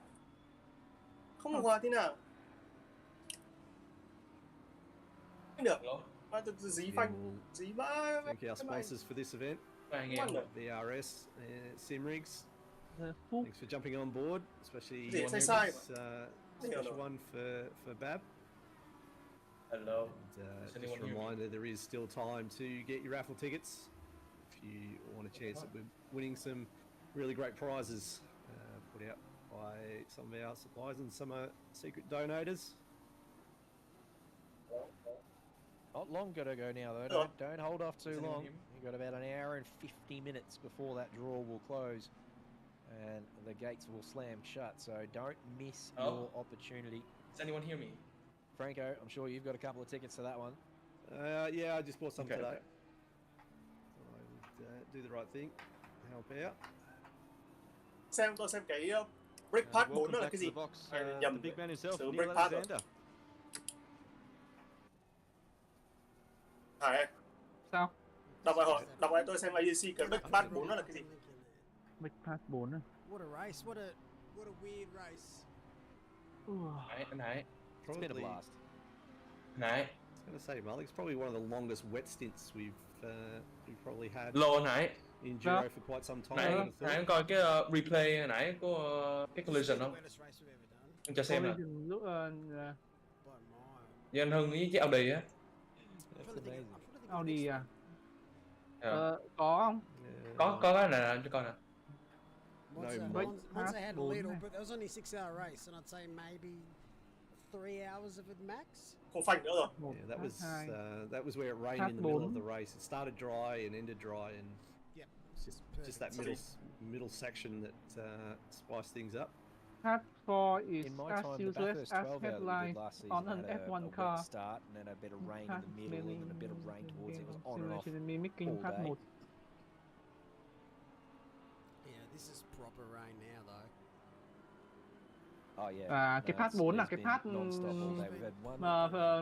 Không được khóa thế nào? Không được. Mà tôi dí phanh, dí mãi. Thank you our sponsors for this event. VRS Simrigs. Thanks for jumping on board, especially this special one for Bab. Hello. And, just a reminder, there is still time to get your raffle tickets if you want a chance at winning some really great prizes put out by some of our suppliers and some secret donators. Not long got to go now, though. Don't hold off too long. You've got about an hour and 50 minutes before that draw will close, and the gates will slam shut. So don't miss your opportunity. Does anyone hear me? Franco, I'm sure you've got a couple of tickets to that one. Yeah, I just bought some today. Okay. So I would do the right thing, help out. Tôi xem cái brake pad 4 đó là cái gì? Nhầm từ brake pad rồi. Sao? Đọc lại tôi xem ADC cái brake pad 4 đó là cái gì? Brake pad 4 à? What a race! What a weird race. Nãy. It's been a blast. Nãy. I was going to say, Malik, it's probably one of the longest wet stints we've probably had. Lô nãy. In Giro for quite some time. Nãy anh coi cái replay nãy của cái collision không? Anh cho xem nè. Với anh Hưng với chiếc Audi á. Audi à? Có không? Có cái này cho coi nè. Once I had a little, but it was only a 6-hour race, and I'd say maybe 3 hours of it max. Không phanh nữa rồi. Yeah, that was where it rained in the middle of the race. It started dry and ended dry, and just that middle section that spiced things up. Part 4 is In my as time, the useless Bathurst as 12 hour that we headline did last season on had an a F1 wet car. start and then a bit of rain in the middle and then a bit of rain towards it. It was on and off mimicking all Part day. 1. Yeah, this is proper rain now though. Oh yeah. Và cái Part 4 là cái Part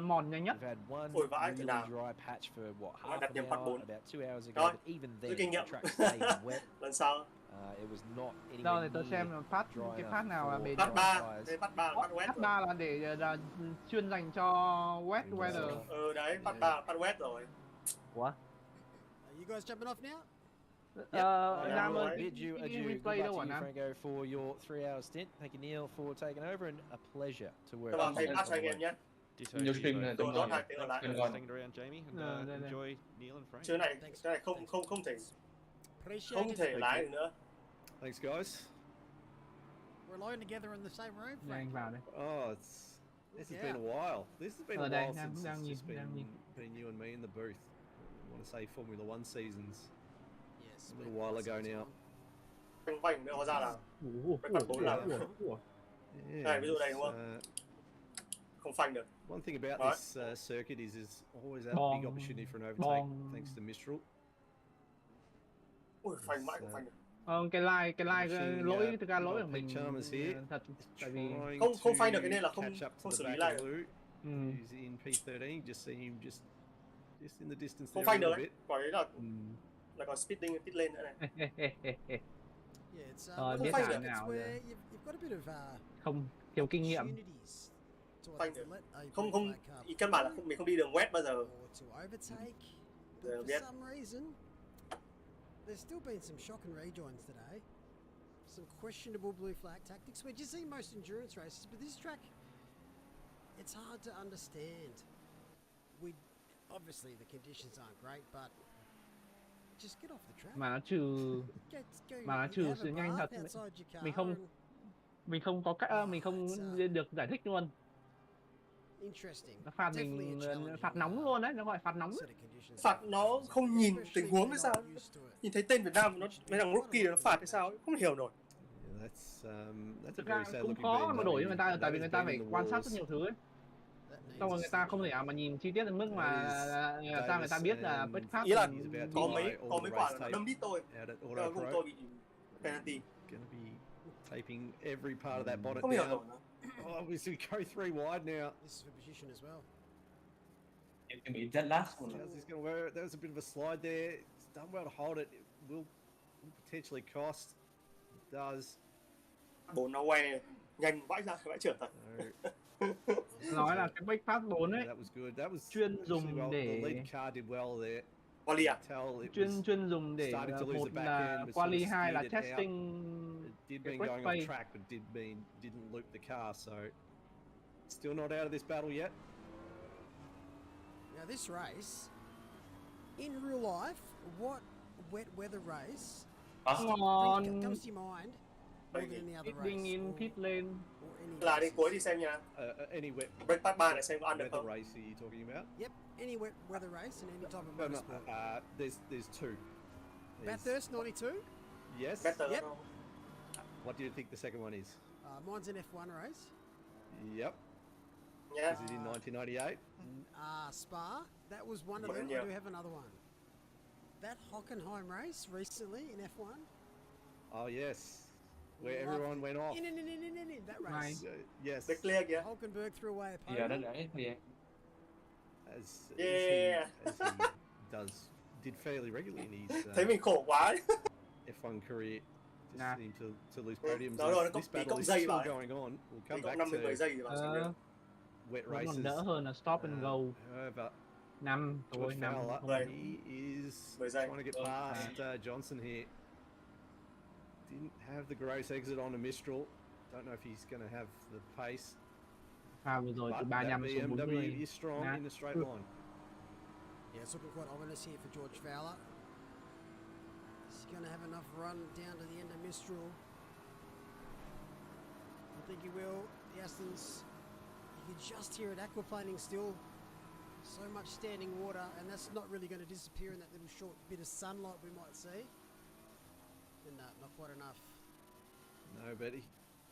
mòn nhanh nhất. We've had one Ôi vãi really thế nào. dry patch for what, half đặt an nhầm Part hour, 4. about 2 hours ago, Rồi, but even then rút kinh the nghiệm. track stayed wet. Lần sau. It was not Đâu anywhere để tôi xem near Part dry cái enough Part nào là bền. Part 3, đây Part 3 là Part wet Part rồi. 3 là để chuyên dành cho wet weather. Đấy, Part 3 là Part wet rồi. What? Are you guys jumping off now? Nam ơi, Bid you adieu. Good luck to you, Franco, for your 3-hour stint. Thank you, Neil, for taking over, and a pleasure to work Các bạn with thấy you. patch cho anh em nhé. Nhiều stream này Tôi đón 2 tiếng ở lại. Around Jamie and enjoy Neil and Frank. Chứ này không thể lái được nữa. Thanks, guys. We're alone together in the same room. Để anh vào đây. Oh, this has been a while. This has been a đây, while since đang it's nhìn, just been you and me in the booth. I want to say Formula One seasons. Yes. A little while ago now. Phanh phanh nữa hóa ra là Part 4 là này, ví dụ đây đúng không? Không phanh được. One thing about this circuit is always a big opportunity for an overtake thanks to Mistral. Ui, phanh mãi không phanh được. Cái lỗi thực ra lỗi của mình thật tại vì không phanh được cái nên là không xử lý lại được. He's in P13, just see him just in the distance không there phanh được a đấy. bit. Quả đấy là còn speeding pit lane nữa này. Yeah, it's biết it's nào where you've got a bit of không thiếu kinh nghiệm. Phanh được. Không ý căn bản là mình không đi đường wet bao giờ. For some reason, there's still been some shock and rejoins today. Some questionable blue flag tactics, which you see most endurance races, but this track, it's hard to understand. Obviously the conditions aren't great, but just get off the track. Mà nó trừ sự nhanh thật. Mình không có mình không được giải thích luôn. Nó phạt mình phạt nóng luôn đấy, nó gọi phạt nóng. Phạt nó không nhìn tình huống hay sao? Nhìn thấy tên Việt Nam nó mấy thằng rookie nó phạt hay sao? Không hiểu nổi. Thực ra cũng khó mà đổi cho người ta, tại vì người ta phải quan sát rất nhiều thứ ấy. Xong rồi người ta không thể mà nhìn chi tiết đến mức mà người ta biết là bất pháp. Ý là có mấy quả nó đâm đít tôi. Cùng tôi bị penalty. Taping every part of that bonnet Không hiểu down. nổi. Oh, we see go 3 wide now. This is for position as well. It can be dead last one. How's this going to work? There was a bit of a slide there. done well to hold it. It will potentially cost. It does. Bốn nó quay nhanh vãi ra, vãi trưởng thật. Nói là cái brake pass 4 ấy. That was good. That was chuyên dùng well, để the lead car did well there. Quali à? Chuyên dùng để một là quali, hai là testing. It did mean going off track, but didn't loop the car, so still not out of this battle yet. Now this race, in real life, what wet weather race comes to your mind more than any other Being race? in pit lane. Là đi cuối đi xem nha. Any wet brake pass 3 để xem có ăn được weather không? race are you talking about? Yep, any wet weather race and any type of No, motorsport. there's two. Bathurst 92? Yes. Yep. What do you think the second one is? Mine's an F1 race. Yep. Yeah. Is it in 1998? Spa. That was one of them. I do have another one. That Hockenheim race recently in F1. Oh yes, where everyone went off. In that race. Yes. The clear kìa. Hulkenberg threw away a podium. Giờ nó để thì As Yeah. he did fairly regularly in his Thấy mình khổ quá. F1 career. Just seemed to lose podiums. Đó rồi, This tí battle cộng is dây still vào. going on. We'll come Tí cộng back 50 giây thì vào xem được. wet Nó races. còn đỡ hơn là stop and go. However, 5 George năm. Fowler, he is trying to get past Johnson here. Didn't have the gross exit on a Mistral. Don't know if he's going to have the pace. Vừa rồi từ But that 35 xuống 40. BMW is strong in the straight line. Yeah, it's looking quite ominous here for George Fowler. Is he going to have enough run down to the end of Mistral? I think he will. The Astons, you can just hear it aquaplaning still. So much standing water, and that's not really going to disappear in that little short bit of sunlight we might see. And not quite enough. No, but he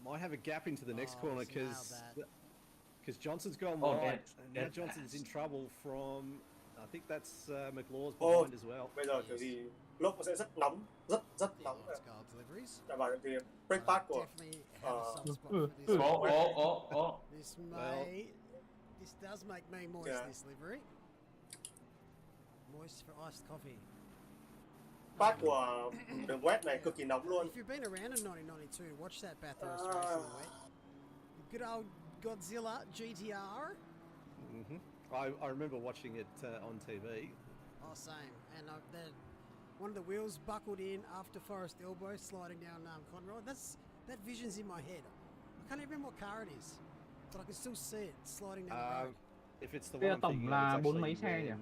might have a gap into the next corner he's nailed because Johnson's gone Oh, wide, dead. and now Dead Johnson's in pass. trouble from. I think that's McLaws behind as well. Bây giờ kiểu gì lúc nó sẽ rất nóng, rất nóng. Scar deliveries. Đảm bảo thì brake pass của Definitely have a soft spot for this. This may. This does make me moist, this livery. Moist for iced coffee. pass của đường wet này cực kỳ nóng luôn. If you've been around in 1992, watch that Bathurst race in the wet. Good old Godzilla GTR. I remember watching it on TV. Oh, same. And one of the wheels buckled in after Forest Elbow, sliding down Conroy. That vision's in my head. I can't even remember what car it is, but I can still see it sliding down the road. If it's the Bây giờ one I'm tổng thinking là of, it's bốn mấy actually xe nhỉ?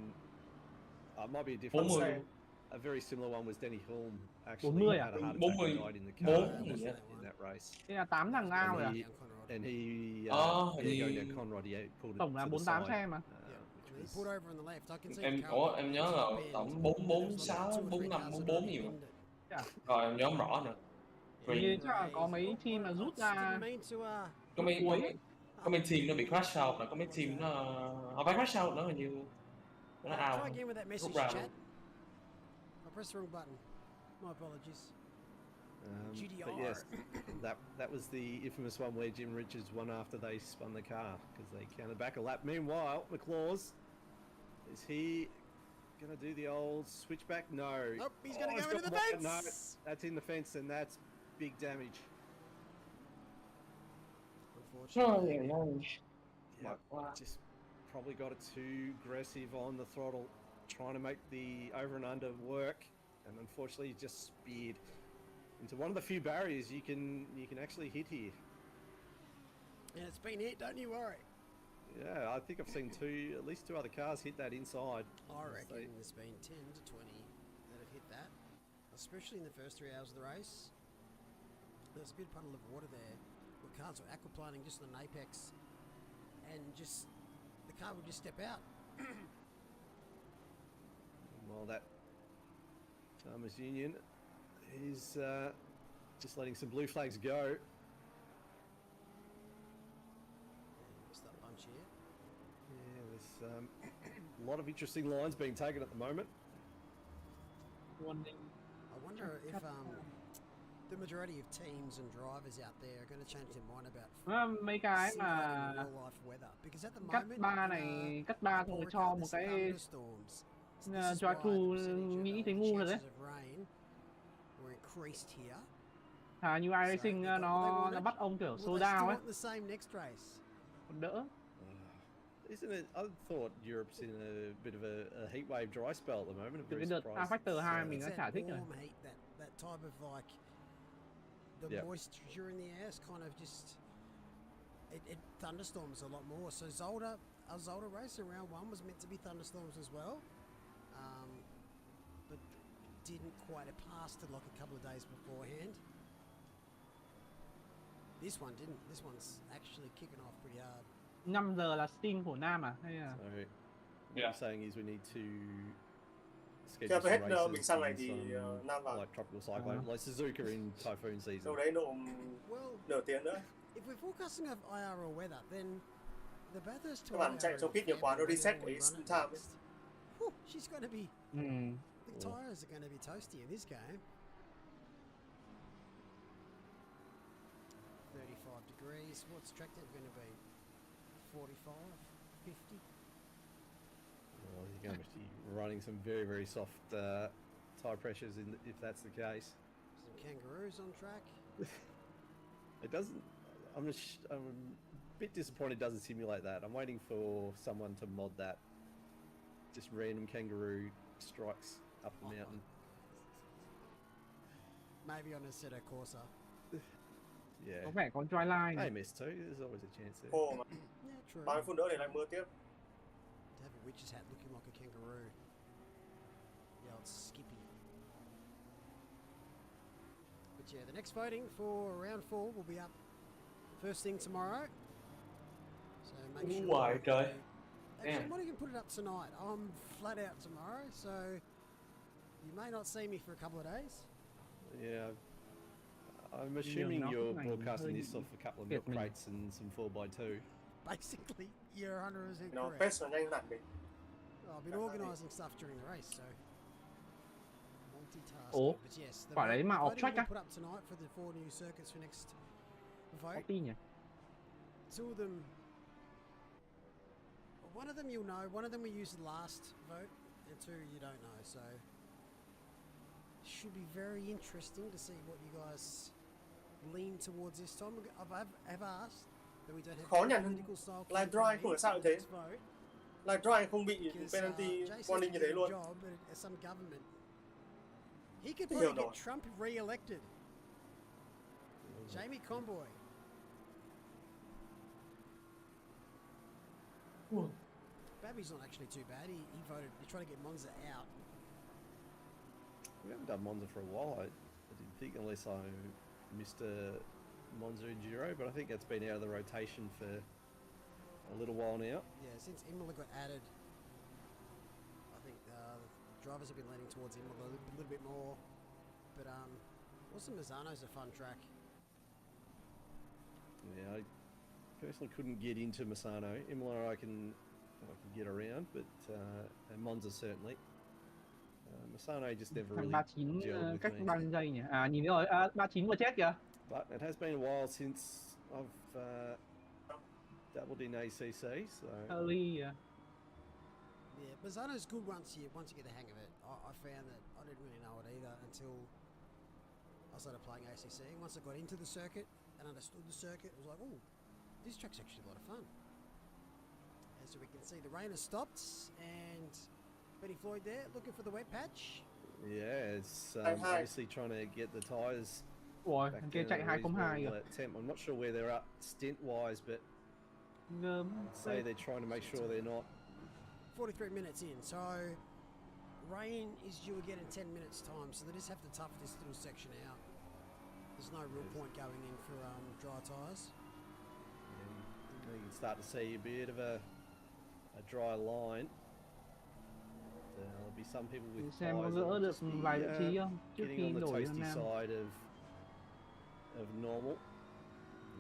it might be a different 40. one. A very similar one was Denny Hulme actually 40 had a heart attack 40. and died in the car 40 in that race. Thế là 8 thằng ao rồi à? And he going down Conrad, he pulled it Tổng là to the 48 side. xe mà. He pulled over on the left. I can see Em the car. em nhớ là tổng 446, 45, 44 gì mà. Rồi em nhớ không rõ nữa. Như chắc là có mấy team là rút ra Có mấy team nó bị crash out, có mấy team nó không phải crash out nữa mà như nó Try out. again with that message, Rút ra chat. luôn. I pressed the wrong button. My apologies. But yes, that was the infamous one where Jim Richards won after they spun the car because they counted back a lap. Meanwhile, McLaws, is he going to do the old switchback? No. Nope, he's going to he's go into got the fence. No, that's in the fence and that's big damage. Unfortunately. Just probably got it too aggressive on the throttle, trying to make the over and under work, and unfortunately just speared into one of the few barriers you can actually hit here. And it's been hit, don't you worry. Yeah, I think I've seen at least two other cars hit that inside. I reckon there's been 10 to 20 that have hit that, especially in the first 3 hours of the race. There's a bit of puddle of water there. The cars were aquaplaning just on an apex, and just the car would just step out. Well, that Farmers Union is just letting some blue flags go. Missed that bunch here. Yeah, there's a lot of interesting lines being taken at the moment. I wonder if the majority of teams and drivers out there are going to change their mind about mấy cái mà real life weather, because at the cách moment 3 này, cách 3 xong rồi cho một cái drive through nghĩ thấy ngu rồi đấy. Thà như iRacing nó bắt ông kiểu slow down ấy. Còn đỡ. Isn't it? I thought Europe's in a bit of a heat wave dry spell at the moment. Cái đợt Factor 2 mình đã chả thích rồi. That type of like the moisture in the air is kind of just it thunderstorms a lot more. So Zolder race in round 1 was meant to be thunderstorms as well, but didn't quite pass till like a couple of days beforehand. This one didn't. This one's actually kicking off pretty hard. 5 giờ là steam của Nam à? Hay là... So, what I'm saying is we need to schedule some races in some like tropical cyclone, like Suzuka in typhoon season. Sau đấy độ nửa tiếng nữa. If we're forecasting of IRL weather, then the Bathurst các bạn chạy trong pit nhiều quá nó reset cái time. She's going to be. The tires are going to be toasty in this game. 35 degrees. What's track temp going to be? 45, 50. Well, you're going to be running some very, very soft tyre pressures if that's the case. Some kangaroos on track. It doesn't. I'm a bit disappointed it doesn't simulate that. I'm waiting for someone to mod that. Just random kangaroo strikes up the mountain. Maybe on a Assetto Corsa. Yeah. Có vẻ có dry line. AMS2, there's always a chance there. Khô mà. 30 phút nữa để lại mưa tiếp. To have a witch's hat looking like a kangaroo. Yeah, it's Skippy. But yeah, the next voting for round 4 will be up first thing tomorrow. So make sure. Hoài trời. Actually, I'm not even put it up tonight. I'm flat out tomorrow, so you may not see me for a couple of days. Yeah. I'm assuming you're broadcasting this off a couple of milk crates and some 4x2. Basically, you're 100% No, correct. pace là nhanh hẳn đi. I've been organising stuff during the race, so multitasking. But yes, the voting will put up tonight for the 4 new circuits for next vote. 2 of them. One of them you'll know. One of them we used the last vote, and 2 you don't know. So should be very interesting to see what you guys lean towards this time. I've asked that we don't have khó nhận political style live drive không phải sao thế. Live drive không bị penalty warning như thế luôn. Some government. He could probably get Trump re-elected. Jamie Conboy. Babby's not actually too bad. He voted. He tried to get Monza out. We haven't done Monza for a while. I didn't think, unless I missed a Monza Enduro, but I think that's been out of the rotation for a little while now. Yeah, since Imola got added, I think drivers have been leaning towards Imola a little bit more. But also Mazzano's a fun track. Yeah, I personally couldn't get into Mazzano. Imola I can get around, but and Monza certainly. Mazzano just never really 39 cách 30 giây nhỉ? À nhìn rồi, 39 vừa chết kìa. But it has been a while since I've dabbled in ACC, so. Early, yeah, Mazzano's good once you get the hang of it. I found that I didn't really know it either until I started playing ACC. Once I got into the circuit and understood the circuit, it was like, oh, this track's actually a lot of fun. And so we can see the rain has stopped, and Benny Floyd there looking for the wet patch. Yeah, it's obviously trying to get the tyres. Ủa, thằng kia chạy 202 rồi. I'm not sure where they're at stint-wise, but I'd say they're trying to make sure they're not. 43 minutes in, so rain is due again in 10 minutes time, so they just have to tough this little section out. There's no real point going in for dry tyres. Yeah, you can start to see a bit of a dry line. There'll be some people with xem có gỡ được vài vị trí không trước khi đổi sang Nam. Side of normal.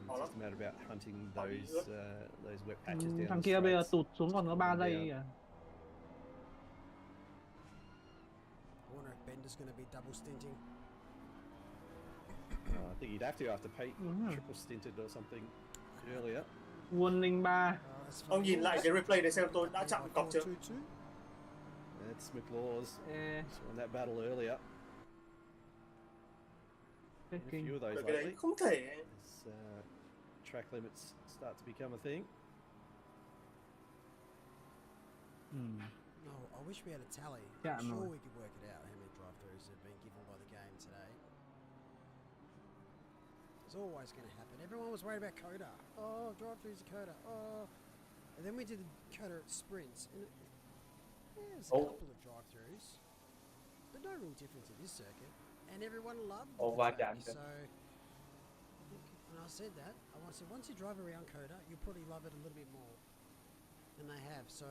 It's just a matter about hunting those wet patches down. Thằng kia bây giờ tụt xuống còn có 3 giây. I wonder if Bender's going to be double stinting. I think you'd have to after Pete triple stinted or something earlier. Quân 03. Ông nhìn lại cái replay để xem tôi đã chạm cọc chưa? That's McLaws. Just won that battle earlier. A few of those lately. Không thể. As, track limits start to become a thing. No, I wish we had a tally. Yeah, I'm sure no. we could work it out how many drive-throughs have been given by the game today. It's always going to happen. Everyone was worried about Coda. Oh, drive-throughs are Coda. Oh, and then we did the Coda at sprints, and there's a couple of drive-throughs, but no real difference in this circuit. And everyone loved the track, so when I said that, I said once you drive around Coda, you'll probably love it a little bit more, and they have. So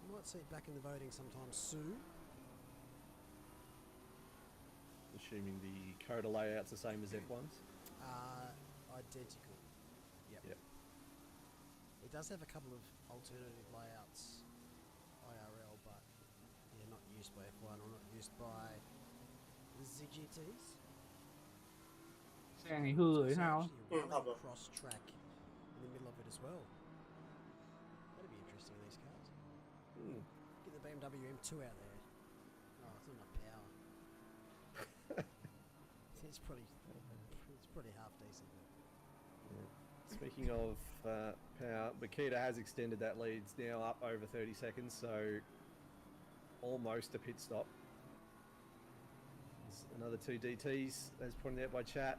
you might see it back in the voting sometime soon. Assuming the Coda layout's the same as F1's? Identical. Yep. It does have a couple of alternative layouts, IRL, but yeah, not used by F1 or not used by the ZGTs. Xe này hư rồi sao? Cross track in the middle of it as well. That'd be interesting, these cars. Get the BMW M2 out there. Oh, it's not enough power. it's pretty half decent. Speaking of power, Makita has extended that lead. It's now up over 30 seconds, so almost a pit stop. There's another 2 DTs as pointed out by chat.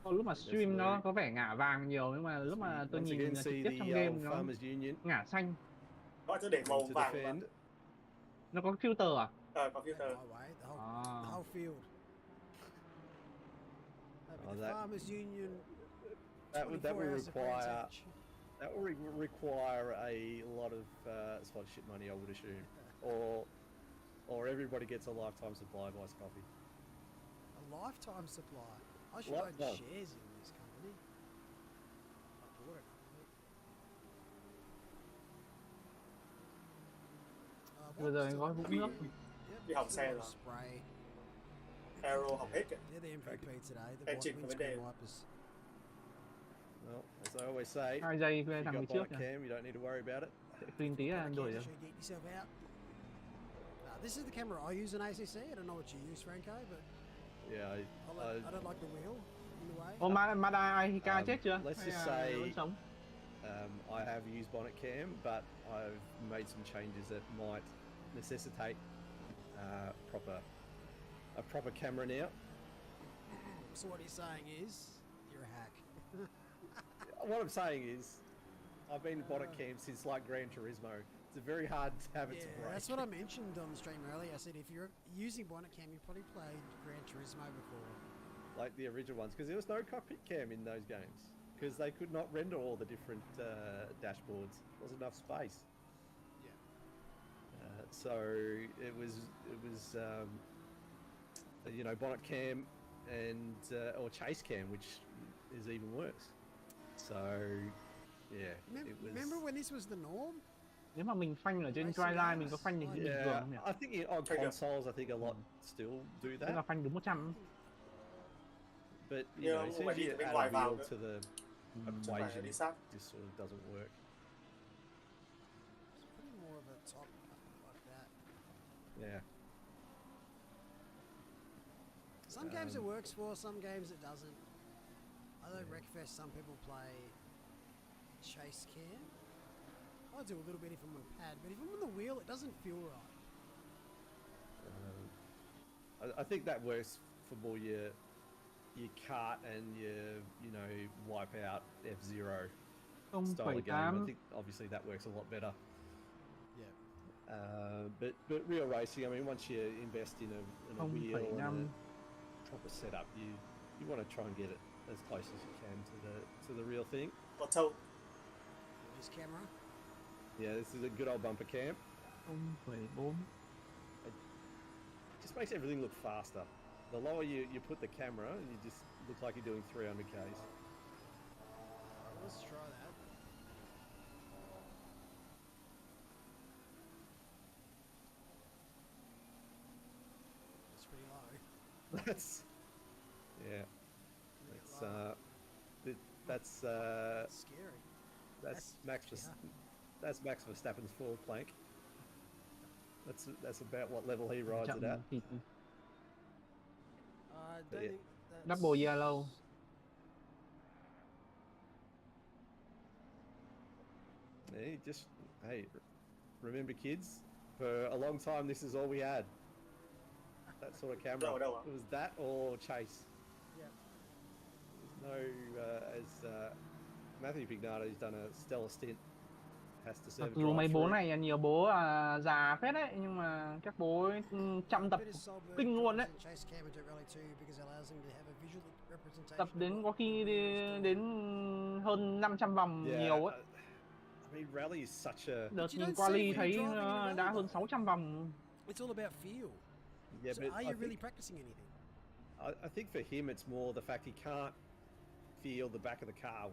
Lúc mà stream nó có vẻ ngả vàng nhiều, nhưng mà lúc mà tôi nhìn trực tiếp trong game nó ngả xanh. Có chỗ để màu vàng. Nó có filter à? Có filter. The whole field. The Farmers Union. That would require a lot of sponsorship money, I would assume, or everybody gets a lifetime supply of iced coffee. A lifetime supply. I should own shares in this company. I bought it. Vừa rồi gói hút nước. Đi học xe rồi. Aero học hết kìa. They're the MVP today. The windscreen wipers. Well, as I always say, 2 giây if về you thằng got phía trước bike cam, you don't need to worry about it. Clean tí là đổi rồi. This is the camera I use in ACC. I don't know what you use, Franco, but yeah, I don't like the wheel in the way. Ô, Mada Ahika chết chưa? Let's just say I have used bonnet cam, but I've made some changes that might necessitate a proper camera now. So what he's saying is, you're a hack. What I'm saying is, I've been bonnet cam since like Gran Turismo. It's very hard to have it to break. That's what I mentioned on the stream earlier. I said if you're using bonnet cam, you probably played Gran Turismo before. Like the original ones, because there was no cockpit cam in those games, because they could not render all the different dashboards. There wasn't enough space. Yeah. So it was you know, bonnet cam and or chase cam, which is even worse. So yeah, it was. Remember when this was the norm? Nếu mà mình phanh ở trên dryline mình có phanh được như bình thường không nhỉ? I think on consoles, I think a lot still do that. Tức là phanh đúng 100. But you know, as soon as you add a wheel to the equation, it just sort of doesn't work. It's pretty more of a top like that. Yeah. Some games it works for, some games it doesn't. I know Wreckfest, some people play chase cam. I do a little bit if I'm on pad, but if I'm on the wheel, it doesn't feel right. I think that works for more your kart and your, you know, wipe out F-Zero style of game. I think obviously that works a lot better. Yeah. But real racing, I mean, once you invest in a wheel and a proper setup, you want to try and get it as close as you can to the real thing. What's out? This camera. Yeah, this is a good old bumper cam. 0.4. It just makes everything look faster. The lower you put the camera, you just look like you're doing 300 Ks. Let's try that. That's pretty low. That's that's scary. That's Max Verstappen's forward plank. That's about what level he rides it at. Double yellow. Yeah, just hey, remember kids, for a long time this is all we had. That sort of camera. It was that or chase. Yeah. There's no as Matthew Pignato's done a stellar stint. Has to serve. Mặc dù mấy bố này nhiều bố già phết đấy, nhưng mà các bố ấy chăm tập kinh luôn đấy. Tập đến có khi đến hơn 500 vòng nhiều ấy. Đợt nhìn quali thấy đã hơn 600 vòng. It's all about feel. Yeah, so but are you really practicing anything? I think for him it's more the fact he can't feel the back of the car,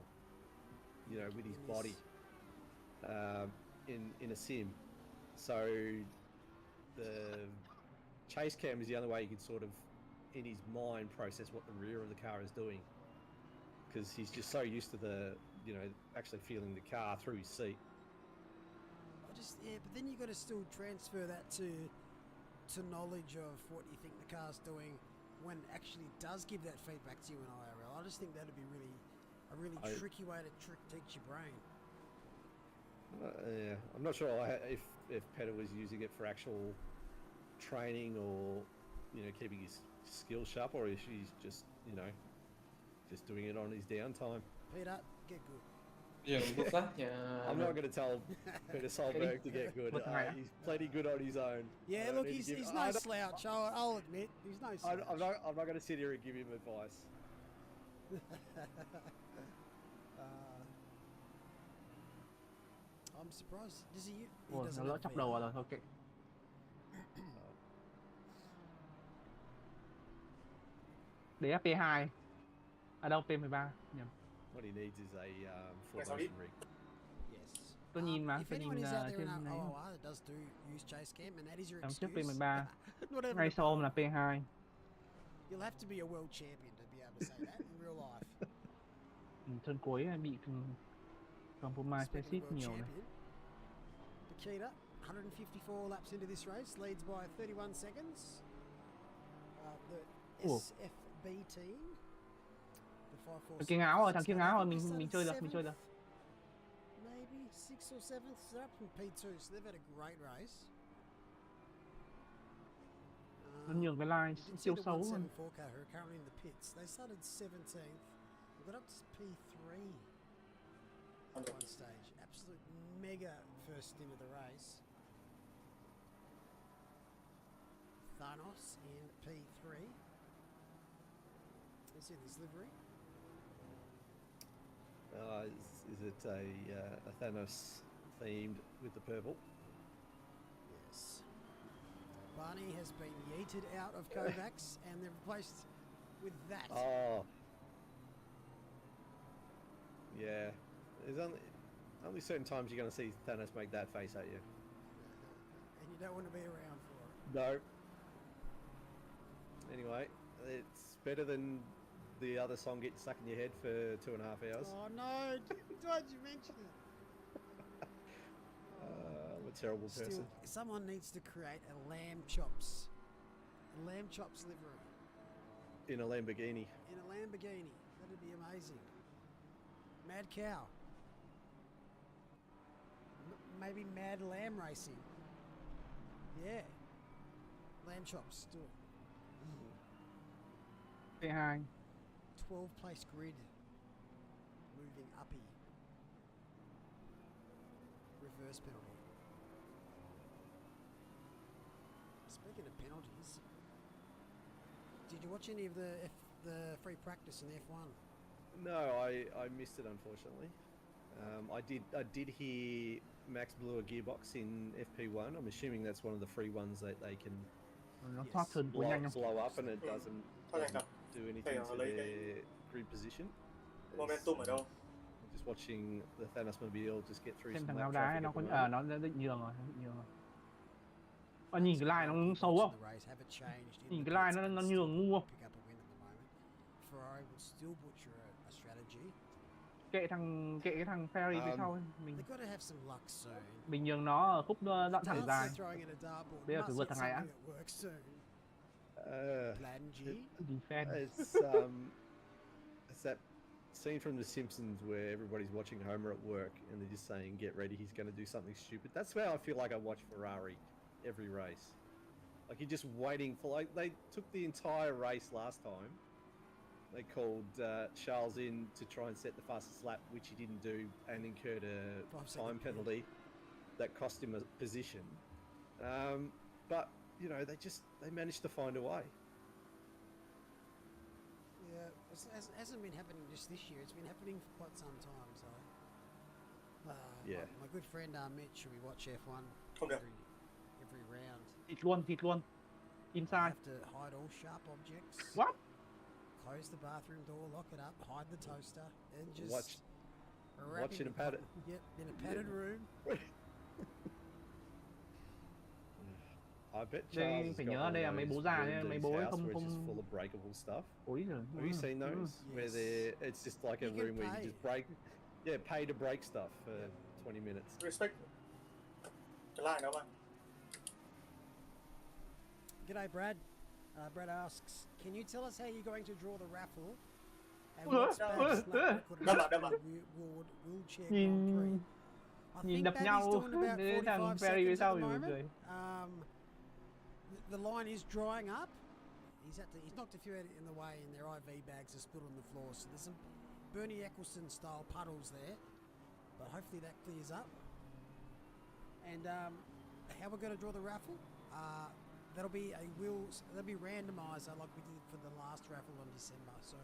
you know, with his body in a sim. So the chase cam is the only way he can sort of, in his mind, process what the rear of the car is doing, because he's just so used to the, you know, actually feeling the car through his seat. But then you got to still transfer that to knowledge of what you think the car's doing when it actually does give that feedback to you in IRL. I just think that'd be a really tricky way to teach your brain. Yeah, I'm not sure if Petter was using it for actual training or, you know, keeping his skills sharp, or if he's just, you know, just doing it on his downtime. Peter, get good. I'm not going to tell Peter Solberg to get good. He's plenty good on his own. Yeah, look, he's no slouch. I'll admit, he's no slouch. I'm not going to sit here and give him advice. I'm surprised. Does he Ủa, doesn't nó have chọc đầu rồi, ok. Đấy là P2. À đâu, P13 nhầm. What he needs is a full motion rig. Yes. Tôi nhìn mà, If tôi anyone nhìn is out there trên in này. OOR that does do use chase cam, and that is your Đằng trước excuse. P13. Not having Ngay a sau ôm pole. là P2. You'll have to be a world champion to be able to say that in real life. Thân cuối bị còn một mai xe xít nhiều này. Bakita, 154 laps into this race, leads by 31 seconds. The SFB team. Thằng kia ngáo rồi, mình chơi được, Maybe 6th or 7th, so they're up in P2, so they've had a great race. Nó nhường cái line siêu xấu luôn. 174 who are currently in the pits. They started 17th, got up to P3 at one stage. Absolute mega first stint of the race. Thanos in P3. Is in his livery. Is it a Thanos themed with the purple? Yes. Barney has been yeeted out of Kovacs and they're replaced with that. Oh. Yeah. There's only certain times you're going to see Thanos make that face at you. And you don't want to be around for it. No. Anyway, it's better than the other song getting stuck in your head for 2.5 hours. Oh no, don't you mention it. I'm a terrible person. Someone needs to create a lamb chops livery. In a Lamborghini. In a Lamborghini. That'd be amazing. Mad cow. Maybe mad lamb racing. Yeah. Lamb chops, do it. P2. 12 place grid. Moving uppy. Reverse penalty. Speaking of penalties, did you watch any of the free practice in F1? No, I missed it unfortunately. I did hear Max blew a gearbox in FP1. I'm assuming that's one of the free ones that they can blow up and it doesn't do anything to their grid position. Just watching the Thanos Mobile just get through Xem some thằng áo lap đá traffic nó at có the moment. nó định nhường rồi, nhìn cái line nó xấu không? Nhìn cái line nó nhường ngu không? Ferrari would still butcher a strategy. kệ cái thằng Ferrari phía sau ấy. They've got to have some luck soon. Mình nhường nó ở khúc đoạn thẳng dài. Bây giờ phải vượt thằng này á. It's that scene from The Simpsons where everybody's watching Homer at work and they're just saying, "Get ready, he's going to do something stupid." That's how I feel like I watch Ferrari every race. Like you're just waiting for, like, they took the entire race last time. They called Charles in to try and set the fastest lap, which he didn't do, and incurred a time penalty that cost him a position. But you know, they managed to find a way. Yeah, it hasn't been happening just this year. It's been happening for quite some time. So, yeah. My good friend Mitch, we watch F1 every round. Thịt luôn. Inside. You have to hide all sharp objects. What? Close the bathroom door, lock it up, hide the toaster, and just watch in a padded. Yep, in a padded room. I bet Đây Charles phải nhớ đây là mấy bố già nhá, mấy bố ấy không full of breakable stuff. Ôi giời. Have you seen those? Where it's just like a room where you just break. Yeah, pay to break stuff for 20 minutes. Respect. Cái line đâu bạn? G'day, Brad. Brad asks, can you tell us how you're going to draw the raffle? And what's Bad's wheelchair Grand Prix? Nhìn đập nhau để thằng Ferry phía sau thì cười. The line is drying up. He's knocked a few in the way, and their IV bags are spilled on the floor. So there's some Bernie Ecclestone style puddles there, but hopefully that clears up. And how we're going to draw the raffle? That'll be randomizer like we did for the last raffle in December. So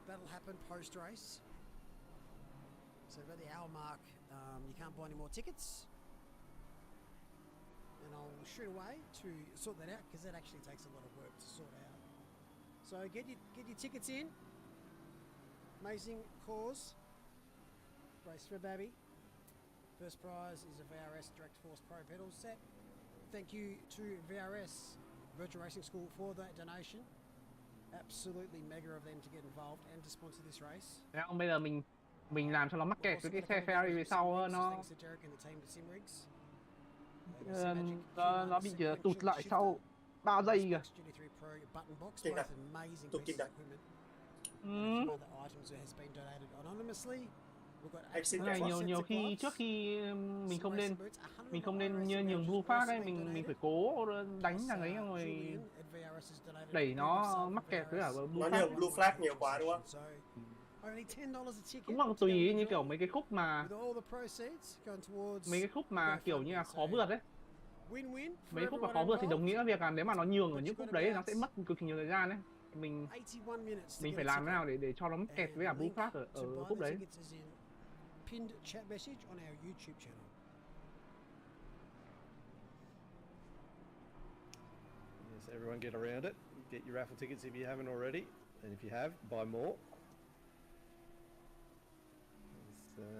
that'll happen post race. So about the hour mark, you can't buy any more tickets. And I'll shoot away to sort that out because that actually takes a lot of work to sort out. So get your tickets in. Amazing cause. Race for a Babby. First prize is a VRS Direct Force Pro pedal set. Thank you to VRS Virtual Racing School for that donation. Absolutely mega of them to get involved and to sponsor this race. Bây giờ mình làm cho nó mắc kẹt với cái xe Ferrari phía sau nó bị tụt lại sau 3 giây kìa. Này nhiều khi trước khi mình không nên nhường blue Phát ấy, mình phải cố đánh thằng ấy rồi đẩy nó mắc kẹt với cả blue Phát. Nó nhường blue flag nhiều quá đúng không? Cũng là tùy ý, như kiểu mấy cái khúc mà kiểu như là khó vượt ấy. Mấy khúc mà khó vượt thì đồng nghĩa việc là nếu mà nó nhường ở những khúc đấy nó sẽ mất cực kỳ nhiều thời gian ấy. Mình phải làm thế nào để cho nó mắc kẹt với cả blue Phát ở khúc đấy. Pinned chat message on our YouTube channel. Yes, everyone get around it. Get your raffle tickets if you haven't already, and if you have, buy more.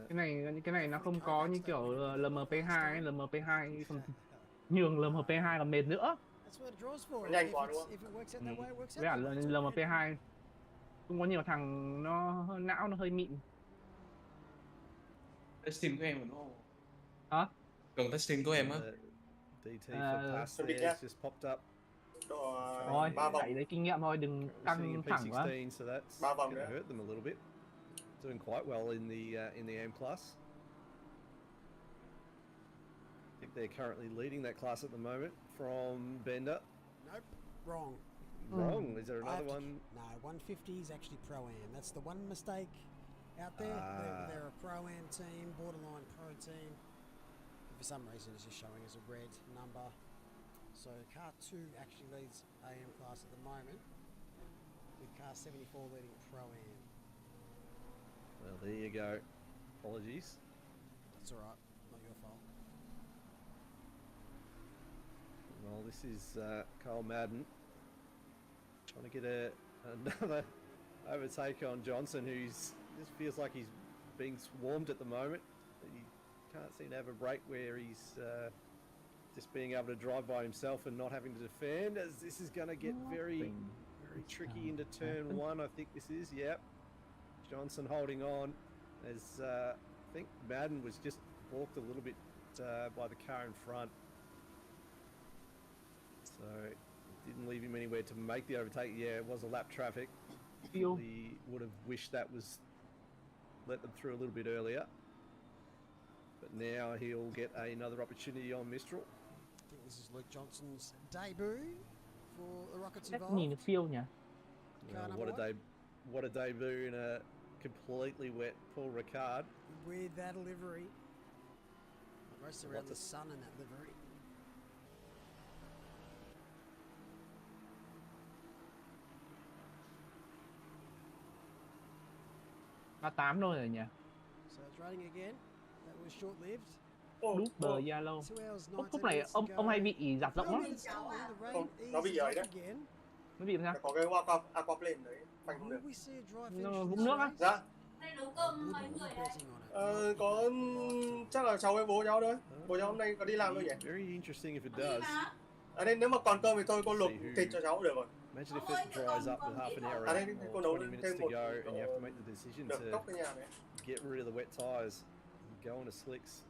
Cái này nó không có như kiểu LMP2 ấy, LMP2 còn nhường LMP2 còn mệt nữa. Nhanh quá đúng không? Với cả LMP2 cũng có nhiều thằng não nó hơi mịn. Steam của em đúng không? Hả? Cần test Steam của em á. DT for pass there just popped up. Rồi, chạy lấy kinh nghiệm thôi, đừng căng thẳng quá. 3 vòng nữa. Hurt them a little bit. Doing quite well in the M Plus. I think they're currently leading that class at the moment from Bender. Nope, wrong. Wrong? Is there another one? No, 150 is actually Pro-Am. That's the one mistake out there. They're a Pro-Am team, borderline Pro team. For some reason it's just showing as a red number. So car 2 actually leads AM class at the moment, with car 74 leading Pro-Am. Well, there you go. Apologies. That's alright, not your fault. Well, this is Carl Madden trying to get another overtake on Johnson, who's just feels like he's being swarmed at the moment. He can't seem to have a break where he's just being able to drive by himself and not having to defend, as this is going to get very tricky into turn 1, I think this is, yep. Johnson holding on as I think Madden was just balked a little bit by the car in front. So it didn't leave him anywhere to make the overtake. Yeah, it was a lap traffic. He would have wished that was let them through a little bit earlier. But now he'll get another opportunity on Mistral. I think this is Luke Johnson's debut for the Rockets Chắc involved. nhìn được phiêu nhỉ. What a debut in a completely wet Paul Ricard. With that livery. Most around the sun in that livery. Ba 8 thôi rồi nhỉ. So it's running again. That was short-lived. Đúp bờ Zalo. Khúc này ông hay bị giặt rộng lắm. Không, nó bị ấy đấy. Nó bị làm sao? Có cái aquaplane đấy, phanh không được. Nó vũng nước á? Dạ. Có chắc là cháu với bố cháu thôi. Bố cháu hôm nay có đi làm thôi nhỉ? Very interesting if it does. Nên nếu mà còn cơm thì thôi cô luộc thịt cho cháu cũng được rồi. Imagine if it dries up with half an hour or 20 minutes to go and you have to make the decision to get rid of the wet tyres and go on to slicks.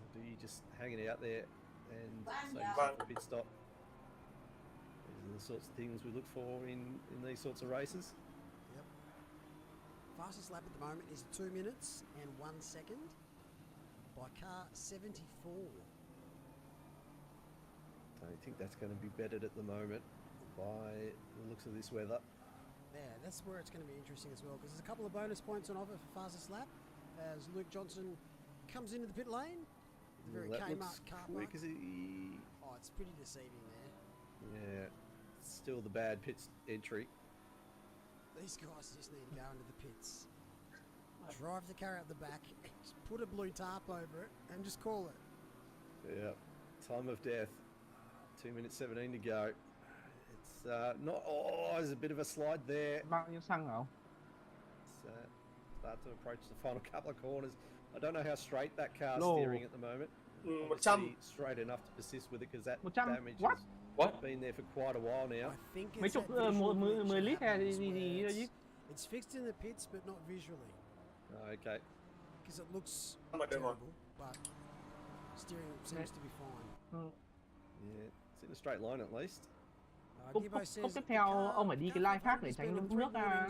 Or do you just hang it out there and save yourself a pit stop? These are the sorts of things we look for in these sorts of races. Yep. Fastest lap at the moment is 2 minutes and 1 second by car 74. Don't think that's going to be bettered at the moment by the looks of this weather. Yeah, that's where it's going to be interesting as well, because there's a couple of bonus points on offer for fastest lap as Luke Johnson comes into the pit lane. The very Kmart car park. Oh, it's pretty deceiving there. Yeah, still the bad pits entry. These guys just need to go into the pits, drive the car out the back, just put a blue tarp over it, and just call it. Yeah, time of death. 2 minutes 17 to go. It's not. Oh, there's a bit of a slide there. Bao nhiêu xăng hả? Start to approach the final couple of corners. I don't know how straight that car's steering at the moment. 100. Straight enough to persist with it because that 100. damage What? has been there for quite a while now. Mấy chục 10 lít hay gì đó chứ? It's fixed in the pits but not visually. Okay. Because it looks terrible, but steering seems to be fine. Yeah, it's in a straight line at least. Khúc tiếp theo ông phải đi cái line khác để tránh nước ra.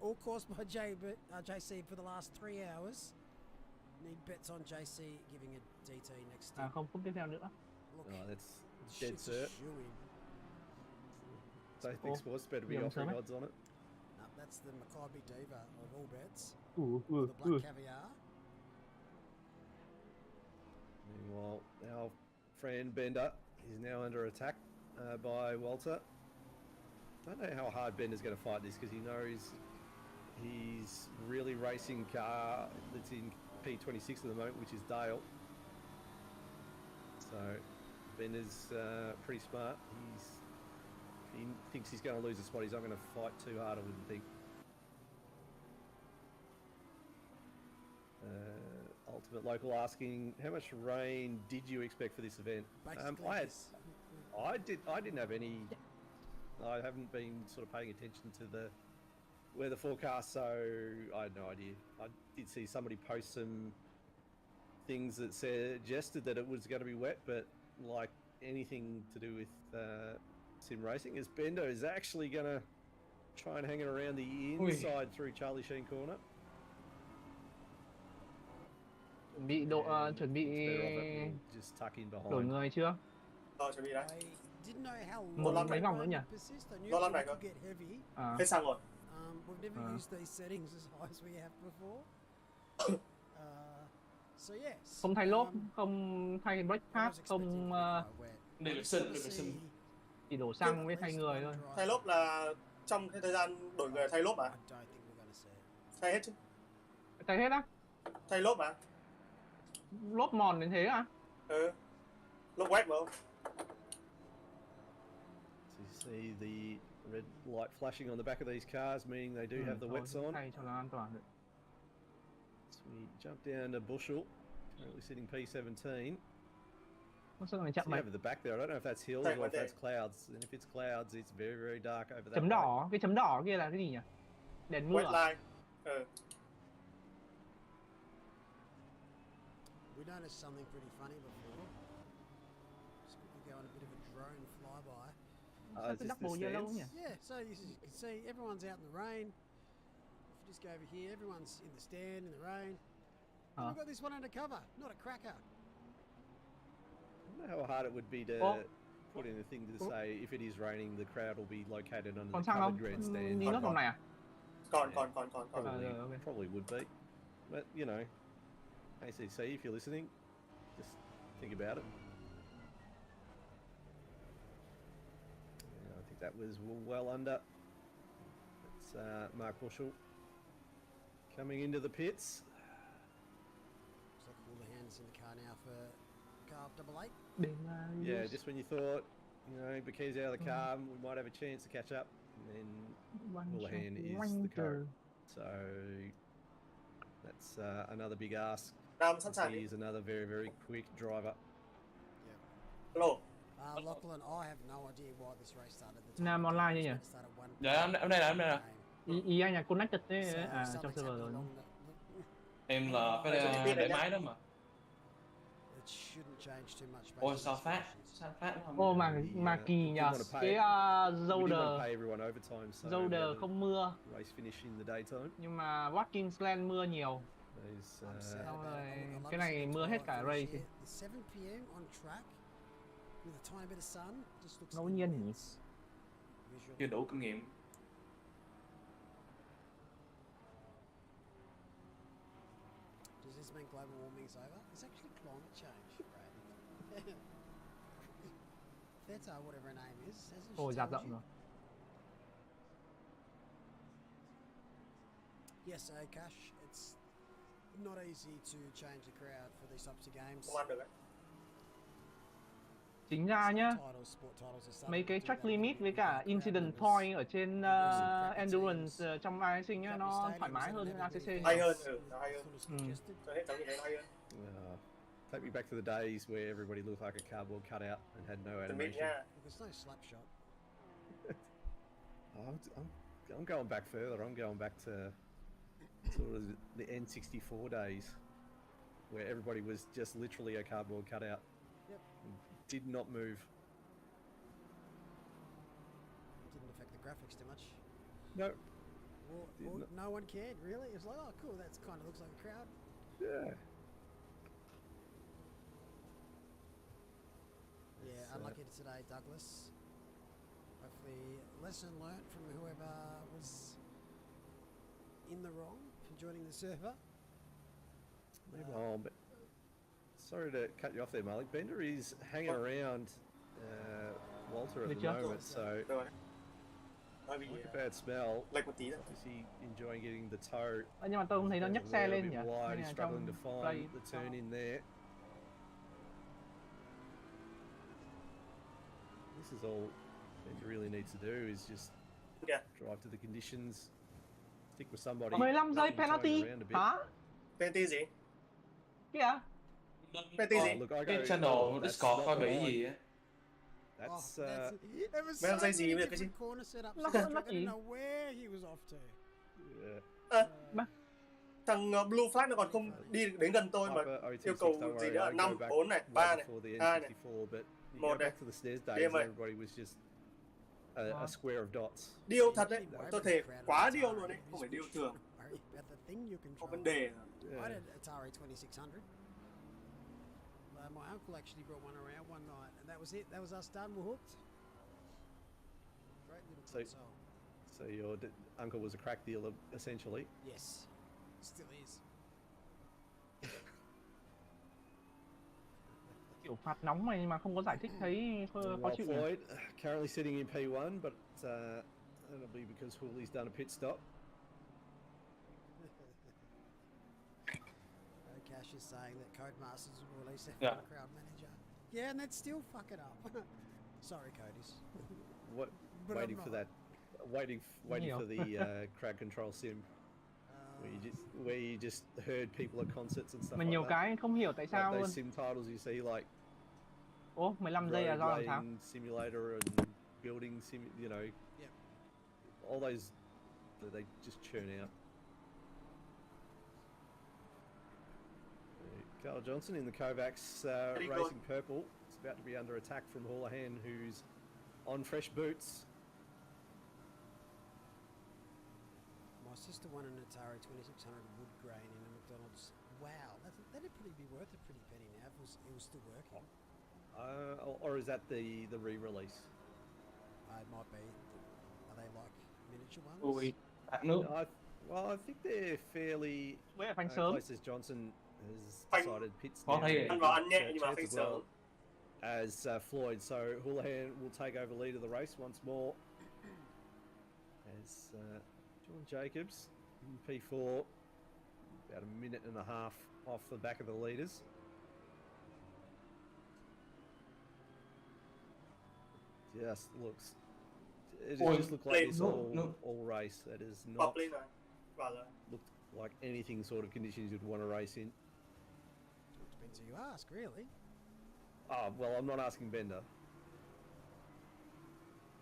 All caused by JC for the last 3 hours. Need bets on JC giving a DT next step. Không, khúc tiếp theo nữa. Oh, that's dead cert. Don't think Sports better be offering odds on it. No, that's the Maccabi Diva of all bets. The Black Caviar. Meanwhile, our friend Bender is now under attack by Walter. I don't know how hard Bender's going to fight this because he knows he's really racing car that's in P26 at the moment, which is Dale. So Bender's pretty smart. He thinks he's going to lose a spot. He's not going to fight too hard, I wouldn't think. Ultimate Local asking, how much rain did you expect for this event? I didn't have any. I haven't been sort of paying attention to the weather forecast, so I had no idea. I did see somebody post some things that suggested that it was going to be wet, but like anything to do with sim racing, is Bendo is actually going to try and hang it around the inside through Charlie Sheen corner. Chuẩn bị just tuck in behind. đổi người chưa? Chuẩn bị đấy. Mấy vòng nữa nhỉ? Nó lắm này cơ. Hết xăng rồi. We've never used these settings as high as we have before. So yes. Không thay lốp, không thay brake pad, không để vệ sinh. Chỉ đổ xăng với thay người thôi. Thay lốp là trong cái thời gian đổi người thay lốp à? Thay hết chứ. Thay hết á? Thay lốp à? Lốp mòn đến thế à? Lốp wet mà không? So you see the red light flashing on the back of these cars, meaning they do have the wets on. Thay cho nó an toàn được. So we jump down to Bushel, currently sitting P17. See over the back there, I don't know if that's hills or if that's clouds. And if it's clouds, it's very, very dark over that. Chấm đỏ, cái chấm đỏ kia là cái gì nhỉ? Đèn mưa. White line. We noticed something pretty funny before. Just quickly go on a bit of a drone flyby. Sao cái double yellow nhỉ? Yeah, so you can see everyone's out in the rain. If you just go over here, everyone's in the stand in the rain. We've got this one undercover, not a cracker. I don't know how hard it would be to put in a thing to say if it is raining, the crowd will be located under the covered grandstand. Nhìn nó phòng này à? Còn. Probably would be. But, you know, ACC, if you're listening, just think about it. I think that was well under. It's Mark Bushell coming into the pits. Looks like all the hands in the car now for car 88. Yeah, just when you thought, you know, Baki's out of the car, we might have a chance to catch up, and then Houlihan is the car. So that's another big ask. He's another very, very quick driver. Hello. Lachlan, I have no idea why this race started. Nam online như nhỉ? Dạ em đây nè. Ý anh là connected thế trong server rồi. Em là cái để máy đó mà. Ôi sao Phát không? Ô mà kỳ nhờ cái Zolder không mưa. Nhưng mà Watkins Glen mưa nhiều. Xong rồi cái này mưa hết cả race. Ngẫu nhiên nhỉ? Chưa đủ kinh nghiệm. Does this mean global warming is over? It's actually climate change, right? Theta, whatever her name is, hasn't she Ồ, dạt told rộng you? rồi. Yes, Cash, it's not easy to change the crowd for these types of games. Không ăn được đấy. Chính ra nhá, mấy cái track limit với cả incident point ở trên endurance trong iRacing nhá, nó thoải mái hơn ACC. Hay hơn, hay hơn. Cho hết cái hay hơn. Take me back to the days where everybody looked like a cardboard cutout and had no animation. There's no slap shot. I'm going back further. I'm going back to sort of the N64 days, where everybody was just literally a cardboard cutout. Yep. Did not move. Didn't affect the graphics too much. No. Well, no one cared really. It was like, oh, cool. That kind of looks like a crowd. Yeah. Yeah, unlucky today, Douglas. Hopefully, lesson learnt from whoever was in the wrong for joining the server. But sorry to cut you off there, Malik. Bender is hanging around Walter at the moment, so not a bad smell. Is he enjoying getting the toe? Nhưng mà tôi không thấy nó nhấc xe lên nhỉ? Wide, he's struggling to find the turn in there. This is all Bender really needs to do is just drive to the conditions, stick with somebody. 15 giây penalty. Hả? Penalty gì? Kìa. Penalty gì? Cái channel Discord coi bị gì á. That's mấy giây gì vậy cái gì? Nó I don't know where he was off to. Thằng Blue Flag nó còn không đi đến gần tôi mà yêu cầu gì đó 5, 4 này, 3 này, 2 này, 1 này. Everybody was just a square of dots. Điêu thật đấy, tôi thề quá điêu luôn đấy, không phải điêu thường. Không vấn đề. I had an Atari 2600. My uncle actually brought one around one night, and that was it. That was us done. We're hooked. Great little console. So your uncle was a crack dealer, essentially. Yes, still is. Kiểu phạt nóng này mà không có giải thích thấy khó chịu. Floyd, currently sitting in P1, but that'll be because Hooley's done a pit stop. Cash is saying that Codemasters will release their crowd manager. Yeah, and they'd still fuck it up. Sorry, Codys. What? But waiting for that. Waiting for the crowd control sim. Where you just heard people at concerts and stuff Mà like nhiều that. cái không hiểu tại sao Like luôn. those sim titles you see like. Ủa, 15 giây là do làm sao? Simulator and building sim, you know. Yep. All those that they just churn out. Carl Johnson in the Kovacs racing purple. It's about to be under attack from Houlihan, who's on fresh boots. My sister won an Atari 2600 wood grain in a McDonald's. Wow, that'd probably be worth a pretty penny now if it was still working. Or is that the re-release? It might be. Are they like miniature ones? Ui, bạn nước. Well, I think they're fairly phanh sớm. close as Johnson has Phanh decided pits khó now. thấy ăn vào ăn nhẹ nhưng mà phanh as well sớm. as Floyd. So Houlihan will take over lead of the race once more. As John Jacobs in P4, about a minute and a half off the back of the leaders. Just looks. It just looked like this all race. That is not looked like anything sort of conditions you'd want to race in. Depends who you ask, really. Oh well, I'm not asking Bender.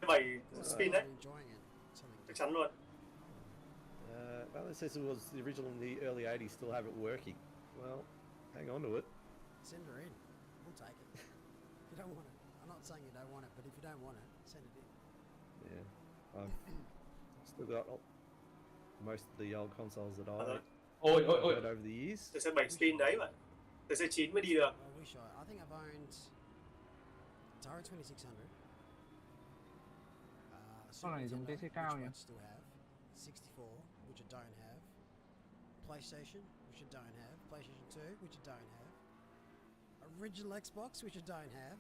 Vậy spin đấy. Enjoying it. Chắc chắn luôn. Well, it says it was the original in the early 80s, still have it working. Well, hang on to it. Send her in. We'll take it. If you don't want it. I'm not saying you don't want it, but if you don't want it, send it in. Yeah, I've still got most of the old consoles that I've Ôi had over the years. Tôi sẽ 7 spin đấy mà. Tôi sẽ 9 mới đi được. I wish I think I've owned Atari 2600. Con này dùng PC cao nhỉ? I still have 64, which I don't have. PlayStation, which I don't have. PlayStation 2, which I don't have. Original Xbox, which I don't have.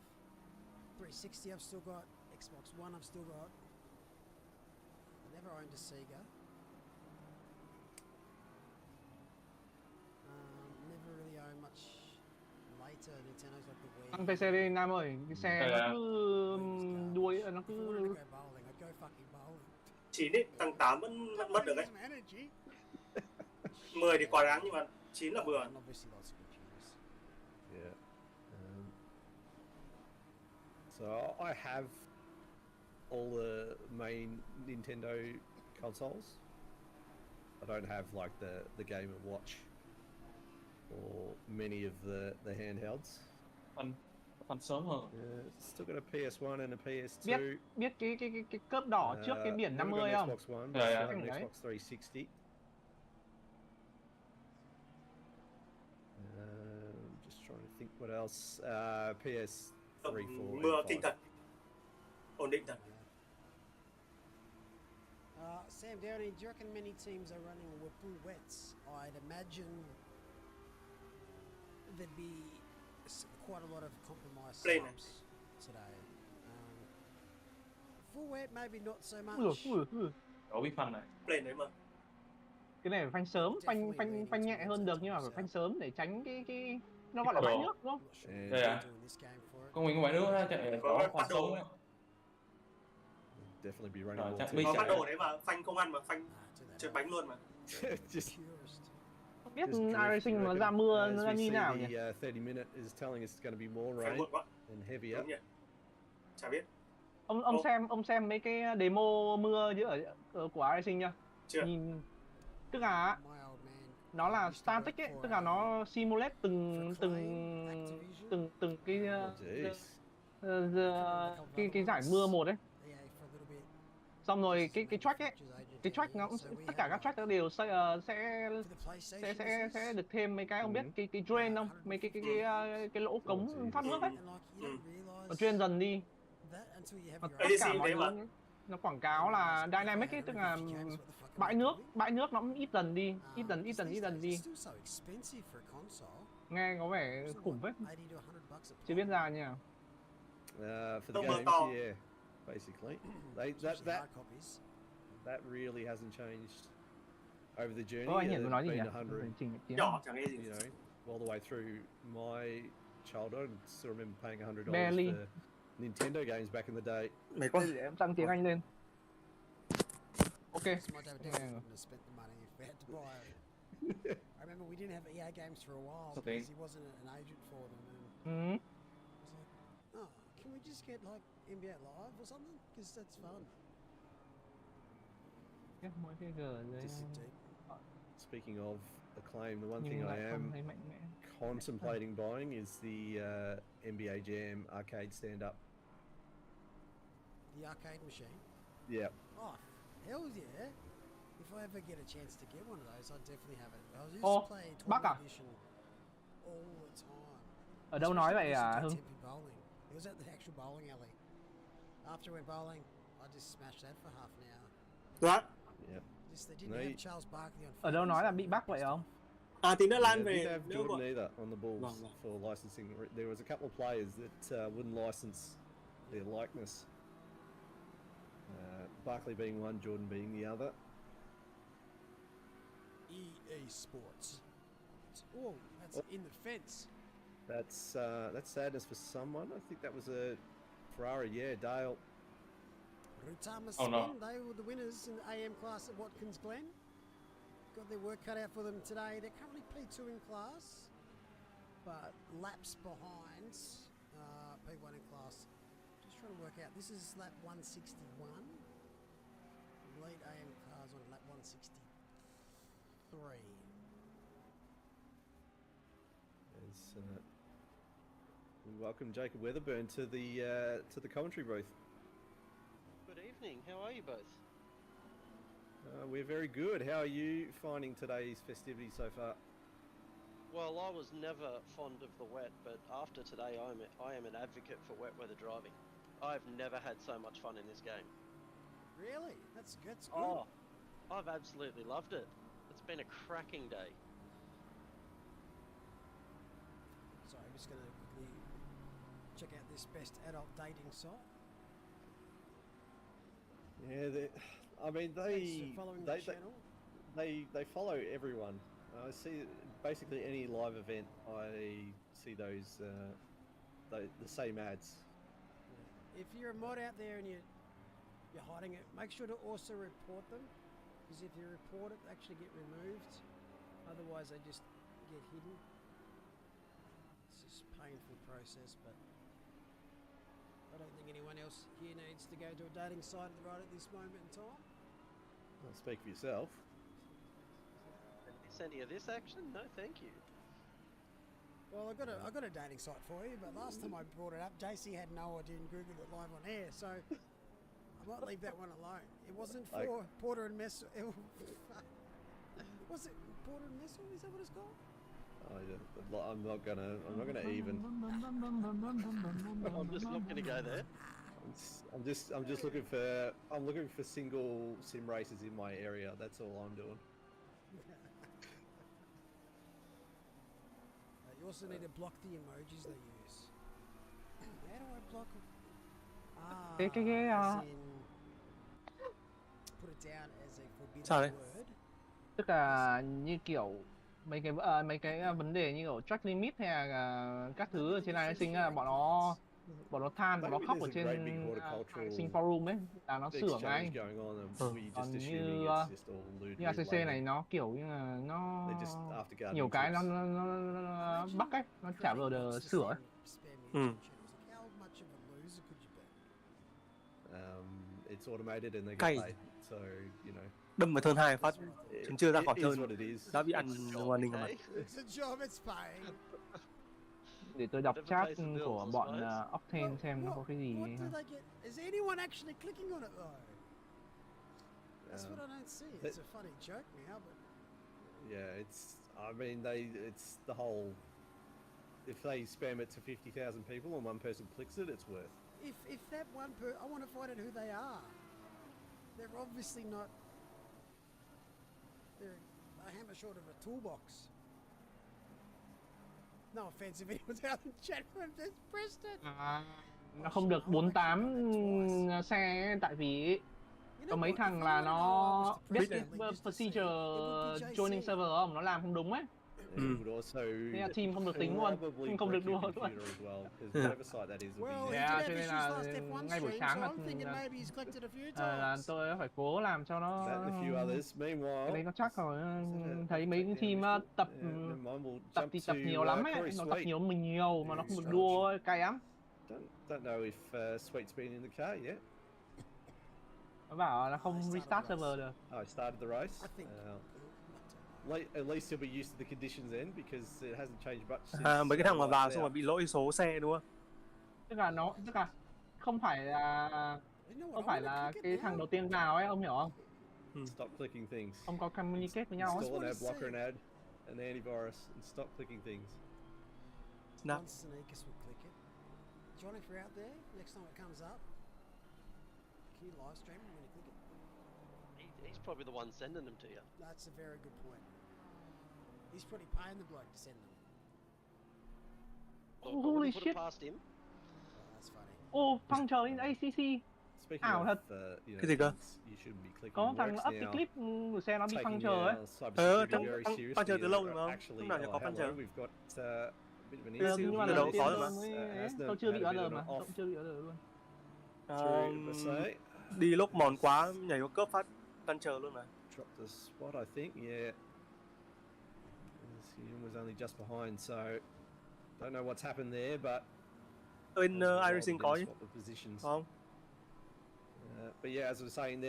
360 I've still got. Xbox One I've still got. I never owned a Sega. Never really owned much later Nintendo's like the Wii. Ăn PC đi Nam ơi, cái xe nó cứ đuôi, nó cứ... Go bowling, I'd go fucking bowling. 9 ấy, tăng 8 vẫn mất được đấy. 10 thì quá đáng nhưng mà 9 là vừa. Yeah. So I have all the main Nintendo consoles. I don't have like the Game & Watch or many of the handhelds. Phần sớm hơn. Yeah, still got a PS1 and a PS2. Biết cái cớp đỏ trước cái biển 50 không? Xbox One, Xbox 360. Just trying to think what else. PS3, 4, Mưa kinh thật. Ổn định thật. Sam Downey, do you reckon many teams are running full wets? I'd imagine there'd be quite a lot of compromise slumps today. Full wet, maybe not so much. Có biết phanh này. Plane đấy mà. Cái này phải phanh sớm, phanh nhẹ hơn được nhưng mà phải phanh sớm để tránh cái nó gọi là bãi nước đúng không? Đây à. Con mình có bãi nước á, chạy có phần sớm á. Definitely be running có bắt đồ đấy mà phanh không ăn mà phanh trượt bánh luôn mà. Không biết iRacing nó ra mưa nó ra như nào nhỉ? 30 minute is telling us it's going to be more rain and heavier. Chả biết. Ông xem mấy cái demo mưa ở của iRacing chưa? Chưa. Nhìn tức là nó là static ấy, tức là nó simulate từng cái giải mưa một ấy. Xong rồi cái track ấy, cái track nó cũng, tất cả các track nó đều sẽ được thêm mấy cái, ông biết cái drain không? Mấy cái lỗ cống thoát nước ấy. Nó drain dần đi. Tất cả mọi thứ nó quảng cáo là dynamic ấy, tức là bãi nước nó cũng ít dần đi, ít dần đi. Nghe có vẻ khủng phết. Chưa biết ra nhỉ. For the games, yeah, basically. That really hasn't changed over the journey. Anh Hiển nói gì nhỉ? Nhỏ chẳng nghe gì. You know, all the way through my childhood, I still remember paying $100 Barely. for Nintendo games back in the day. Mày con để em tăng tiếng Anh lên. Ok. I remember we didn't have EA games for a while because he wasn't an agent for them. And I was like, oh, can we just get like NBA Live or something? Because that's fun. Cái mỗi cái G ở dưới. Speaking of acclaim, the one thing I am contemplating buying is the NBA Jam arcade stand-up. The arcade machine? Yeah. Oh, hell yeah. If I ever get a chance to get one of those, I'd definitely have it. I used to play 20th edition all the time. Ở đâu nói vậy à Hưng? It was at the actual bowling alley. After I went bowling, I just smashed that for half an hour. What? Yeah. Just, they didn't have Charles Barkley on. Ở đâu nói là bị bắt vậy không? À thì nó lan They về. didn't have Jordan either on the Bulls for licensing. There was a couple of players that wouldn't license their likeness. Barkley being one, Jordan being the other. EA Sports. Oh, that's in the fence. That's sadness for someone. I think that was a Ferrari. Yeah, Dale. Oh no. They were the winners in the AM class at Watkins Glen. Got their work cut out for them today. They're currently P2 in class, but laps behind P1 in class. Just trying to work out. This is lap 161. Lead AM cars on lap 163. We welcome Jacob Weatherburn to the commentary booth. Good evening. How are you both? We're very good. How are you finding today's festivities so far? Well, I was never fond of the wet, but after today I am an advocate for wet weather driving. I've never had so much fun in this game. Really? That's good. Oh, I've absolutely loved it. It's been a cracking day. So I'm just going to quickly check out this best adult dating site. Yeah, I mean they follow everyone. I see basically any live event. I see those the same ads. If you're a mod out there and you're hiding it, make sure to also report them, because if you report it, they actually get removed. Otherwise, they just get hidden. It's just a painful process, but I don't think anyone else here needs to go to a dating site right at this moment in time. Well, speak for yourself. Is any of this action? No, thank you. Well, I got a dating site for you, but last time I brought it up, JC had no idea and Googled it live on air, so I might leave that one alone. It wasn't for Porter and Messel. Was it Porter and Messel? Is that what it's called? Oh, yeah. I'm not gonna even. I'm just not gonna go there. I'm just looking for single sim races in my area. That's all I'm doing. You also need to block the emojis they use. How do I block them? Put it down as a forbidden word. Tức là như kiểu mấy cái vấn đề như kiểu track limit hay là các thứ ở trên này sinh là bọn nó than, bọn nó khóc ở trên sinh forum ấy, là nó sửa ngay. Còn như ACC này nó kiểu như là nó nhiều cái nó bug ấy, nó chả bao giờ sửa ấy. It's automated and they get paid, so you know. Đâm vào turn 2 phát chưa ra khỏi turn đã bị ăn warning rồi. Để tôi đọc chat của bọn Octane xem nó có cái gì. Is anyone actually clicking on it though? That's what I don't see. It's a funny joke now, but yeah, it's the whole. If they spam it to 50,000 people and one person clicks it, it's worth. If that one I want to find out who they are. They're obviously not. They're a hammer short of a toolbox. No offense if anyone's out in chat room that's pressed it. Nó không được 48 xe tại vì có mấy thằng là nó biết cái procedure joining server không, nó làm không đúng ấy. Thế là team không được tính luôn, không được đua luôn. Cho nên là ngay buổi sáng là tôi phải cố làm cho nó cái đấy nó chắc rồi. Thấy mấy cái team tập thì tập nhiều lắm ấy, nó tập nhiều mình nhiều mà nó không được đua cay lắm. Don't know if Sweet's been in the car yet. Nó bảo là không restart server được. Oh, I started the race. At least he'll be used to the conditions then because it hasn't changed much since. Mấy cái thằng mà vào xong rồi bị lỗi số xe đúng không? Tức là không phải là cái thằng đầu tiên vào ấy, ông hiểu không? Stop clicking things. Không có communicate với nhau. Install an ad blocker and add an antivirus and stop clicking things. No. John Sneakers will click it. John, if you're out there, next time it comes up, can you live stream it when you click it? He's probably the one sending them to you. That's a very good point. He's probably paying the bloke to send them. Holy shit! Past him. That's funny. Oh, puncture in ACC. Ảo thật. Cái gì cơ? Có thằng up cái clip của xe nó bị puncture ấy. Puncture từ lâu rồi mà không? Lúc nào thì có puncture. Nhưng mà đâu có rồi mà. Tôi chưa bị order mà, tôi chưa bị order luôn. Đi lúc mòn quá nhảy vào cướp phát puncture luôn mà. Dropped the spot, I think. Yeah. He was only just behind, so don't know what's happened there, but bên iRacing có chứ, không? But yeah, as I was saying,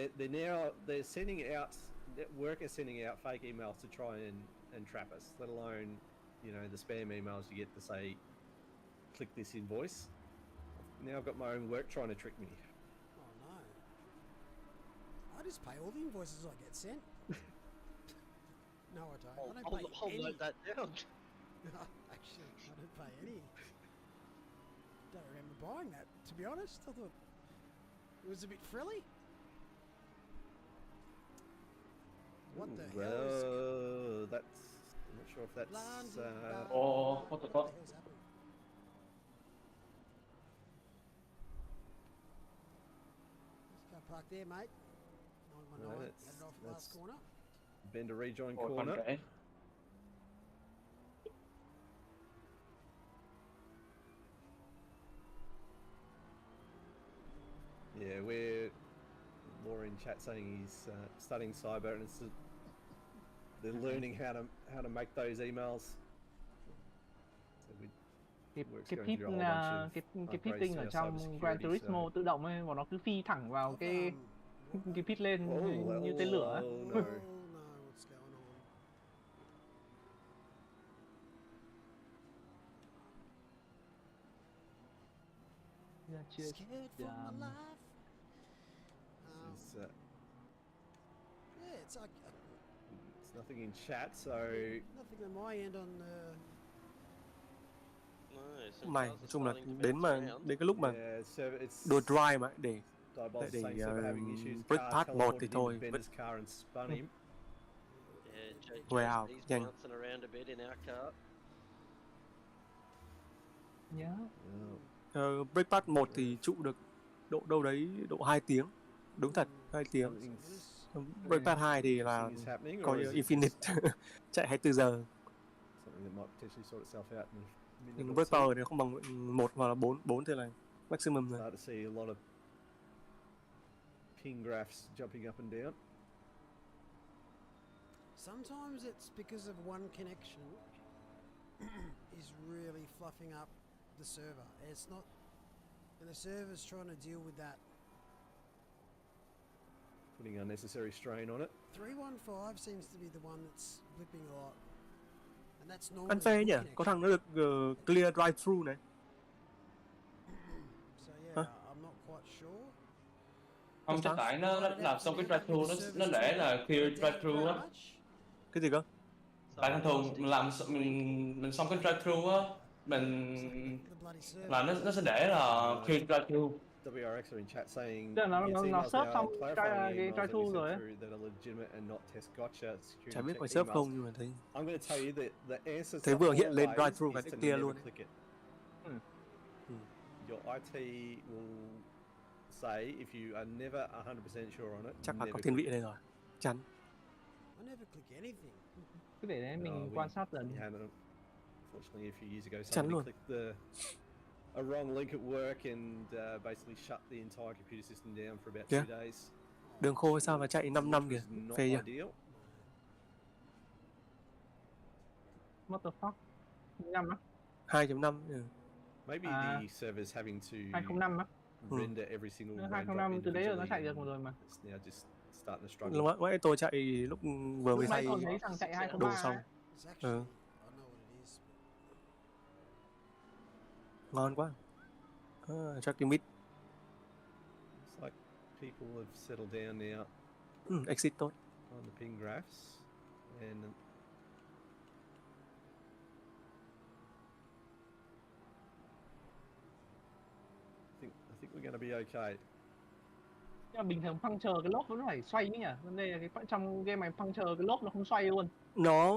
they're sending out, work is sending out fake emails to try and trap us. Let alone, you know, the spam emails you get to say, click this invoice. Now I've got my own work trying to trick me. Oh no! I just pay all the invoices I get sent. No, I don't. I don't pay I'll any. note that down. Actually, I don't pay any. Don't remember buying that, to be honest. I thought it was a bit frilly. What the hell is... that's... I'm not sure if that's... Oh, what the fuck? Let's go park there, mate. 919, headed off last corner. Bend to rejoin corner. Okay. Yeah, we're Laura in chat saying he's studying cyber and they're learning how to make those emails. So cái pitting ở trong Gran Turismo tự động ấy, mà nó cứ phi thẳng vào cái pit lên như tên lửa ấy. Scared for my life. Yeah, it's like it's nothing in chat, so nothing on my end on mày nói chung là đến cái lúc mà đồ drive mà để break part 1 thì thôi vẫn wow nhanh. Break part 1 thì trụ được đâu đấy độ 2 tiếng. Đúng thật, 2 tiếng. Break part 2 thì là coi như infinite chạy 24 giờ. Nhưng break power thì không bằng 1 hoặc là 4 thì là maximum rồi. Ping graphs jumping up and down. Sometimes it's because of one connection is really fluffing up the server. It's not, and the server's trying to deal with that. Putting unnecessary strain on it. 315 seems to be the one that's blipping a lot. And that's normally ăn phê nhỉ? Có thằng nó được clear drive-thru này. So yeah, I'm not quite sure. Không, chắc tại nó làm xong cái drive-thru nó để là clear drive-thru á. Cái gì cơ? Tại thường thường mình xong cái drive-thru á, mình là nó sẽ để là clear drive-thru. WRX are in chat saying nó search xong cái drive-thru rồi ấy. Chả biết phải search không nhưng mà thấy. Thấy vừa hiện lên drive-thru cái clear luôn. Your IT will say if you are never 100% sure on it. Chắc là có thiên vị đây rồi. Chắn. Cứ để đấy mình quan sát dần. Unfortunately, a few years ago, somebody clicked a wrong link at work and basically shut the entire computer system down for about 2 days. Đường khô sao mà chạy 5 năm kìa. Phê nhỉ? What the fuck? 5 á? 2.5. Maybe the server's having to 2.05 á. render every single raindrop 205 từ đấy giờ nó chạy được individually. rồi mà. It's now just starting to struggle. Lúc nãy tôi chạy lúc vừa mới thay Còn thấy thằng chạy đồ 203 xong. Ngon quá. Track limit. It's like people have settled down now. Exit tốt. On the ping graphs, and I think we're gonna be okay. Nhưng mà bình thường puncture cái lốp vẫn phải xoay nhỉ? Vấn đề là cái trong game này puncture cái lốp nó không xoay luôn. Nó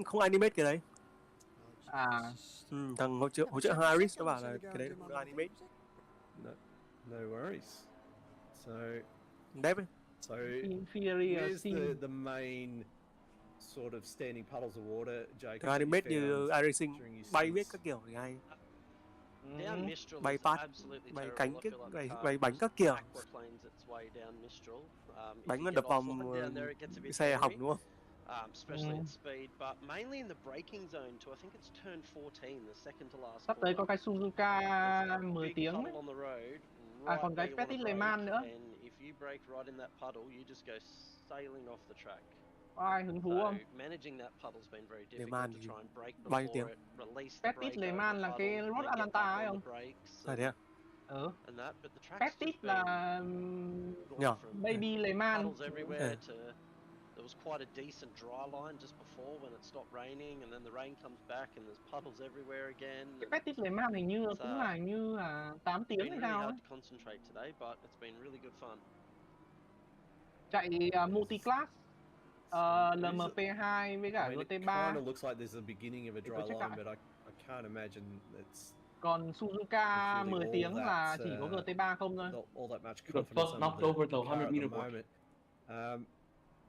không animate cái đấy. Thằng hỗ trợ Harris nó bảo là cái đấy không animate. No worries. So đẹp ấy. So where's the main sort of standing puddles of water, Jake? Animate như iRacing bay biết các kiểu thì hay. Bay pad, bay cánh bay bánh các kiểu. Bánh nó đập vào cái xe hỏng đúng không? Especially at speed, but mainly in the braking zone to I think it's turn 14, the second to last. Sắp tới có cái Suzuka 10 tiếng ấy. Còn cái Petit Le Mans nữa. If you brake right in that puddle, you just go sailing off the track. Ai hứng thú không? Managing that puddle's been very difficult to try and brake bao nhiêu before it release the brake. Petit Le Mans là cái Road Atlanta ấy không? Thế à? Petit là Baby Le Mans. There was quite a decent dry line just before when it stopped raining, and then the rain comes back and there's puddles everywhere again. Cái Petit Le Mans hình như cũng là 8 tiếng hay sao ấy. Hard to concentrate today, but it's been really good fun. Chạy multi-class, LMP2 với cả GT3. It kind of looks like there's a beginning of a dry line, but I can't imagine it's. Còn Suzuka 10 tiếng là chỉ có GT3 không thôi. All that much confidence knocked over the 100 meter mark.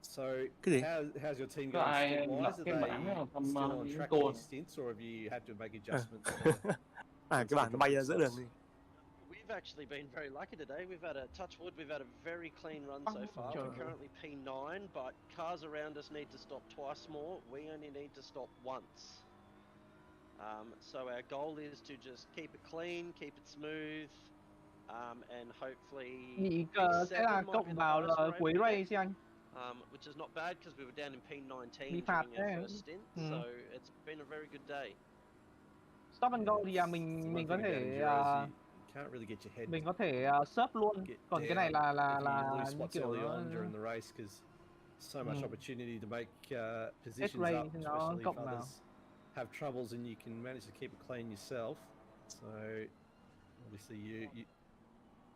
So how's your team going? Are they still on track stints, or have you had to make adjustments? Cái bảng nó bay ra giữa đường đi. We've actually been very lucky today. We've had a touch wood. We've had a very clean run so far. We're currently P9, but cars around us need to stop twice more. We only need to stop once. So our goal is to just keep it clean, keep it smooth, and hopefully. Nghĩ sẽ là cộng vào là cuối race chứ anh. Which is not bad because we were down in P19 during our first stint, so it's been a very good day. Stop and go thì mình có thể sub luôn. Còn cái này là như kiểu during the race because so much opportunity to make positions up, especially if others have troubles and you can manage to keep it clean yourself. So obviously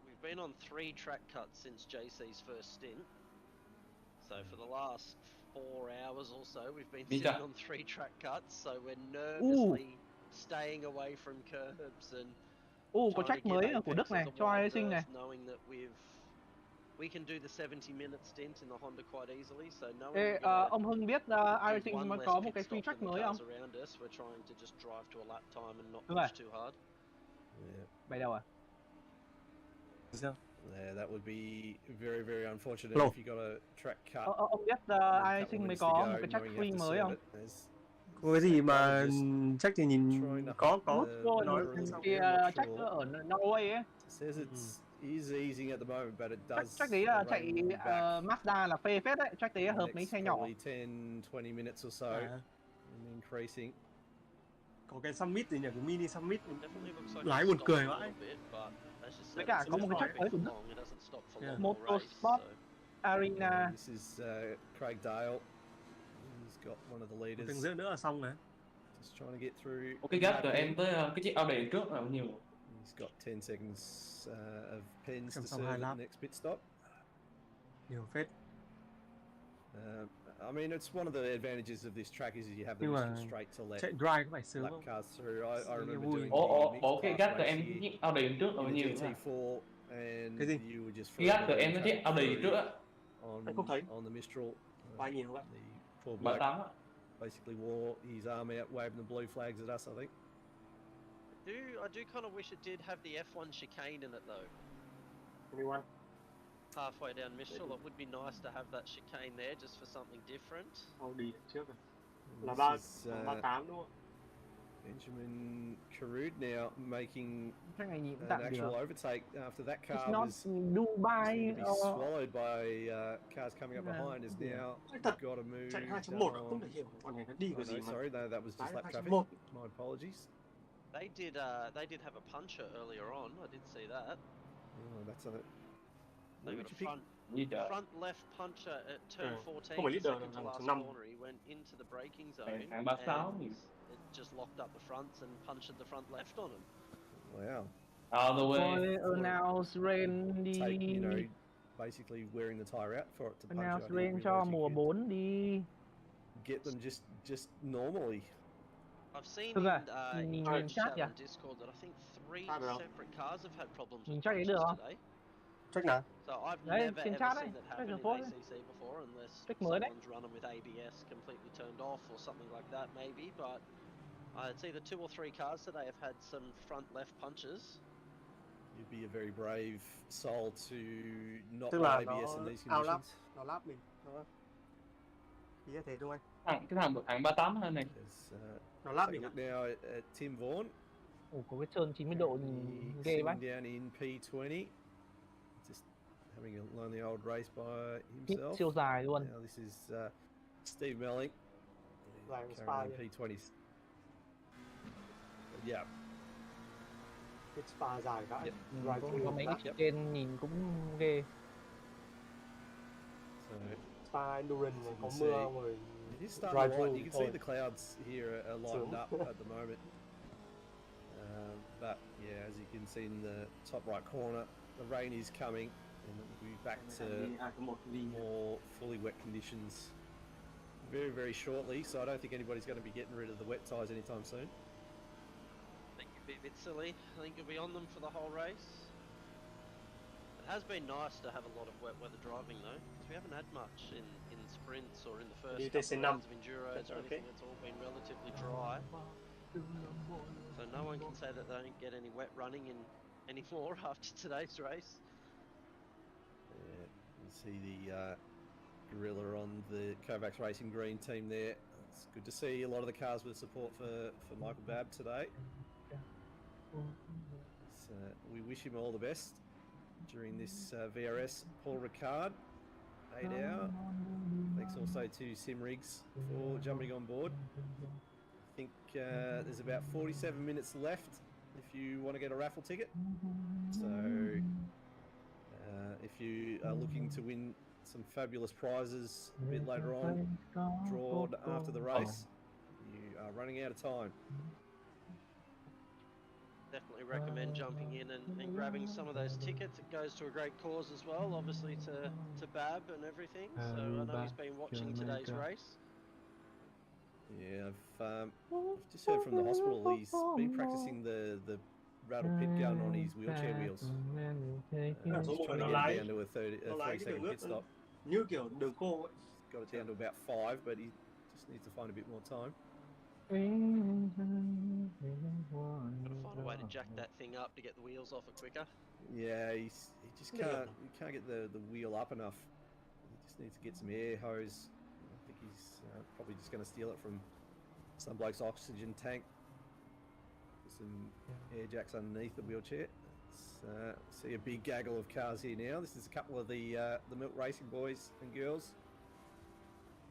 we've been on 3 track cuts since JC's first stint. So for the last 4 hours or so, we've been sitting on 3 track cuts. So we're nervously staying away from curbs and. Có track mới của Đức này, cho iRacing này. Knowing that we can do the 70-minute stint in the Honda quite easily. So ông Hưng biết iRacing mới có một cái free track mới không? We're trying to just drive to a lap time and not push too hard. Bay đâu à? Yeah, that would be very, very unfortunate if you got a track cut. Ông biết iRacing mới có một cái track free mới không? Có cái gì mà track thì nhìn có cái track ở Norway ấy. Says it's easing at the moment, but it does. Track đấy là chạy Mazda là phê phết đấy, track đấy hợp mấy xe nhỏ. 10-20 minutes or so. Increasing. Có cái summit gì nhỉ, cái mini summit lái buồn cười vãi. Với cả có một cái track mới của Đức, Motorsport Arena. This is Craig Dale. He's got one of the leaders. Từng rưỡi nữa là xong rồi. Just trying to get through. Ok, gap của em tới cái chiếc Audi trước là bao nhiêu? He's got 10 seconds of pins to serve the next pit stop. Nhiều phết. I mean, it's one of the advantages of this track is you have the mission straight to let lap cars through. I remember doing Ủa, cái gap của em cái chiếc Audi trước là bao nhiêu? GT4 and cái gì? You were just cái gap của em cái chiếc Audi trước á. On the Mistral. Bao nhiêu vậy? Black basically wore his arm out, waving the blue flags at us, I think. I do kind of wish it did have the F1 chicane in it though. Anyone? Halfway down Mistral, it would be nice to have that chicane there just for something different. Đi trước rồi. Là 38 đúng không? Benjamin Carud now making Chắc ngày nhịn an tạm actual được. overtake after that It's car not was Dubai to be swallowed by cars coming up behind. Is now got to move chạy 2.1 down. không thể hiểu con này nó đi Oh, cái gì no, mà. sorry, no, that was just lái lap traffic. 2.1. My apologies. They did have a puncher earlier on. I did see that. Oh, that's a. They What got would you a pick? front left puncher at turn 14, Không phải the leader, second to là last số 5. corner. He went into the braking zone Hạng 36 and thì it just locked up the fronts and punctured the front left on him. Wow. all the way. Thôi, announce rain đi. Take, you know, basically wearing the tire out for it to punch. Announce I didn't rain cho realise you mùa could 4 đi. get them just normally. I've seen Thực ra, in nhìn Twitch chat chat kìa. on Discord that I think 3 được không? separate cars have had problems Nhìn with chắc cái punches được không? today. Check nào. So I've Đấy, never trên ever chat đấy. seen it Check happen the in phone. ACC before unless Check mới đấy. someone's running with ABS completely turned off or something like that maybe, but it's either 2 or 3 cars today have had some front left punches. You'd be a very brave soul to not Tức run là ABS in these nó out lap, conditions. nó lap mình, đúng không? Ý là thế đúng không Cái thằng 38 hơn này. Nó lap Take mình a ạ. look now at Tim Vaughan. Ủa, có cái trơn 90 độ nhìn ghê Sitting bác. down in P20, just having a lonely old race by Hít himself. siêu dài luôn. Now this is Steve Melling, Dài carrying Spa in P20s. Yeah. Cái Spa dài vãi. Có mấy cái trên nhìn cũng ghê. So Spa Endurance you có can mưa see- rồi. it is starting to lighten. You can see the clouds here are lightened up at the moment. But yeah, as you can see in the top right corner, the rain is coming, and we'll be back to more fully wet conditions very, very shortly. So I don't think anybody's going to be getting rid of the wet tyres anytime soon. I think it'd be a bit silly. I think you'll be on them for the whole race. It has been nice to have a lot of wet weather driving though, because we haven't had much in sprints or in the first couple rounds of enduros or anything. It's all been relatively dry. So no one can say that they don't get any wet running in anymore after today's race. Yeah, you see the gorilla on the Kovacs Racing Green team there. It's good to see a lot of the cars with support for Michael Babb today. So, we wish him all the best during this VRS Paul Ricard 8 hour. Thanks also to Sim Riggs for jumping on board. I think there's about 47 minutes left if you want to get a raffle ticket. So if you are looking to win some fabulous prizes a bit later on, drawn after the race, you are running out of time. Definitely recommend jumping in and grabbing some of those tickets. It goes to a great cause as well, obviously to Bab and everything. So I know he's been watching today's race. Yeah, I've just heard from the hospital he's been practicing the rattle pit gun on his wheelchair wheels. He's trying to get it down to a 30-second pit stop. Như kiểu đường cô ấy. Got it down to about 5, but he just needs to find a bit more time. Gotta find a way to jack that thing up to get the wheels off it quicker. Yeah, he just can't get the wheel up enough. He just needs to get some air hose. I think he's probably just going to steal it from some bloke's oxygen tank. Some air jacks underneath the wheelchair. Let's see a big gaggle of cars here now. This is a couple of the Milk Racing boys and girls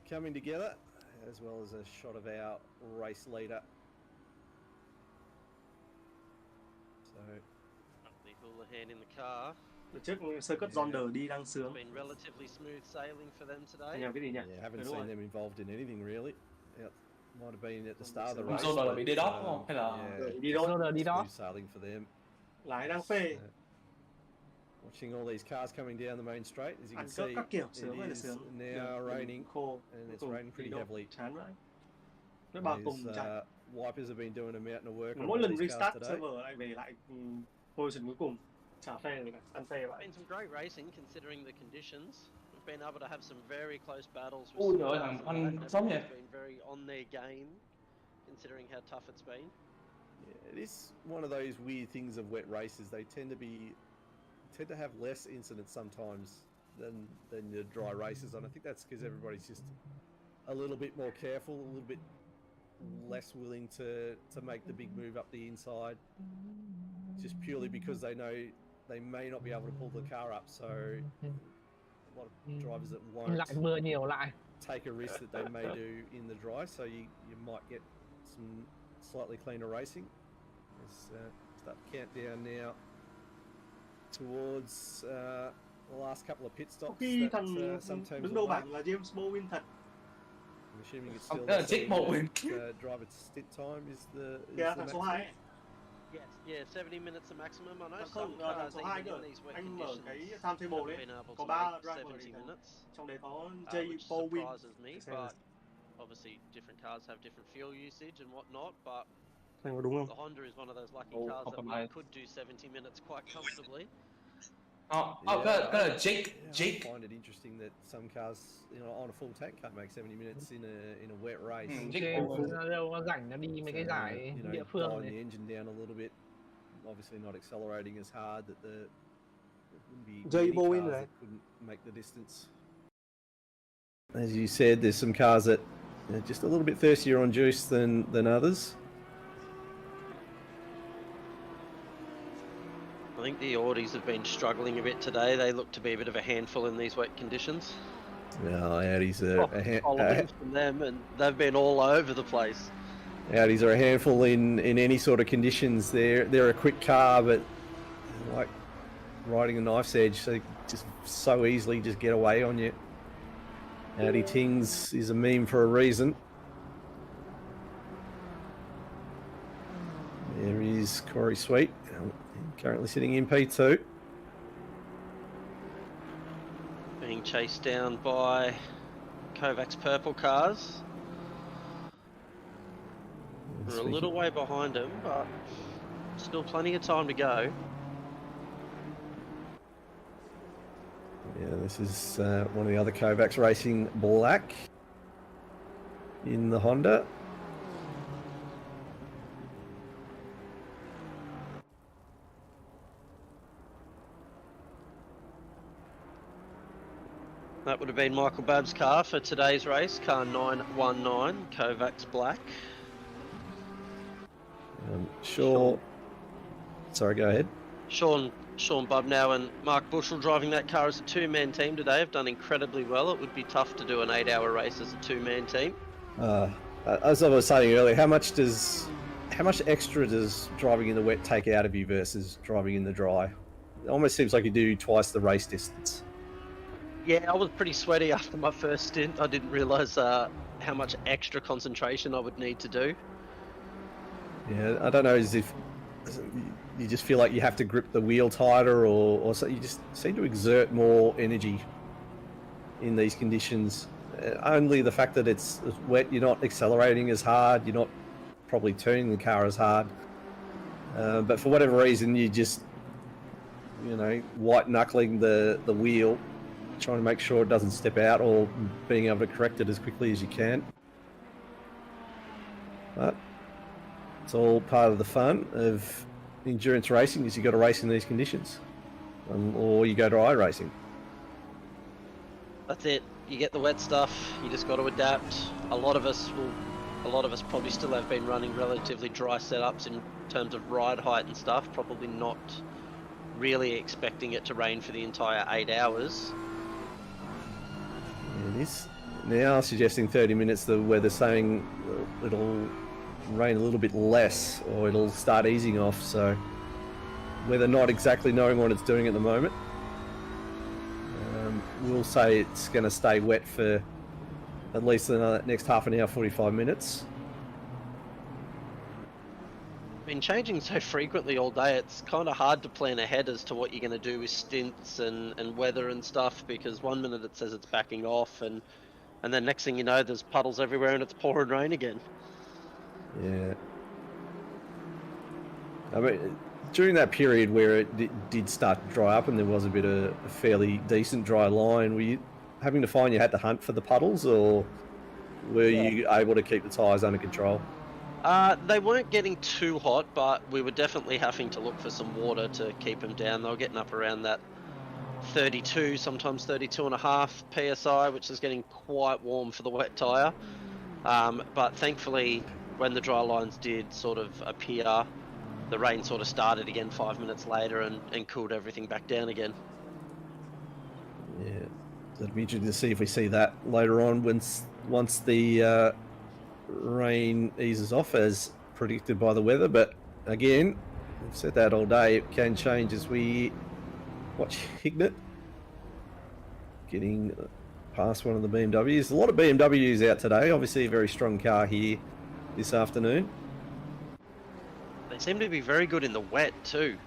coming together, as well as a shot of our race leader. So, The Houlihan in the car. Đợt trước Circuit Zonder đi đang sướng. Been relatively smooth sailing for them today. Cái gì nhỉ? Yeah, haven't seen them involved in anything really. Yeah, might have been at the start of the race. Zonder là bị đi đót đúng không? Hay là đi đót? Đi đót. Smooth sailing for them. Lái đang phê. Watching all these cars coming down the main straight, as you can see, các kiểu it sướng là is sướng. now raining, khô, and it's raining pretty heavily. Chán vậy. Cái bà cùng chạy. Wipers have been doing a mountain of work on Mỗi all lần these cars restart today. server lại về lại position cuối cùng. Trả phê rồi, ăn phê vậy. Been some great racing considering the conditions. We've been able to have some very close battles with Ui some trời ơi, cars thằng and anh sống vậy. everyone's been very on their game considering how tough it's been. Yeah, it is one of those weird things of wet races. They tend to have less incidents sometimes than the dry races, and I think that's because everybody's just a little bit more careful, a little bit less willing to make the big move up the inside, just purely because they know they may not be able to pull the car up. So a lot of drivers that won't Lại mưa nhiều lại. take a risk that they may do in the dry, so you might get some slightly cleaner racing. Let's start the countdown now towards the last couple of pit stops. Khi thằng đứng đầu bảng là James Bowen thật. I'm assuming it's still the same, driver stint time is the thằng số 2 ấy. Yes, yeah, 70 minutes the maximum. I know Không, some thằng cars số even 2 in cơ. these wet Anh mở conditions cái timetable have đấy. been able Có to 3 make driver 70 này. minutes. Trong đấy có Which Bowen. surprises me, but obviously different cars have different fuel usage and whatnot, but đúng không? the Honda is one of those lucky cars that we could do 70 minutes quite comfortably. Jake. I find it interesting that some cars, on a full tank, can't make 70 minutes in a wet race. Đâu có rảnh nó đi mấy cái giải địa phương Dialing này. the engine down a little bit, obviously not accelerating as hard, that there wouldn't be many cars that couldn't make the distance. As you said, there's some cars that are just a little bit thirstier on juice than others. I think the Audis have been struggling a bit today. They look to be a bit of a handful in these wet conditions. No, Audis are from them, and they've been all over the place. Audis are a handful in any sort of conditions. They're a quick car, but like riding a knife's edge, they just so easily just get away on you. Audi Tings is a meme for a reason. There is Corey Sweet, currently sitting in P2. Being chased down by Kovac's purple cars. We're a little way behind him, but still plenty of time to go. Yeah, this is one of the other Kovac's racing black in the Honda. That would have been Michael Babb's car for today's race, car 919, Kovac's black. Sure. Sorry, go ahead. Sean Bubnow and Mark Bushell driving that car as a two-man team today have done incredibly well. It would be tough to do an 8-hour race as a two-man team. As I was saying earlier, how much extra does driving in the wet take out of you versus driving in the dry? It almost seems like you do twice the race distance. Yeah, I was pretty sweaty after my first stint. I didn't realise how much extra concentration I would need to do. Yeah, I don't know, as if you just feel like you have to grip the wheel tighter, or so you just seem to exert more energy in these conditions. Only the fact that it's wet, you're not accelerating as hard, you're not probably turning the car as hard. But for whatever reason, you just, white knuckling the wheel, trying to make sure it doesn't step out, or being able to correct it as quickly as you can. But it's all part of the fun of endurance racing, is you got to race in these conditions, or you go to iRacing. That's it. You get the wet stuff. You just got to adapt. A lot of us probably still have been running relatively dry setups in terms of ride height and stuff. Probably not really expecting it to rain for the entire 8 hours. It is now suggesting 30 minutes. The weather saying it'll rain a little bit less, or it'll start easing off. So weather not exactly knowing what it's doing at the moment. We'll say it's going to stay wet for at least the next half an hour, 45 minutes. Been changing so frequently all day, it's kind of hard to plan ahead as to what you're going to do with stints and weather and stuff, because one minute it says it's backing off, and then next thing you know, there's puddles everywhere and it's pouring rain again. Yeah. I mean, during that period where it did start to dry up and there was a bit of a fairly decent dry line, were you having to find you had to hunt for the puddles, or were you able to keep the tyres under control? They weren't getting too hot, but we were definitely having to look for some water to keep them down. They were getting up around that 32, sometimes 32.5 PSI, which is getting quite warm for the wet tyre. But thankfully, when the dry lines did sort of appear, the rain sort of started again 5 minutes later and cooled everything back down again. Yeah, it'll be interesting to see if we see that later on once the rain eases off as predicted by the weather. But again, I've said that all day, it can change as we watch Hignett getting past one of the BMWs. A lot of BMWs out today, obviously a very strong car here this afternoon. They seem to be very good in the wet too.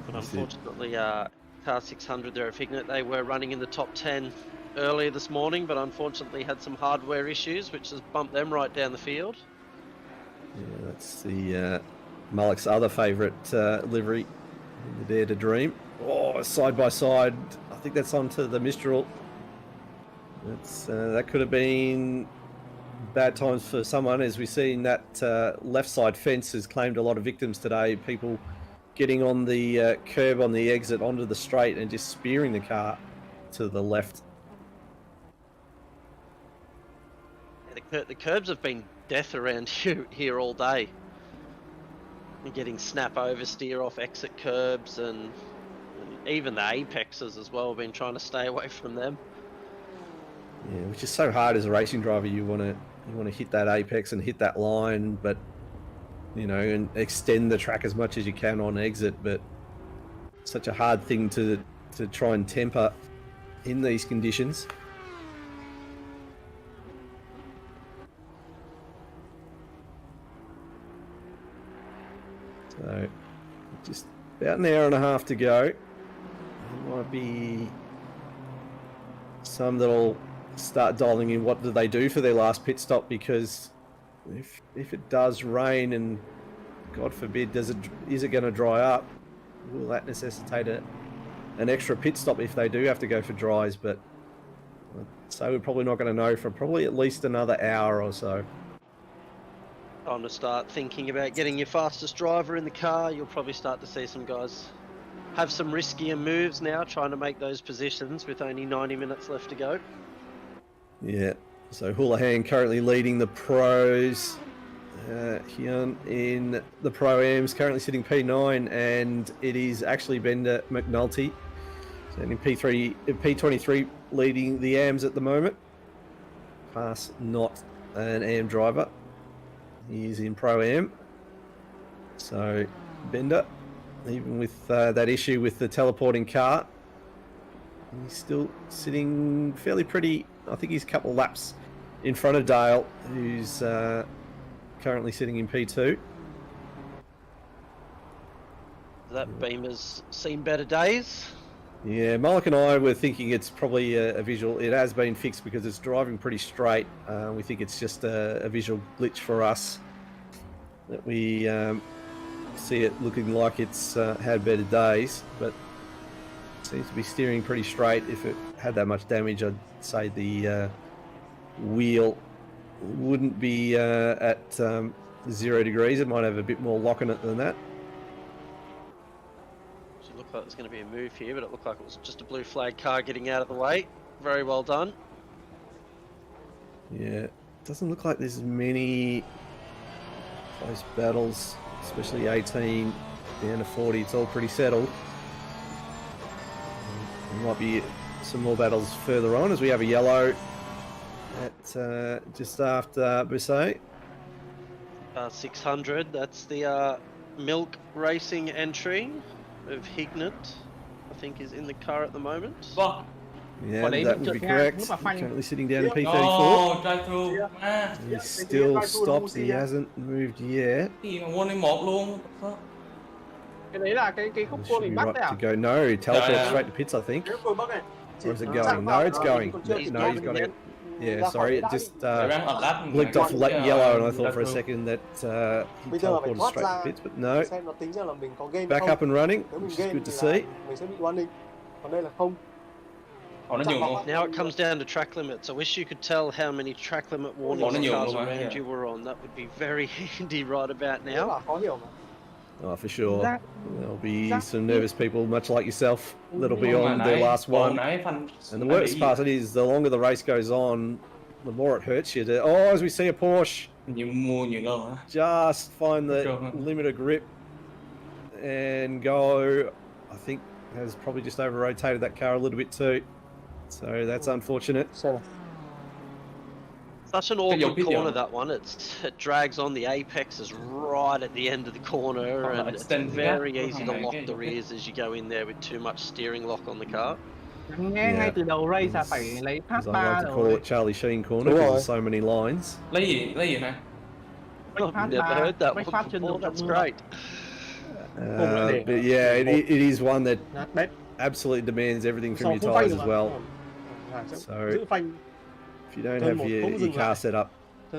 But unfortunately, car 600 there at Hignett, they were running in the top 10 earlier this morning, but unfortunately had some hardware issues, which has bumped them right down the field. Yeah, that's the Mullock's other favourite livery, the Dare to Dream. Oh, side by side. I think that's onto the Mistral. That's that could have been bad times for someone, as we've seen that left side fence has claimed a lot of victims today. People getting on the curb on the exit onto the straight and just spearing the car to the left. Yeah, the curbs have been death around here all day. You're getting snap oversteer off exit curbs, and even the apexes as well. Have been trying to stay away from them. Yeah, which is so hard as a racing driver. You want to hit that apex and hit that line, but you know, and extend the track as much as you can on exit. But such a hard thing to try and temper in these conditions. So, just about an hour and a half to go. There might be some that'll start dialing in what do they do for their last pit stop, because if it does rain and God forbid is it going to dry up, will that necessitate an extra pit stop if they do have to go for dries? But so we're probably not going to know for probably at least another hour or so. Time to start thinking about getting your fastest driver in the car. You'll probably start to see some guys have some riskier moves now, trying to make those positions with only 90 minutes left to go. Yeah, so Houlihan currently leading the pros. Hyun in the Pro-Ams currently sitting P9, and it is actually Bender McNulty. So in P23 leading the AMs at the moment. Pass not an AM driver. He is in Pro-Am. So Bender, even with that issue with the teleporting car, he's still sitting fairly pretty. I think he's a couple of laps in front of Dale, who's currently sitting in P2. That Beamer's seen better days. Yeah, Mullock and I were thinking it's probably a visual. It has been fixed because it's driving pretty straight. We think it's just a visual glitch for us, that we see it looking like it's had better days, but it seems to be steering pretty straight. If it had that much damage, I'd say the wheel wouldn't be at 0 degrees. It might have a bit more lock in it than that. It looked like there's going to be a move here, but it looked like it was just a blue flag car getting out of the way. Very well done. Yeah, it doesn't look like there's many close battles, especially 18 down to 40. It's all pretty settled. There might be some more battles further on as we have a yellow at just after Busset. 600, that's the Milk Racing entry of Hignett, I think is in the car at the moment. Yeah, that would be correct. Currently sitting down in P34. He still stops, he hasn't moved yet. Cái đấy là cái khúc cua mình bắt đấy à? To go, no, teleport straight to pits, I think. Or is it going? No, it's going. No, he's got it. Yeah, sorry, it just blinked off yellow, and I thought for a second that he teleported straight to pits, but no. Back up and running, which is good to see. Now it comes down to track limits. I wish you could tell how many track limit warnings the cars around you were on. That would be very handy right about now. Oh, for sure. There'll be some nervous people, much like yourself, that'll be on their last one. And the worst part is, the longer the race goes on, the more it hurts you. Oh, as we see a Porsche. Mua nhiều luôn hả? Just find the limit of grip and go. I think has probably just over rotated that car a little bit too. So that's unfortunate. Such an awkward corner, that one. It drags on, the apex is right at the end of the corner, and it's very easy to lock the rears as you go in there with too much steering lock on the car. Nghe ngay từ đầu race là phải lấy Phát 3 I like to call it Charlie Sheen corner because there's so many lines. Lấy gì nè? I've never heard that one before. That's great. But yeah, it is one that absolutely demands everything from your tyres as well. So if you don't have your car set up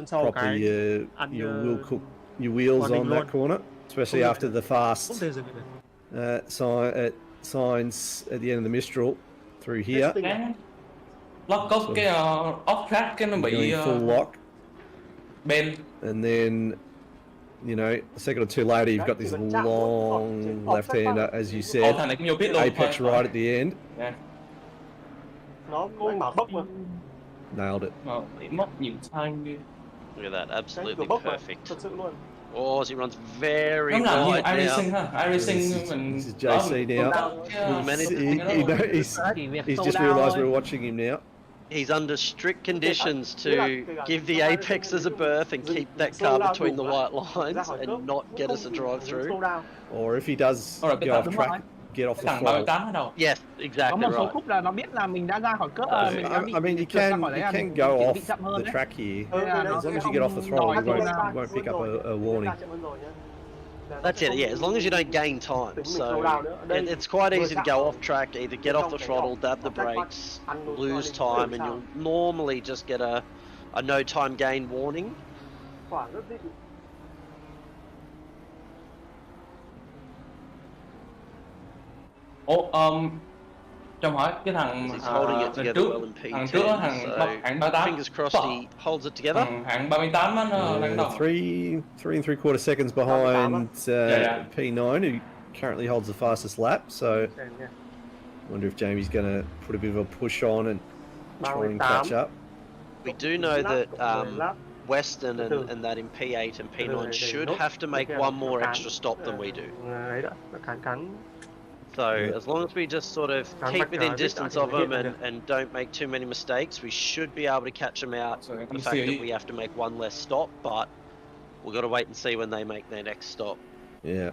properly, you will cook your wheels on that corner, especially after the fast signs at the end of the Mistral through here. Lock có cái off track cái nó bị full lock. Bend. And then, you know, a second or two later, you've got this long left-hander, as you said, apex right at the end. Nailed it. Look at that, absolutely perfect. Oh, as he runs very wide now. This is JC now. He's just realised we're watching him now. He's under strict conditions to give the apexes a berth and keep that car between the white lines and not get us a drive-through. Or if he does go off track, get off the throttle. Yes, exactly right. I mean, you can go off the track here. As long as you get off the throttle, you won't pick up a warning. That's it, yeah, as long as you don't gain time. So it's quite easy to go off track, either get off the throttle, dab the brakes, lose time, and you'll normally just get a no time gain warning. Trong hỏi cái thằng fingers crossed he holds it together. Hạng 38 á, nó đang đầu. 3 3/4 seconds behind P9, who currently holds the fastest lap. So wonder if Jamie's going to put a bit of a push on and try and catch up. We do know that Western and that in P8 and P9 should have to make one more extra stop than we do. So as long as we just sort of keep within distance of them and don't make too many mistakes, we should be able to catch them out. The fact that we have to make one less stop, but we've got to wait and see when they make their next stop. Yeah,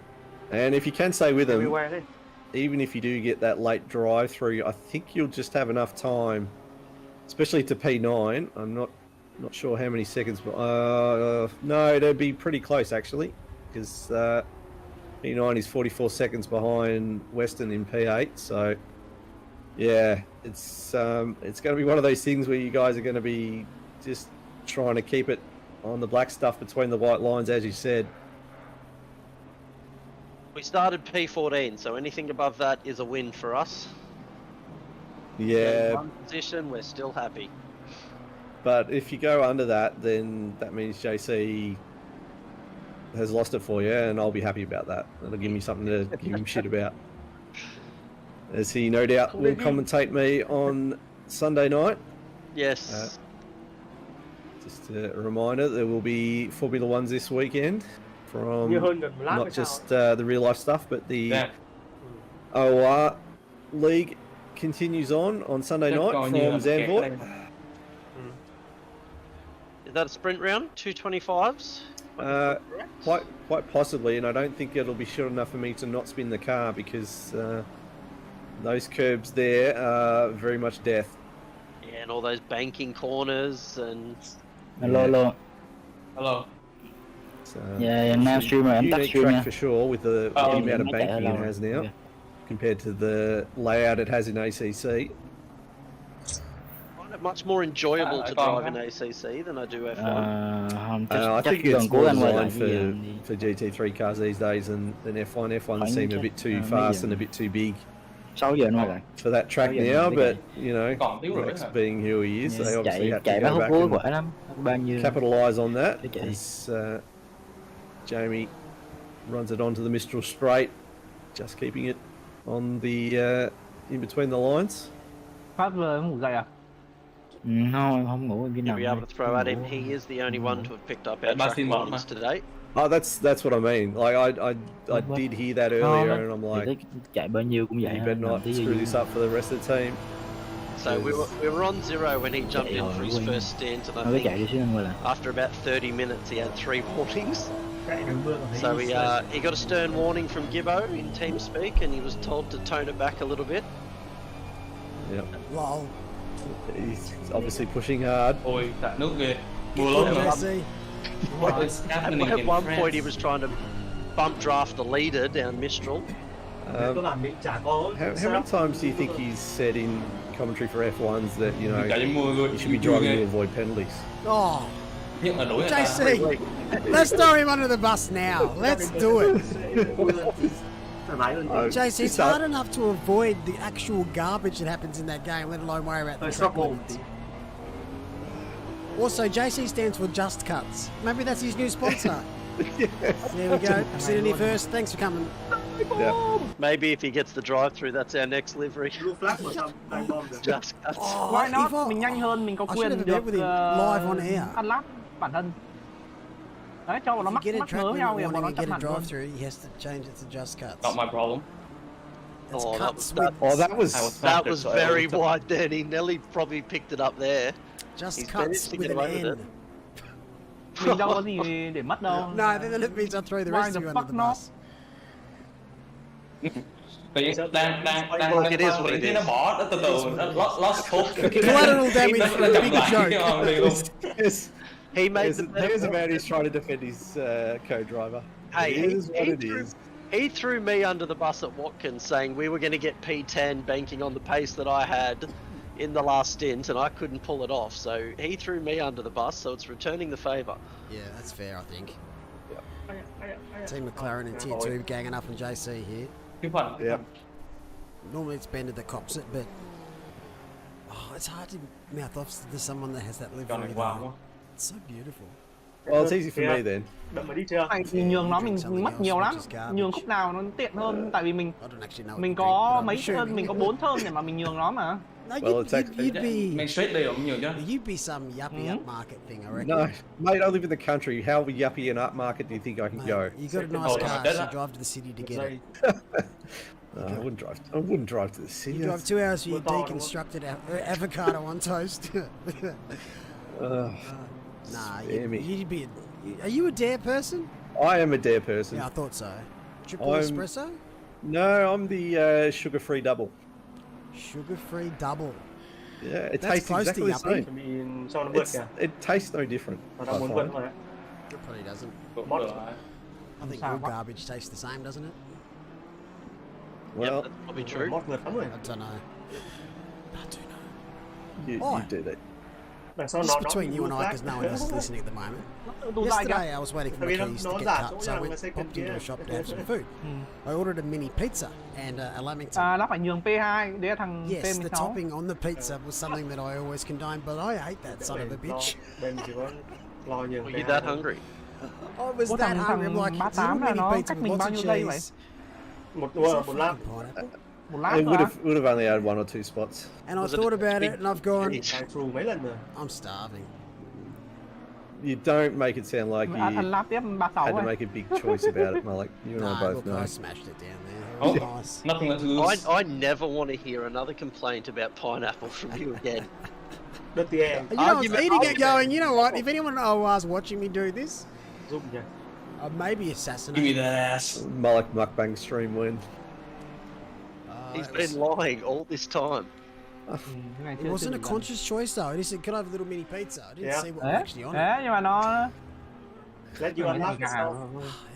and if you can stay with them, even if you do get that late drive through, I think you'll just have enough time, especially to P9. I'm not sure how many seconds, but no, it'd be pretty close actually, because P9 is 44 seconds behind Western in P8, so yeah, it's going to be one of those things where you guys are going to be just trying to keep it on the black stuff between the white lines, as you said. We started P14, so anything above that is a win for us. Yeah. One position, we're still happy. But if you go under that, then that means JC has lost it for you, and I'll be happy about that. That'll give me something to give him shit about. As he no doubt will commentate me on Sunday night. Yes. Just a reminder, there will be Formula Ones this weekend from not just the real life stuff, but the OR League continues on Sunday night from Zandvoort. Is that a sprint round? 225s? Quite possibly, and I don't think it'll be short enough for me to not spin the car, because those curbs there are very much death. Yeah, and all those banking corners and... Hello. Yeah, now streamer, I'm unique track for sure, with the amount of banking it has now, compared to the layout it has in ACC. Much more enjoyable to drive in ACC than I do F1. I think it's more designed for GT3 cars these days than F1. F1 seem a bit too fast and a bit too big for that track now, but you know, Max being who he is, they obviously have to go back and capitalise on that. As Jamie runs it onto the Mistral straight, just keeping it on the in between the lines. Phát ngủ dậy à? Không ngủ em chỉ You'll nằm. be able to throw at him. He is the only one to have picked up our track warnings today. Oh, that's what I mean. Like I did hear that earlier, and I'm like, chạy bao nhiêu cũng vậy. You better not screw this up for the rest of the team. So we were on 0 when he jumped in for his first stint, and I think after about 30 minutes he had 3 warnings. So he got a stern warning from Gibbo in TeamSpeak, and he was told to tone it back a little bit. Yep. Lol. He's obviously pushing hard. Ôi, tại nước kìa. At one point he was trying to bump draft the leader down Mistral. How many times do you think he's said in commentary for F1s that, you know, you should be driving to avoid penalties? Oh, JC, let's throw him under the bus now. Let's do it. JC, it's hard enough to avoid the actual garbage that happens in that game, let alone worry about the track limits. Also, JC stands for Just Cuts. Maybe that's his new sponsor. There we go. Sydney first. Thanks for coming. Yeah. Maybe if he gets the drive-through, that's our next livery. Just Cuts. Oh, why not? Mình nhanh hơn, mình có quyền được live on air. Ăn lap bản thân. Đấy, cho bọn nó mắc mớ nhau kìa, bọn nó chấp hẳn luôn. He has to change it to Just Cuts. Not my problem. That was very wide then. He nearly probably picked it up there. Just Cuts with an N. Mình đâu có gì để mất đâu. No, then it means I'll throw the rest of you under the bus. Đang cái nó bỏ nó từ nó lost hope. Collateral damage for a big joke. Here's a man who's trying to defend his co-driver. Hey, it is what it is. He threw me under the bus at Watkins, saying we were going to get P10 banking on the pace that I had in the last stint, and I couldn't pull it off. So he threw me under the bus, so it's returning the favour. Yeah, that's fair, I think. Team McLaren in Tier 2 ganging up on JC here. Yeah. Normally it's Ben that cops it, but it's hard to mouth off to someone that has that livery. It's so beautiful. Well, it's easy for me then. Nhường nó mình mất nhiều lắm. Nhường khúc nào nó tiện hơn, tại vì mình có mấy turn, mình có 4 turn để mà mình nhường nó mà. You'd be some yuppie upmarket thing, I reckon. No, mate, I live in the country. How yuppie and upmarket do you think I can go? You got a nice car, so you drive to the city to get it. No, I wouldn't drive to the city. You drive 2 hours for your deconstructed avocado on toast. Nah, you'd be. Are you a dare person? I am a dare person. Yeah, I thought so. Triple espresso? No, I'm the sugar-free double. Sugar-free double. Yeah, it tastes exactly the same. It tastes no different. It probably doesn't. I think all garbage tastes the same, doesn't it? Well, yep, that's probably true. I don't know. You do that. Just between you and I, because no one else is listening at the moment. Yesterday I was waiting for my keys to get cut, so I popped into a shop to have some food. I ordered a mini pizza and a lamington. Nó phải nhường P2 để thằng P16. Yes, the topping on the pizza was something that I always condoned, but I hate that son of a bitch. Were you that hungry? I was that hungry. I'm like, it's a little mini pizza with lots of cheese. It would have only had 1 or 2 spots. And I thought about it, and I've gone, I'm starving. You don't make it sound like you had to make a big choice about it, Malik. You and I both know. I smashed it down there. Oh, nice. Nothing left to lose. I never want to hear another complaint about pineapple from you again. You know, I was eating it going, you know what, if anyone was watching me do this, maybe assassinate. Give me that ass. Malik mukbang stream win. He's been lying all this time. It wasn't a conscious choice though. He said, "Could I have a little mini pizza?" I didn't see what was actually on it. Nhưng mà nó And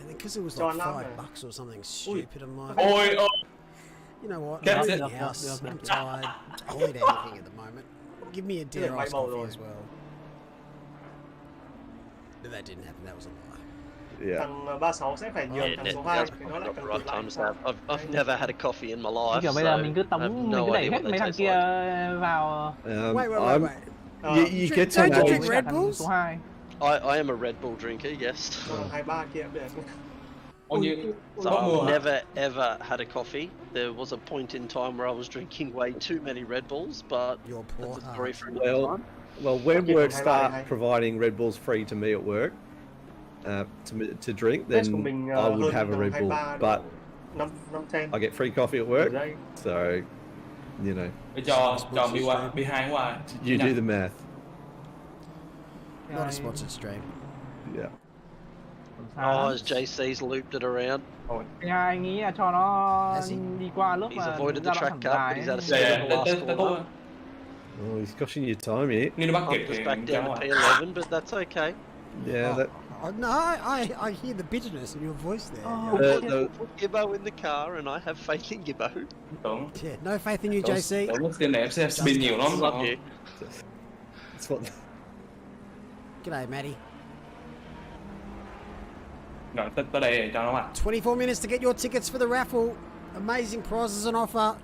because it was like $5 or something stupid, I'm like, you know what? I'm in the house. I'm tired. I'll eat anything at the moment. Give me a dinner iced coffee as well. But that didn't happen. That was a lie. Yeah. I've never had a coffee in my life. Kiểu bây giờ mình cứ tống, mình cứ đẩy hết mấy thằng kia vào. Wait. You get to don't you drink Red Bulls? I am a Red Bull drinker, yes. So I've never ever had a coffee. There was a point in time where I was drinking way too many Red Bulls, but that's a story for another time. Well, when work start providing Red Bulls free to me at work to drink, then I would have a Red Bull. But I get free coffee at work, so you know. You do the math. Not a sponsored stream. Yeah. Oh, as JC's looped it around. Anh nghĩ là cho nó đi qua lớp He's avoided the track cut, but he's had a speed in the last corner. Oh, he's costing you time here. Just back down to P11, but that's okay. Yeah, that. No, I hear the bitterness in your voice there. We'll put Gibbo in the car, and I have faith in Gibbo. Yeah, no faith in you, JC. Love you. That's what. G'day, Matty. Rồi, tới đây cho nó mà. 24 minutes to get your tickets for the raffle. Amazing prizes on offer.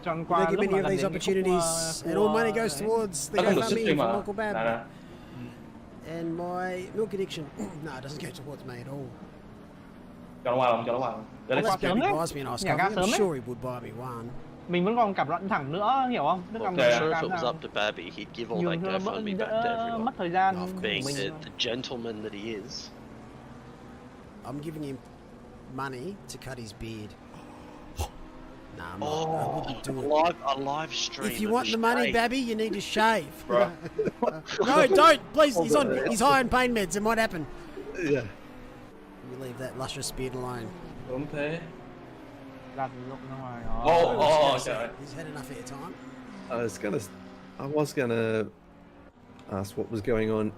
Don't give many of these opportunities, and all money goes towards the GoFundMe for Uncle Bab. And my milk addiction. No, it doesn't go towards me at all. Cho nó qua không, cho nó qua không. Unless Gabby buys me a nice coffee, I'm sure he would buy me one. Mình vẫn còn cặp lẫn thẳng nữa, hiểu không? I'm sure if it was up to Babby, he'd give all that GoFundMe back to everyone. Mất thời gian. Being the gentleman that he is. I'm giving him money to cut his beard. Nah, I wouldn't do it. A live stream. If you want the money, Babby, you need to shave. No, don't, please. He's high on pain meds. It might happen. Yeah. You leave that luscious beard alone. Đúng thế. Sorry. He's had enough airtime. I was gonna ask what was going on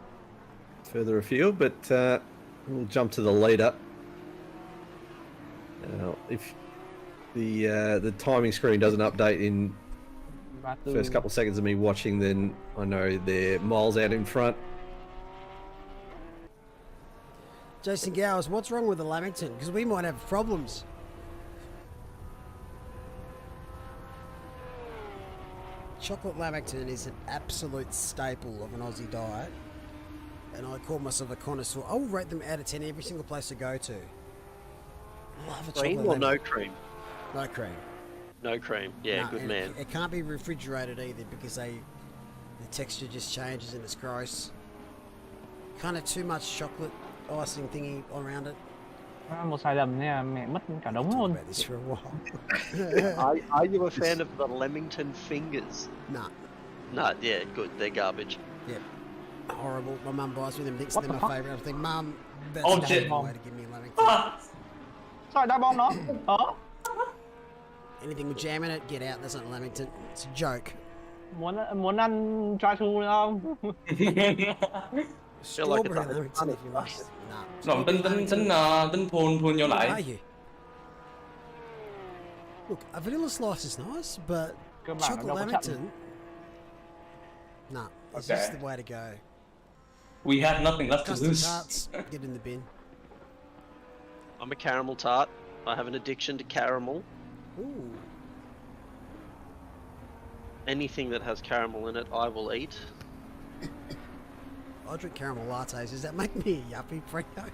further afield, but we'll jump to the leader. If the timing screen doesn't update in the first couple of seconds of me watching, then I know they're miles out in front. Jason Gowers, what's wrong with the Lamington? Because we might have problems. Chocolate Lamington is an absolute staple of an Aussie diet, and I call myself a connoisseur. I will rate them out of 10 every single place I go to. I love a Cream chocolate or no Lamington. cream? No cream. No cream. Yeah, No, good and man. It can't be refrigerated either because the texture just changes and it's gross. Kind of too much chocolate icing thingy around it. Một sai lầm nên là mẹ mất cả đống luôn. Are you a fan of the Lamington fingers? Nah. No, yeah, good. They're garbage. Yep. Horrible. My mum buys me them, thinks they're my favourite. I think, Mum, that's Oh, the shit. way to give me a Lamington. Sao đá bóng nó? Anything with jam in it, get out. That's not Lamington. It's a joke. Muốn ăn try thu không? Strawberry Lamington if you must. Nah. Rồi tính phun vô lại. Are you? Look, a vanilla slice is nice, but chocolate Lamington. Nah, it's just the way to go. We have nothing left to Custard lose. tarts, get in the bin. I'm a caramel tart. I have an addiction to caramel. Ooh. Anything that has caramel in it, I will eat. I drink caramel lattes. Does that make me a yuppie, Franco?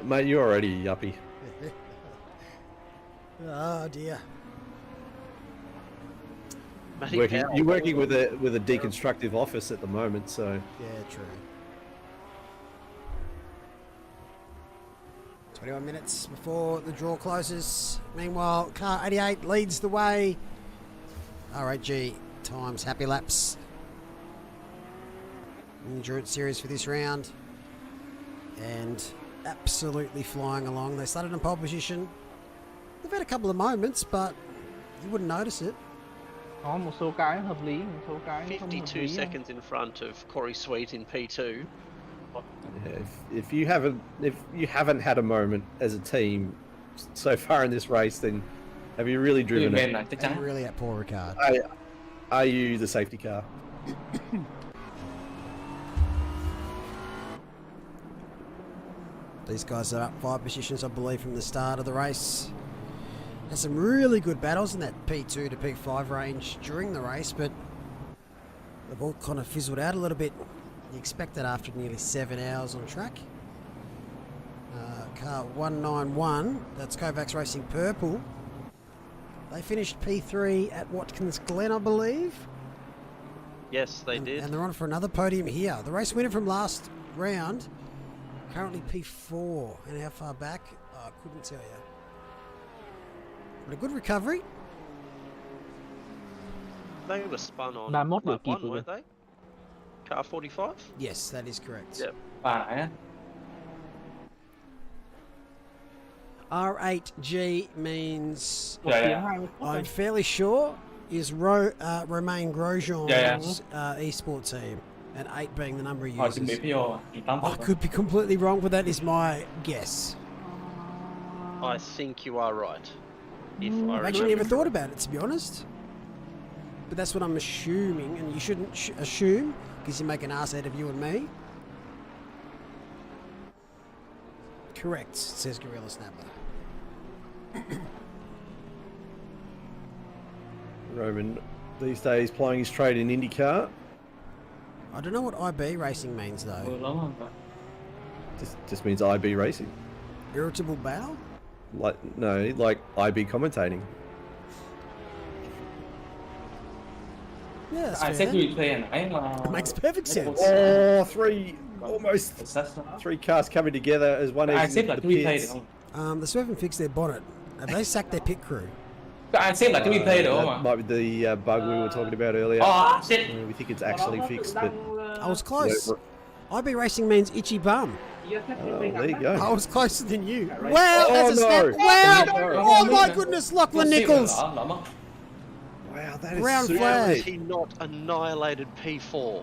Mate, you're already a yuppie. Oh dear. You're working with a deconstructive office at the moment, so. Yeah, true. 21 minutes before the draw closes. Meanwhile, car 88 leads the way. RAG times happy laps. Endurance series for this round. And absolutely flying along. They started in pole position. They've had a couple of moments, but you wouldn't notice it. Có một số cái hợp lý, một số cái không hợp 52 lý. seconds in front of Corey Sweet in P2. Yeah, if you haven't had a moment as a team so far in this race, then have you really driven it? Are you really at Paul Ricard? Are you the safety car? These guys are up 5 positions, I believe, from the start of the race. Had some really good battles in that P2 to P5 range during the race, but they've all kind of fizzled out a little bit. You expect that after nearly 7 hours on track. Car 191, that's Kovacs Racing Purple. They finished P3 at Watkins Glen, I believe. Yes, they did. And they're on for another podium here. The race winner from last round, currently P4. And how far back? I couldn't tell you. But a good recovery. They were spun on 31 lap được 1, kịp weren't they? Car 45? Yes, that is correct. Yep. R8G means, I'm fairly sure, is Romain Grosjean's eSport team, and 8 being the number he uses. I could be completely wrong, but that is my guess. I think you are right. I've actually never thought about it, to be honest. But that's what I'm assuming, and you shouldn't assume, because you make an ass out of you and me. Correct, says Gorilla Snapper. Roman, these days plying his trade in IndyCar. I don't know what IB racing means, though. Just means IB racing. Irritable bowel? Like IB commentating. Yeah, that's fair then. It makes perfect sense. Oh, three cars coming together as one is the pits. They still haven't fixed their bonnet. Have they sacked their pit crew? That might be the bug we were talking about earlier. We think it's actually fixed, but I was close. IB racing means itchy bum. Oh, there you go. I was closer than you. Wow, that's a snap. Wow! Oh my goodness, Lachlan Nichols. Wow, that is Brown super flag. neat. He not annihilated P4.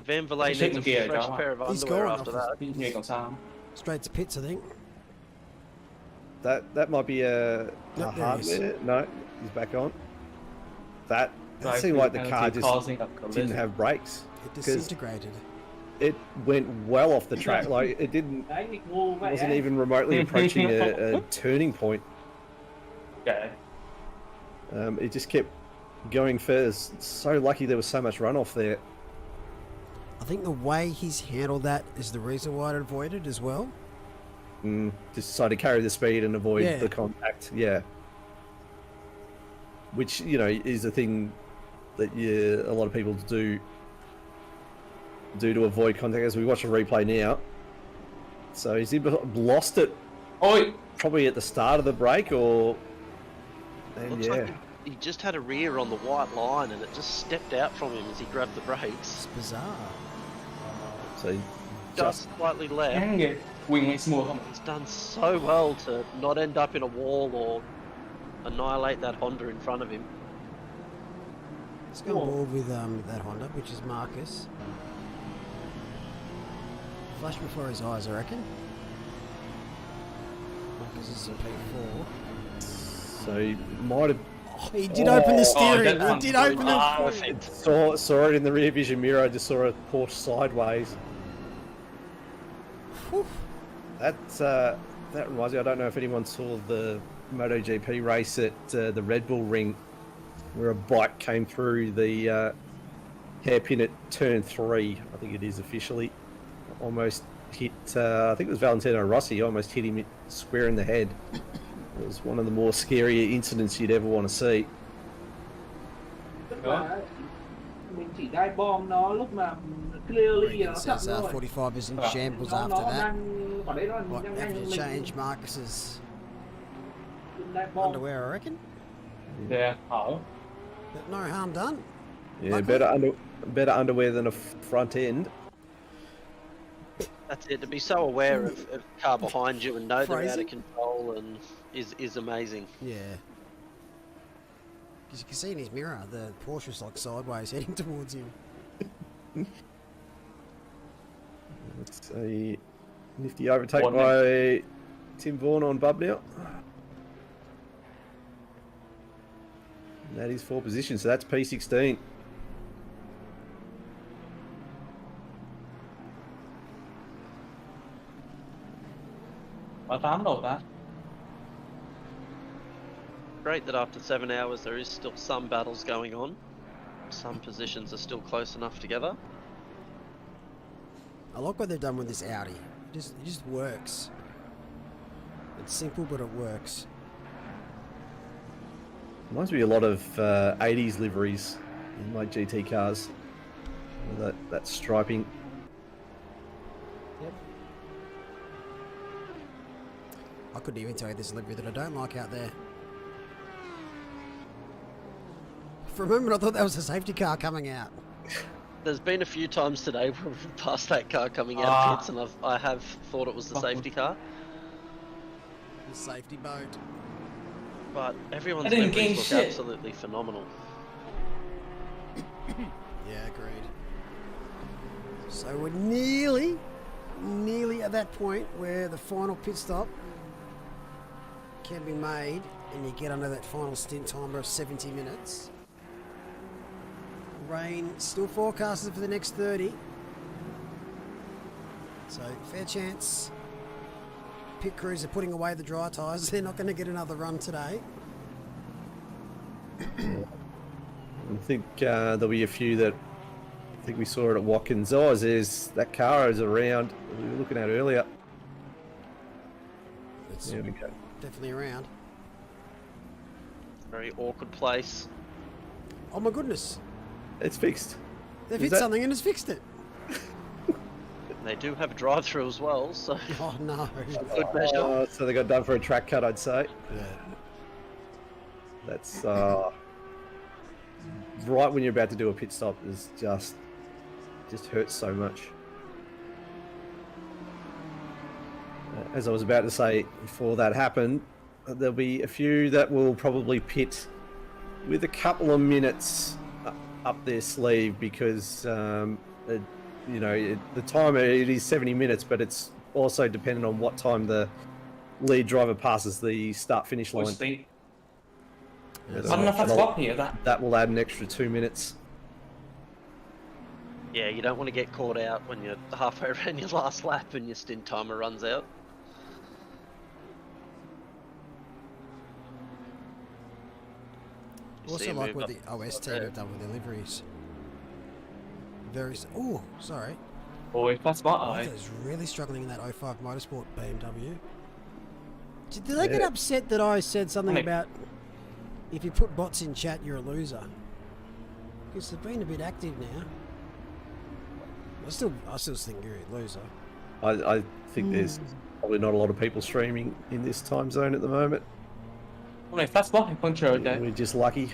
Van Vliet needs a fresh pair of He's underwear gone after off that. Straight to pits, I think. That might be a Yep, there he is. hardware. No, he's back on. That seemed like the car just didn't have brakes. It 'cause disintegrated. It went well off the track. Like it wasn't even remotely approaching a turning point. It just kept going first. So lucky there was so much runoff there. I think the way he's handled that is the reason why it avoided as well. Just decided to carry the speed and avoid Yeah. the contact. Yeah. Which, is the thing that a lot of people do to avoid contact. As we watch the replay now. So he's either lost it probably at the start of the break or... And Looks yeah. like he just had a rear on the white line and it just stepped out from him as he grabbed the brakes. It's bizarre. So Just slightly left. He's done so well to not end up in a wall or annihilate that Honda in front of him. Let's go on board with that Honda, which is Marcus. Flash before his eyes, I reckon. Marcus is a P4. So he might have... He did open the steering. He did open it. Saw it in the rear vision mirror. I just saw a Porsche sideways. Whew. That reminds me, I don't know if anyone saw the MotoGP race at the Red Bull Ring where a bike came through the hairpin at turn 3, I think it is officially. Almost hit, I think it was Valentino Rossi, almost hit him square in the head. It was one of the more scarier incidents you'd ever want to see. Regan says 45 is in shambles after that. What, having to change Marcus's underwear, I reckon? Yeah. But no harm done. Yeah, Luckily. better underwear than a front end. That's it. To be so aware of the car behind you and know they're out Phrasing? of control and is amazing. Yeah. Because you can see in his mirror, the Porsche's like sideways heading towards him. It's a nifty overtake by Tim Vaughan on Bub now. And that is 4 positions, so that's P16. Great that after 7 hours there is still some battles going on. Some positions are still close enough together. I like what they've done with this Audi. It just works. It's simple, but it works. Reminds me a lot of 80s liveries in my GT cars. That striping. Yep. I couldn't even tell you this livery that I don't like out there. For a moment I thought that was a safety car coming out. There's been a few times today where we've passed that car coming out of pits, and I have thought it was the safety car. The safety boat. But everyone's liveries look absolutely phenomenal. Yeah, agreed. So we're nearly at that point where the final pit stop can be made and you get under that final stint timer of 70 minutes. Rain still forecasted for the next 30. So fair chance. Pit crews are putting away the dry tyres. They're not going to get another run today. I think there'll be a few that I think we saw it at Watkins. Oh, there's that car is around. We were looking at earlier. There we go. Definitely around. Very awkward place. Oh my goodness. It's fixed. They've hit something and it's fixed it. They do have a drive-through as well, so... Oh no. Good measure. So they got done for a track cut, I'd say. Yeah. That's right when you're about to do a pit stop is just hurts so much. As I was about to say before that happened, there'll be a few that will probably pit with a couple of minutes up their sleeve because you know the timer it is 70 minutes, but it's also dependent on what time the lead driver passes the start-finish line. That will add an extra 2 minutes. Yeah, you don't want to get caught out when you're halfway around your last lap and your stint timer runs out. Also like what the OS team have done with their liveries. Oh, sorry. Oh, that's smart. I was really struggling in that 05 Motorsport BMW. Did they get upset that I said something about if you put bots in chat, you're a loser? Because they've been a bit active now. I still think you're a loser. I think there's probably not a lot of people streaming in this time zone at the moment. We're just lucky.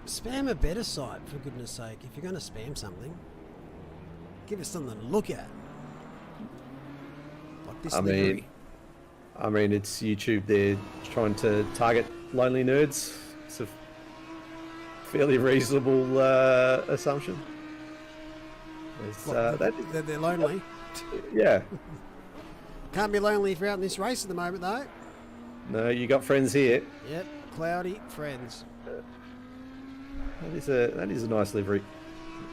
Spam a better site, for goodness sake. If you're going to spam something, give us something to look at. Like this livery. I mean, it's YouTube. They're trying to target lonely nerds. It's a fairly reasonable assumption. They're lonely. Yeah. Can't be lonely if you're out in this race at the moment, though. No, you got friends here. Yep, cloudy friends. That is a nice livery.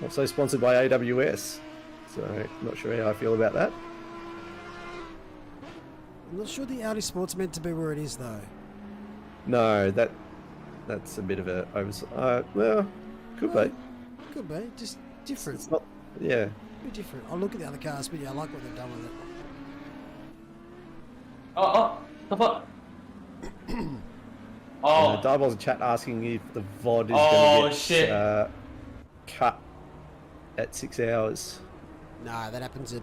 Also sponsored by AWS, so not sure how I feel about that. I'm not sure the Audi Sport's meant to be where it is, though. No, that's a bit of a well, could be. Could be, just different. It's not, yeah. Be different. I'll look at the other cars, but yeah, I like what they've done with it. Diabol's in chat asking if the VOD is going to get cut at 6 hours. No, that happens at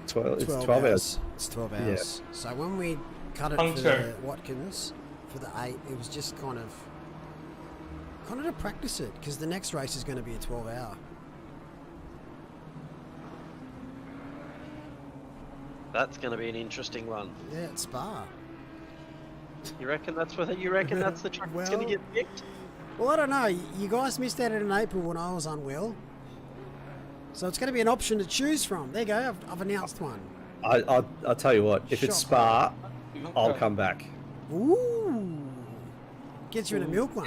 12 hours. It's 12 hours. Yeah. So when we cut it for the Watkins for the 8, it was just kind of to practice it because the next race is going to be a 12-hour. That's going to be an interesting one. Yeah, it's Spa. You reckon that's the track that's going to get picked? Well, I don't know. You guys missed out in April when I was unwell. So it's going to be an option to choose from. There you go. I've announced one. I'll tell you what. If it's Spa, I'll come back. Ooh. Gets you in a milk one.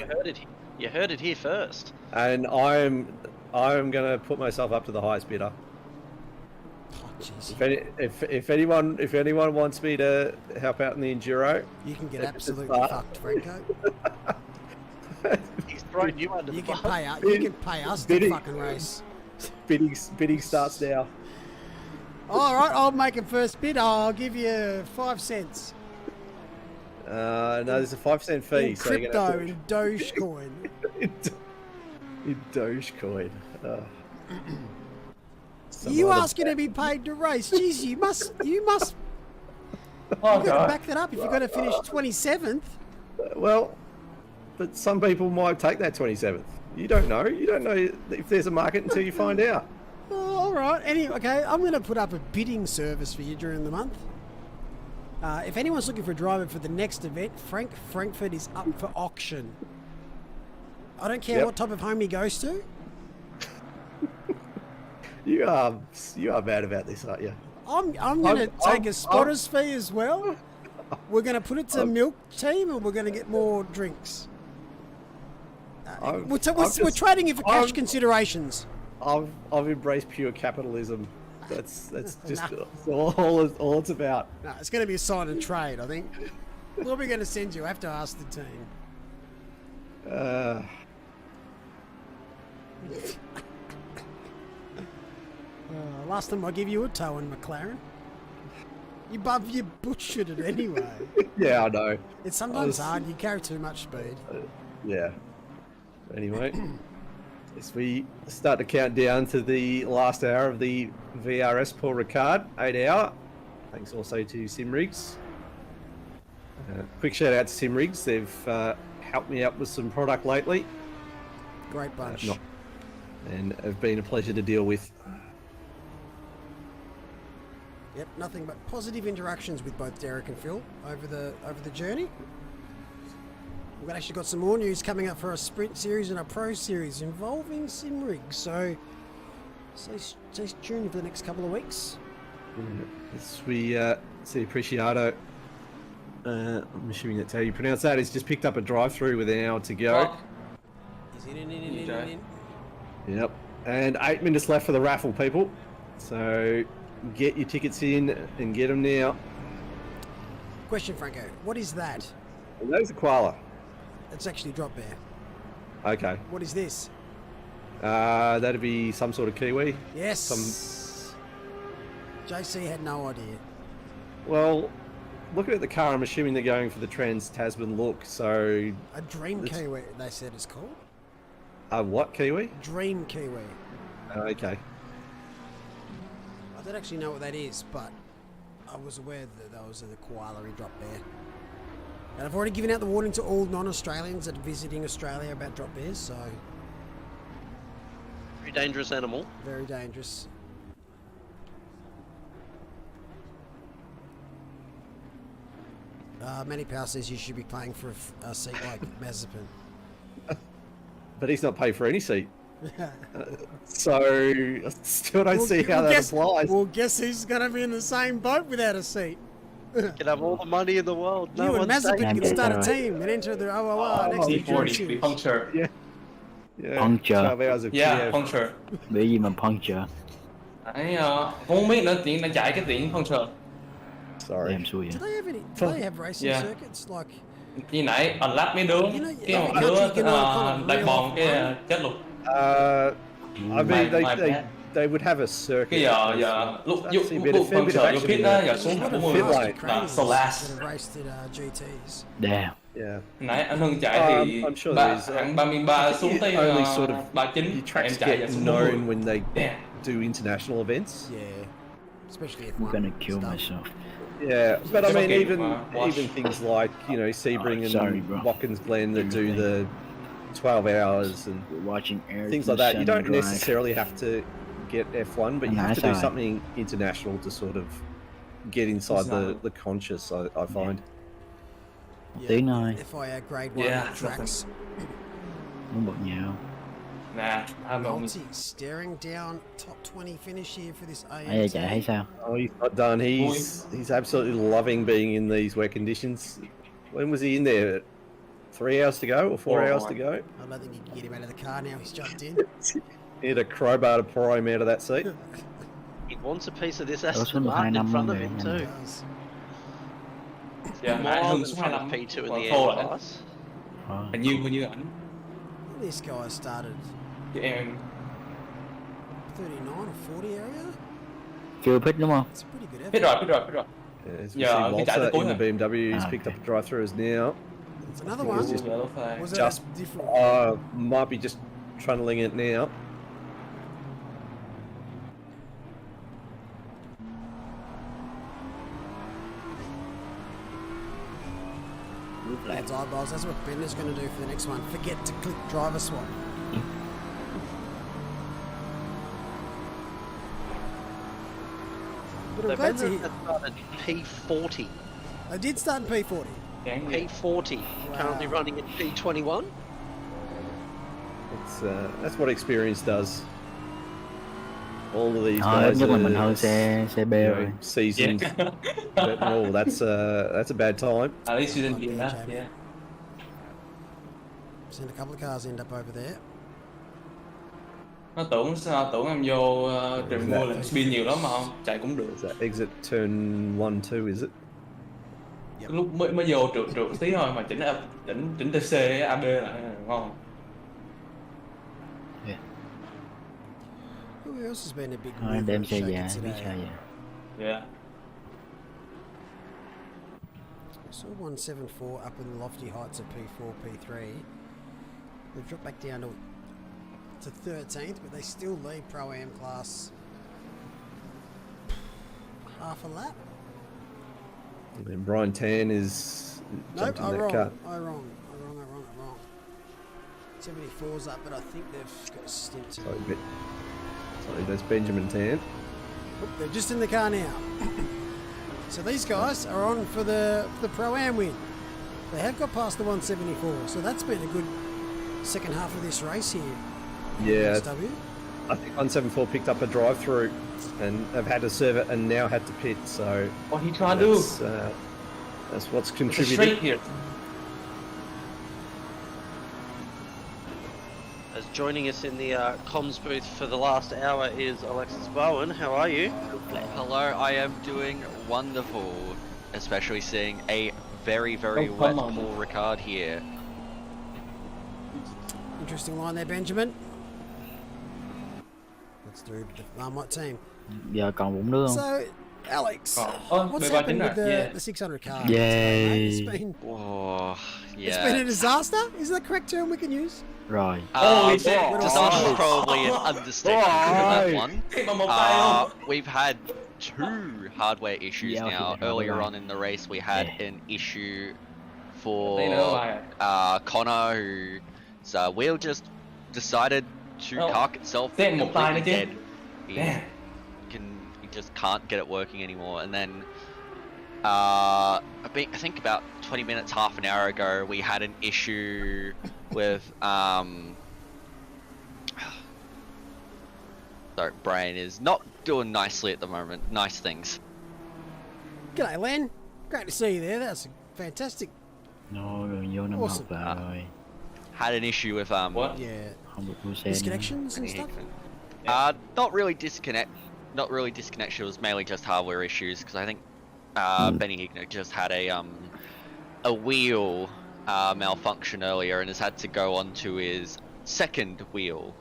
You heard it here first. And I'm going to put myself up to the highest bidder. If anyone wants me to help out in the enduro, you can get absolutely fucked, Franco. He's throwing you under the bus. You can pay us to fucking race. Bidding starts now. All right, I'll make a first bid. I'll give you 5 cents. No, there's a 5-cent fee. In so you're crypto, gonna have in Dogecoin. in Dogecoin. You asking to be paid to race? Jeez, you must. Oh, You've got to back that up if you're going to finish 27th. Well, but some people might take that 27th. You don't know. You don't know if there's a market until you find out. Oh, all right. Anyway, okay, I'm going to put up a bidding service for you during the month. If anyone's looking for a driver for the next event, Frankfurt is up for auction. I don't care what type of home he goes to. You are mad about this, aren't you? I'm going to take a spotter's fee as well. We're going to put it to Milk Team, and we're going to get more drinks. We're trading it for cash considerations. I've embraced pure capitalism. That's just all it's about. No, it's going to be a sign and trade, I think. What are we going to send you? I have to ask the team. Last time I gave you a tow in McLaren. You butchered it anyway. Yeah, I know. It's sometimes hard. You carry too much speed. Yeah. Anyway, as we start to count down to the last hour of the VRS Paul Ricard 8 hour. Thanks also to SimRigs. Quick shout out to SimRigs. They've helped me out with some product lately. Great bunch. And have been a pleasure to deal with. Yep, nothing but positive interactions with both Derek and Phil over the journey. We've actually got some more news coming up for a sprint series and a pro series involving SimRigs, so stay tuned for the next couple of weeks. As we see Preciado, I'm assuming that's how you pronounce that, he's just picked up a drive-through with an hour to go. He's in. Yep, and 8 minutes left for the raffle, people. So get your tickets in and get them now. Question, Franco, what is that? Well, that is a koala. It's actually drop bear. Okay. What is this? That'd be some sort of kiwi. Yes. JC had no idea. Well, looking at the car, I'm assuming they're going for the Trans-Tasman look, so... A dream kiwi, they said it's called. A what kiwi? Dream kiwi. Okay. I don't actually know what that is, but I was aware that that was a koala drop bear. And I've already given out the warning to all non-Australians that are visiting Australia about drop bears, so... Very dangerous animal. Very dangerous. Manny Power says you should be paying for a seat like Mazepin. But he's not paid for any seat. So, I still don't see how that applies. Well, guess who's going to be in the same boat without a seat? Can have all the money in the world. You and Mazepin can start a team and enter the OOR next to D40, puncture. Yeah. Puncture. Yeah, puncture. Bị gì mà puncture? Đấy, không biết nữa, tiện là chạy cái tiện puncture. Sorry. Do they have racing circuits like? Khi nãy unlock mấy đứa, cái một đứa đẩy bòn cái chết luôn. I mean, they would have a circuit. Cái giờ lúc puncture lúc hit á, giờ xuống 40 là so last. Damn. Yeah. Nãy anh Hưng chạy thì hạng 33 xuống tới 39, em chạy giờ xuống 40. Known when they do international events. Yeah. Especially if I'm gonna kill myself. Yeah, but I mean, even things like, you know, Sebring and Watkins Glen that do the 12 hours and things like that. You don't necessarily have to get F1, but you have to do something international to sort of get inside the conscious, I find. Yeah, FIA grade 1 tracks. Nhau. Nah, Multi staring down top 20 finish here for this AM. Oh, he's not done. He's absolutely loving being in these wet conditions. When was he in there? 3 hours to go or 4 hours to go? I don't think you can get him out of the car now. He's jumped in. He had a crowbar to pry him out of that seat. He wants a piece of this Aston Martin in front of him too. Yeah, more than front of P2 in the air class. Hình như ảnh. This guy started 39 or 40 area. Chưa pit đúng không? It's a pretty good effort. Biết rồi. Yeah, as we see Walter in the BMW, he's picked up the drive-throughs now. It's another one. Was it Just different? might be just trundling it now. Lads, eyeballs. That's what Bender's going to do for the next one. Forget to click driver swap. So Bender started P40. They did start in P40. P40. Currently running at P21. It's that's what experience does. All of these Ít guys nhất là mình are hơn xe B rồi. seasoned. But, oh, that's a bad time. At least you didn't get that. Yeah. Seen a couple of cars end up over there. Nó tưởng em vô trường mua là spin nhiều lắm mà không, chạy cũng được. Is that exit turn 1-2, is it? Cái lúc mới vô trượt tí thôi mà chỉnh TC AB lại ngon. Who else has been a big Thôi đem xe già, biết sao vậy? Yeah. So 174 up in the lofty heights of P4, P3. They've dropped back down to 13th, but they still lead Pro-Am class half a lap. And Brian Tan is jumped in that cut. I wrong. 74's up, but I think they've got a stint to... Sorry, that's Benjamin Tan. Oop, they're just in the car now. So these guys are on for the Pro-Am win. They have got past the 174, so that's been a good second half of this race here. Yeah, XW. I think 174 picked up a drive-through and have had to serve it and now had to pit, so... What he trying to do? That's what's contributed. Straight here. As joining us in the comms booth for the last hour is Alexis Bowen. How are you? Hello, I am doing wonderful, especially seeing a very wet Paul Ricard here. Interesting line there, Benjamin. Let's do the Marmite team. Giờ còn bụng nước không? So, Alex, what's happened with the 600 car? Yay. It's been, Yeah. it's been a disaster? Is that the correct term we can use? Rồi. Disaster is probably an understatement for that one. We've had two hardware issues now. Earlier on in the race, we had an issue for Connor, whose wheel just decided to cark itself completely dead. He just can't get it working anymore. And then I think about 20 minutes, half an hour ago, we had an issue with sorry, brain is not doing nicely at the moment. Nice things. G'day, Len. Great to see you there. That's fantastic. Awesome. Had an issue with Yeah. Disconnections and stuff. Not really disconnection. It was mainly just hardware issues because I think Benny Higgner just had a wheel malfunction earlier and has had to go onto his second wheel.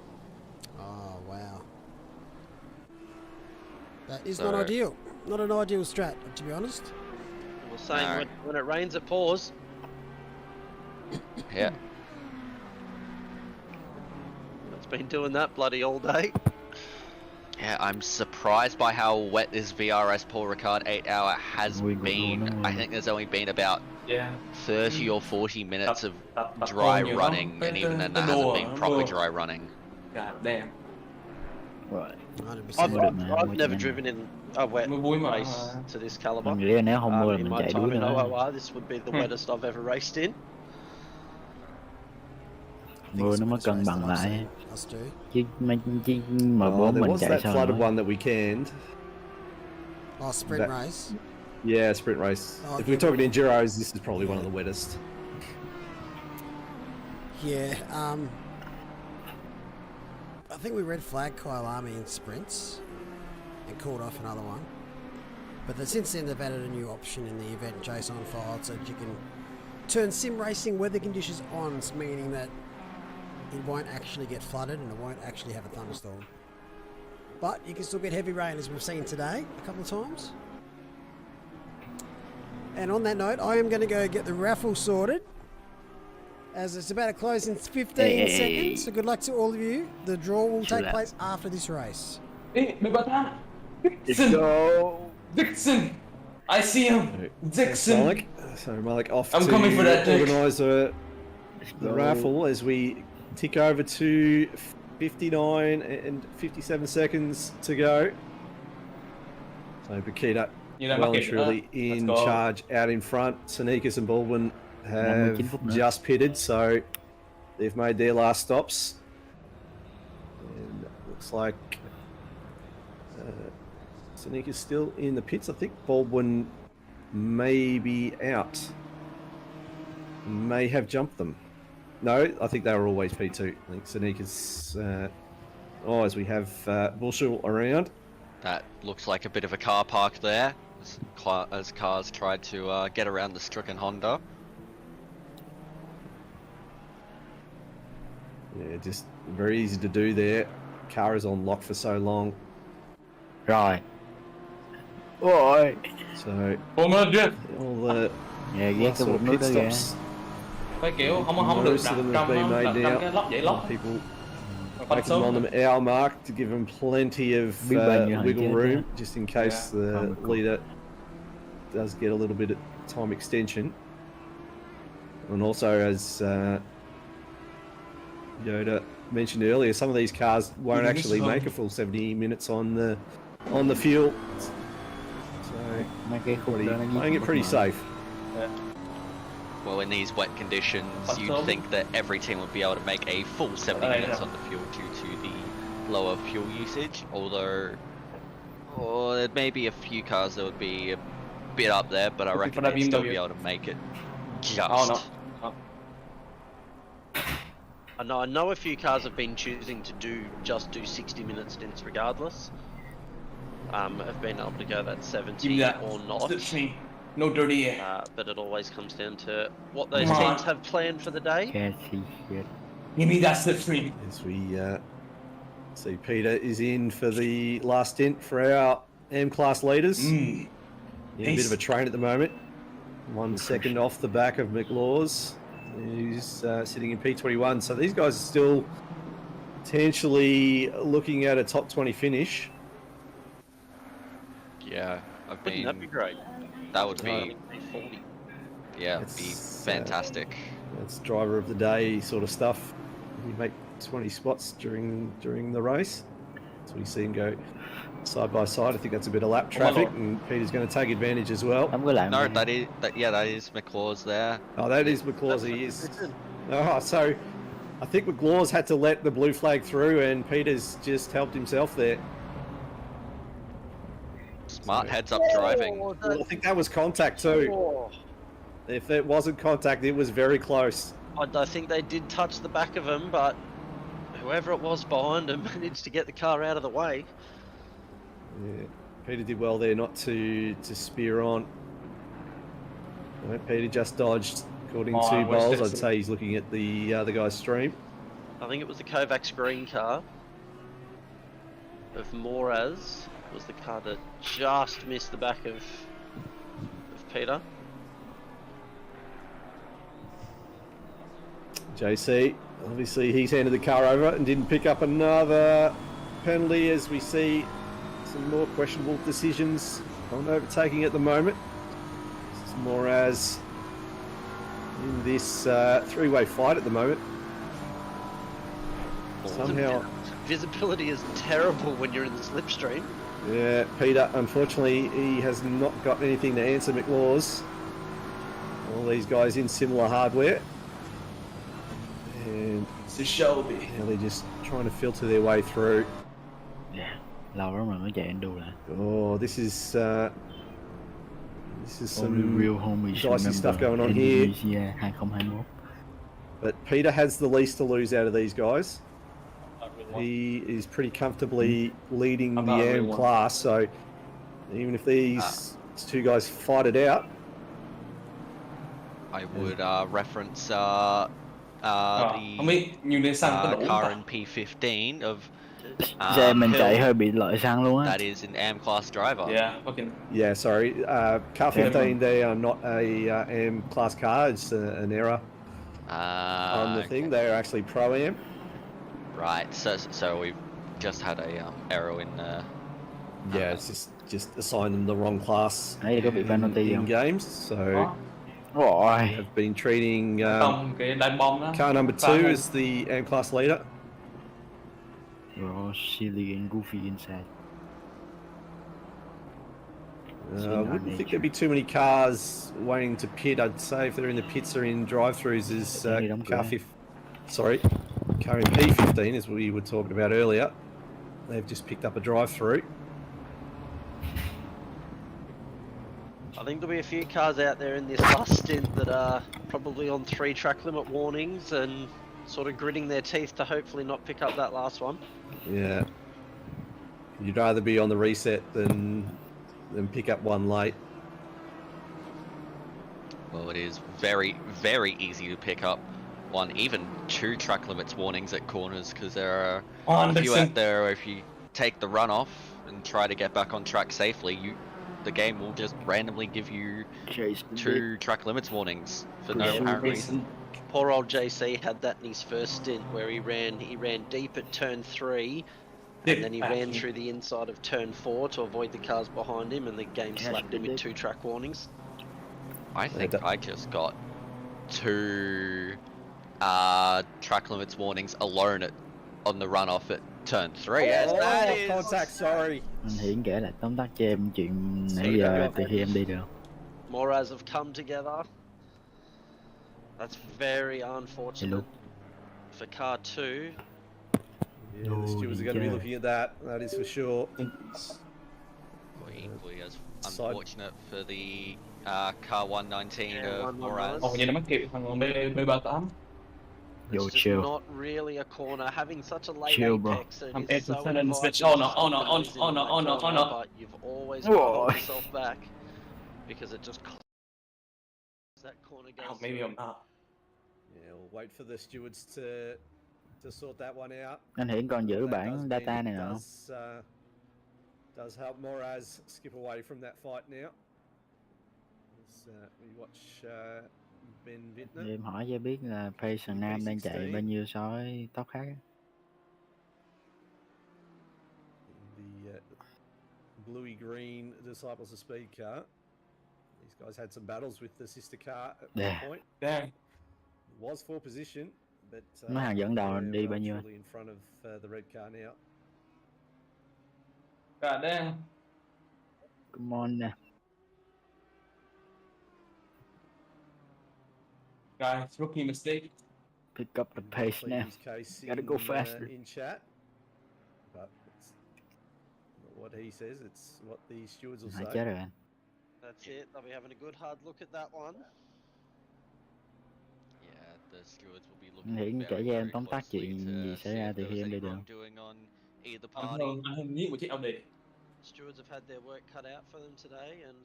Oh wow. That is not ideal. Not an ideal strat, to be honest. We're saying when it rains, it pours. Yeah. It's been doing that bloody all day. Yeah, I'm surprised by how wet this VRS Paul Ricard 8-hour has been. I think there's only been about 30 or 40 minutes of dry running, and even then that hasn't been proper dry running. God damn. Right. I've never driven in a wet race to this caliber. Nếu không mưa là In mình my chạy time đuối in nữa. OOR, this would be the wettest I've ever raced in. Mưa nó mới cân bằng lại. Chứ M4 There mình was chạy that sao flooded nữa. one that we canned. Oh, sprint race. Yeah, sprint race. Oh, If we're talking Enduros, this is probably one of the wettest. Yeah, I think we red flagged Kyle Army in sprints and called off another one. But since then they've added a new option in the event JSON file so that you can turn sim racing weather conditions on, meaning that it won't actually get flooded and it won't actually have a thunderstorm. but you can still get heavy rain as we've seen today a couple of times. And on that note, I am going to go get the raffle sorted, as it's about to close in 15 seconds. So good luck to all of you. The draw will take place after this race. Hey, Let's go. Dixon! I see him! Dixon! So Malik off I'm to coming for that, Dick. organise the raffle as we tick over to 59 and 57 seconds to go. So Bakita well and truly in charge out in front. Sneakers and Baldwin have just pitted, so they've made their last stops. And it looks like Sneakers still in the pits. I think Baldwin may be out. May have jumped them. No, I think they were always P2. I think Sneakers, as we have Bushel around. That looks like a bit of a car park there, as cars tried to get around the stricken Honda. Yeah, just very easy to do there. Car is on lock for so long. Right. Ôi. So all the sort of pit stops. Phải kiểu không được đặt trong cái lốc vậy lốc. People focusing on them hour mark to give them plenty of wiggle room, just in case the leader does get a little bit of time extension. And also, as Yoda mentioned earlier, some of these cars won't actually make a full 70 minutes on the fuel. So playing it pretty safe. Well, in these wet conditions, you'd think that every team would be able to make a full 70 minutes on the fuel due to the lower fuel usage, although there may be a few cars that would be a bit up there, but I reckon they'd still be able to make it just. I know a few cars have been choosing to do 60 minute stints regardless. Have been able to go that 70 or not. No dirty air. But it always comes down to what those teams have planned for the day. Give me that slipstream. As we see Peter is in for the last stint for our M-class leaders. In a bit of a train at the moment. 1 second off the back of McLaws, who's sitting in P21. So these guys are still potentially looking at a top 20 finish. Yeah, Wouldn't that be great? That would be, yeah, it'd be fantastic. That's driver of the day sort of stuff. We make 20 spots during the race. So we see him go side by side. I think that's a bit of lap traffic, and Peter's going to take advantage as well. No, that is McLaws there. Oh, that is McLaws. He is. Oh, so I think McLaws had to let the blue flag through, and Peter's just helped himself there. Smart heads up driving. Well, I think that was contact too. If it wasn't contact, it was very close. I think they did touch the back of him, but whoever it was behind him managed to get the car out of the way. Yeah, Peter did well there not to spear on. No, Peter just dodged, according to Bowles. I'd say he's looking at the other guy's stream. I think it was the Kovacs green car of Moraz. Was the car that just missed the back of Peter. JC, obviously he's handed the car over and didn't pick up another penalty, as we see some more questionable decisions on overtaking at the moment. This is more as in this three-way fight at the moment. Somehow visibility is terrible when you're in the slipstream. Yeah, Peter, unfortunately, he has not got anything to answer McLaws. All these guys in similar hardware. And it's a Shelby. Now they're just trying to filter their way through. Yeah, lâu lắm rồi mới chạy Endo lại. Oh, this is some real dicey stuff going on here. Yeah, 2021. But Peter has the least to lose out of these guys. He is pretty comfortably leading the AM class, so even if these two guys fight it out, I would reference the car in P15 of Xe mình chạy hơi bị lợi xăng luôn á. That is an AM class driver. Yeah, fucking. Yeah, sorry. Car 15, they are not a AM class car. It's an error on the thing. They are actually Pro AM. Right. So we've just had a error in. Yeah, it's just assigned them the wrong class in games. So we have been treating car number 2 as the AM class leader. Silly and goofy inside. I wouldn't think there'd be too many cars waiting to pit. I'd say if they're in the pits or in drive-throughs is car in P15 is what we were talking about earlier. They've just picked up a drive-through. I think there'll be a few cars out there in this last stint that are probably on 3 track limit warnings and sort of gritting their teeth to hopefully not pick up that last one. Yeah. You'd rather be on the reset than pick up one late. Well, it is very, very easy to pick up one, even 2 track limits warnings at corners, because there are a few out there where if you take the run off and try to get back on track safely, the game will just randomly give you 2 track limits warnings for no apparent reason. Poor old JC had that in his first stint where he ran deep at turn 3 and then he ran through the inside of turn 4 to avoid the cars behind him, and the game slapped him with 2 track warnings. I think I just got 2 track limits warnings alone on the runoff at turn 3. Yes, that is... Contact, sorry. Anh Hiển kể lại tóm tắt cho em chuyện nãy giờ từ khi em đi được. Moraz have come together. That's very unfortunate for car 2. Yeah, the stewards are going to be looking at that. That is for sure. Equally as unfortunate for the car 119 of Moraz. Vậy nó mắc kịp thằng B38. It's just not really a corner, having such a late apex, and it's so switch. Oh no. But you've always got to hold yourself back because it just that corner goes. Maybe I'm not. Yeah, we'll wait for the stewards to sort that one out. Anh Hiển còn giữ bản data này nữa không? Does help Moraz skip away from that fight now. As we watch Ben Vittner. Em hỏi cho biết là Pace Nam đang chạy bao nhiêu so với top khác. The bluey green Disciples of Speed car. These guys had some battles with the sister car at one point. It was for position, but mấy hàng dẫn đầu đi bao nhiêu? in front of the red car now. God damn. Come on nè. Guys, rookie mistake. Pick up the pace now. Gotta go faster. In chat, but it's not what he says. It's what the stewards will say. That's it. They'll be having a good hard look at that one. Yeah, the stewards will be looking Hiển kể cho em tóm tắt chuyện gì xảy ra từ khi em đi đường. Stewards have had their work cut out for them today, and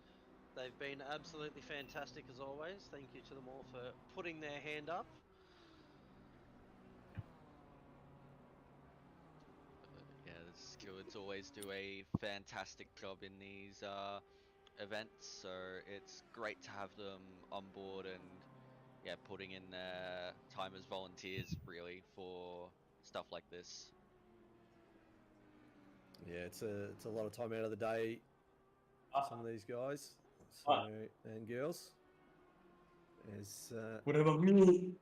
they've been absolutely fantastic as always. Thank you to them all for putting their hand up. Yeah, the stewards always do a fantastic job in these events, so it's great to have them on board and putting in their time as volunteers really for stuff like this. Yeah, it's a lot of time out of the day. Some of these guys and girls. What about me?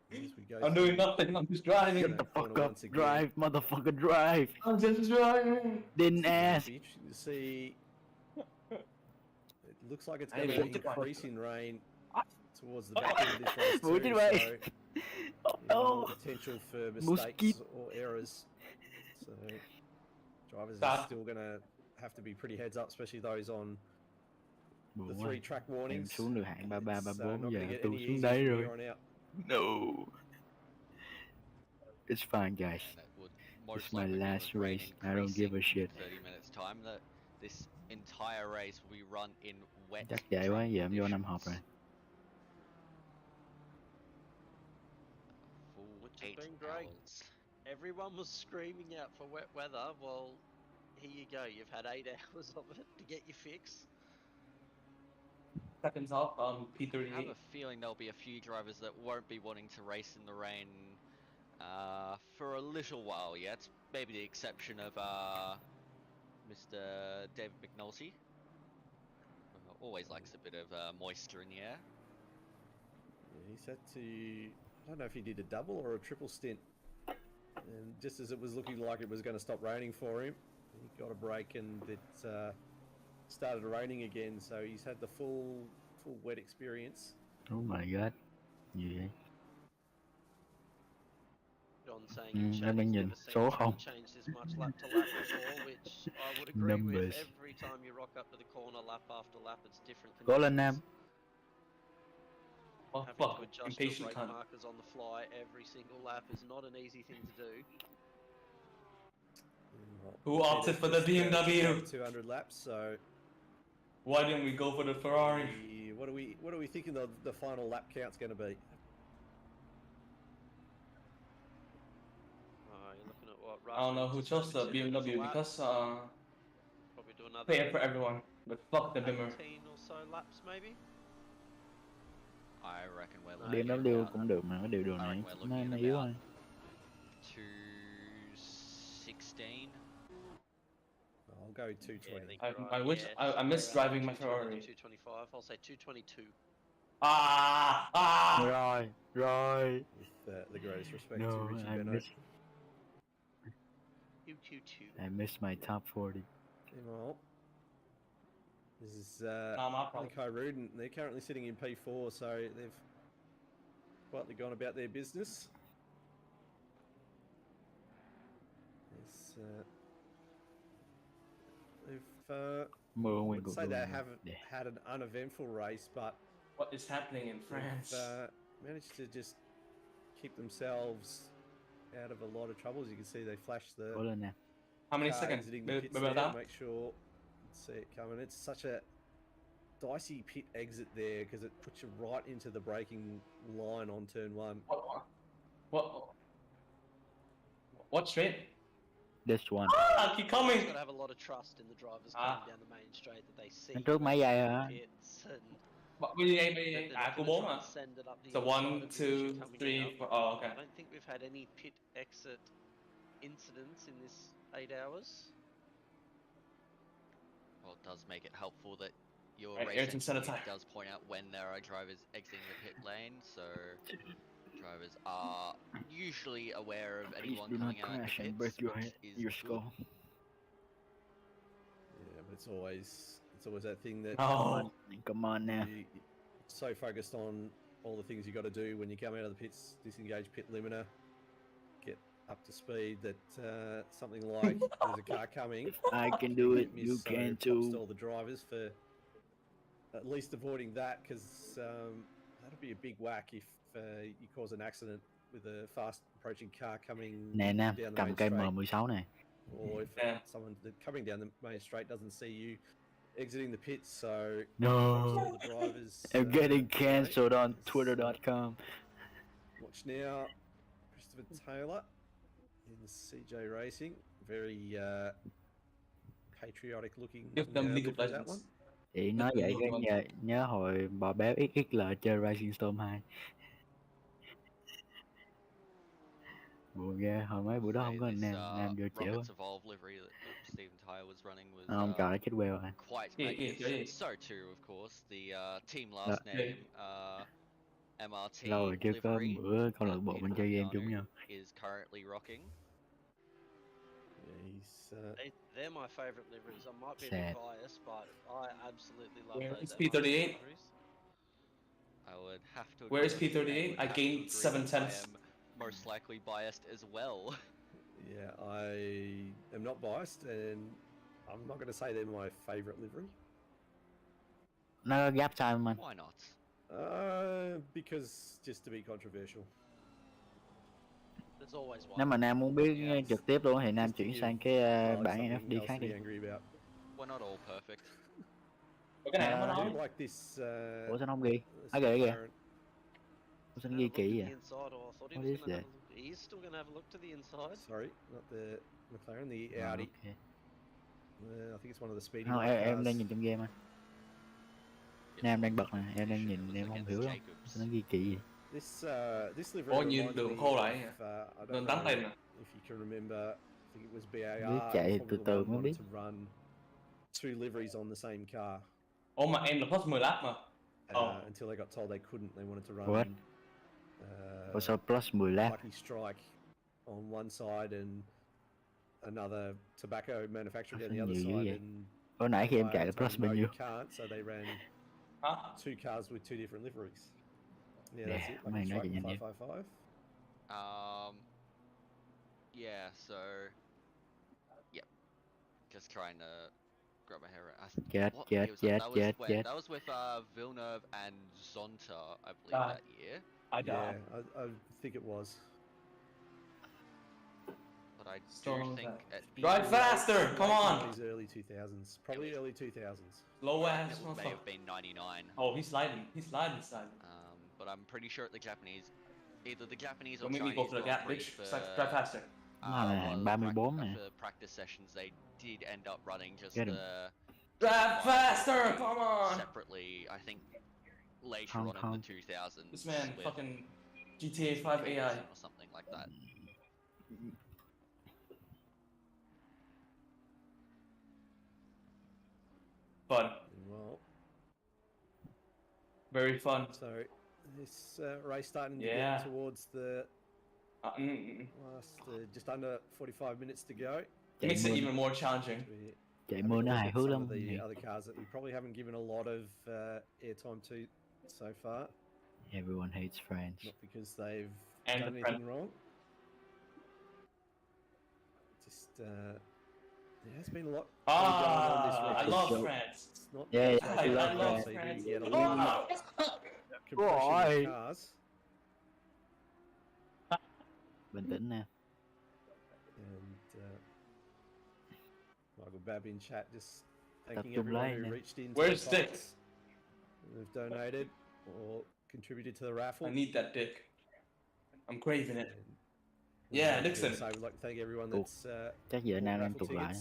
I'm doing nothing. I'm just driving. Get the fuck up, drive, motherfucker, drive. I'm just driving. Didn't ask. You see, it looks like it's going to increase in rain towards the back end of this race too. So, potential for mistakes or errors. So drivers are still going to have to be pretty heads up, especially those on the 3 track warnings. Em xuống được hạng 33, 34 giờ tôi xuống đấy rồi. No. It's fine, guys. It's my last race. I don't give a shit. 30 minutes time that this entire race will be run in wet. Chắc vậy quá, giờ em vô năm họp rồi. Which has been great. Everyone was screaming out for wet weather. Well, here you go. You've had 8 hours of it to get your fix. Seconds off, P38. I have a feeling there'll be a few drivers that won't be wanting to race in the rain for a little while yet. Maybe the exception of Mr. David McNulty. Always likes a bit of moisture in the air. Yeah, he's had to... I don't know if he did a double or a triple stint. And just as it was looking like it was going to stop raining for him, he got a break and it started raining again. So he's had the full wet experience. Oh my god. Gì vậy? John saying he's never seen changed this much lap to lap before, which I would agree with. Every time you rock up to the corner, lap after lap, it's different Cố lên Nam. Having to adjust your brake markers on the fly every single lap is not an easy thing to do. Who opted for the BMW? 200 laps, so... Why didn't we go for the Ferrari? What are we thinking the final lap count's going to be? You're looking at what? I don't know who chose the BMW because probably do another fair for everyone, but fuck the Bimmer. 18 or so laps maybe. I reckon we're looking BMW cũng được mà, cái điều đồ này nó yếu thôi. 216. I'll go 220. I wish I miss driving my Ferrari. 225. I'll say 222. Rồi. With the greatest respect to Richie Bennett. 222. I missed my top 40. Well, this is Kyrud, and they're currently sitting in P4, so they've quietly gone about their business. They've say they haven't had an uneventful race, but what is happening in France? Managed to just keep themselves out of a lot of troubles. You can see they flashed the how many seconds? Make sure see it coming. It's such a dicey pit exit there because it puts you right into the braking line on turn 1. What straight? This one. Keep coming. You've got to have a lot of trust in the drivers coming down the main straight that they see. Anh trước mấy giây hả? Của 4 hả? So 1, 2, 3, 4. Oh, okay. I don't think we've had any pit exit incidents in this 8 hours. Well, it does make it helpful that your racing team does point out when there are drivers exiting the pit lane, so drivers are usually aware of anyone coming out of the pits, which is skull. Yeah, but it's always that thing that come on now. You're so focused on all the things you got to do when you come out of the pits, disengage pit limiter, get up to speed, that something like there's a car coming. I can do it, you can too. All the drivers for at least avoiding that, because that'll be a big whack if you cause an accident with a fast approaching car coming down the main straight. M16 này. Or if someone coming down the main straight doesn't see you exiting the pits, so no, the drivers, I'm getting cancelled on Twitter.com. Watch now, Christopher Taylor in CJ Racing, very patriotic looking. Give them League of Legends. Chị nói vậy cái nhớ hồi bò béo XXL chơi Racing Storm 2. Buồn ghê, hồi mấy bữa đó không có anh Nam vô chéo. Không trời, chết queo rồi. So too, of course, the team last name MRT lâu rồi chưa có bữa câu lạc bộ mình chơi game chung nhau. Is currently rocking. They're my favourite liveries. I might be a bit biased, but I absolutely love Where those. Is P38? I would have to. Where is P38? I gained 7/10. Most likely biased as well. Yeah, I am not biased, and I'm not going to say they're my favourite livery. No gap time, man. Why not? Because just to be controversial. There's always one. Nếu mà Nam muốn biết trực tiếp luôn thì Nam chuyển sang cái bản NFT khác đi. We're not all perfect. Like this, ủa sao nó không ghi? Ghi kìa. Ủa sao nó ghi kỹ vậy? What is that? He's still going to have a look to the inside. Sorry, not the McLaren, the Audi. Okay. I think it's one of the speedy Không, white em cars. đang nhìn trong game anh. Nam đang bật nè, em đang nhìn em không hiểu đâu. Sao nó ghi kỹ vậy? This livery reminds me Lên tắm lên nè. if you can remember, I think it was BAR. Biết chạy từ từ mới biết. To run two liveries on the same car. Ủa mà em là first 10 lap mà. Until they got told they couldn't, they wanted to run. What? Also plus 10 lap. Lucky Strike on one side and another tobacco manufacturer down the other side. And hồi nãy khi em chạy là plus bao nhiêu? Can't, so they ran two cars with two different liveries. Yeah, that's it. Lucky Strike 555. Yeah, so yep. Just trying to grab my hair around. That was with Villeneuve and Zonta, I believe, that year. I think it was. But I do think drive faster! Come on! These early 2000s, probably early 2000s. Low ass. It may have been 99. Oh, he's sliding. But I'm pretty sure the Japanese, either the Japanese or Don't make me Chinese go for the gap, bitch. Drive faster. For practice sessions, they did end up running just the drive faster. Come on. Separately, I think later on in the 2000s. This man fucking GTA 5 AI or something like that. Fun. Well, very fun. So this race starting to get towards the last just under 45 minutes to go. It makes it even more challenging. Chạy mưa nó hài hước lắm. The other cars that we probably haven't given a lot of airtime to so far. Everyone hates France. Not because they've done anything wrong. Just there has been a lot going on this race. I love France. It's not I love France. You get a lot of compression of cars. Bình tĩnh nè. And Michael Babb in chat just thanking everyone who reached in. Where's Sticks? Who've donated or contributed to the raffle. I need that dick. I'm craving it. Yeah, Dixon. So I would like to thank everyone that's chắc giờ Nam đang tụt lại.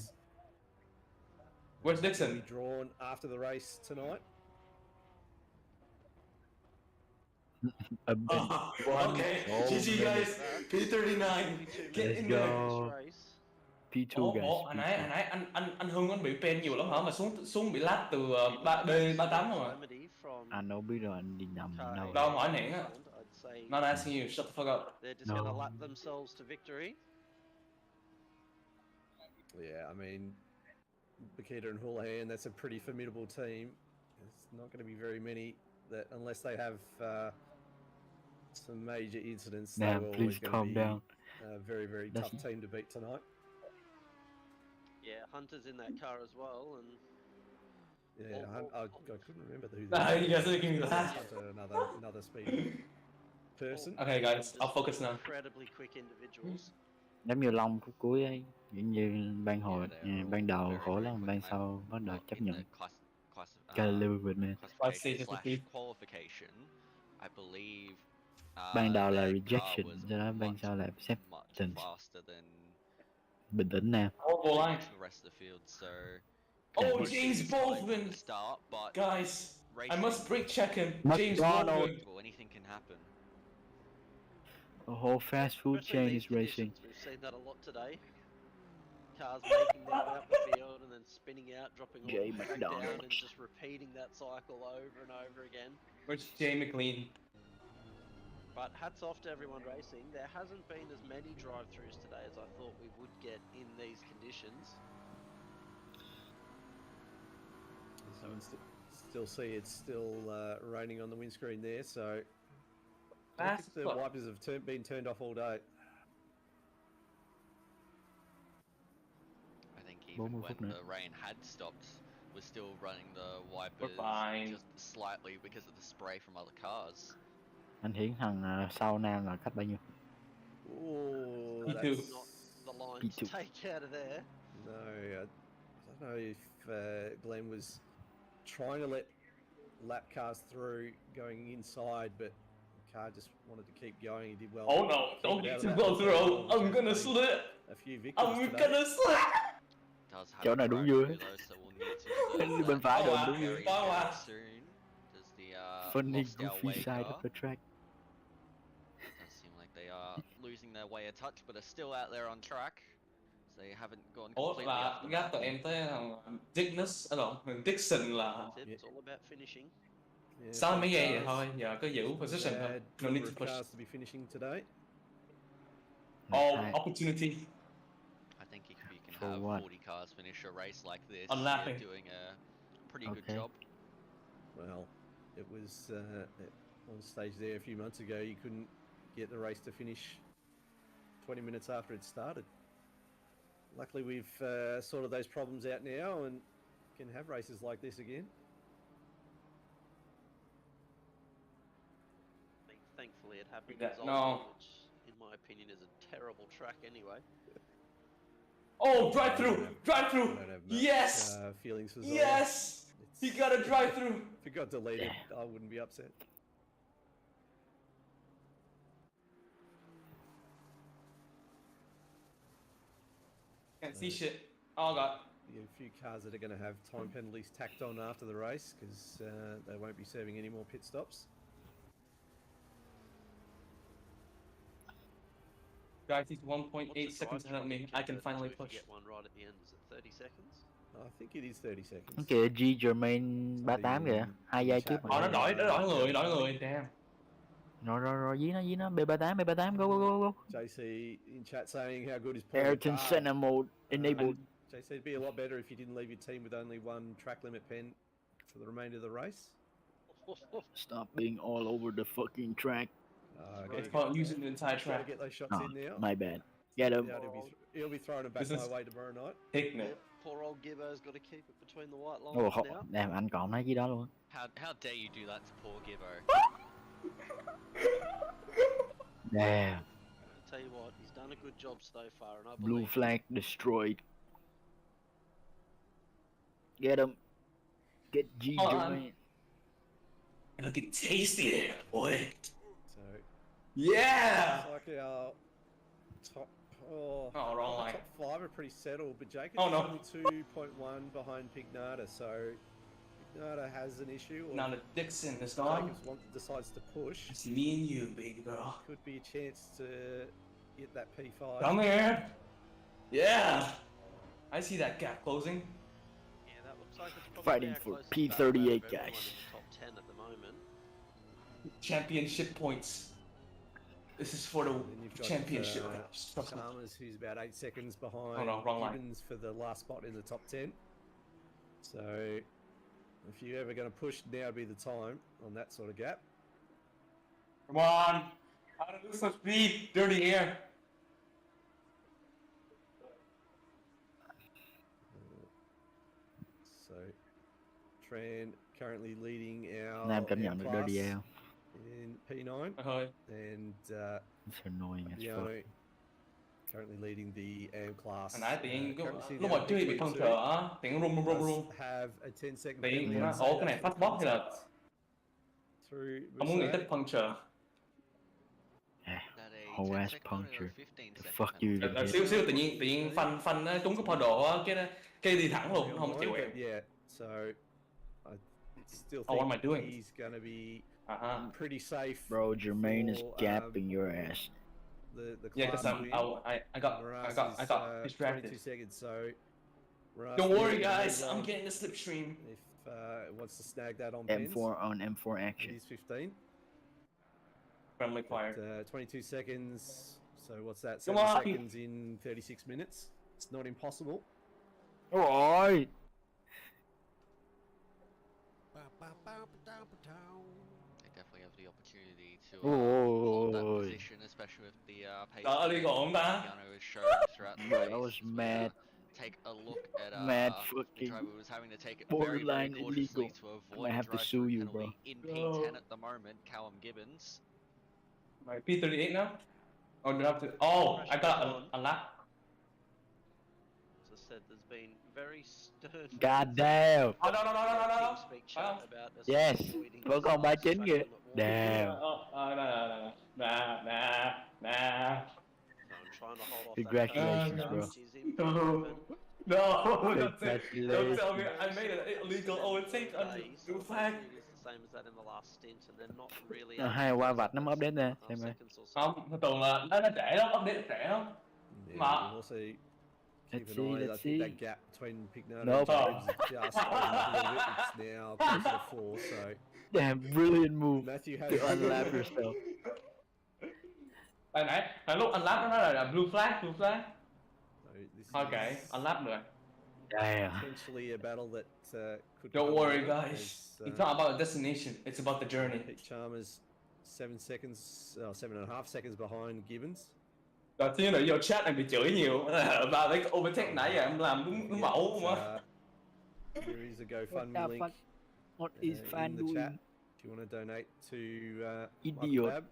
Where's Dixon? Be drawn after the race tonight. Okay, GG guys, P39, get in there. P2 guys. Hồi nãy anh Hưng anh bị pen nhiều lắm hả, mà xuống bị lát từ D38 không ạ? Anh đâu biết rồi, anh đi nhầm đâu. Đâu hỏi nẻn á. Not asking you, shut the fuck up. They're just going to lap themselves to victory. Yeah, I mean, Bakita and Houlihan, that's a pretty formidable team. There's not going to be very many that, unless they have some major incidents, they're always going to be a very, very tough team to beat tonight. Yeah, Hunter's in that car as well, and yeah, I couldn't remember who. You guys are giving me that. Another speed person. Okay, guys, I'll focus now. Incredibly quick individuals. Giống như Long phút cuối ấy, như ban đầu khổ lắm, ban sau bắt đầu chấp nhận. Qualification, I believe. Ban đầu là rejection, do đó ban sau là acceptance. Bình tĩnh nè. Oh, James Baldwin! Guys, I must brake check him. James Baldwin. Anything can happen. The whole fast food chain is racing. We've seen that a lot today. Cars making their way up the field and then spinning out, dropping all the way down, and just repeating that cycle over and over again. Where's Jay McLean? But hats off to everyone racing. There hasn't been as many drive-throughs today as I thought we would get in these conditions. As you can still see, it's still raining on the windscreen there, so I think the wipers have been turned off all day. I think even when the rain had stopped, we're still running the wipers just slightly because of the spray from other cars. Anh Hiển thằng sau Nam là cách bao nhiêu? Oh, that's not the line to take out of there. No, I don't know if Glenn was trying to let lap cars through going inside, but Car just wanted to keep going. He did well. Oh no, don't get to go through. I'm gonna slip. A few victories I'm today. gonna slip. Chỗ này đúng vui. Bên phải đường đúng vui. Funny goofy side of the track. Does seem like they are losing their way a touch, but are still out there on track. So they haven't gone completely là off the gác map. tụi em tới Dickness, Dixon là It's all about finishing. sáu mấy giây vậy thôi, giờ cứ giữ position thôi. No need to push. Cars to be finishing today. Oh, opportunity. I think if you can have 40 cars finish a race like this, Unlapping. you're doing a pretty good job. Well, it was on stage there a few months ago. You couldn't get the race to finish 20 minutes after it started. Luckily, we've sorted those problems out now and can have races like this again. Thankfully, it happened. No. Which, in my opinion, is a terrible track anyway. Oh, drive through! Drive through! Yes! Feelings for yes! You got a drive through! If it got deleted, I wouldn't be upset. Can't see shit. Oh god. You get a few cars that are going to have time penalties tacked on after the race because they won't be serving any more pit stops. Guys, he's 1.8 seconds ahead of me. I can finally push. Get one right at the end. Is it 30 seconds? I think it is 30 seconds. Kìa, G Germain 38 kìa, 2 giây trước mà. Nó đổi người, damn. Rồi, dí nó, B38, go. JC in chat saying how good is Paul Ayrton Ricard. Senna mode enabled. JC, it'd be a lot better if you didn't leave your team with only one track limit pen for the remainder of the race. Stop being all over the fucking track. It's called using the entire track. Get those shots in now. My bad. Get him. He'll be throwing them back my way tomorrow night. Picnic. Poor old Gibbo's got to keep it between the white lines Ồ, now. damn, anh còn nói gì đó luôn. How dare you do that to poor Gibbo? Damn. I'll tell you what, he's done a good job so far, and I Blue believe. flag destroyed. Get him. Get G Germain. Looking tasty there, boy. So, yeah. It's like our top. Wrong line. Top 5 are pretty settled, but Jacob's no. only 2.1 behind Pignata, so Pignata has an issue. Now the Dixon is gone. Jacobs decides to push. It's me and you, baby girl. Could be a chance to get that P5. Come here. Yeah. I see that gap closing. Yeah, that looks like it's Fighting for P38, guys. Top 10 at the moment. Championship points. This is for the championship. Chalmers, who's about 8 seconds behind wrong line. Gibbons for the last spot in the top 10. So, if you're ever going to push, now would be the time on that sort of gap. Come on. How to lose some speed. Dirty air. So, Tran currently leading our Nam cảm nhận được dirty air. In P9, and it's annoying as fuck. Currently leading the AM class. Hồi nãy tiện lúc mà chơi bị phân trở á, tiện rung. Have a 10 second. Tiện nó cái này phát bot hay là không muốn nghĩ tới phân trở. Whole ass puncture. The fuck you. Xíu tự nhiên phanh nó trúng cái pha độ á, cái đi thẳng luôn, không chịu em. Yeah, so I still what am I think doing? he's gonna be pretty safe. Bro, Jermaine is gapping your ass. The yeah, because I got distracted. 22 seconds, so don't worry, guys. I'm getting the slipstream. If it wants to snag that on M4 on M4 action. He's 15. Friendly fire. 22 seconds. So what's that? Come 7 on. seconds in 36 minutes. It's not impossible. Alright. They definitely have the opportunity to hold that position, especially with the pace Piano has shown throughout the race. That was mad. Take a look at mad the fucking driver was having to take it borderline very cautiously illegal. to I avoid might have to drive sue you, bro. penalty in P10 at the moment. Callum Gibbons. My P38 now. Oh, do I have to? Oh, I got a lap. said, there's been very stern. God damn. Oh, no. Speak chat about us Yes. avoiding Vẫn còn 39 kìa. Damn. No. No, I'm trying to hold off Congratulations, that bro. which is improvement. No, don't Congratulations. tell me I made an illegal overtake on blue flag. It is the same as that in the last stint, and they're not really. Hai qua vạch nó mới update nè, xem ơi. Không, tưởng là nó trễ lắm, update trễ lắm. Yeah, Mà we'll also keep Let's an see, eye. I let's think see. that gap between Pignato Nope. and James is just opened up a little bit. It's now closer to 4, so Damn, brilliant move Matthew to has unlap yourself. Hồi lúc unlap nó nói là blue flag. So this Okay, is unlap rồi. Damn. potentially a battle that could. Don't come worry, out guys. as, It's not about the destination. It's about the journey. Pete Chalmers 7.5 seconds behind Gibbons. Đầu tiên là vô chat em bị chửi nhiều. Bà lấy cái overtake nãy giờ em làm đúng mẫu mà. There is a GoFundMe link What is in fan the doing? chat if you want to donate to Idiot. Lab.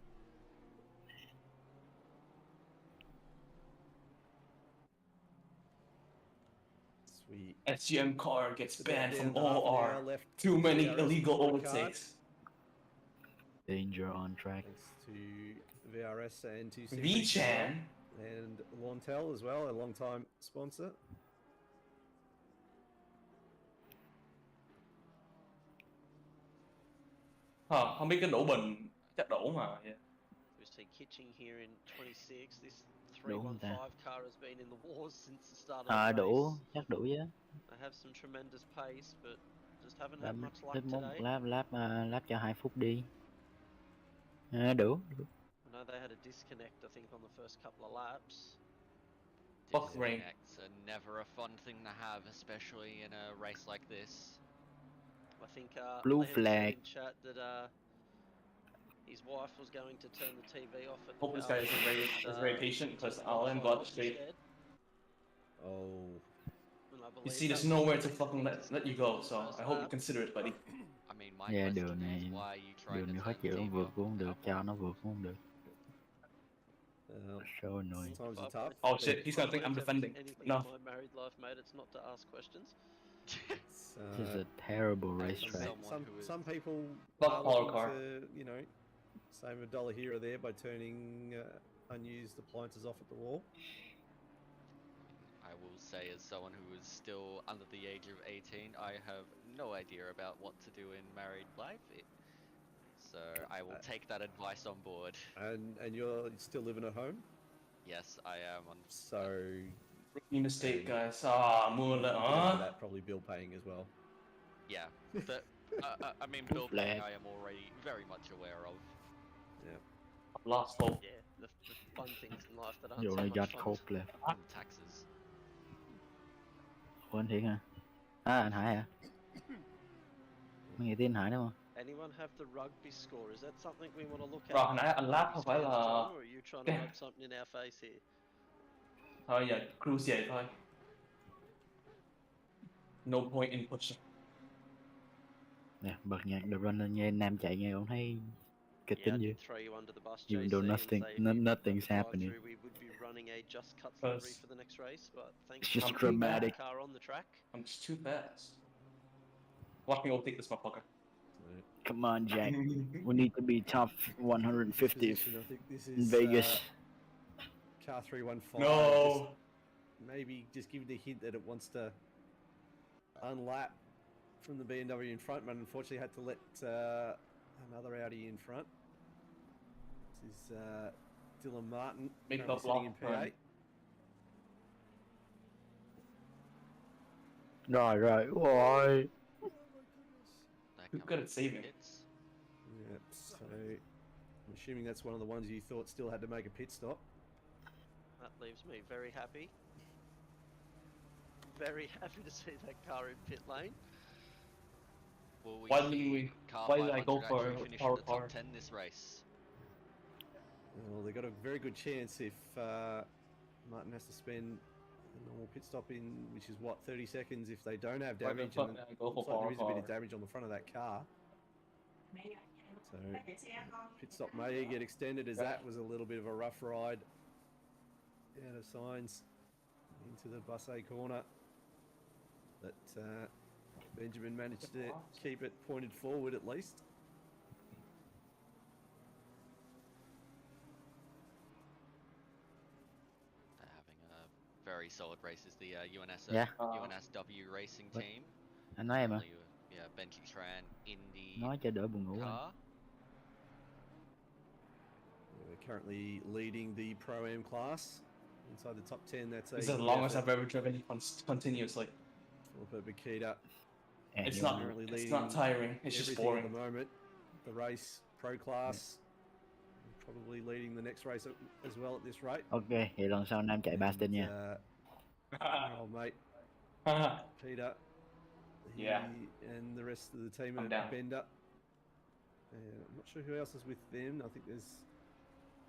Sweet. SGM car gets banned from Down all half an hour our left too many VRS illegal Paul Ricard. overtakes. Danger on track. Thanks to VRS and to V-Chan. and Lontel as well, a long time sponsor. Không biết cái đổ bình chắc đổ mà. Obviously, Kitching here in 26. This Đủ không ta? 315 car has been in the wars since the start of the Đủ, race. chắc đủ chứ. They have some tremendous pace, but just haven't had Làm much luck thích một today. lap cho 2 phút đi. Đủ. I know they had a disconnect, I think, on the first couple of laps. Disconnects are never a fun thing to have, especially in a race like this. I think Blue Lance said flag. in chat that his wife was going to turn the TV off at Hope the this guy is very patient because I'll end God straight. Oh. You see, there's nowhere to fucking let you go, so I hope you consider it, buddy. I mean, my Yeah, question đường này, is why are you trying đường này to khó turn chịu, the không TV vượt off? cũng không được, cho nó vượt cũng không được. So annoying. Times are tough. Oh shit, he's gonna think I'm defending. Anything No. in my married life, mate, it's not to ask questions. It's, This is a terrible racetrack. some people Fuck are Paul looking Ricard. to, you know, save a dollar here or there by turning unused appliances off at the wall. I will say, as someone who is still under the age of 18, I have no idea about what to do in married life. So I will take that advice on board. And you're still living at home? Yes, I am. So Rookie mistake, guys. Mưa là that probably bill paying as well. Yeah, but I mean, bill paying I am already very much aware of. Yeah. Last hope. Yeah, the fun things in life that aren't You so only much got fun. cold left. And taxes. Ủa anh Thiện hả? Anh Hải hả? Mình nghĩ tin Hải đúng không? Anyone have the rugby score? Is that something we want to look at? Rồi, hồi nãy unlap không phải là... Or are you trying to rub something in our face here? Thôi giờ cruise về thôi. No point in pushing. Nè, bật nhạc The Runner nghe Nam chạy nghe cũng thấy kịch tính dữ. Even though nothing's happening. It's just dramatic. I'm just too fast. Watch me overtake this motherfucker. Come on, Jack. We need to be top 150 This in is Vegas. car 315. No. Maybe just give the hint that it wants to unlap from the BMW in front, but unfortunately had to let another Audi in front. This is Dylan Martin Make currently the sitting in block, P8. right. Rồi. Who's good at saving? Yep, so I'm assuming that's one of the ones you thought still had to make a pit stop. That leaves me very happy. Very happy to see that car in pit lane. Will we Why see did we? car Why did I go 500 for actually finish in power the car? top 10 this race? Well, they got a very good chance if Martin has to spend a normal pit stop in, which is what, 30 seconds if they don't have Why the damage. fuck And did I go for looks like there is a bit power of damage on the front of that car. So pit stop may get extended as that was a little bit of a rough ride out of signs into the bus A corner. But Benjamin managed to keep it pointed forward at least. Having a very solid races, the UNSW racing team. Anh nói em à? Yeah, Ben keeps Tran in the Nói cho đỡ buồn ngủ anh. car. We're currently leading the Pro-Am class. Inside the top 10, that's It's the longest I've ever driven continuously. Philippa Bakita. It's not tiring, it's just boring. At the moment. The race, Pro class, probably leading the next race as well at this rate. Ok, vậy lần sau Nam chạy Bastin nha. Old mate, Peter. Yeah. And the rest of the team at Bender. I'm not sure who else is with them. I think there's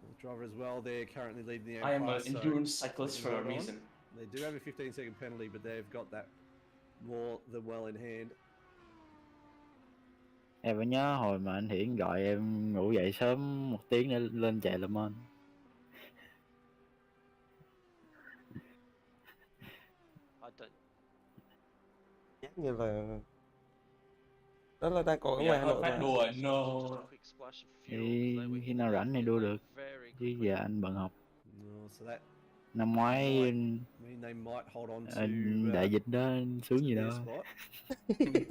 a driver as well. They're currently leading the I am an endurance cyclist for a reason. They do have a 15-second penalty, but they've got that more than well in hand. Em vẫn nhớ hồi mà anh Hiển gọi em ngủ dậy sớm 1 tiếng để lên chạy Le Mans. Nhắc như là đó là đang còn ở ngoài Hà Nội Phát đùa, no. Thì khi nào rảnh thì đua được, chứ giờ anh bận học. Năm ngoái đại dịch đó sướng gì đâu.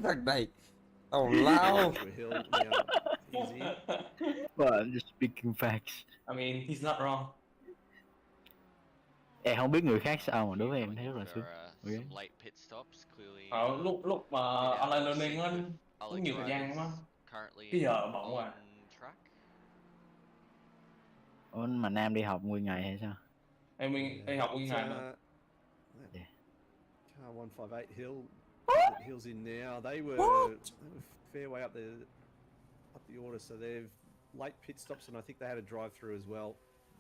Thằng này tào lao. Well, I'm just speaking facts. I mean, he's not wrong. Em không biết người khác sao mà đối với em thấy rất là sướng. Lúc mà online learning á, có nhiều thời gian lắm á. Cái giờ bận quá. Ủa mà Nam đi học nguyên ngày hay sao? Em đi học nguyên ngày mà. Car 158 Hill. Hill's in now. They were fair way up the order, so they've late pit stops, and I think they had a drive-through as well.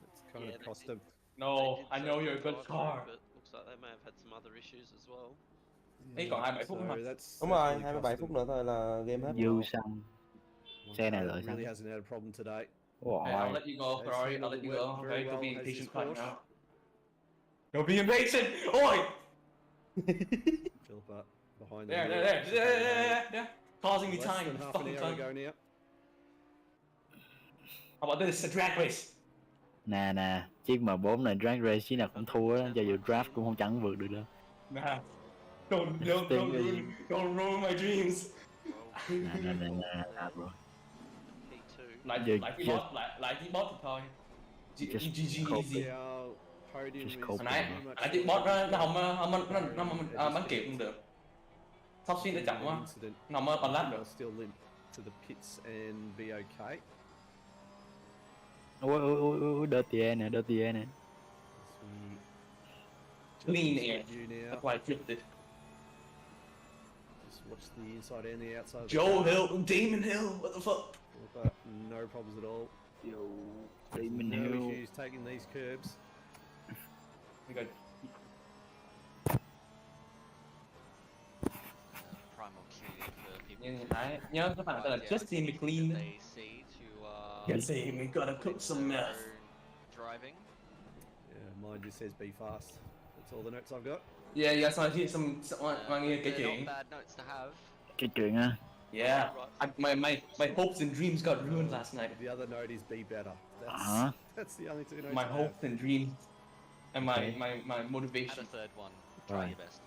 It's kind of cost them. No, I know you're a good car. But looks like they may have had some other issues as well. Ấy còn 27 phút nữa. Đúng rồi, 27 phút nữa thôi là game hết. Dư xong. Xe này lợi xong. Really hasn't had a problem today. I'll let you go, Ferrari. I'll let you go. Okay, don't be impatient right now. Don't be impatient! Oi! Philippa behind there. Causing me time. Fucking time. How about this? A drag race. Nè, chiếc M4 này drag race chứ nào cũng thua á, cho dù draft cũng không chẳng vượt được đâu. Nah. Don't ruin my dreams. Nah, bro. Lại chiếc bot thì thôi. GG easy. Nãy chiếc bot nó bắn kịp cũng được. Top speed nó chậm quá. Nó mới còn lát được. To the pits and be okay. Ôi, dirty air nè. Clean air. That's why I flipped it. Just watch the inside and the outside. Joe Hill, Damon Hill, what the fuck? No problems at all. Yo, Damon no Hill. issues taking these curbs. We got nhưng nãy nhớ các bạn tên là Justin McLean. We gotta cook some meth. Driving. Yeah, mine just says be fast. That's all the notes I've got. Yeah, so here's some nghe kể chuyện. Kể chuyện á. Yeah, my hopes and dreams got ruined last night. The other note is be better. That's the only two notes. My hopes and dreams and my motivation. Add a third one. Try your best.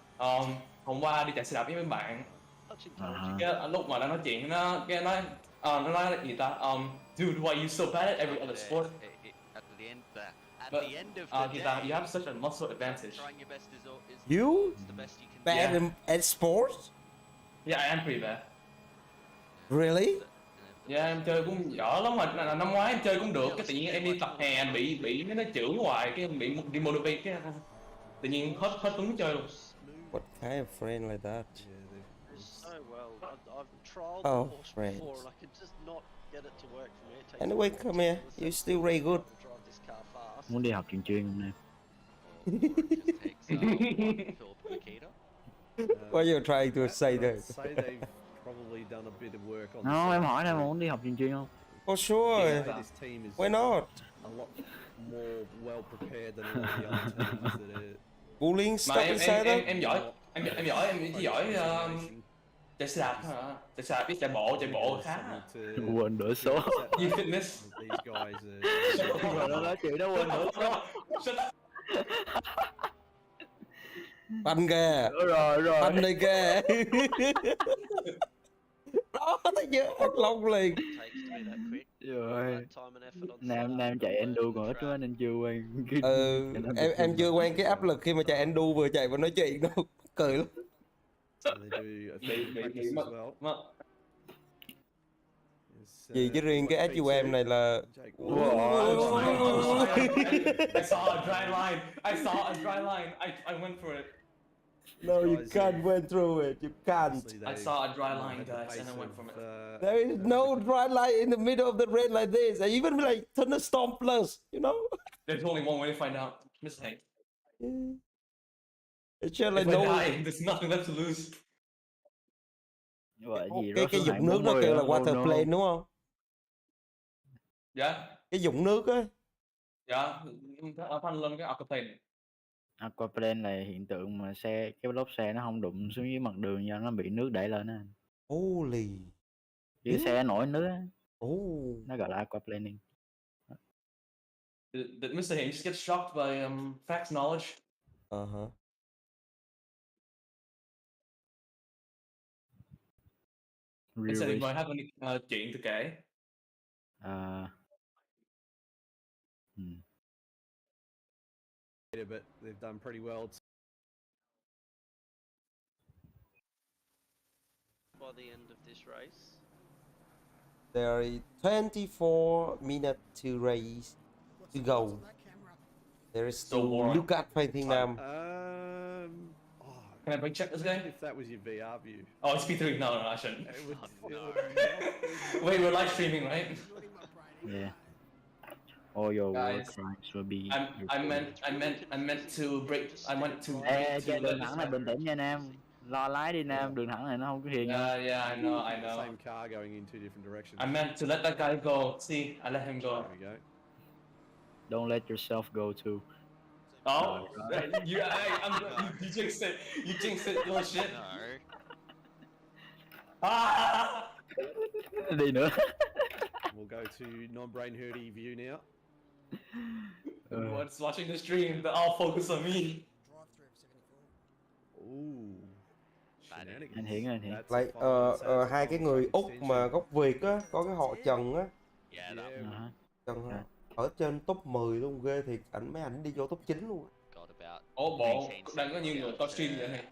Hôm qua đi chạy xe đạp với mấy bạn. Cái lúc mà nó nói chuyện nó nói là gì ta? Dude, why are you so bad at every other sport? At the end of the day, you have such a muscle advantage. Trying your best is You the best you can. Bad at sports? Yeah, I am pretty bad. Really? Yeah, em chơi cũng dở lắm mà năm ngoái em chơi cũng được, cái tự nhiên em đi tập hè bị nó chửi hoài, cái em bị demotivate, cái tự nhiên hết hứng chơi luôn. What kind of friend like that? So well, I've trialed the horse before and I could just not get it to work for me. Anyway, come here. You're still very good. Muốn đi học trường chuyên không em? What are you trying to say there? Say they've probably done a bit of work on. No, em hỏi em muốn đi học trường chuyên không? For sure. Why not? A lot more well prepared than all the other teams that are. Bullying stuff inside them? Em giỏi. Em giỏi, em chỉ giỏi chạy xe đạp thôi hả? Chạy xe đạp biết chạy bộ khá. Quên đổi số. You fitness. Rồi nó nói chuyện đó quên đổi số. Banh kìa. Rồi. Banh này kìa. Đó, thấy chưa? Ăn lông liền. Rồi. Nam chạy endo còn ít quá nên chưa quen. Em chưa quen cái áp lực khi mà chạy endo vừa chạy vừa nói chuyện đâu. Cười lắm. Gì chứ riêng cái SUM này là I saw a dry line. I went for it. No, you can't went through it. You can't. I saw a dry line, guys, and I went from it. There is no dry line in the middle of the red like this. I even like thunderstorm plus, you know? There's only one way to find out. Mistake. It's just If like I no. die, there's nothing left to lose. Cái dụng nước nó kêu là water plane đúng không? Dạ. Cái dụng nước á. Dạ. Phanh lên cái Octane. Aquaplane là hiện tượng mà cái lốp xe nó không đụng xuống dưới mặt đường do nó bị nước đẩy lên á. Holy. Cái xe nổi nước á. Oh. Nó gọi là aquaplaning. Did Mr. Hing just get shocked by facts knowledge? Uh-huh. Anh said he might have any chuyện to kể. But they've done pretty well. By the end of this race, There are 24 minutes to race to go. There is still look at fighting them. Can I break check this guy? If that was your VR view. Oh, it's P3. No, I shouldn't. Wait, we're live streaming, right? Yeah. All your Guys, war crimes will be. I meant to break. I went to. Trên đường thẳng này bình tĩnh nha Nam. Lo lái đi Nam, đường thẳng này nó không có hiền. Yeah, I know. Same car going in two different directions. I meant to let that guy go. See, I let him go. There we go. Don't let yourself go too. Oh, you jinxed it. You jinxed it. Your shit. Ah! Đi nữa. We'll go to non-brain hurty view now. Everyone's watching the stream. They're all focused on me. Ooh. Anh Hiển. Like, hai cái người Úc mà gốc Việt á, có cái họ Trần á. Trần ở trên top 10 luôn, ghê thiệt, mấy ảnh đi vô top 9 luôn. Ồ bộ, đang có nhiều người có stream vậy này.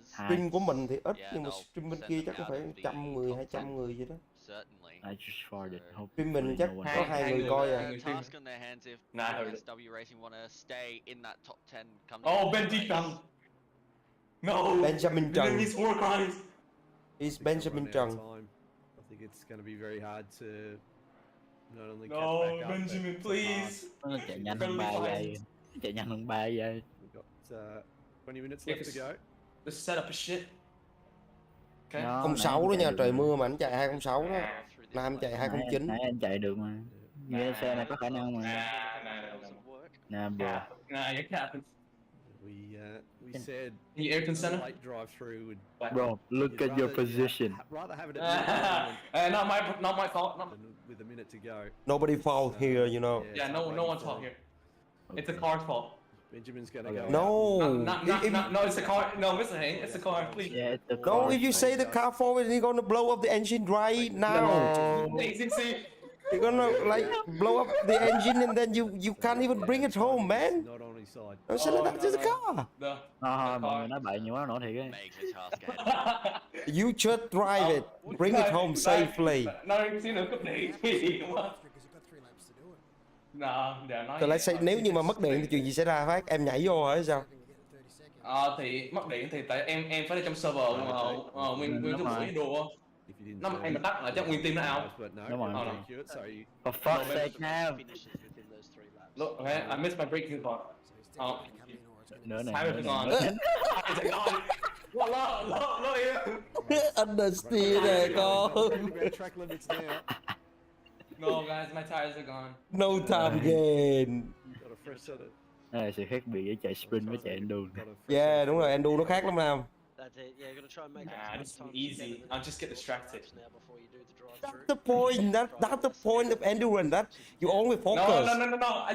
Stream của mình thì ít, nhưng mà stream bên kia chắc có phải 100 người, 200 người vậy đó. I just farted. Stream mình chắc có 2 người coi à. Oh, Benji Trần. No. Benjamin Trần. He's war crimes. He's Benjamin Trần. I think it's going to be very hard to not only catch No, back up, Benjamin, please. Nó chạy nhanh hơn 3 giây. Chạy nhanh hơn 3 giây. We've got 20 minutes left to go. Let's set up a shit. Okay. 06 đó nha, trời mưa mà anh chạy 206 đó. Nam chạy 209. Nãy anh chạy được mà. Nghe xe này có khả năng mà. Nah, bro. Nah, it happens. We said the Ayrton Center late drive through would. Bro, look at your position. Rather have it at not my fault. With a minute to go. Nobody fault here, you know. Yeah, no one's fault here. It's the car's fault. Benjamin's gonna go. No, it's the car. No, Mr. Hain, it's the car. Please. Yeah, it's the car. No, if you say the car forward, you're gonna blow up the engine right now. You're gonna like blow up the engine and then you can't even bring it home, man. No, send it back to the car. Mọi người nói bậy nhiều quá nổi thiệt ấy. You should drive it. Bring it home safely. Tôi lại say nếu như mà mất điện thì chuyện gì xảy ra Phát? Em nhảy vô hả sao? Thì mất điện thì tại em phải đi trong server mà nguyên cái buổi đùa. Nó em mà tắt là chắc nguyên team nó out. Đúng rồi. For fuck's sake now. Look, okay, I missed my braking part. Nữa này. Tires are gone. Tires are gone. Lo here. Understeer nè con. No guys, my tires are gone. No time gain. Got a fresh set of Đây là sự khác biệt giữa chạy sprint với chạy enduro. Yeah, đúng rồi, enduro nó khác lắm Nam. That's it. Yeah, you're gonna try and make Nah, this is easy. I'll just get distracted. That's the point. That's the point of endurance. That you always focus. No.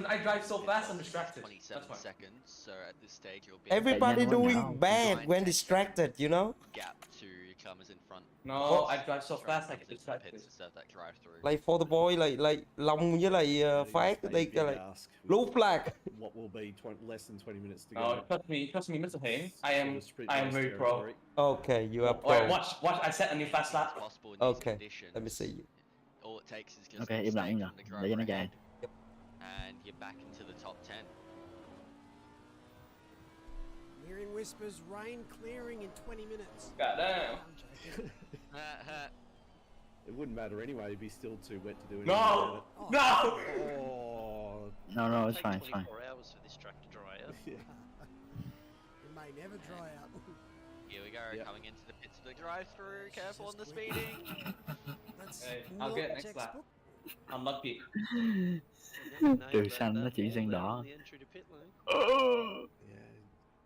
I drive so fast, I'm distracted. 27 seconds. So at this stage, you'll be Everybody doing bad when distracted, you know. gap to Chalmers in front. No, I drive so fast, I get distracted. To serve that drive through. Like for the boy, like Long với lại Phát, they like look like. What will be less than 20 minutes to Oh, go. trust me, Mr. Hing. I am very pro. Okay, you are pro. Alright, watch. I set a new fast lap. Okay, let me see you. All it takes is just Ok, im lặng rồi, để cho nó chạy. and you're back into the top 10. Hearing whispers, rain clearing in 20 minutes. God damn. It wouldn't matter anyway, it'd be still too wet to do anything. No! about it. No! Oh. No, it's fine, it's fine. 4 hours for this track to dry out. Yeah. It may never dry out. Here we go, coming into the pits for the drive-through. Careful on the speeding. Hey, I'll get next lap. I'm lucky. Từ xanh nó chuyển sang đỏ. Yeah,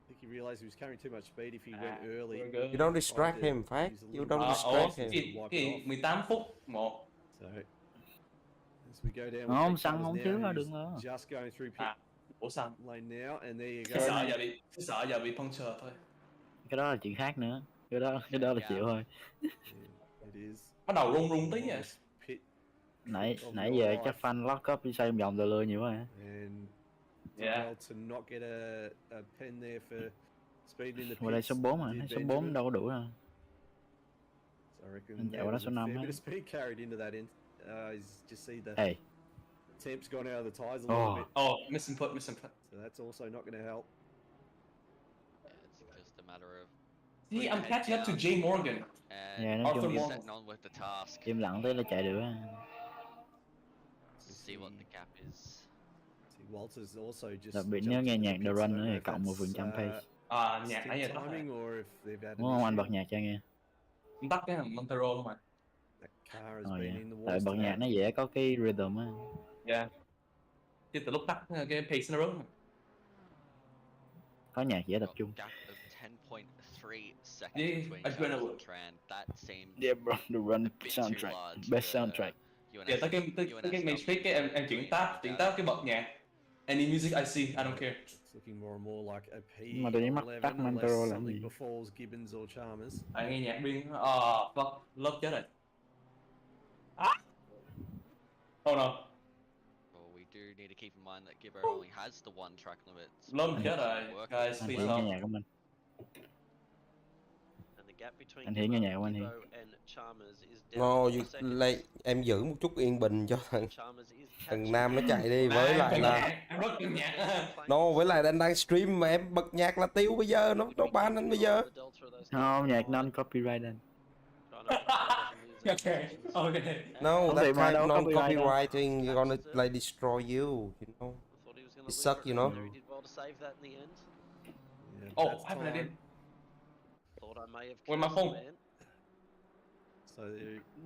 I think he realised he was carrying too much speed if he went early. You don't distract him, Phát. You don't distract him. 18 phút 1. So, as we go down, Không, xăng không thiếu là đừng đó. just going through pit Ủa xăng. lane now, and there you Cái sợ go. giờ bị puncture thôi. Cái đó là chuyện khác nữa. Cái đó là chịu thôi. It is. Bắt đầu rung tí nha. Nãy giờ chắc fan lock up đi xoay vòng lừa nhiều quá. And Yeah. to not get a pen there for speed in the pits. Ngoài đây số 4 mà, số 4 đâu có đủ đâu. So I reckon Anh chạy there qua đó was số a 5 fair á. bit of speed carried into that end. Just see the Hey. temp's gone out of the tyres a little bit. Oh, misinput. So that's also not going to help. It's just a matter of. See, I'm catching up to Jay Morgan. Yeah, nói Arthur chung Morgan. Getting on with the task. im lặng tới là chạy được á. See what the gap is. Walter's also just Đặc biệt nếu nghe nhạc The Run nữa thì cộng 1% pace. Nhạc nãy giờ tắt rồi. Muốn không anh bật nhạc cho nghe? Không tắt cái thằng Montero luôn mà. Tại bật nhạc nó dễ có cái rhythm á. Yeah. Chứ từ lúc tắt cái pace nó rớt mà. Có nhạc dễ tập trung. Gap of 10.3 seconds Yeah, between adrenaline. Chalmers and Tran. That seemed Yeah bro, The Run a bit soundtrack, too large best for soundtrack. Yeah, tới cái main street cái em chuyển tab cái bật nhạc. Any music I see, I don't care. It's looking more and more like a P Mà tự nhiên mắc tắt Montero unless làm gì? something befalls Gibbons or Chalmers. Anh nghe nhạc riêng. Fuck, lớp chết rồi. Oh no. Well, we do need to keep in mind that Gibbo only has the one track limit. Lớp chết rồi. Guys, Anh please Hiển nghe help. nhạc của mình. And the gap between Anh Hiển nghe nhạc của anh Hiển. Gibbo and Chalmers is down No, to you, 4 seconds. like, em giữ một chút yên bình cho Chalmers is thằng Nam nó chạy đi, với lại là Em rất yêu nhạc. no, với lại anh đang stream mà em bật nhạc là tiêu bây giờ, nó ban anh bây giờ. Không, nhạc non copyright anh. Okay. No, Không that thể mà kind đâu of copyright đâu. non-copywriting is gonna like destroy you know. It suck, you know. He did well to save that in the end. Oh, I haven't idea. Thought I may have Where's my killed phone? the man. So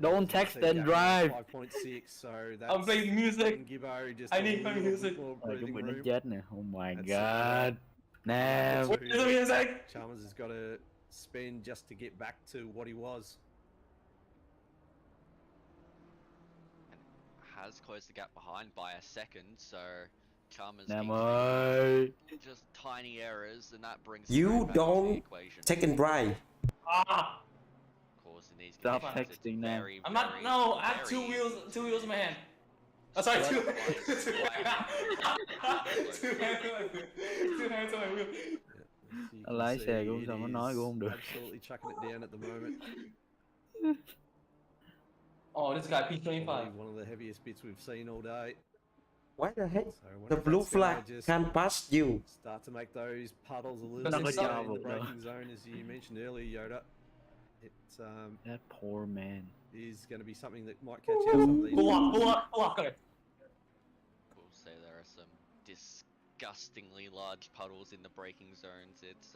Don't text and drive. 5.6, so that's I'm playing music. Gibbo just I a need little my bit music. more Rồi breathing chuẩn bị nó room. chết nè. Oh my god. Nam. Where's the music? Chalmers has got to spend just to get back to what he was. Has closed the gap behind by a second, so Chalmers Nam needs ơi. just tiny errors, and that brings You Tran back into the don't equation. take and drive. Of course, in these Stop conditions, it's texting Nam. very, I'm not. very, No, I have very two wheels in my hand. Oh, sorry, two hands on my wheel. You Lái can xe see cũng it sao nó is nói cũng không được. absolutely chucking it down at the moment. Oh, this guy P25. Probably one of the heaviest bits we've seen all day. Why the heck? So when The blue that's gonna flag just can't pass you. start to make those puddles a little Doesn't bit stop. in the No. braking zone, as you mentioned earlier, Yoda. It That poor man. is going to be something that might catch out some of these. Pull up, got it. We'll say there are some disgustingly large puddles in the braking zones. It's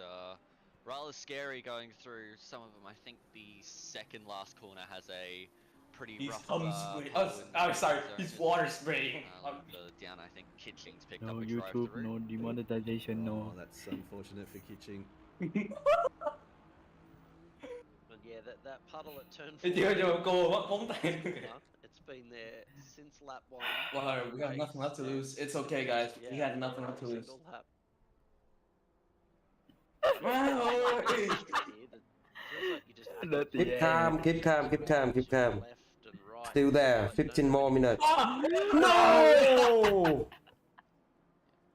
rather scary going through some of them. I think the second last corner has a pretty He's rough. sorry, he's water spraying. Down, I think Kitching's picked No up a YouTube, drive-through. no demonetization, no. Oh, that's unfortunate for Kitching. But yeah, that puddle at turn 4. It's been there since lap 1. Well, we have nothing left to lose. It's okay, guys. We had nothing left to lose. Keep calm, keep calm, keep calm, keep calm. Still there, 15 more minutes. No!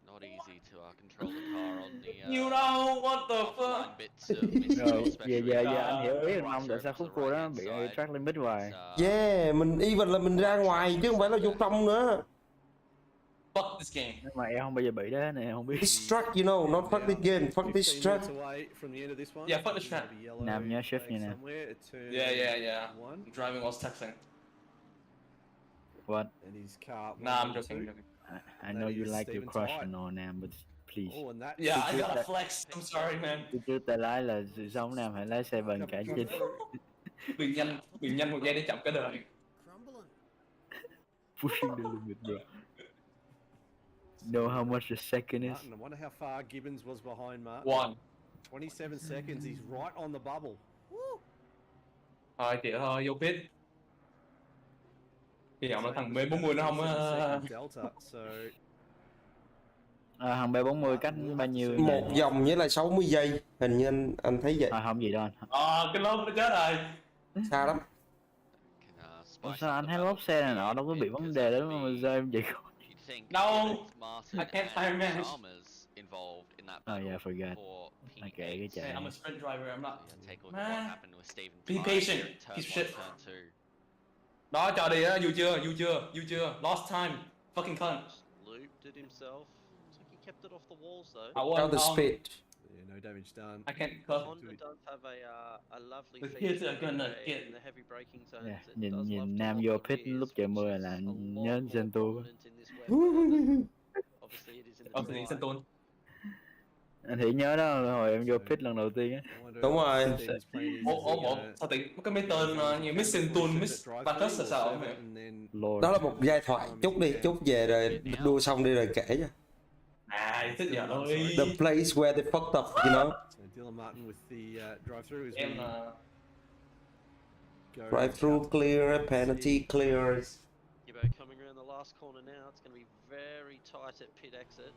Not easy to control the car on the. You know what the fuck? Rồi, giờ anh hiểu ý anh tại sao khúc cua đó bị track limit hoài. Yeah, mình even là mình ra ngoài chứ không phải là vô trong nữa. Fuck this game. Nhưng mà em không bao giờ bị đó này, không biết. This track, you know, not fuck this game, fuck this track. Yeah, fuck this track. Nam nhớ shift như nè. Yeah. I'm driving whilst texting. What? Nah, I'm joking. I know you like your crush and all Nam, but please. Yeah, I gotta flex. I'm sorry, man. Chứ tay lái là sự sống Nam hãy lái xe bằng cả trên. Bị nhanh 1 giây để chậm cả đời. Pushing the limit, bro. Know how much a second is? I wonder how far Gibbons was behind Martin. 1. 27 seconds, he's right on the bubble. Thôi chị thôi, vô pit. Hy vọng là thằng B40 nó không thằng B40 cách bao nhiêu? Một vòng với là 60 giây, hình như anh thấy vậy. Không gì đâu anh. Cái lốp nó chết rồi. Xa lắm. Sao anh thấy lốp xe này nọ đâu có bị vấn đề đó mà rơi em vậy không? No, I can't tire manage. Oh yeah, I forgot. I kệ cái chạy. I'm a sprint driver, I'm not. Man, be patient, piece of shit. Đó, cho đi á, vui chưa? Lost time, fucking cunt. Looped it himself. Looks like he kept it off the walls though. How the speed? Yeah, no damage done. I can't cut. Honda does have a lovely The kids are gonna get in the heavy braking zones. Yeah, nhìn Nam vô pit lúc trời mưa là nhớ Gen tu. Obviously it is in the Anh Thị nhớ đó hồi em vô pit lần đầu tiên á. Đúng rồi. Ủa, sao tiện cái mấy tên như Miss Sentun, Miss Vatus là sao vậy? Đó là một giai thoại, chút đi, chút về rồi đua xong đi rồi kể cho. Thích giờ thôi. The place where they fucked up, you know. Em drive-through clear, penalty clear. coming around the last corner now. It's going to be very tight at pit exit.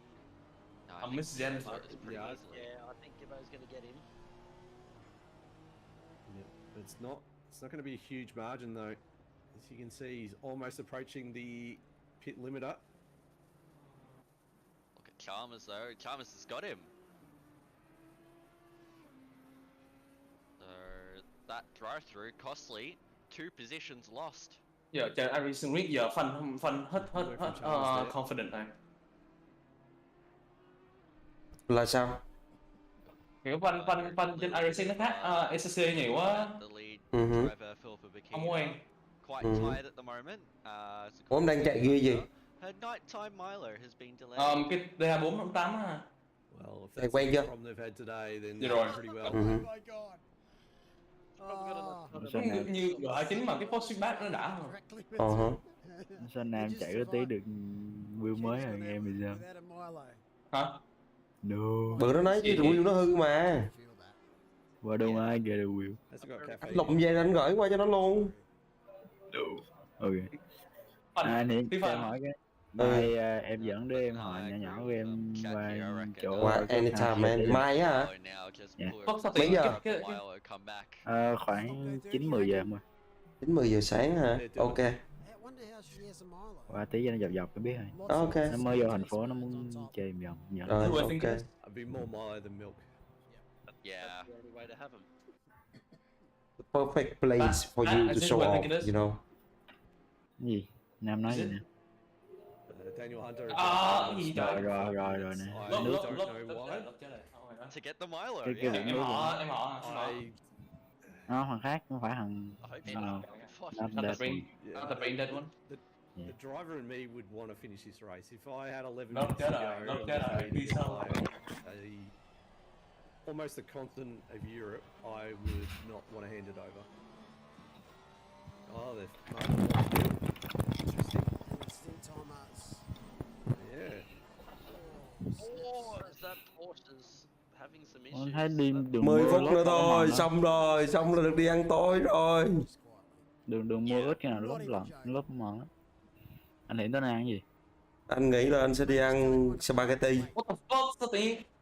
I miss Zen. Yeah, I think Gibbo's going to get him. Yeah, it's not going to be a huge margin though. As you can see, he's almost approaching the pit limiter. Look at Chalmers though. Chalmers has got him. So that drive-through costly. 2 positions lost. Giờ chờ Arison Rick giờ phân hết confident này. Là sao? Kiểu phân trên Arison nó khác SC nhiều quá. Không quen. Ủa đang chạy ghi gì? Her nighttime miler has been delayed. Cái DH408 á. Thầy quen chưa? Dạ rồi. Như G29 mà cái post feedback nó đã rồi. Sao Nam chạy có tí được wheel mới rồi em bây giờ? Hả? No. Bữa nó nói chứ wheel nó hư mà. Well, don't I get a wheel? Anh lụm về anh gửi qua cho nó luôn. Ok. Anh hiện cho hỏi cái. Mai em dẫn đứa em hỏi nhỏ nhỏ của em qua chỗ. Qua anytime man. Mai á hả? Mấy giờ? Khoảng 9-10 giờ mà. 9-10 giờ sáng hả? Ok. Qua tí cho nó dọc cái biết rồi. Ok. Nó mới vô thành phố nó muốn chơi vòng. Rồi, ok. I'd be more mild than milk. Yeah. The perfect place for you to show off, you know. Gì? Nam nói gì nè? Daniel Hunter. Rồi nè. To get the miler. Em họ. Nó thằng khác, không phải thằng. Not the brain dead one. The driver and me would want to finish this race. If I had 11 Not minutes that, to go, almost the continent of Europe, I would not want to hand it over. Oh, there's yeah. Oh, is that Porsche's having some Con issues? thấy đi đường 10 mưa phút lót nữa đâu có thôi, mòn xong là được đi ăn tối rồi. đường mưa ướt cái nào lớp mòn á. Anh hiện tới nay ăn gì? Anh nghĩ là anh sẽ đi ăn spaghetti. What the fuck, sao tự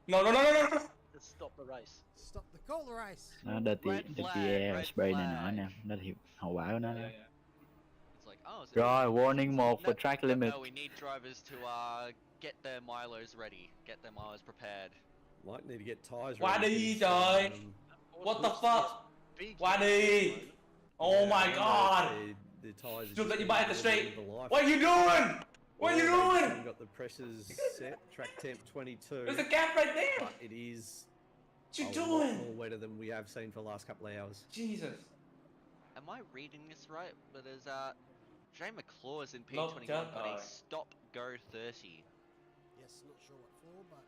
No. Let's stop the race. Stop the call the race. Nó dirty air spray này nọ nè, nó thì hậu quả của nó. Rồi, warning 1 for track limit. No, we need drivers to get their milos ready, get their milos prepared. Might need to get tyres Qua ready. đi trời. What the fuck? Qua đi. Oh my god. The tyres Just let you buy at the street. What are you doing? What are you doing? We've got the pressures set, track temp 22. There's a gap right there. But it is What you a doing? lot more wetter than we have seen for the last couple of hours. Jesus. Am I reading this right? But there's Jay McClaw's in Not P21 just- got a stop go 30. Yes, not sure what for, but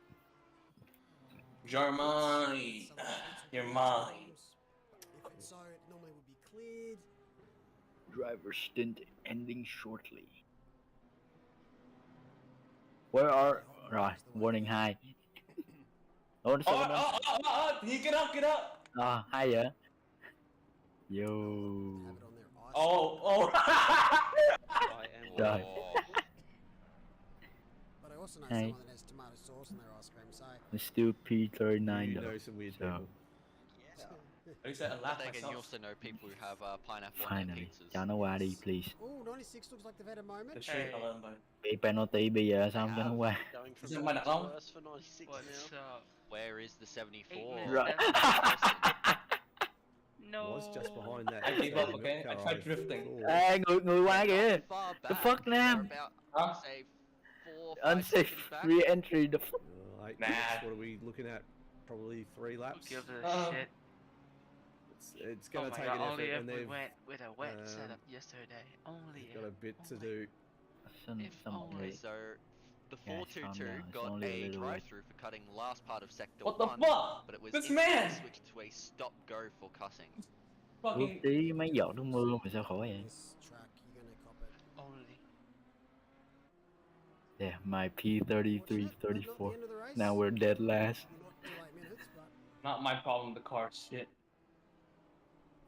You're mine. You're mine. if it's so, it normally would be cleared. Driver stint ending shortly. Where are... Rồi, warning 2. Ủa, nó sao bên đó? Get up. Hay vậy? Yo. Oh. Trời. But I also know Hey. someone that has tomato sauce in their ice cream, so It's still P39 You though. know some weird So, people. I said I But laughed then again, you myself. also know people who have pineapple on their finally, pizzas. cho nó qua đi, please. oh, 96 looks like they've had a moment. The street alone, but Bị penalty bây giờ sao không cho nó qua? Going from Is it bad mine to alone? worse for 96 What's now. up? Where is the 74? Right. No. Was just behind that. I gave up, okay? I car, tried drifting. thought. Ê, người qua kìa! Far The back. fuck, They're Nam? about, Huh? say, 4 5 Unsafe seconds back. re-entry, the fuck? Right, Nah. What are we looking at? Probably 3 Who laps. gives a shit? It's Oh gonna my take god, an only effort, if and we they've went with a wet um, setup yesterday. Only got a if. bit to do. Okay, so the Yeah, it's 422 calm down. It's got only a a little bit. drive-through for cutting the last part of sector What the 1, fuck? but it was This instantly man! switched to a stop-go for cutting. Ước Fucking. tí mấy giọt nước mưa mà sao khổ vậy? This track, you're gonna cop it. Only. Yeah, my P33, 34. End of the race. Now we're dead last. Not too late minutes, but Not my problem, the car's shit.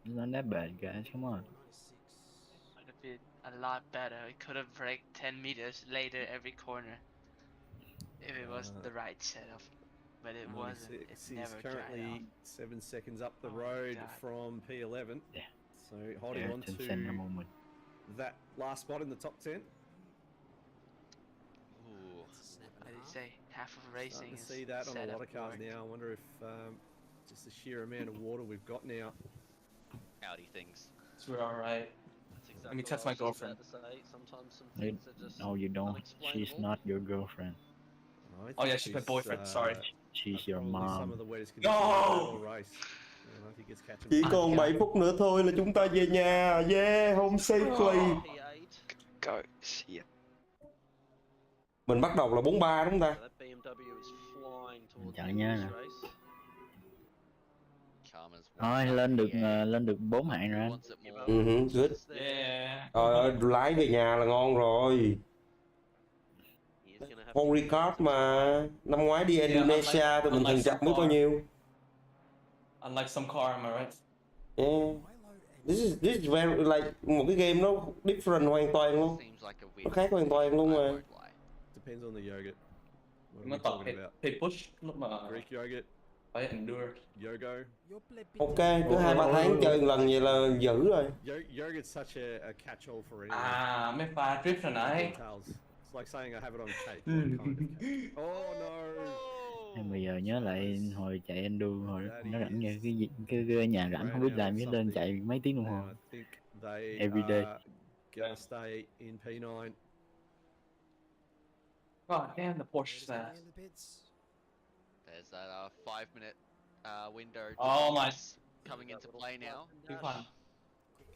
It's not that bad, guys. Come on. 96. Would have been a lot better. It could have braked 10 meters later every corner if it was the right setup. But it wasn't. 96 It is never currently dried 7 seconds up the Oh my road God. from P11. Yeah. So holding on Ayrton Senna to moment. that last spot in the top 10. Ooh. Snap off. and As a you say, half of racing Starting to is see that on a set lot up of cars work. now. I wonder if just the sheer amount of water we've got now. Howdy things. So we're alright. That's exactly Let me what text I my was just girlfriend. about to say. Sometimes some You, things are just no, you don't. She's unexplainable. not your girlfriend. I Oh yeah, think she's my this, boyfriend, sorry. She's your probably some of mom. the wettest No! conditions of the race. I think it's catching Chỉ fire. còn 7 phút nữa thôi là chúng ta về nhà. Yeah, home safely. P8. Go. Yeah. Mình bắt đầu là 43 đúng không ta? So that BMW is flying towards Chọn the nhớ end nè. of this race. Karma's Thôi lên được 4 hạng rồi anh. wants it more. Good. Yeah. Trời ơi, lái về nhà là ngon rồi. He is gonna have Paul Ricard mà năm ngoái đi Indonesia tụi mình thường chặt biết bao nhiêu. Unlike some car, am I right? Yeah. This is very like một cái game nó different hoàn toàn luôn. Seems like a Nó weird. khác hoàn toàn luôn I mà. won't lie. Depends on the yogurt. What are Nó we tập talking about? thì push lúc mà Greek yogurt, phải endure. yogo. Ok, cứ 2-3 tháng chơi một lần vậy là dữ rồi. Yogurt's such a catch-all for anyone. À, mấy pha drift hồi nãy. Details. It's like saying I have it on tape. Kind of. Oh no! Em bây giờ nhớ lại hồi chạy enduro hồi nó rảnh nha, cái nhà rảnh không biết làm gì lên chạy mấy tiếng đồng hồ. And I think they Every day. are gonna stay in P9. God damn, the Porsche's fast. in the pits. There's that 5-minute window. Oh my. Coming into play now. Too fun. Quick,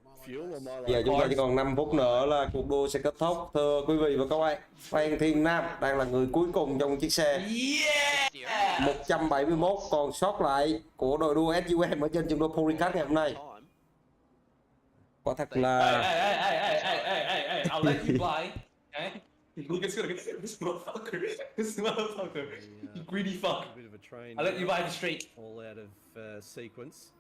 Milo Fuel or Crest. Milo? Giờ chúng ta chỉ còn 5 phút nữa là cuộc đua sẽ kết thúc. Thưa quý vị và các bạn, Phan Thiên Nam đang là người cuối cùng trong chiếc xe Yeah! 171 còn sót lại của đội đua SUM ở trên trường đua Paul Ricard ngày hôm nay. Quả thật là Hey, I'll let you buy. Okay? Look at this motherfucker. This motherfucker. You greedy fuck. A bit of a train. I'll let you buy the street. All out of sequence.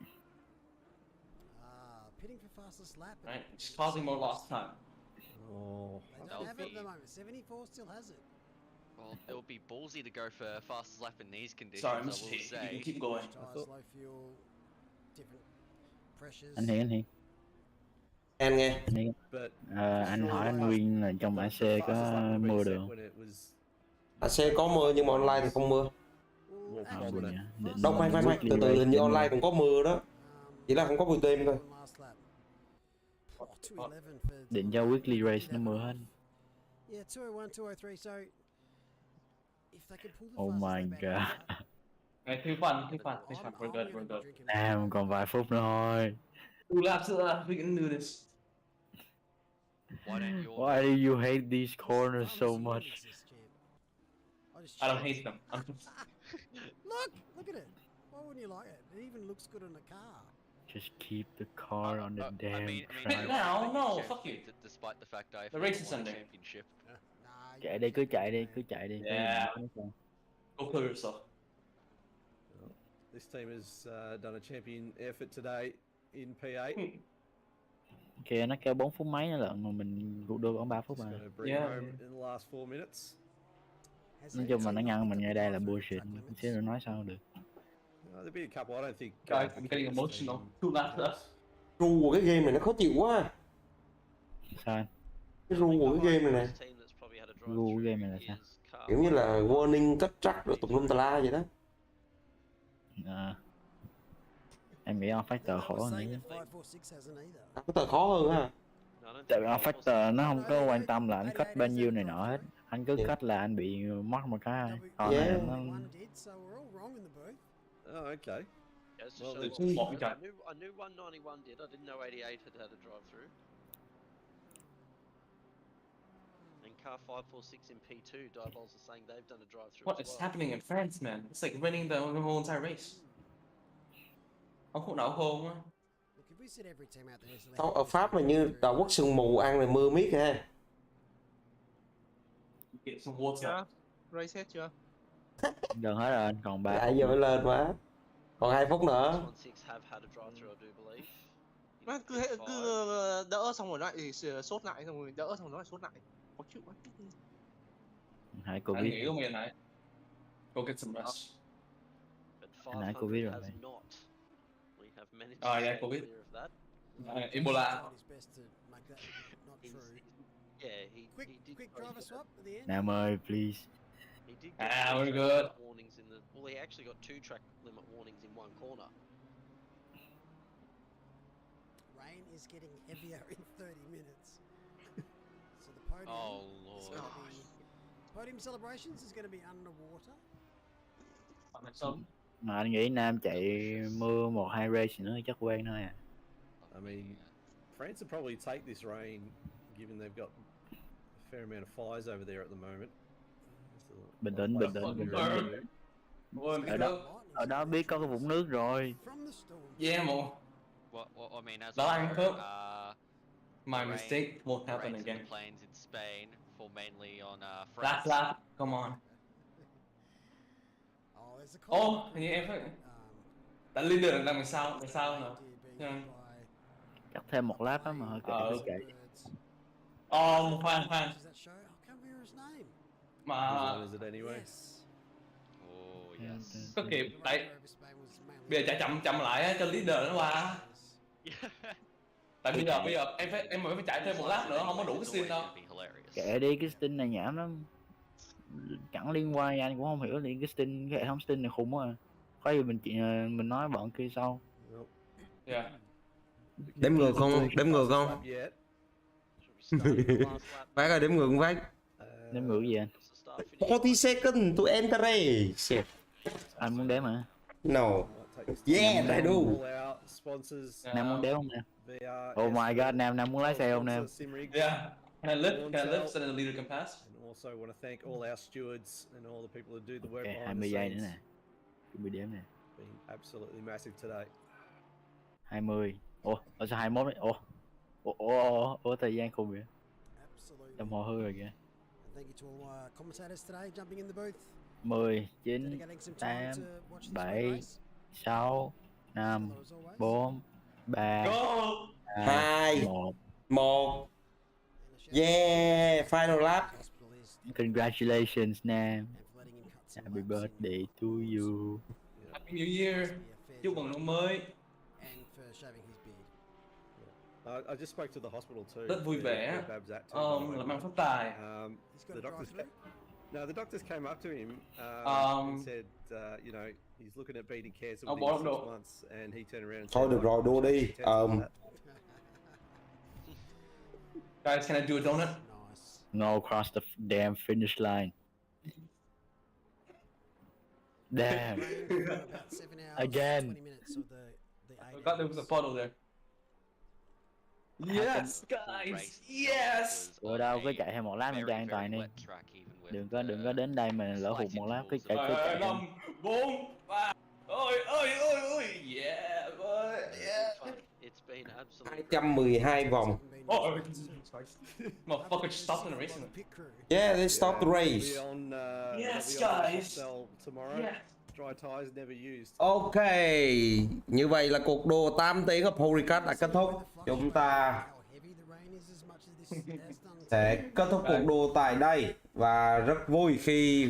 Pitting for fastest lap. Right, just causing more lost time. Oh. They don't have it at the moment. 74 still has it. Well, it would be ballsy to go for fastest lap in these conditions. Sorry, I Mr. will T. You say. can keep going. Tires, low fuel, different pressures. Anh Hiền. Em nghe. Anh hỏi anh Nguyên là trong bãi xe có mưa được không? Xe có mưa nhưng mà online thì không mưa. Đâu khoan, từ từ, hình như online cũng có mưa đó. Chỉ là không có buổi đêm thôi. Định cho weekly race nó mưa hết. Yeah, 201, 203. So if they can pull the Oh my god. Hey, thứ phần. We're good. Nam còn vài phút nữa thôi. Two laps left. We can do this. Why do you hate these corners so much? I don't hate them. Look at it. Why wouldn't you like it? It even looks good in the car. Just keep the car on the damn track. No, fuck you. Despite the fact I The race is won ending. championship. Chạy đi, cứ chạy đi. Yeah. Go kill yourself. This team has done a champion effort today in P8. Kìa nó kêu 4 phút mấy nữa lận mà mình đưa khoảng 3 phút mà. In the last 4 minutes. Nói chung mà nó ngăn mình ngay đây là bullshit, xíu nữa nói sao được. There'll be a couple. I don't think. Guys, I'm getting emotional. Two laps left. Ru của cái game này nó khó chịu quá. Sao anh? Cái ru của cái game này nè. Ru của game này là sao? Kiểu như là warning, cách track rồi tùm lum tà la vậy đó. Em nghĩ Factor khó hơn nhé. Cái tờ khó hơn ha. Tại vì Factor nó không có quan tâm là anh cut bao nhiêu này nọ hết. Anh cứ cut là anh bị mất một cái. Còn này nó... Oh, okay. Well, there's more we got. I knew 191 did. I didn't know 88 had a drive through. And car 546 in P2, Diabol's are saying they've done a drive through. What is happening in France, man? It's like winning the whole entire race. Ông khổ não không á? Ở Pháp mà như Đào Quốc sương mù ăn này mưa miết ha. Race hết chưa? Gần hết rồi, còn 3 phút. Giờ mới lên quá. Còn 2 phút nữa. Cứ đỡ xong rồi lại thì sốt lại, xong rồi đỡ xong rồi lại sốt lại. Khó chịu quá. Hãy cô Anh biết. nghĩ của mình này. Go get some rest. Anh hãy cô biết rồi. Yeah, cô biết. Ebola. Quick driver swap at the end. Nam ơi, please. We're good. Warnings in the, well, he actually got 2 track limit warnings in one corner. Rain is getting heavier in 30 minutes. So the podium is going to be, podium celebrations is going to be underwater. Mà anh nghĩ Nam chạy mưa 1-2 race nữa chắc quen thôi à. I mean, France will probably take this rain, given they've got a fair amount of fires over there at the moment. Bình tĩnh. Ở đó biết có cái vũng nước rồi. Yeah, more. Well, I mean, as Laren, my mistake won't happen again. Planes in Spain for mainly on France. Lap, come on. Hình như em phải... Tại leader là đằng sau nữa. Chắc thêm một lap á mà hơi kệ chạy. Khoan. Mà... Có kịp, tại... Bây giờ chạy chậm lại á, cho leader nó qua. Tại bây giờ em phải chạy thêm một lap nữa, không có đủ cái stint đâu. Kệ đi, cái stint này nhảm lắm. Chẳng liên quan, anh cũng không hiểu liền cái stint, cái hệ thống stint này khủng quá à. Có gì mình nói bọn kia sau. Yeah. Đếm ngược không? Phát ơi, đếm ngược không Phát? Đếm ngược gì anh? 40 seconds to enter race. Anh muốn đếm hả? No. Yeah, I do. Nam muốn đếm không Nam? Oh my god, Nam muốn lái xe không Nam? Yeah. Can I lift so that the leader can pass? And also want to thank all our stewards and all the people who do the work behind the 20 giây nữa scenes. nè. Chuẩn bị đếm nè. Been absolutely massive today. 20. Ủa, sao 21 đấy? Ủa. Ủa thời gian cùng vậy? Đồng hồ hư rồi kìa. Thank you to all commentators today jumping in the booth. 10, 9, 8, 7, 6, 5, 4, 3, 2, 1. Yeah, final lap. Congratulations Nam. Happy birthday to you. Happy New Year. Chúc mừng năm mới. I just spoke to the hospital too. Rất vui vẻ. Làm ăn phát tài. The doctors came up to him and said, you know, he's looking at beating cancer within 6 months, and he turned around and Thôi được rồi, đua đi. Guys, can I do a donut? No, cross the damn finish line. Damn. Again. I got there was a puddle there. Yes, guys. Yes. Ủa đâu cứ chạy thêm một lap cho an toàn đi. Đừng có đến đây mà lỡ hụt một lap cứ chạy 5, 4, 3. Ôi. Yeah, boy. Yeah. 212 vòng. Oh, motherfucker just stopped in the race. Yeah, they stopped the race. Yes, guys. Yeah. Dry tires never used. Ok, như vậy là cuộc đua 8 tiếng ở Paul Ricard đã kết thúc. Chúng ta sẽ kết thúc cuộc đua tại đây. Và rất vui khi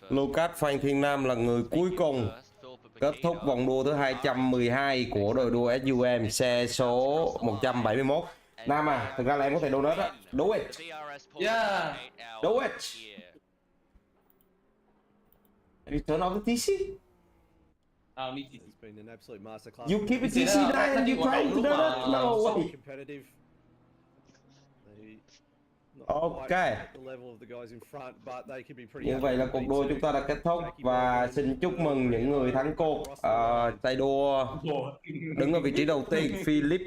Lucas Phan Thiên Nam là người cuối cùng kết thúc vòng đua thứ 212 của đội đua SUM xe số 171. Nam à, thực ra là em có thể donate đó. Do it. Yeah. Do it. Have you turned off the TC? I don't need TC. It's been an absolute masterclass. You keep it TC now and you try to do that? No way. Competitive. Ok. Như vậy là cuộc đua chúng ta đã kết thúc và xin chúc mừng những người thắng cuộc. Tay đua đứng ở vị trí đầu tiên Philip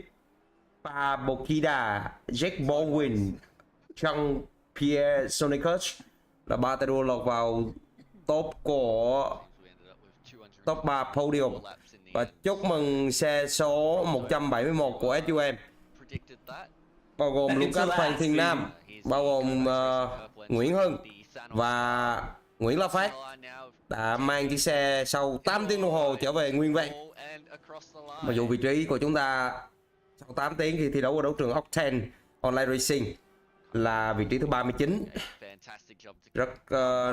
Bokida, Jack Baldwin, Chung, Pierre Sonicus là 3 tay đua lọt vào top 3 podium. Và chúc mừng xe số 171 của SUM bao gồm Lucas Phan Thiên Nam, bao gồm Nguyễn Hưng và Nguyễn Phát đã mang chiếc xe sau 8 tiếng đồng hồ trở về nguyên vẹn. Mặc dù vị trí của chúng ta sau 8 tiếng khi thi đấu ở đấu trường Octane Online Racing là vị trí thứ 39. Rất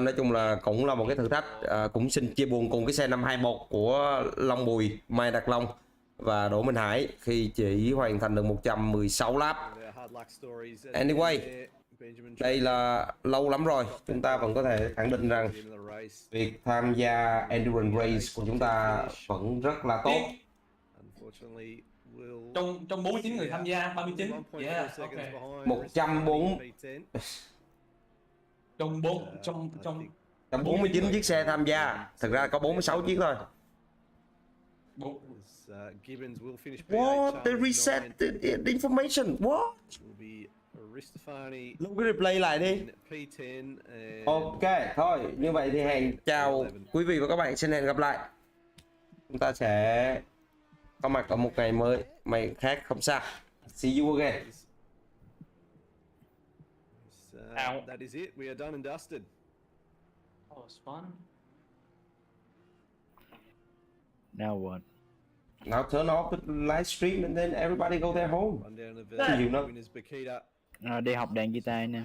nói chung là cũng là một cái thử thách. Cũng xin chia buồn cùng cái xe năm 21 của Long Bùi, Mai Đạt Long và Đỗ Minh Hải khi chỉ hoàn thành được 116 lap. Anyway, đây là lâu lắm rồi, chúng ta vẫn có thể khẳng định rằng việc tham gia endurance race của chúng ta vẫn rất là tốt. Trong 49 người tham gia, 39. Yeah, okay. 140 trong 49 chiếc xe tham gia, thực ra có 46 chiếc thôi. What? They reset the information. What? Lúc cái replay lại đi. Ok, thôi như vậy thì hẹn chào quý vị và các bạn, xin hẹn gặp lại. Chúng ta sẽ có mặt ở một ngày mới, ngày khác không sao. See you again. That is it. We are done and dusted. Oh, it's fun. Now what? Now turn off the live stream and then everybody go their home. Đi học đàn guitar nè.